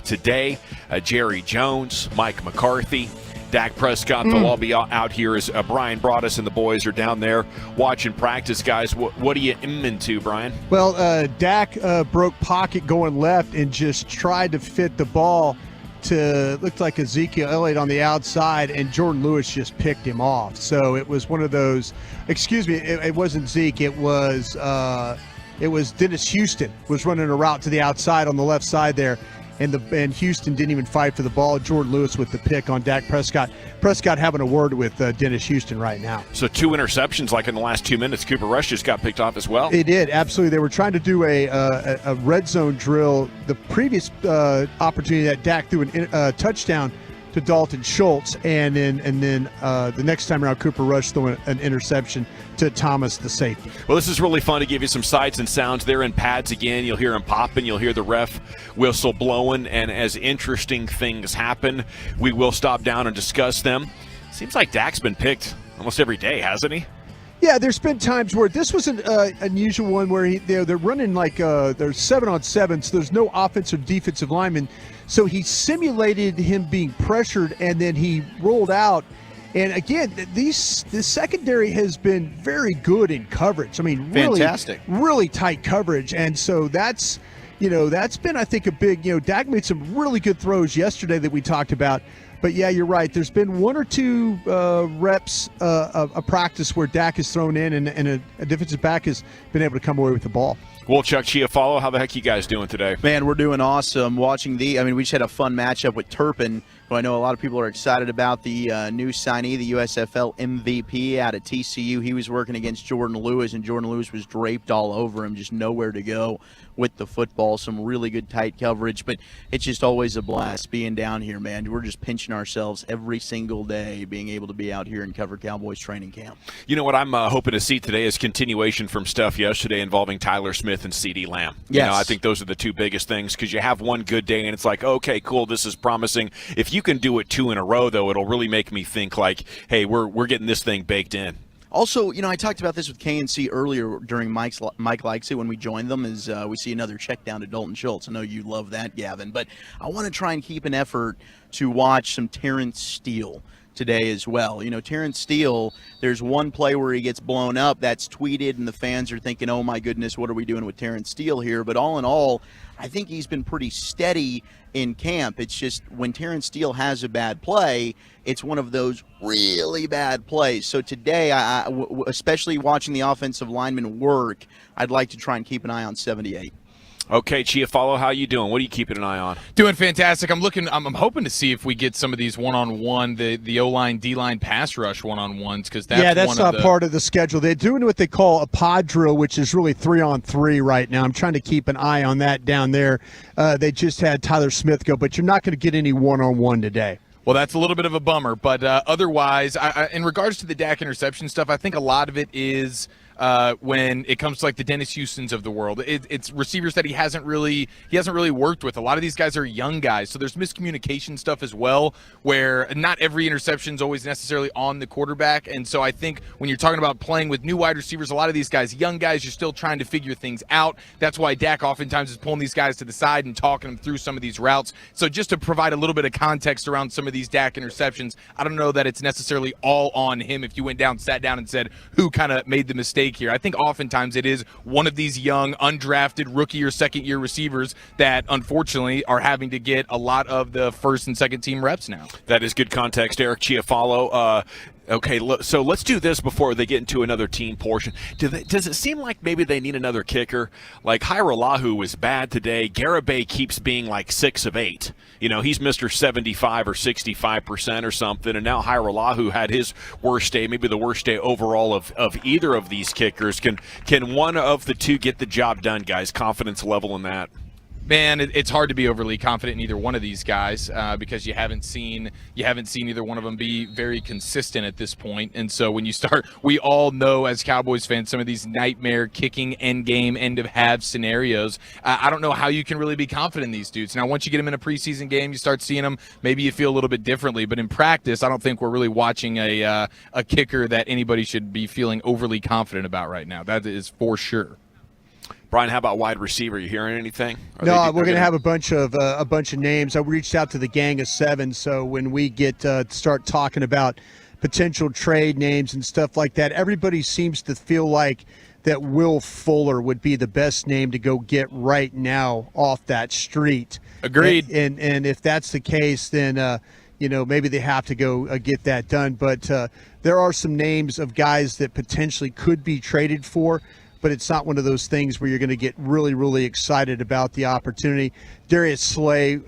today. Jerry Jones, Mike McCarthy, Dak Prescott, they'll all be out here as Brian Broadus and the boys are down there watching practice. Guys, what are you into, Brian? Well, Dak broke pocket going left and just tried to fit the ball to, looked like Ezekiel Elliott on the outside, and Jordan Lewis just picked him off. So it was one of those, it wasn't Zeke, it was Dennis Houston was running a route to the outside on the left side there. And Houston didn't even fight for the ball. Jordan Lewis with the pick on Dak Prescott. Prescott having a word with Dennis Houston right now. So 2 interceptions like in the last 2 minutes. Cooper Rush just got picked off as well. They did, absolutely. They were trying to do a red zone drill. The previous opportunity that Dak threw a touchdown to Dalton Schultz, and then the next time around, Cooper Rush throwing an interception to Thomas, the safety. Well, this is really fun to give you some sights and sounds. They're in pads again. You'll hear them popping. You'll hear the ref whistle blowing. And as interesting things happen, we will stop down and discuss them. Seems like Dak's been picked almost every day, hasn't he? Yeah, there's been times where this was an unusual one where they're running like they're 7-on-7, so there's no offensive or defensive lineman. So he simulated him being pressured, and then he rolled out. And again, the secondary has been very good in coverage. I mean, really, fantastic, really tight coverage. And so that's been, I think, a big, Dak made some really good throws yesterday that we talked about. But yeah, you're right. There's been 1 or 2 reps of practice where Dak is thrown in, and a defensive back has been able to come away with the ball. Wolchuk, Chiafalo, how the heck you guys doing today? Man, we're doing awesome. Watching we just had a fun matchup with Turpin, who I know a lot of people are excited about, the new signee, the USFL MVP out at TCU. He was working against Jordan Lewis, and Jordan Lewis was draped all over him, just nowhere to go with the football. Some really good tight coverage, but it's just always a blast being down here, man. We're just pinching ourselves every single day being able to be out here and cover Cowboys training camp. You know what I'm hoping to see today is continuation from stuff yesterday involving Tyler Smith and CeeDee Lamb. Yes. I think those are the 2 biggest things, because you have one good day and it's like, okay, cool, this is promising. If you can do it 2 in a row, though, it'll really make me think like, hey, we're getting this thing baked in. Also, I talked about this with KNC earlier during Mike Likes It when we joined them, is we see another check down to Dalton Schultz. I know you love that, Gavin, but I want to try and keep an effort to watch some Terrence Steele today as well. Terrence Steele, there's one play where he gets blown up that's tweeted, and the fans are thinking, oh my goodness, what are we doing with Terrence Steele here? But all in all, I think he's been pretty steady in camp. It's just when Terrence Steele has a bad play, it's one of those really bad plays. So today, especially watching the offensive lineman work, I'd like to try and keep an eye on 78. Okay, Chiafalo, how you doing? What are you keeping an eye on? Doing fantastic. I'm hoping to see if we get some of these one-on-one, the O-line, D-line pass rush one-on-ones, because that's not part of the schedule. They're doing what they call a pod drill, which is really 3-on-3 right now. I'm trying to keep an eye on that down there. They just had Tyler Smith go, but you're not going to get any one-on-one today. Well, that's a little bit of a bummer, but otherwise, in regards to the Dak interception stuff, I think a lot of it is when it comes to like the Dennis Houstons of the world. It's receivers that he hasn't really worked with. A lot of these guys are young guys, so there's miscommunication stuff as well, where not every interception is always necessarily on the quarterback. And so I think when you're talking about playing with new wide receivers, a lot of these guys, young guys, you're still trying to figure things out. That's why Dak oftentimes is pulling these guys to the side and talking them through some of these routes. So just to provide a little bit of context around some of these Dak interceptions, I don't know that it's necessarily all on him. If you went down, sat down and said who kind of made the mistake here, I think oftentimes it is one of these young, undrafted rookie or second-year receivers that unfortunately are having to get a lot of the first and second team reps now. That is good context, Eric Chiafalo. Okay, so let's do this before they get into another team portion. Does it seem like maybe they need another kicker? Like Hiralahu was bad today. Garibay keeps being like 6 of 8. He's Mr. 75 or 65% or something, and now Hiralahu had his worst day, maybe the worst day overall of either of these kickers. Can one of the two get the job done, guys? Confidence level in that? Man, it's hard to be overly confident in either one of these guys because you haven't seen either one of them be very consistent at this point. And so when you start, we all know as Cowboys fans some of these nightmare kicking end game, end of half scenarios. I don't know how you can really be confident in these dudes. Now, once you get them in a preseason game, you start seeing them. Maybe you feel a little bit differently. But in practice, I don't think we're really watching a kicker that anybody should be feeling overly confident about right now. That is for sure. Brian, how about wide receiver? You hearing anything? No, we're going to have a bunch of names. I reached out to the gang of 7, so when we get start talking about potential trade names and stuff like that, everybody seems to feel like that Will Fuller would be the best name to go get right now off that street. Agreed. And if that's the case, then maybe they have to go get that done. But there are some names of guys that potentially could be traded for. But it's not one of those things where you're going to get really, really excited about the opportunity. Darius Slay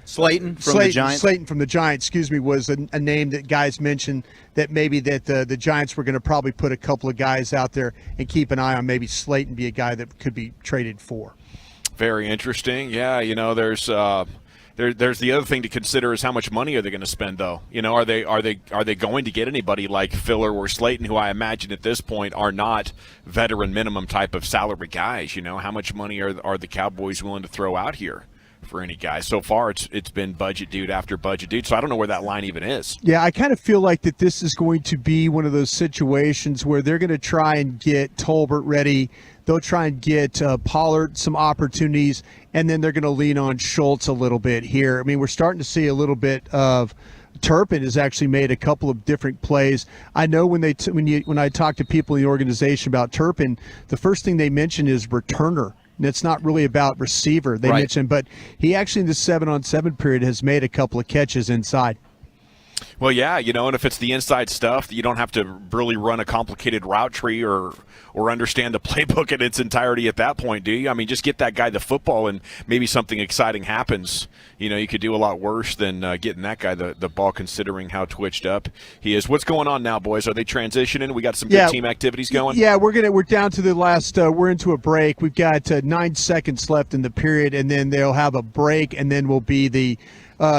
Slayton from the Giants. Slayton from the Giants, was a name that guys mentioned that maybe that the Giants were going to probably put a couple of guys out there and keep an eye on. Maybe Slayton be a guy that could be traded for. Very interesting. Yeah, there's the other thing to consider is how much money are they going to spend, though? Are they going to get anybody like Filler or Slayton, who I imagine at this point are not veteran minimum type of salary guys? How much money are the Cowboys willing to throw out here for any guys? So far, it's been budget dude after budget dude, so I don't know where that line even is. Yeah, I kind of feel like that this is going to be one of those situations where they're going to try and get Tolbert ready. They'll try and get Pollard some opportunities, and then they're going to lean on Schultz a little bit here. I mean, we're starting to see a little bit of Turpin has actually made a couple of different plays. I know when I talk to people in the organization about Turpin, the first thing they mention is returner. And it's not really about receiver. They mentioned, but he actually in the 7-on-7 period has made a couple of catches inside. Well, yeah, and if it's the inside stuff, you don't have to really run a complicated route tree or understand the playbook in its entirety at that point, do you? I mean, just get that guy the football and maybe something exciting happens. You could do a lot worse than getting that guy the ball, considering how twitched up he is. What's going on now, boys? Are they transitioning? We got some good team activities going? Yeah, we're down to the last we're into a break. We've got 9 seconds left in the period, and then they'll have a break, and then will be the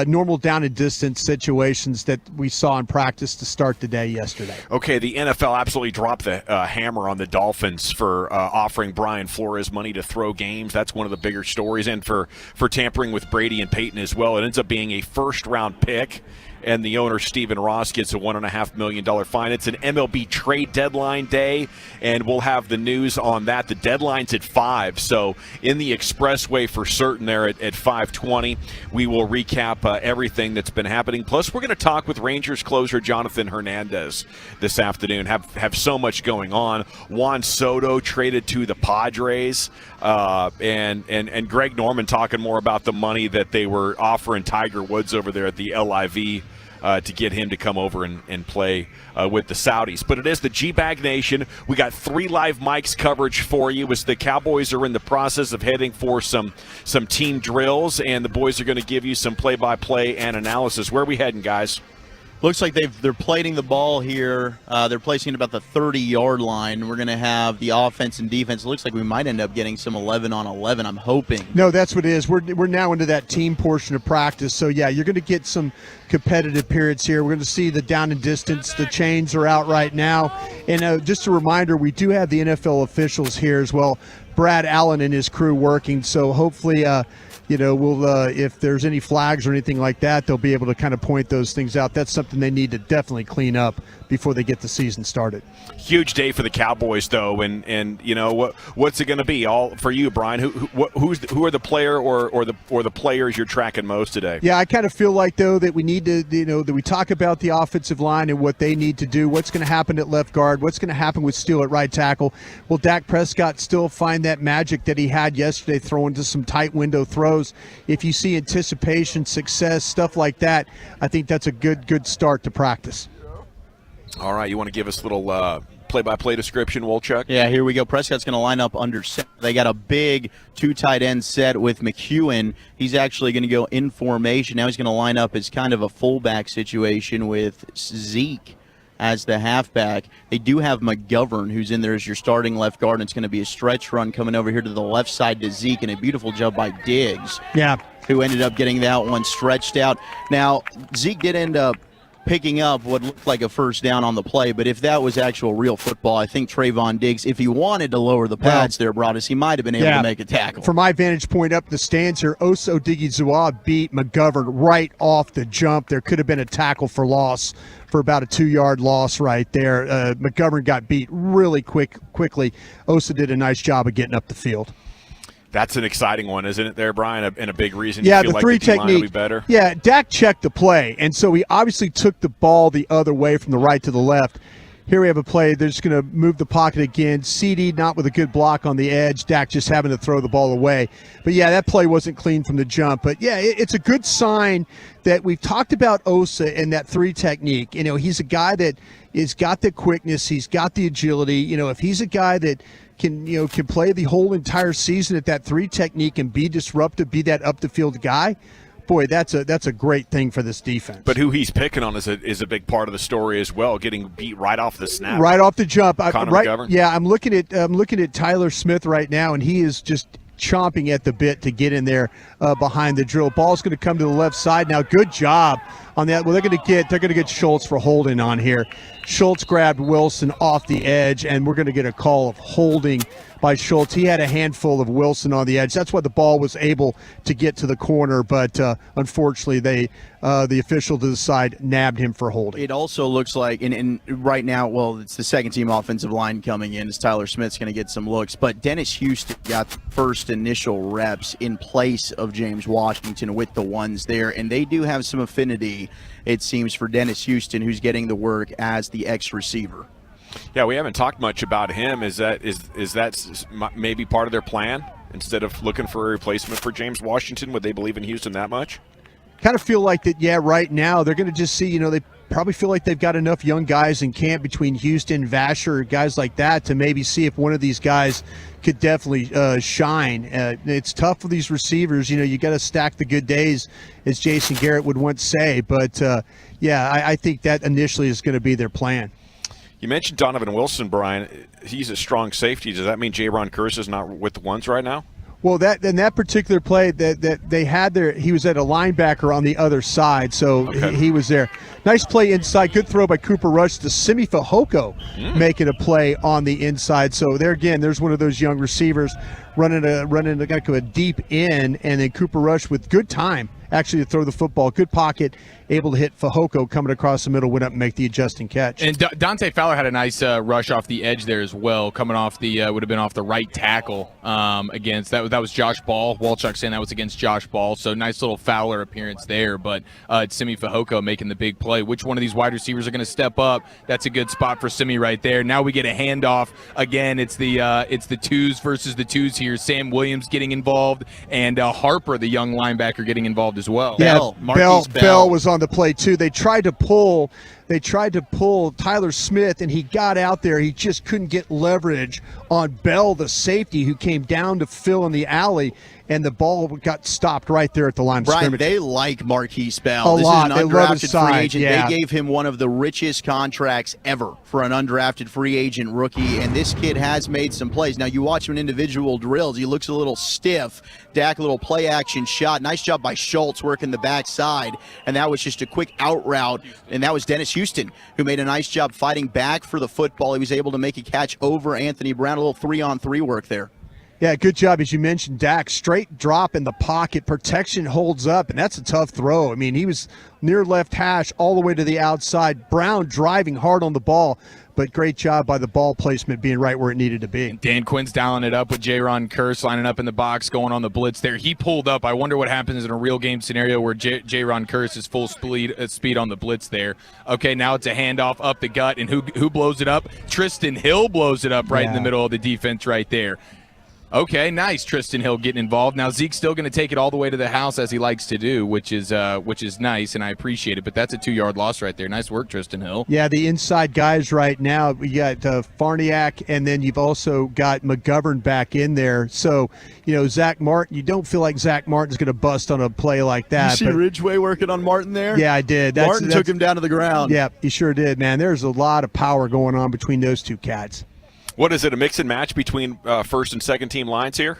normal down and distance situations that we saw in practice to start the day yesterday. Okay, the NFL absolutely dropped the hammer on the Dolphins for offering Brian Flores money to throw games. That's one of the bigger stories, and for tampering with Brady and Peyton as well. It ends up being a first-round pick, and the owner, Stephen Ross, gets a $1.5 million fine. It's an MLB trade deadline day, and we'll have the news on that. The deadline's at 5, so in the expressway for certain there at 5:20, we will recap everything that's been happening. Plus, we're going to talk with Rangers closer Jonathan Hernandez this afternoon. Have so much going on. Juan Soto traded to the Padres, and Greg Norman talking more about the money that they were offering Tiger Woods over there at the LIV to get him to come over and play with the Saudis. But it is the G-Bag Nation. We got 3 live mics coverage for you as the Cowboys are in the process of heading for some team drills, and the boys are going to give you some play-by-play and analysis. Where are we heading, guys? Looks like they're plating the ball here. They're placing it about the 30-yard line. We're going to have the offense and defense. It looks like we might end up getting some 11-on-11, I'm hoping. No, that's what it is. We're now into that team portion of practice. So, yeah, you're going to get some competitive periods here. We're going to see the down and distance. The chains are out right now. And just a reminder, we do have the NFL officials here as well. Brad Allen and his crew working. So, hopefully we'll if there's any flags or anything like that, they'll be able to kind of point those things out. That's something they need to definitely clean up before they get the season started. Huge day for the Cowboys, though, and what's it going to be all for you, Brian? Who are the player or the players you're tracking most today? Yeah, I kind of feel like though that we need to that we talk about the offensive line and what they need to do. What's going to happen at left guard? What's going to happen with Steele at right tackle? Will Dak Prescott still find that magic that he had yesterday, throwing to some tight window throws? If you see anticipation, success, stuff like that, I think that's a good start to practice. All right, you want to give us a little play-by-play description, Wolchuk? Yeah, here we go. Prescott's going to line up under center. They got a big 2 tight end set with McEwen. He's actually going to go in formation. Now he's going to line up as kind of a fullback situation with Zeke. as the halfback. They do have McGovern, who's in there as your starting left guard, and it's going to be a stretch run coming over here to the left side to Zeke, and a beautiful job by Diggs. Yeah. Who ended up getting that one stretched out. Now, Zeke did end up picking up what looked like a first down on the play, but if that was actual real football, I think Trayvon Diggs, if he wanted to lower the pads there, Broadus, he might have been able to make a tackle. From my vantage point up the stands here, Osa Odighizuwa beat McGovern right off the jump. There could have been a tackle for loss for about a 2-yard loss right there. McGovern got beat really quickly. Osa did a nice job of getting up the field. That's an exciting one, isn't it there, Brian? And a big reason yeah, you feel the like three the D-line technique will be better? Yeah, Dak checked the play, and so he obviously took the ball the other way from the right to the left. Here we have a play. They're just going to move the pocket again. CD not with a good block on the edge. Dak just having to throw the ball away. But, yeah, that play wasn't clean from the jump. But, yeah, it's a good sign that we've talked about Osa and that 3 technique. You know, he's a guy that has got the quickness. He's got the agility. You know, if he's a guy that can play the whole entire season at that 3 technique and be disruptive, be that up the field guy, boy, that's a great thing for this defense. But who he's picking on is a big part of the story as well, getting beat right off the snap. Right off the jump. McGovern. Yeah, I'm looking at Tyler Smith right now, and he is just chomping at the bit to get in there behind the drill. Ball's going to come to the left side now. Good job on that. Well, they're going to get Schultz for holding on here. Schultz grabbed Wilson off the edge, and we're going to get a call of holding by Schultz. He had a handful of Wilson on the edge. That's why the ball was able to get to the corner, but unfortunately the official to the side nabbed him for holding. It also looks like, and right now, well, it's the second-team offensive line coming in as Tyler Smith's going to get some looks, but Dennis Houston got the first initial reps in place of James Washington with the ones there, and they do have some affinity, it seems, for Dennis Houston, who's getting the work as the ex-receiver. Yeah, we haven't talked much about him. Is that maybe part of their plan? Instead of looking for a replacement for James Washington, would they believe in Houston that much? Kind of feel like that, yeah, right now they're going to just see, they probably feel like they've got enough young guys in camp between Houston, Vasher, guys like that to maybe see if one of these guys could definitely shine. It's tough for these receivers. You got to stack the good days, as Jason Garrett would once say. But, I think that initially is going to be their plan. You mentioned Donovan Wilson, Brian. He's a strong safety. Does that mean Jayron Kearse is not with the ones right now? Well, that particular play that they had there, he was at a linebacker on the other side, so he was there. Nice play inside. Good throw by Cooper Rush to Simi Fehoko, making a play on the inside. So there again, there's one of those young receivers running a deep in, and then Cooper Rush with good time actually to throw the football. Good pocket, able to hit Fehoko coming across the middle, went up and make the adjusting catch. And Dante Fowler had a nice rush off the edge there as well, coming off the would have been off the right tackle against that was Josh Ball. Walchuk saying that was against Josh Ball, so nice little Fowler appearance there. But it's Simi Fehoko making the big play. Which one of these wide receivers are going to step up? That's a good spot for Simi right there. Now we get a handoff again. It's the twos versus the twos here. Sam Williams getting involved, and Harper, the young linebacker, getting involved as well. Yeah, Bell was on the play too. They tried to pull Tyler Smith, and he got out there. He just couldn't get leverage on Bell, the safety, who came down to fill in the alley, and the ball got stopped right there at the line of scrimmage. They like Marquise Bell. This is an undrafted free agent. Yeah. They gave him one of the richest contracts ever for an undrafted free agent rookie, and this kid has made some plays. Now, you watch him in individual drills. He looks a little stiff. Dak, a little play-action shot. Nice job by Schultz working the backside, and that was just a quick out route, and that was Dennis Houston, who made a nice job fighting back for the football. He was able to make a catch over Anthony Brown. A little 3-on-3 work there. Yeah, good job. As you mentioned, Dak, straight drop in the pocket. Protection holds up, and that's a tough throw. I mean, he was near left hash all the way to the outside. Brown driving hard on the ball, but great job by the ball placement being right where it needed to be. Dan Quinn's dialing it up with Jayron Kearse lining up in the box, going on the blitz there. He pulled up. I wonder what happens in a real game scenario where Jayron Kearse is full speed on the blitz there. Okay, now it's a handoff up the gut, and who blows it up? Tristan Hill blows it up right in the middle of the defense right there. Okay, nice. Tristan Hill getting involved. Now Zeke's still going to take it all the way to the house as he likes to do, which is nice, and I appreciate it. But that's a 2-yard loss right there. Nice work, Tristan Hill. Yeah, the inside guys right now, we got Farniak, and then you've also got McGovern back in there. So, Zach Martin, you don't feel like Zach Martin's going to bust on a play like that. You see Ridgeway working on Martin there? Yeah, I did. Martin took him down to the ground. Yeah, he sure did, man. There's a lot of power going on between those two cats. What is it, a mix and match between first and second team lines here?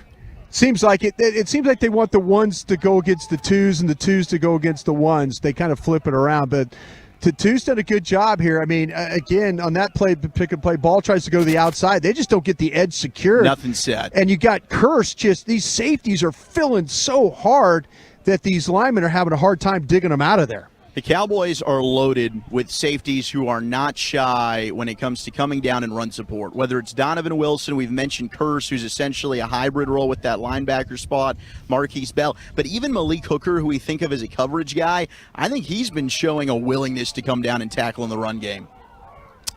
Seems like it. It seems like they want the ones to go against the twos and the twos to go against the ones. They kind of flip it around, but Two's done a good job here. I mean, again, on that play, pick and play, ball tries to go to the outside. They just don't get the edge secured. Nothing set. And you got Curse. Just these safeties are filling so hard that these linemen are having a hard time digging them out of there. The Cowboys are loaded with safeties who are not shy when it comes to coming down and run support. Whether it's Donovan Wilson, we've mentioned Curse, who's essentially a hybrid role with that linebacker spot, Marquise Bell. But even Malik Hooker, who we think of as a coverage guy, I think he's been showing a willingness to come down and tackle in the run game.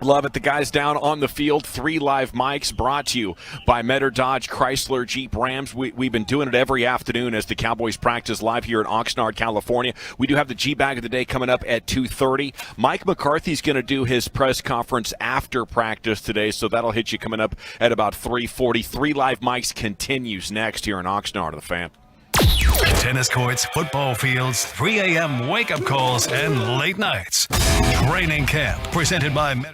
Love it. The guys down on the field. 3 live mics brought to you by Metter Dodge, Chrysler, Jeep, Rams. We've been doing it every afternoon as the Cowboys practice live here in Oxnard, California. We do have the G-Bag of the Day coming up at 2:30. Mike McCarthy's going to do his press conference after practice today, so that'll hit you coming up at about 3:40. 3 live mics continues next here in Oxnard, the Fan. Tennis courts, football fields, 3 a.m. wake-up calls, and late nights. Training camp presented by Meta.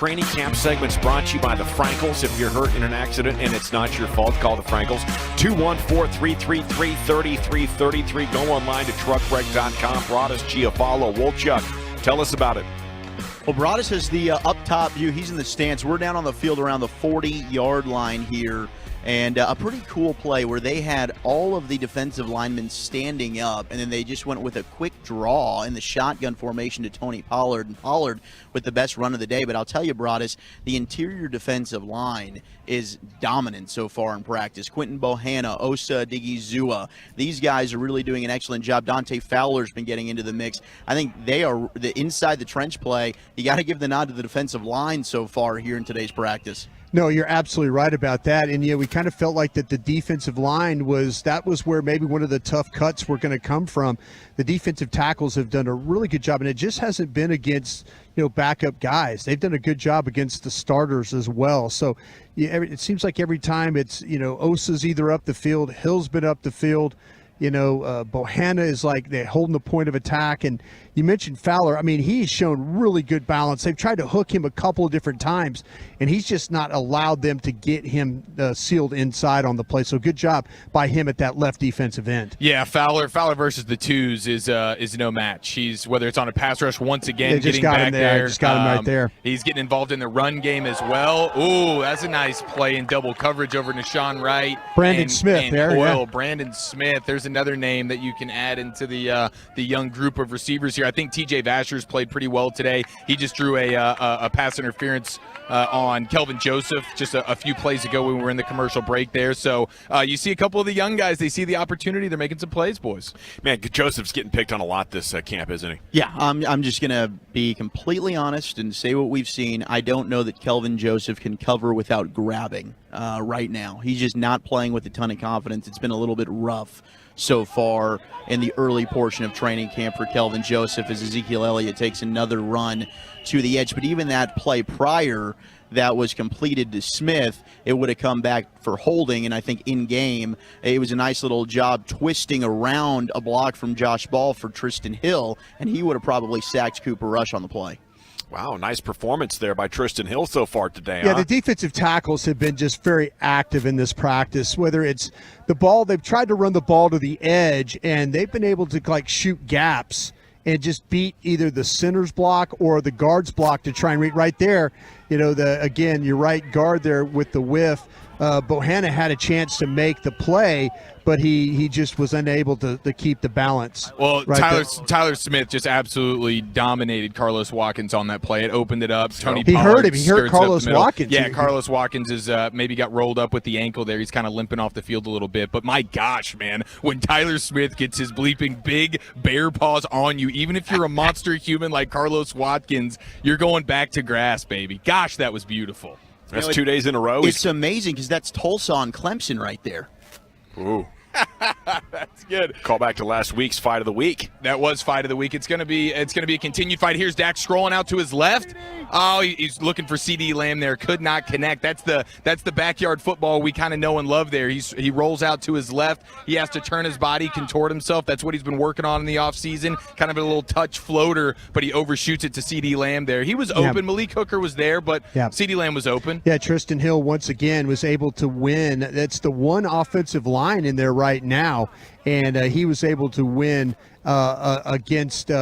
training camp segment's brought to you by the Frankels. If you're hurt in an accident and it's not your fault, call the Frankels. 214-333-3333. Go online to truckwreck.com. Broadus, Giafalo, Wolchuk. Tell us about it. Well, Broadus has the up-top view. He's in the stance. We're down on the field around the 40-yard line here. And a pretty cool play where they had all of the defensive linemen standing up, and then they just went with a quick draw in the shotgun formation to Tony Pollard, and Pollard with the best run of the day. But I'll tell you, Broadus, the interior defensive line is dominant so far in practice. Quentin Bohanna, Osa Digizua, these guys are really doing an excellent job. Dante Fowler's been getting into the mix. I think they are the inside the trench play. You got to give the nod to the defensive line so far here in today's practice. No, you're absolutely right about that. And we kind of felt like that the defensive line was where maybe one of the tough cuts were going to come from. The defensive tackles have done a really good job, and it just hasn't been against backup guys. They've done a good job against the starters as well. So it seems like every time it's Osa's either up the field, Hill's been up the field. Bohanna is like they're holding the point of attack. And you mentioned Fowler. I mean, he's shown really good balance. They've tried to hook him a couple of different times, and he's just not allowed them to get him sealed inside on the play. So good job by him at that left defensive end. Yeah, Fowler versus the twos is no match. He's, whether it's on a pass rush once again, getting back there. Just got him right there. He's getting involved in the run game as well. Ooh, that's a nice play in double coverage over Deshawn Wright. Brandon Smith there. Coyle. Yeah. Brandon Smith. There's another name that you can add into the young group of receivers here. I think TJ Vasher's played pretty well today. He just drew a pass interference on Kelvin Joseph just a few plays ago when we were in the commercial break there. So you see a couple of the young guys, they see the opportunity, they're making some plays, boys. Man, Joseph's getting picked on a lot this camp, isn't he? Yeah, I'm just going to be completely honest and say what we've seen. I don't know that Kelvin Joseph can cover without grabbing right now. He's just not playing with a ton of confidence. It's been a little bit rough so far in the early portion of training camp for Kelvin Joseph as Ezekiel Elliott takes another run to the edge. But even that play prior that was completed to Smith, it would have come back for holding, and I think in game it was a nice little job twisting around a block from Josh Ball for Tristan Hill, and he would have probably sacked Cooper Rush on the play. Wow, nice performance there by Tristan Hill so far today. Yeah, the defensive tackles have been just very active in this practice. Whether it's the ball, they've tried to run the ball to the edge, and they've been able to shoot gaps and just beat either the center's block or the guard's block to try and read right there. Your right guard there with the whiff. Bohanna had a chance to make the play, but he just was unable to keep the balance. Well, right Tyler Smith just absolutely dominated Carlos Watkins on that play. It opened it up. Tony he Pollard hurt him. He hurt Carlos Watkins. Yeah, Carlos Watkins is maybe got rolled up with the ankle there. He's kind of limping off the field a little bit. But my gosh, man, when Tyler Smith gets his bleeping big bear paws on you, even if you're a monster human like Carlos Watkins, you're going back to grass, baby. Gosh, that was beautiful. That's 2 days in a row. It's amazing because that's Tulsa on Clemson right there. Ooh. That's good. Call back to last week's fight of the week. That was fight of the week. It's gonna be a continued fight. Here's Dak scrolling out to his left. Oh, he's looking for CD Lamb there. Could not connect. That's the backyard football we kind of know and love there. He rolls out to his left. He has to turn his body, contort himself. That's what he's been working on in the offseason. Kind of a little touch floater, but he overshoots it to CD Lamb there. He was open. Yeah. Malik Hooker was there, but CD Lamb was open. Yeah, Tristan Hill once again was able to win. That's the one offensive line in there right now, and he was able to win against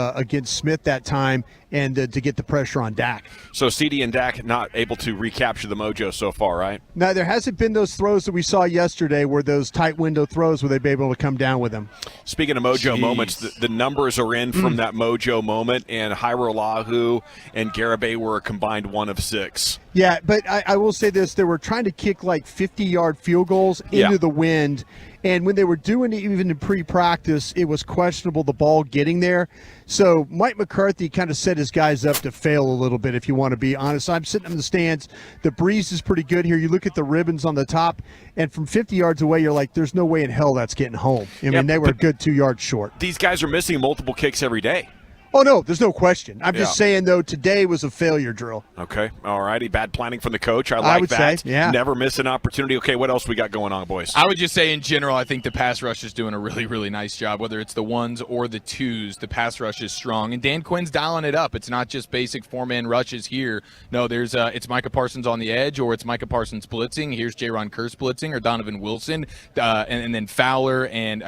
Smith that time and to get the pressure on Dak. So CD and Dak not able to recapture the mojo so far, right? No, there hasn't been those throws that we saw yesterday were those tight window throws where they'd be able to come down with them. Speaking of mojo moments, the numbers are in from that mojo moment, and Jairo Lahu and Garibay were a combined 1 of 6. Yeah, but I will say this. They were trying to kick 50-yard field goals into the wind, and when they were doing it even in pre-practice, it was questionable the ball getting there. So Mike McCarthy kind of set his guys up to fail a little bit, if you want to be honest. I'm sitting in the stands. The breeze is pretty good here. You look at the ribbons on the top, and from 50 yards away, you're like, there's no way in hell that's getting home. I mean, they were a good 2 yards short. These guys are missing multiple kicks every day. Oh, no, there's no question. I'm just saying, though, today was a failure drill. Okay. All righty. Bad planning from the coach. I like would that. say, yeah. Never miss an opportunity. Okay, what else we got going on, boys? I would just say in general, I think the pass rush is doing a really, really nice job. Whether it's the ones or the twos, the pass rush is strong. And Dan Quinn's dialing it up. It's not just basic four-man rushes here. No, there's it's Micah Parsons on the edge, or it's Micah Parsons blitzing. Here's Jaron Kearse blitzing, or Donovan Wilson. And then Fowler and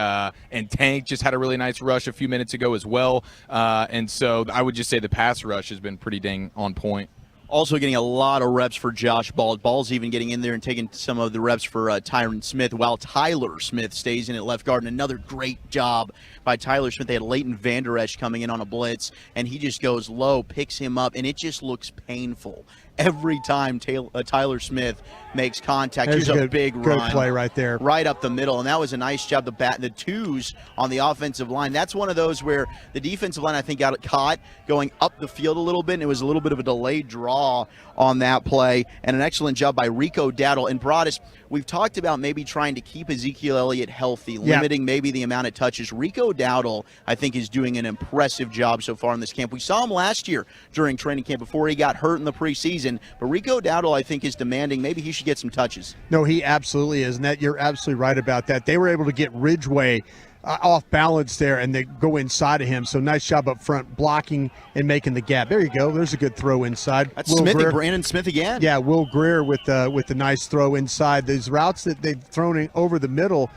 Tank just had a really nice rush a few minutes ago as well. And so I would just say the pass rush has been pretty dang on point. Also getting a lot of reps for Josh Ball. Ball's even getting in there and taking some of the reps for Tyron Smith, while Tyler Smith stays in at left guard. And another great job by Tyler Smith. They had Leighton Vander Esch coming in on a blitz, and he just goes low, picks him up, and it just looks painful every time Tyler Smith makes contact. There's Here's a big good run. play right there. Right up the middle, and that was a nice job. The twos on the offensive line, that's one of those where the defensive line, I think, got caught going up the field a little bit, and it was a little bit of a delayed draw on that play, and an excellent job by Rico Dowdle. And Broadus, we've talked about maybe trying to keep Ezekiel Elliott healthy, limiting maybe the amount of touches. Rico Dowdle, I think, is doing an impressive job so far in this camp. We saw him last year during training camp before he got hurt in the preseason, but Rico Dowdle, I think, is demanding maybe he should get some touches. No, he absolutely is, and you're absolutely right about that. They were able to get Ridgeway off balance there, and they go inside of him. So nice job up front, blocking and making the gap. There you go. There's a good throw inside. That's Brandon Smith again. Yeah, Will Greer with the nice throw inside. These routes that they've thrown over the middle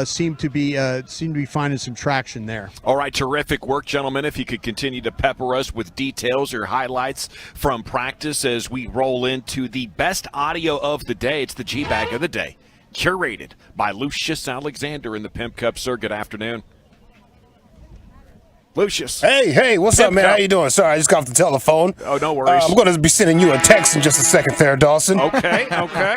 seem to be finding some traction there. All right, terrific work, gentlemen. If you could continue to pepper us with details or highlights from practice as we roll into the best audio of the day. It's the G-Bag of the day, curated by Lucius Alexander in the Pimp Cup. Sir, good afternoon. Lucius. Hey, what's up, man? How you doing? Sorry, I just got off the telephone. Oh, no worries. I'm going to be sending you a text in just a second there, Dawson. Okay.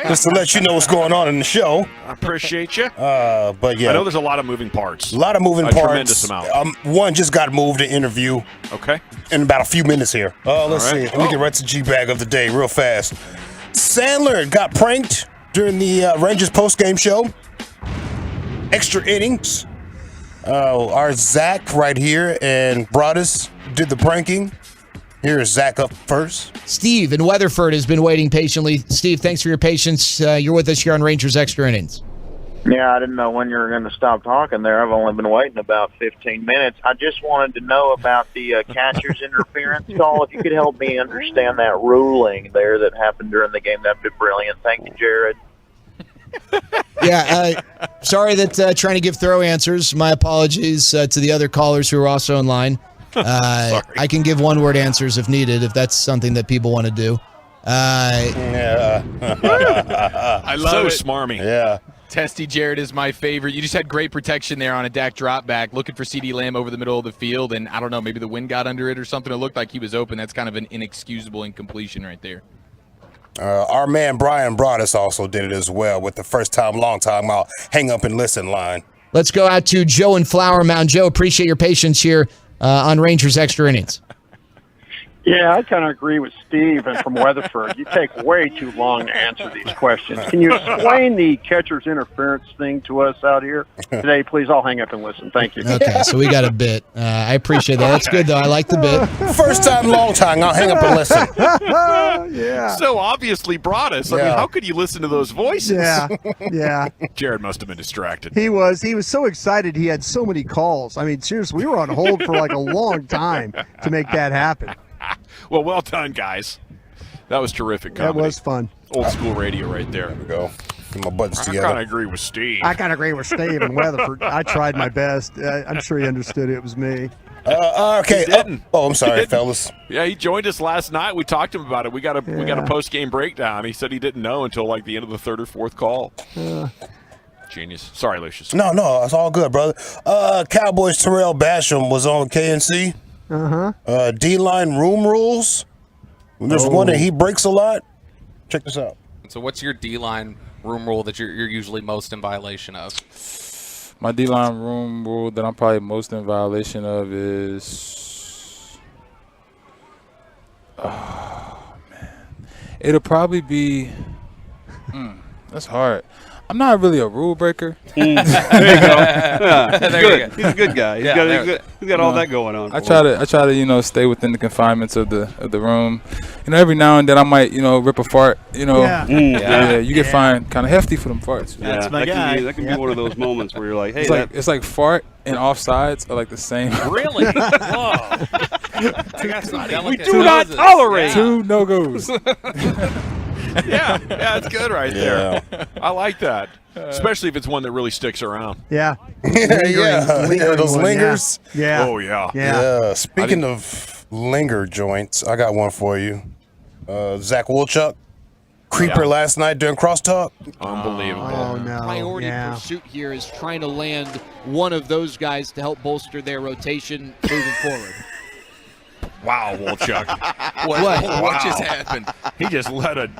Just to let you know what's going on in the show. I appreciate you. But yeah. I know there's a lot of moving parts. A lot of moving parts. Tremendous amount. One just got moved to interview. Okay. In about a few minutes here. Let's see. right. Let me get right to G-Bag of the day real fast. Sandler got pranked during the Rangers postgame show. Extra innings. Our Zach right here and Broadus did the pranking. Here is Zach up first. Steve in Weatherford has been waiting patiently. Steve, thanks for your patience. You're with us here on Rangers Extra Innings. Yeah, I didn't know when you were going to stop talking there. I've only been waiting about 15 minutes. I just wanted to know about the catcher's interference call. If you could help me understand that ruling there that happened during the game, that'd be brilliant. Thank you, Jared. Yeah, sorry that trying to give thorough answers. My apologies to the other callers who are also in line. I can give one-word answers if needed, if that's something that people want to do. I love So it. smarmy. Yeah. Testy Jared is my favorite. You just had great protection there on a Dak drop back, looking for CeeDee Lamb over the middle of the field, and I don't know, maybe the wind got under it or something. It looked like he was open. That's kind of an inexcusable incompletion right there. Our man Brian Broadus also did it as well with the first time, long time, I'll hang up and listen line. Let's go out to Joe in Flower Mound. Joe, appreciate your patience here on Rangers Extra Innings. Yeah, I kind of agree with Steve and from Weatherford. You take way too long to answer these questions. Can you explain the catcher's interference thing to us out here today, please? I'll hang up and listen. Thank you. Okay, so we got a bit. I appreciate that. That's good, though. I like the bit. First time, long time, I'll hang up and listen. Yeah. So obviously brought us. I mean, how could you listen to those voices? Yeah. Jared must have been distracted. He was so excited. He had so many calls. I mean, seriously, we were on hold for like a long time to make that happen. Well done, guys. That was terrific comedy. That was fun. Old school radio right there. There we go. Get my buttons I together. kind of agree with Steve. I kind of agree with Steve and Weatherford. I tried my best. I'm sure he understood it was me. Okay. He didn't. I'm sorry, He didn't. fellas. Yeah, he joined us last night. We talked to him about it. We got a post game breakdown. He said he didn't know until like the end of the third or fourth call. Genius. Sorry, Lucius. No, it's all good, brother. Cowboys Terrell Basham was on KNC. D-line room rules. There's one that he breaks a lot. Check this out. So what's your D-line room rule that you're usually most in violation of? My D-line room rule that I'm probably most in violation of is, oh man, it'll probably be. That's hard. I'm not really a rule breaker. There you go. Yeah, he's good. He's a good guy. He's got all that going on. I try to stay within the confinements of the room. Every now and then I might rip a fart. You get fined kind of hefty for them farts. Yeah, that's my guy. That can be one of those moments where you're like, hey, it's like fart and offsides are like the same. Really? Whoa. We do not tolerate 2 no-goes. Yeah, it's good right there. I like that, especially if it's one that really sticks around. Yeah. Those lingers. Yeah. Oh, yeah. Yeah. Speaking of linger joints, I got one for you. Zach Wolchuk, creeper last night during crosstalk. Unbelievable. Oh, no. Priority pursuit here is trying to land one of those guys to help bolster their rotation moving forward. Wow, Wolchuk. What just happened? He just let a.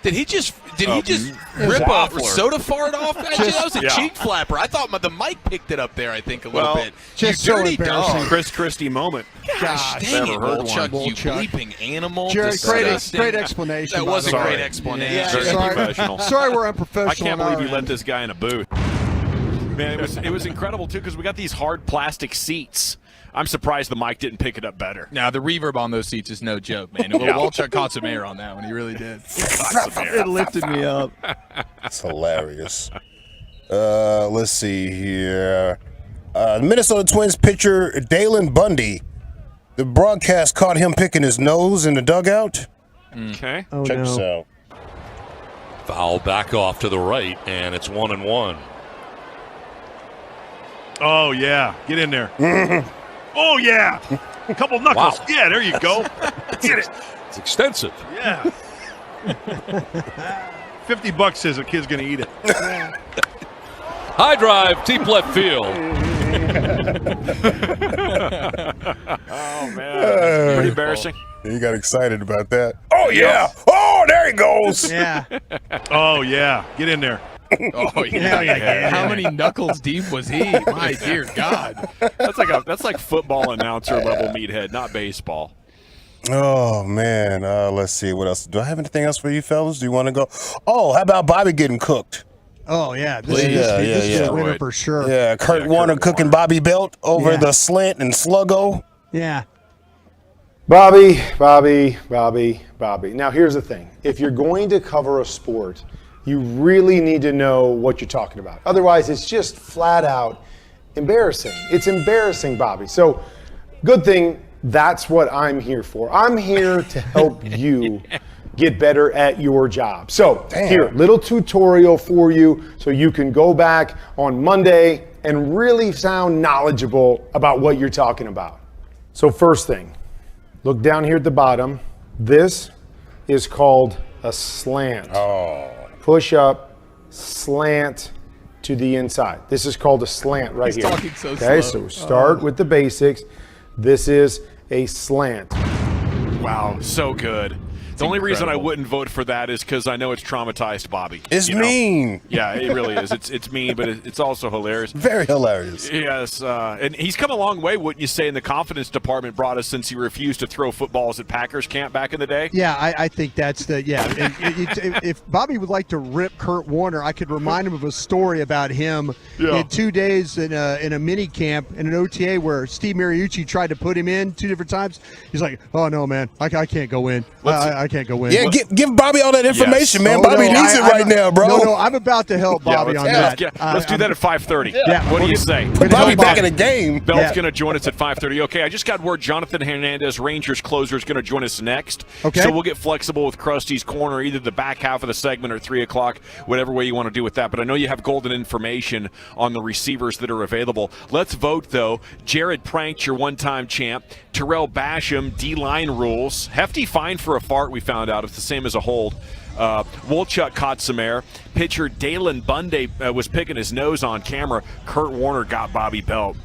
Did he just rip a soda fart off that? That was a cheek flapper. I thought the mic picked it up there, I think, a little bit. Just you so dirty embarrassing. dog. Chris Christie moment. Gosh, dang it, Wolchuk, you bleeping animal. Jared, Disgusting. great explanation. That was a by the way. great explanation. Yeah, Very professional. Sorry we're unprofessional. I can't believe you let this guy in a booth. Man, it was incredible, too, because we got these hard plastic seats. I'm surprised the mic didn't pick it up better. Now, the reverb on those seats is no joke, man. Walchuk caught some air on that one. He really did. It lifted me up. It's hilarious. Let's see here. Minnesota Twins pitcher Jaylen Bundy. The broadcast caught him picking his nose in the dugout. Okay. Oh, Check no. this out. Foul back off to the right, and it's 1-1. Oh, yeah. Get in there. Oh, yeah. A couple knuckles. Wow. Yeah, there you go. Get it. It's extensive. Yeah. $50 says a kid's going to eat it. High drive, deep left field. Oh, man. Pretty embarrassing. He got excited about that. Oh, yeah. Oh, there he goes. Yeah. Oh, yeah. Get in there. Oh, yeah. How many knuckles deep was he? My dear God. That's like football announcer level meathead, not baseball. Oh, man. Let's see. What else? Do I have anything else for you fellas? Do you want to go? Oh, how about Bobby getting cooked? Oh, yeah. This is a winner for sure. Yeah, Kurt Warner cooking Bobby Belt over the slant and sluggo. Yeah. Bobby. Now, here's the thing. If you're going to cover a sport, you really need to know what you're talking about. Otherwise, it's just flat out embarrassing. It's embarrassing, Bobby. So, good thing that's what I'm here for. I'm here to help you get better at your job. So, here, little tutorial for you so you can go back on Monday and really sound knowledgeable about what you're talking about. So, first thing, look down here at the bottom. This is called a slant. Push up, slant to the inside. This is called a slant right here. Talking so okay, slow. so start with the basics. This is a slant. Wow, so good. The only reason I wouldn't vote for that is because I know it's traumatized Bobby. It's mean. Yeah, it really is. It's mean, but it's also hilarious. Very hilarious. Yes, and he's come a long way, wouldn't you say, in the confidence department brought us since he refused to throw footballs at Packers camp back in the day? Yeah, I think that's the if Bobby would like to rip Kurt Warner, I could remind him of a story about him in 2 days in a mini camp in an OTA where Steve Mariucci tried to put him in 2 different times. He's like, "Oh no, man, I can't go in. I can't go in." Yeah, give Bobby all that information, man. Bobby needs it right now, bro. No, I'm about to help Bobby on that. Let's do that at 5:30. Yeah. What do you say? Put Bobby back in the game. Belt's going to join us at 5:30. Okay, I just got word Jonathan Hernandez, Rangers closer, is going to join us next. Okay. So we'll get flexible with Krusty's Corner, either the back half of the segment or 3 o'clock, whatever way you want to do with that. But I know you have golden information on the receivers that are available. Let's vote, though. Jared Pranked, your one-time champ. Terrell Basham, D-line rules. Hefty fine for a fart, we found out. It's the same as a hold. Wolchuk caught some air. Pitcher Jaylen Bundy was picking his nose on camera. Kurt Warner got Bobby Belt.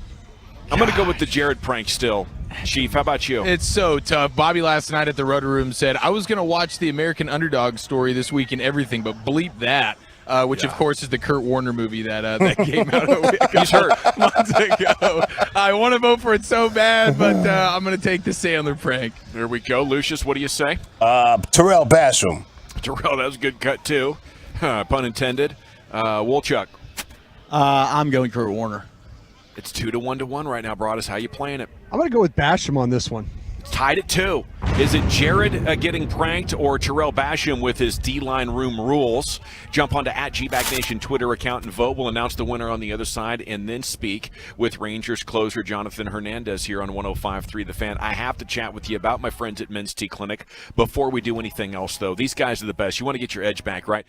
I'm going to go with the Jared prank still. Chief, how about you? It's so tough. Bobby last night at the Roto Room said, I was going to watch the American Underdog story this week and everything, but bleep that. Which, of course, is the Kurt Warner movie that came out He's hurt. months ago. I want to vote for it so bad, but I'm going to take the Sandler prank. There we go. Lucius, what do you say? Terrell Basham. Terrell, that was a good cut, too. Pun intended. Wolchuk. I'm going Kurt Warner. It's 2-1 right now, Broadus. How you playing it? I'm going to go with Basham on this one. It's tied at 2. Is it Jared getting pranked or Terrell Basham with his D-line room rules? Jump onto @GBackNation Twitter account and vote. We'll announce the winner on the other side and then speak with Rangers closer Jonathan Hernandez here on 105.3 The Fan. I have to chat with you about my friends at Men's T Clinic. Before we do anything else, though, these guys are the best. You want to get your edge back, right?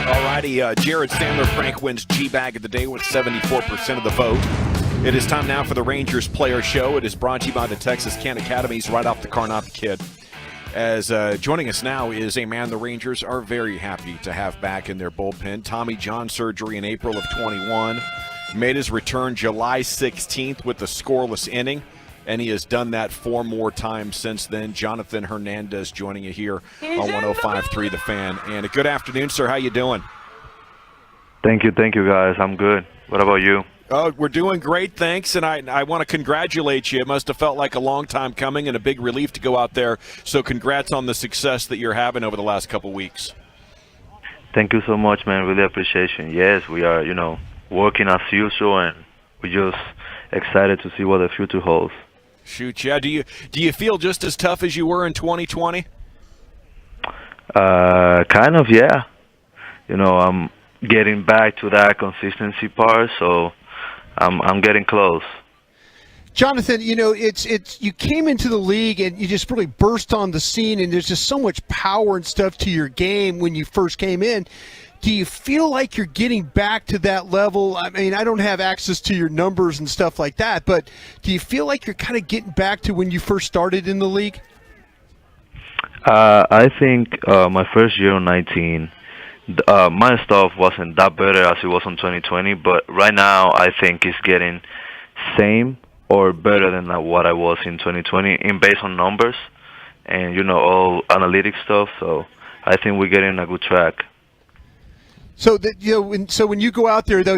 Alrighty, Jared Sandler prank wins G-Bag of the day with 74% of the vote. It is time now for the Rangers Player Show. It is brought to you by the Texas Can Academies, right off the car, not the kid. As joining us now is a man the Rangers are very happy to have back in their bullpen. Tommy John surgery in April of 21. Made his return July 16th with a scoreless inning, and he has done that 4 more times since then. Jonathan Hernandez joining you here on 105.3 The Fan. And a good afternoon, sir. How you doing? Thank you, guys. I'm good. What about you? Oh, we're doing great, thanks, and I want to congratulate you. It must have felt like a long time coming and a big relief to go out there. So congrats on the success that you're having over the last couple weeks. Thank you so much, man. Really appreciate it. Yes, we are, working as usual, and we're just excited to see what the future holds. Shoot, yeah. Do you feel just as tough as you were in 2020? Kind of, yeah. I'm getting back to that consistency part, so I'm getting close. Jonathan, it's you came into the league and you just really burst on the scene, and there's just so much power and stuff to your game when you first came in. Do you feel like you're getting back to that level? I mean, I don't have access to your numbers and stuff like that, but do you feel like you're kind of getting back to when you first started in the league? I think my first year on 19, my stuff wasn't that better as it was in 2020, but right now I think it's getting same or better than what I was in 2020 based on numbers and, all analytic stuff. So I think we're getting a good track. So when you go out there though,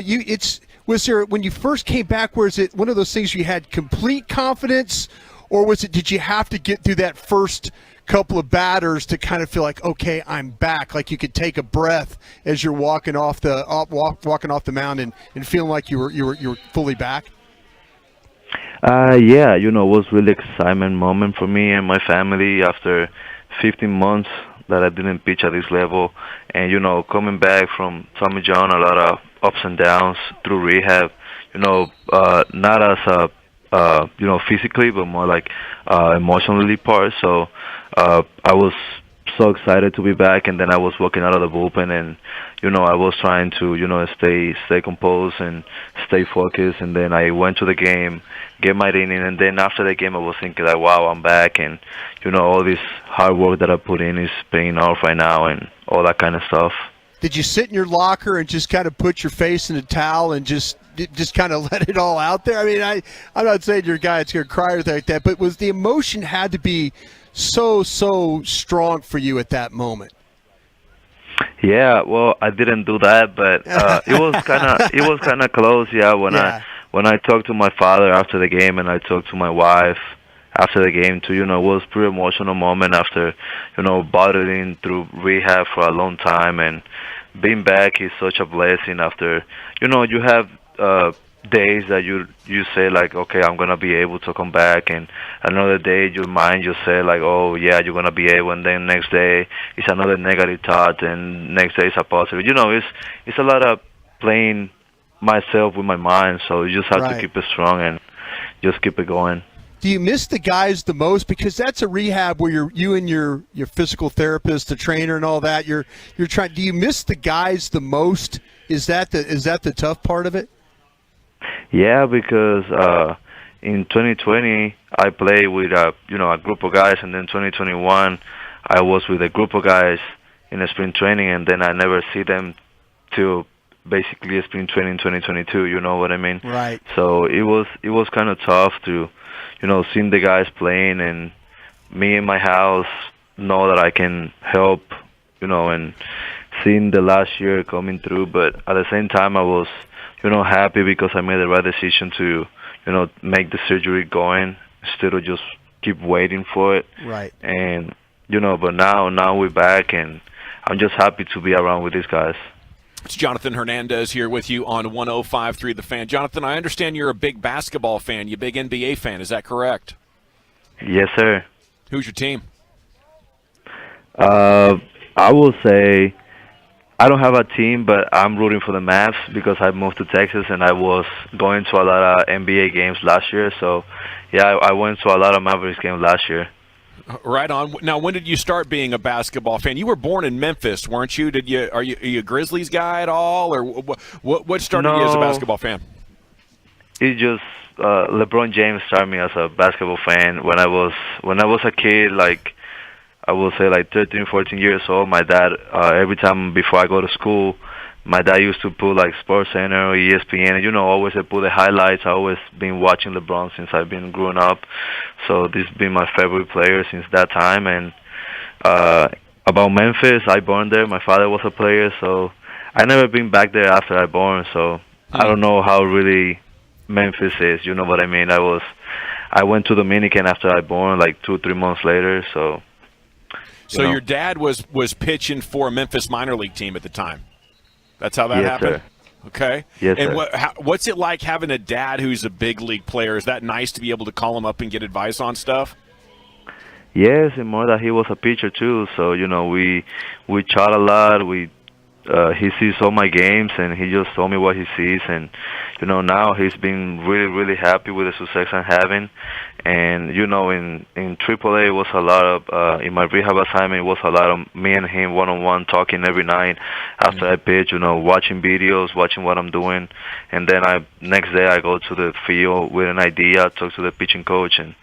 when you first came back, was it one of those things you had complete confidence, or did you have to get through that first couple of batters to kind of feel like, okay, I'm back, like you could take a breath as you're walking off the mound and feeling like you were fully back? Yeah, it was really excitement moment for me and my family after 15 months that I didn't pitch at this level, and coming back from Tommy John, a lot of ups and downs through rehab, not as physically, but more like emotionally part. So I was so excited to be back, and then I was walking out of the bullpen, and I was trying to stay composed and stay focused, and then I went to the game, get my inning, and then after the game I was thinking like, wow, I'm back, and all this hard work that I put in is paying off right now, and all that kind of stuff. Did you sit in your locker and just kind of put your face in a towel and just kind of let it all out there? I mean, I'm not saying you're a guy that's going to cry or anything like that, but was the emotion had to be so strong for you at that moment? Yeah, well, I didn't do that, but it was kind of close. Yeah, when I talked to my father after the game, and I talked to my wife after the game too, it was a pretty emotional moment after, battling through rehab for a long time, and being back is such a blessing after, you have days that you say like, okay, I'm gonna be able to come back, and another day your mind just say like, oh yeah, you're gonna be able, and then next day it's another negative thought, and next day it's a positive. It's a lot of playing myself with my mind, so you just have to keep it strong and just keep it going. Do you miss the guys the most? Because that's a rehab where you and your physical therapist, the trainer, and all that. You're trying. Do you miss the guys the most? Is that the tough part of it? Yeah, because in 2020 I played with a group of guys, and then 2021 I was with a group of guys in a spring training, and then I never see them till basically a spring training 2022. You know what I mean? Right. So it was kind of tough to seeing the guys playing, and me in my house know that I can help, and seeing the last year coming through. But at the same time, I was, happy because I made the right decision to, make the surgery going instead of just keep waiting for it. Right. And, but now we're back, and I'm just happy to be around with these guys. It's Jonathan Hernandez here with you on 105.3 The Fan. Jonathan, I understand you're a big basketball fan. You're a big NBA fan. Is that correct? Yes, sir. Who's your team? I will say I don't have a team, but I'm rooting for the Mavs because I moved to Texas, and I was going to a lot of NBA games last year. So, yeah, I went to a lot of Mavericks games last year. Right on. Now, when did you start being a basketball fan? You were born in Memphis, weren't you? Are you a Grizzlies guy at all, or what started you as a basketball fan? It's just LeBron James started me as a basketball fan when I was a kid, like I will say like 13, 14 years old. My dad, every time before I go to school, my dad used to put like Sports Center or ESPN, and always I put the highlights. I always been watching LeBron since I've been growing up, so this has been my favorite player since that time. And about Memphis, I born there. My father was a player, so I never been back there after I born. So I don't know how really Memphis is. You know what I mean? I went to Dominican after I born, like 2-3 months later. So your dad was pitching for a Memphis minor league team at the time. That's how that happened? Sir. Okay. Yes, and sir. What's it like having a dad who's a big league player? Is that nice to be able to call him up and get advice on stuff? Yes, and more that he was a pitcher too. So we chat a lot. He sees all my games, and he just told me what he sees. And now he's been really, really happy with the success I'm having. And in AAA, it was a lot of in my rehab assignment. It was a lot of me and him one-on-one talking every night after I pitch. Watching videos, watching what I'm doing, and then next day I go to the field with an idea, talk to the pitching coach, and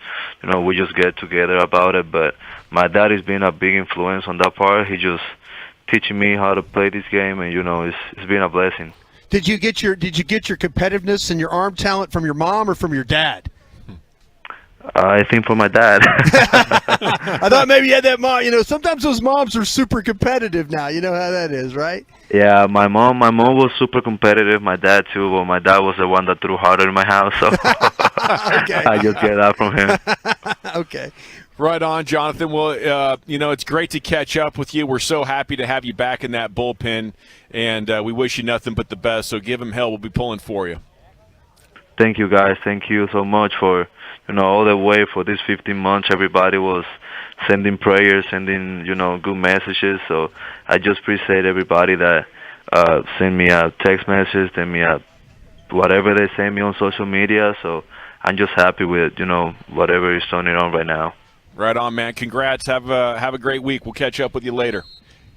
we just get together about it. But my dad has been a big influence on that part. He just teaching me how to play this game, and it's been a blessing. Did you get your competitiveness and your arm talent from your mom or from your dad? I think from my dad. I thought maybe you had that mom. Sometimes those moms are super competitive now. You know how that is, right? Yeah, my mom was super competitive. My dad too, but my dad was the one that threw harder in my house, so I just get that from him. Okay. Right on, Jonathan. Well, it's great to catch up with you. We're so happy to have you back in that bullpen, and we wish you nothing but the best. So give him hell. We'll be pulling for you. Thank you, guys. Thank you so much for, all the way for these 15 months. Everybody was sending prayers, sending, good messages. So I just appreciate everybody that send me a text message, send me whatever they send me on social media. So I'm just happy with, whatever is turning on right now. Right on, man. Congrats. Have a great week. We'll catch up with you later.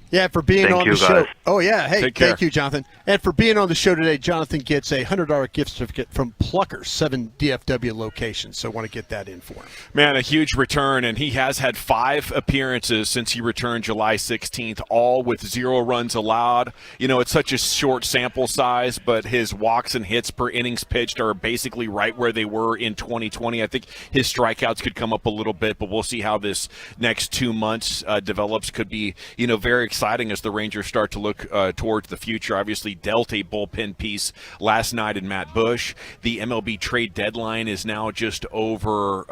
Yeah, for being on the show. Oh, yeah. Hey, thank you, Jonathan. And for being on the show today, Jonathan gets a $100 gift certificate from Plucker, 7 DFW locations. So I want to get that in for him. Man, a huge return, and he has had 5 appearances since he returned July 16th, all with 0 runs allowed. It's such a short sample size, but his walks and hits per innings pitched are basically right where they were in 2020. I think his strikeouts could come up a little bit, but we'll see how this next 2 months develops. Could be, very exciting as the Rangers start to look towards the future. Obviously, dealt a bullpen piece last night in Matt Bush. The MLB trade deadline is now just over,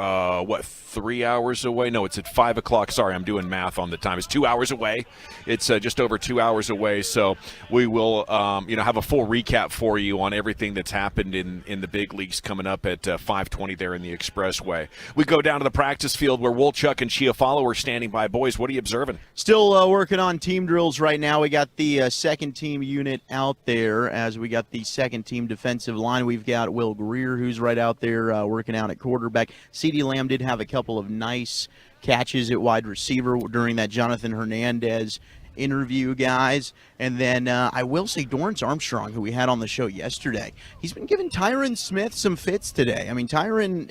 3 hours away? No, it's at 5 o'clock. Sorry, I'm doing math on the time. It's 2 hours away. It's just over 2 hours away. So we will, have a full recap for you on everything that's happened in the big leagues coming up at 5:20 there in the Expressway. We go down to the practice field where Wolchuk and Chiafalo are standing by. Boys, what are you observing? Still working on team drills right now. We got the second team unit out there as we got the second team defensive line. We've got Will Greer, who's right out there working out at quarterback. CeeDee Lamb did have a couple of nice catches at wide receiver during that Jonathan Hernandez interview, guys. And then I will say Dorrance Armstrong, who we had on the show yesterday, he's been giving Tyron Smith some fits today. I mean, Tyron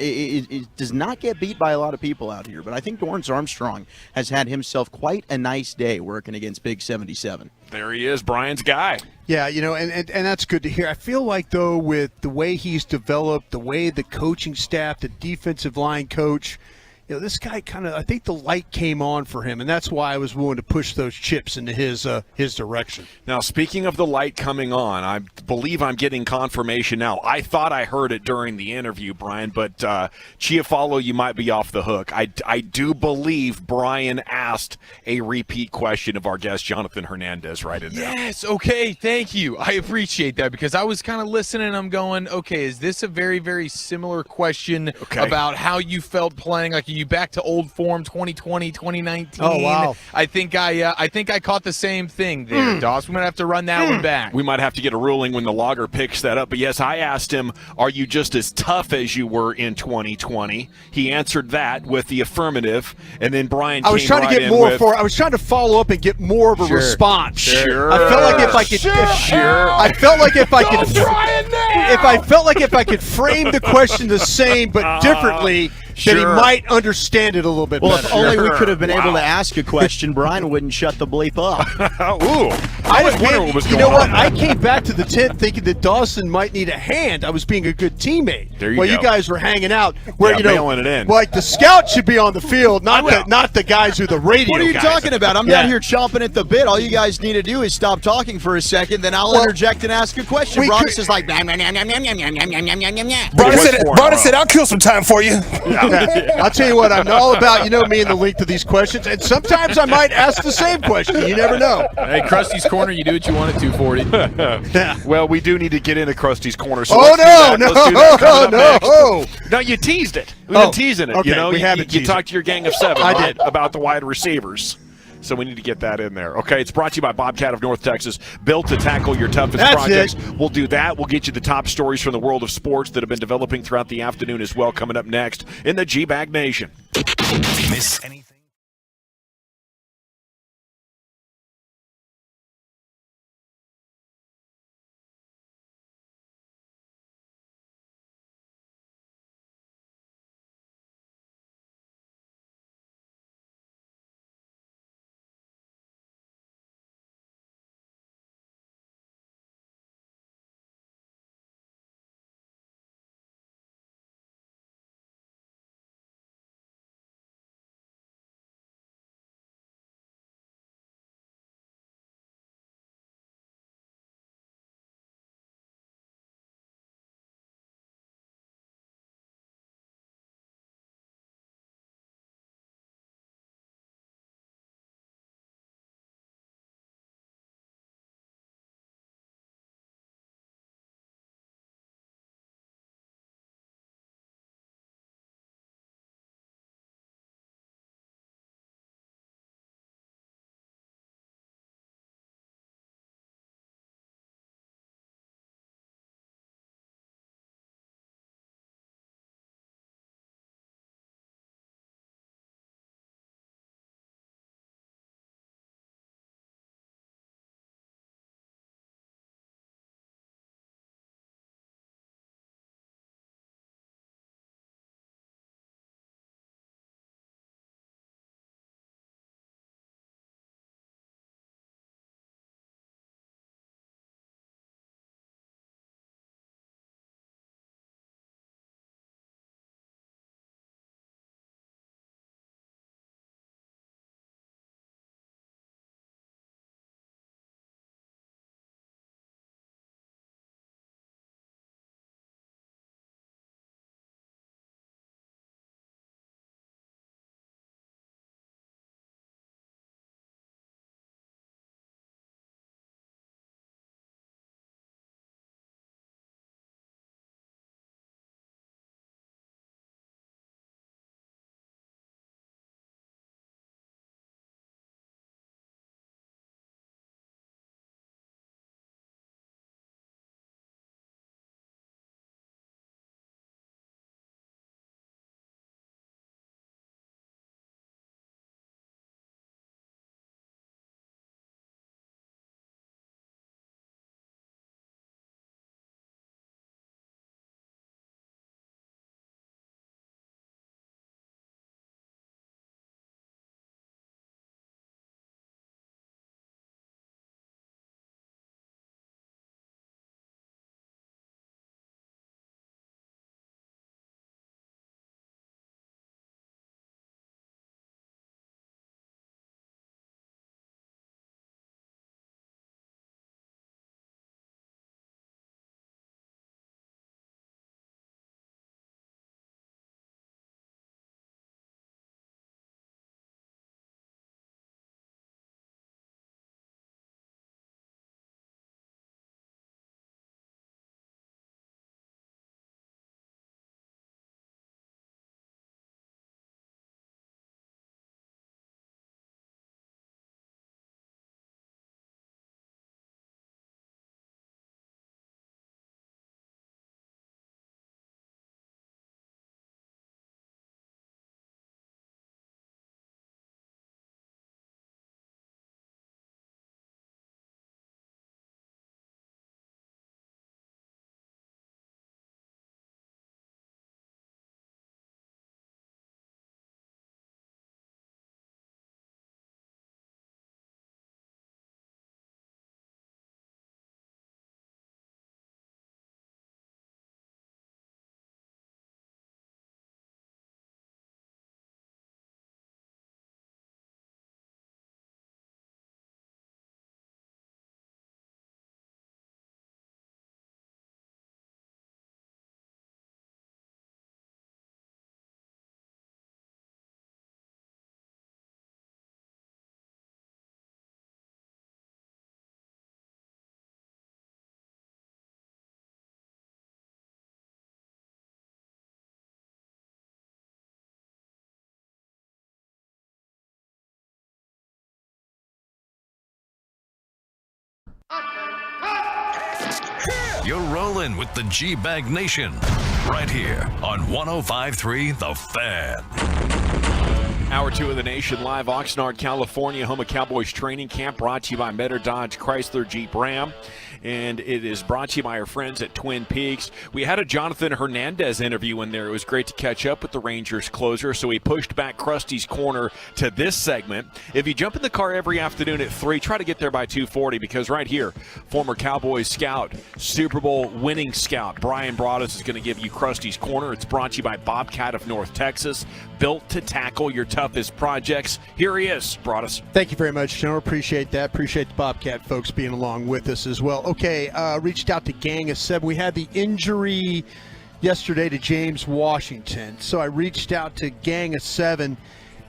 does not get beat by a lot of people out here, but I think Dorrance Armstrong has had himself quite a nice day working against Big 77. There he is, Brian's guy. Yeah, and that's good to hear. I feel like, though, with the way he's developed, the way the coaching staff, the defensive line coach, this guy I think the light came on for him, and that's why I was willing to push those chips into his direction. Now, speaking of the light coming on, I believe I'm getting confirmation now. I thought I heard it during the interview, Brian, but Chiafalo, you might be off the hook. I do believe Brian asked a repeat question of our guest, Jonathan Hernandez, right in there. Yes, okay, thank you. I appreciate that because I was kind of listening. I'm going, okay, is this a very, very similar question about how you felt playing? Like asking you back to old form 2020, 2019. Oh, wow. I think I caught the same thing there, Doss. We might have to run that one back. We might have to get a ruling when the logger picks that up. But yes, I asked him, are you just as tough as you were in 2020? He answered that with the affirmative, and then Brian I was came trying right to get in more with, I was trying to follow up and get more of a response. Sure. I felt like if I could I felt like if I could if I could frame the question the same but differently, that he might understand it a little bit Well, better. if only we could have been able to ask a question, Brian wouldn't shut the bleep up. Ooh. I was wondering what was going on. You know what? I came back to the tent thinking that Dawson might need a hand. I was being a good teammate. There you While go. you guys were hanging out, where mailing it in. like the scout should be on the field, not the guys who the radio. What are you guys. talking about? I'm not here chomping at the bit. All you guys need to do is stop talking for a second, then I'll interject and ask a question. Broadus is like, Brother said, I'll kill some time for you. I'll tell you what, I'm all about, me and the length of these questions, and sometimes I might ask the same question. You never know. Hey, Krusty's Corner, you do what you want at 240. Well, we do need to get into Krusty's Corner. So Oh, let's no, do that. Let's do that coming up no. next. No, you teased it. We've been teasing it. Okay, we you haven't you teased talked to your gang of 7 I did. about the wide receivers. So we need to get that in there. Okay, it's brought to you by Bobcat of North Texas, built to tackle your toughest That's projects. it. We'll do that. We'll get you the top stories from the world of sports that have been developing throughout the afternoon as well, coming up next in the G-Bag Nation. Miss anything? You're rolling with the G-Bag Nation right here on 105.3 The Fan. Hour 2 of the Nation live, Oxnard, California, home of Cowboys training camp, brought to you by Metter Dodge Chrysler Jeep Ram. And it is brought to you by our friends at Twin Peaks. We had a Jonathan Hernandez interview in there. It was great to catch up with the Rangers closer, so we pushed back Krusty's Corner to this segment. If you jump in the car every afternoon at 3, try to get there by 2:40, because right here, former Cowboys scout, Super Bowl winning scout, Brian Broaddus is going to give you Krusty's Corner. It's brought to you by Bobcat of North Texas, built to tackle your toughest projects. Here he is, Broaddus. Thank you very much, General. Appreciate that. Appreciate the Bobcat folks being along with us as well. Okay, reached out to Gang of 7. We had the injury yesterday to James Washington, so I reached out to Gang of 7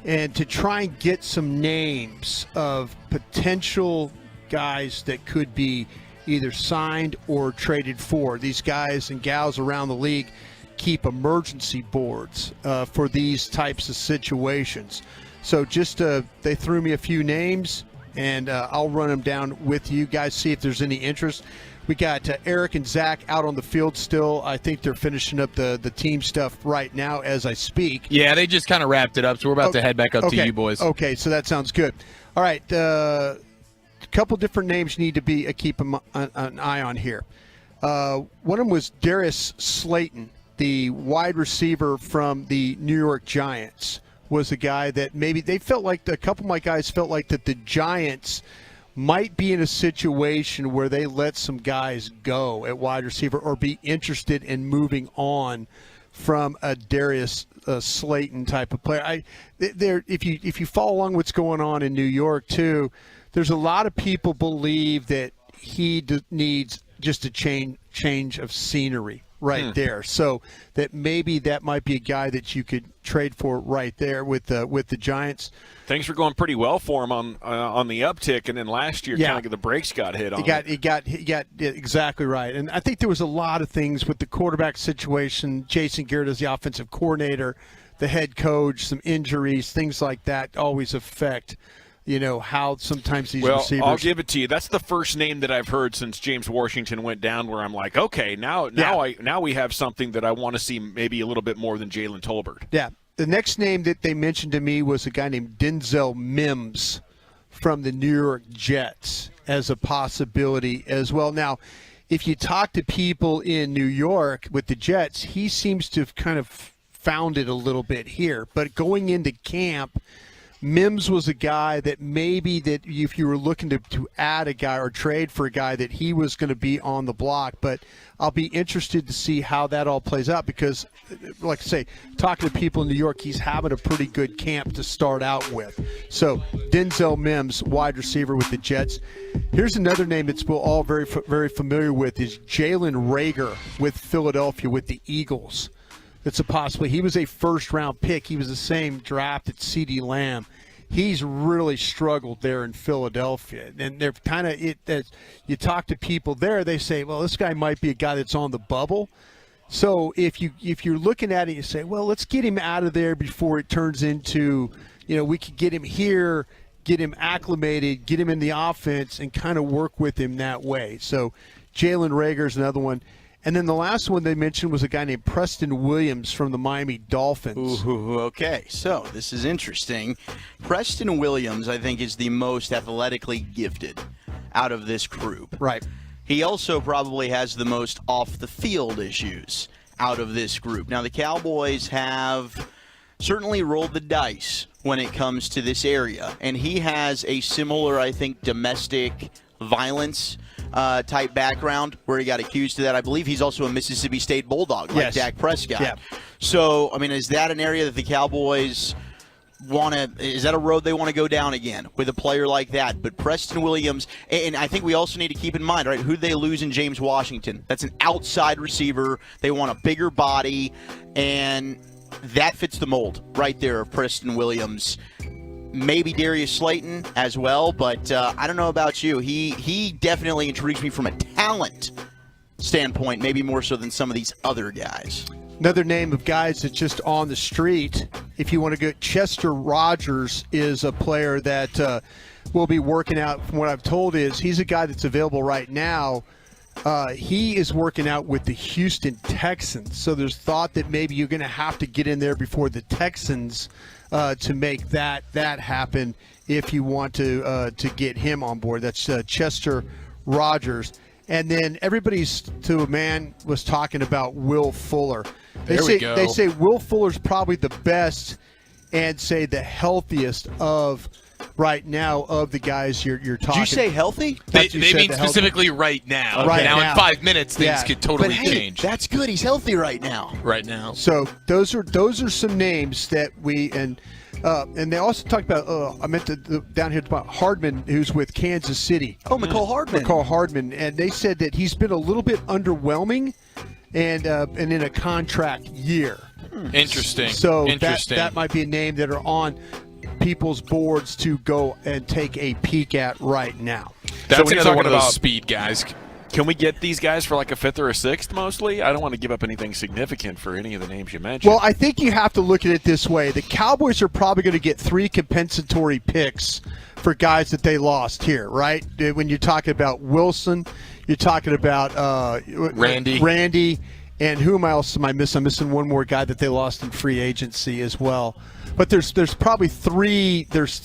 and to try and get some names of potential guys that could be either signed or traded for. These guys and gals around the league keep emergency boards for these types of situations. So just they threw me a few names, and I'll run them down with you guys, see if there's any interest. We got Eric and Zach out on the field still. I think they're finishing up the team stuff right now as I speak. Yeah, they just kind of wrapped it up, so we're about to head back up to you boys. Okay, so that sounds good. All right, a couple different names need to be keep an eye on here. One of them was Darius Slayton, the wide receiver from the New York Giants, was a guy that maybe they felt like, a couple of my guys felt like that the Giants might be in a situation where they let some guys go at wide receiver or be interested in moving on from a Darius Slayton type of player. If you follow along what's going on in New York too, there's a lot of people believe that he needs just a change of scenery right there. So that maybe that might be a guy that you could trade for right there with the Giants. Things were going pretty well for him on the uptick, and then last year kind of the brakes got hit on He got exactly right. And I think there was a lot of things with the quarterback situation. Jason Garrett is the offensive coordinator, the head coach, some injuries, things like that always affect how sometimes these receivers. I'll give it to you. That's the first name that I've heard since James Washington went down where I'm like, okay, now we have something that I want to see maybe a little bit more than Jalen Tolbert. Yeah. The next name that they mentioned to me was a guy named Denzel Mims from the New York Jets as a possibility as well. Now, if you talk to people in New York with the Jets, he seems to have kind of found it a little bit here. But going into camp, Mims was a guy that maybe that if you were looking to add a guy or trade for a guy, that he was going to be on the block. But I'll be interested to see how that all plays out because, like I say, talking to people in New York, he's having a pretty good camp to start out with. So Denzel Mims, wide receiver with the Jets. Here's another name that's we're all very, very familiar with is Jalen Reagor with Philadelphia with the Eagles. It's a possibility. He was a first-round pick. He was the same draft at CeeDee Lamb. He's really struggled there in Philadelphia. And they're kind of you talk to people there, they say, well, this guy might be a guy that's on the bubble. So if you're looking at it, you say, well, let's get him out of there before it turns into, we could get him here, get him acclimated, get him in the offense, and kind of work with him that way. So Jalen Reagor is another one. And then the last one they mentioned was a guy named Preston Williams from the Miami Dolphins. Ooh, okay, so this is interesting. Preston Williams, I think, is the most athletically gifted out of this group. Right. He also probably has the most off-the-field issues out of this group. Now, the Cowboys have certainly rolled the dice when it comes to this area, and he has a similar, I think, domestic violence type background where he got accused of that. I believe he's also a Mississippi State Bulldog, like Dak Prescott. Yeah. So, I mean, is that an area that the Cowboys is that a road they want to go down again with a player like that? But Preston Williams, and I think we also need to keep in mind, right, who they lose in James Washington. That's an outside receiver. They want a bigger body, and that fits the mold right there of Preston Williams. Maybe Darius Slayton as well, but I don't know about you. He definitely intrigues me from a talent standpoint, maybe more so than some of these other guys. Another name of guys that's just on the street if you want to go, Chester Rogers is a player that will be working out. From what I've told, is he's a guy that's available right now. He is working out with the Houston Texans, so there's thought that maybe you're going to have to get in there before the Texans to make that happen if you want to get him on board. That's Chester Rogers. And then everybody's to a man was talking about Will Fuller. They say Will Fuller's probably the best and say the healthiest of right now of the guys you're talking. Did you say healthy? They mean specifically right now. Okay. Right now, in 5 minutes, things could totally change. That's good. He's healthy right now. Right now. So those are some names that we and they also talked about. I meant to down here about Hardman, who's with Kansas City. Oh, McCall Hardman. McCall Hardman, and they said that he's been a little bit underwhelming, and in a contract year. Interesting. So Interesting. that might be a name that are on people's boards to go and take a peek at right now. That's another one of those speed guys. Can we get these guys for like a 5th or a 6th mostly? I don't want to give up anything significant for any of the names you mentioned. Well, I think you have to look at it this way. The Cowboys are probably going to get 3 compensatory picks for guys that they lost here, right? When you're talking about Wilson, you're talking about Randy, and who else am I missing? I'm missing one more guy that they lost in free agency as well. But there's probably three guys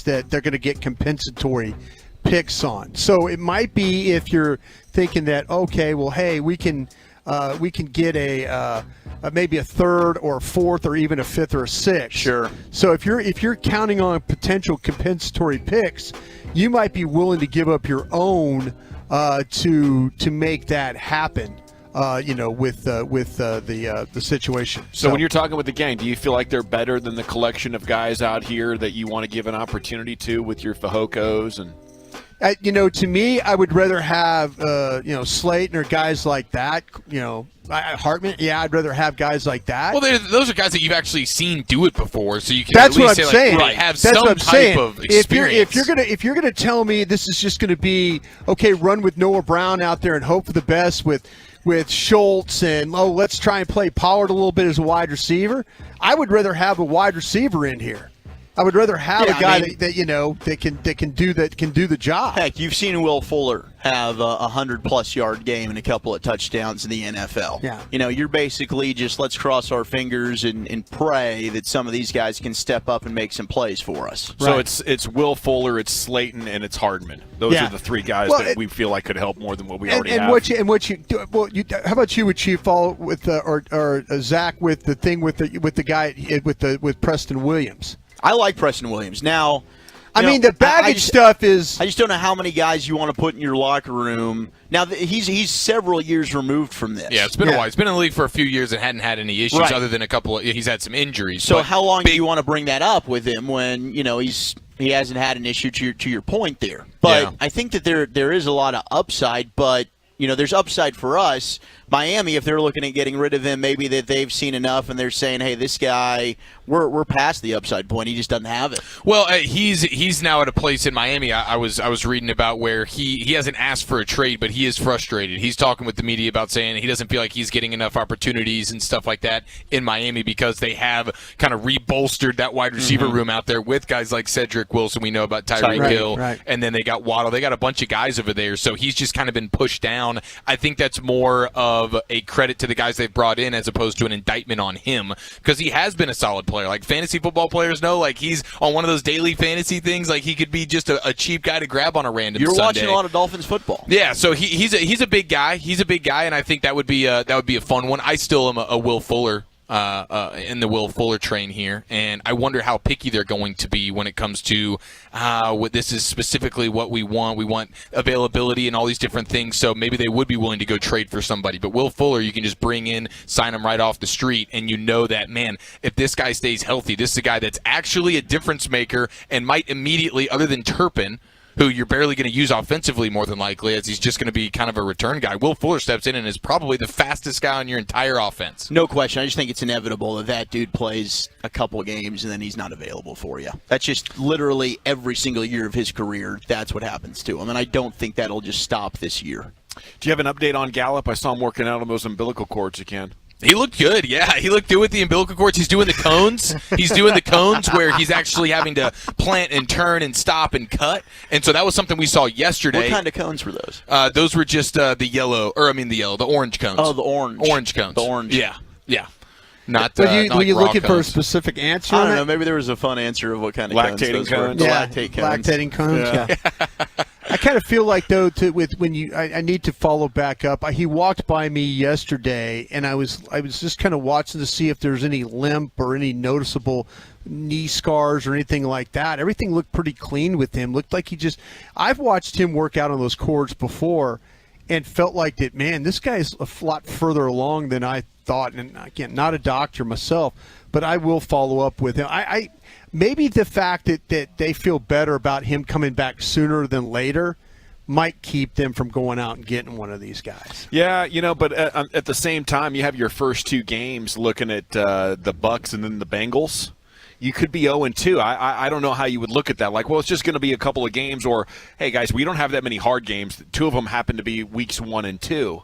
that they're going to get compensatory picks on. So it might be if you're thinking that, okay, well, hey, we can get a maybe a 3rd or a 4th or even a 5th or a 6th. Sure. So if you're counting on potential compensatory picks, you might be willing to give up your own to make that happen. With the situation. So when you're talking with the gang, do you feel like they're better than the collection of guys out here that you want to give an opportunity to with your Fajokos and? To me, I would rather have Slayton or guys like that. Hartman. Yeah, I'd rather have guys like that. Well, those are guys that you've actually seen do it before, so you can. That's at least what I'm say, saying. Like, have That's some what I'm type saying. of experience. If you're gonna tell me this is just gonna be okay, run with Noah Brown out there and hope for the best with Schultz and let's try and play Pollard a little bit as a wide receiver. I would rather have a wide receiver in here. I would rather have a guy that can do the job. Heck, you've seen Will Fuller have a 100+ yard game and a couple of touchdowns in the NFL. Yeah. You're basically just let's cross our fingers and pray that some of these guys can step up and make some plays for us. So it's Will Fuller, it's Slayton, and it's Hardman. Those are the 3 guys that we feel like could help more than what we already have. How about you? Would you follow with or Zach with the thing with the guy with Preston Williams? I like Preston Williams. Now, the baggage stuff is. I just don't know how many guys you want to put in your locker room. Now, he's several years removed from this. Yeah, it's been a while. He's been in the league for a few years and hadn't had any issues other than a couple of. He's had some injuries. So how long do you want to bring that up with him when he hasn't had an issue to your point there? But I think that there is a lot of upside, but. There's upside for us. Miami, if they're looking at getting rid of him, maybe that they've seen enough and they're saying, hey, this guy, we're past the upside point. He just doesn't have it. Well, he's now at a place in Miami. I was reading about where he hasn't asked for a trade, but he is frustrated. He's talking with the media about saying he doesn't feel like he's getting enough opportunities and stuff like that in Miami because they have kind of rebolstered that wide receiver room out there with guys like Cedric Wilson. We know about Tyreek Hill. Right. And then they got Waddle. They got a bunch of guys over there. So he's just kind of been pushed down. I think that's more of a credit to the guys they've brought in as opposed to an indictment on him because he has been a solid player. Like fantasy football players know, like he's on one of those daily fantasy things. Like he could be just a cheap guy to grab on a random Sunday. You're watching a lot of Dolphins football. Yeah, so he's a big guy. He's a big guy, and I think that would be a fun one. I still am a Will Fuller. In the Will Fuller train here, and I wonder how picky they're going to be when it comes to what this is specifically what we want. We want availability and all these different things, so maybe they would be willing to go trade for somebody. But Will Fuller, you can just bring in, sign him right off the street, and you know that, man, if this guy stays healthy, this is a guy that's actually a difference maker and might immediately, other than Turpin, who you're barely going to use offensively more than likely, as he's just going to be kind of a return guy. Will Fuller steps in and is probably the fastest guy on your entire offense. No question. I just think it's inevitable that dude plays a couple of games and then he's not available for you. That's just literally every single year of his career, that's what happens to him. And I don't think that'll just stop this year. Do you have an update on Gallup? I saw him working out on those umbilical cords again. He looked good, yeah. He looked good with the umbilical cords. He's doing the cones. He's doing the cones where he's actually having to plant and turn and stop and cut. And so that was something we saw yesterday. What kind of cones were those? Those were just the orange cones. Oh, the orange. Orange cones. The orange. Yeah. Not. Were not you like looking raw for a cones. specific answer? I on don't that? know. Maybe there was a fun answer of what kind of Lactating cones. Those were. cones. The lactate cones. Lactating cones. Yeah. I kind of feel like though, I need to follow back up. He walked by me yesterday, and I was just kind of watching to see if there's any limp or any noticeable knee scars or anything like that. Everything looked pretty clean with him. Looked like I've watched him work out on those cords before, and felt like that. Man, this guy's a lot further along than I thought. And again, not a doctor myself, but I will follow up with him. I maybe the fact that they feel better about him coming back sooner than later might keep them from going out and getting one of these guys. Yeah, but at the same time, you have your first 2 games looking at the Bucks and then the Bengals. You could be 0-2. I don't know how you would look at that. Like, well, it's just going to be a couple of games, or, hey, guys, we don't have that many hard games. 2 of them happen to be weeks 1 and 2.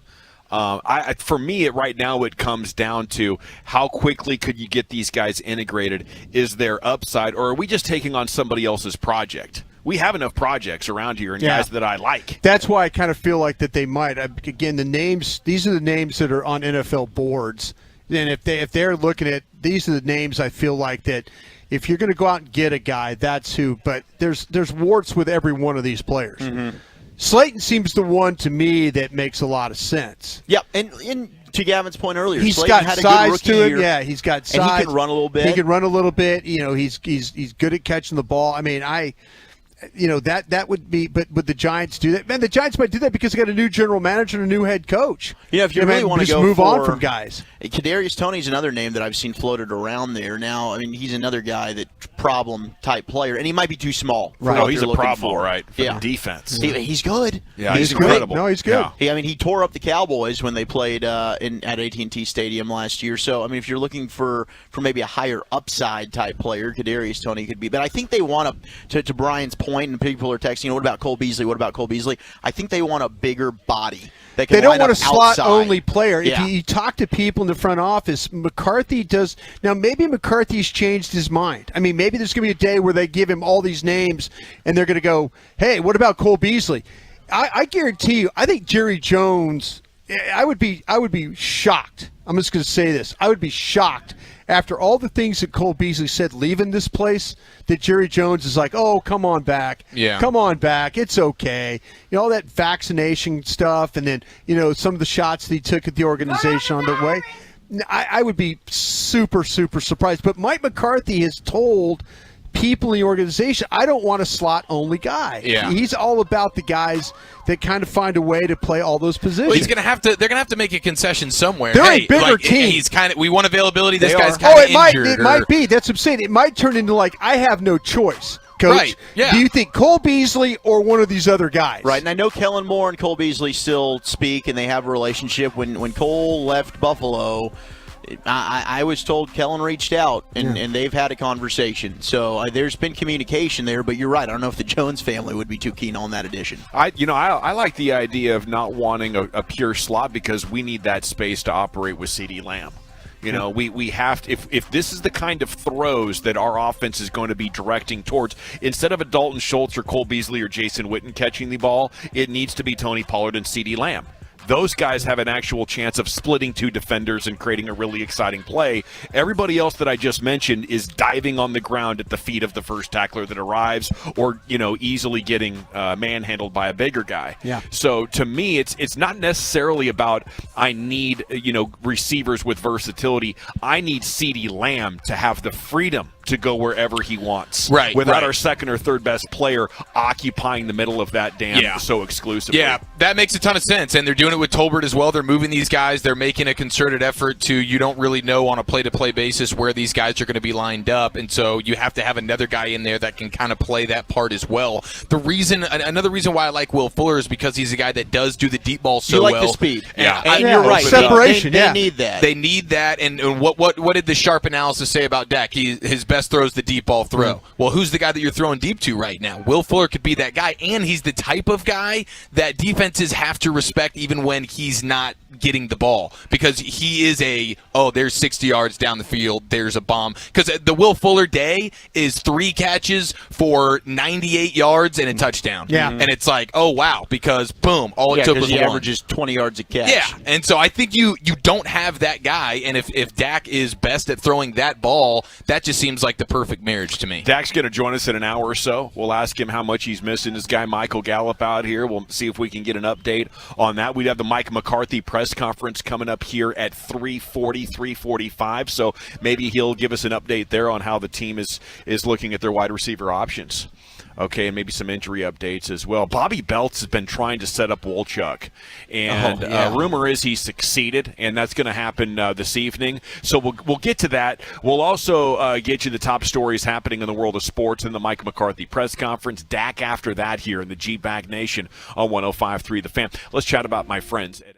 For me, right now, it comes down to how quickly could you get these guys integrated? Is there upside, or are we just taking on somebody else's project? We have enough projects around here and guys that I like. That's why I kind of feel like that they might. Again, these are the names that are on NFL boards. And if they're looking at, these are the names I feel like that if you're going to go out and get a guy, that's who. But there's warts with every one of these players. Mm-hmm. Slayton seems the one to me that makes a lot of sense. Yep, and to Gavin's point earlier, he's Slayton got had a size good to rookie him. year, Yeah, he's got size. and he can run a little bit. He can run a little bit. He's good at catching the ball. I mean, that would be, but would the Giants do that? Man, the Giants might do that because they got a new general manager and a new head coach. Yeah, if you really want to just go move on for from guys. Kadarius Toney's another name that I've seen floated around there. Now, I mean, he's another guy that problem type player, and he might be too small. Right, he's a problem, for. right? For the defense. He's good. Yeah, he's incredible. No, he's good. Yeah. He tore up the Cowboys when they played at AT&T Stadium last year. So, I mean, if you're looking for maybe a higher upside type player, Kadarius Toney could be. But I think they want to Brian's point, and people are texting, what about Cole Beasley? What about Cole Beasley? I think they want a bigger body. They don't want a slot-only player. Yeah. If you talk to people in the front office, McCarthy does – now, maybe McCarthy's changed his mind. I mean, maybe there's going to be a day where they give him all these names, and they're going to go, hey, what about Cole Beasley? I guarantee you, I think Jerry Jones – I would be shocked. I'm just going to say this. I would be shocked after all the things that Cole Beasley said leaving this place, that Jerry Jones is like, oh, come on back. Yeah. Come on back. It's okay. All that vaccination stuff, and then, some of the shots that he took at the organization on the way. I would be super, super surprised. But Mike McCarthy has told people in the organization, I don't want a slot-only guy. Yeah. He's all about the guys that kind of find a way to play all those positions. Well, they're gonna have to make a concession somewhere. They're a bigger team. He's we want availability. This guy's kind of injured. It might be. That's what I'm saying. It might turn into I have no choice. Coach, right. Yeah. Do you think Cole Beasley or one of these other guys? Right, and I know Kellen Moore and Cole Beasley still speak, and they have a relationship. When Cole left Buffalo, I was told Kellen reached out, and they've had a conversation. So there's been communication there, but you're right. I don't know if the Jones family would be too keen on that addition. I like the idea of not wanting a pure slot because we need that space to operate with CeeDee Lamb. We have to, if this is the kind of throws that our offense is going to be directing towards, instead of a Dalton Schultz or Cole Beasley or Jason Witten catching the ball, it needs to be Tony Pollard and CeeDee Lamb. Those guys have an actual chance of splitting 2 defenders and creating a really exciting play. Everybody else that I just mentioned is diving on the ground at the feet of the first tackler that arrives, or easily getting manhandled by a bigger guy. Yeah. So to me, it's not necessarily about I need receivers with versatility. I need CeeDee Lamb to have the freedom to go wherever he wants. Right. Without our second or third best player occupying the middle of that dam so exclusively. Yeah, that makes a ton of sense. And they're doing it with Tolbert as well. They're moving these guys. They're making a concerted effort to, you don't really know on a play-to-play basis where these guys are going to be lined up. And so you have to have another guy in there that can kind of play that part as well. Another reason why I like Will Fuller is because he's a guy that does do the deep ball so well. You like the speed. Yeah. And you're right. Separation, they need that. They need that. And what did the sharp analysis say about Dak? His best throw is the deep ball throw. Mm-hmm. Well, who's the guy that you're throwing deep to right now? Will Fuller could be that guy, and he's the type of guy that defenses have to respect even when he's not getting the ball because he is there's 60 yards down the field, there's a bomb. Because the Will Fuller day is 3 catches for 98 yards and a touchdown. Yeah. And it's like, oh, wow, because boom, all it took was he one. averages 20 yards a catch. Yeah, and so I think you don't have that guy, and if Dak is best at throwing that ball, that just seems like the perfect marriage to me. Dak's going to join us in an hour or so. We'll ask him how much he's missing this guy Michael Gallup out here. We'll see if we can get an update on that. We'd have the Mike McCarthy press conference coming up here at 3:40, 3:45, so maybe he'll give us an update there on how the team is looking at their wide receiver options. Okay, and maybe some injury updates as well. Bobby Belts has been trying to set up Wolchuk, and rumor is he succeeded, and that's going to happen this evening. So we'll get to that. We'll also get you the top stories happening in the world of sports in the Mike McCarthy press conference. Dak after that here in the G-Bag Nation on 105.3 The Fan. Let's chat about my friends at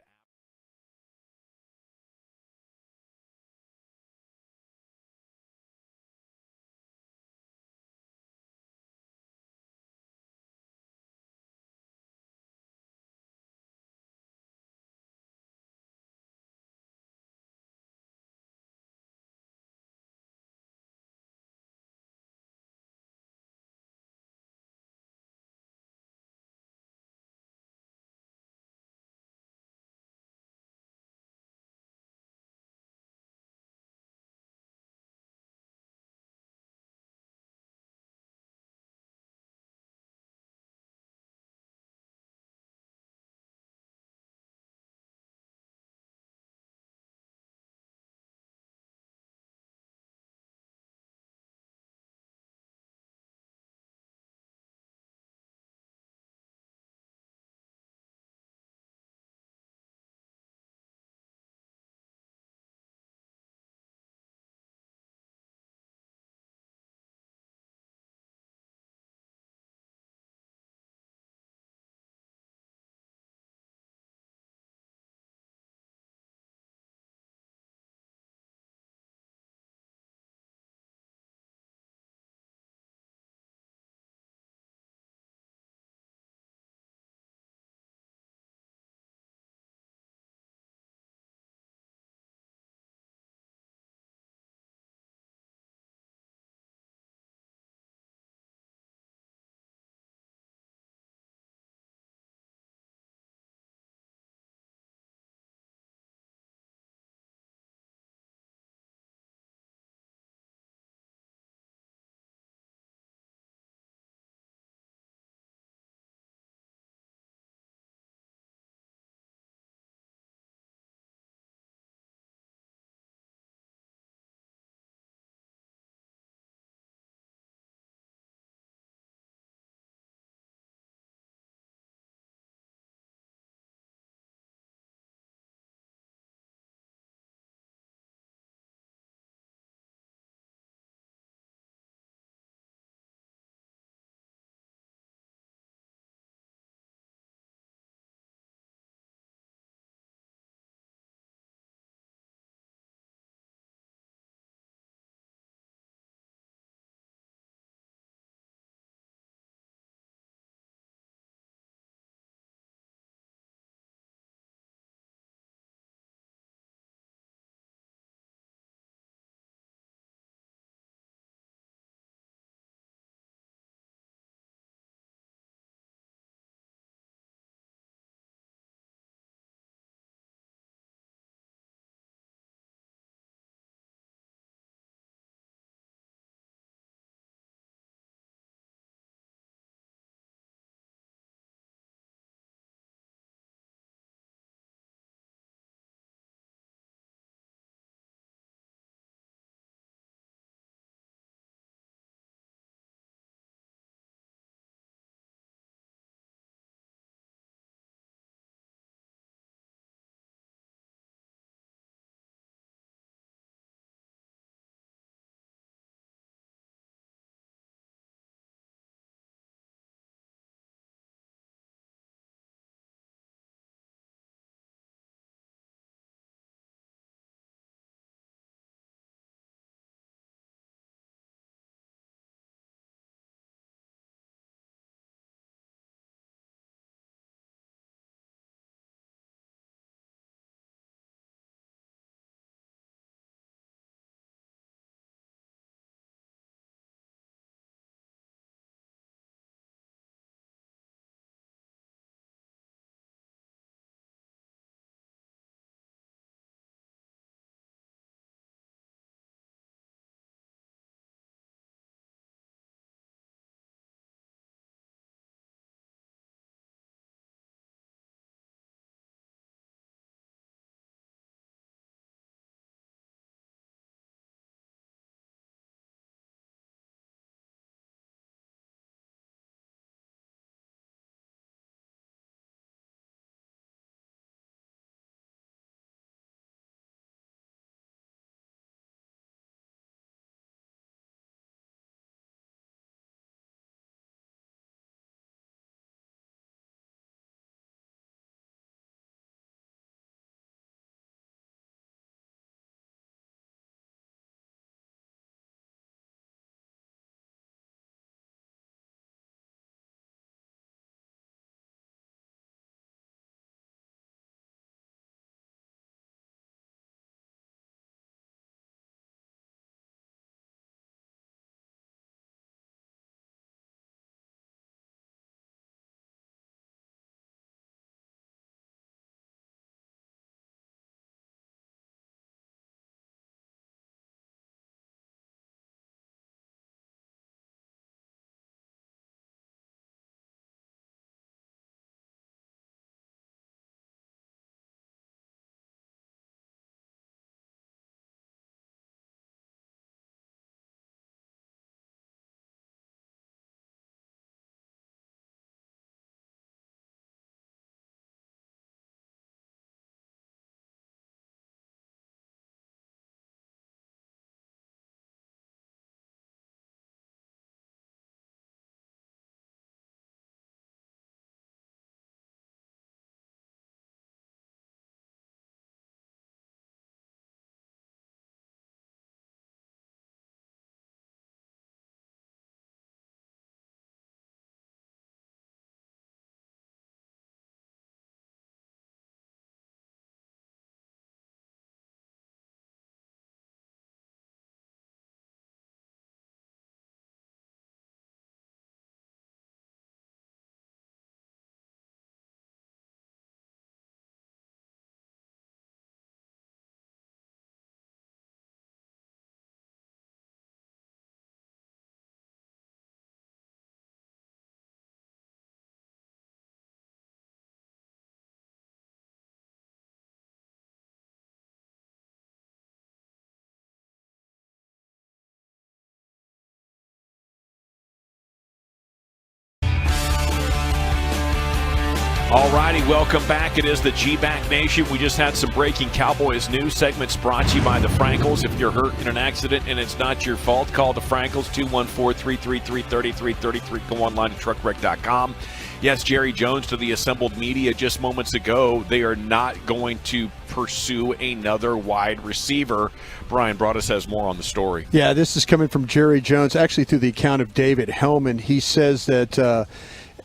All righty, welcome back. It is the G-Back Nation. We just had some breaking Cowboys news segments brought to you by the Frankels. If you're hurt in an accident and it's not your fault, call the Frankels, 214-333-3333. Go online to truckwreck.com. Yes, Jerry Jones to the assembled media just moments ago. They are not going to pursue another wide receiver. Brian Broaddus has more on the story. Yeah, this is coming from Jerry Jones, actually through the account of David Hellman. He says that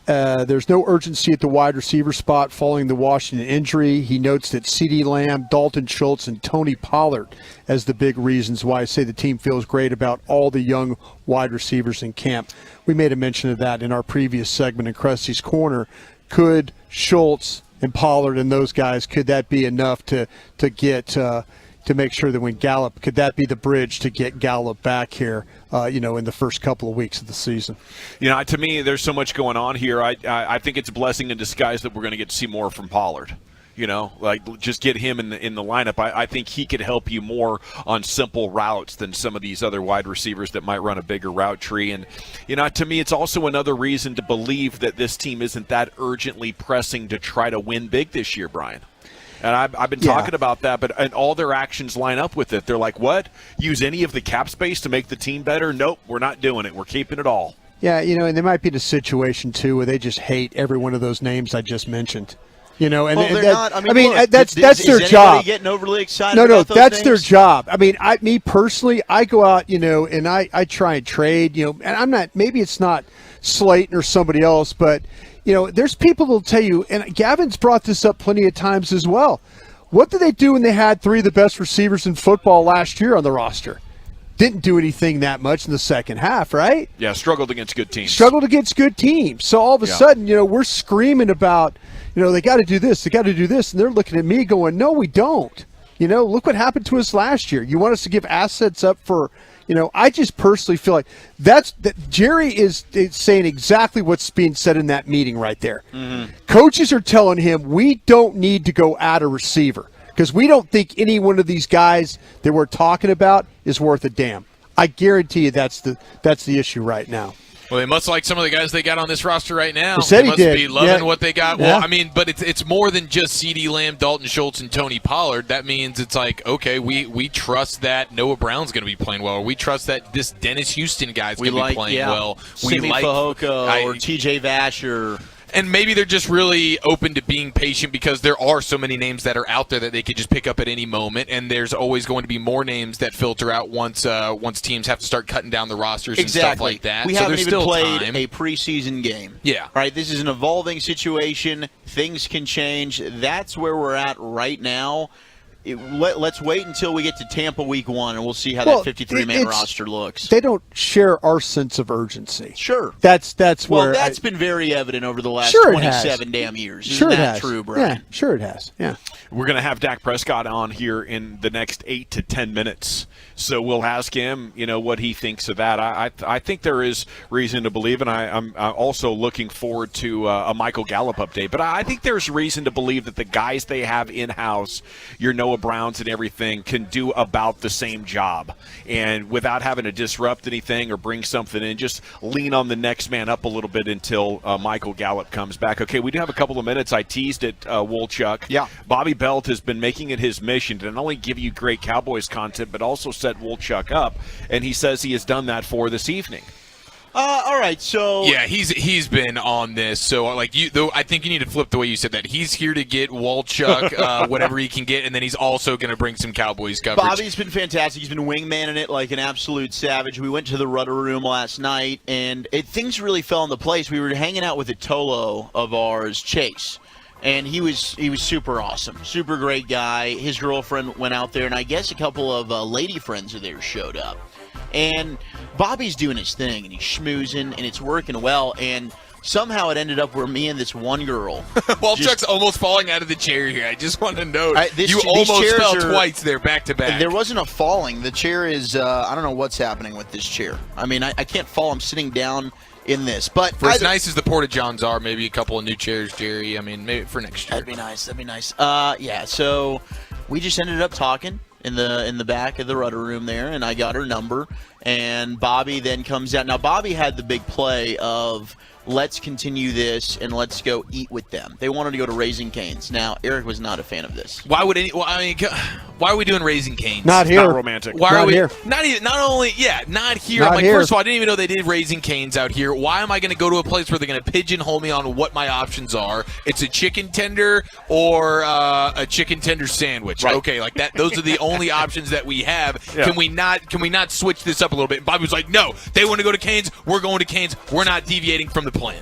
there's no urgency at the wide receiver spot following the Washington injury. He notes that CeeDee Lamb, Dalton Schultz, and Tony Pollard as the big reasons why I say the team feels great about all the young wide receivers in camp. We made a mention of that in our previous segment in Krusty's Corner. Could Schultz and Pollard and those guys, could that be enough to get to make sure that when Gallup, could that be the bridge to get Gallup back here, in the first couple of weeks of the season? To me, there's so much going on here. I think it's a blessing in disguise that we're going to get to see more from Pollard. Just get him in the lineup. I think he could help you more on simple routes than some of these other wide receivers that might run a bigger route tree. And, to me, it's also another reason to believe that this team isn't that urgently pressing to try to win big this year, Brian. And I've been talking about that, and all their actions line up with it. They're like, what? Use any of the cap space to make the team better? Nope, we're not doing it. We're keeping it all. Yeah, and they might be in a situation, too, where they just hate every one of those names I just mentioned. That's their job. Getting overly excited? No, about those that's names? their job. Me personally, I go out, and I try and trade, and I'm not. Maybe it's not Slayton or somebody else, but there's people that'll tell you, and Gavin's brought this up plenty of times as well. What did they do when they had three of the best receivers in football last year on the roster? Didn't do anything that much in the second half, right? Yeah, struggled against good teams. So all of a sudden, we're screaming about, they got to do this, they got to do this, and they're looking at me going, no, we don't. Look what happened to us last year. You want us to give assets up for, I just personally feel like that Jerry is saying exactly what's being said in that meeting right there. Mm-hmm. Coaches are telling him we don't need to go add a receiver because we don't think any one of these guys that we're talking about is worth a damn. I guarantee you that's the issue right now. Well, they must like some of the guys they got on this roster right now. They must did. be loving what they got. Yeah. Well, but it's more than just CeeDee Lamb, Dalton Schultz, and Tony Pollard. That means it's like, okay, we trust that Noah Brown's going to be playing well. Or we trust that this Dennis Houston guy's going to be playing well. Simi Fehoko or TJ Vasher. And maybe they're just really open to being patient because there are so many names that are out there that they could just pick up at any moment, and there's always going to be more names that filter out once teams have to start cutting down the rosters and stuff like that. We haven't even played a preseason game. Yeah. Right? This is an evolving situation. Things can change. That's where we're at right now. Let's wait until we get to Tampa week 1, and we'll see how that 53-man roster looks. They don't share our sense of urgency. Sure. That's where that's been very evident over the last 27 damn years. Sure Isn't it that has. true, Brian? Yeah, sure it has. Yeah. We're going to have Dak Prescott on here in the next 8 to 10 minutes. So we'll ask him, what he thinks of that. I think there is reason to believe, and I'm also looking forward to a Michael Gallup update. But I think there's reason to believe that the guys they have in-house, your Noah Browns and everything, can do about the same job. And without having to disrupt anything or bring something in, just lean on the next man up a little bit until Michael Gallup comes back. Okay, we do have a couple of minutes. I teased it, Wolchuk. Yeah. Bobby Belt has been making it his mission to not only give you great Cowboys content, but also set Wolchuk up. And he says he has done that for this evening. All right, so yeah, he's been on this. So I think you need to flip the way you said that. He's here to get Wolchuk whatever he can get, and then he's also going to bring some Cowboys coverage. Bobby's been fantastic. He's been wingmanning it like an absolute savage. We went to the Rudder Room last night, and things really fell into place. We were hanging out with a Tolo of ours, Chase. And he was super awesome, super great guy. His girlfriend went out there, and I guess a couple of lady friends of theirs showed up. And Bobby's doing his thing, and he's schmoozing, and it's working well. And somehow it ended up where me and this one girl. Wolchuk's almost falling out of the chair here. I just want to note you almost fell twice there back to back. There wasn't a falling. The chair is I don't know what's happening with this chair. I mean, I can't fall. I'm sitting down in this. But for as nice as the Porta-Johns are, maybe a couple of new chairs, Jerry. I mean, maybe for next year. That'd be nice. Yeah, so we just ended up talking in the back of the Rudder Room there, and I got her number, And Bobby then comes out. Now, Bobby had the big play of let's continue this and let's go eat with them. They wanted to go to Raising Cane's. Now, Eric was not a fan of this. Why would why are we doing Raising Cane's? Not here. Not romantic. Why not are we here. not even not here? Not I'm like, here. first of all, I didn't even know they did Raising Cane's out here. Why am I going to go to a place where they're going to pigeonhole me on what my options are? It's a chicken tender or a chicken tender sandwich. Right. Okay, like that. Those are the only options that we have. Yeah. Can we not switch this up a little bit? And Bobby was like, no, they want to go to Cane's. We're going to Cane's. We're not deviating from the plan.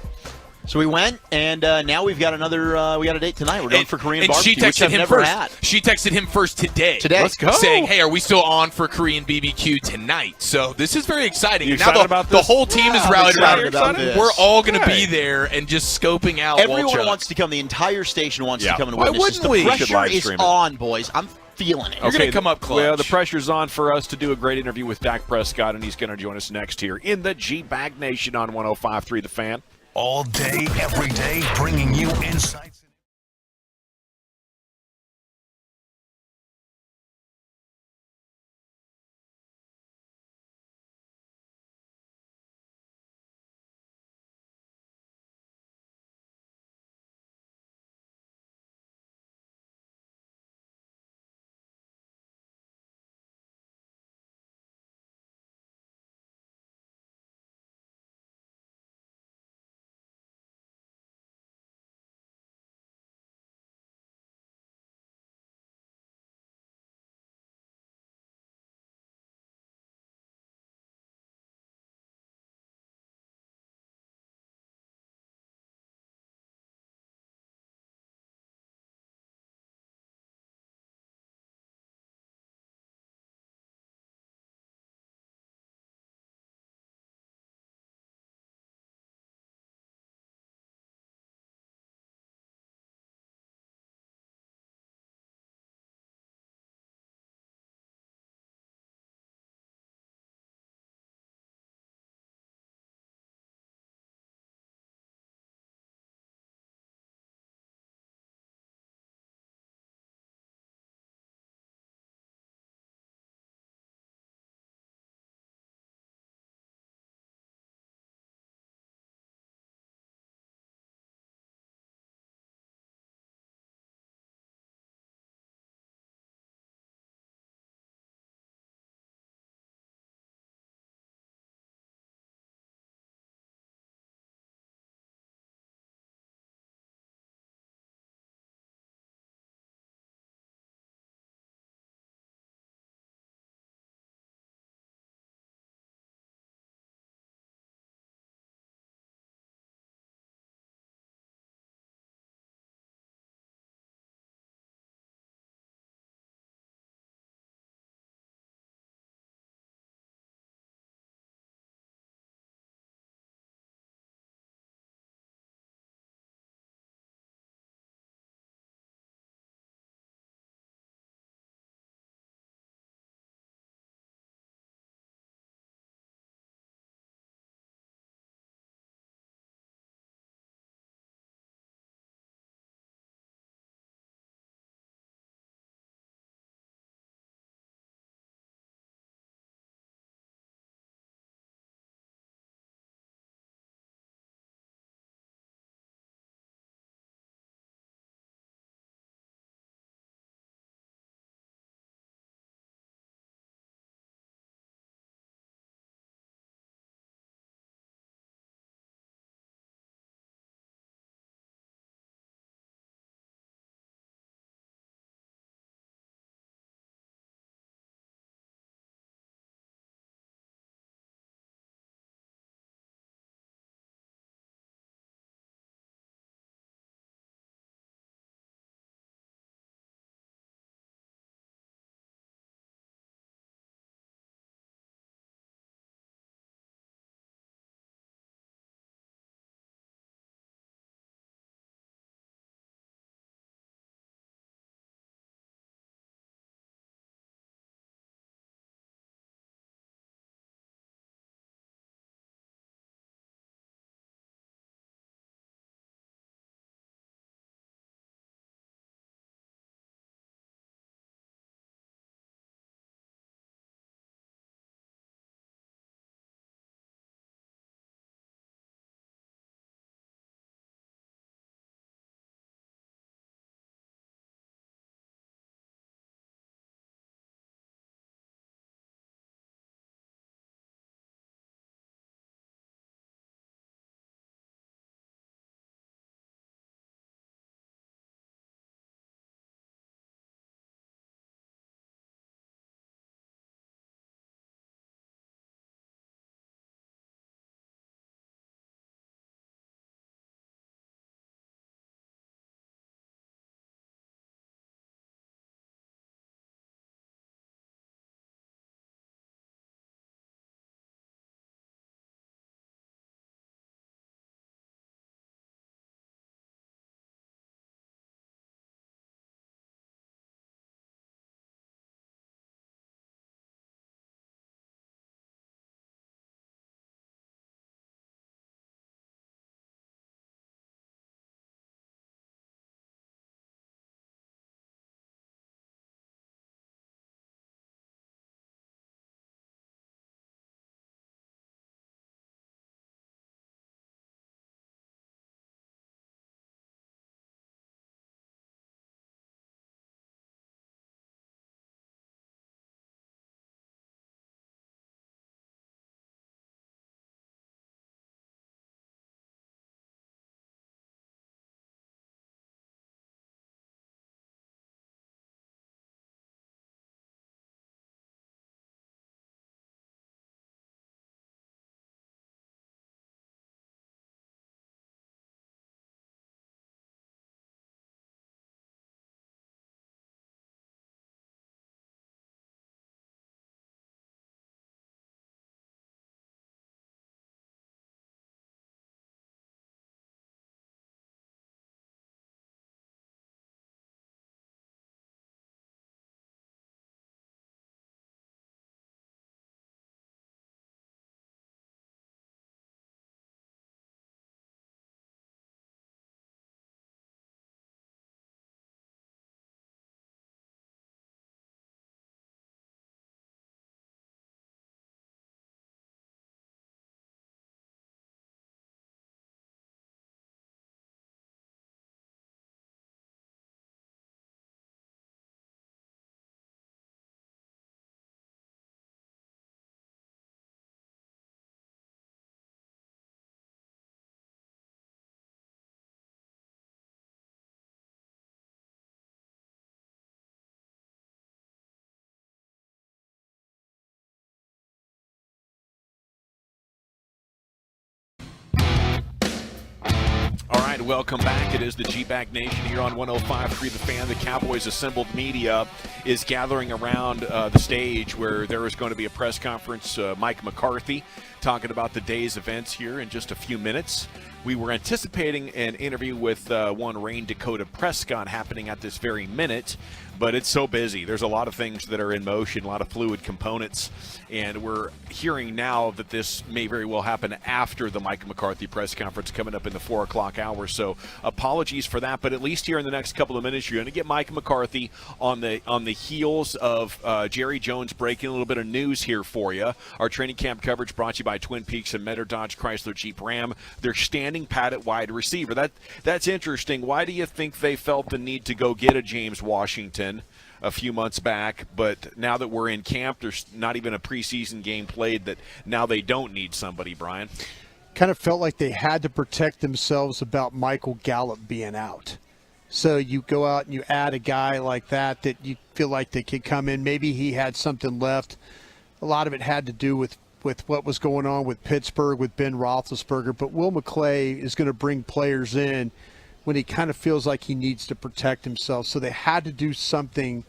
So we went, and now we've got we got a date tonight. We're going for Korean barbecue, she texted which I've him never first. had. She texted him first today. Let's go. Saying, hey, are we still on for Korean BBQ tonight? So this is very exciting. You And now excited about the this? whole team is I'm rallied excited around. about this. We're all going to Hey. be there and just scoping out Everyone Walchuk. wants to come. The entire station wants Yeah. to come and Why witness this. wouldn't we? The We should pressure live is stream it. on, boys. I'm feeling it. You're gonna come up clutch. Well, the pressure's on for us to do a great interview with Dak Prescott, and he's going to join us next here in the G-Bag Nation on 105.3 The Fan. All day, every day, bringing you insights. right, welcome back. It is the G-Bag Nation here on 105.3 The Fan. The Cowboys assembled media is gathering around the stage where there is going to be a press conference. Mike McCarthy talking about the day's events here in just a few minutes. We were anticipating an interview with one Rain Dakota Prescott happening at this very minute, but it's so busy. There's a lot of things that are in motion, a lot of fluid components, and we're hearing now that this may very well happen after the Mike McCarthy press conference coming up in the 4 o'clock hour. So apologies for that, but at least here in the next couple of minutes, you're going to get Mike McCarthy on the heels of Jerry Jones breaking a little bit of news here for you. Our training camp coverage brought to you by Twin Peaks and Metter Dodge Chrysler Jeep Ram. They're standing pat at wide receiver. That's interesting. Why do you think they felt the need to go get a James Washington a few months back, but now that we're in camp, there's not even a preseason game played, that now they don't need somebody, Brian? Kind of felt like they had to protect themselves about Michael Gallup being out. So you go out and you add a guy like that you feel like they could come in. Maybe he had something left. A lot of it had to do with what was going on with Pittsburgh, with Ben Roethlisberger. But Will McClay is going to bring players in when he kind of feels like he needs to protect himself. So they had to do something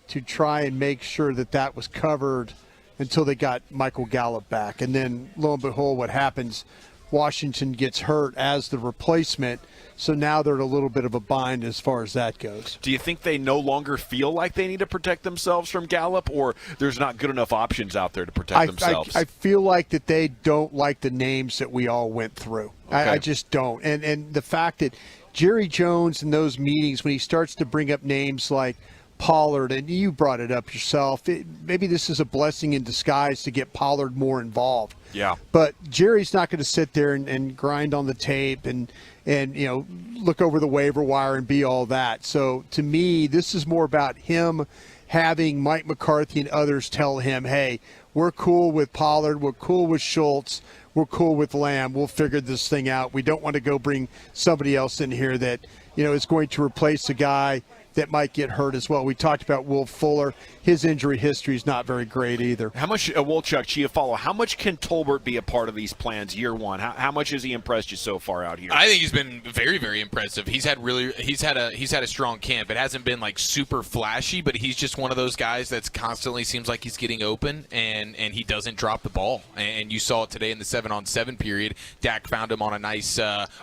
to try and make sure that was covered until they got Michael Gallup back. And then, lo and behold, what happens? Washington gets hurt as the replacement, so now they're in a little bit of a bind as far as that goes. Do you think they no longer feel like they need to protect themselves from Gallup, or there's not good enough options out there to protect themselves? I feel like that they don't like the names that we all went through. Okay. I just don't. And the fact that Jerry Jones in those meetings, when he starts to bring up names like Pollard, and you brought it up yourself, maybe this is a blessing in disguise to get Pollard more involved. Yeah. But Jerry's not going to sit there and grind on the tape and look over the waiver wire and be all that. So to me, this is more about him having Mike McCarthy and others tell him, hey, we're cool with Pollard, we're cool with Schultz, we're cool with Lamb, we'll figure this thing out. We don't want to go bring somebody else in here that is going to replace a guy that might get hurt as well. We talked about Will Fuller. His injury history is not very great either. How much, Wolchuk, Chiafalo, how much can Tolbert be a part of these plans year one? How much has he impressed you so far out here? I think he's been very, very impressive. He's had a strong camp. It hasn't been like super flashy, but he's just one of those guys that's constantly seems like he's getting open, and he doesn't drop the ball. And you saw it today in the 7-on-7 period. Dak found him on a nice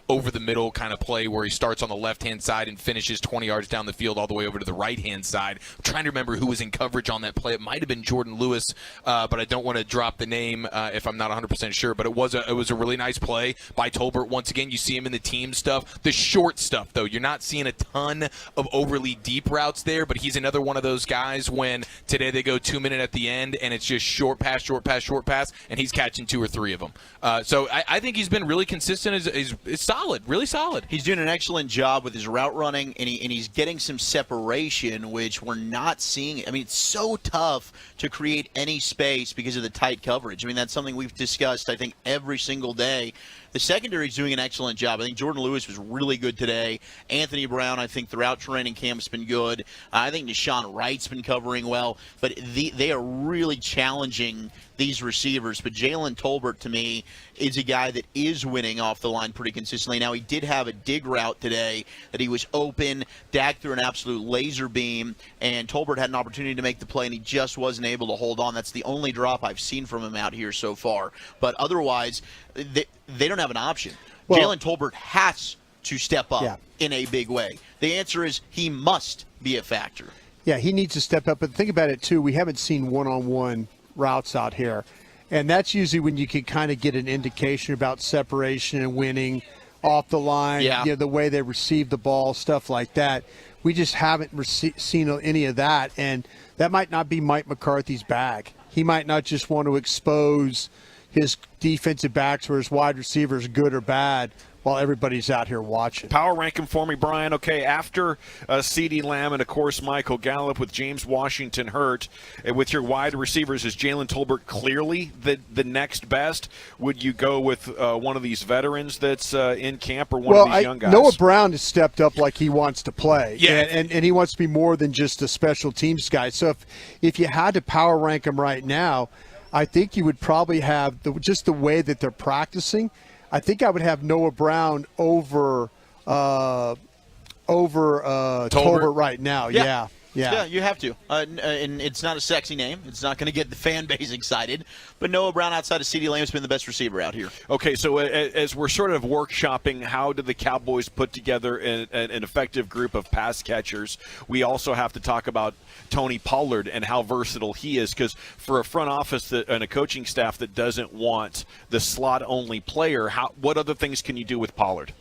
over-the-middle kind of play where he starts on the left-hand side and finishes 20 yards down the field all the way over to the right-hand side. I'm trying to remember who was in coverage on that play. It might have been Jordan Lewis, but I don't want to drop the name if I'm not 100% sure. But it was a really nice play by Tolbert. Once again, you see him in the team stuff. The short stuff, though, you're not seeing a ton of overly deep routes there, but he's another one of those guys when today they go 2-minute at the end, and it's just short pass, short pass, short pass, and he's catching 2 or 3 of them. So I think he's been really consistent. Is solid, really solid. He's doing an excellent job with his route running, and he's getting some separation, which we're not seeing. I mean, it's so tough to create any space because of the tight coverage. I mean, that's something we've discussed, I think, every single day. The secondary is doing an excellent job. I think Jordan Lewis was really good today. Anthony Brown, I think, throughout training camp has been good. I think Deshawn Wright's been covering well. But they are really challenging these receivers. But Jaylen Tolbert, to me, is a guy that is winning off the line pretty consistently. Now, he did have a dig route today that he was open. Dak threw an absolute laser beam, and Tolbert had an opportunity to make the play, and he just wasn't able to hold on. That's the only drop I've seen from him out here so far. But otherwise, they don't have an option. Well, Jaylen Tolbert has to step up in a big way. The answer is he must be a factor. Yeah, he needs to step up. But think about it, too. We haven't seen one-on-one routes out here. And that's usually when you can kind of get an indication about separation and winning off the line, the way they receive the ball, stuff like that. We just haven't seen any of that. And that might not be Mike McCarthy's bag. He might not just want to expose his defensive backs or his wide receivers, good or bad, while everybody's out here watching. Power rank him for me, Brian. Okay, after CeeDee Lamb and, of course, Michael Gallup with James Washington hurt, with your wide receivers, is Jaylen Tolbert clearly the next best? Would you go with one of these veterans that's in camp or one of these young guys? Noah Brown has stepped up like he wants to play. Yeah. And he wants to be more than just a special teams guy. So if you had to power rank him right now, I think you would probably have just the way that they're practicing. I think I would have Noah Brown over over Tolbert right now. Yeah. Yeah, you have to. And it's not a sexy name. It's not going to get the fan base excited. But Noah Brown, outside of CeeDee Lamb, has been the best receiver out here. Okay, so as we're sort of workshopping how do the Cowboys put together an effective group of pass catchers, we also have to talk about Tony Pollard and how versatile he is, because for a front office and a coaching staff that doesn't want the slot-only player, what other things can you do with Pollard?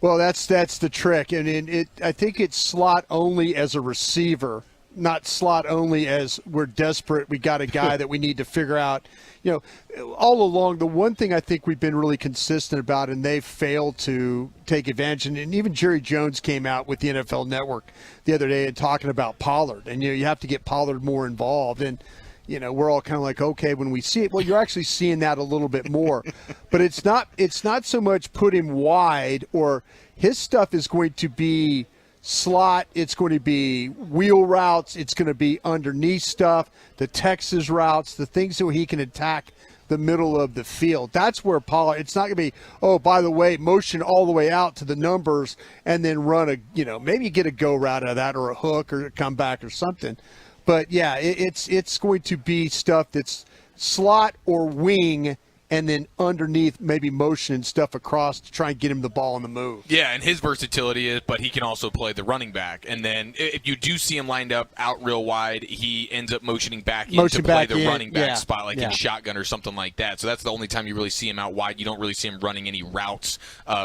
Well, that's the trick, and I think it's slot only as a receiver, not slot only as we're desperate. We got a guy that we need to figure out. You know, all along, the one thing I think we've been really consistent about, and they've failed to take advantage, and even Jerry Jones came out with the NFL Network the other day and talking about Pollard, and you have to get Pollard more involved. And we're all kind of like, okay, when we see it, well, you're actually seeing that a little bit more. But it's not so much put him wide, or his stuff is going to be slot, it's going to be wheel routes, it's going to be underneath stuff, the Texas routes, the things that he can attack the middle of the field. That's where Pollard, it's not going to be, oh, by the way, motion all the way out to the numbers and then run maybe get a go route out of that, or a hook, or a comeback or something. But, yeah, it's going to be stuff that's slot or wing, and then underneath maybe motion and stuff across to try and get him the ball on the move. Yeah, and his versatility is, but he can also play the running back. And then if you do see him lined up out real wide, he ends up motioning back in to play the running back spot, like in shotgun or something like that. So that's the only time you really see him out wide. You don't really see him running any routes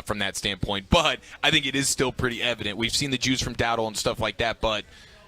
from that standpoint. But I think it is still pretty evident. We've seen the juice from Dowdle and stuff like that, but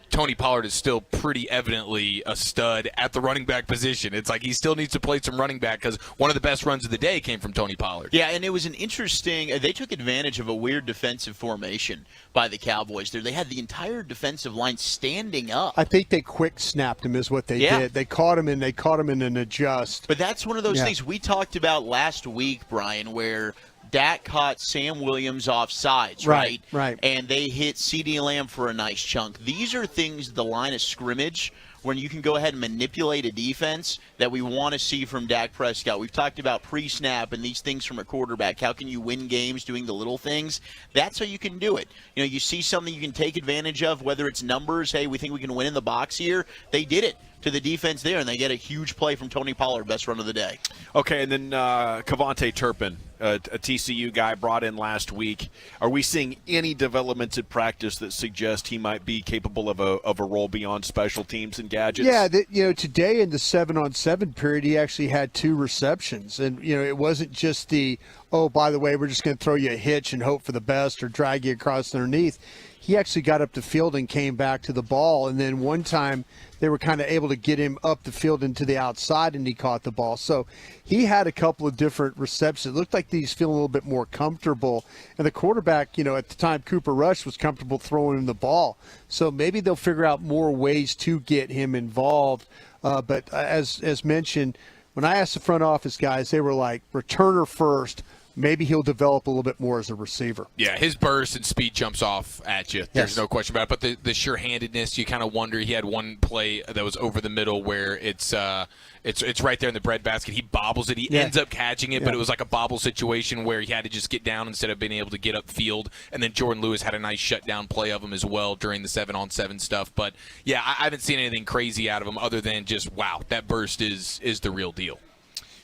Tony Pollard is still pretty evidently a stud at the running back position. It's like he still needs to play some running back, because one of the best runs of the day came from Tony Pollard. Yeah, and it was an interesting – they took advantage of a weird defensive formation by the Cowboys there. They had the entire defensive line standing up. I think they quick snapped him is what they did. They caught him in an adjust. But that's one of those things we talked about last week, Brian, where – Dak caught Sam Williams off sides, right? Right. And they hit CeeDee Lamb for a nice chunk. These are things, the line of scrimmage, when you can go ahead and manipulate a defense that we want to see from Dak Prescott. We've talked about pre-snap and these things from a quarterback. How can you win games doing the little things? That's how you can do it. You see something you can take advantage of, whether it's numbers. Hey, we think we can win in the box here. They did it to the defense there, and they get a huge play from Tony Pollard, best run of the day. Okay, and then Kevontae Turpin, a TCU guy brought in last week. Are we seeing any developments in practice that suggest he might be capable of a role beyond special teams and gadgets? Yeah, today in the 7-on-7 period, he actually had 2 receptions, and it wasn't just the, oh, by the way, we're just going to throw you a hitch and hope for the best or drag you across underneath. He actually got up the field and came back to the ball, and then one time they were kind of able to get him up the field into the outside, and he caught the ball. So he had a couple of different receptions. It looked like he's feeling a little bit more comfortable. And the quarterback, at the time, Cooper Rush, was comfortable throwing him the ball. So maybe they'll figure out more ways to get him involved. But as mentioned, when I asked the front office guys, they were like, returner first. Maybe he'll develop a little bit more as a receiver. Yeah, his burst and speed jumps off at you. There's no question about it. But the sure-handedness, you kind of wonder. He had one play that was over the middle where it's right there in the breadbasket. He bobbles it. He ends up catching it, but it was like a bobble situation where he had to just get down instead of being able to get upfield. And then Jordan Lewis had a nice shutdown play of him as well during the 7-on-7 stuff. But, yeah, I haven't seen anything crazy out of him other than just, wow, that burst is the real deal.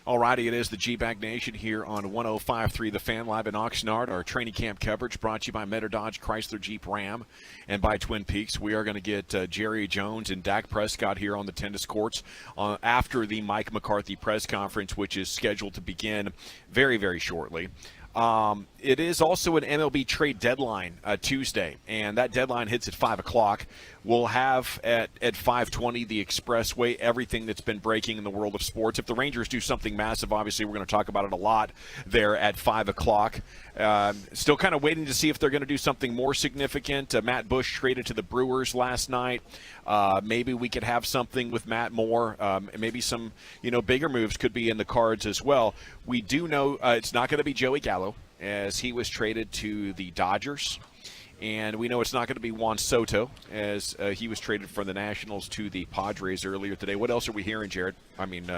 Alrighty, it is the G-Bag Nation here on 105.3 The Fan, live in Oxnard. Our training camp coverage brought to you by Metter Dodge, Chrysler, Jeep, Ram, and by Twin Peaks. We are going to get Jerry Jones and Dak Prescott here on the tennis courts after the Mike McCarthy press conference, which is scheduled to begin very, very shortly. It is also an MLB trade deadline Tuesday, and that deadline hits at 5 o'clock. We'll have at 5:20 the Expressway, everything that's been breaking in the world of sports. If the Rangers do something massive, obviously we're going to talk about it a lot there at 5 o'clock. Still kind of waiting to see if they're going to do something more significant. Matt Bush traded to the Brewers last night. Maybe we could have something with Matt Moore. Maybe some bigger moves could be in the cards as well. We do know it's not going to be Joey Gallo, as he was traded to the Dodgers. And we know it's not going to be Juan Soto, as he was traded from the Nationals to the Padres earlier today. What else are we hearing, Jared?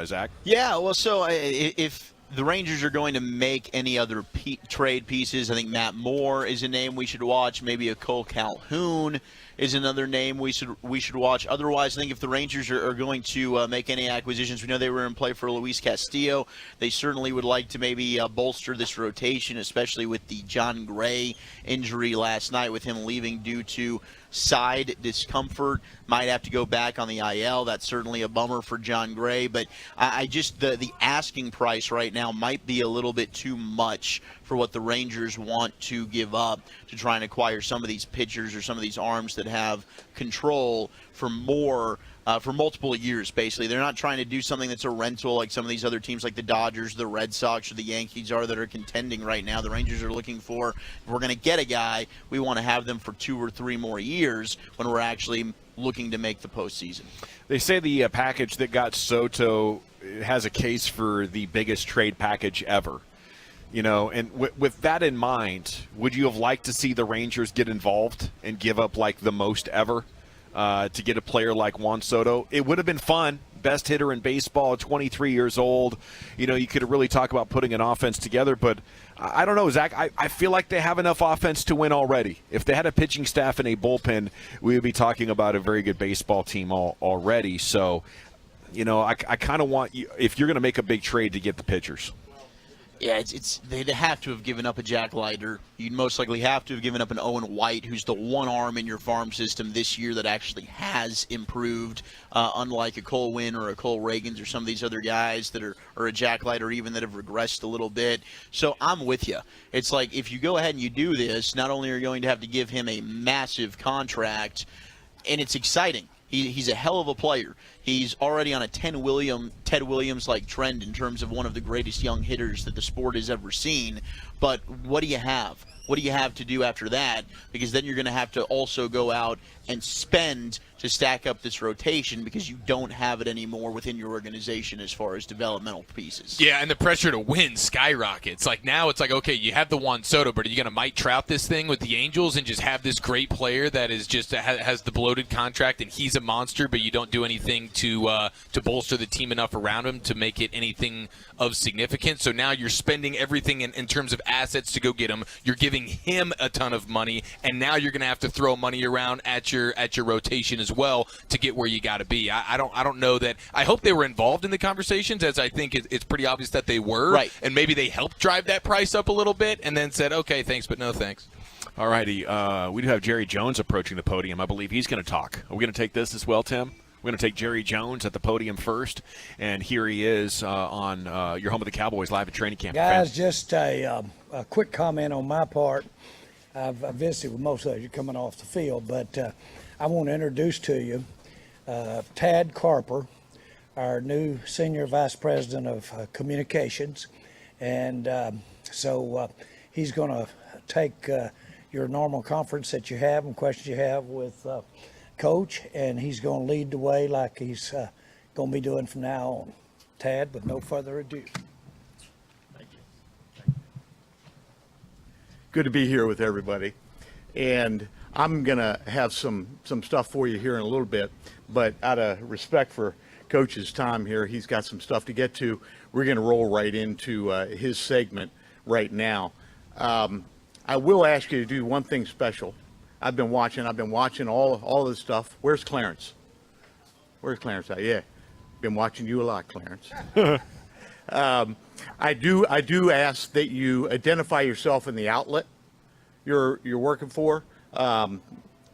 Zach? Yeah, well, so if the Rangers are going to make any other trade pieces. I think Matt Moore is a name we should watch. Maybe a Cole Calhoun is another name we should watch. Otherwise, I think if the Rangers are going to make any acquisitions, we know they were in play for Luis Castillo. They certainly would like to maybe bolster this rotation, especially with the John Gray injury last night, with him leaving due to side discomfort. Might have to go back on the IL. That's certainly a bummer for John Gray. But I just the asking price right now might be a little bit too much for what the Rangers want to give up to try and acquire some of these pitchers or some of these arms that have control for more. For multiple years, basically. They're not trying to do something that's a rental like some of these other teams like the Dodgers, the Red Sox, or the Yankees are that are contending right now. The Rangers are looking for, if we're going to get a guy, we want to have them for 2 or 3 more years when we're actually looking to make the postseason. They say the package that got Soto has a case for the biggest trade package ever. You know, and with that in mind, would you have liked to see the Rangers get involved and give up like the most ever? To get a player like Juan Soto? It would have been fun. Best hitter in baseball, 23 years old. You know, you could really talk about putting an offense together, but I don't know, Zach. I feel like they have enough offense to win already. If they had a pitching staff and a bullpen, we would be talking about a very good baseball team already. So, you know, I kind of want you, if you're going to make a big trade, to get the pitchers. Yeah, they'd have to have given up a Jack Leiter. You'd most likely have to have given up an Owen White, who's the one arm in your farm system this year that actually has improved, unlike a Cole Winn or a Cole Reagans or some of these other guys that are, or a Jack Leiter even, that have regressed a little bit. So I'm with you. It's like if you go ahead and you do this, not only are you going to have to give him a massive contract, and it's exciting. He's a hell of a player. He's already on a Ted Williams-like trend in terms of one of the greatest young hitters that the sport has ever seen. But what do you have? What do you have to do after that? Because then you're going to have to also go out and spend to stack up this rotation because you don't have it anymore within your organization as far as developmental pieces. Yeah, and the pressure to win skyrockets. Like now it's like, okay, you have the Juan Soto, but are you going to Mike Trout this thing with the Angels and just have this great player that is just has the bloated contract and he's a monster, but you don't do anything to bolster the team enough around him to make it anything of significance? So now you're spending everything in terms of assets to go get him. You're giving him a ton of money, and now you're going to have to throw money around at your rotation as well to get where you got to be. I don't know that. I hope they were involved in the conversations, as I think it's pretty obvious that they were. Right. And maybe they helped drive that price up a little bit, and then said, okay, thanks, but no thanks. All righty. We do have Jerry Jones approaching the podium. I believe he's going to talk. Are we going to take this as well, Tim? We're going to take Jerry Jones at the podium first, and here he is on your home of the Cowboys live at training camp. Guys, just a quick comment on my part. I've visited with most of you coming off the field, but I want to introduce to you Tad Carper, our new Senior Vice President of Communications. And so he's going to take your normal conference that you have and questions you have with Coach, and he's going to lead the way like he's going to be doing from now on. Tad, with no further ado. Thank you. Good to be here with everybody. And I'm going to have some stuff for you here in a little bit, but out of respect for Coach's time here, he's got some stuff to get to. We're going to roll right into his segment right now. I will ask you to do one thing special. I've been watching all this stuff. Where's Clarence? Where's Clarence at? Yeah. Been watching you a lot, Clarence. I do ask that you identify yourself in the outlet you're working for.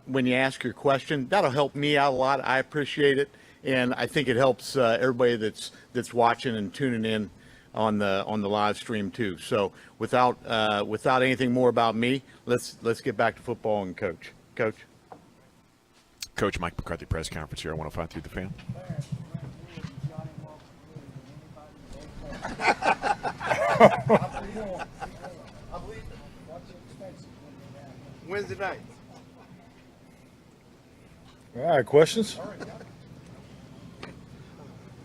When you ask your question, that'll help me out a lot. I appreciate it, and I think it helps everybody that's watching and tuning in on the live stream too. So without anything more about me, let's get back to football and Coach. Coach Mike McCarthy press conference here. I want to find through the fan. Wednesday night. All right, questions?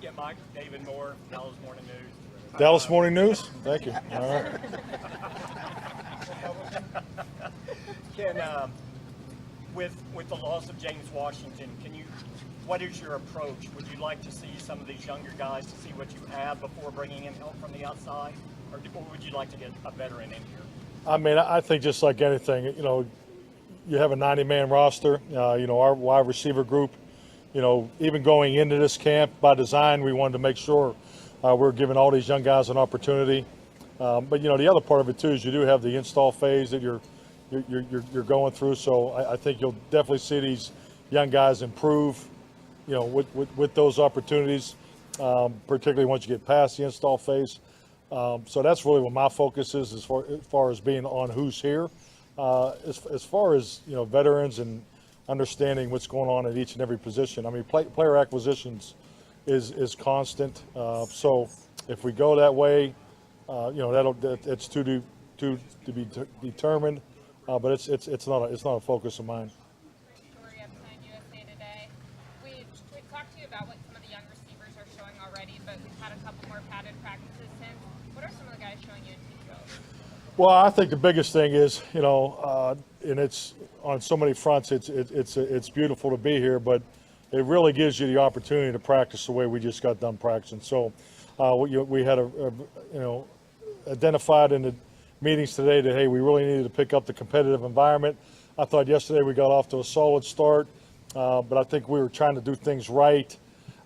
Yeah, Mike, David Moore, Dallas Morning News. Dallas Morning News? Thank you. All right. with the loss of James Washington, what is your approach? Would you like to see some of these younger guys to see what you have before bringing in help from the outside, or would you like to get a veteran in here? I mean, I think just like anything, you have a 90-man roster. Our wide receiver group, even going into this camp by design, we wanted to make sure we're giving all these young guys an opportunity. But the other part of it too is you do have the install phase that you're going through. So I think you'll definitely see these young guys improve, with those opportunities, particularly once you get past the install phase. So that's really what my focus is as far as being on who's here. As far as veterans and understanding what's going on at each and every position. I mean, player acquisitions is constant. So if we go that way, it's to be determined. But it's not a focus of mine. We talked to you about what some of the young receivers are showing already, but we've had a couple more padded practices since. What are some of the guys showing you in team drills? Well, I think the biggest thing is, and it's on so many fronts. It's beautiful to be here, but it really gives you the opportunity to practice the way we just got done practicing. So, we had identified in the meetings today that hey, we really needed to pick up the competitive environment. I thought yesterday we got off to a solid start, but I think we were trying to do things right.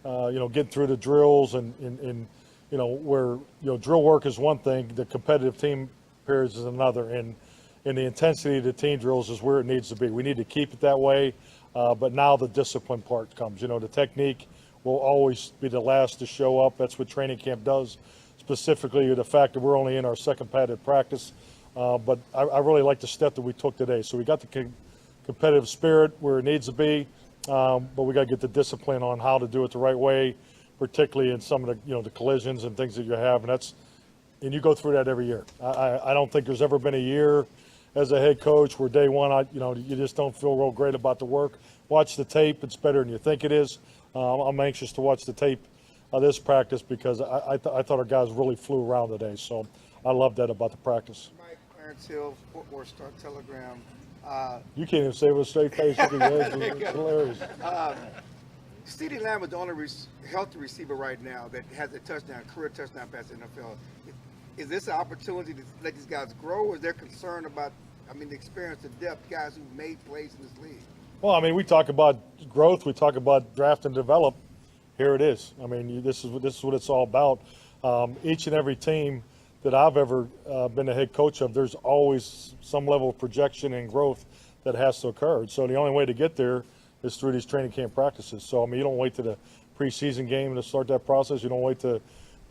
Getting through the drills and where drill work is one thing, the competitive team periods is another, and the intensity of the team drills is where it needs to be. We need to keep it that way, but now the discipline part comes. The technique will always be the last to show up. That's what training camp does, specifically the fact that we're only in our second padded practice. But I really like the step that we took today. So we got the competitive spirit where it needs to be, but we got to get the discipline on how to do it the right way, particularly in some of the the collisions and things that you have, and you go through that every year. I don't think there's ever been a year as a head coach where day one, you just don't feel real great about the work. Watch the tape; it's better than you think it is. I'm anxious to watch the tape of this practice because I thought our guys really flew around today. So I love that about the practice. Mike Clarence Hill, Fort Worth Star Telegram. You can't even say it with a straight face. It's hilarious. CeeDee Lamb is the only healthy receiver right now that has a career touchdown pass in the NFL. Is this an opportunity to let these guys grow, or is there concern about, the experience, the depth, guys who made plays in this league? Well, we talk about growth, we talk about draft and develop. Here it is. This is what it's all about. Each and every team that I've ever been the head coach of, there's always some level of projection and growth that has to occur. So the only way to get there is through these training camp practices. So, you don't wait to the preseason game to start that process. You don't wait to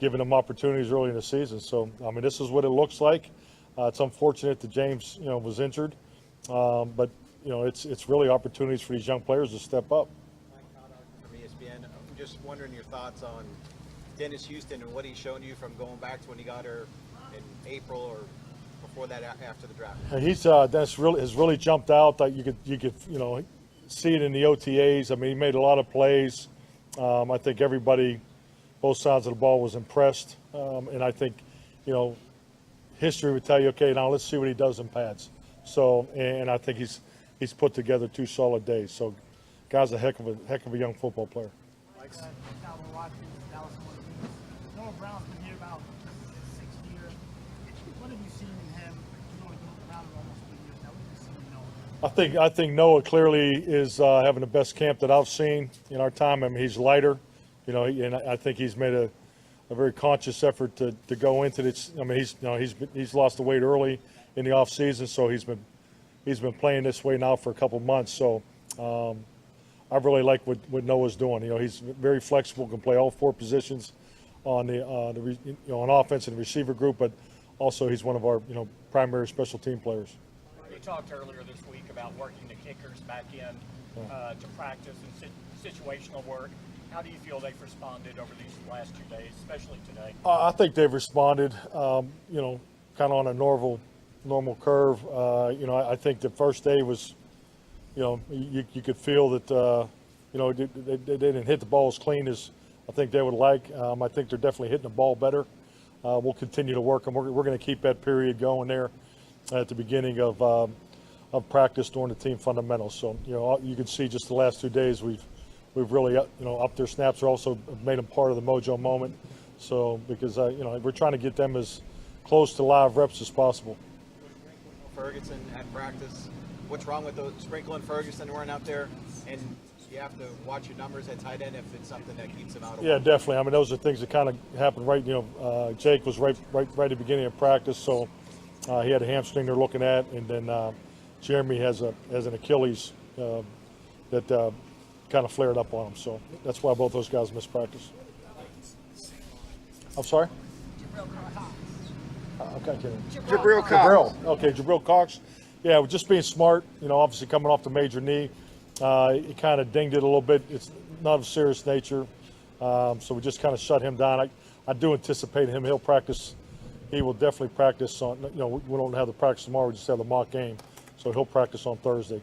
giving them opportunities early in the season. So, this is what it looks like. It's unfortunate that James, was injured. But, it's really opportunities for these young players to step up. From ESPN, I'm just wondering your thoughts on Dennis Houston and what he's shown you from going back to when he got her in April or before that after the draft. He's Dennis has really jumped out. That you could see it in the OTAs. He made a lot of plays. I think everybody, both sides of the ball, was impressed. And I think, history would tell you, okay, now let's see what he does in pads. So, and I think he's put together 2 solid days. So, guy's a heck of a young football player. Noah Brown's been here about his 6th year. What have you seen in him? He's only been around almost 3 years now. What have you seen in Noah? I think Noah clearly is having the best camp that I've seen in our time. He's lighter, and I think he's made a very conscious effort to go into this. He's lost the weight early in the off season, so he's been playing this way now for a couple months. So I really like what Noah's doing. He's very flexible, can play all 4 positions on on offense and receiver group, but also he's one of our primary special team players. You talked earlier this week about working the kickers back in to practice and situational work. How do you feel they've responded over these last 2 days, especially today? I think they've responded, kind of on a normal curve. I think the first day was, you could feel that, they didn't hit the ball as clean as I think they would like. I think they're definitely hitting the ball better. We'll continue to work, and we're going to keep that period going there at the beginning of practice during the team fundamentals. So, you can see just the last 2 days we've really, upped their snaps. We're also made them part of the mojo moment. So, because, we're trying to get them as close to live reps as possible. Ferguson at practice. What's wrong with those Sprinkle and Ferguson weren't out there? And you have to watch your numbers at tight end if it's something that keeps them out of Yeah, definitely. I mean, those are things that kind of happened right. Jake was right at the beginning of practice, so he had a hamstring they're looking at, and then Jeremy has an Achilles that kind of flared up on him. So that's why both those guys missed practice. I'm sorry. Okay, Jabril Cox. Jabril. Okay, Jabril Cox. Yeah, just being smart. Obviously coming off the major knee, it kind of dinged it a little bit. It's not of serious nature, so we just kind of shut him down. I do anticipate him. He'll practice. He will definitely practice on. We don't have the practice tomorrow. We just have the mock game, so he'll practice on Thursday.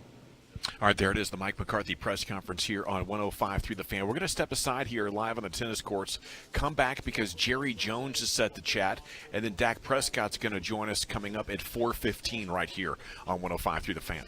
All right, there it is, the Mike McCarthy press conference here on 105 through the Fan. We're going to step aside here live on the tennis courts, come back because Jerry Jones is set to chat, and then Dak Prescott's going to join us coming up at 4:15 right here on 105 through the Fan.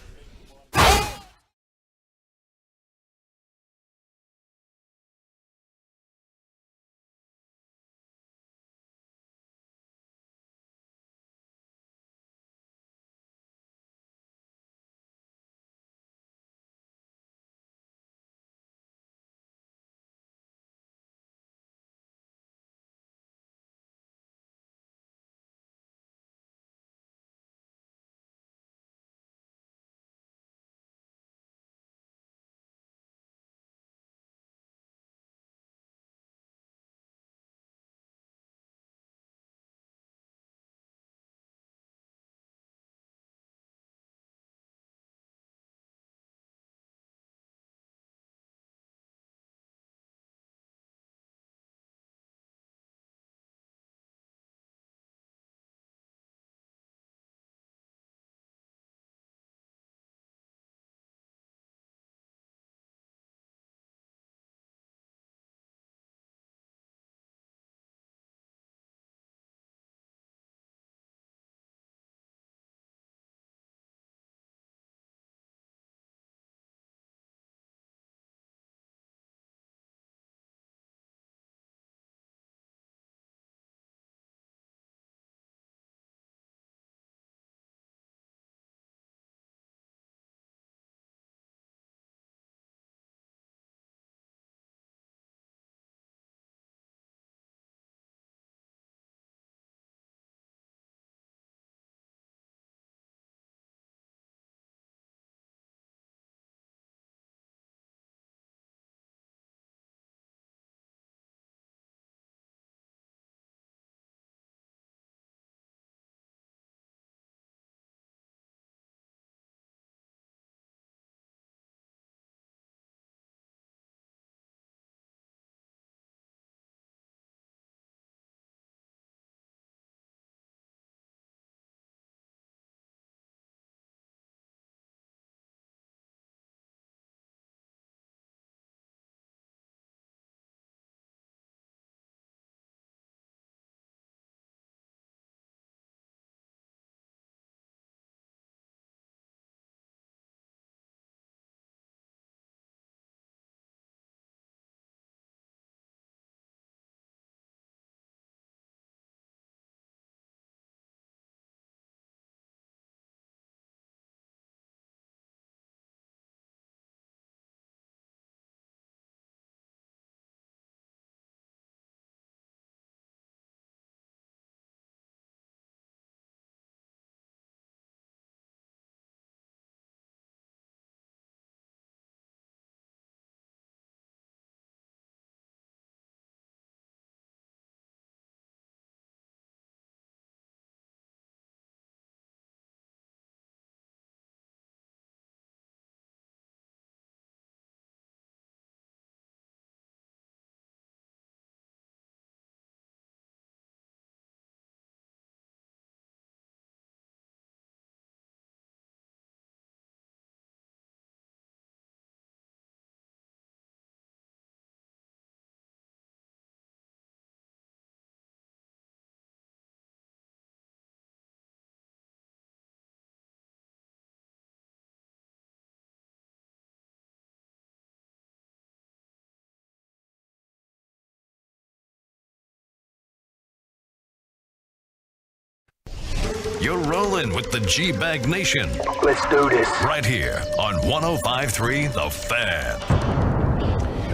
You're rolling with the G-Bag Nation. Let's do this. Right here on 105.3 The Fan.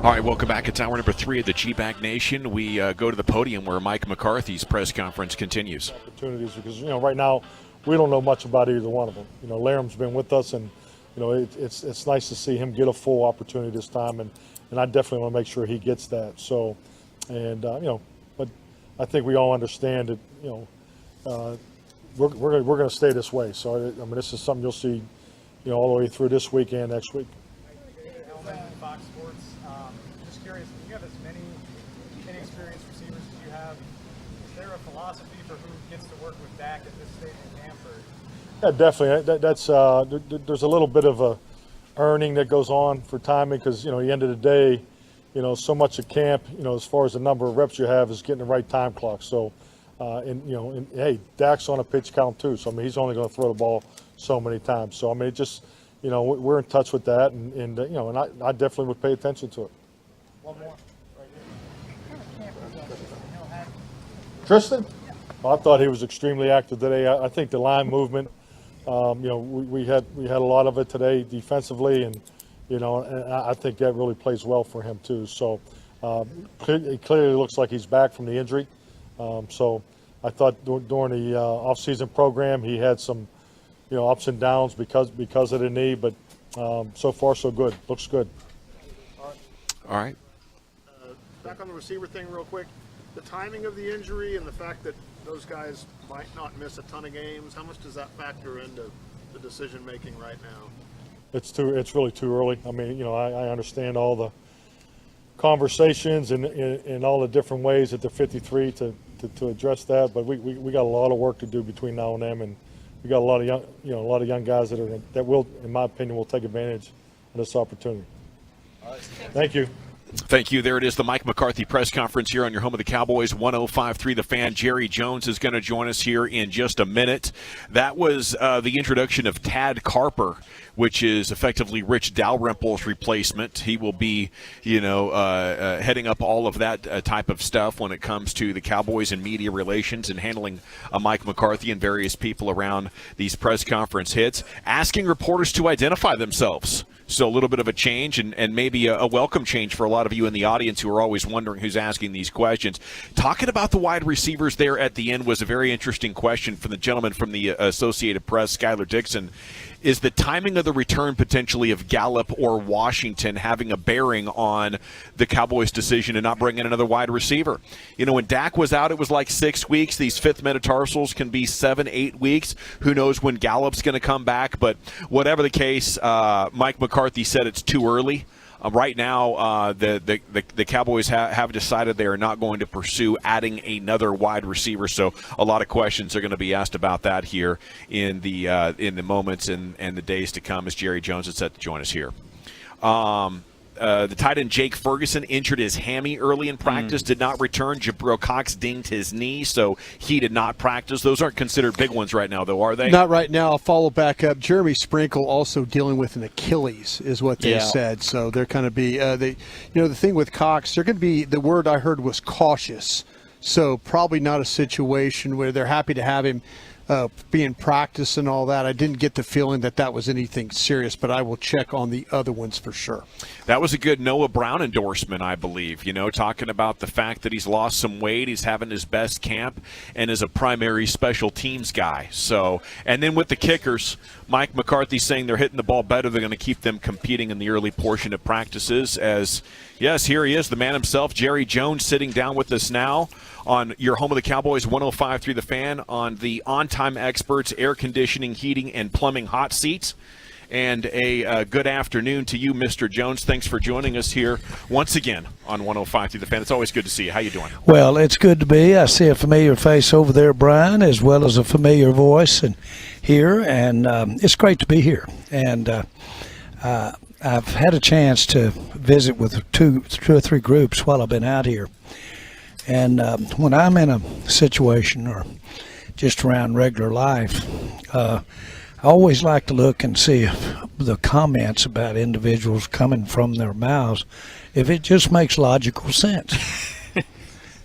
All right, welcome back. It's hour number 3 of the G-Bag Nation. We go to the podium where Mike McCarthy's press conference continues. Opportunities because, right now we don't know much about either one of them. Laram's been with us, and, it's nice to see him get a full opportunity this time, and I definitely want to make sure he gets that. So, and, but I think we all understand that, we're going to stay this way. So, this is something you'll see, all the way through this week and next week. Fox Sports. Just curious, when you have as many inexperienced receivers as you have, is there a philosophy for who gets to work with Dak at this stage in Tampering? Yeah, definitely. There's a little bit of a earning that goes on for timing because, at the end of the day, so much of camp, as far as the number of reps you have is getting the right time clock. So, and hey, Dak's on a pitch count too. So, he's only going to throw the ball so many times. So, it just, we're in touch with that, and I definitely would pay attention to it. One more. Tristan? Well, I thought he was extremely active today. I think the line movement, we had a lot of it today defensively, and and I think that really plays well for him too. So it clearly looks like he's back from the injury. So I thought during the off-season program he had some ups and downs because of the knee, but so far so good. Looks good. All right. Back on the receiver thing real quick. The timing of the injury and the fact that those guys might not miss a ton of games, how much does that factor into the decision making right now? It's really too early. I understand all the conversations and all the different ways at the 53 to address that, but we got a lot of work to do between now and then, and we got a lot of young guys that will, in my opinion, will take advantage of this opportunity. Thank you. Thank you. There it is, the Mike McCarthy press conference here on your home of the Cowboys, 105.3 The Fan. Jerry Jones is going to join us here in just a minute. That was the introduction of Tad Carper, which is effectively Rich Dalrymple's replacement. He will be, heading up all of that type of stuff when it comes to the Cowboys and media relations and handling Mike McCarthy and various people around these press conference hits, asking reporters to identify themselves. So a little bit of a change and maybe a welcome change for a lot of you in the audience who are always wondering who's asking these questions. Talking about the wide receivers there at the end was a very interesting question from the gentleman from the Associated Press, Skylar Dixon. Is the timing of the return potentially of Gallup or Washington having a bearing on the Cowboys' decision to not bring in another wide receiver? When Dak was out, it was like 6 weeks. These fifth metatarsals can be 7-8 weeks. Who knows when Gallup's going to come back? But whatever the case, Mike McCarthy said it's too early. Right now, the Cowboys have decided they are not going to pursue adding another wide receiver. So a lot of questions are going to be asked about that here in the moments and the days to come as Jerry Jones is set to join us here. The tight end Jake Ferguson injured his hammy early in practice, did not return. Jabril Cox dinged his knee, so he did not practice. Those aren't considered big ones right now, though, are they? Not right now. I'll follow back up. Jeremy Sprinkle also dealing with an Achilles is what they said. So they're going to be, the thing with Cox, they're going to be, the word I heard was cautious. So probably not a situation where they're happy to have him be in practice and all that. I didn't get the feeling that was anything serious, but I will check on the other ones for sure. That was a good Noah Brown endorsement, I believe, talking about the fact that he's lost some weight, he's having his best camp, and is a primary special teams guy. So, and then with the kickers, Mike McCarthy saying they're hitting the ball better, they're going to keep them competing in the early portion of practices as, yes, here he is, the man himself, Jerry Jones, sitting down with us now on your home of the Cowboys, 105.3 The Fan, on the On-Time Experts Air Conditioning, Heating, and Plumbing hot seats. And a good afternoon to you, Mr. Jones. Thanks for joining us here once again on 105.3 The Fan. It's always good to see you. How you doing? Well, it's good to be. I see a familiar face over there, Brian, as well as a familiar voice here, and it's great to be here. And I've had a chance to visit with two or three groups while I've been out here. And when I'm in a situation or just around regular life, I always like to look and see if the comments about individuals coming from their mouths, if it just makes logical sense.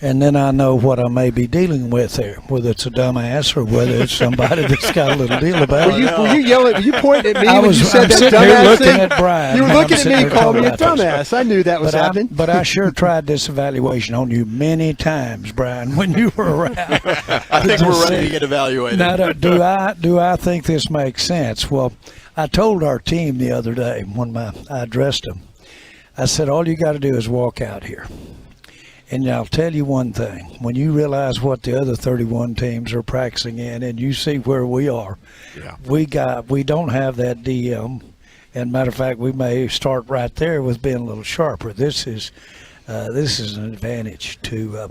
and then I know what I may be dealing with there, whether it's a dumbass or whether it's somebody that's got a little deal about it. Were you yelling? Were you pointing at me I when was, you said I'm that sitting dumbass here looking thing? at Brian. You were looking at I'm me and sitting calling me here a talking about dumbass. I knew that was happening. But I sure tried this evaluation on you many times, Brian, when you were around. I think we're ready to get evaluated. Now, do I think this makes sense? Well, I told our team the other day when I addressed them, I said, all you got to do is walk out here. And I'll tell you one thing. When you realize what the other 31 teams are practicing in and you see where we are, we don't have that DM. And matter of fact, we may start right there with being a little sharper. This is an advantage to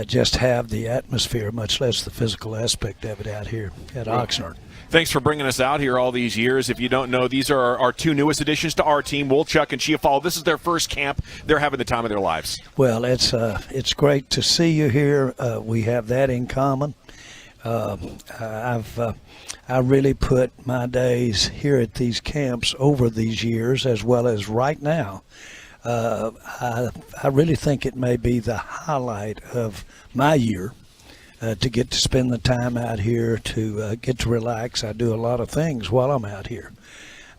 just have the atmosphere, much less the physical aspect of it out here at Oxnard. Thanks for bringing us out here all these years. If you don't know, these are our two newest additions to our team, Wolchuk and Chiafalo. This is their first camp. They're having the time of their lives. Well, it's great to see you here. We have that in common. I really put my days here at these camps over these years, as well as right now. I really think it may be the highlight of my year. To get to spend the time out here, to get to relax. I do a lot of things while I'm out here.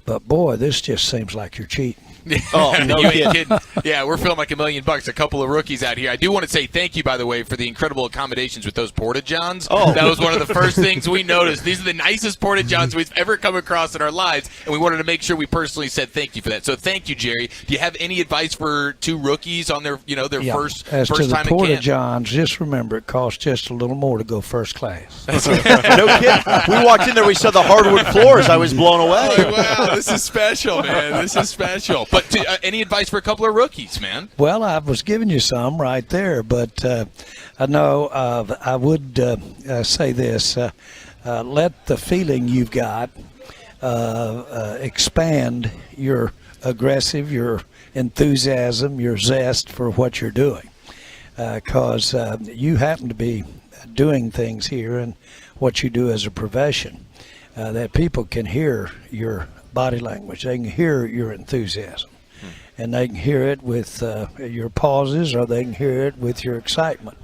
But, boy, this just seems like you're cheating. Oh, no kidding. Yeah, we're feeling like $1 million. A couple of rookies out here. I do want to say thank you, by the way, for the incredible accommodations with those porta-johns. Oh. That was one of the first things we noticed. These are the nicest porta-johns we've ever come across in our lives, and we wanted to make sure we personally said thank you for that. So thank you, Jerry. Do you have any advice for two rookies on their first As time to the in camp? porta-johns, just remember it costs just a little more to go first class. No kidding. We walked in there, we saw the hardwood floors. I was blown away. Oh, wow, this is special, man. This is special. But any advice for a couple of rookies, man? Well, I was giving you some right there, but I know I would say this. Let the feeling you've got expand your aggressive, your enthusiasm, your zest for what you're doing. Because you happen to be doing things here and what you do as a profession that people can hear your body language. They can hear your enthusiasm. And they can hear it with your pauses, or they can hear it with your excitement.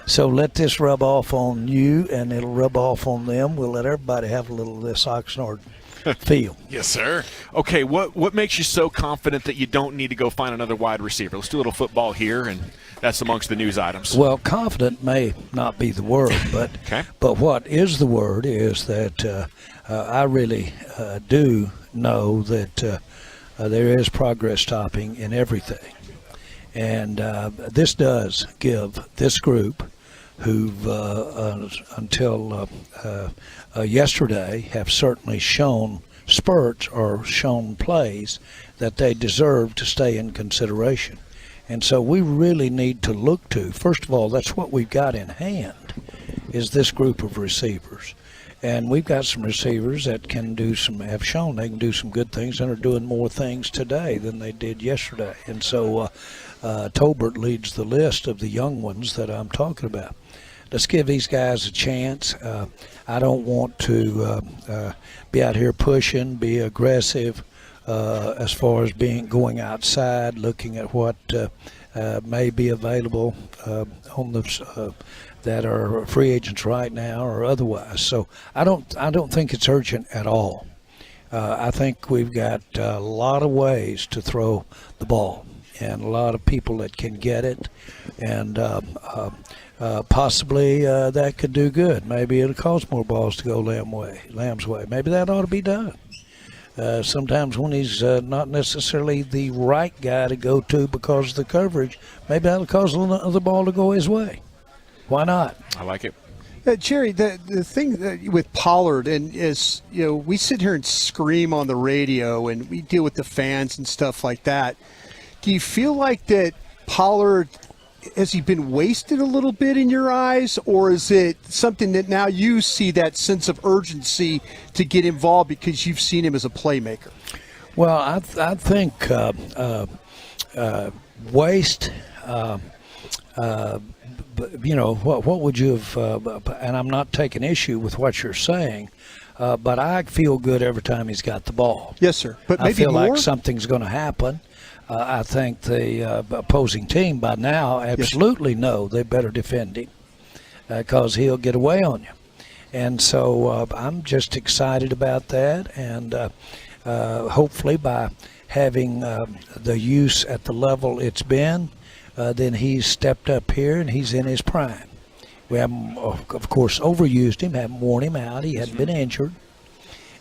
So let this rub off on you, and it'll rub off on them. We'll let everybody have a little of this Oxnard feel. Yes, sir. Okay, what makes you so confident that you don't need to go find another wide receiver? Let's do a little football here, and that's amongst the news items. Well, confident may not be the word, but but what is the word is that I really do know that there is progress stopping in everything. And this does give this group, who've until yesterday have certainly shown spurts or shown plays that they deserve to stay in consideration. And so we really need to look to, first of all, that's what we've got in hand, is this group of receivers. And we've got some receivers that have shown they can do some good things and are doing more things today than they did yesterday. And so Tolbert leads the list of the young ones that I'm talking about. Let's give these guys a chance. I don't want to be out here pushing, be aggressive as far as going outside, looking at what may be available on the that are free agents right now or otherwise. So I don't think it's urgent at all. I think we've got a lot of ways to throw the ball and a lot of people that can get it, and possibly that could do good. Maybe it'll cost more balls to go Lamb's way. Maybe that ought to be done. Sometimes when he's not necessarily the right guy to go to because of the coverage, maybe that'll cause another ball to go his way. Why not? I like it. Jerry, the thing with Pollard, and is, we sit here and scream on the radio and we deal with the fans and stuff like that. Do you feel like that Pollard, has he been wasted a little bit in your eyes, or is it something that now you see that sense of urgency to get involved because you've seen him as a playmaker? Well, I think waste. What would you have, and I'm not taking issue with what you're saying, but I feel good every time he's got the ball. Yes, sir. But maybe I feel more? like something's going to happen. I think the opposing team by now absolutely know they better defend him because he'll get away on you. And so I'm just excited about that, and hopefully by having the use at the level it's been, then he's stepped up here and he's in his prime. We haven't, of course, overused him, haven't worn him out. He hadn't been injured.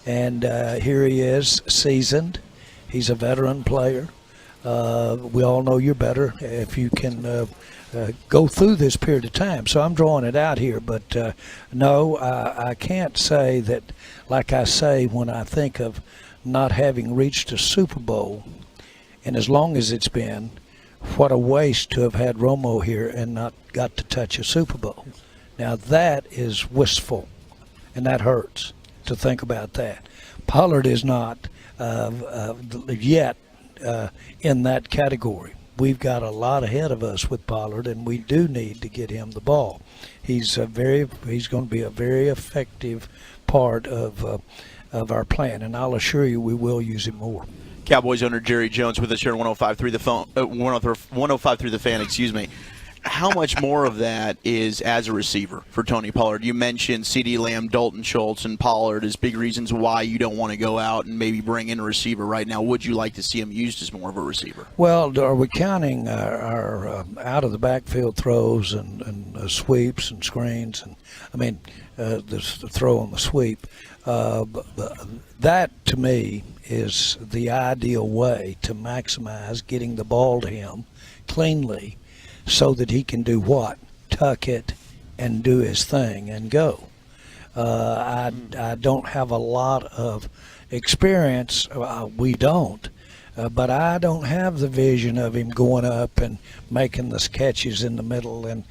And here he is, seasoned. He's a veteran player. We all know you're better if you can go through this period of time. So I'm drawing it out here. But, no, I can't say that, like I say when I think of not having reached a Super Bowl, and as long as it's been, what a waste to have had Romo here and not got to touch a Super Bowl. Now that is wistful, and that hurts to think about that. Pollard is not yet in that category. We've got a lot ahead of us with Pollard, and we do need to get him the ball. He's going to be a very effective part of our plan, and I'll assure you we will use him more. Cowboys owner Jerry Jones with us here on 105.3 the phone, 105.3 the fan. Excuse me. How much more of that is as a receiver for Tony Pollard? You mentioned CeeDee Lamb, Dalton Schultz, and Pollard as big reasons why you don't want to go out and maybe bring in a receiver right now. Would you like to see him used as more of a receiver? Well, are we counting our out of the backfield throws and sweeps and screens? And I mean, the throw on the sweep. That to me is the ideal way to maximize getting the ball to him cleanly, so that he can do what? Tuck it and do his thing and go. I don't have a lot of experience. We don't. But I don't have the vision of him going up and making the catches in the middle and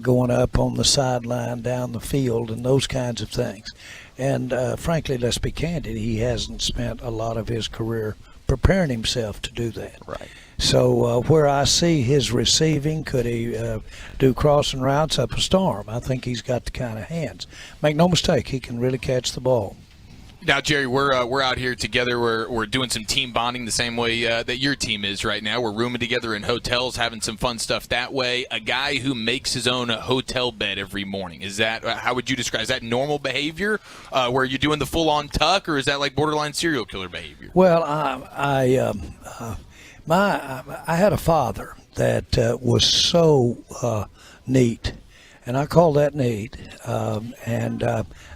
going up on the sideline down the field and those kinds of things. And frankly, let's be candid, he hasn't spent a lot of his career preparing himself to do that. Right. So where I see his receiving, could he do crossing routes up a storm? I think he's got the kind of hands. Make no mistake, he can really catch the ball. Now, Jerry, we're out here together. We're doing some team bonding the same way that your team is right now. We're rooming together in hotels, having some fun stuff that way. A guy who makes his own hotel bed every morning, is that how would you describe? Is that normal behavior, where you're doing the full-on tuck, or is that like borderline serial killer behavior? Well, I had a father that was so neat, and I call that neat.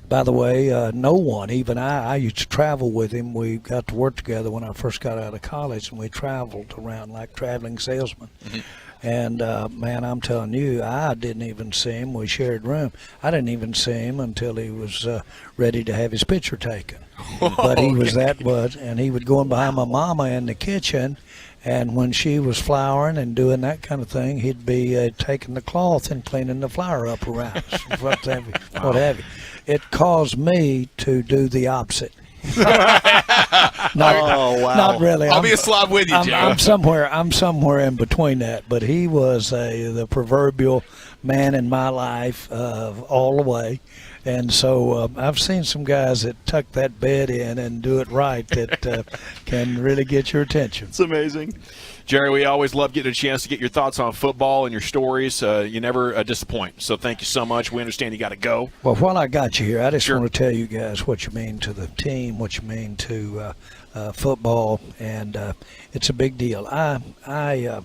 By the way, no one, even I used to travel with him. We got to work together when I first got out of college, and we traveled around like traveling salesmen. Mm-hmm. And, man, I'm telling you, I didn't even see him. We shared room. I didn't even see him until he was ready to have his picture taken. But he was that much, and he would go in behind my mama in the kitchen, and when she was flouring and doing that kind of thing, he'd be taking the cloth and cleaning the flour up around us, what have you. It caused me to do the opposite. Not really. I'll be a slob with you, Joe. I'm somewhere in between that. But he was the proverbial man in my life all the way. And so I've seen some guys that tuck that bed in and do it right that can really get your attention. It's amazing. Jerry, we always love getting a chance to get your thoughts on football and your stories. You never disappoint. So thank you so much. We understand you got to go. Well, while I got you here, I just want to tell you guys what you mean to the team, what you mean to football, and it's a big deal. I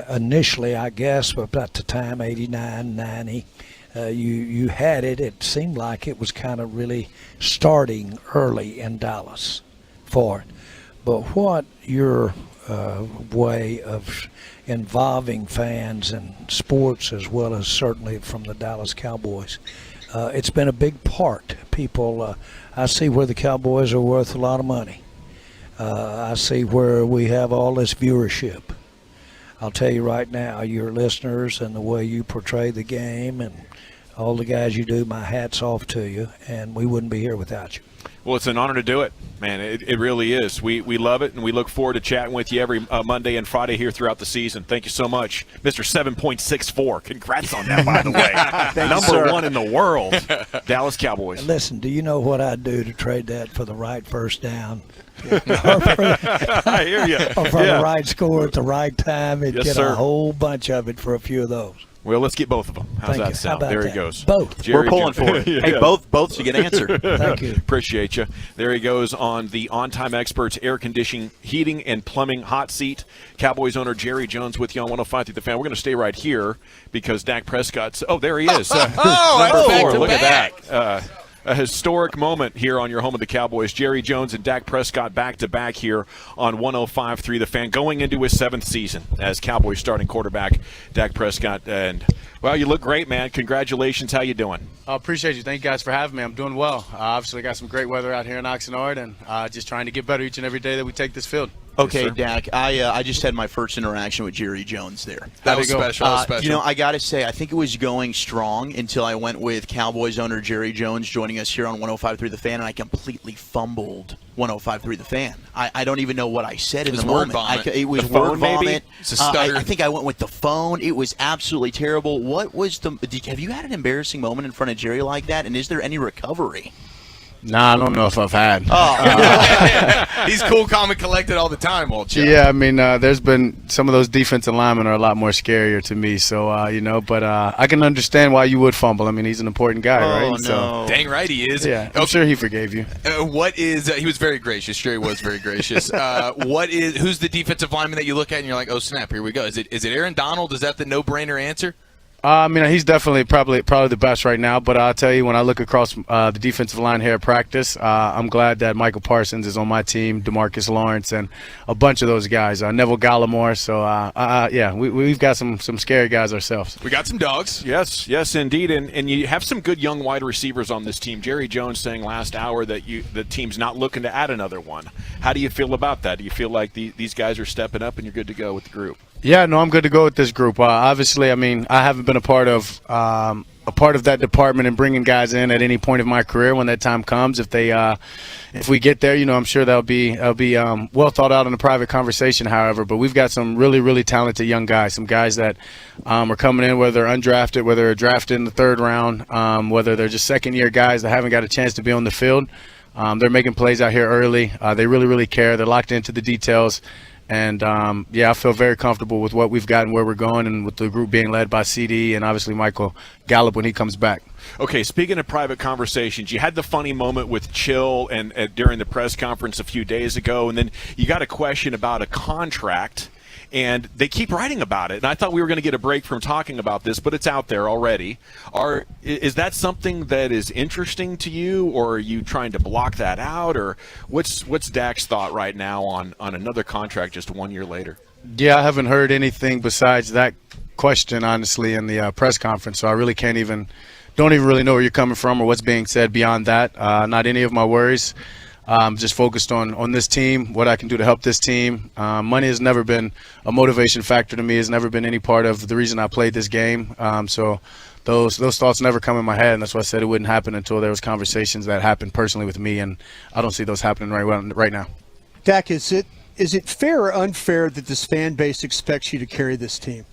initially, I guess, about the time, 89, 90, you had it. It seemed like it was kind of really starting early in Dallas for it. But what your way of involving fans in sports, as well as certainly from the Dallas Cowboys, it's been a big part. People, I see where the Cowboys are worth a lot of money. I see where we have all this viewership. I'll tell you right now, your listeners and the way you portray the game and all the guys you do, my hat's off to you, and we wouldn't be here without you. Well, it's an honor to do it, man. It really is. We love it, and we look forward to chatting with you every Monday and Friday here throughout the season. Thank you so much, Mr. 7.64. Congrats on that, by the way. Number 1 in the world, Dallas Cowboys. Listen, do you know what I'd do to trade that for the right first down? I hear you. Or for the right score at the right time, and get a whole bunch of it for a few of those. Well, let's get both of them. How's Thank that you. sound? How about There that? he goes. Both. Jerry We're pulling for it. Hey, both's a good answer. Thank you. Appreciate you. There he goes on the On-Time Experts Air Conditioning, Heating, and Plumbing Hot Seat. Cowboys owner Jerry Jones with you on 105 through the Fan. We're going to stay right here because Dak Prescott's – oh, there he is. Number 4. Look at that. A historic moment here on your home of the Cowboys. Jerry Jones and Dak Prescott back-to-back here on 105.3 The Fan, going into his 7th season as Cowboys starting quarterback Dak Prescott. And, well, you look great, man. Congratulations. How you doing? I appreciate you. Thank you guys for having me. I'm doing well. Obviously, got some great weather out here in Oxnard, and just trying to get better each and every day that we take this field. Okay, Yes, Dak, I just had my first interaction with Jerry Jones there. That was special. That was special. You know, I got to say, I think it was going strong until I went with Cowboys owner Jerry Jones joining us here on 105.3 The Fan, and I completely fumbled 105.3 The Fan. I don't even know what I said in the moment. It was The phone, word vomit. maybe? It's a stutter. I think I went with the phone. It was absolutely terrible. What was have you had an embarrassing moment in front of Jerry like that, and is there any recovery? Nah, I don't know if I've had. He's cool, calm, and collected all the time, old chap. Yeah, I mean, there's been some of those defensive linemen are a lot more scarier to me. So, but I can understand why you would fumble. I mean, he's an important guy, right? No. So, Dang right he is. yeah, I'm sure he forgave you. What is he was very gracious. Jerry was very gracious. Who's the defensive lineman that you look at and you're like, oh snap, here we go? Is it Aaron Donald? Is that the no-brainer answer? I mean, he's definitely probably the best right now. But I'll tell you, when I look across the defensive line here at practice, I'm glad that Michael Parsons is on my team, DeMarcus Lawrence, and a bunch of those guys. Neville Gallimore. So, yeah, we've got some scary guys ourselves. We got some dogs. Yes, indeed. And you have some good young wide receivers on this team. Jerry Jones saying last hour that the team's not looking to add another one. How do you feel about that? Do you feel like these guys are stepping up and you're good to go with the group? Yeah, no, I'm good to go with this group. Obviously, I mean, I haven't been a part of that department and bringing guys in at any point of my career. When that time comes, if we get there, I'm sure that'll be well thought out in a private conversation. However, but we've got some really, really talented young guys, some guys that are coming in, whether they're undrafted, whether they're drafted in the 3rd round, whether they're just second-year guys that haven't got a chance to be on the field. They're making plays out here early. They really, really care. They're locked into the details. And, I feel very comfortable with what we've got and where we're going, and with the group being led by CD and obviously Michael Gallup when he comes back. Okay, speaking of private conversations, you had the funny moment with Chill and during the press conference a few days ago, and then you got a question about a contract. And they keep writing about it. And I thought we were going to get a break from talking about this, but it's out there already. Is that something that is interesting to you, or are you trying to block that out? Or what's Dak's thought right now on another contract just 1 year later? Yeah, I haven't heard anything besides that question, honestly, in the press conference. So I really don't even really know where you're coming from or what's being said beyond that. Not any of my worries. I'm just focused on this team, what I can do to help this team. Money has never been a motivation factor to me. Has never been any part of the reason I played this game. So those thoughts never come in my head, and that's why I said it wouldn't happen until there was conversations that happened personally with me, and I don't see those happening right now. Dak, is it fair or unfair that this fan base expects you to carry this team?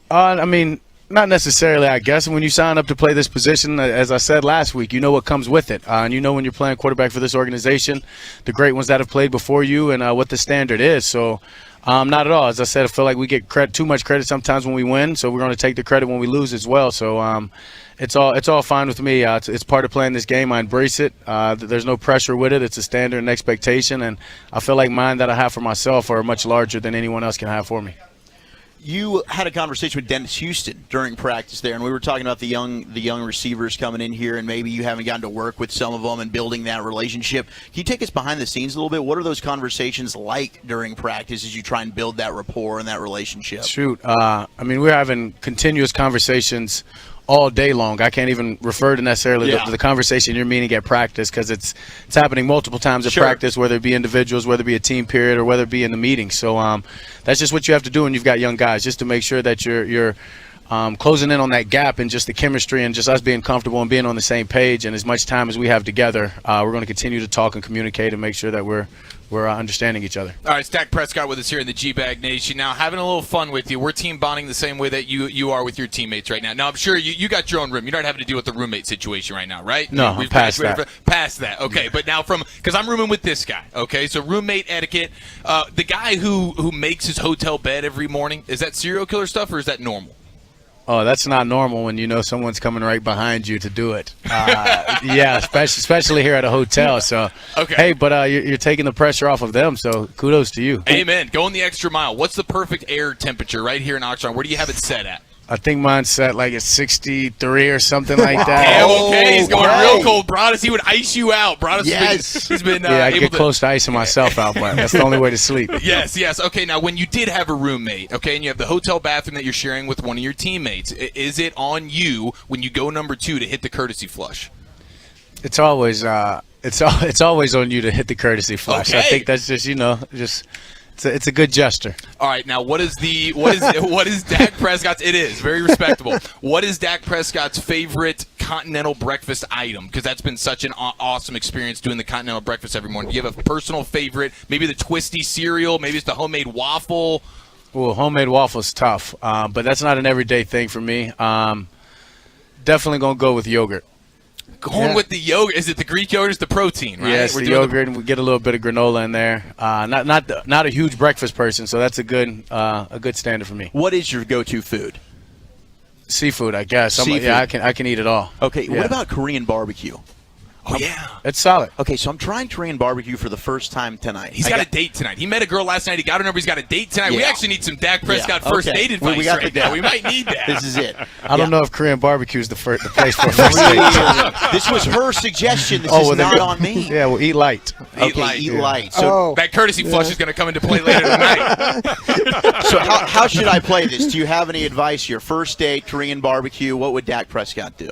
I mean, not necessarily, I guess. When you sign up to play this position, as I said last week, you know what comes with it. And you know when you're playing quarterback for this organization, the great ones that have played before you, and what the standard is. So not at all. As I said, I feel like we get too much credit sometimes when we win, so we're going to take the credit when we lose as well. So it's all fine with me. It's part of playing this game. I embrace it. There's no pressure with it. It's a standard and expectation, and I feel like mine that I have for myself are much larger than anyone else can have for me. You had a conversation with Dennis Houston during practice there, and we were talking about the young receivers coming in here, and maybe you haven't gotten to work with some of them and building that relationship. Can you take us behind the scenes a little bit? What are those conversations like during practice as you try and build that rapport and that relationship? Shoot, I mean, we're having continuous conversations all day long. I can't even refer to necessarily the conversation you're meaning at practice, because it's happening multiple times at practice, whether it be individuals, whether it be a team period, or whether it be in the meeting. So that's just what you have to do when you've got young guys, just to make sure that you're closing in on that gap and just the chemistry and just us being comfortable and being on the same page. And as much time as we have together, we're going to continue to talk and communicate and make sure that we're understanding each other. All right, it's Dak Prescott with us here in the G-Bag Nation. Now, having a little fun with you. We're team bonding the same way that you are with your teammates right now. Now, I'm sure you got your own room. You're not having to deal with the roommate situation right now, right? No, I'm past that. Past that. Okay, but now because I'm rooming with this guy, okay? So roommate etiquette. The guy who makes his hotel bed every morning, is that serial killer stuff or is that normal? Oh, that's not normal when you know someone's coming right behind you to do it. Yeah, especially here at a hotel. So, okay. Hey, but you're taking the pressure off of them, so kudos to you. Amen. Going the extra mile. What's the perfect air temperature right here in Oxnard? Where do you have it set at? I think mine's set like at 63 or something like that. Damn, okay. He's going real cold. Broadus, he would ice you out. Broadus, yes. He's been I get close to icing myself out, but that's the only way to sleep. Yes. Okay, now when you did have a roommate, okay, and you have the hotel bathroom that you're sharing with one of your teammates, is it on you when you go number 2 to hit the courtesy flush? It's always it's always on you to hit the courtesy flush. Okay. I think that's just it's a good gesture. All right, now what is Dak Prescott's? It is very respectable. What is Dak Prescott's favorite continental breakfast item? Because that's been such an awesome experience doing the continental breakfast every morning. Do you have a personal favorite? Maybe the twisty cereal. Maybe it's the homemade waffle. Well, homemade waffle's tough, but that's not an everyday thing for me. Definitely gonna go with yogurt. Going with the yogurt. Is it the Greek yogurt? It's the protein, right? Yeah, it's the yogurt, and we get a little bit of granola in there. Not a huge breakfast person, so that's a good standard for me. What is your go-to food? Seafood, I guess. Seafood. Yeah, I can eat it all. Okay, Yeah. what about Korean barbecue? Oh, yeah. It's solid. Okay, so I'm trying Korean barbecue for the first time tonight. He's got a date tonight. He met a girl last night. He got her number. He's got a date tonight. Yeah. We actually need some Dak Prescott Yeah, first okay. date advice We got right the now. We might need that. This is it. I don't know if Korean barbecue is the place for a first date. This was her suggestion. This well, is not on me. Yeah, well, eat light. Eat light. So that courtesy flush is going to come into play later tonight. So how should I play this? Do you have any advice? Your first date, Korean barbecue, what would Dak Prescott do?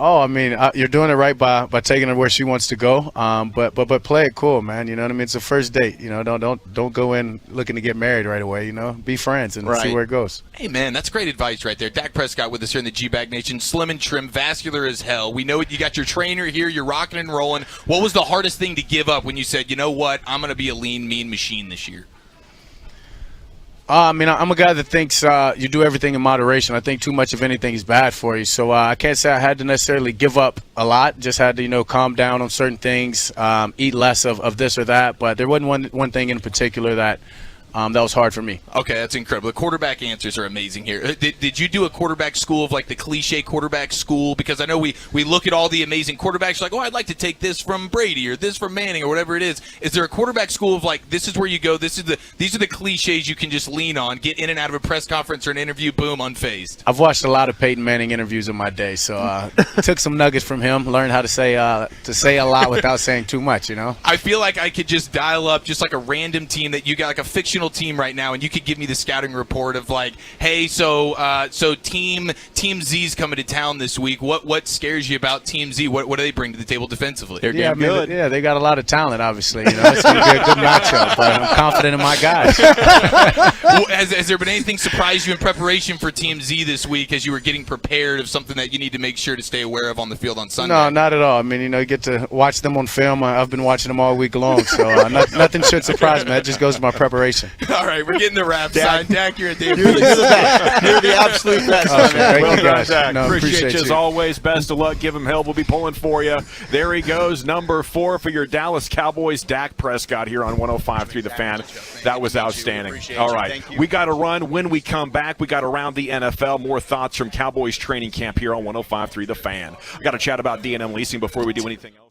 Oh, I mean, you're doing it right by taking her where she wants to go. But play it cool, man. You know what I mean? It's a first date. You know, don't go in looking to get married right away. You know, be friends and see where it goes. Hey, man, that's great advice right there. Dak Prescott with us here in the G-Bag Nation. Slim and trim, vascular as hell. We know it. You got your trainer here. You're rocking and rolling. What was the hardest thing to give up when you said, you know what, I'm going to be a lean, mean machine this year? I mean, I'm a guy that thinks you do everything in moderation. I think too much of anything is bad for you. So I can't say I had to necessarily give up a lot. Just had to, calm down on certain things, eat less of this or that. But there wasn't one thing in particular that was hard for me. Okay, that's incredible. The quarterback answers are amazing here. Did you do a quarterback school of like the cliche quarterback school? Because I know we look at all the amazing quarterbacks like, oh, I'd like to take this from Brady or this from Manning or whatever it is. Is there a quarterback school of like, this is where you go, these are the cliches you can just lean on, get in and out of a press conference or an interview, boom, unfazed? I've watched a lot of Peyton Manning interviews in my day, so took some nuggets from him, learned how to say a lot without saying too much, I feel like I could just dial up just like a random team that you got, like a fictional team right now, and you could give me the scouting report of like, hey, so team Z's coming to town this week. What scares you about Team Z? What do they bring to the table defensively? They're good. Yeah, they got a lot of talent, obviously. It's going to be a good matchup, but I'm confident in my guys. Has there been anything surprise you in preparation for Team Z this week as you were getting prepared of something that you need to make sure to stay aware of on the field on Sunday? No, not at all. I mean, you get to watch them on film. I've been watching them all week long, so nothing should surprise me. That just goes to my preparation. All right, we're getting the wrap sign. Dak, you're a damn You're the best. You're the absolute best. Well done, Dak. No, appreciate you as always. Best of luck. Give him help. We'll be pulling for you. There he goes, number 4 for your Dallas Cowboys, Dak Prescott here on 105.3 The Fan. That was outstanding. All right, we got to run. When we come back, we got around the NFL. More thoughts from Cowboys training camp here on 105.3 The Fan. I got to chat about D&M leasing before we do anything else.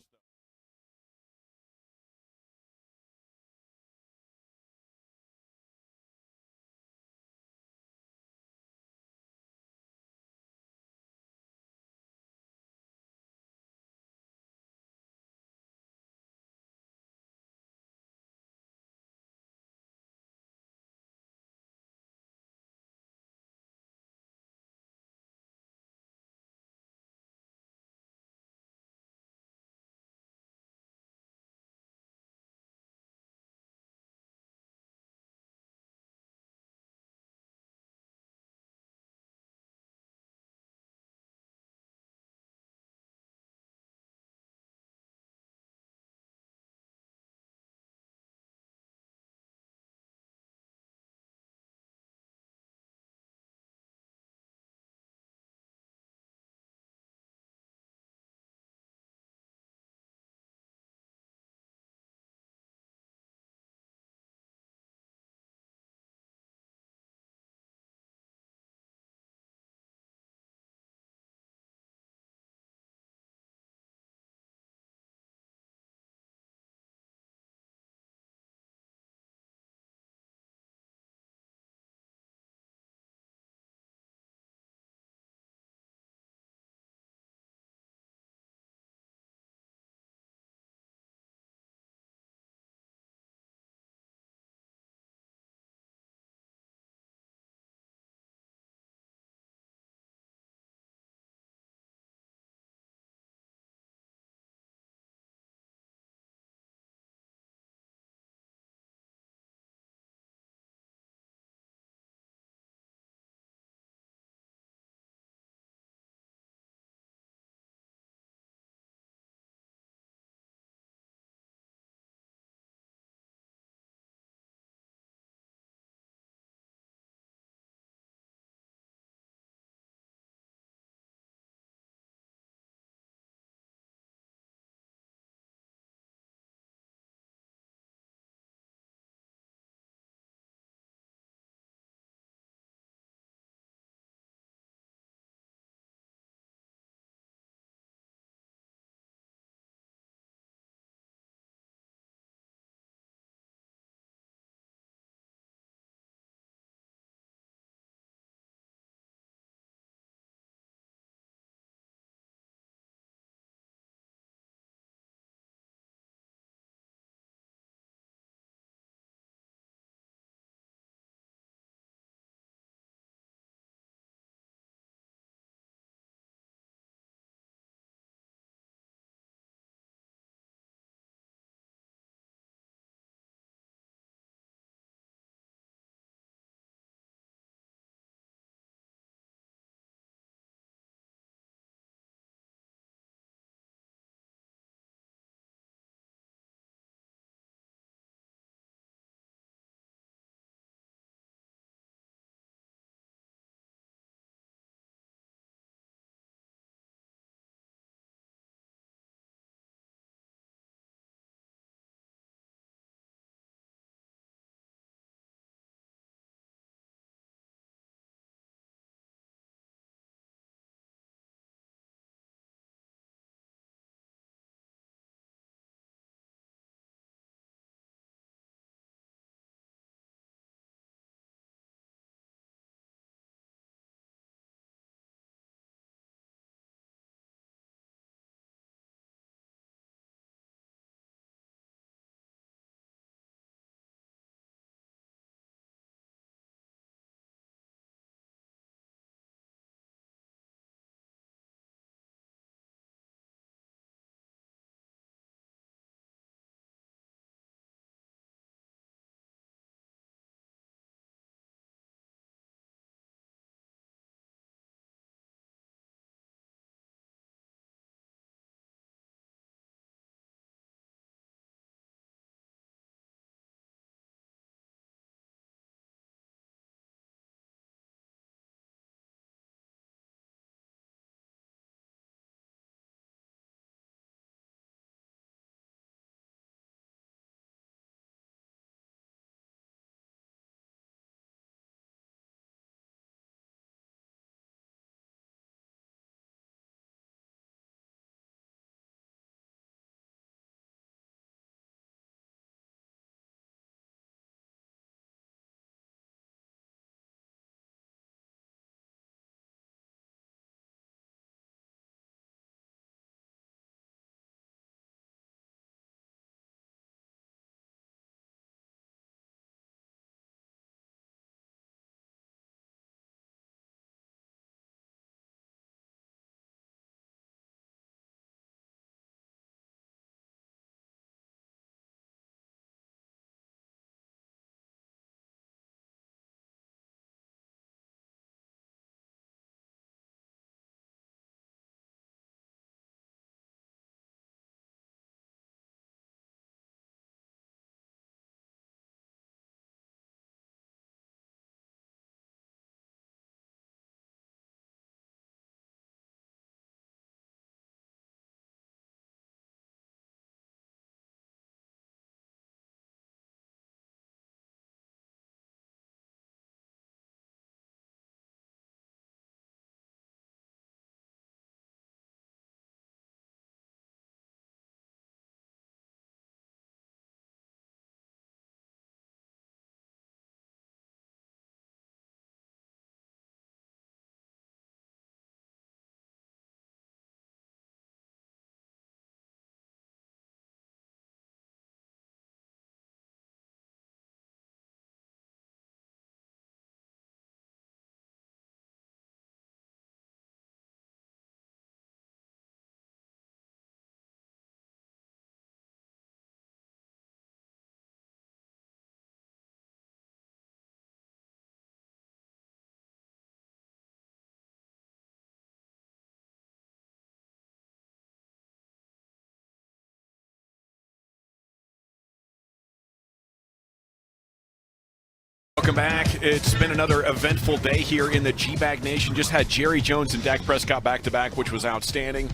Welcome back. It's been another eventful day here in the G-Bag Nation. Just had Jerry Jones and Dak Prescott back-to-back, which was outstanding.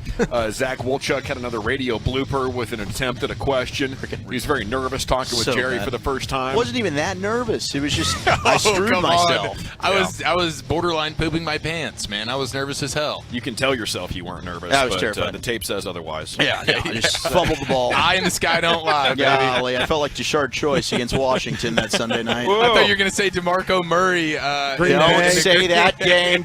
Zach Wolchuk had another radio blooper with an attempt at a question. He was very nervous talking with Jerry for the first time. Wasn't even that nervous. It was just I screwed myself. I was borderline pooping my pants, man. I was nervous as hell. You can tell yourself you weren't nervous. I was but, terrified. The tape says otherwise. Yeah, I just fumbled the ball. Eye in the sky don't lie, baby. Golly, I felt like Deshawn Choice against Washington that Sunday night. I thought you were going to say DeMarco Murray. Don't say that game.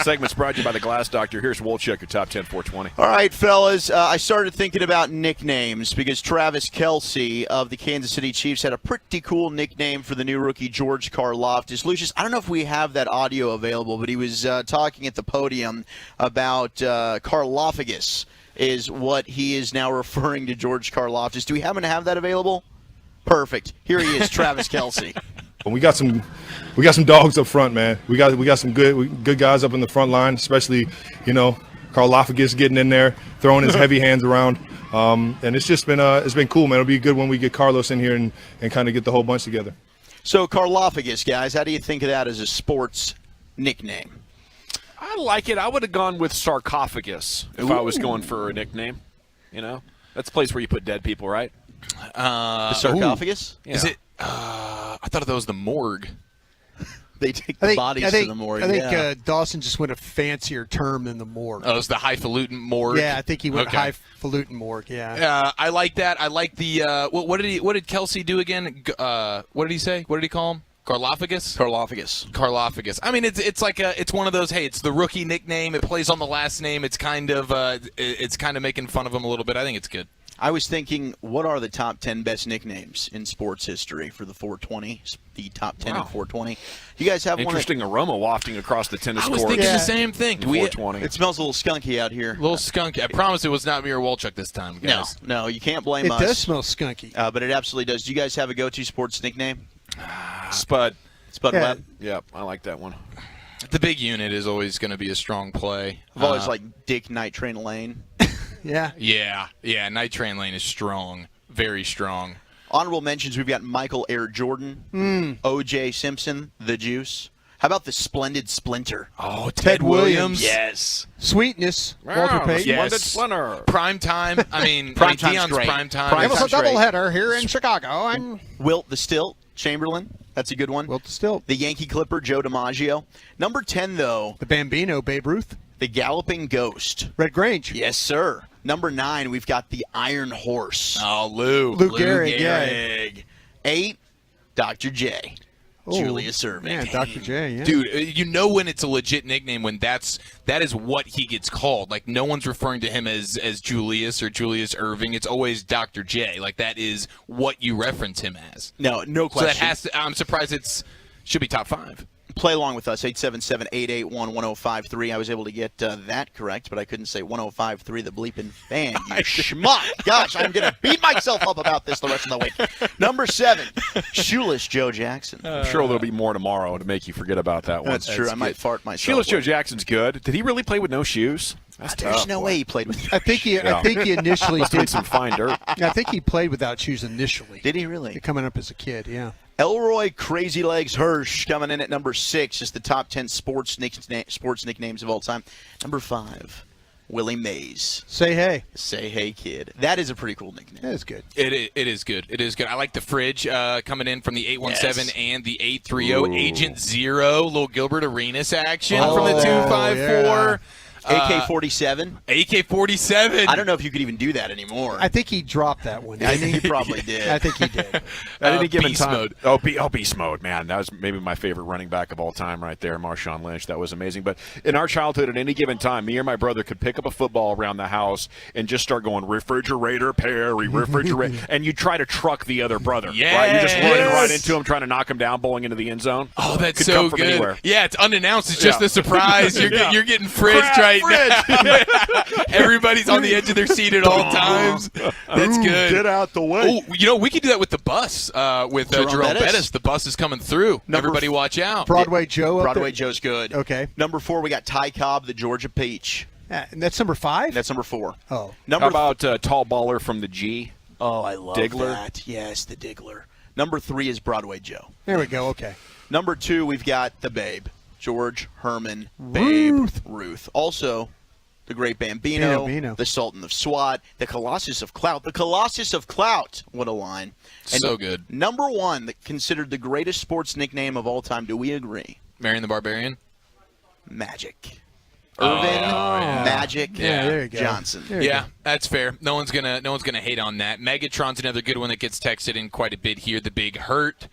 Segment's brought to you by the Glass Doctor. Here's Wolchuk, your top 10 420. All right, fellas, I started thinking about nicknames because Travis Kelce of the Kansas City Chiefs had a pretty cool nickname for the new rookie, George Karlaftis. Lucius, I don't know if we have that audio available, but he was talking at the podium about Karlaftis is what he is now referring to George Karlaftis. Do we happen to have that available? Perfect. Here he is, Travis Kelce. We got some dogs up front, man. We got some good guys up in the front line, especially, Karlaftis getting in there, throwing his heavy hands around. And it's just been cool, man. It'll be good when we get Carlos in here and kind of get the whole bunch together. So Karlaftis, guys, how do you think of that as a sports nickname? I like it. I would have gone with sarcophagus if I was going for a nickname. That's a place where you put dead people, right? The sarcophagus? Yeah. Is it? I thought that was the morgue. They take the bodies to the morgue. I think Dawson just went a fancier term than the morgue. Oh, it's the highfalutin morgue. Yeah, I think he went highfalutin morgue. Yeah. I like that. I like the. What did Kelce do again? What did he say? What did he call him? Karlaftis. I mean, it's like it's one of those. Hey, it's the rookie nickname. It plays on the last name. It's kind of making fun of him a little bit. I think it's good. I was thinking, what are the top 10 best nicknames in sports history for the 420? The top 10 of 420. You guys have interesting aroma wafting across the tennis court. I was thinking the same thing. 420. It smells a little skunky out here. A little skunky. I promise it was not me or Wolchuk this time, guys. No, you can't blame us. It does smell skunky. But it absolutely does. Do you guys have a go-to sports nickname? Spud. Webb? Yep, I like that one. The big unit is always going to be a strong play. I've always like Dick Night Train Lane. Yeah. Night Train Lane is strong. Very strong. Honorable mentions, we've got Michael Air Jordan, O.J. Simpson, The Juice. How about the Splendid Splinter? Oh, Ted Williams. Yes. Sweetness, Walter Payton. Yes. Splinter. Prime time. I mean, Time's Deion's great. prime time. It was a doubleheader here in Chicago. And Wilt the Stilt, Chamberlain. That's a good one. Wilt the Stilt. The Yankee Clipper, Joe DiMaggio. Number 10, though. The Bambino, Babe Ruth. The Galloping Ghost. Red Grange. Yes, sir. Number 9, we've got the Iron Horse. Oh, Lou Gehrig. Yeah. 8, Dr. J. Julius Erving. Yeah, Dr. J. Yeah. Dude, you know when it's a legit nickname when that is what he gets called. Like no one's referring to him as Julius or Julius Erving. It's always Dr. J. Like that is what you reference him as. No question. So that has to. I'm surprised should be top 5. Play along with us, 877-881-1053. I was able to get that correct, but I couldn't say 1053, the bleeping fan. You schmuck. Gosh, I'm going to beat myself up about this the rest of the week. Number 7, Shoeless Joe Jackson. I'm sure there'll be more tomorrow to make you forget about that one. That's true. I might fart myself. Shoeless Joe Jackson's good. Did he really play with no shoes? There's no way he played with I think he initially did some fine dirt. I think he played without shoes initially. Did he really? Coming up as a kid, yeah. Elroy Crazy Legs Hirsch coming in at number 6, just the top 10 sports nicknames of all time. Number 5, Willie Mays. Say hey. Say hey, kid. That is a pretty cool nickname. That is good. It is good. It is good. I like the fridge coming in from the 817 and the 830. Agent Zero, little Gilbert Arenas action from the 254. Yeah. AK-47. AK-47. I don't know if you could even do that anymore. I think he dropped that one. I think he probably did. I think he did. At any given beast time. mode. Beast mode, man. That was maybe my favorite running back of all time right there, Marshawn Lynch. That was amazing. But in our childhood, at any given time, me or my brother could pick up a football around the house and just start going, refrigerator, Perry, refrigerator. And you try to truck the other brother. Yes. Right? You're just running right into him, trying to knock him down, bowling into the end zone. Oh, that's could so come from good. Anywhere. Yeah, it's unannounced. It's just a surprise. You're getting fridged Crap, right now. Everybody's on the edge of their seat at all times. That's good. Get out the way. Oh, we could do that with the bus with Jerome Bettis. The bus is coming through. Everybody watch out. Broadway Joe. Broadway Joe's good. Okay. Number 4, we got Ty Cobb, the Georgia Peach. And that's number 5? That's number 4. Oh. How about tall baller from the G? Oh, I love Diggler? that. Yes, the Diggler. Number 3 is Broadway Joe. There we go. Okay. Number 2, we've got the Babe, George Herman Babe Ruth. Also, the great Bambino, the Sultan of SWAT, the Colossus of Clout. The Colossus of Clout. What a line. And so good. Number 1, considered the greatest sports nickname of all time. Do we agree? Marion the Barbarian? Magic. Irvin Magic there you go. Johnson. Yeah, that's fair. No one's gonna hate on that. Megatron's another good one that gets texted in quite a bit here. The Big Hurt.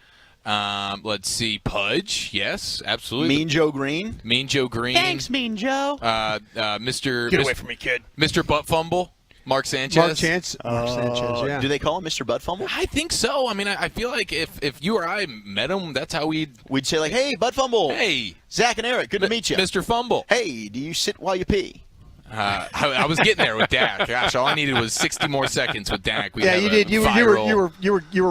Let's see, Pudge. Yes, absolutely. Mean Joe Green. Mean Joe Green. Thanks, Mean Joe. Mr. Get away from me, kid. Mr. Butt Fumble. Mark Sanchez. Mark Sanchez, yeah. Do they call him Mr. Butt Fumble? I think so. I mean, I feel like if you or I met him, that's how we'd say like, "Hey, Butt Fumble. Hey, Zach and Eric, good to meet you, Mr. Fumble. Hey, do you sit while you pee?" I was getting there with Dak. Gosh, all I needed was 60 more seconds with Dak. Yeah, you did. You were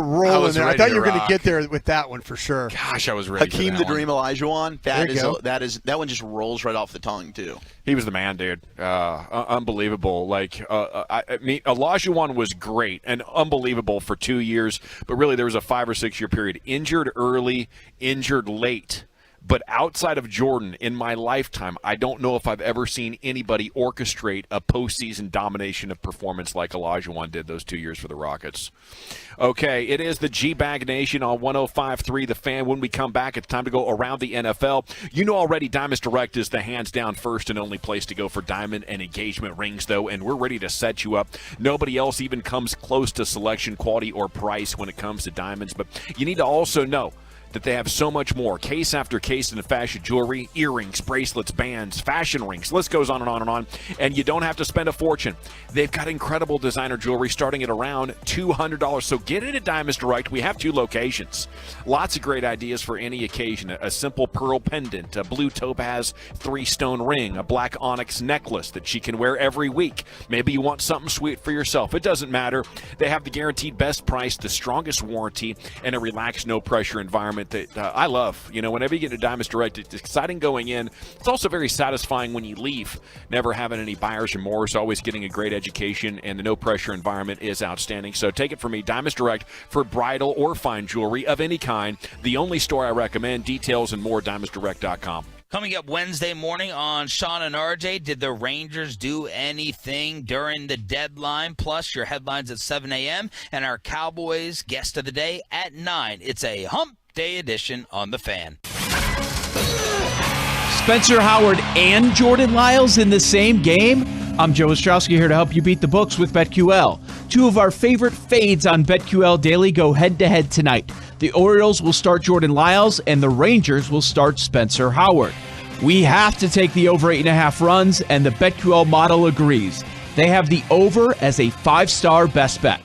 rolling there. I thought you were going to get there with that one for sure. Gosh, I was ready. Hakeem for the Dream Olajuwon. That one just rolls right off the tongue too. He was the man, dude. Unbelievable. Like, I mean, Olajuwon was great and unbelievable for 2 years, but really there was a 5 or 6 year period. Injured early, injured late. But outside of Jordan, in my lifetime, I don't know if I've ever seen anybody orchestrate a postseason domination of performance like Olajuwon did those 2 years for the Rockets. Okay, it is the G-Bag Nation on 105.3 The Fan. When we come back, it's time to go around the NFL. You know already Diamonds Direct is the hands-down first and only place to go for diamond and engagement rings, though, and we're ready to set you up. Nobody else even comes close to selection, quality, or price when it comes to diamonds, but you need to also know that they have so much more, case after case in fashion jewelry, earrings, bracelets, bands, fashion rings. List goes on and on and on, and you don't have to spend a fortune. They've got incredible designer jewelry starting at around $200. So get it at Diamonds Direct. We have 2 locations. Lots of great ideas for any occasion. A simple pearl pendant, a blue topaz 3-stone ring, a black onyx necklace that she can wear every week. Maybe you want something sweet for yourself. It doesn't matter. They have the guaranteed best price, the strongest warranty, and a relaxed, no-pressure environment that I love. You know, whenever you get to Diamonds Direct, it's exciting going in. It's also very satisfying when you leave, never having any buyer's remorse, always getting a great education, and the no-pressure environment is outstanding. So take it from me, Diamonds Direct, for bridal or fine jewelry of any kind. The only store I recommend. Details and more at diamondsdirect.com. Coming up Wednesday morning on Sean and RJ, did the Rangers do anything during the deadline? Plus your headlines at 7 a.m. and our Cowboys guest of the day at 9. It's a hump day edition on The Fan. Spencer Howard and Jordan Lyles in the same game? I'm Joe Ostrowski here to help you beat the books with BetQL. 2 of our favorite fades on BetQL Daily go head-to-head tonight. The Orioles will start Jordan Lyles, and the Rangers will start Spencer Howard. We have to take the over 8.5 runs, and the BetQL model agrees. They have the over as a 5-star best bet.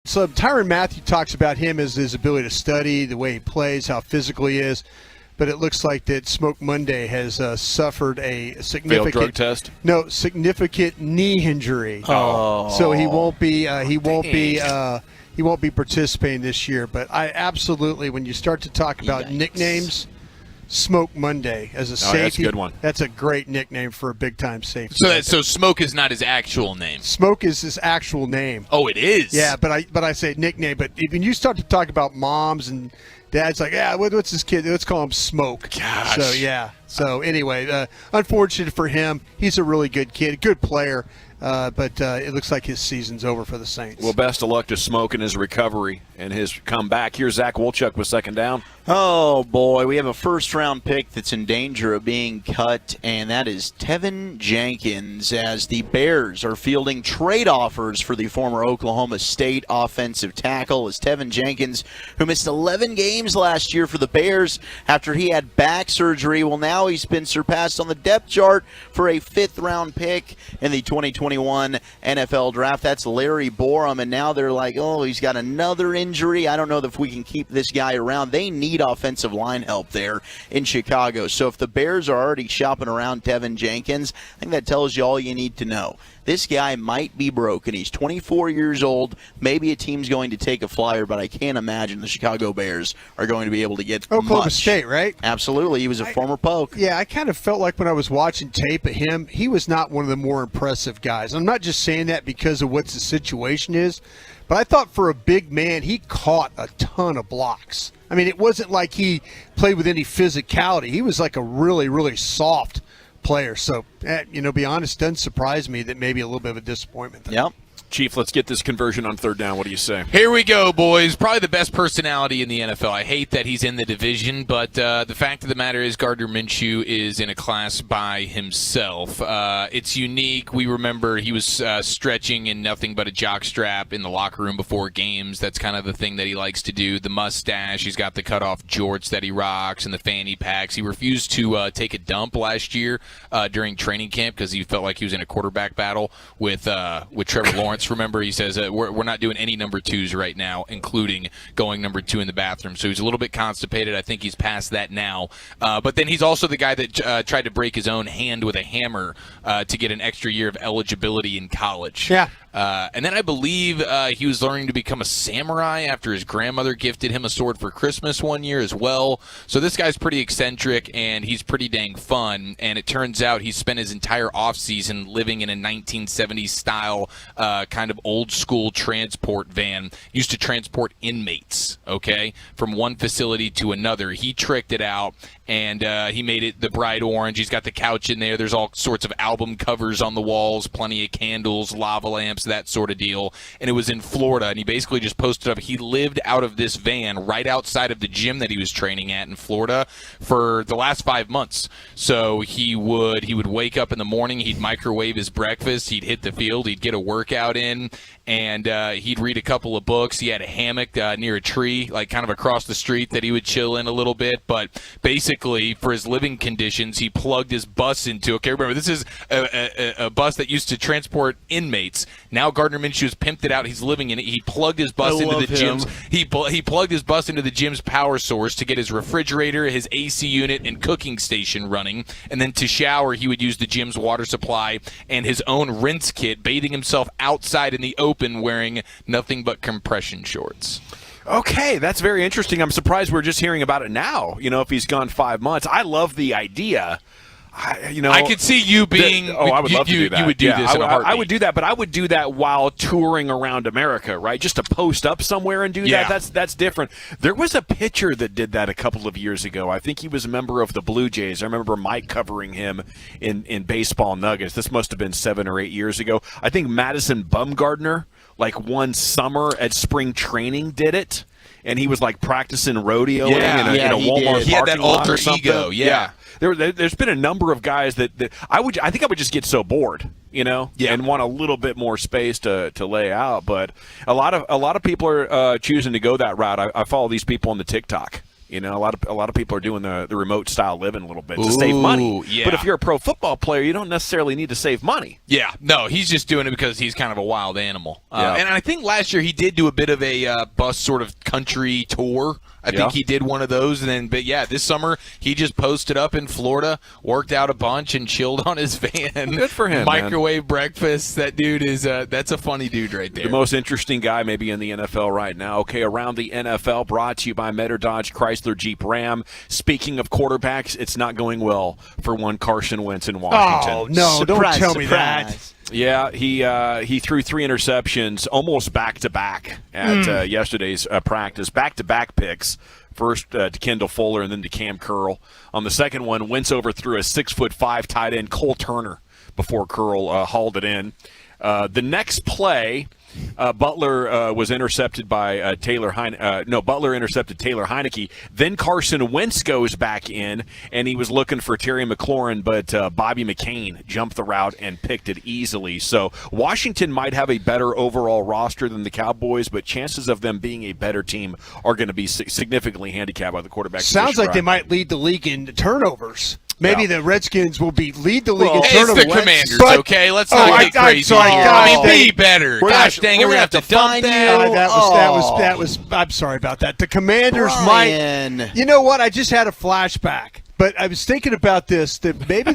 So Tyrann Mathieu talks about him as his ability to study, the way he plays, how physical he is. But it looks like that Smoke Monday has suffered a significant failed drug test. No, significant knee injury. Oh. So he won't be he won't be participating this year. But I absolutely, when you start to talk about nicknames, Smoke Monday as a safety. That's a good one. That's a great nickname for a big time safety. So Smoke is not his actual name. Smoke is his actual name. Oh, it is. Yeah, but I say nickname. But when you start to talk about moms and dads, like, yeah, what's this kid? Let's call him Smoke. Gosh. So yeah. So anyway, unfortunate for him. He's a really good kid, good player. But it looks like his season's over for the Saints. Well, best of luck to Smoke in his recovery and his comeback. Here's Zach Wolchuk with second down. Oh, boy, we have a first-round pick that's in danger of being cut, and that is Tevin Jenkins, as the Bears are fielding trade offers for the former Oklahoma State offensive tackle. As Tevin Jenkins, who missed 11 games last year for the Bears after he had back surgery, well, now he's been surpassed on the depth chart for a fifth-round pick in the 2021 NFL Draft. That's Larry Borum, and now they're like, oh, he's got another injury. I don't know if we can keep this guy around. They need offensive line help there in Chicago. So if the Bears are already shopping around Tevin Jenkins, I think that tells you all you need to know. This guy might be broken. He's 24 years old. Maybe a team's going to take a flyer, but I can't imagine the Chicago Bears are going to be able to get Oklahoma much. State, right? Absolutely. He was a former Poke. Yeah, I kind of felt like when I was watching tape of him, he was not one of the more impressive guys. I'm not just saying that because of what the situation is, but I thought for a big man, he caught a ton of blocks. I mean, it wasn't like he played with any physicality. He was like a really, really soft player. So, be honest, doesn't surprise me that maybe a little bit of a disappointment there. Yep. Chief, let's get this conversion on third down. What do you say? Here we go, boys. Probably the best personality in the NFL. I hate that he's in the division, but the fact of the matter is Gardner Minshew is in a class by himself. It's unique. We remember he was stretching in nothing but a jockstrap in the locker room before games. That's kind of the thing that he likes to do. The mustache, he's got the cutoff jorts that he rocks and the fanny packs. He refused to take a dump last year during training camp because he felt like he was in a quarterback battle with Trevor Lawrence. Remember, he says we're not doing any number twos right now, including going number two in the bathroom. So he's a little bit constipated. I think he's past that now. But then he's also the guy that tried to break his own hand with a hammer to get an extra year of eligibility in college. Yeah. And then I believe he was learning to become a samurai after his grandmother gifted him a sword for Christmas one year as well. So this guy's pretty eccentric, and he's pretty dang fun. And it turns out he spent his entire offseason living in a 1970s style kind of old school transport van. Used to transport inmates, okay, from one facility to another. He tricked it out, and he made it the bright orange. He's got the couch in there. There's all sorts of album covers on the walls, plenty of candles, lava lamps, that sort of deal. And it was in Florida, and he basically just posted up. He lived out of this van right outside of the gym that he was training at in Florida for the last 5 months. So he would wake up in the morning, he'd microwave his breakfast, he'd hit the field, he'd get a workout in, and he'd read a couple of books. He had a hammock near a tree, like kind of across the street, that he would chill in a little bit. But basically, for his living conditions, he plugged his bus into. Okay, remember, this is a bus that used to transport inmates. Now Gardner Minshew's pimped it out. He's living in it. He plugged his bus into the gym's. He plugged his bus into the gym's power source to get his refrigerator, his AC unit, and cooking station running. And then to shower, he would use the gym's water supply and his own rinse kit, bathing himself outside in the open wearing nothing but compression shorts. Okay, that's very interesting. I'm surprised we're just hearing about it now, if he's gone 5 months. I love the idea. I could see you being. I would love to do that. You would do this in a heartbeat. I would do that, but I would do that while touring around America, right? Just to post up somewhere and do that. That's different. There was a pitcher that did that a couple of years ago. I think he was a member of the Blue Jays. I remember Mike covering him in Baseball Nuggets. This must have been 7 or 8 years ago. I think Madison Bumgarner, like one summer at spring training, did it. And he was like practicing rodeoing in a Walmart he had that parking lot alter or something. ego. Yeah. There's been a number of guys that I think I would just get so bored, and want a little bit more space to lay out. But a lot of people are choosing to go that route. I follow these people on the TikTok, You know, a lot of people are doing the remote style living a little bit to save money. Yeah. But if you're a pro football player, you don't necessarily need to save money. Yeah, no, he's just doing it because he's kind of a wild animal. Yeah. And I think last year he did do a bit of a bus sort of country tour. I think he did one of those, but yeah, this summer he just posted up in Florida, worked out a bunch, and chilled on his van. Good for him. Microwave breakfast. That dude is that's a funny dude right there. The most interesting guy maybe in the NFL right now. Okay, around the NFL, brought to you by Metter Dodge Chrysler Jeep Ram. Speaking of quarterbacks, it's not going well for one Carson Wentz in Washington. Oh no! Don't tell me that. Yeah, he threw 3 interceptions almost back-to-back at yesterday's practice. Back-to-back picks. First to Kendall Fuller and then to Cam Curl. On the second one, Wentz overthrew a 6'5" tight end, Cole Turner, before Curl hauled it in. The next play, Butler was intercepted by Butler intercepted Taylor Heineke. Then Carson Wentz goes back in, and he was looking for Terry McLaurin, but Bobby McCain jumped the route and picked it easily. So Washington might have a better overall roster than the Cowboys, but chances of them being a better team are going to be significantly handicapped by the quarterback. Sounds like they might lead the league in turnovers. Maybe the Redskins will lead the league in turnovers. It's the Commanders, okay? Let's not get crazy here. I mean, be better. Gosh dang it, we're going to have to dump that was. I'm sorry about that. The Commanders might. You know what? I just had a flashback. But I was thinking about this. That maybe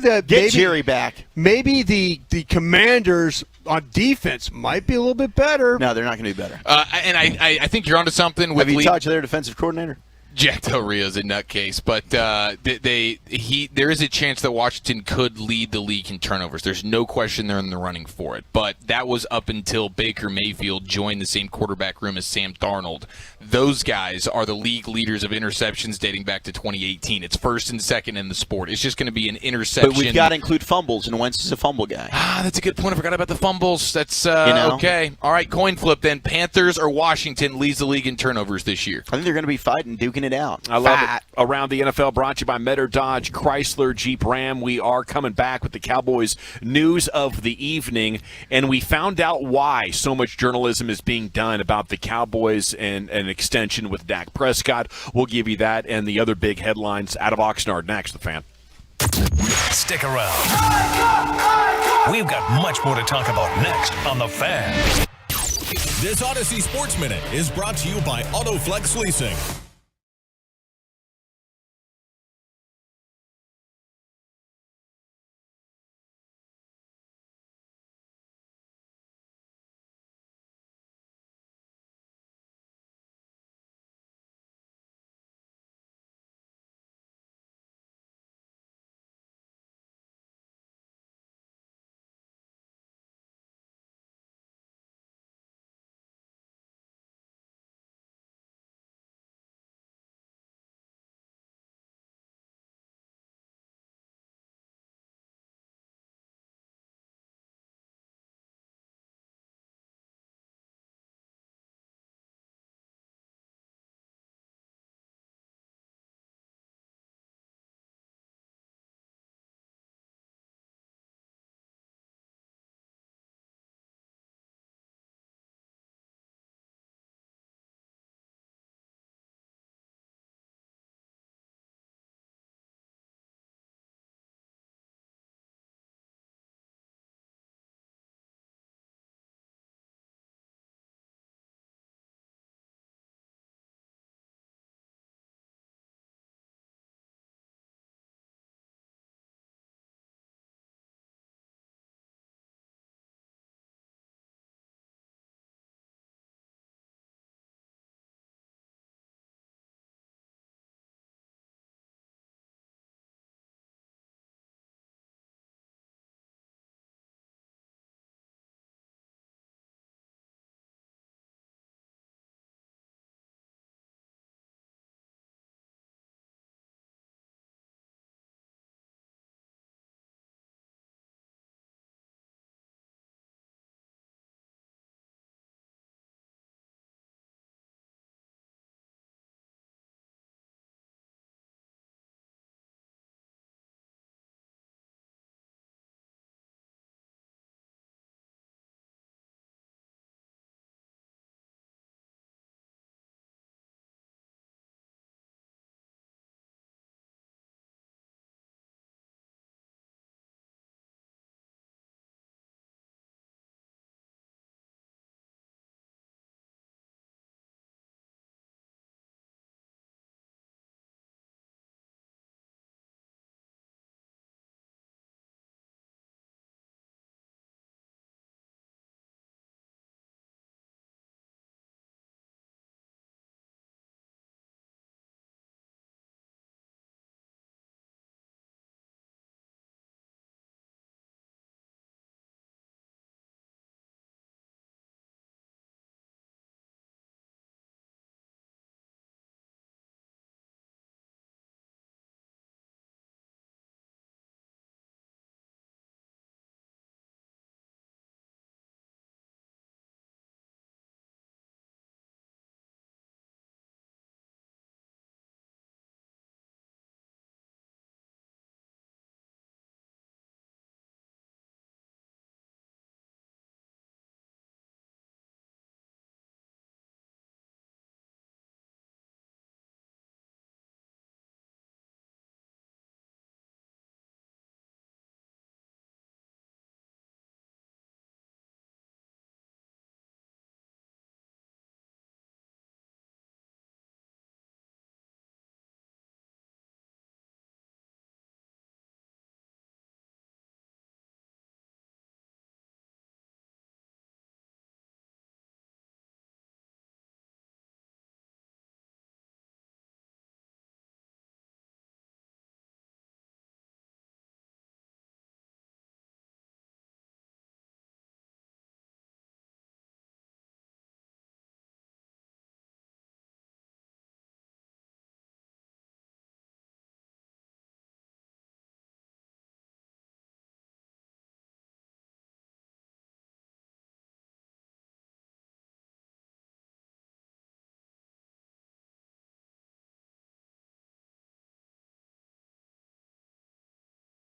Jerry back. Maybe the Commanders on defense might be a little bit better. No, they're not going to be better. And I think you're onto something with. Have you talked to their defensive coordinator? Jack Del Rio's a nutcase, but there is a chance that Washington could lead the league in turnovers. There's no question they're in the running for it, but that was up until Baker Mayfield joined the same quarterback room as Sam Darnold. Those guys are the league leaders of interceptions dating back to 2018. It's first and second in the sport. It's just going to be an interception. But we've got to include fumbles, and Wentz is a fumble guy. That's a good point. I forgot about the fumbles. That's okay. All right, coin flip then. Panthers or Washington leads the league in turnovers this year? I think they're going to be fighting, duking it out. I love it. Around the NFL, brought to you by Metter Dodge Chrysler Jeep Ram. We are coming back with the Cowboys news of the evening, and we found out why so much journalism is being done about the Cowboys and an extension with Dak Prescott. We'll give you that and the other big headlines out of Oxnard next, The Fan. Stick around. We've got much more to talk about next on The Fan. This Odyssey Sports Minute is brought to you by AutoFlex Leasing.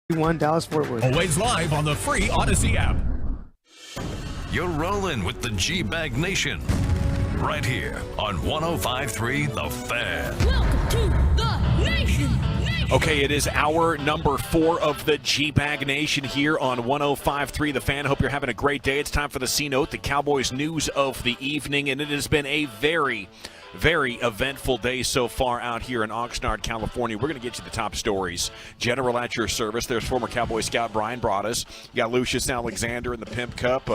Dallas-Fort Worth. Always live on the free Odyssey app. You're rolling with the G-Bag Nation. Right here on 105.3 The Fan. Welcome to the Nation. Okay, it is hour number 4 of the G-Bag Nation here on 105.3 The Fan. Hope you're having a great day. It's time for the C-Note, the Cowboys news of the evening, and it has been a very eventful day so far out here in Oxnard, California. We're going to get you the top stories. General at your service. There's former Cowboy scout Brian Broaddus. You got Lucius Alexander in the Pimp Cup.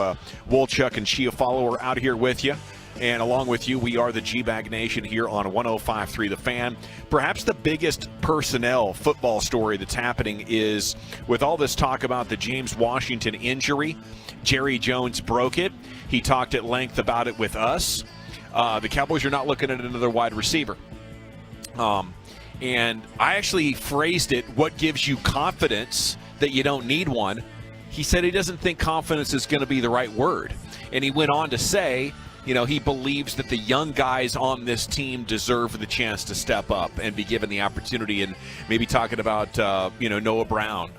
Wolchuk and Chiafalo are out here with you. And along with you, we are the G-Bag Nation here on 105.3 The Fan. Perhaps the biggest personnel football story that's happening is with all this talk about the James Washington injury. Jerry Jones broke it. He talked at length about it with us. The Cowboys are not looking at another wide receiver. And I actually phrased it, what gives you confidence that you don't need one? He said he doesn't think confidence is going to be the right word. And he went on to say, he believes that the young guys on this team deserve the chance to step up and be given the opportunity. And maybe talking about, Noah Brown,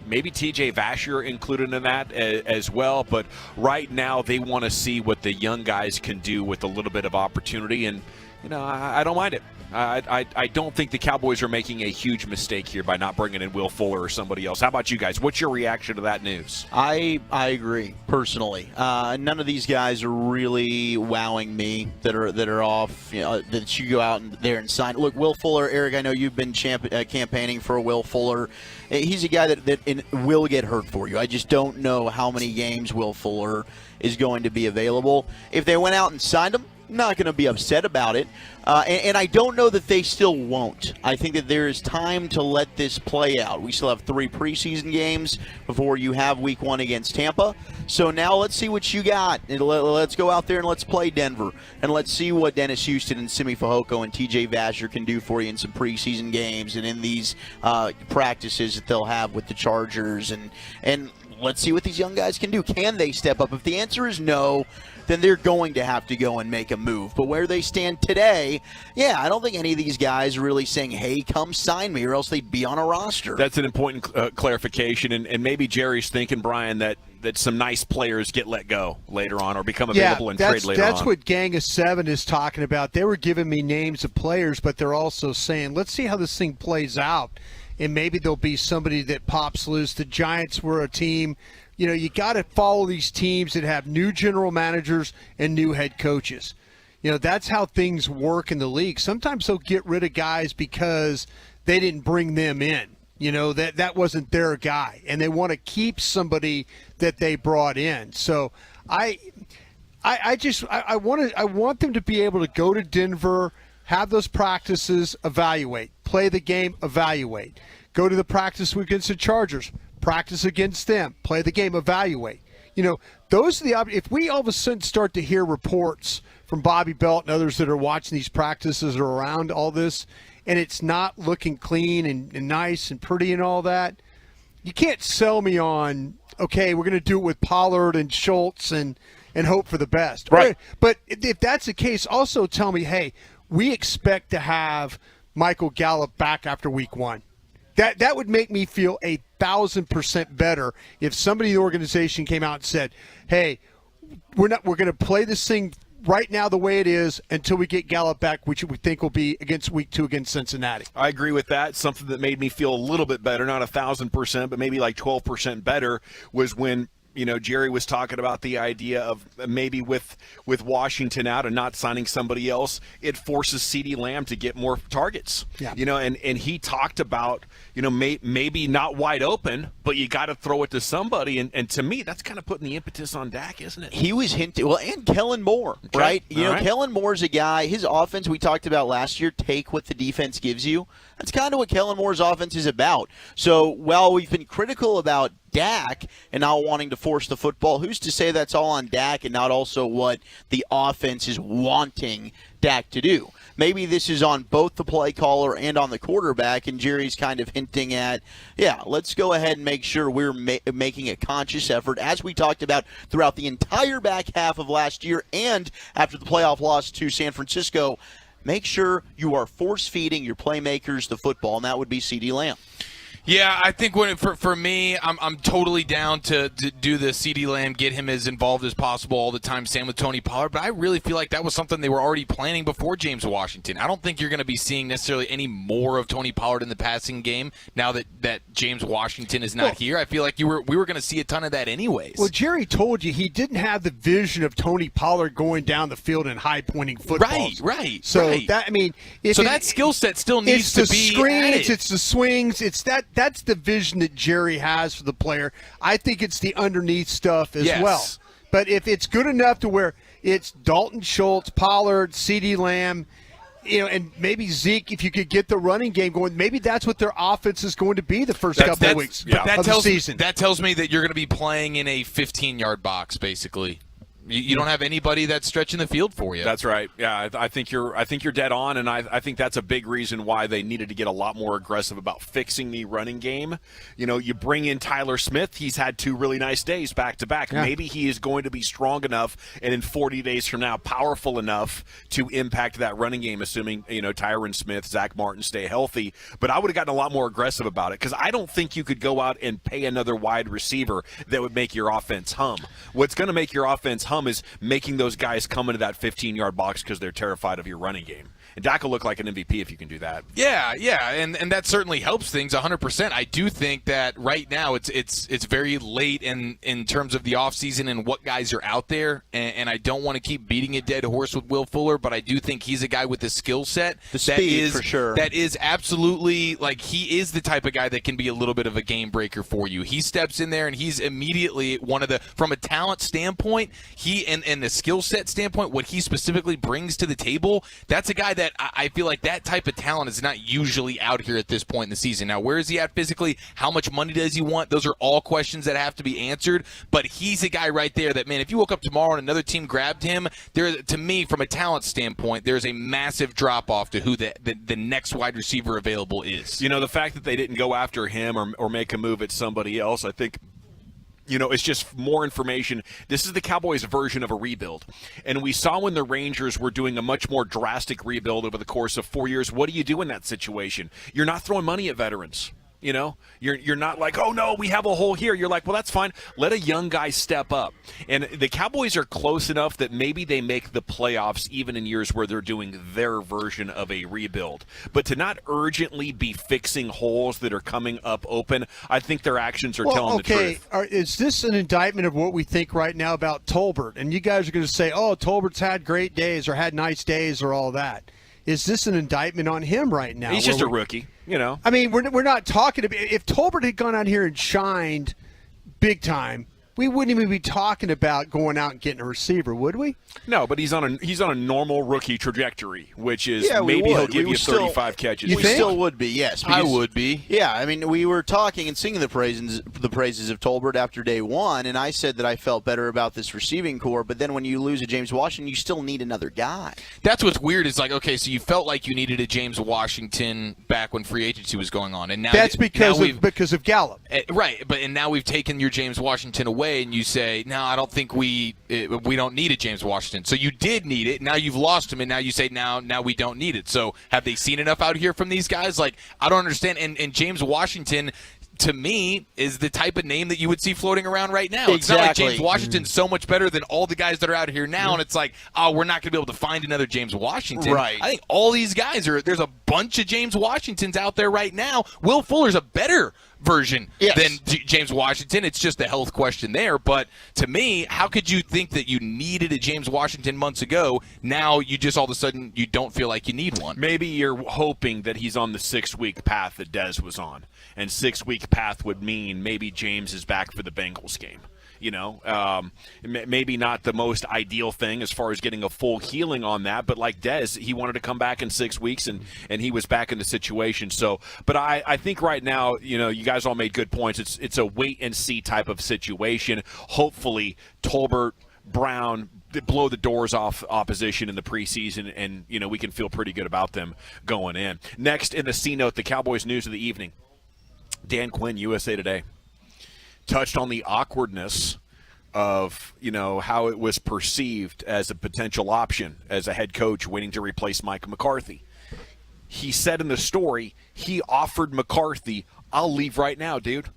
maybe TJ Vasher included in that as well. But right now they want to see what the young guys can do with a little bit of opportunity. And, I don't mind it. I don't think the Cowboys are making a huge mistake here by not bringing in Will Fuller or somebody else. How about you guys? What's your reaction to that news? I agree personally. None of these guys are really wowing me that are off. That you go out there and sign. Look, Will Fuller, Eric. I know you've been campaigning for a Will Fuller. He's a guy that will get hurt for you. I just don't know how many games Will Fuller is going to be available. If they went out and signed him, I'm not going to be upset about it. And I don't know that they still won't. I think that there is time to let this play out. We still have 3 preseason games before you have week 1 against Tampa. So now let's see what you got. Let's go out there and let's play Denver. And let's see what Dennis Houston and Simi Fehoko and TJ Vasher can do for you in some preseason games and in these practices that they'll have with the Chargers. And let's see what these young guys can do. Can they step up? If the answer is no, then they're going to have to go and make a move. But where they stand today, I don't think any of these guys are really saying, hey, come sign me, or else they'd be on a roster. That's an important clarification, and maybe Jerry's thinking, Brian, that some nice players get let go later on or become available and trade later on. That's what Gang of 7 is talking about. They were giving me names of players, but they're also saying, let's see how this thing plays out. And maybe there'll be somebody that pops loose. The Giants were a team. You got to follow these teams that have new general managers and new head coaches. That's how things work in the league. Sometimes they'll get rid of guys because they didn't bring them in. That wasn't their guy, and they want to keep somebody that they brought in. So I want them to be able to go to Denver, have those practices, evaluate, play the game, evaluate, go to the practice against the Chargers, practice against them, play the game, evaluate. Those are the if we all of a sudden start to hear reports from Bobby Belt and others that are watching these practices or around all this, and it's not looking clean and nice and pretty and all that, you can't sell me on, okay, we're going to do it with Pollard and Schultz and hope for the best. Right. But if that's the case, also tell me, hey, we expect to have Michael Gallup back after week 1. That would make me feel 1,000% better if somebody in the organization came out and said, hey, we're going to play this thing right now the way it is until we get Gallup back, which we think will be against week 2 against Cincinnati. I agree with that. Something that made me feel a little bit better, not 1,000%, but maybe like 12% better, was when Jerry was talking about the idea of maybe with Washington out and not signing somebody else, it forces CeeDee Lamb to get more targets. Yeah. And he talked about, maybe not wide open, but you got to throw it to somebody. And to me, that's kind of putting the impetus on Dak, isn't it? He was hinting, and Kellen Moore, okay. right? Right. Kellen Moore's a guy, his offense we talked about last year, take what the defense gives you. That's kind of what Kellen Moore's offense is about. So while we've been critical about Dak and not wanting to force the football, who's to say that's all on Dak and not also what the offense is wanting Dak to do? Maybe this is on both the play caller and on the quarterback, and Jerry's kind of hinting at, let's go ahead and make sure we're making a conscious effort, as we talked about throughout the entire back half of last year and after the playoff loss to San Francisco. Make sure you are force-feeding your playmakers the football, and that would be CeeDee Lamb. Yeah, I think for me, I'm totally down to do the CeeDee Lamb, get him as involved as possible all the time, same with Tony Pollard, but I really feel like that was something they were already planning before James Washington. I don't think you're going to be seeing necessarily any more of Tony Pollard in the passing game now that James Washington is not here. I feel like we were going to see a ton of that anyways. Well, Jerry told you he didn't have the vision of Tony Pollard going down the field and high-pointing footballs. Right. So right. that skill set still needs to be It's the screens, added. it's the swings, it's that's the vision that Jerry has for the player. I think it's the underneath stuff as well. But if it's good enough to where it's Dalton Schultz, Pollard, CeeDee Lamb, and maybe Zeke, if you could get the running game going, maybe that's what their offense is going to be the first couple of weeks of the season. That tells me that you're going to be playing in a 15-yard box, basically. You don't have anybody that's stretching the field for you. That's right. Yeah, I think you're dead on, and I think that's a big reason why they needed to get a lot more aggressive about fixing the running game. You bring in Tyler Smith. He's had 2 really nice days back to back. Maybe he is going to be strong enough, and in 40 days from now, powerful enough to impact that running game, assuming Tyron Smith, Zach Martin stay healthy. But I would have gotten a lot more aggressive about it because I don't think you could go out and pay another wide receiver that would make your offense hum. What's going to make your offense hum is making those guys come into that 15-yard box because they're terrified of your running game. And Dak will look like an MVP if you can do that. Yeah, and that certainly helps things 100%. I do think that right now it's very late in terms of the offseason and what guys are out there, and I don't want to keep beating a dead horse with Will Fuller, but I do think he's a guy with the skill set. The speed, for sure. That is absolutely, he is the type of guy that can be a little bit of a game breaker for you. He steps in there, and he's immediately one of the, from a talent standpoint, and the skill set standpoint, what he specifically brings to the table, that's a guy that I feel like that type of talent is not usually out here at this point in the season. Now, where is he at physically? How much money does he want? Those are all questions that have to be answered. But he's a guy right there that, man, if you woke up tomorrow and another team grabbed him, to me, from a talent standpoint, there's a massive drop-off to who the next wide receiver available is. The fact that they didn't go after him or make a move at somebody else, I think – it's just more information. This is the Cowboys' version of a rebuild. And we saw when the Rangers were doing a much more drastic rebuild over the course of 4 years, what do you do in that situation? You're not throwing money at veterans. You're not like, oh, no, we have a hole here. You're like, well, that's fine. Let a young guy step up. And the Cowboys are close enough that maybe they make the playoffs even in years where they're doing their version of a rebuild. But to not urgently be fixing holes that are coming up open, I think their actions are telling the truth. Is this an indictment of what we think right now about Tolbert? And you guys are going to say, oh, Tolbert's had great days or had nice days or all that. Is this an indictment on him right now? He's just a rookie, I mean, we're not talking about – if Tolbert had gone out here and shined big time, we wouldn't even be talking about going out and getting a receiver, would we? No, but he's on a normal rookie trajectory, which is maybe he'll give you 35 catches. We still would be, yes. I would be. Yeah, I mean, we were talking and singing the praises of Tolbert after day one, and I said that I felt better about this receiving core, but then when you lose a James Washington, you still need another guy. That's what's weird is okay, so you felt like you needed a James Washington back when free agency was going on, and now that's because of Gallup. Right, and now we've taken your James Washington away, and you say, no, I don't think we don't need a James Washington. So you did need it. Now you've lost him, and now you say now we don't need it. So have they seen enough out here from these guys? I don't understand. And James Washington, to me, is the type of name that you would see floating around right now. Exactly. It's not like James Washington's so much better than all the guys that are out here now, and it's like, oh, we're not going to be able to find another James Washington. Right. I think all these guys there's a bunch of James Washingtons out there right now. Will Fuller's a better version than James Washington. It's just a health question there. But to me, how could you think that you needed a James Washington months ago? Now you just all of a sudden you don't feel like you need one. Maybe you're hoping that he's on the 6-week path that Dez was on. And 6-week path would mean maybe James is back for the Bengals game. Maybe not the most ideal thing as far as getting a full healing on that, but like Dez, he wanted to come back in 6 weeks, and he was back in the situation. So, but I think right now, you guys all made good points. It's a wait-and-see type of situation. Hopefully, Tolbert, Brown blow the doors off opposition in the preseason, and, we can feel pretty good about them going in. Next, in the C-Note, the Cowboys news of the evening. Dan Quinn, USA Today, touched on the awkwardness of, how it was perceived as a potential option as a head coach waiting to replace Mike McCarthy. He said in the story he offered McCarthy I'll leave right now, dude.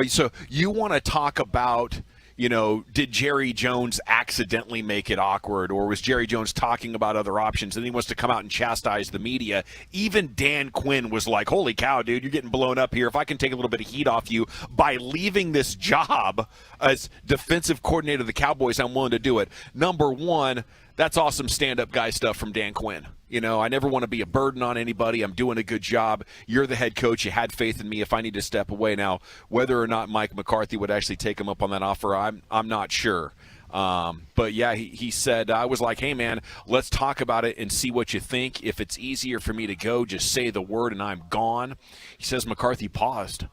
So you want to talk about, did Jerry Jones accidentally make it awkward, or was Jerry Jones talking about other options, and he wants to come out and chastise the media? Even Dan Quinn was like, holy cow, dude, you're getting blown up here. If I can take a little bit of heat off you by leaving this job as defensive coordinator of the Cowboys, I'm willing to do it. Number one, that's awesome stand-up guy stuff from Dan Quinn. I never want to be a burden on anybody. I'm doing a good job. You're the head coach. You had faith in me if I need to step away. Now, whether or not Mike McCarthy would actually take him up on that offer, I'm not sure. But, yeah, he said, I was like, hey, man, let's talk about it and see what you think. If it's easier for me to go, just say the word and I'm gone. He says McCarthy paused.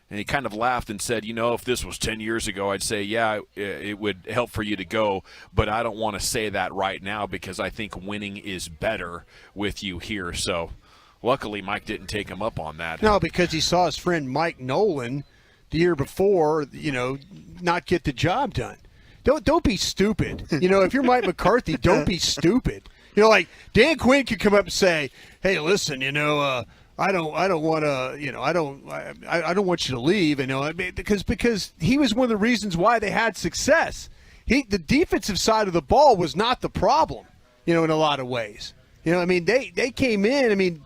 And he kind of laughed and said, if this was 10 years ago, I'd say, yeah, it would help for you to go. But I don't want to say that right now because I think winning is better with you here. So luckily, Mike didn't take him up on that. No, because he saw his friend Mike Nolan the year before, not get the job done. Don't be stupid. If you're Mike McCarthy, don't be stupid. Like Dan Quinn could come up and say, hey, listen, I don't want to, I don't want you to leave, because he was one of the reasons why they had success. The defensive side of the ball was not the problem, in a lot of ways. They came in.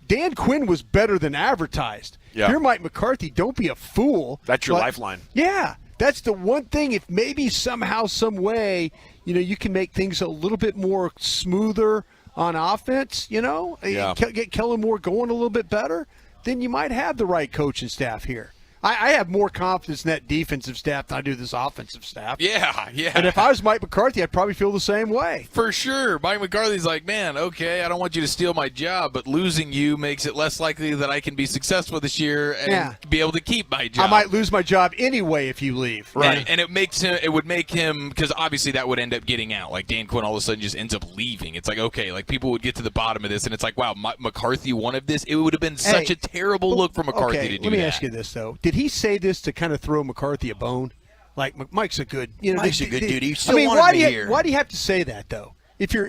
Dan Quinn was better than advertised. Yeah. If you're Mike McCarthy, don't be a fool. That's your lifeline. Yeah, that's the one thing. If maybe somehow, some way, you can make things a little bit more smoother on offense, get Kellen Moore going a little bit better, then you might have the right coaching staff here. I have more confidence in that defensive staff than I do this offensive staff. Yeah. And if I was Mike McCarthy, I'd probably feel the same way. For sure. Mike McCarthy's like, man, okay, I don't want you to steal my job, but losing you makes it less likely that I can be successful this year and be able to keep my job. I might lose my job anyway if you leave. Right. And it would make him, because obviously that would end up getting out. Like Dan Quinn all of a sudden just ends up leaving. It's like, okay, like people would get to the bottom of this, and it's like, wow, McCarthy wanted this. It would have been such a terrible look for McCarthy to do that. Let me ask you this, though. Did he say this to kind of throw McCarthy a bone? Like, Mike's a good, Mike's a good dude. He still why do you have to say that though? If you're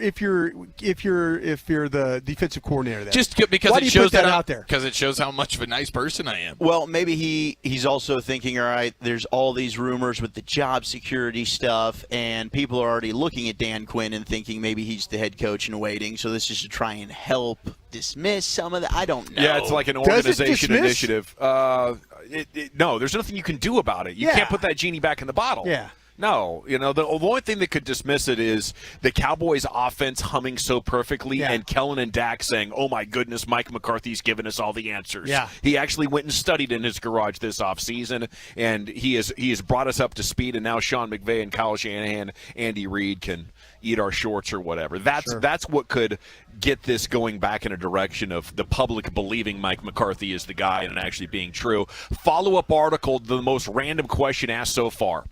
the defensive coordinator, there, just because it shows that out there, because it shows how much of a nice person I am. Well, maybe he's also thinking, all right, there's all these rumors with the job security stuff, and people are already looking at Dan Quinn and thinking maybe he's the head coach and waiting. So this is to try and help dismiss some of that. I don't know. Yeah, it's like an organization initiative. No, there's nothing you can do about it. You can't put that genie back in the bottle. Yeah. No, the only thing that could dismiss it is the Cowboys' offense humming so perfectly and Kellen and Dak saying, oh, my goodness, Mike McCarthy's given us all the answers. Yeah. He actually went and studied in his garage this offseason, and he has brought us up to speed, and now Sean McVay and Kyle Shanahan, Andy Reid can eat our shorts or whatever. That's what could get this going back in a direction of the public believing Mike McCarthy is the guy and it actually being true. Follow-up article, the most random question asked so far.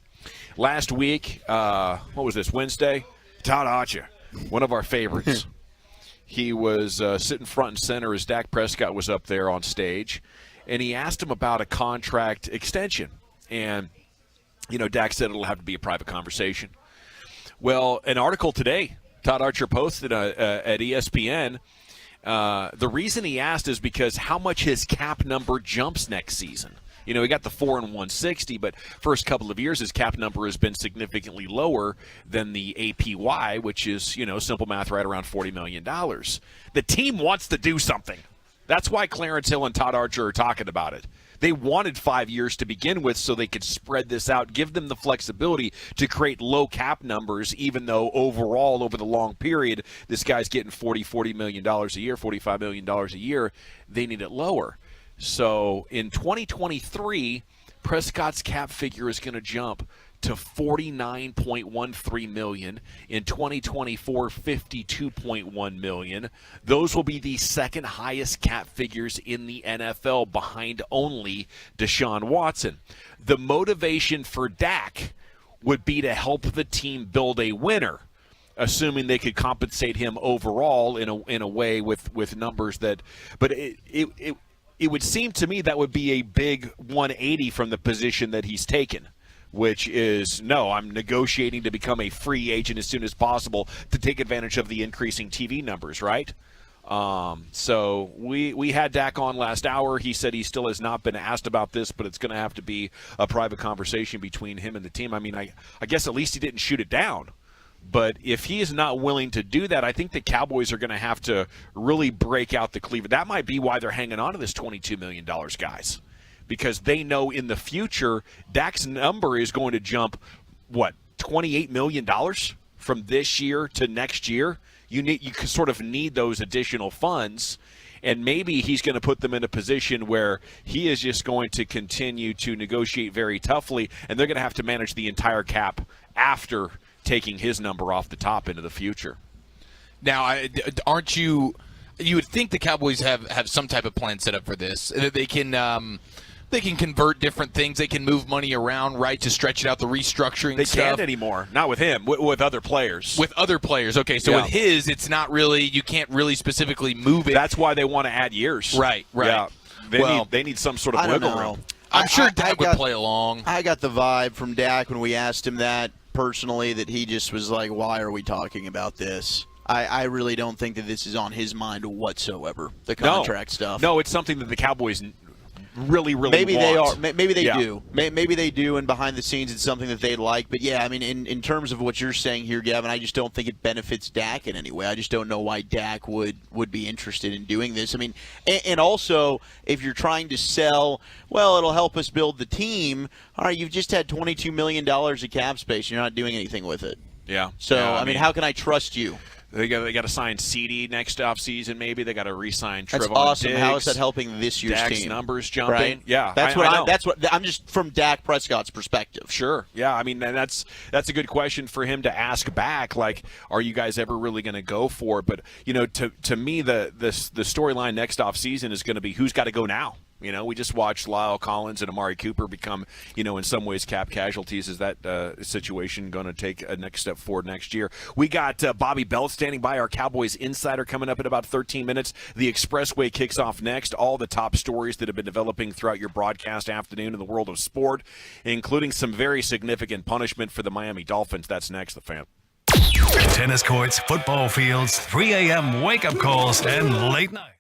Last week, what was this, Wednesday? Todd Archer, one of our favorites. He was sitting front and center as Dak Prescott was up there on stage, and he asked him about a contract extension. And, Dak said it'll have to be a private conversation. Well, an article today, Todd Archer posted at ESPN, the reason he asked is because how much his cap number jumps next season. He got the 4 and 160, but first couple of years his cap number has been significantly lower than the APY, which is, simple math, right around $40 million. The team wants to do something. That's why Clarence Hill and Todd Archer are talking about it. They wanted 5 years to begin with so they could spread this out, give them the flexibility to create low cap numbers, even though overall over the long period, this guy's getting $40 million a year, $45 million a year. They need it lower. So in 2023, Prescott's cap figure is going to jump to $49.13 million. In 2024, $52.1 million. Those will be the second highest cap figures in the NFL, behind only Deshaun Watson. The motivation for Dak would be to help the team build a winner, assuming they could compensate him overall in a way with numbers that. But it would seem to me that would be a big 180 from the position that he's taken, which is, no, I'm negotiating to become a free agent as soon as possible to take advantage of the increasing TV numbers, right? So we had Dak on last hour. He said he still has not been asked about this, but it's going to have to be a private conversation between him and the team. I mean, I guess at least he didn't shoot it down. But if he is not willing to do that, I think the Cowboys are going to have to really break out the Cleveland. That might be why they're hanging on to this $22 million, guys, because they know in the future Dak's number is going to jump, $28 million from this year to next year. You sort of need those additional funds, and maybe he's going to put them in a position where he is just going to continue to negotiate very toughly, and they're going to have to manage the entire cap after taking his number off the top into the future. Now, aren't you would think the Cowboys have some type of plan set up for this. They can convert different things. They can move money around, right, to stretch it out, the restructuring They stuff. can't anymore. Not with him, with other players. With other players. Okay, so with his, it's not really, you can't really specifically move it. That's why they want to add years. Right. Yeah. They need some sort of wiggle room. I'm sure Dak would play along. I got the vibe from Dak when we asked him that personally, that he just was like, why are we talking about this? I really don't think that this is on his mind whatsoever, the contract stuff. No, it's something that the Cowboys really maybe want. Maybe they do. Maybe they do, and behind the scenes it's something that they like. But yeah, I mean, in terms of what you're saying here, Gavin, I just don't think it benefits Dak in any way. I just don't know why Dak would be interested in doing this. I mean, and also, if you're trying to sell, well, it'll help us build the team. All right, you've just had $22 million of cap space, and you're not doing anything with it. Yeah. So, yeah, I mean, how can I trust you? They got to sign CD next offseason. Maybe they got to re-sign Trevon That's awesome. Diggs. How is that helping this year's Dak's team? numbers jumping. Right? Yeah, that's what I'm just from Dak Prescott's perspective. Sure. Yeah, I mean, and that's a good question for him to ask back. Like, are you guys ever really going to go for it? But to me, the storyline next offseason is going to be who's got to go now. We just watched Lyle Collins and Amari Cooper become, in some ways cap casualties. Is that situation going to take a next step forward next year? We got Bobby Belt standing by, our Cowboys insider, coming up in about 13 minutes. The Expressway kicks off next. All the top stories that have been developing throughout your broadcast afternoon in the world of sport, including some very significant punishment for the Miami Dolphins. That's next, The Fan. Tennis courts, football fields, 3 a.m. wake-up calls, and late night.